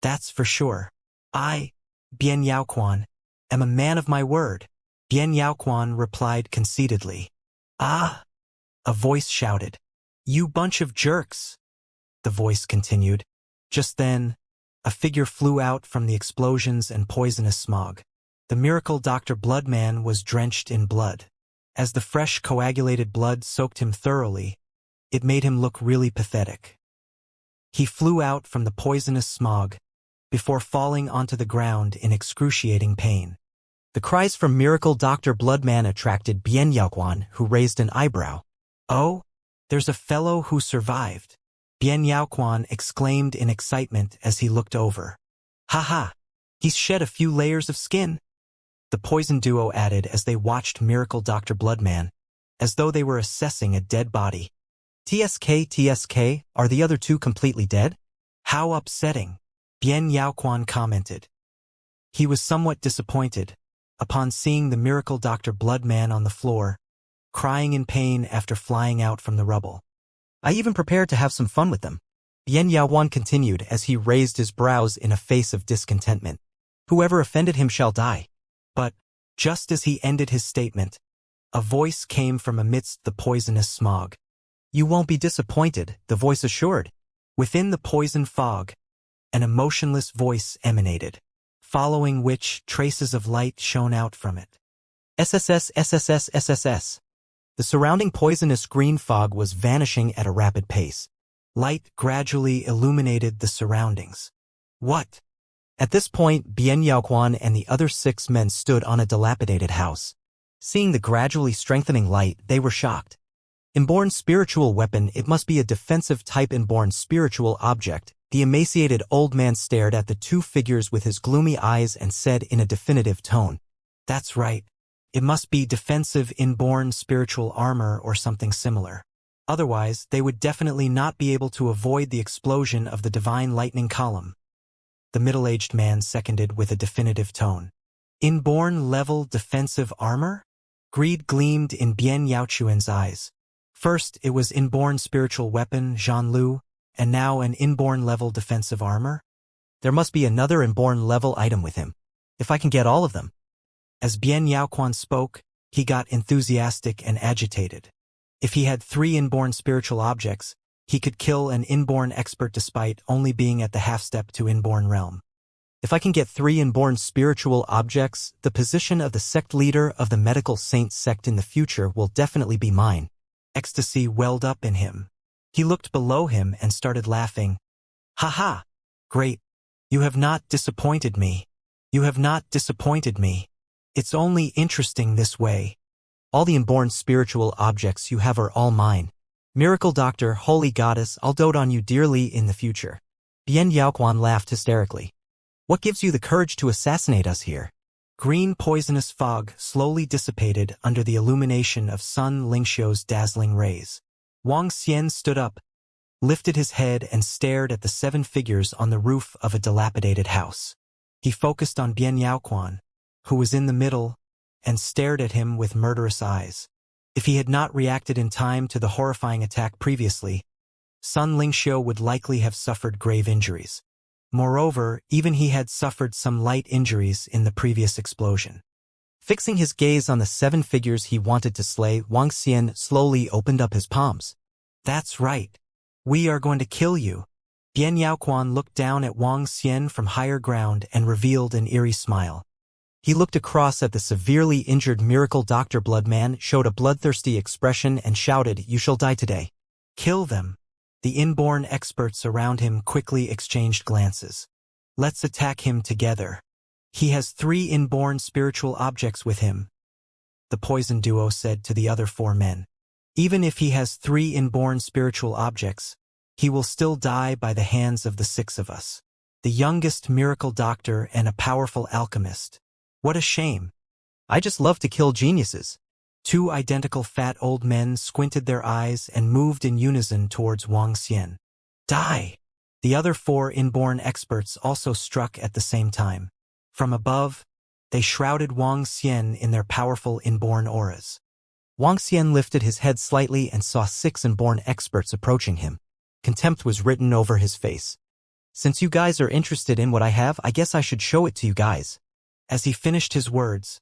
That's for sure. I, Bien Yaoquan, am a man of my word, Bien Yaoquan replied conceitedly. Ah! A voice shouted. You bunch of jerks! The voice continued. Just then, a figure flew out from the explosions and poisonous smog. The miracle Dr. Bloodman was drenched in blood. As the fresh coagulated blood soaked him thoroughly, it made him look really pathetic. He flew out from the poisonous smog, before falling onto the ground in excruciating pain. The cries from Miracle Dr. Bloodman attracted Bien Yaoquan, who raised an eyebrow. Oh, there's a fellow who survived, Bien Yaoquan exclaimed in excitement as he looked over. Haha, he's shed a few layers of skin, the poison duo added as they watched Miracle Dr. Bloodman, as though they were assessing a dead body. TSK, are the other 2 completely dead? How upsetting, Bien Yaoquan commented. He was somewhat disappointed upon seeing the Miracle Dr. Bloodman on the floor, crying in pain after flying out from the rubble. I even prepared to have some fun with them, Bien Yaoquan continued as he raised his brows in a face of discontentment. Whoever offended him shall die. But, just as he ended his statement, A voice came from amidst the poisonous smog. You won't be disappointed, the voice assured. Within the poison fog, an emotionless voice emanated, following which traces of light shone out from it. SSS, SSS, SSS. The surrounding poisonous green fog was vanishing at a rapid pace. Light gradually illuminated the surroundings. What? At this point, Bian Yaoquan and the other 6 men stood on a dilapidated house. Seeing the gradually strengthening light, they were shocked. Inborn spiritual weapon, it must be a defensive type inborn spiritual object. The emaciated old man stared at the 2 figures with his gloomy eyes and said in a definitive tone, "That's right. It must be defensive inborn spiritual armor or something similar. Otherwise, they would definitely not be able to avoid the explosion of the divine lightning column." The middle-aged man seconded with a definitive tone. "Inborn level defensive armor?" Greed gleamed in Bian Yaochuan's eyes. First, it was inborn spiritual weapon, Zhan Lu, and now an inborn level defensive armor? There must be another inborn level item with him. If I can get all of them. As Bian Yaoquan spoke, he got enthusiastic and agitated. If he had 3 inborn spiritual objects, he could kill an inborn expert despite only being at the half-step to inborn realm. If I can get 3 inborn spiritual objects, the position of the sect leader of the medical saint sect in the future will definitely be mine. Ecstasy welled up in him. He looked below him and started laughing. "Ha ha! Great! You have not disappointed me. You have not disappointed me. It's only interesting this way." All the inborn spiritual objects you have are all mine. Miracle Doctor, Holy Goddess, I'll dote on you dearly in the future. Bian Yaoquan laughed hysterically. What gives you the courage to assassinate us here? Green poisonous fog slowly dissipated under the illumination of Sun Lingxiu's dazzling rays. Wang Xian stood up, lifted his head and stared at the 7 figures on the roof of a dilapidated house. He focused on Bian Yaoquan, who was in the middle, and stared at him with murderous eyes. If he had not reacted in time to the horrifying attack previously, Sun Lingxiu would likely have suffered grave injuries. Moreover, even he had suffered some light injuries in the previous explosion. Fixing his gaze on the 7 figures he wanted to slay, Wang Xian slowly opened up his palms. "That's right. We are going to kill you." Bian Yaoquan looked down at Wang Xian from higher ground and revealed an eerie smile. He looked across at the severely injured Miracle Doctor Bloodman, showed a bloodthirsty expression and shouted, "You shall die today." "Kill them." The inborn experts around him quickly exchanged glances. "Let's attack him together. He has 3 inborn spiritual objects with him," the poison duo said to the other 4 men. "Even if he has 3 inborn spiritual objects, he will still die by the hands of the 6 of us. The youngest miracle doctor and a powerful alchemist. What a shame." "I just love to kill geniuses." 2 identical fat old men squinted their eyes and moved in unison towards Wang Xian. "Die!" The other 4 inborn experts also struck at the same time. From above, they shrouded Wang Xian in their powerful inborn auras. Wang Xian lifted his head slightly and saw 6 inborn experts approaching him. Contempt was written over his face. "Since you guys are interested in what I have, I guess I should show it to you guys." As he finished his words,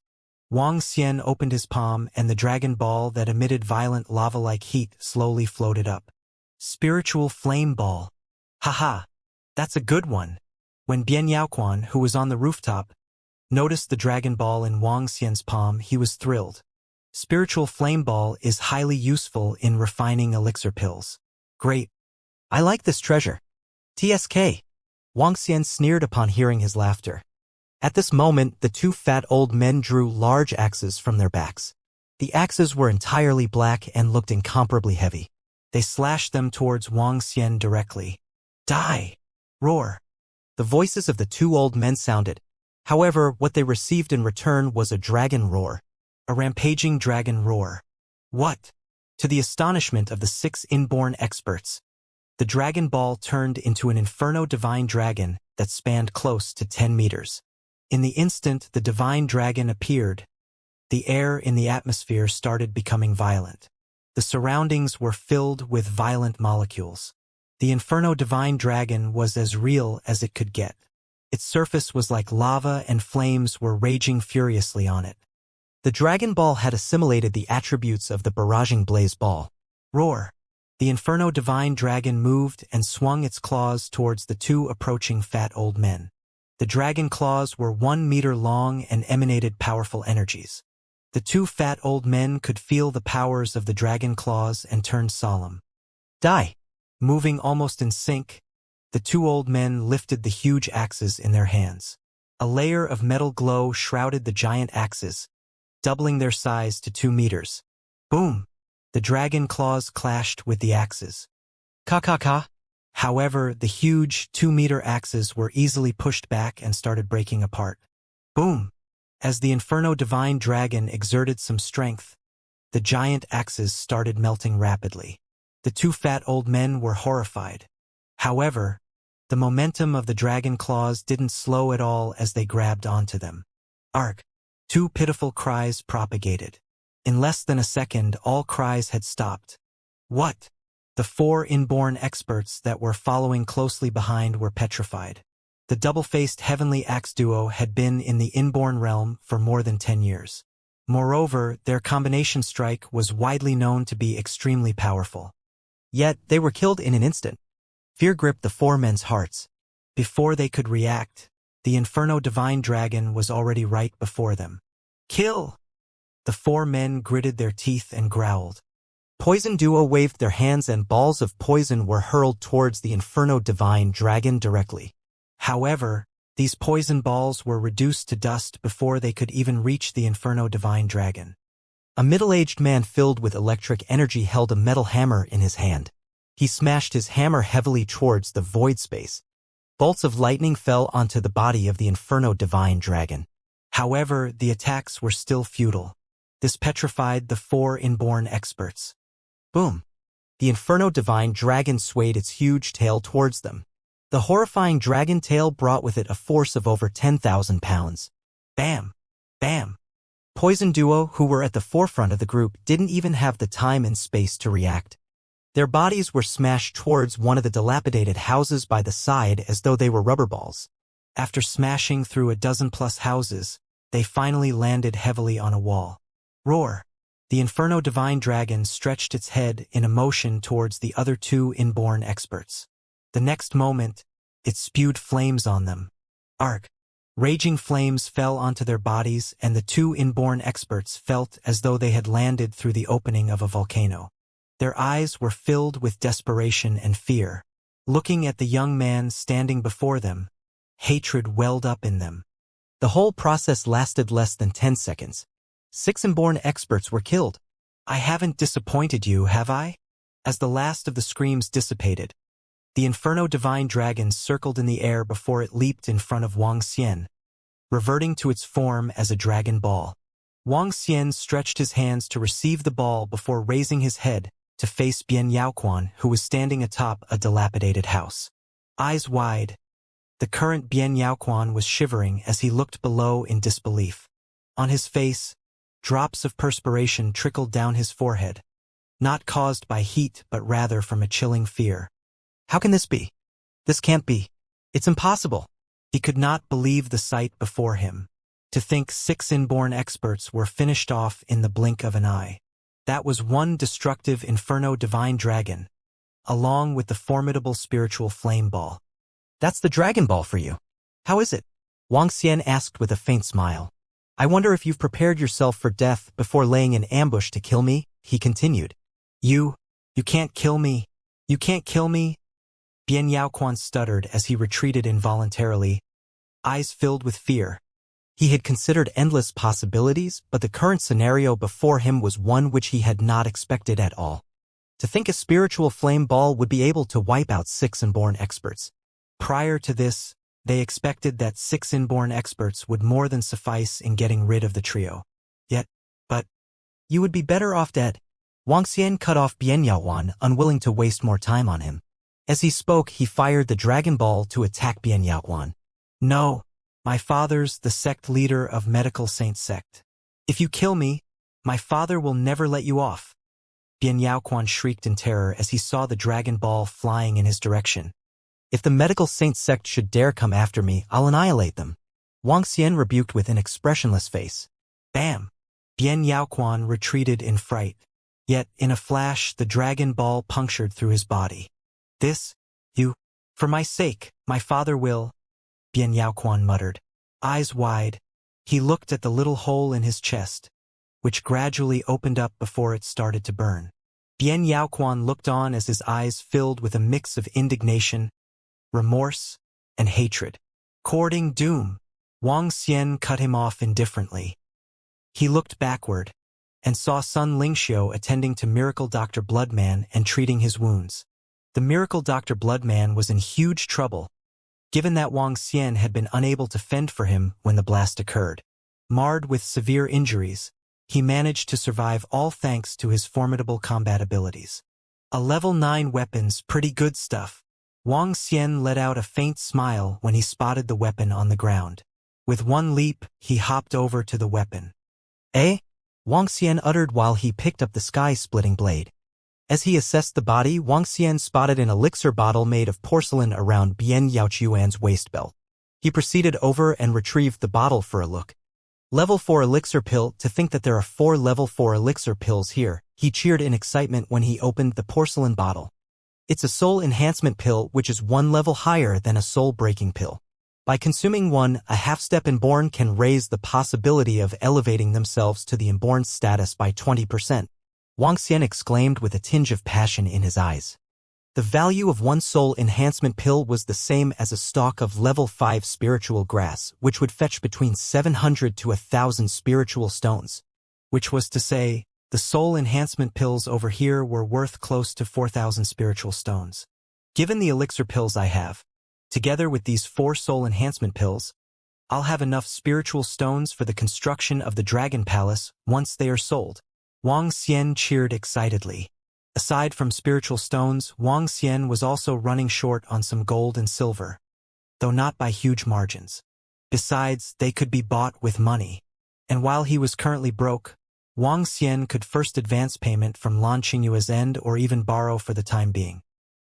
Wang Xian opened his palm and the dragon ball that emitted violent lava-like heat slowly floated up. "Spiritual flame ball. Haha, that's a good one." When Bian Yaoquan, who was on the rooftop, noticed the dragon ball in Wang Xian's palm, he was thrilled. Spiritual flame ball is highly useful in refining elixir pills. "Great. I like this treasure." TSK. Wang Xian sneered upon hearing his laughter. At this moment, the 2 fat old men drew large axes from their backs. The axes were entirely black and looked incomparably heavy. They slashed them towards Wang Xian directly. "Die! Roar!" The voices of the 2 old men sounded. However, what they received in return was a dragon roar. A rampaging dragon roar. What? To the astonishment of the 6 inborn experts, the dragon ball turned into an inferno divine dragon that spanned close to 10 meters. In the instant the divine dragon appeared, the air in the atmosphere started becoming violent. The surroundings were filled with violent molecules. The Inferno Divine Dragon was as real as it could get. Its surface was like lava and flames were raging furiously on it. The Dragon Ball had assimilated the attributes of the barraging blaze ball. Roar! The Inferno Divine Dragon moved and swung its claws towards the two approaching fat old men. The dragon claws were 1 meter long and emanated powerful energies. The two fat old men could feel the powers of the dragon claws and turned solemn. Die! Moving almost in sync, the two old men lifted the huge axes in their hands. A layer of metal glow shrouded the giant axes, doubling their size to 2 meters. Boom! The dragon claws clashed with the axes. Ka-ka-ka! However, the huge 2-meter axes were easily pushed back and started breaking apart. Boom! As the Inferno Divine Dragon exerted some strength, the giant axes started melting rapidly. The two fat old men were horrified. However, the momentum of the dragon claws didn't slow at all as they grabbed onto them. Arg! Two pitiful cries propagated. In less than a second, all cries had stopped. What? The 4 inborn experts that were following closely behind were petrified. The double-faced heavenly axe duo had been in the inborn realm for more than 10 years. Moreover, their combination strike was widely known to be extremely powerful. Yet, they were killed in an instant. Fear gripped the 4 men's hearts. Before they could react, the Inferno Divine Dragon was already right before them. Kill! The 4 men gritted their teeth and growled. Poison Duo waved their hands and balls of poison were hurled towards the Inferno Divine Dragon directly. However, these poison balls were reduced to dust before they could even reach the Inferno Divine Dragon. A middle-aged man filled with electric energy held a metal hammer in his hand. He smashed his hammer heavily towards the void space. Bolts of lightning fell onto the body of the Inferno Divine Dragon. However, the attacks were still futile. This petrified the 4 inborn experts. Boom! The Inferno Divine Dragon swayed its huge tail towards them. The horrifying dragon tail brought with it a force of over 10,000 pounds. Bam! Bam! Poison Duo, who were at the forefront of the group, didn't even have the time and space to react. Their bodies were smashed towards one of the dilapidated houses by the side as though they were rubber balls. After smashing through a dozen-plus houses, they finally landed heavily on a wall. Roar! The Inferno Divine Dragon stretched its head in a motion towards the other 2 inborn experts. The next moment, it spewed flames on them. Arg! Raging flames fell onto their bodies and the 2 inborn experts felt as though they had landed through the opening of a volcano. Their eyes were filled with desperation and fear. Looking at the young man standing before them, hatred welled up in them. The whole process lasted less than 10 seconds. 6 inborn experts were killed. I haven't disappointed you, have I? As the last of the screams dissipated, the Inferno Divine Dragon circled in the air before it leaped in front of Wang Xian, reverting to its form as a dragon ball. Wang Xian stretched his hands to receive the ball before raising his head to face Bian Yaoquan, who was standing atop a dilapidated house. Eyes wide, the current Bian Yaoquan was shivering as he looked below in disbelief. On his face, drops of perspiration trickled down his forehead, not caused by heat but rather from a chilling fear. How can this be? This can't be. It's impossible. He could not believe the sight before him. To think 6 inborn experts were finished off in the blink of an eye. That was one destructive Inferno Divine Dragon, along with the formidable spiritual flame ball. That's the Dragon Ball for you. How is it? Wang Xian asked with a faint smile. I wonder if you've prepared yourself for death before laying an ambush to kill me, he continued. You can't kill me. You can't kill me. Bian Yaoquan stuttered as he retreated involuntarily, eyes filled with fear. He had considered endless possibilities, but the current scenario before him was one which he had not expected at all. To think a spiritual flame ball would be able to wipe out 6 inborn experts. Prior to this, they expected that 6 inborn experts would more than suffice in getting rid of the trio. But you would be better off dead. Wang Xian cut off Bian Yaoquan, unwilling to waste more time on him. As he spoke, he fired the Dragon Ball to attack Bian Yaoquan. No, my father's the sect leader of Medical Saint Sect. If you kill me, my father will never let you off. Bian Yaoquan shrieked in terror as he saw the Dragon Ball flying in his direction. If the Medical Saint Sect should dare come after me, I'll annihilate them. Wang Xian rebuked with an expressionless face. Bam! Bian Yaoquan retreated in fright. Yet, in a flash, the dragon ball punctured through his body. This, you, for my sake, my father will, Bian Yaoquan muttered. Eyes wide, he looked at the little hole in his chest, which gradually opened up before it started to burn. Bian Yaoquan looked on as his eyes filled with a mix of indignation, remorse, and hatred. Courting doom, Wang Xian cut him off indifferently. He looked backward and saw Sun Lingxiu attending to Miracle Dr. Bloodman and treating his wounds. The Miracle Dr. Bloodman was in huge trouble, given that Wang Xian had been unable to fend for him when the blast occurred. Marred with severe injuries, he managed to survive all thanks to his formidable combat abilities. A level 9 weapon's pretty good stuff. Wang Xian let out a faint smile when he spotted the weapon on the ground. With one leap, he hopped over to the weapon. Eh? Wang Xian uttered while he picked up the sky-splitting blade. As he assessed the body, Wang Xian spotted an elixir bottle made of porcelain around Bian Yaoquan's waist belt. He proceeded over and retrieved the bottle for a look. Level 4 elixir pill. To think that there are 4 level 4 elixir pills here, he cheered in excitement when he opened the porcelain bottle. It's a soul enhancement pill, which is 1 level higher than a soul-breaking pill. By consuming one, a half-step Inborn can raise the possibility of elevating themselves to the Inborn status by 20%. Wang Xian exclaimed with a tinge of passion in his eyes. The value of 1 soul enhancement pill was the same as a stalk of level 5 spiritual grass, which would fetch between 700 to 1,000 spiritual stones. Which was to say, the soul enhancement pills over here were worth close to 4,000 spiritual stones. Given the elixir pills I have, together with these 4 soul enhancement pills, I'll have enough spiritual stones for the construction of the Dragon Palace once they are sold. Wang Xian cheered excitedly. Aside from spiritual stones, Wang Xian was also running short on some gold and silver, though not by huge margins. Besides, they could be bought with money. And while he was currently broke, Wang Xian could first advance payment from Lan Qingyue's end or even borrow for the time being.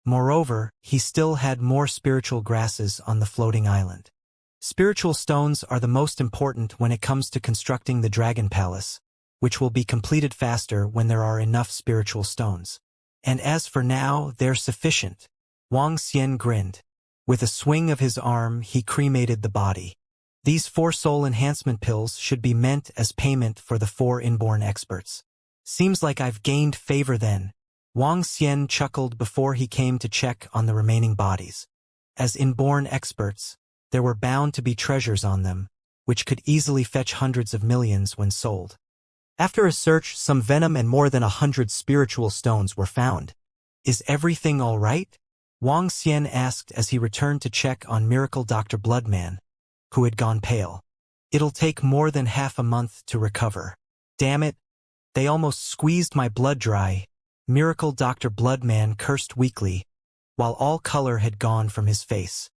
Moreover, he still had more spiritual grasses on the floating island. Spiritual stones are the most important when it comes to constructing the Dragon Palace, which will be completed faster when there are enough spiritual stones. And as for now, they're sufficient. Wang Xian grinned. With a swing of his arm, he cremated the body. These 4 soul enhancement pills should be meant as payment for the 4 inborn experts. Seems like I've gained favor then. Wang Xian chuckled before he came to check on the remaining bodies. As inborn experts, there were bound to be treasures on them, which could easily fetch hundreds of millions when sold. After a search, some venom and more than 100 spiritual stones were found. Is everything all right? Wang Xian asked as he returned to check on Miracle Dr. Bloodman, who had gone pale. It'll take more than half a month to recover. Damn it, they almost squeezed my blood dry. Miracle Dr. Bloodman cursed weakly, while all color had gone from his face.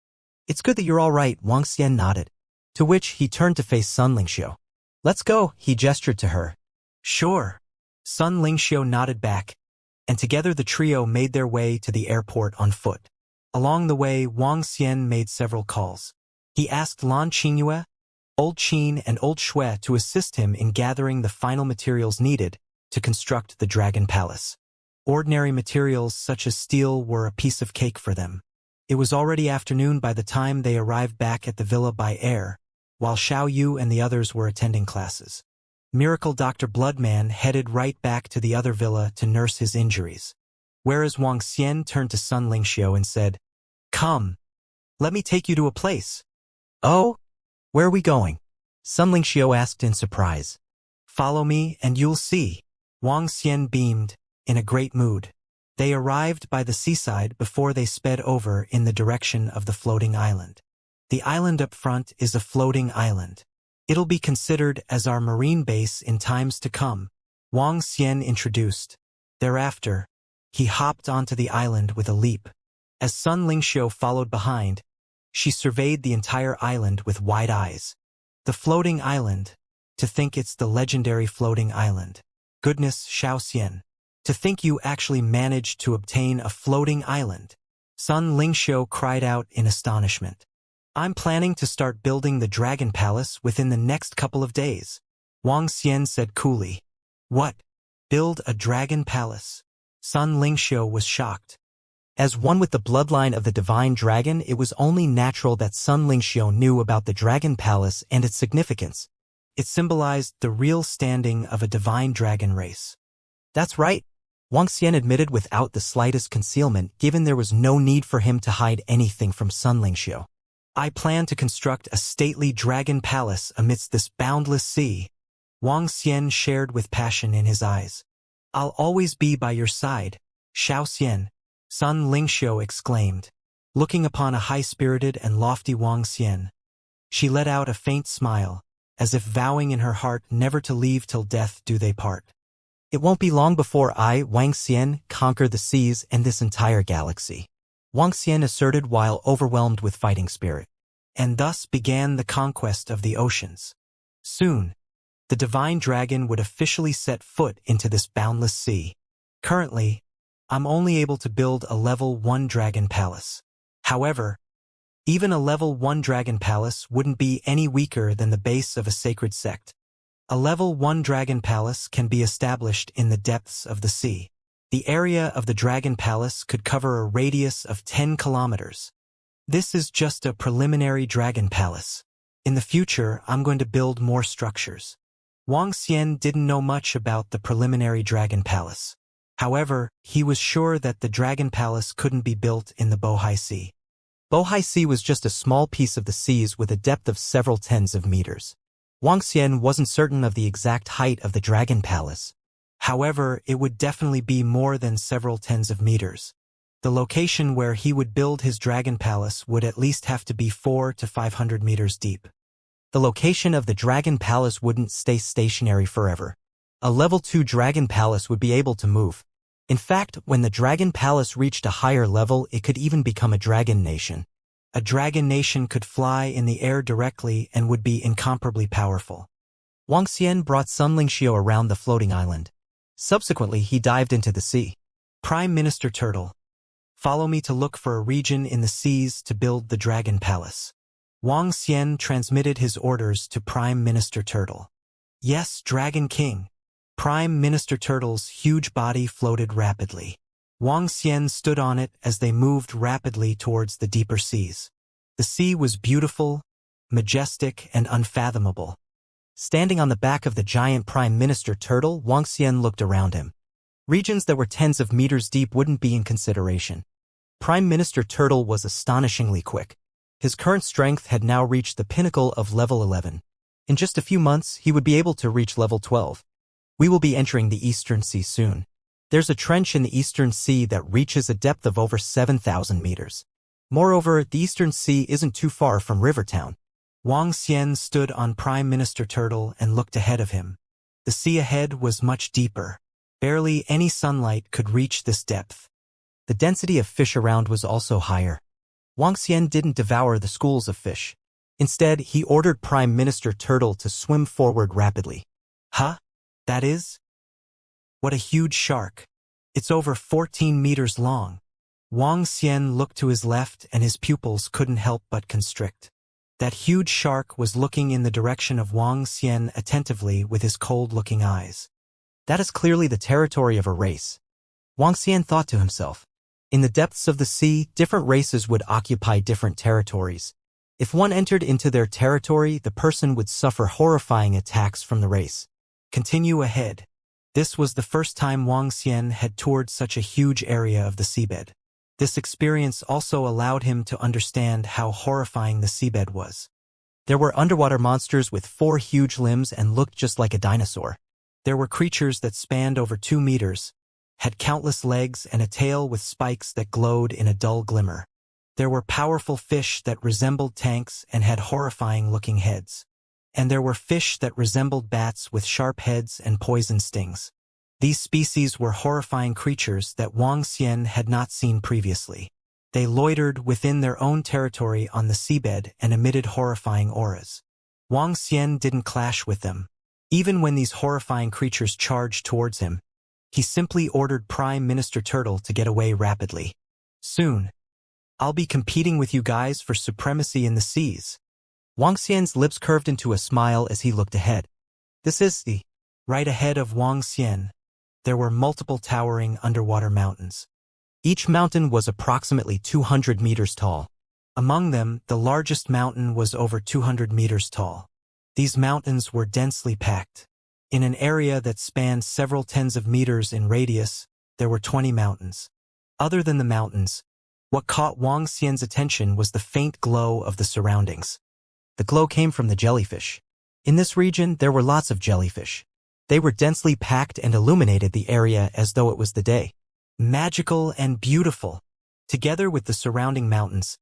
It's good that you're all right, Wang Xian nodded, to which he turned to face Sun Lingxiu. Let's go, he gestured to her. Sure. Sun Lingxiu nodded back, and together the trio made their way to the airport on foot. Along the way, Wang Xian made several calls. He asked Lan Qingyue, Old Qin, and Old Shui to assist him in gathering the final materials needed to construct the Dragon Palace. Ordinary materials such as steel were a piece of cake for them. It was already afternoon by the time they arrived back at the villa by air, while Xiao Yu and the others were attending classes. Miracle Dr. Bloodman headed right back to the other villa to nurse his injuries, whereas Wang Xian turned to Sun Lingxiu and said, Come, let me take you to a place. Oh? Where are we going? Sun Lingxiu asked in surprise. Follow me and you'll see. Wang Xian beamed, in a great mood. They arrived by the seaside before they sped over in the direction of the floating island. The island up front is a floating island. It'll be considered as our marine base in times to come, Wang Xian introduced. Thereafter, he hopped onto the island with a leap. As Sun Lingxiu followed behind, she surveyed the entire island with wide eyes. The floating island. To think it's the legendary floating island. Goodness, Xiao Xian. To think you actually managed to obtain a floating island. Sun Lingxiu cried out in astonishment. I'm planning to start building the Dragon Palace within the next couple of days. Wang Xian said coolly. What? Build a dragon palace? Sun Lingxiu was shocked. As one with the bloodline of the divine dragon, it was only natural that Sun Lingxiu knew about the dragon palace and its significance. It symbolized the real standing of a divine dragon race. That's right, Wang Xian admitted without the slightest concealment, given there was no need for him to hide anything from Sun Lingxiu. I plan to construct a stately dragon palace amidst this boundless sea. Wang Xian shared with passion in his eyes. I'll always be by your side, Xiao Xian, Sun Lingxiu exclaimed, looking upon a high-spirited and lofty Wang Xian. She let out a faint smile, as if vowing in her heart never to leave till death do they part. It won't be long before I, Wang Xian, conquer the seas and this entire galaxy, Wang Xian asserted while overwhelmed with fighting spirit. And thus began the conquest of the oceans. Soon, the divine dragon would officially set foot into this boundless sea. Currently, I'm only able to build a level 1 dragon palace. However, even a level 1 dragon palace wouldn't be any weaker than the base of a sacred sect. A level 1 dragon palace can be established in the depths of the sea. The area of the dragon palace could cover a radius of 10 kilometers. This is just a preliminary dragon palace. In the future, I'm going to build more structures. Wang Xian didn't know much about the preliminary dragon palace. However, he was sure that the dragon palace couldn't be built in the Bohai Sea. Bohai Sea was just a small piece of the seas with a depth of several tens of meters. Wang Xian wasn't certain of the exact height of the dragon palace. However, it would definitely be more than several tens of meters. The location where he would build his dragon palace would at least have to be 400 to 500 meters deep. The location of the dragon palace wouldn't stay stationary forever. A level 2 dragon palace would be able to move. In fact, when the dragon palace reached a higher level, it could even become a dragon nation. A dragon nation could fly in the air directly and would be incomparably powerful. Wang Xian brought Sun Lingxiu around the floating island. Subsequently, he dived into the sea. Prime Minister Turtle, follow me to look for a region in the seas to build the dragon palace. Wang Xian transmitted his orders to Prime Minister Turtle. Yes, Dragon King. Prime Minister Turtle's huge body floated rapidly. Wang Xian stood on it as they moved rapidly towards the deeper seas. The sea was beautiful, majestic, and unfathomable. Standing on the back of the giant Prime Minister Turtle, Wang Xian looked around him. Regions that were tens of meters deep wouldn't be in consideration. Prime Minister Turtle was astonishingly quick. His current strength had now reached the pinnacle of level 11. In just a few months, he would be able to reach level 12. We will be entering the Eastern Sea soon. There's a trench in the Eastern Sea that reaches a depth of over 7,000 meters. Moreover, the Eastern Sea isn't too far from Rivertown. Wang Xian stood on Prime Minister Turtle and looked ahead of him. The sea ahead was much deeper. Barely any sunlight could reach this depth. The density of fish around was also higher. Wang Xian didn't devour the schools of fish. Instead, he ordered Prime Minister Turtle to swim forward rapidly. Huh? That is? What a huge shark. It's over 14 meters long. Wang Xian looked to his left and his pupils couldn't help but constrict. That huge shark was looking in the direction of Wang Xian attentively with his cold-looking eyes. That is clearly the territory of a race. Wang Xian thought to himself. In the depths of the sea, different races would occupy different territories. If one entered into their territory, the person would suffer horrifying attacks from the race. Continue ahead. This was the first time Wang Xian had toured such a huge area of the seabed. This experience also allowed him to understand how horrifying the seabed was. There were underwater monsters with 4 huge limbs and looked just like a dinosaur. There were creatures that spanned over 2 meters, had countless legs and a tail with spikes that glowed in a dull glimmer. There were powerful fish that resembled tanks and had horrifying-looking heads. And there were fish that resembled bats with sharp heads and poison stings. These species were horrifying creatures that Wang Xian had not seen previously. They loitered within their own territory on the seabed and emitted horrifying auras. Wang Xian didn't clash with them. Even when these horrifying creatures charged towards him, he simply ordered Prime Minister Turtle to get away rapidly. Soon, I'll be competing with you guys for supremacy in the seas. Wang Xian's lips curved into a smile as he looked ahead. This is the... Right ahead of Wang Xian, there were multiple towering underwater mountains. Each mountain was approximately 200 meters tall. Among them, the largest mountain was over 200 meters tall. These mountains were densely packed. In an area that spanned several tens of meters in radius, there were 20 mountains. Other than the mountains, what caught Wang Xian's attention was the faint glow of the surroundings. The glow came from the jellyfish. In this region, there were lots of jellyfish. They were densely packed and illuminated the area as though it was the day. Magical and beautiful. Together with the surrounding mountains,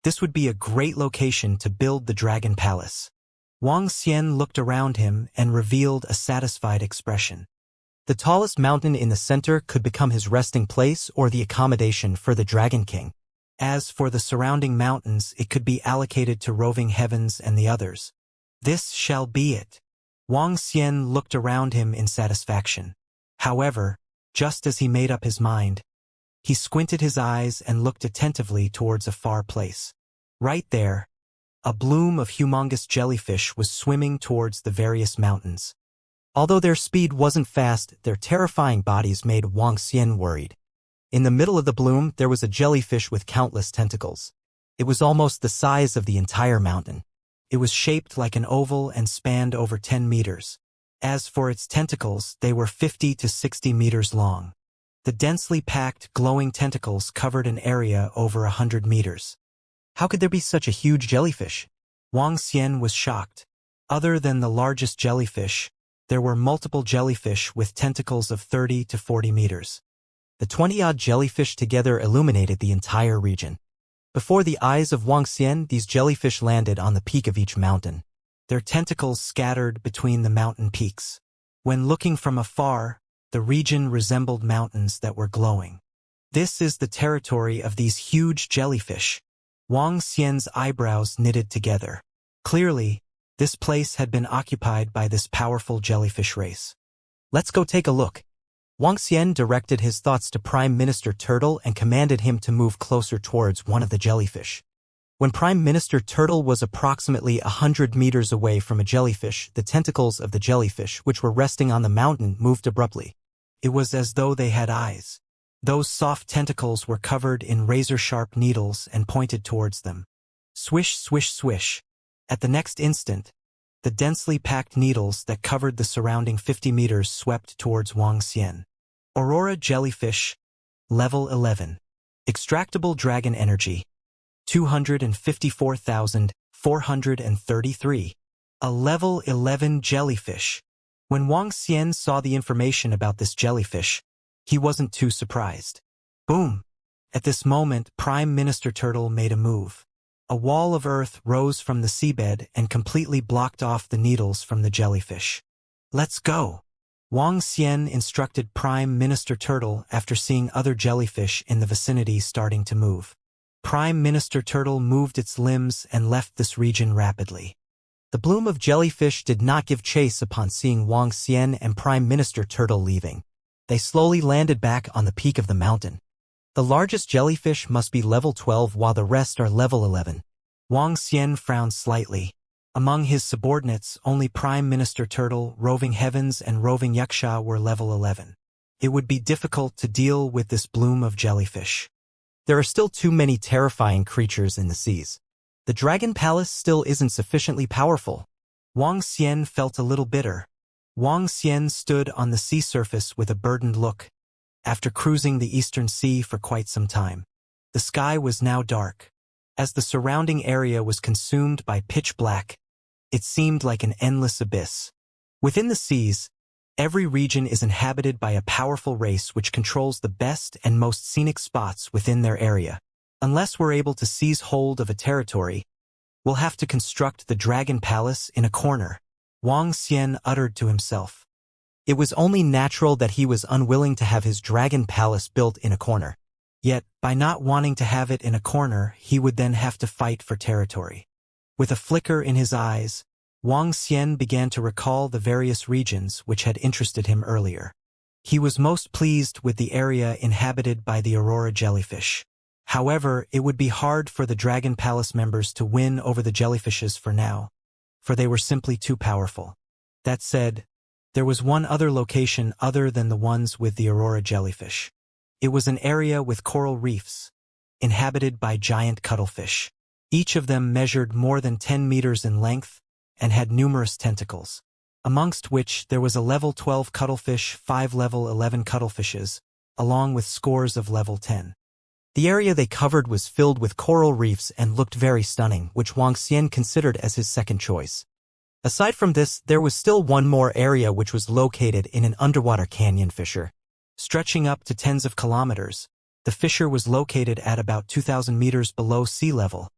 this would be a great location to build the Dragon Palace. Wang Xian looked around him and revealed a satisfied expression. The tallest mountain in the center could become his resting place or the accommodation for the Dragon King. As for the surrounding mountains, it could be allocated to roving heavens and the others. This shall be it. Wang Xian looked around him in satisfaction. However, just as he made up his mind, he squinted his eyes and looked attentively towards a far place. Right there, a bloom of humongous jellyfish was swimming towards the various mountains. Although their speed wasn't fast, their terrifying bodies made Wang Xian worried. In the middle of the bloom, there was a jellyfish with countless tentacles. It was almost the size of the entire mountain. It was shaped like an oval and spanned over 10 meters. As for its tentacles, they were 50 to 60 meters long. The densely packed, glowing tentacles covered an area over 100 meters. How could there be such a huge jellyfish? Wang Xian was shocked. Other than the largest jellyfish, there were multiple jellyfish with tentacles of 30 to 40 meters. The 20-odd jellyfish together illuminated the entire region. Before the eyes of Wang Xian, these jellyfish landed on the peak of each mountain. Their tentacles scattered between the mountain peaks. When looking from afar, the region resembled mountains that were glowing. This is the territory of these huge jellyfish. Wang Xian's eyebrows knitted together. Clearly, this place had been occupied by this powerful jellyfish race. Let's go take a look. Wang Xian directed his thoughts to Prime Minister Turtle and commanded him to move closer towards one of the jellyfish. When Prime Minister Turtle was approximately 100 meters away from a jellyfish, the tentacles of the jellyfish, which were resting on the mountain, moved abruptly. It was as though they had eyes. Those soft tentacles were covered in razor-sharp needles and pointed towards them. Swish, swish, swish. At the next instant, the densely packed needles that covered the surrounding 50 meters swept towards Wang Xian. Aurora Jellyfish, Level 11. Extractable Dragon Energy, 254,433. A Level 11 jellyfish. When Wang Xian saw the information about this jellyfish, he wasn't too surprised. Boom! At this moment, Prime Minister Turtle made a move. A wall of earth rose from the seabed and completely blocked off the needles from the jellyfish. Let's go! Wang Xian instructed Prime Minister Turtle after seeing other jellyfish in the vicinity starting to move. Prime Minister Turtle moved its limbs and left this region rapidly. The bloom of jellyfish did not give chase upon seeing Wang Xian and Prime Minister Turtle leaving. They slowly landed back on the peak of the mountain. The largest jellyfish must be level 12 while the rest are level 11. Wang Xian frowned slightly. Among his subordinates, only Prime Minister Turtle, Roving Heavens, and Roving Wuxia were level 11. It would be difficult to deal with this bloom of jellyfish. There are still too many terrifying creatures in the seas. The Dragon Palace still isn't sufficiently powerful. Wang Xian felt a little bitter. Wang Xian stood on the sea surface with a burdened look. After cruising the Eastern Sea for quite some time, the sky was now dark. As the surrounding area was consumed by pitch black, it seemed like an endless abyss. Within the seas, every region is inhabited by a powerful race which controls the best and most scenic spots within their area. Unless we're able to seize hold of a territory, we'll have to construct the Dragon Palace in a corner, Wang Xian uttered to himself. It was only natural that he was unwilling to have his Dragon Palace built in a corner. Yet, by not wanting to have it in a corner, he would then have to fight for territory. With a flicker in his eyes, Wang Xian began to recall the various regions which had interested him earlier. He was most pleased with the area inhabited by the Aurora jellyfish. However, it would be hard for the Dragon Palace members to win over the jellyfishes for now, for they were simply too powerful. That said, there was one other location other than the ones with the aurora jellyfish. It was an area with coral reefs, inhabited by giant cuttlefish. Each of them measured more than 10 meters in length and had numerous tentacles, amongst which there was a level 12 cuttlefish, 5 level 11 cuttlefishes, along with scores of level 10. The area they covered was filled with coral reefs and looked very stunning, which Wang Xian considered as his second choice. Aside from this, there was still one more area which was located in an underwater canyon fissure. Stretching up to tens of kilometers, the fissure was located at about 2,000 meters below sea level,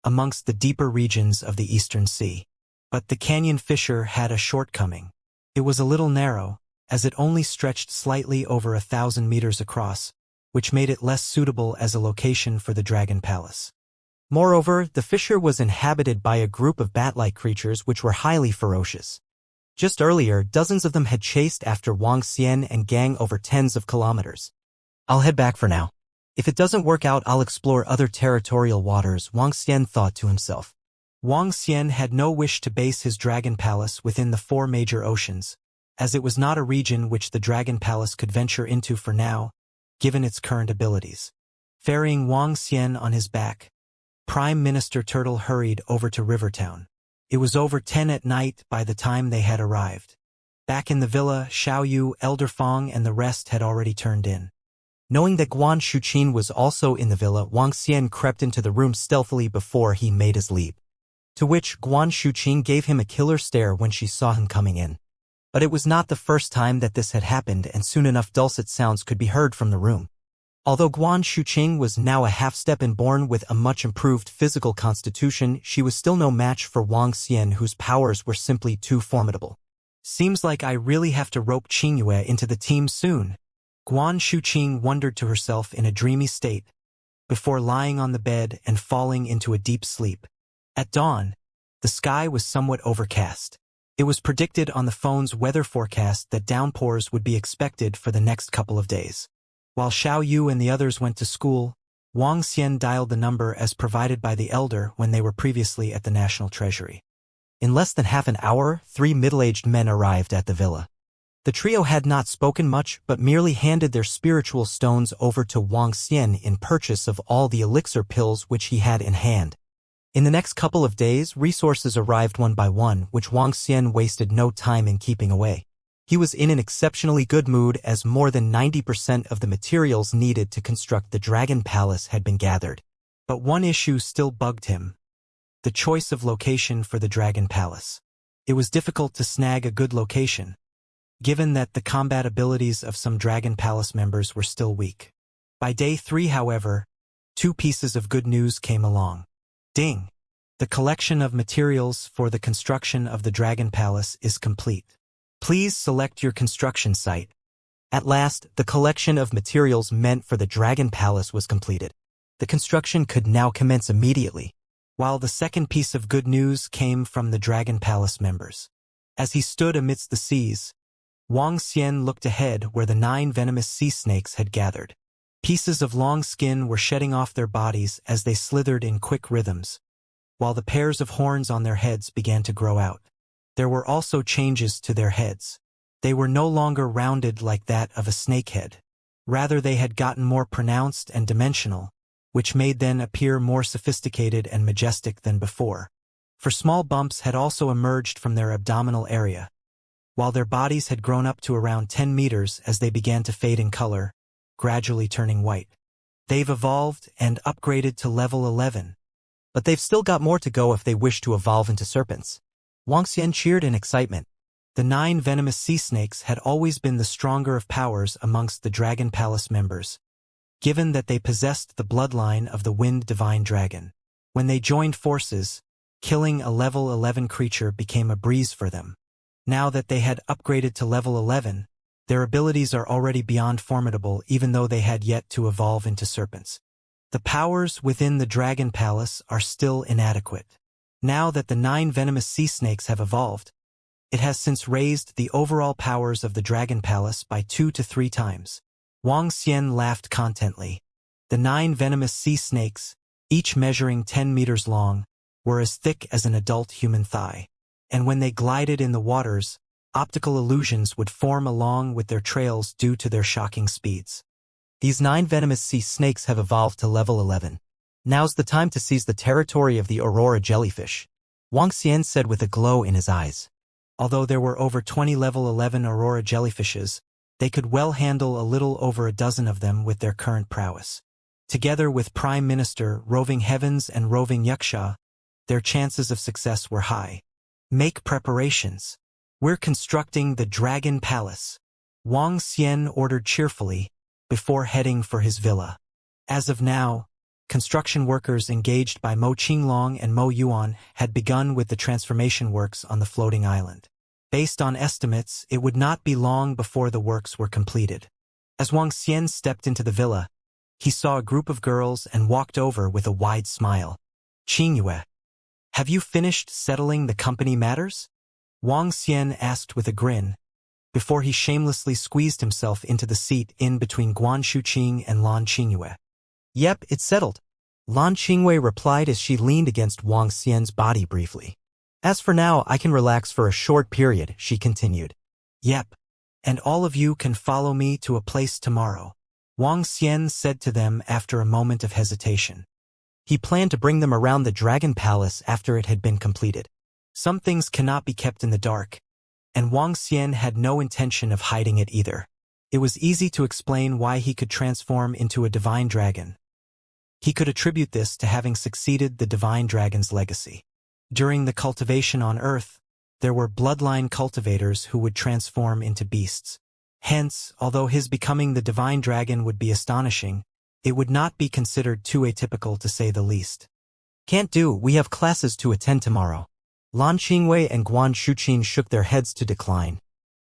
amongst the deeper regions of the Eastern Sea. But the canyon fissure had a shortcoming. It was a little narrow, as it only stretched slightly over 1,000 meters across, which made it less suitable as a location for the Dragon Palace. Moreover, the fissure was inhabited by a group of bat-like creatures which were highly ferocious. Just earlier, dozens of them had chased after Wang Xian and gang over tens of kilometers. I'll head back for now. If it doesn't work out, I'll explore other territorial waters, Wang Xian thought to himself. Wang Xian had no wish to base his Dragon Palace within the 4 major oceans, as it was not a region which the Dragon Palace could venture into for now, given its current abilities. Ferrying Wang Xian on his back, Prime Minister Turtle hurried over to Rivertown. It was over 10 at night by the time they had arrived. Back in the villa, Xiao Yu, Elder Fong, and the rest had already turned in. Knowing that Guan Shuqin was also in the villa, Wang Xian crept into the room stealthily before he made his leap. To which Guan Shuqin gave him a killer stare when she saw him coming in. But it was not the first time that this had happened, and soon enough dulcet sounds could be heard from the room. Although Guan Shuqing was now a half-step and born with a much improved physical constitution, she was still no match for Wang Xian, whose powers were simply too formidable. Seems like I really have to rope Qingyue into the team soon. Guan Shuqing wondered to herself in a dreamy state, before lying on the bed and falling into a deep sleep. At dawn, the sky was somewhat overcast. It was predicted on the phone's weather forecast that downpours would be expected for the next couple of days. While Xiao Yu and the others went to school, Wang Xian dialed the number as provided by the elder when they were previously at the National Treasury. In less than half an hour, 3 middle-aged men arrived at the villa. The trio had not spoken much, but merely handed their spiritual stones over to Wang Xian in purchase of all the elixir pills which he had in hand. In the next couple of days, resources arrived one by one, which Wang Xian wasted no time in keeping away. He was in an exceptionally good mood as more than 90% of the materials needed to construct the Dragon Palace had been gathered. But one issue still bugged him: the choice of location for the Dragon Palace. It was difficult to snag a good location, given that the combat abilities of some Dragon Palace members were still weak. By day 3, however, 2 pieces of good news came along. Ding! The collection of materials for the construction of the Dragon Palace is complete. Please select your construction site. At last, the collection of materials meant for the Dragon Palace was completed. The construction could now commence immediately. While the second piece of good news came from the Dragon Palace members. As he stood amidst the seas, Wang Xian looked ahead where the 9 venomous sea snakes had gathered. Pieces of long skin were shedding off their bodies as they slithered in quick rhythms, while the pairs of horns on their heads began to grow out. There were also changes to their heads. They were no longer rounded like that of a snakehead. Rather, they had gotten more pronounced and dimensional, which made them appear more sophisticated and majestic than before. For small bumps had also emerged from their abdominal area, while their bodies had grown up to around 10 meters as they began to fade in color, gradually turning white. They've evolved and upgraded to level 11. But they've still got more to go if they wish to evolve into serpents. Wang Xian cheered in excitement. The 9 venomous sea snakes had always been the stronger of powers amongst the Dragon Palace members, given that they possessed the bloodline of the Wind Divine Dragon. When they joined forces, killing a level 11 creature became a breeze for them. Now that they had upgraded to level 11, their abilities are already beyond formidable, even though they had yet to evolve into serpents. The powers within the Dragon Palace are still inadequate. Now that the 9 venomous sea snakes have evolved, it has since raised the overall powers of the Dragon Palace by 2 to 3 times. Wang Xian laughed contently. The 9 venomous sea snakes, each measuring 10 meters long, were as thick as an adult human thigh. And when they glided in the waters, Optical illusions would form along with their trails due to their shocking speeds. These 9 venomous sea snakes have evolved to level 11. Now's the time to seize the territory of the Aurora jellyfish, Wang Xian said with a glow in his eyes. Although there were over 20 level 11 Aurora jellyfishes, they could well handle a little over a dozen of them with their current prowess. Together with Prime Minister, Roving Heavens and Roving Wuxia, their chances of success were high. Make preparations. We're constructing the Dragon Palace, Wang Xian ordered cheerfully, before heading for his villa. As of now, construction workers engaged by Mo Qinglong and Mo Yuan had begun with the transformation works on the floating island. Based on estimates, it would not be long before the works were completed. As Wang Xian stepped into the villa, he saw a group of girls and walked over with a wide smile. "Qingyue, have you finished settling the company matters?" Wang Xian asked with a grin, before he shamelessly squeezed himself into the seat in between Guan Shuqing and Lan Qingyue. "Yep, it's settled," Lan Qingyue replied as she leaned against Wang Xian's body briefly. "As for now, I can relax for a short period," she continued. "Yep, and all of you can follow me to a place tomorrow," Wang Xian said to them after a moment of hesitation. He planned to bring them around the Dragon Palace after it had been completed. Some things cannot be kept in the dark, and Wang Xian had no intention of hiding it either. It was easy to explain why he could transform into a divine dragon. He could attribute this to having succeeded the divine dragon's legacy. During the cultivation on Earth, there were bloodline cultivators who would transform into beasts. Hence, although his becoming the divine dragon would be astonishing, it would not be considered too atypical to say the least. "Can't do, we have classes to attend tomorrow." Lan Qingyue and Guan Shuqing shook their heads to decline.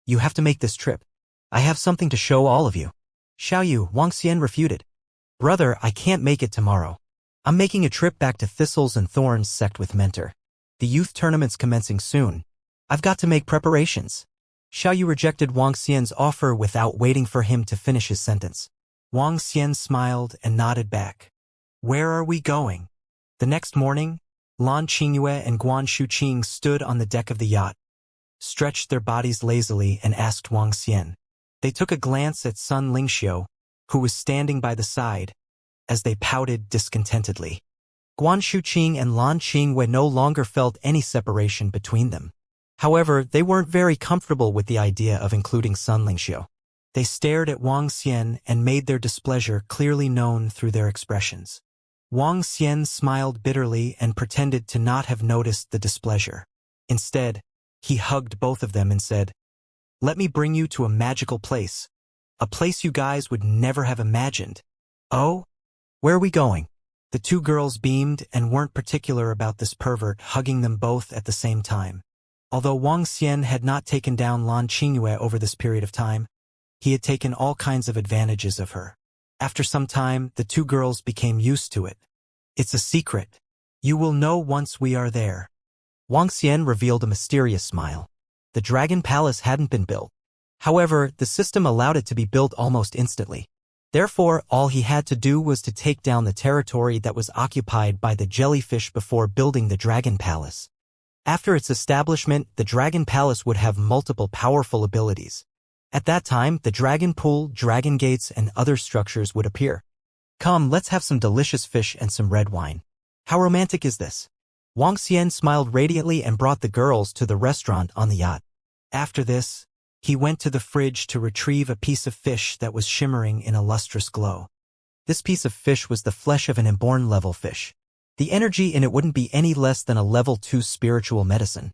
"You have to make this trip. I have something to show all of you." "Xiaoyu," Wang Xian refuted. "Brother, I can't make it tomorrow. I'm making a trip back to Thistles and Thorns sect with Mentor. The youth tournament's commencing soon. I've got to make preparations." Xiaoyu rejected Wang Xian's offer without waiting for him to finish his sentence. Wang Xian smiled and nodded back. "Where are we going?" The next morning, Lan Qingyue and Guan Shuqing stood on the deck of the yacht, stretched their bodies lazily and asked Wang Xian. They took a glance at Sun Lingxiu, who was standing by the side, as they pouted discontentedly. Guan Shuqing and Lan Qingyue no longer felt any separation between them. However, they weren't very comfortable with the idea of including Sun Lingxiu. They stared at Wang Xian and made their displeasure clearly known through their expressions. Wang Xian smiled bitterly and pretended to not have noticed the displeasure. Instead, he hugged both of them and said, "Let me bring you to a magical place. A place you guys would never have imagined." "Oh? Where are we going?" The two girls beamed and weren't particular about this pervert hugging them both at the same time. Although Wang Xian had not taken down Lan Qingyue over this period of time, he had taken all kinds of advantages of her. After some time, the two girls became used to it. "It's a secret. You will know once we are there." Wang Xian revealed a mysterious smile. The Dragon Palace hadn't been built. However, the system allowed it to be built almost instantly. Therefore, all he had to do was to take down the territory that was occupied by the jellyfish before building the Dragon Palace. After its establishment, the Dragon Palace would have multiple powerful abilities. At that time, the Dragon Pool, Dragon Gates, and other structures would appear. "Come, let's have some delicious fish and some red wine. How romantic is this?" Wang Xian smiled radiantly and brought the girls to the restaurant on the yacht. After this, he went to the fridge to retrieve a piece of fish that was shimmering in a lustrous glow. This piece of fish was the flesh of an inborn level fish. The energy in it wouldn't be any less than a level 2 spiritual medicine.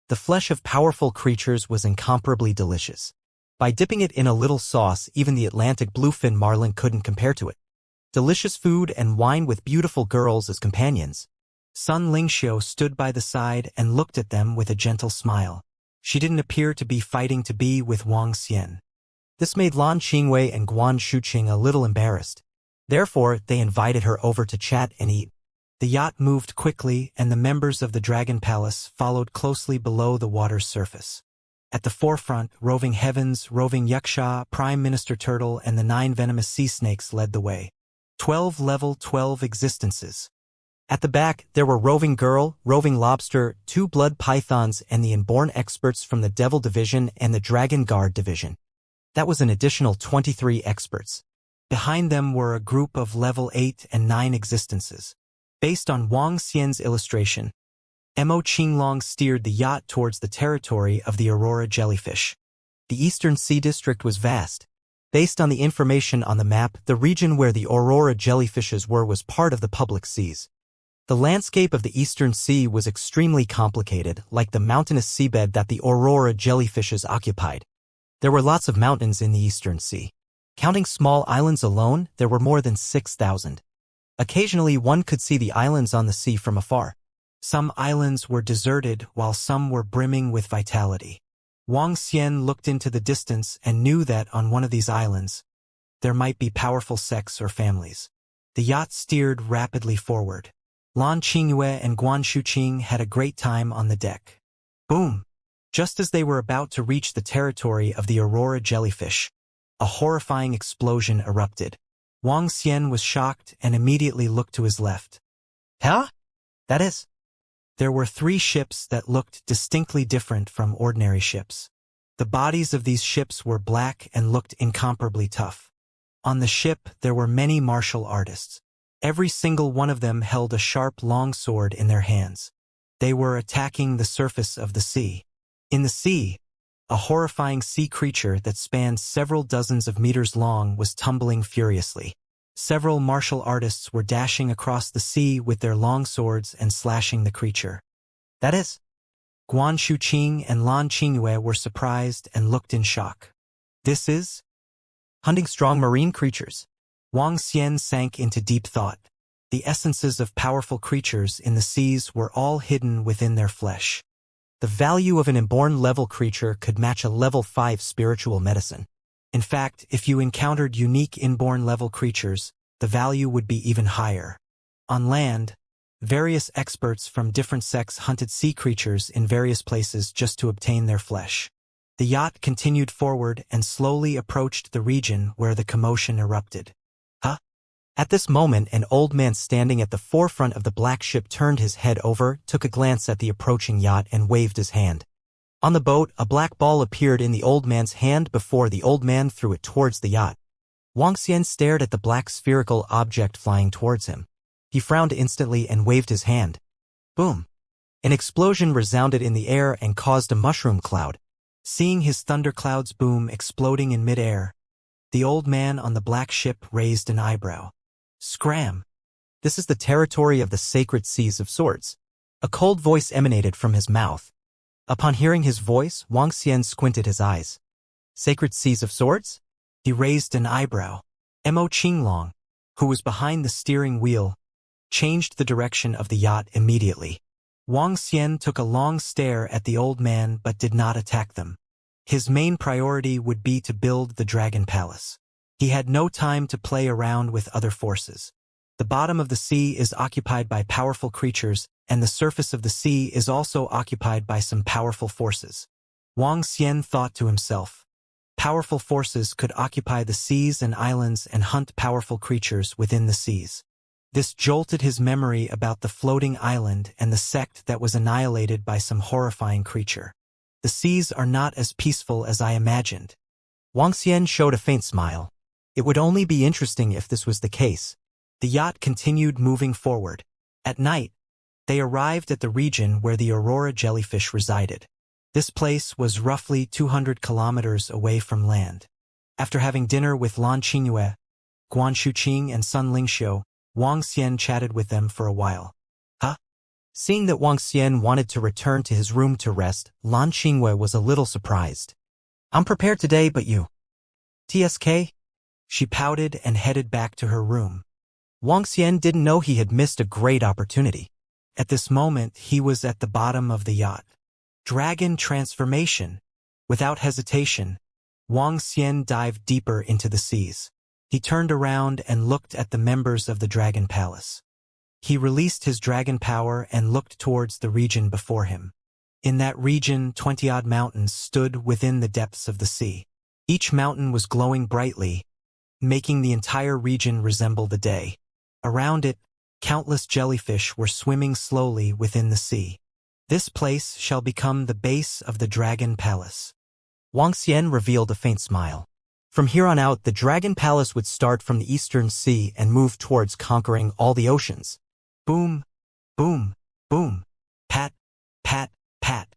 The flesh of powerful creatures was incomparably delicious. By dipping it in a little sauce, even the Atlantic bluefin marlin couldn't compare to it. Delicious food and wine with beautiful girls as companions. Sun Lingxiu stood by the side and looked at them with a gentle smile. She didn't appear to be fighting to be with Wang Xian. This made Lan Qingyue and Guan Shuqing a little embarrassed. Therefore, they invited her over to chat and eat. The yacht moved quickly, and the members of the Dragon Palace followed closely below the water's surface. At the forefront, Roving Heavens, Roving Wuxia, Prime Minister Turtle, and the 9 venomous sea snakes led the way. 12 level 12 existences. At the back, there were Roving Girl, Roving Lobster, 2 Blood Pythons, and the Inborn experts from the Devil Division and the Dragon Guard Division. That was an additional 23 experts. Behind them were a group of level 8 and 9 existences. Based on Wang Xian's illustration, Mo Qinglong steered the yacht towards the territory of the Aurora jellyfish. The Eastern Sea District was vast. Based on the information on the map, the region where the Aurora jellyfishes were was part of the public seas. The landscape of the Eastern Sea was extremely complicated, like the mountainous seabed that the Aurora jellyfishes occupied. There were lots of mountains in the Eastern Sea. Counting small islands alone, there were more than 6,000. Occasionally one could see the islands on the sea from afar. Some islands were deserted while some were brimming with vitality. Wang Xian looked into the distance and knew that on one of these islands, there might be powerful sects or families. The yacht steered rapidly forward. Lan Qingyue and Guan Shuqing had a great time on the deck. Boom! Just as they were about to reach the territory of the Aurora jellyfish, a horrifying explosion erupted. Wang Xian was shocked and immediately looked to his left. Huh? That is? There were 3 ships that looked distinctly different from ordinary ships. The bodies of these ships were black and looked incomparably tough. On the ship, there were many martial artists. Every single one of them held a sharp long sword in their hands. They were attacking the surface of the sea. In the sea, a horrifying sea creature that spanned several dozens of meters long was tumbling furiously. Several martial artists were dashing across the sea with their long swords and slashing the creature. That is? Guan Shuqing and Lan Qingyue were surprised and looked in shock. This is? Hunting strong marine creatures. Wang Xian sank into deep thought. The essences of powerful creatures in the seas were all hidden within their flesh. The value of an inborn level creature could match a level 5 spiritual medicine. In fact, if you encountered unique inborn level creatures, the value would be even higher. On land, various experts from different sects hunted sea creatures in various places just to obtain their flesh. The yacht continued forward and slowly approached the region where the commotion erupted. Huh? At this moment, an old man standing at the forefront of the black ship turned his head over, took a glance at the approaching yacht, and waved his hand. On the boat, a black ball appeared in the old man's hand before the old man threw it towards the yacht. Wang Xian stared at the black spherical object flying towards him. He frowned instantly and waved his hand. Boom! An explosion resounded in the air and caused a mushroom cloud. Seeing his thunderclouds boom exploding in midair, the old man on the black ship raised an eyebrow. Scram! This is the territory of the sacred seas of swords. A cold voice emanated from his mouth. Upon hearing his voice, Wang Xian squinted his eyes. Sacred seas of swords? He raised an eyebrow. Mo Qinglong, who was behind the steering wheel, changed the direction of the yacht immediately. Wang Xian took a long stare at the old man but did not attack them. His main priority would be to build the Dragon Palace. He had no time to play around with other forces. The bottom of the sea is occupied by powerful creatures, and the surface of the sea is also occupied by some powerful forces. Wang Xian thought to himself, powerful forces could occupy the seas and islands and hunt powerful creatures within the seas. This jolted his memory about the floating island and the sect that was annihilated by some horrifying creature. The seas are not as peaceful as I imagined. Wang Xian showed a faint smile. It would only be interesting if this was the case. The yacht continued moving forward. At night, they arrived at the region where the Aurora jellyfish resided. This place was roughly 200 kilometers away from land. After having dinner with Lan Qingyue, Guan Shuqing, and Sun Lingxiu, Wang Xian chatted with them for a while. Huh? Seeing that Wang Xian wanted to return to his room to rest, Lan Qingyue was a little surprised. I'm prepared today, but you? TSK? She pouted and headed back to her room. Wang Xian didn't know he had missed a great opportunity. At this moment, he was at the bottom of the yacht. Dragon transformation. Without hesitation, Wang Xian dived deeper into the seas. He turned around and looked at the members of the Dragon Palace. He released his dragon power and looked towards the region before him. In that region, 20-odd mountains stood within the depths of the sea. Each mountain was glowing brightly, making the entire region resemble the day. Around it, Countless jellyfish were swimming slowly within the sea. This place shall become the base of the Dragon Palace. Wang Xian revealed a faint smile. From here on out, the Dragon Palace would start from the Eastern Sea and move towards conquering all the oceans. Boom, boom, boom. Pat, pat, pat.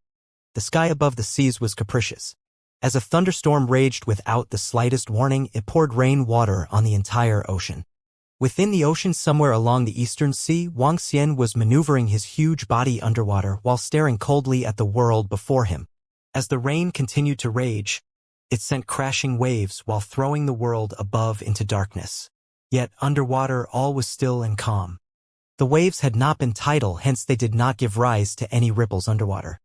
The sky above the seas was capricious. As a thunderstorm raged without the slightest warning, it poured rain water on the entire ocean. Within the ocean somewhere along the Eastern Sea, Wang Xian was maneuvering his huge body underwater while staring coldly at the world before him. As the rain continued to rage, it sent crashing waves while throwing the world above into darkness. Yet underwater all was still and calm. The waves had not been tidal, hence they did not give rise to any ripples underwater.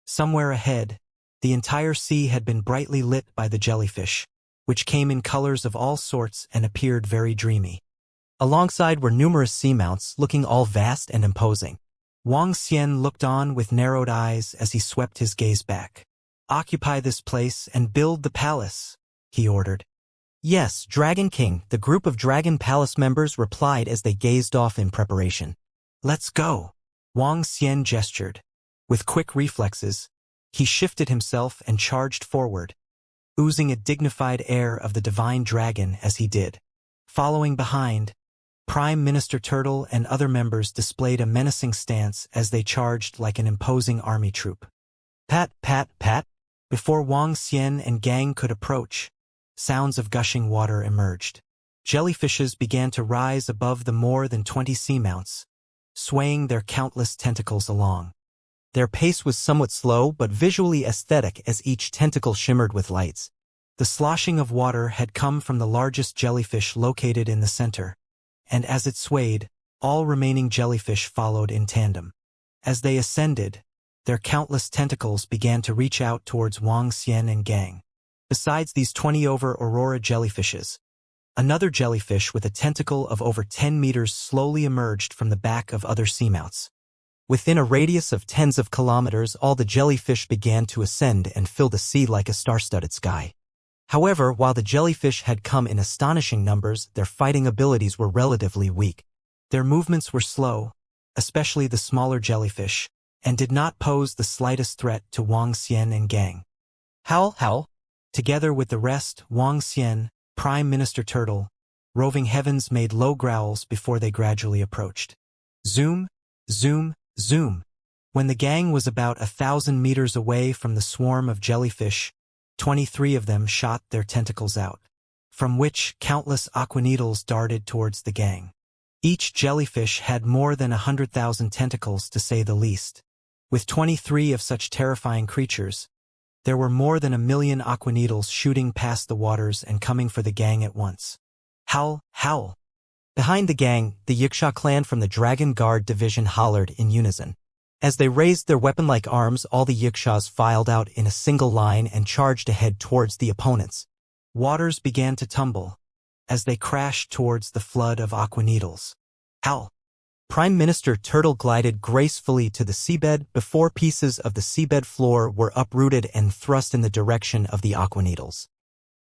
Somewhere ahead, the entire sea had been brightly lit by the jellyfish, which came in colors of all sorts and appeared very dreamy. Alongside were numerous seamounts, looking all vast and imposing. Wang Xian looked on with narrowed eyes as he swept his gaze back. "Occupy this place and build the palace," he ordered. "Yes, Dragon King," the group of Dragon Palace members replied as they gazed off in preparation. "Let's go," Wang Xian gestured. With quick reflexes, he shifted himself and charged forward, oozing a dignified air of the divine dragon as he did. Following behind, Prime Minister Turtle and other members displayed a menacing stance as they charged like an imposing army troop. Pat, pat, pat. Before Wang Xian and gang could approach, sounds of gushing water emerged. Jellyfishes began to rise above the more than 20 seamounts, swaying their countless tentacles along. Their pace was somewhat slow but visually aesthetic as each tentacle shimmered with lights. The sloshing of water had come from the largest jellyfish located in the center, and as it swayed, all remaining jellyfish followed in tandem. As they ascended, their countless tentacles began to reach out towards Wang Xian and gang. Besides these 20 over Aurora jellyfishes, another jellyfish with a tentacle of over 10 meters slowly emerged from the back of other seamounts. Within a radius of tens of kilometers, all the jellyfish began to ascend and fill the sea like a star-studded sky. However, while the jellyfish had come in astonishing numbers, their fighting abilities were relatively weak. Their movements were slow, especially the smaller jellyfish, and did not pose the slightest threat to Wang Xian and gang. Howl. Together with the rest, Wang Xian, Prime Minister Turtle, Roving Heavens made low growls before they gradually approached. Zoom, zoom, zoom. When the gang was about 1,000 meters away from the swarm of jellyfish, 23 of them shot their tentacles out, from which countless aquaneedles darted towards the gang. Each jellyfish had more than 100,000 tentacles to say the least. With 23 of such terrifying creatures, there were more than 1,000,000 aquaneedles shooting past the waters and coming for the gang at once. Howl, howl. Behind the gang, the Wuxia clan from the Dragon Guard division hollered in unison. As they raised their weapon-like arms, all the Wuxias filed out in a single line and charged ahead towards the opponents. Waters began to tumble as they crashed towards the flood of aquaneedles. Howl. Prime Minister Turtle glided gracefully to the seabed before pieces of the seabed floor were uprooted and thrust in the direction of the aquaneedles.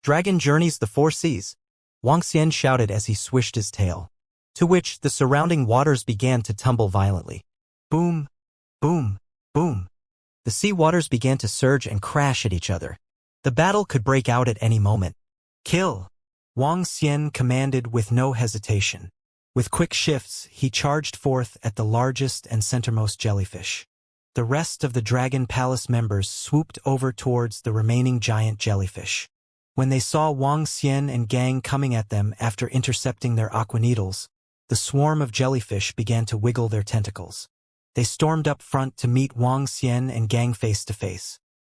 "Dragon journeys the four seas," Wang Xian shouted as he swished his tail, to which the surrounding waters began to tumble violently. Boom, boom, boom. The sea waters began to surge and crash at each other. The battle could break out at any moment. "Kill," Wang Xian commanded with no hesitation. With quick shifts, he charged forth at the largest and centermost jellyfish. The rest of the Dragon Palace members swooped over towards the remaining giant jellyfish. When they saw Wang Xian and gang coming at them after intercepting their aquaneedles, the swarm of jellyfish began to wiggle their tentacles. They stormed up front to meet Wang Xian and gang face to face.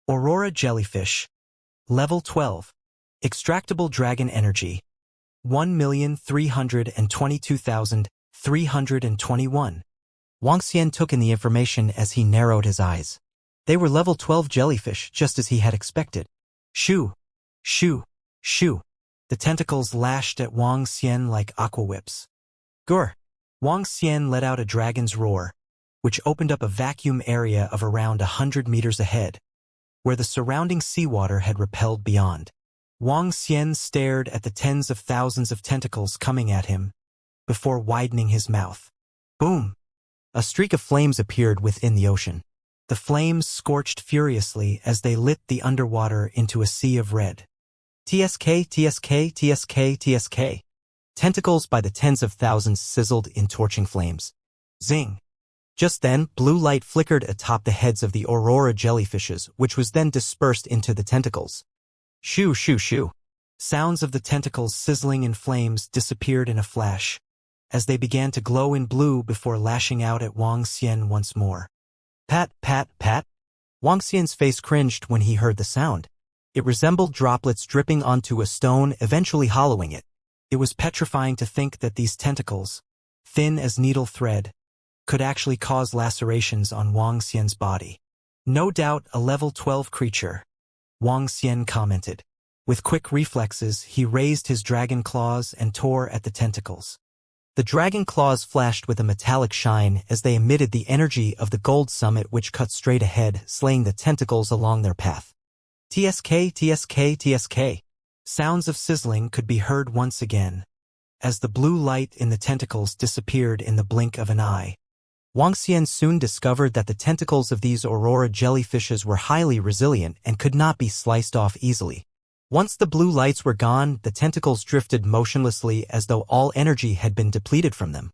Aurora jellyfish. Level 12. Extractable dragon energy. 1,322,321. Wang Xian took in the information as he narrowed his eyes. They were level 12 jellyfish, just as he had expected. Shoo, shoo, shoo. The tentacles lashed at Wang Xian like aqua whips. Gur. Wang Xian let out a dragon's roar, which opened up a vacuum area of around 100 meters ahead, where the surrounding seawater had repelled beyond. Wang Xian stared at the tens of thousands of tentacles coming at him, before widening his mouth. Boom! A streak of flames appeared within the ocean. The flames scorched furiously as they lit the underwater into a sea of red. TSK, TSK, TSK, TSK. Tentacles by the tens of thousands sizzled in torching flames. Zing! Just then, blue light flickered atop the heads of the aurora jellyfishes, which was then dispersed into the tentacles. Shoo, shoo, shoo. Sounds of the tentacles sizzling in flames disappeared in a flash, as they began to glow in blue before lashing out at Wang Xian once more. Pat, pat, pat. Wang Xian's face cringed when he heard the sound. It resembled droplets dripping onto a stone, eventually hollowing it. It was petrifying to think that these tentacles, thin as needle thread, could actually cause lacerations on Wang Xian's body. No doubt a level 12 creature, Wang Xian commented. With quick reflexes, he raised his dragon claws and tore at the tentacles. The dragon claws flashed with a metallic shine as they emitted the energy of the gold summit, which cut straight ahead, slaying the tentacles along their path. TSK, TSK, TSK. Sounds of sizzling could be heard once again, as the blue light in the tentacles disappeared in the blink of an eye. Wang Xian soon discovered that the tentacles of these aurora jellyfishes were highly resilient and could not be sliced off easily. Once the blue lights were gone, the tentacles drifted motionlessly as though all energy had been depleted from them.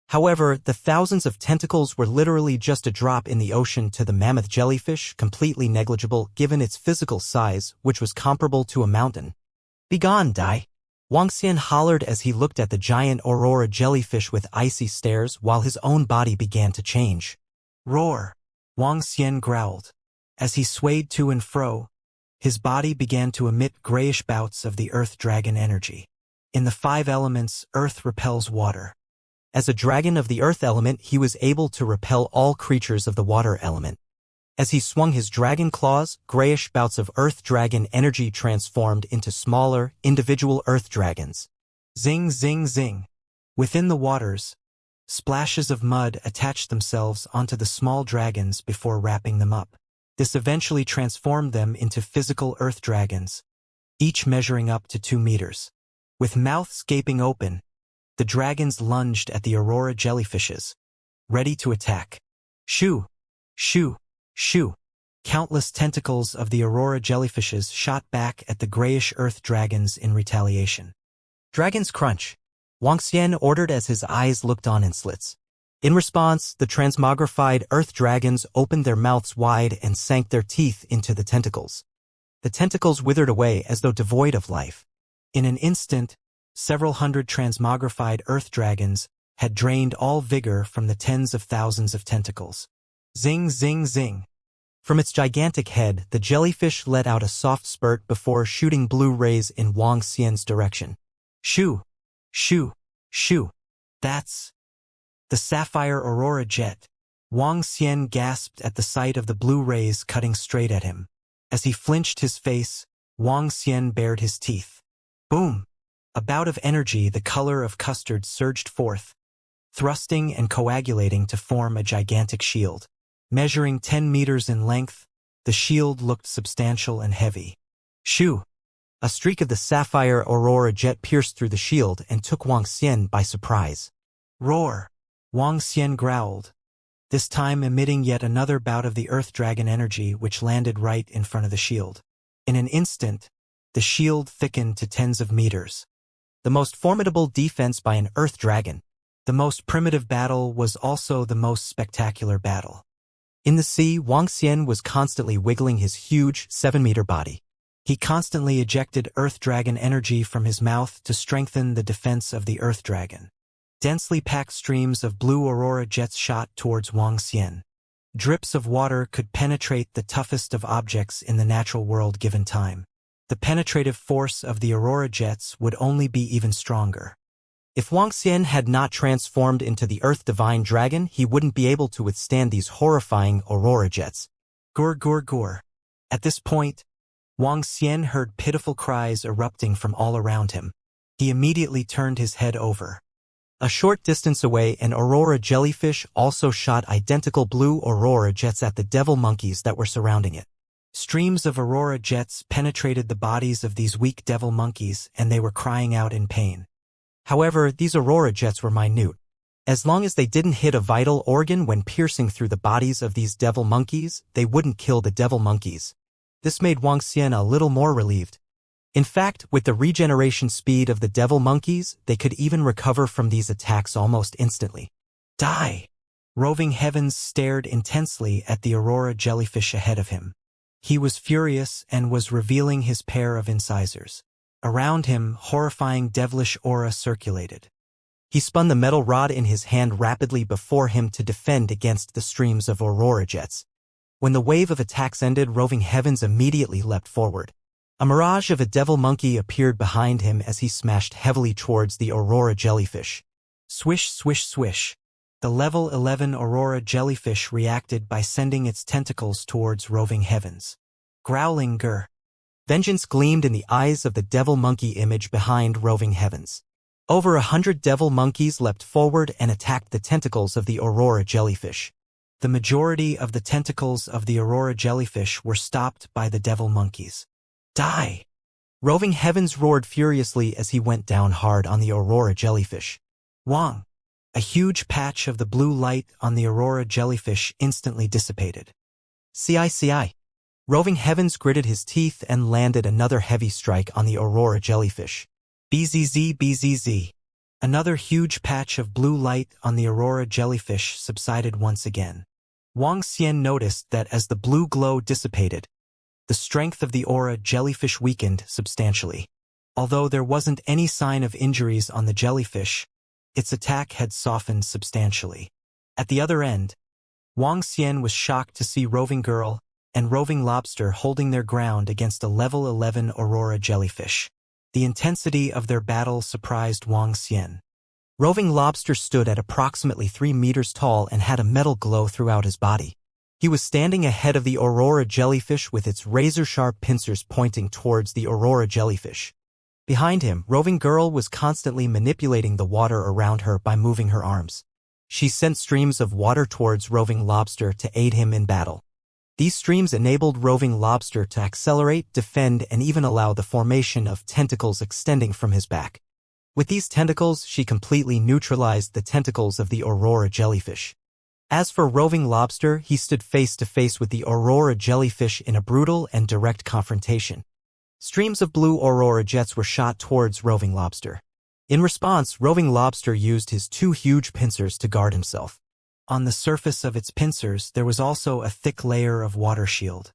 However, the thousands of tentacles were literally just a drop in the ocean to the mammoth jellyfish, completely negligible given its physical size, which was comparable to a mountain. "Begone, die!" Wang Xian hollered as he looked at the giant aurora jellyfish with icy stares while his own body began to change. "Roar!" Wang Xian growled. As he swayed to and fro, his body began to emit grayish bouts of the earth dragon energy. In the 5 elements, earth repels water. As a dragon of the earth element, he was able to repel all creatures of the water element. As he swung his dragon claws, grayish bouts of earth dragon energy transformed into smaller, individual earth dragons. Zing, zing, zing. Within the waters, splashes of mud attached themselves onto the small dragons before wrapping them up. This eventually transformed them into physical earth dragons, each measuring up to 2 meters. With mouths gaping open, the dragons lunged at the aurora jellyfishes, ready to attack. Shoo! Shoo! Shoo! Countless tentacles of the aurora jellyfishes shot back at the grayish earth dragons in retaliation. "Dragons crunch!" Wang Xian ordered as his eyes looked on in slits. In response, the transmogrified earth dragons opened their mouths wide and sank their teeth into the tentacles. The tentacles withered away as though devoid of life. In an instant, several hundred transmogrified earth dragons had drained all vigor from the tens of thousands of tentacles. Zing, zing, zing. From its gigantic head, the jellyfish let out a soft spurt before shooting blue rays in Wang Xian's direction. Shoo! Shoo! Shoo! That's the sapphire aurora jet. Wang Xian gasped at the sight of the blue rays cutting straight at him. As he flinched his face, Wang Xian bared his teeth. Boom! A bout of energy the color of custard surged forth, thrusting and coagulating to form a gigantic shield. Measuring 10 meters in length, the shield looked substantial and heavy. Shoo! A streak of the sapphire aurora jet pierced through the shield and took Wang Xian by surprise. Roar! Wang Xian growled, this time emitting yet another bout of the earth dragon energy which landed right in front of the shield. In an instant, the shield thickened to tens of meters. The most formidable defense by an earth dragon. The most primitive battle was also the most spectacular battle. In the sea, Wang Xian was constantly wiggling his huge 7-meter body. He constantly ejected earth dragon energy from his mouth to strengthen the defense of the earth dragon. Densely packed streams of blue aurora jets shot towards Wang Xian. Drips of water could penetrate the toughest of objects in the natural world given time. The penetrative force of the aurora jets would only be even stronger. If Wang Xian had not transformed into the Earth Divine Dragon, he wouldn't be able to withstand these horrifying aurora jets. Gur gur gur. At this point, Wang Xian heard pitiful cries erupting from all around him. He immediately turned his head over. A short distance away, an aurora jellyfish also shot identical blue aurora jets at the devil monkeys that were surrounding it. Streams of aurora jets penetrated the bodies of these weak devil monkeys, and they were crying out in pain. However, these aurora jets were minute. As long as they didn't hit a vital organ when piercing through the bodies of these devil monkeys, they wouldn't kill the devil monkeys. This made Wang Xian a little more relieved. In fact, with the regeneration speed of the devil monkeys, they could even recover from these attacks almost instantly. Die! Roving Heavens stared intensely at the aurora jellyfish ahead of him. He was furious and was revealing his pair of incisors. Around him, horrifying devilish aura circulated. He spun the metal rod in his hand rapidly before him to defend against the streams of aurora jets. When the wave of attacks ended, Roving Heavens immediately leapt forward. A mirage of a devil monkey appeared behind him as he smashed heavily towards the aurora jellyfish. Swish, swish, swish. The level 11 aurora jellyfish reacted by sending its tentacles towards Roving Heavens. Growling grr. Vengeance gleamed in the eyes of the devil monkey image behind Roving Heavens. Over 100 devil monkeys leapt forward and attacked the tentacles of the aurora jellyfish. The majority of the tentacles of the aurora jellyfish were stopped by the devil monkeys. Die! Roving Heavens roared furiously as he went down hard on the aurora jellyfish. Wang! A huge patch of the blue light on the aurora jellyfish instantly dissipated. Ci. Roving Heavens gritted his teeth and landed another heavy strike on the aurora jellyfish. Bzz. Another huge patch of blue light on the aurora jellyfish subsided once again. Wang Xian noticed that as the blue glow dissipated, the strength of the aura jellyfish weakened substantially. Although there wasn't any sign of injuries on the jellyfish, its attack had softened substantially. At the other end, Wang Xian was shocked to see Roving Girl and Roving Lobster holding their ground against a level 11 aurora jellyfish. The intensity of their battle surprised Wang Xian. Roving Lobster stood at approximately 3 meters tall and had a metal glow throughout his body. He was standing ahead of the aurora jellyfish with its razor-sharp pincers pointing towards the aurora jellyfish. Behind him, Roving Girl was constantly manipulating the water around her by moving her arms. She sent streams of water towards Roving Lobster to aid him in battle. These streams enabled Roving Lobster to accelerate, defend, and even allow the formation of tentacles extending from his back. With these tentacles, she completely neutralized the tentacles of the aurora jellyfish. As for Roving Lobster, he stood face to face with the aurora jellyfish in a brutal and direct confrontation. Streams of blue aurora jets were shot towards Roving Lobster. In response, Roving Lobster used his 2 huge pincers to guard himself. On the surface of its pincers, there was also a thick layer of water shield.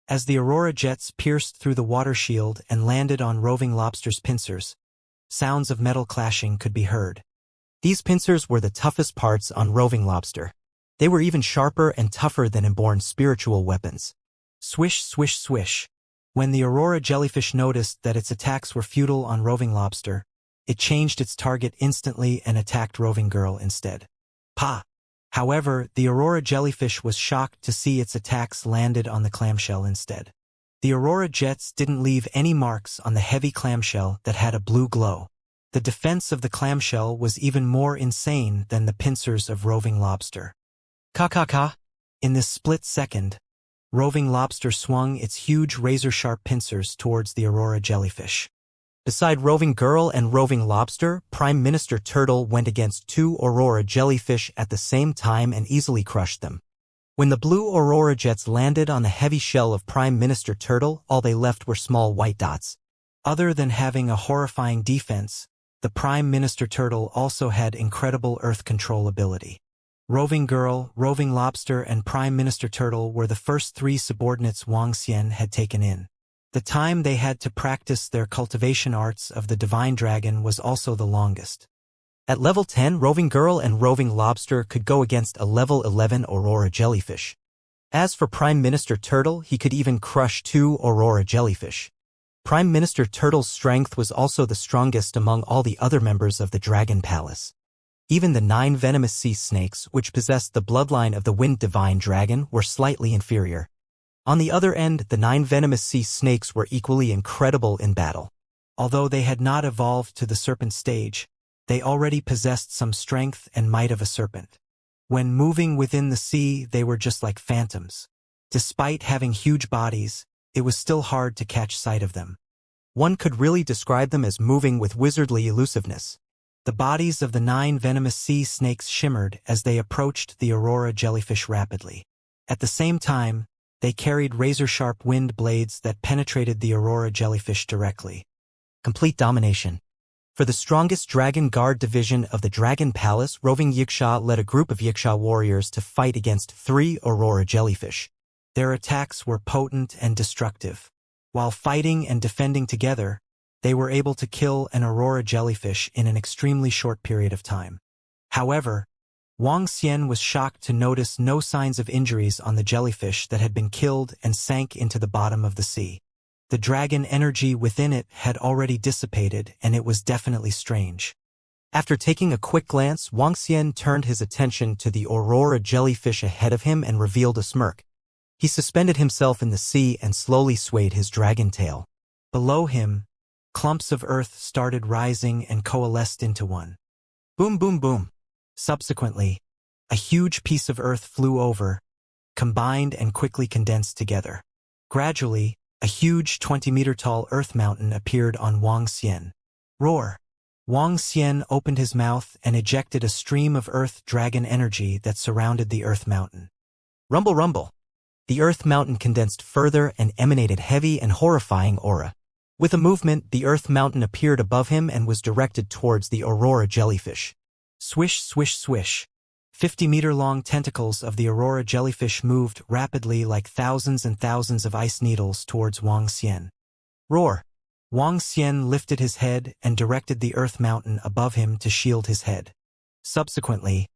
As the aurora jets pierced through the water shield and landed on Roving Lobster's pincers, sounds of metal clashing could be heard. These pincers were the toughest parts on Roving Lobster. They were even sharper and tougher than inborn spiritual weapons. Swish, swish, swish. When the aurora jellyfish noticed that its attacks were futile on Roving Lobster, it changed its target instantly and attacked Roving Girl instead. Pa! However, the aurora jellyfish was shocked to see its attacks landed on the clamshell instead. The aurora jets didn't leave any marks on the heavy clamshell that had a blue glow. The defense of the clamshell was even more insane than the pincers of Roving Lobster. Ka. In this split second, Roving Lobster swung its huge razor-sharp pincers towards the aurora jellyfish. Beside Roving Girl and Roving Lobster, Prime Minister Turtle went against 2 aurora jellyfish at the same time and easily crushed them. When the blue aurora jets landed on the heavy shell of Prime Minister Turtle, all they left were small white dots. Other than having a horrifying defense, the Prime Minister Turtle also had incredible earth control ability. Roving Girl, Roving Lobster, and Prime Minister Turtle were the first 3 subordinates Wang Xian had taken in. The time they had to practice their cultivation arts of the Divine Dragon was also the longest. At level 10, Roving Girl and Roving Lobster could go against a level 11 aurora jellyfish. As for Prime Minister Turtle, he could even crush 2 aurora jellyfish. Prime Minister Turtle's strength was also the strongest among all the other members of the Dragon Palace. Even the 9 venomous sea snakes, which possessed the bloodline of the Wind Divine Dragon, were slightly inferior. On the other end, the 9 venomous sea snakes were equally incredible in battle. Although they had not evolved to the serpent stage, they already possessed some strength and might of a serpent. When moving within the sea, they were just like phantoms. Despite having huge bodies, it was still hard to catch sight of them. One could really describe them as moving with wizardly elusiveness. The bodies of the 9 venomous sea snakes shimmered as they approached the aurora jellyfish rapidly. At the same time, they carried razor-sharp wind blades that penetrated the aurora jellyfish directly. Complete domination. For the strongest Dragon Guard division of the Dragon Palace, roving Wuxia led a group of Wuxia warriors to fight against 3 aurora jellyfish. Their attacks were potent and destructive. While fighting and defending together, they were able to kill an aurora jellyfish in an extremely short period of time. However, Wang Xian was shocked to notice no signs of injuries on the jellyfish that had been killed and sank into the bottom of the sea. The dragon energy within it had already dissipated, and it was definitely strange. After taking a quick glance, Wang Xian turned his attention to the aurora jellyfish ahead of him and revealed a smirk. He suspended himself in the sea and slowly swayed his dragon tail. Below him, clumps of earth started rising and coalesced into one. Boom, boom, boom. Subsequently, a huge piece of earth flew over, combined and quickly condensed together. Gradually, a huge 20-meter-tall earth mountain appeared on Wang Xian. Roar! Wang Xian opened his mouth and ejected a stream of earth dragon energy that surrounded the earth mountain. Rumble, rumble! The earth mountain condensed further and emanated heavy and horrifying aura. With a movement, the earth mountain appeared above him and was directed towards the aurora jellyfish. Swish, swish, swish. 50-meter-long tentacles of the aurora jellyfish moved rapidly like thousands and thousands of ice needles towards Wang Xian. Roar! Wang Xian lifted his head and directed the earth mountain above him to shield his head. Subsequently,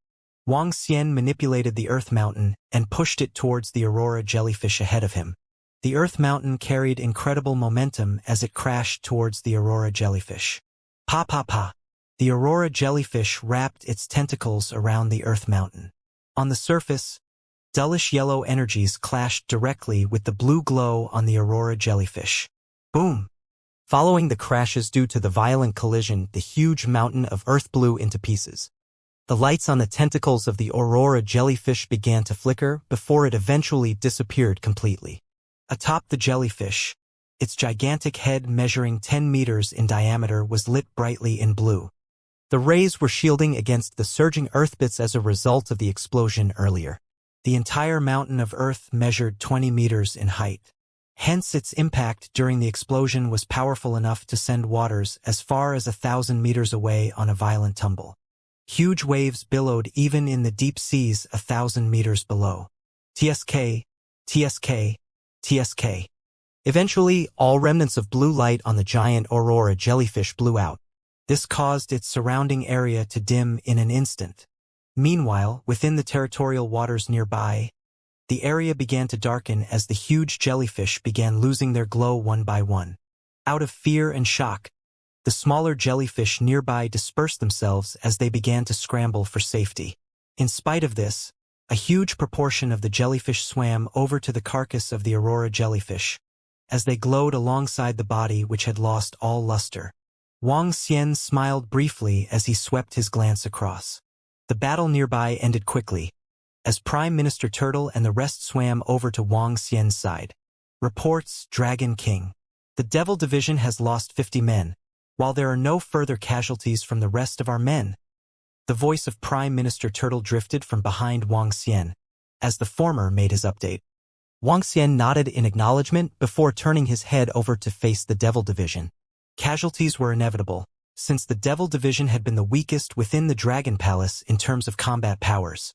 Wang Xian manipulated the earth mountain and pushed it towards the aurora jellyfish ahead of him. The earth mountain carried incredible momentum as it crashed towards the aurora jellyfish. Pa pa pa! The aurora jellyfish wrapped its tentacles around the earth mountain. On the surface, dullish yellow energies clashed directly with the blue glow on the aurora jellyfish. Boom! Following the crashes due to the violent collision, the huge mountain of earth blew into pieces. The lights on the tentacles of the aurora jellyfish began to flicker before it eventually disappeared completely. Atop the jellyfish, its gigantic head measuring 10 meters in diameter was lit brightly in blue. The rays were shielding against the surging earth bits as a result of the explosion earlier. The entire mountain of earth measured 20 meters in height. Hence its impact during the explosion was powerful enough to send waters as far as 1,000 meters away on a violent tumble. Huge waves billowed even in the deep seas 1,000 meters below. TSK, TSK, TSK. Eventually, all remnants of blue light on the giant aurora jellyfish blew out. This caused its surrounding area to dim in an instant. Meanwhile, within the territorial waters nearby, the area began to darken as the huge jellyfish began losing their glow one by one. Out of fear and shock, the smaller jellyfish nearby dispersed themselves as they began to scramble for safety. In spite of this, a huge proportion of the jellyfish swam over to the carcass of the aurora jellyfish, as they glowed alongside the body which had lost all luster. Wang Xian smiled briefly as he swept his glance across. The battle nearby ended quickly, as Prime Minister Turtle and the rest swam over to Wang Xian's side. Reports, Dragon King. The Devil Division has lost 50 men, while there are no further casualties from the rest of our men. The voice of Prime Minister Turtle drifted from behind Wang Xian, as the former made his update. Wang Xian nodded in acknowledgement before turning his head over to face the Devil Division. Casualties were inevitable, since the Devil Division had been the weakest within the Dragon Palace in terms of combat powers.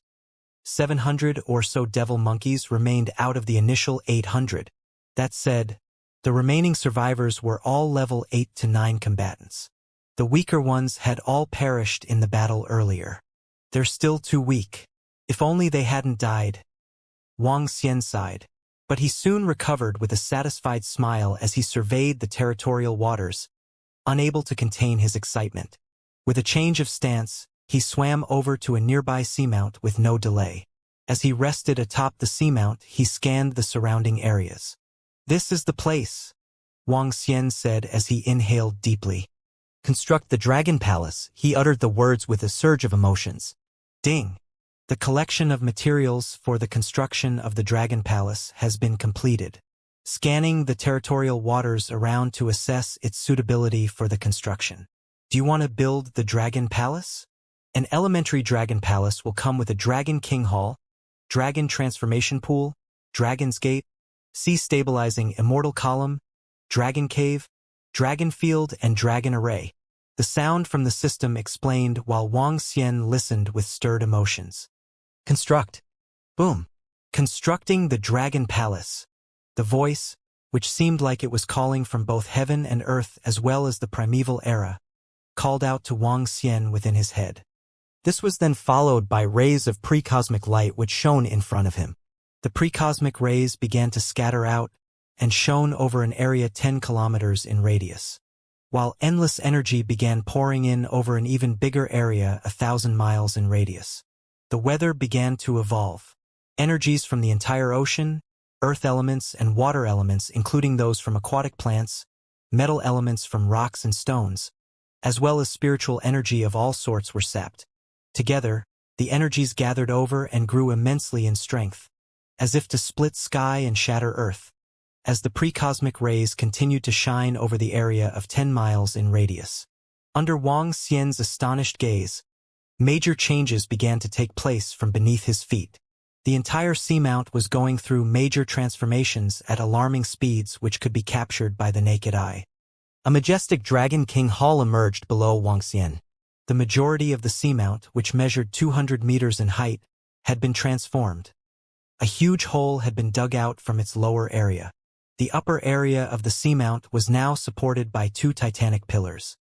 700 or so devil monkeys remained out of the initial 800. That said, the remaining survivors were all level 8 to 9 combatants. The weaker ones had all perished in the battle earlier. They're still too weak. If only they hadn't died. Wang Xian sighed, but he soon recovered with a satisfied smile as he surveyed the territorial waters, unable to contain his excitement. With a change of stance, he swam over to a nearby seamount with no delay. As he rested atop the seamount, he scanned the surrounding areas. "This is the place," Wang Xian said as he inhaled deeply. "Construct the Dragon Palace," he uttered the words with a surge of emotions. Ding! The collection of materials for the construction of the Dragon Palace has been completed. Scanning the territorial waters around to assess its suitability for the construction. Do you want to build the Dragon Palace? An elementary Dragon Palace will come with a Dragon King Hall, Dragon Transformation Pool, Dragon's Gate, Sea Stabilizing Immortal Column, Dragon Cave, Dragon Field, and Dragon Array. The sound from the system explained while Wang Xian listened with stirred emotions. Construct. Boom. Constructing the Dragon Palace. The voice, which seemed like it was calling from both heaven and earth as well as the primeval era, called out to Wang Xian within his head. This was then followed by rays of pre-cosmic light which shone in front of him. The pre-cosmic rays began to scatter out and shone over an area 10 kilometers in radius, while endless energy began pouring in over an even bigger area 1,000 miles in radius. The weather began to evolve. Energies from the entire ocean, earth elements and water elements including those from aquatic plants, metal elements from rocks and stones, as well as spiritual energy of all sorts were sapped. Together, the energies gathered over and grew immensely in strength, as if to split sky and shatter earth, as the pre-cosmic rays continued to shine over the area of 10 miles in radius. Under Wang Xian's astonished gaze, major changes began to take place from beneath his feet. The entire seamount was going through major transformations at alarming speeds which could be captured by the naked eye. A majestic Dragon King Hall emerged below Wang Xian. The majority of the seamount, which measured 200 meters in height, had been transformed. A huge hole had been dug out from its lower area. The upper area of the seamount was now supported by 2 titanic pillars.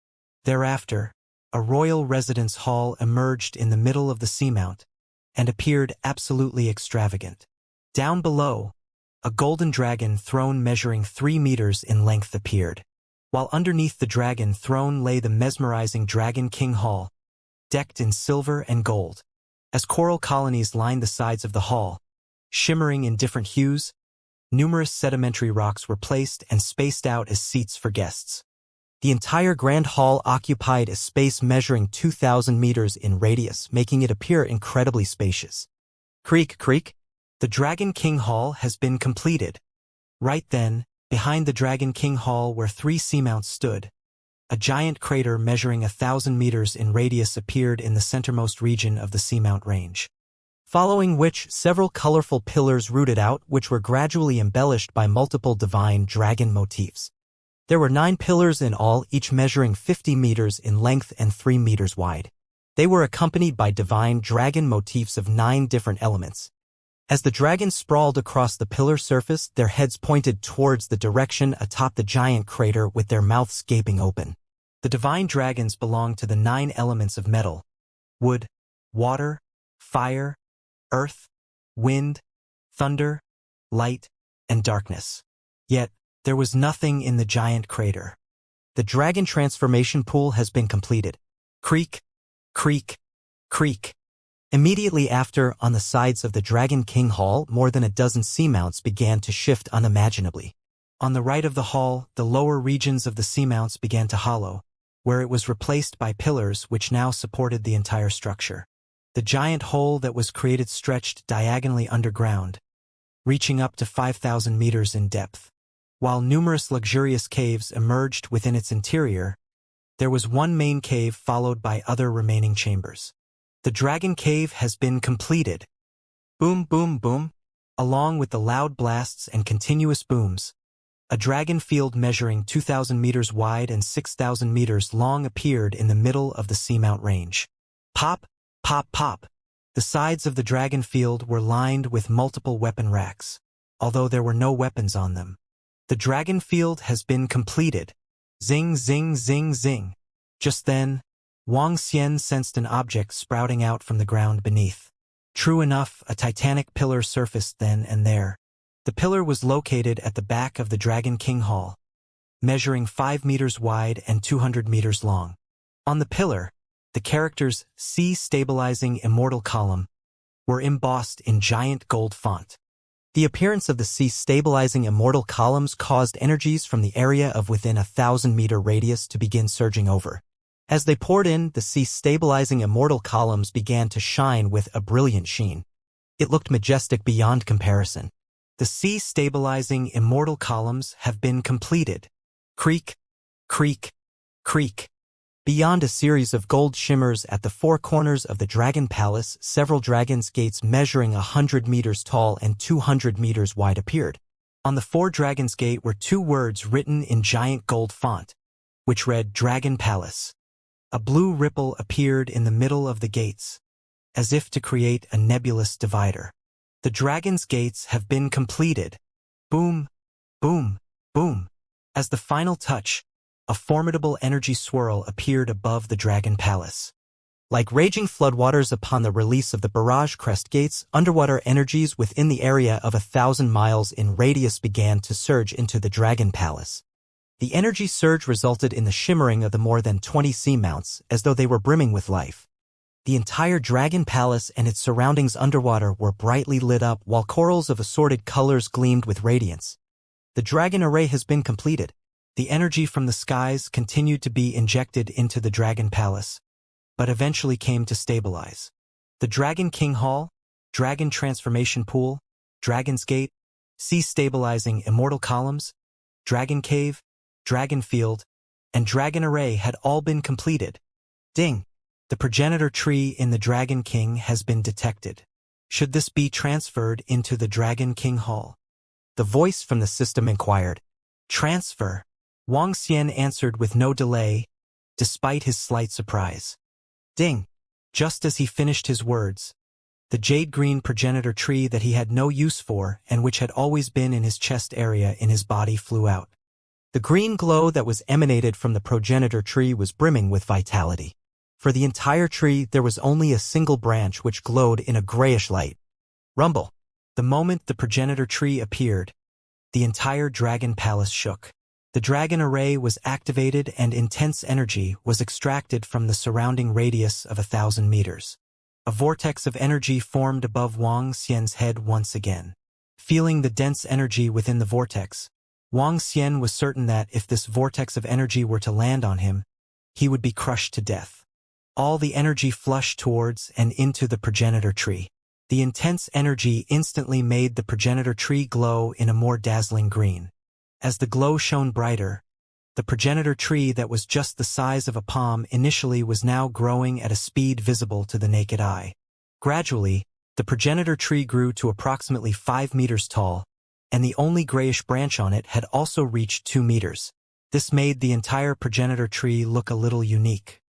Thereafter, a royal residence hall emerged in the middle of the seamount and appeared absolutely extravagant. Down below, a golden dragon throne measuring 3 meters in length appeared, while underneath the dragon throne lay the mesmerizing Dragon King Hall, decked in silver and gold. As coral colonies lined the sides of the hall, shimmering in different hues, numerous sedimentary rocks were placed and spaced out as seats for guests. The entire grand hall occupied a space measuring 2,000 meters in radius, making it appear incredibly spacious. Creak, creak. The Dragon King Hall has been completed. Right then, behind the Dragon King Hall where 3 seamounts stood, a giant crater measuring 1,000 meters in radius appeared in the centermost region of the seamount range, following which several colorful pillars rooted out which were gradually embellished by multiple divine dragon motifs. There were 9 pillars in all, each measuring 50 meters in length and 3 meters wide. They were accompanied by divine dragon motifs of 9 different elements. As the dragons sprawled across the pillar surface, their heads pointed towards the direction atop the giant crater with their mouths gaping open. The divine dragons belonged to the 9 elements of metal: wood, water, fire, earth, wind, thunder, light, and darkness. Yet, there was nothing in the giant crater. The dragon transformation pool has been completed. Creak, creak, creak. Immediately after, on the sides of the Dragon King Hall, more than a dozen seamounts began to shift unimaginably. On the right of the hall, the lower regions of the seamounts began to hollow, where it was replaced by pillars which now supported the entire structure. The giant hole that was created stretched diagonally underground, reaching up to 5,000 meters in depth. While numerous luxurious caves emerged within its interior, there was one main cave followed by other remaining chambers. The Dragon Cave has been completed. Boom, boom, boom. Along with the loud blasts and continuous booms, a dragon field measuring 2,000 meters wide and 6,000 meters long appeared in the middle of the seamount range. Pop, pop, pop. The sides of the dragon field were lined with multiple weapon racks, although there were no weapons on them. The dragon field has been completed. Zing, zing, zing, zing. Just then, Wang Xian sensed an object sprouting out from the ground beneath. True enough, a titanic pillar surfaced then and there. The pillar was located at the back of the Dragon King Hall, measuring 5 meters wide and 200 meters long. On the pillar, the characters Sea Stabilizing Immortal Column were embossed in giant gold font. The appearance of the Sea Stabilizing Immortal Columns caused energies from the area of within 1,000-meter radius to begin surging over. As they poured in, the Sea Stabilizing Immortal Columns began to shine with a brilliant sheen. It looked majestic beyond comparison. The Sea Stabilizing Immortal Columns have been completed. Creak, creak, creak. Beyond a series of gold shimmers at the four corners of the Dragon Palace, several dragon's gates measuring 100 meters tall and 200 meters wide appeared. On the four dragons' gate were two words written in giant gold font, which read Dragon Palace. A blue ripple appeared in the middle of the gates, as if to create a nebulous divider. The dragon's gates have been completed. Boom, boom, boom. As the final touch, a formidable energy swirl appeared above the Dragon Palace. Like raging floodwaters upon the release of the barrage crest gates, underwater energies within the area of 1,000 miles in radius began to surge into the Dragon Palace. The energy surge resulted in the shimmering of the more than 20 seamounts, as though they were brimming with life. The entire Dragon Palace and its surroundings underwater were brightly lit up while corals of assorted colors gleamed with radiance. The dragon array has been completed. The energy from the skies continued to be injected into the Dragon Palace, but eventually came to stabilize. The Dragon King Hall, Dragon Transformation Pool, Dragon's Gate, Sea Stabilizing Immortal Columns, Dragon Cave, Dragon Field, and Dragon Array had all been completed. Ding! The progenitor tree in the Dragon King has been detected. Should this be transferred into the Dragon King Hall? The voice from the system inquired. Transfer. Wuxia answered with no delay, despite his slight surprise. Ding! Just as he finished his words, the jade-green progenitor tree that he had no use for and which had always been in his chest area in his body flew out. The green glow that was emanated from the progenitor tree was brimming with vitality. For the entire tree, there was only a single branch which glowed in a grayish light. Rumble! The moment the progenitor tree appeared, the entire Dragon Palace shook. The Dragon Array was activated and intense energy was extracted from the surrounding radius of 1,000 meters. A vortex of energy formed above Wuxia's head once again. Feeling the dense energy within the vortex, Wuxia was certain that if this vortex of energy were to land on him, he would be crushed to death. All the energy flushed towards and into the progenitor tree. The intense energy instantly made the progenitor tree glow in a more dazzling green. As the glow shone brighter, the progenitor tree that was just the size of a palm initially was now growing at a speed visible to the naked eye. Gradually, the progenitor tree grew to approximately 5 meters tall, and the only grayish branch on it had also reached 2 meters. This made the entire progenitor tree look a little unique.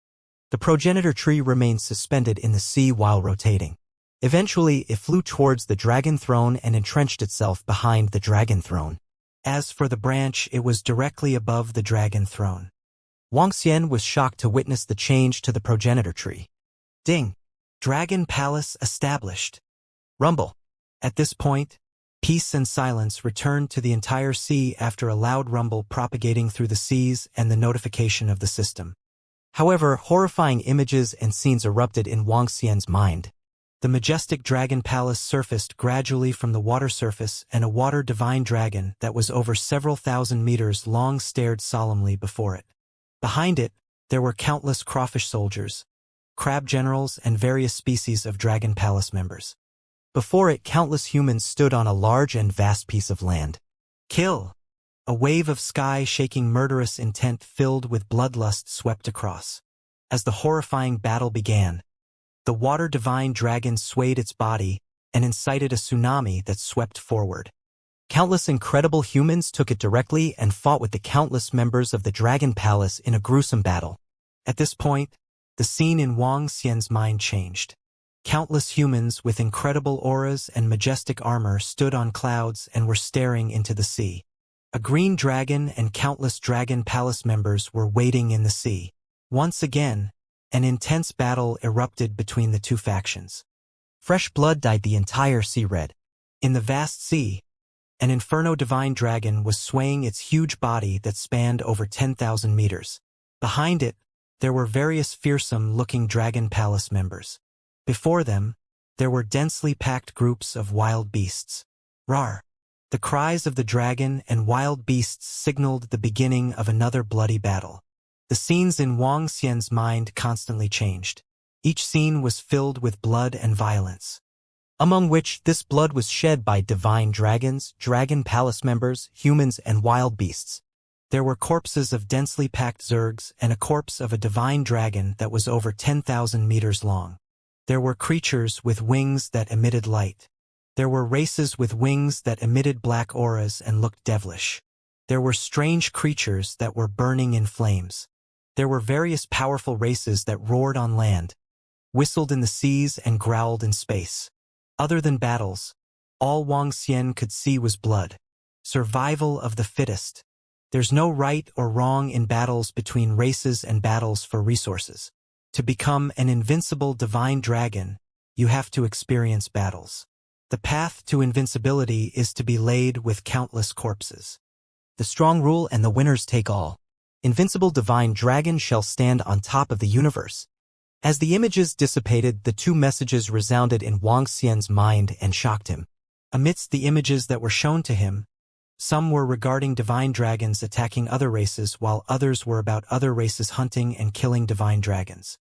The progenitor tree remained suspended in the sea while rotating. Eventually, it flew towards the dragon throne and entrenched itself behind the dragon throne. As for the branch, it was directly above the dragon throne. Wuxia was shocked to witness the change to the progenitor tree. Ding! Dragon Palace established. Rumble! At this point, peace and silence returned to the entire sea after a loud rumble propagating through the seas and the notification of the system. However, horrifying images and scenes erupted in Wuxia's mind. The majestic Dragon Palace surfaced gradually from the water surface, and a water divine dragon that was over several thousand meters long stared solemnly before it. Behind it, there were countless crawfish soldiers, crab generals, and various species of Dragon Palace members. Before it, countless humans stood on a large and vast piece of land. Kill! A wave of sky-shaking murderous intent filled with bloodlust swept across. As the horrifying battle began, the water divine dragon swayed its body and incited a tsunami that swept forward. Countless incredible humans took it directly and fought with the countless members of the Dragon Palace in a gruesome battle. At this point, the scene in Wuxia's mind changed. Countless humans with incredible auras and majestic armor stood on clouds and were staring into the sea. A green dragon and countless Dragon Palace members were waiting in the sea. Once again, an intense battle erupted between the two factions. Fresh blood dyed the entire sea red. In the vast sea, an inferno divine dragon was swaying its huge body that spanned over 10,000 meters. Behind it, there were various fearsome-looking Dragon Palace members. Before them, there were densely packed groups of wild beasts. Rawr! The cries of the dragon and wild beasts signaled the beginning of another bloody battle. The scenes in Wuxia's mind constantly changed. Each scene was filled with blood and violence, among which this blood was shed by divine dragons, Dragon Palace members, humans, and wild beasts. There were corpses of densely packed zergs and a corpse of a divine dragon that was over 10,000 meters long. There were creatures with wings that emitted light. There were races with wings that emitted black auras and looked devilish. There were strange creatures that were burning in flames. There were various powerful races that roared on land, whistled in the seas, and growled in space. Other than battles, all Wang Xian could see was blood. Survival of the fittest. There's no right or wrong in battles between races and battles for resources. To become an invincible divine dragon, you have to experience battles. The path to invincibility is to be laid with countless corpses. The strong rule and the winners take all. Invincible divine dragon shall stand on top of the universe. As the images dissipated, the two messages resounded in Wang Xian's mind and shocked him. Amidst the images that were shown to him, some were regarding divine dragons attacking other races, while others were about other races hunting and killing divine dragons.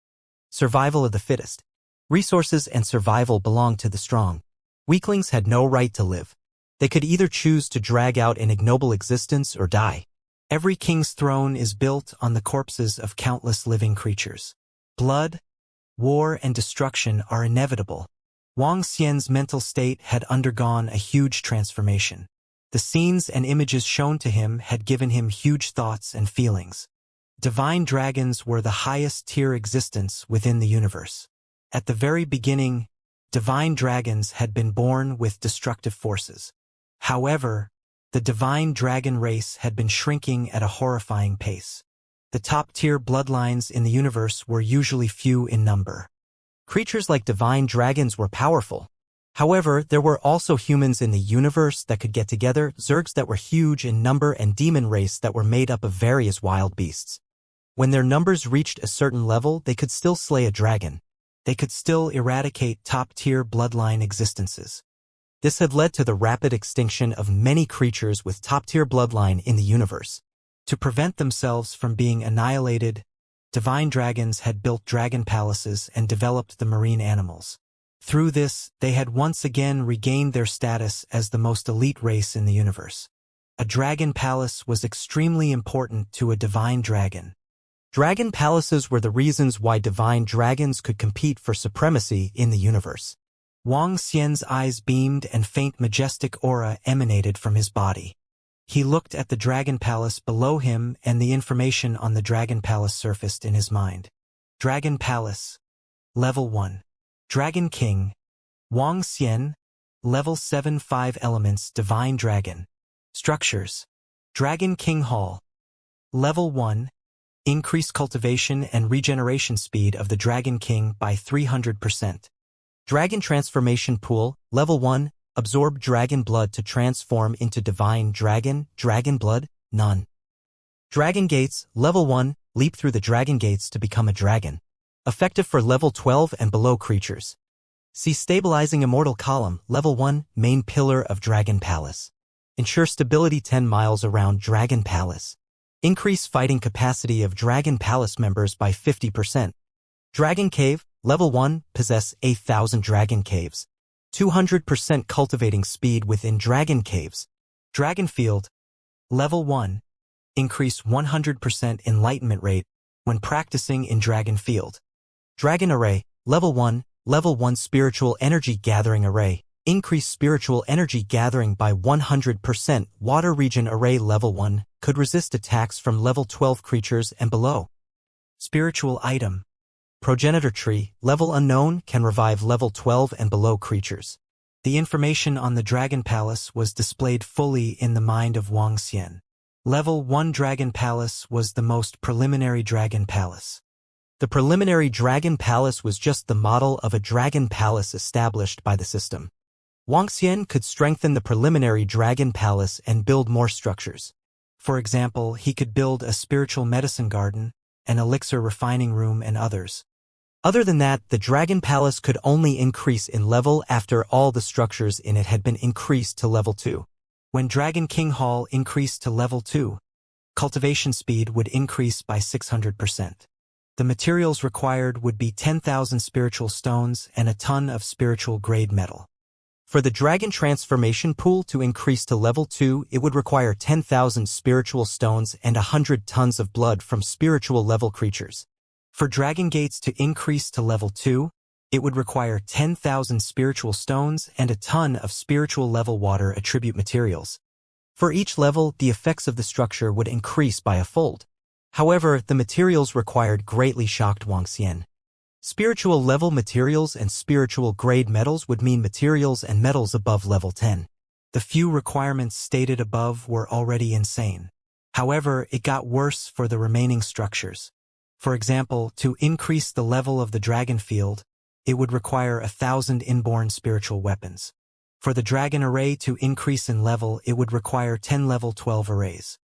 Survival of the fittest. Resources and survival belong to the strong. Weaklings had no right to live. They could either choose to drag out an ignoble existence or die. Every king's throne is built on the corpses of countless living creatures. Blood, war, and destruction are inevitable. Wang Xian's mental state had undergone a huge transformation. The scenes and images shown to him had given him huge thoughts and feelings. Divine dragons were the highest tier existence within the universe. At the very beginning, divine dragons had been born with destructive forces. However, the divine dragon race had been shrinking at a horrifying pace. The top-tier bloodlines in the universe were usually few in number. Creatures like divine dragons were powerful. However, there were also humans in the universe that could get together, zergs that were huge in number, and demon race that were made up of various wild beasts. When their numbers reached a certain level, they could still slay a dragon. They could still eradicate top-tier bloodline existences. This had led to the rapid extinction of many creatures with top-tier bloodline in the universe. To prevent themselves from being annihilated, divine dragons had built dragon palaces and developed the marine animals. Through this, they had once again regained their status as the most elite race in the universe. A dragon palace was extremely important to a divine dragon. Dragon palaces were the reasons why divine dragons could compete for supremacy in the universe. Wang Xian's eyes beamed and faint majestic aura emanated from his body. He looked at the dragon palace below him, and the information on the dragon palace surfaced in his mind. Dragon Palace. Level 1. Dragon King. Wang Xian. Level 7 5 Elements Divine Dragon. Structures. Dragon King Hall. Level 1. Increase cultivation and regeneration speed of the Dragon King by 300%. Dragon Transformation Pool. Level 1. Absorb dragon blood to transform into divine dragon. Dragon blood. None. Dragon Gates. Level 1. Leap through the dragon gates to become a dragon. Effective for level 12 and below creatures. See Stabilizing Immortal Column. Level 1. Main Pillar of Dragon Palace. Ensure stability 10 miles around Dragon Palace. Increase fighting capacity of Dragon Palace members by 50%. Dragon Cave. Level 1. Possess 8,000 Dragon Caves. 200% cultivating speed within Dragon Caves. Dragon Field. Level 1. Increase 100% enlightenment rate when practicing in Dragon Field. Dragon Array. Level 1. Level 1 Spiritual Energy Gathering Array. Increase spiritual energy gathering by 100%. Water Region Array. Level 1. Could resist attacks from level 12 creatures and below. Spiritual Item. Progenitor Tree. Level Unknown. Can revive level 12 and below creatures. The information on the Dragon Palace was displayed fully in the mind of Wang Xian. Level 1 Dragon Palace was the most preliminary Dragon Palace. The preliminary Dragon Palace was just the model of a Dragon Palace established by the system. Wang Xian could strengthen the preliminary Dragon Palace and build more structures. For example, he could build a spiritual medicine garden, an elixir refining room, and others. Other than that, the Dragon Palace could only increase in level after all the structures in it had been increased to level 2. When Dragon King Hall increased to level 2, cultivation speed would increase by 600%. The materials required would be 10,000 spiritual stones and a ton of spiritual grade metal. For the dragon transformation pool to increase to level 2, it would require 10,000 spiritual stones and 100 tons of blood from spiritual level creatures. For dragon gates to increase to level 2, it would require 10,000 spiritual stones and a ton of spiritual level water attribute materials. For each level, the effects of the structure would increase by a fold. However, the materials required greatly shocked Wuxia. Spiritual level materials and spiritual grade metals would mean materials and metals above level 10. The few requirements stated above were already insane. However, it got worse for the remaining structures. For example, to increase the level of the dragon field, it would require 1,000 inborn spiritual weapons. For the dragon array to increase in level, it would require 10 level 12 arrays.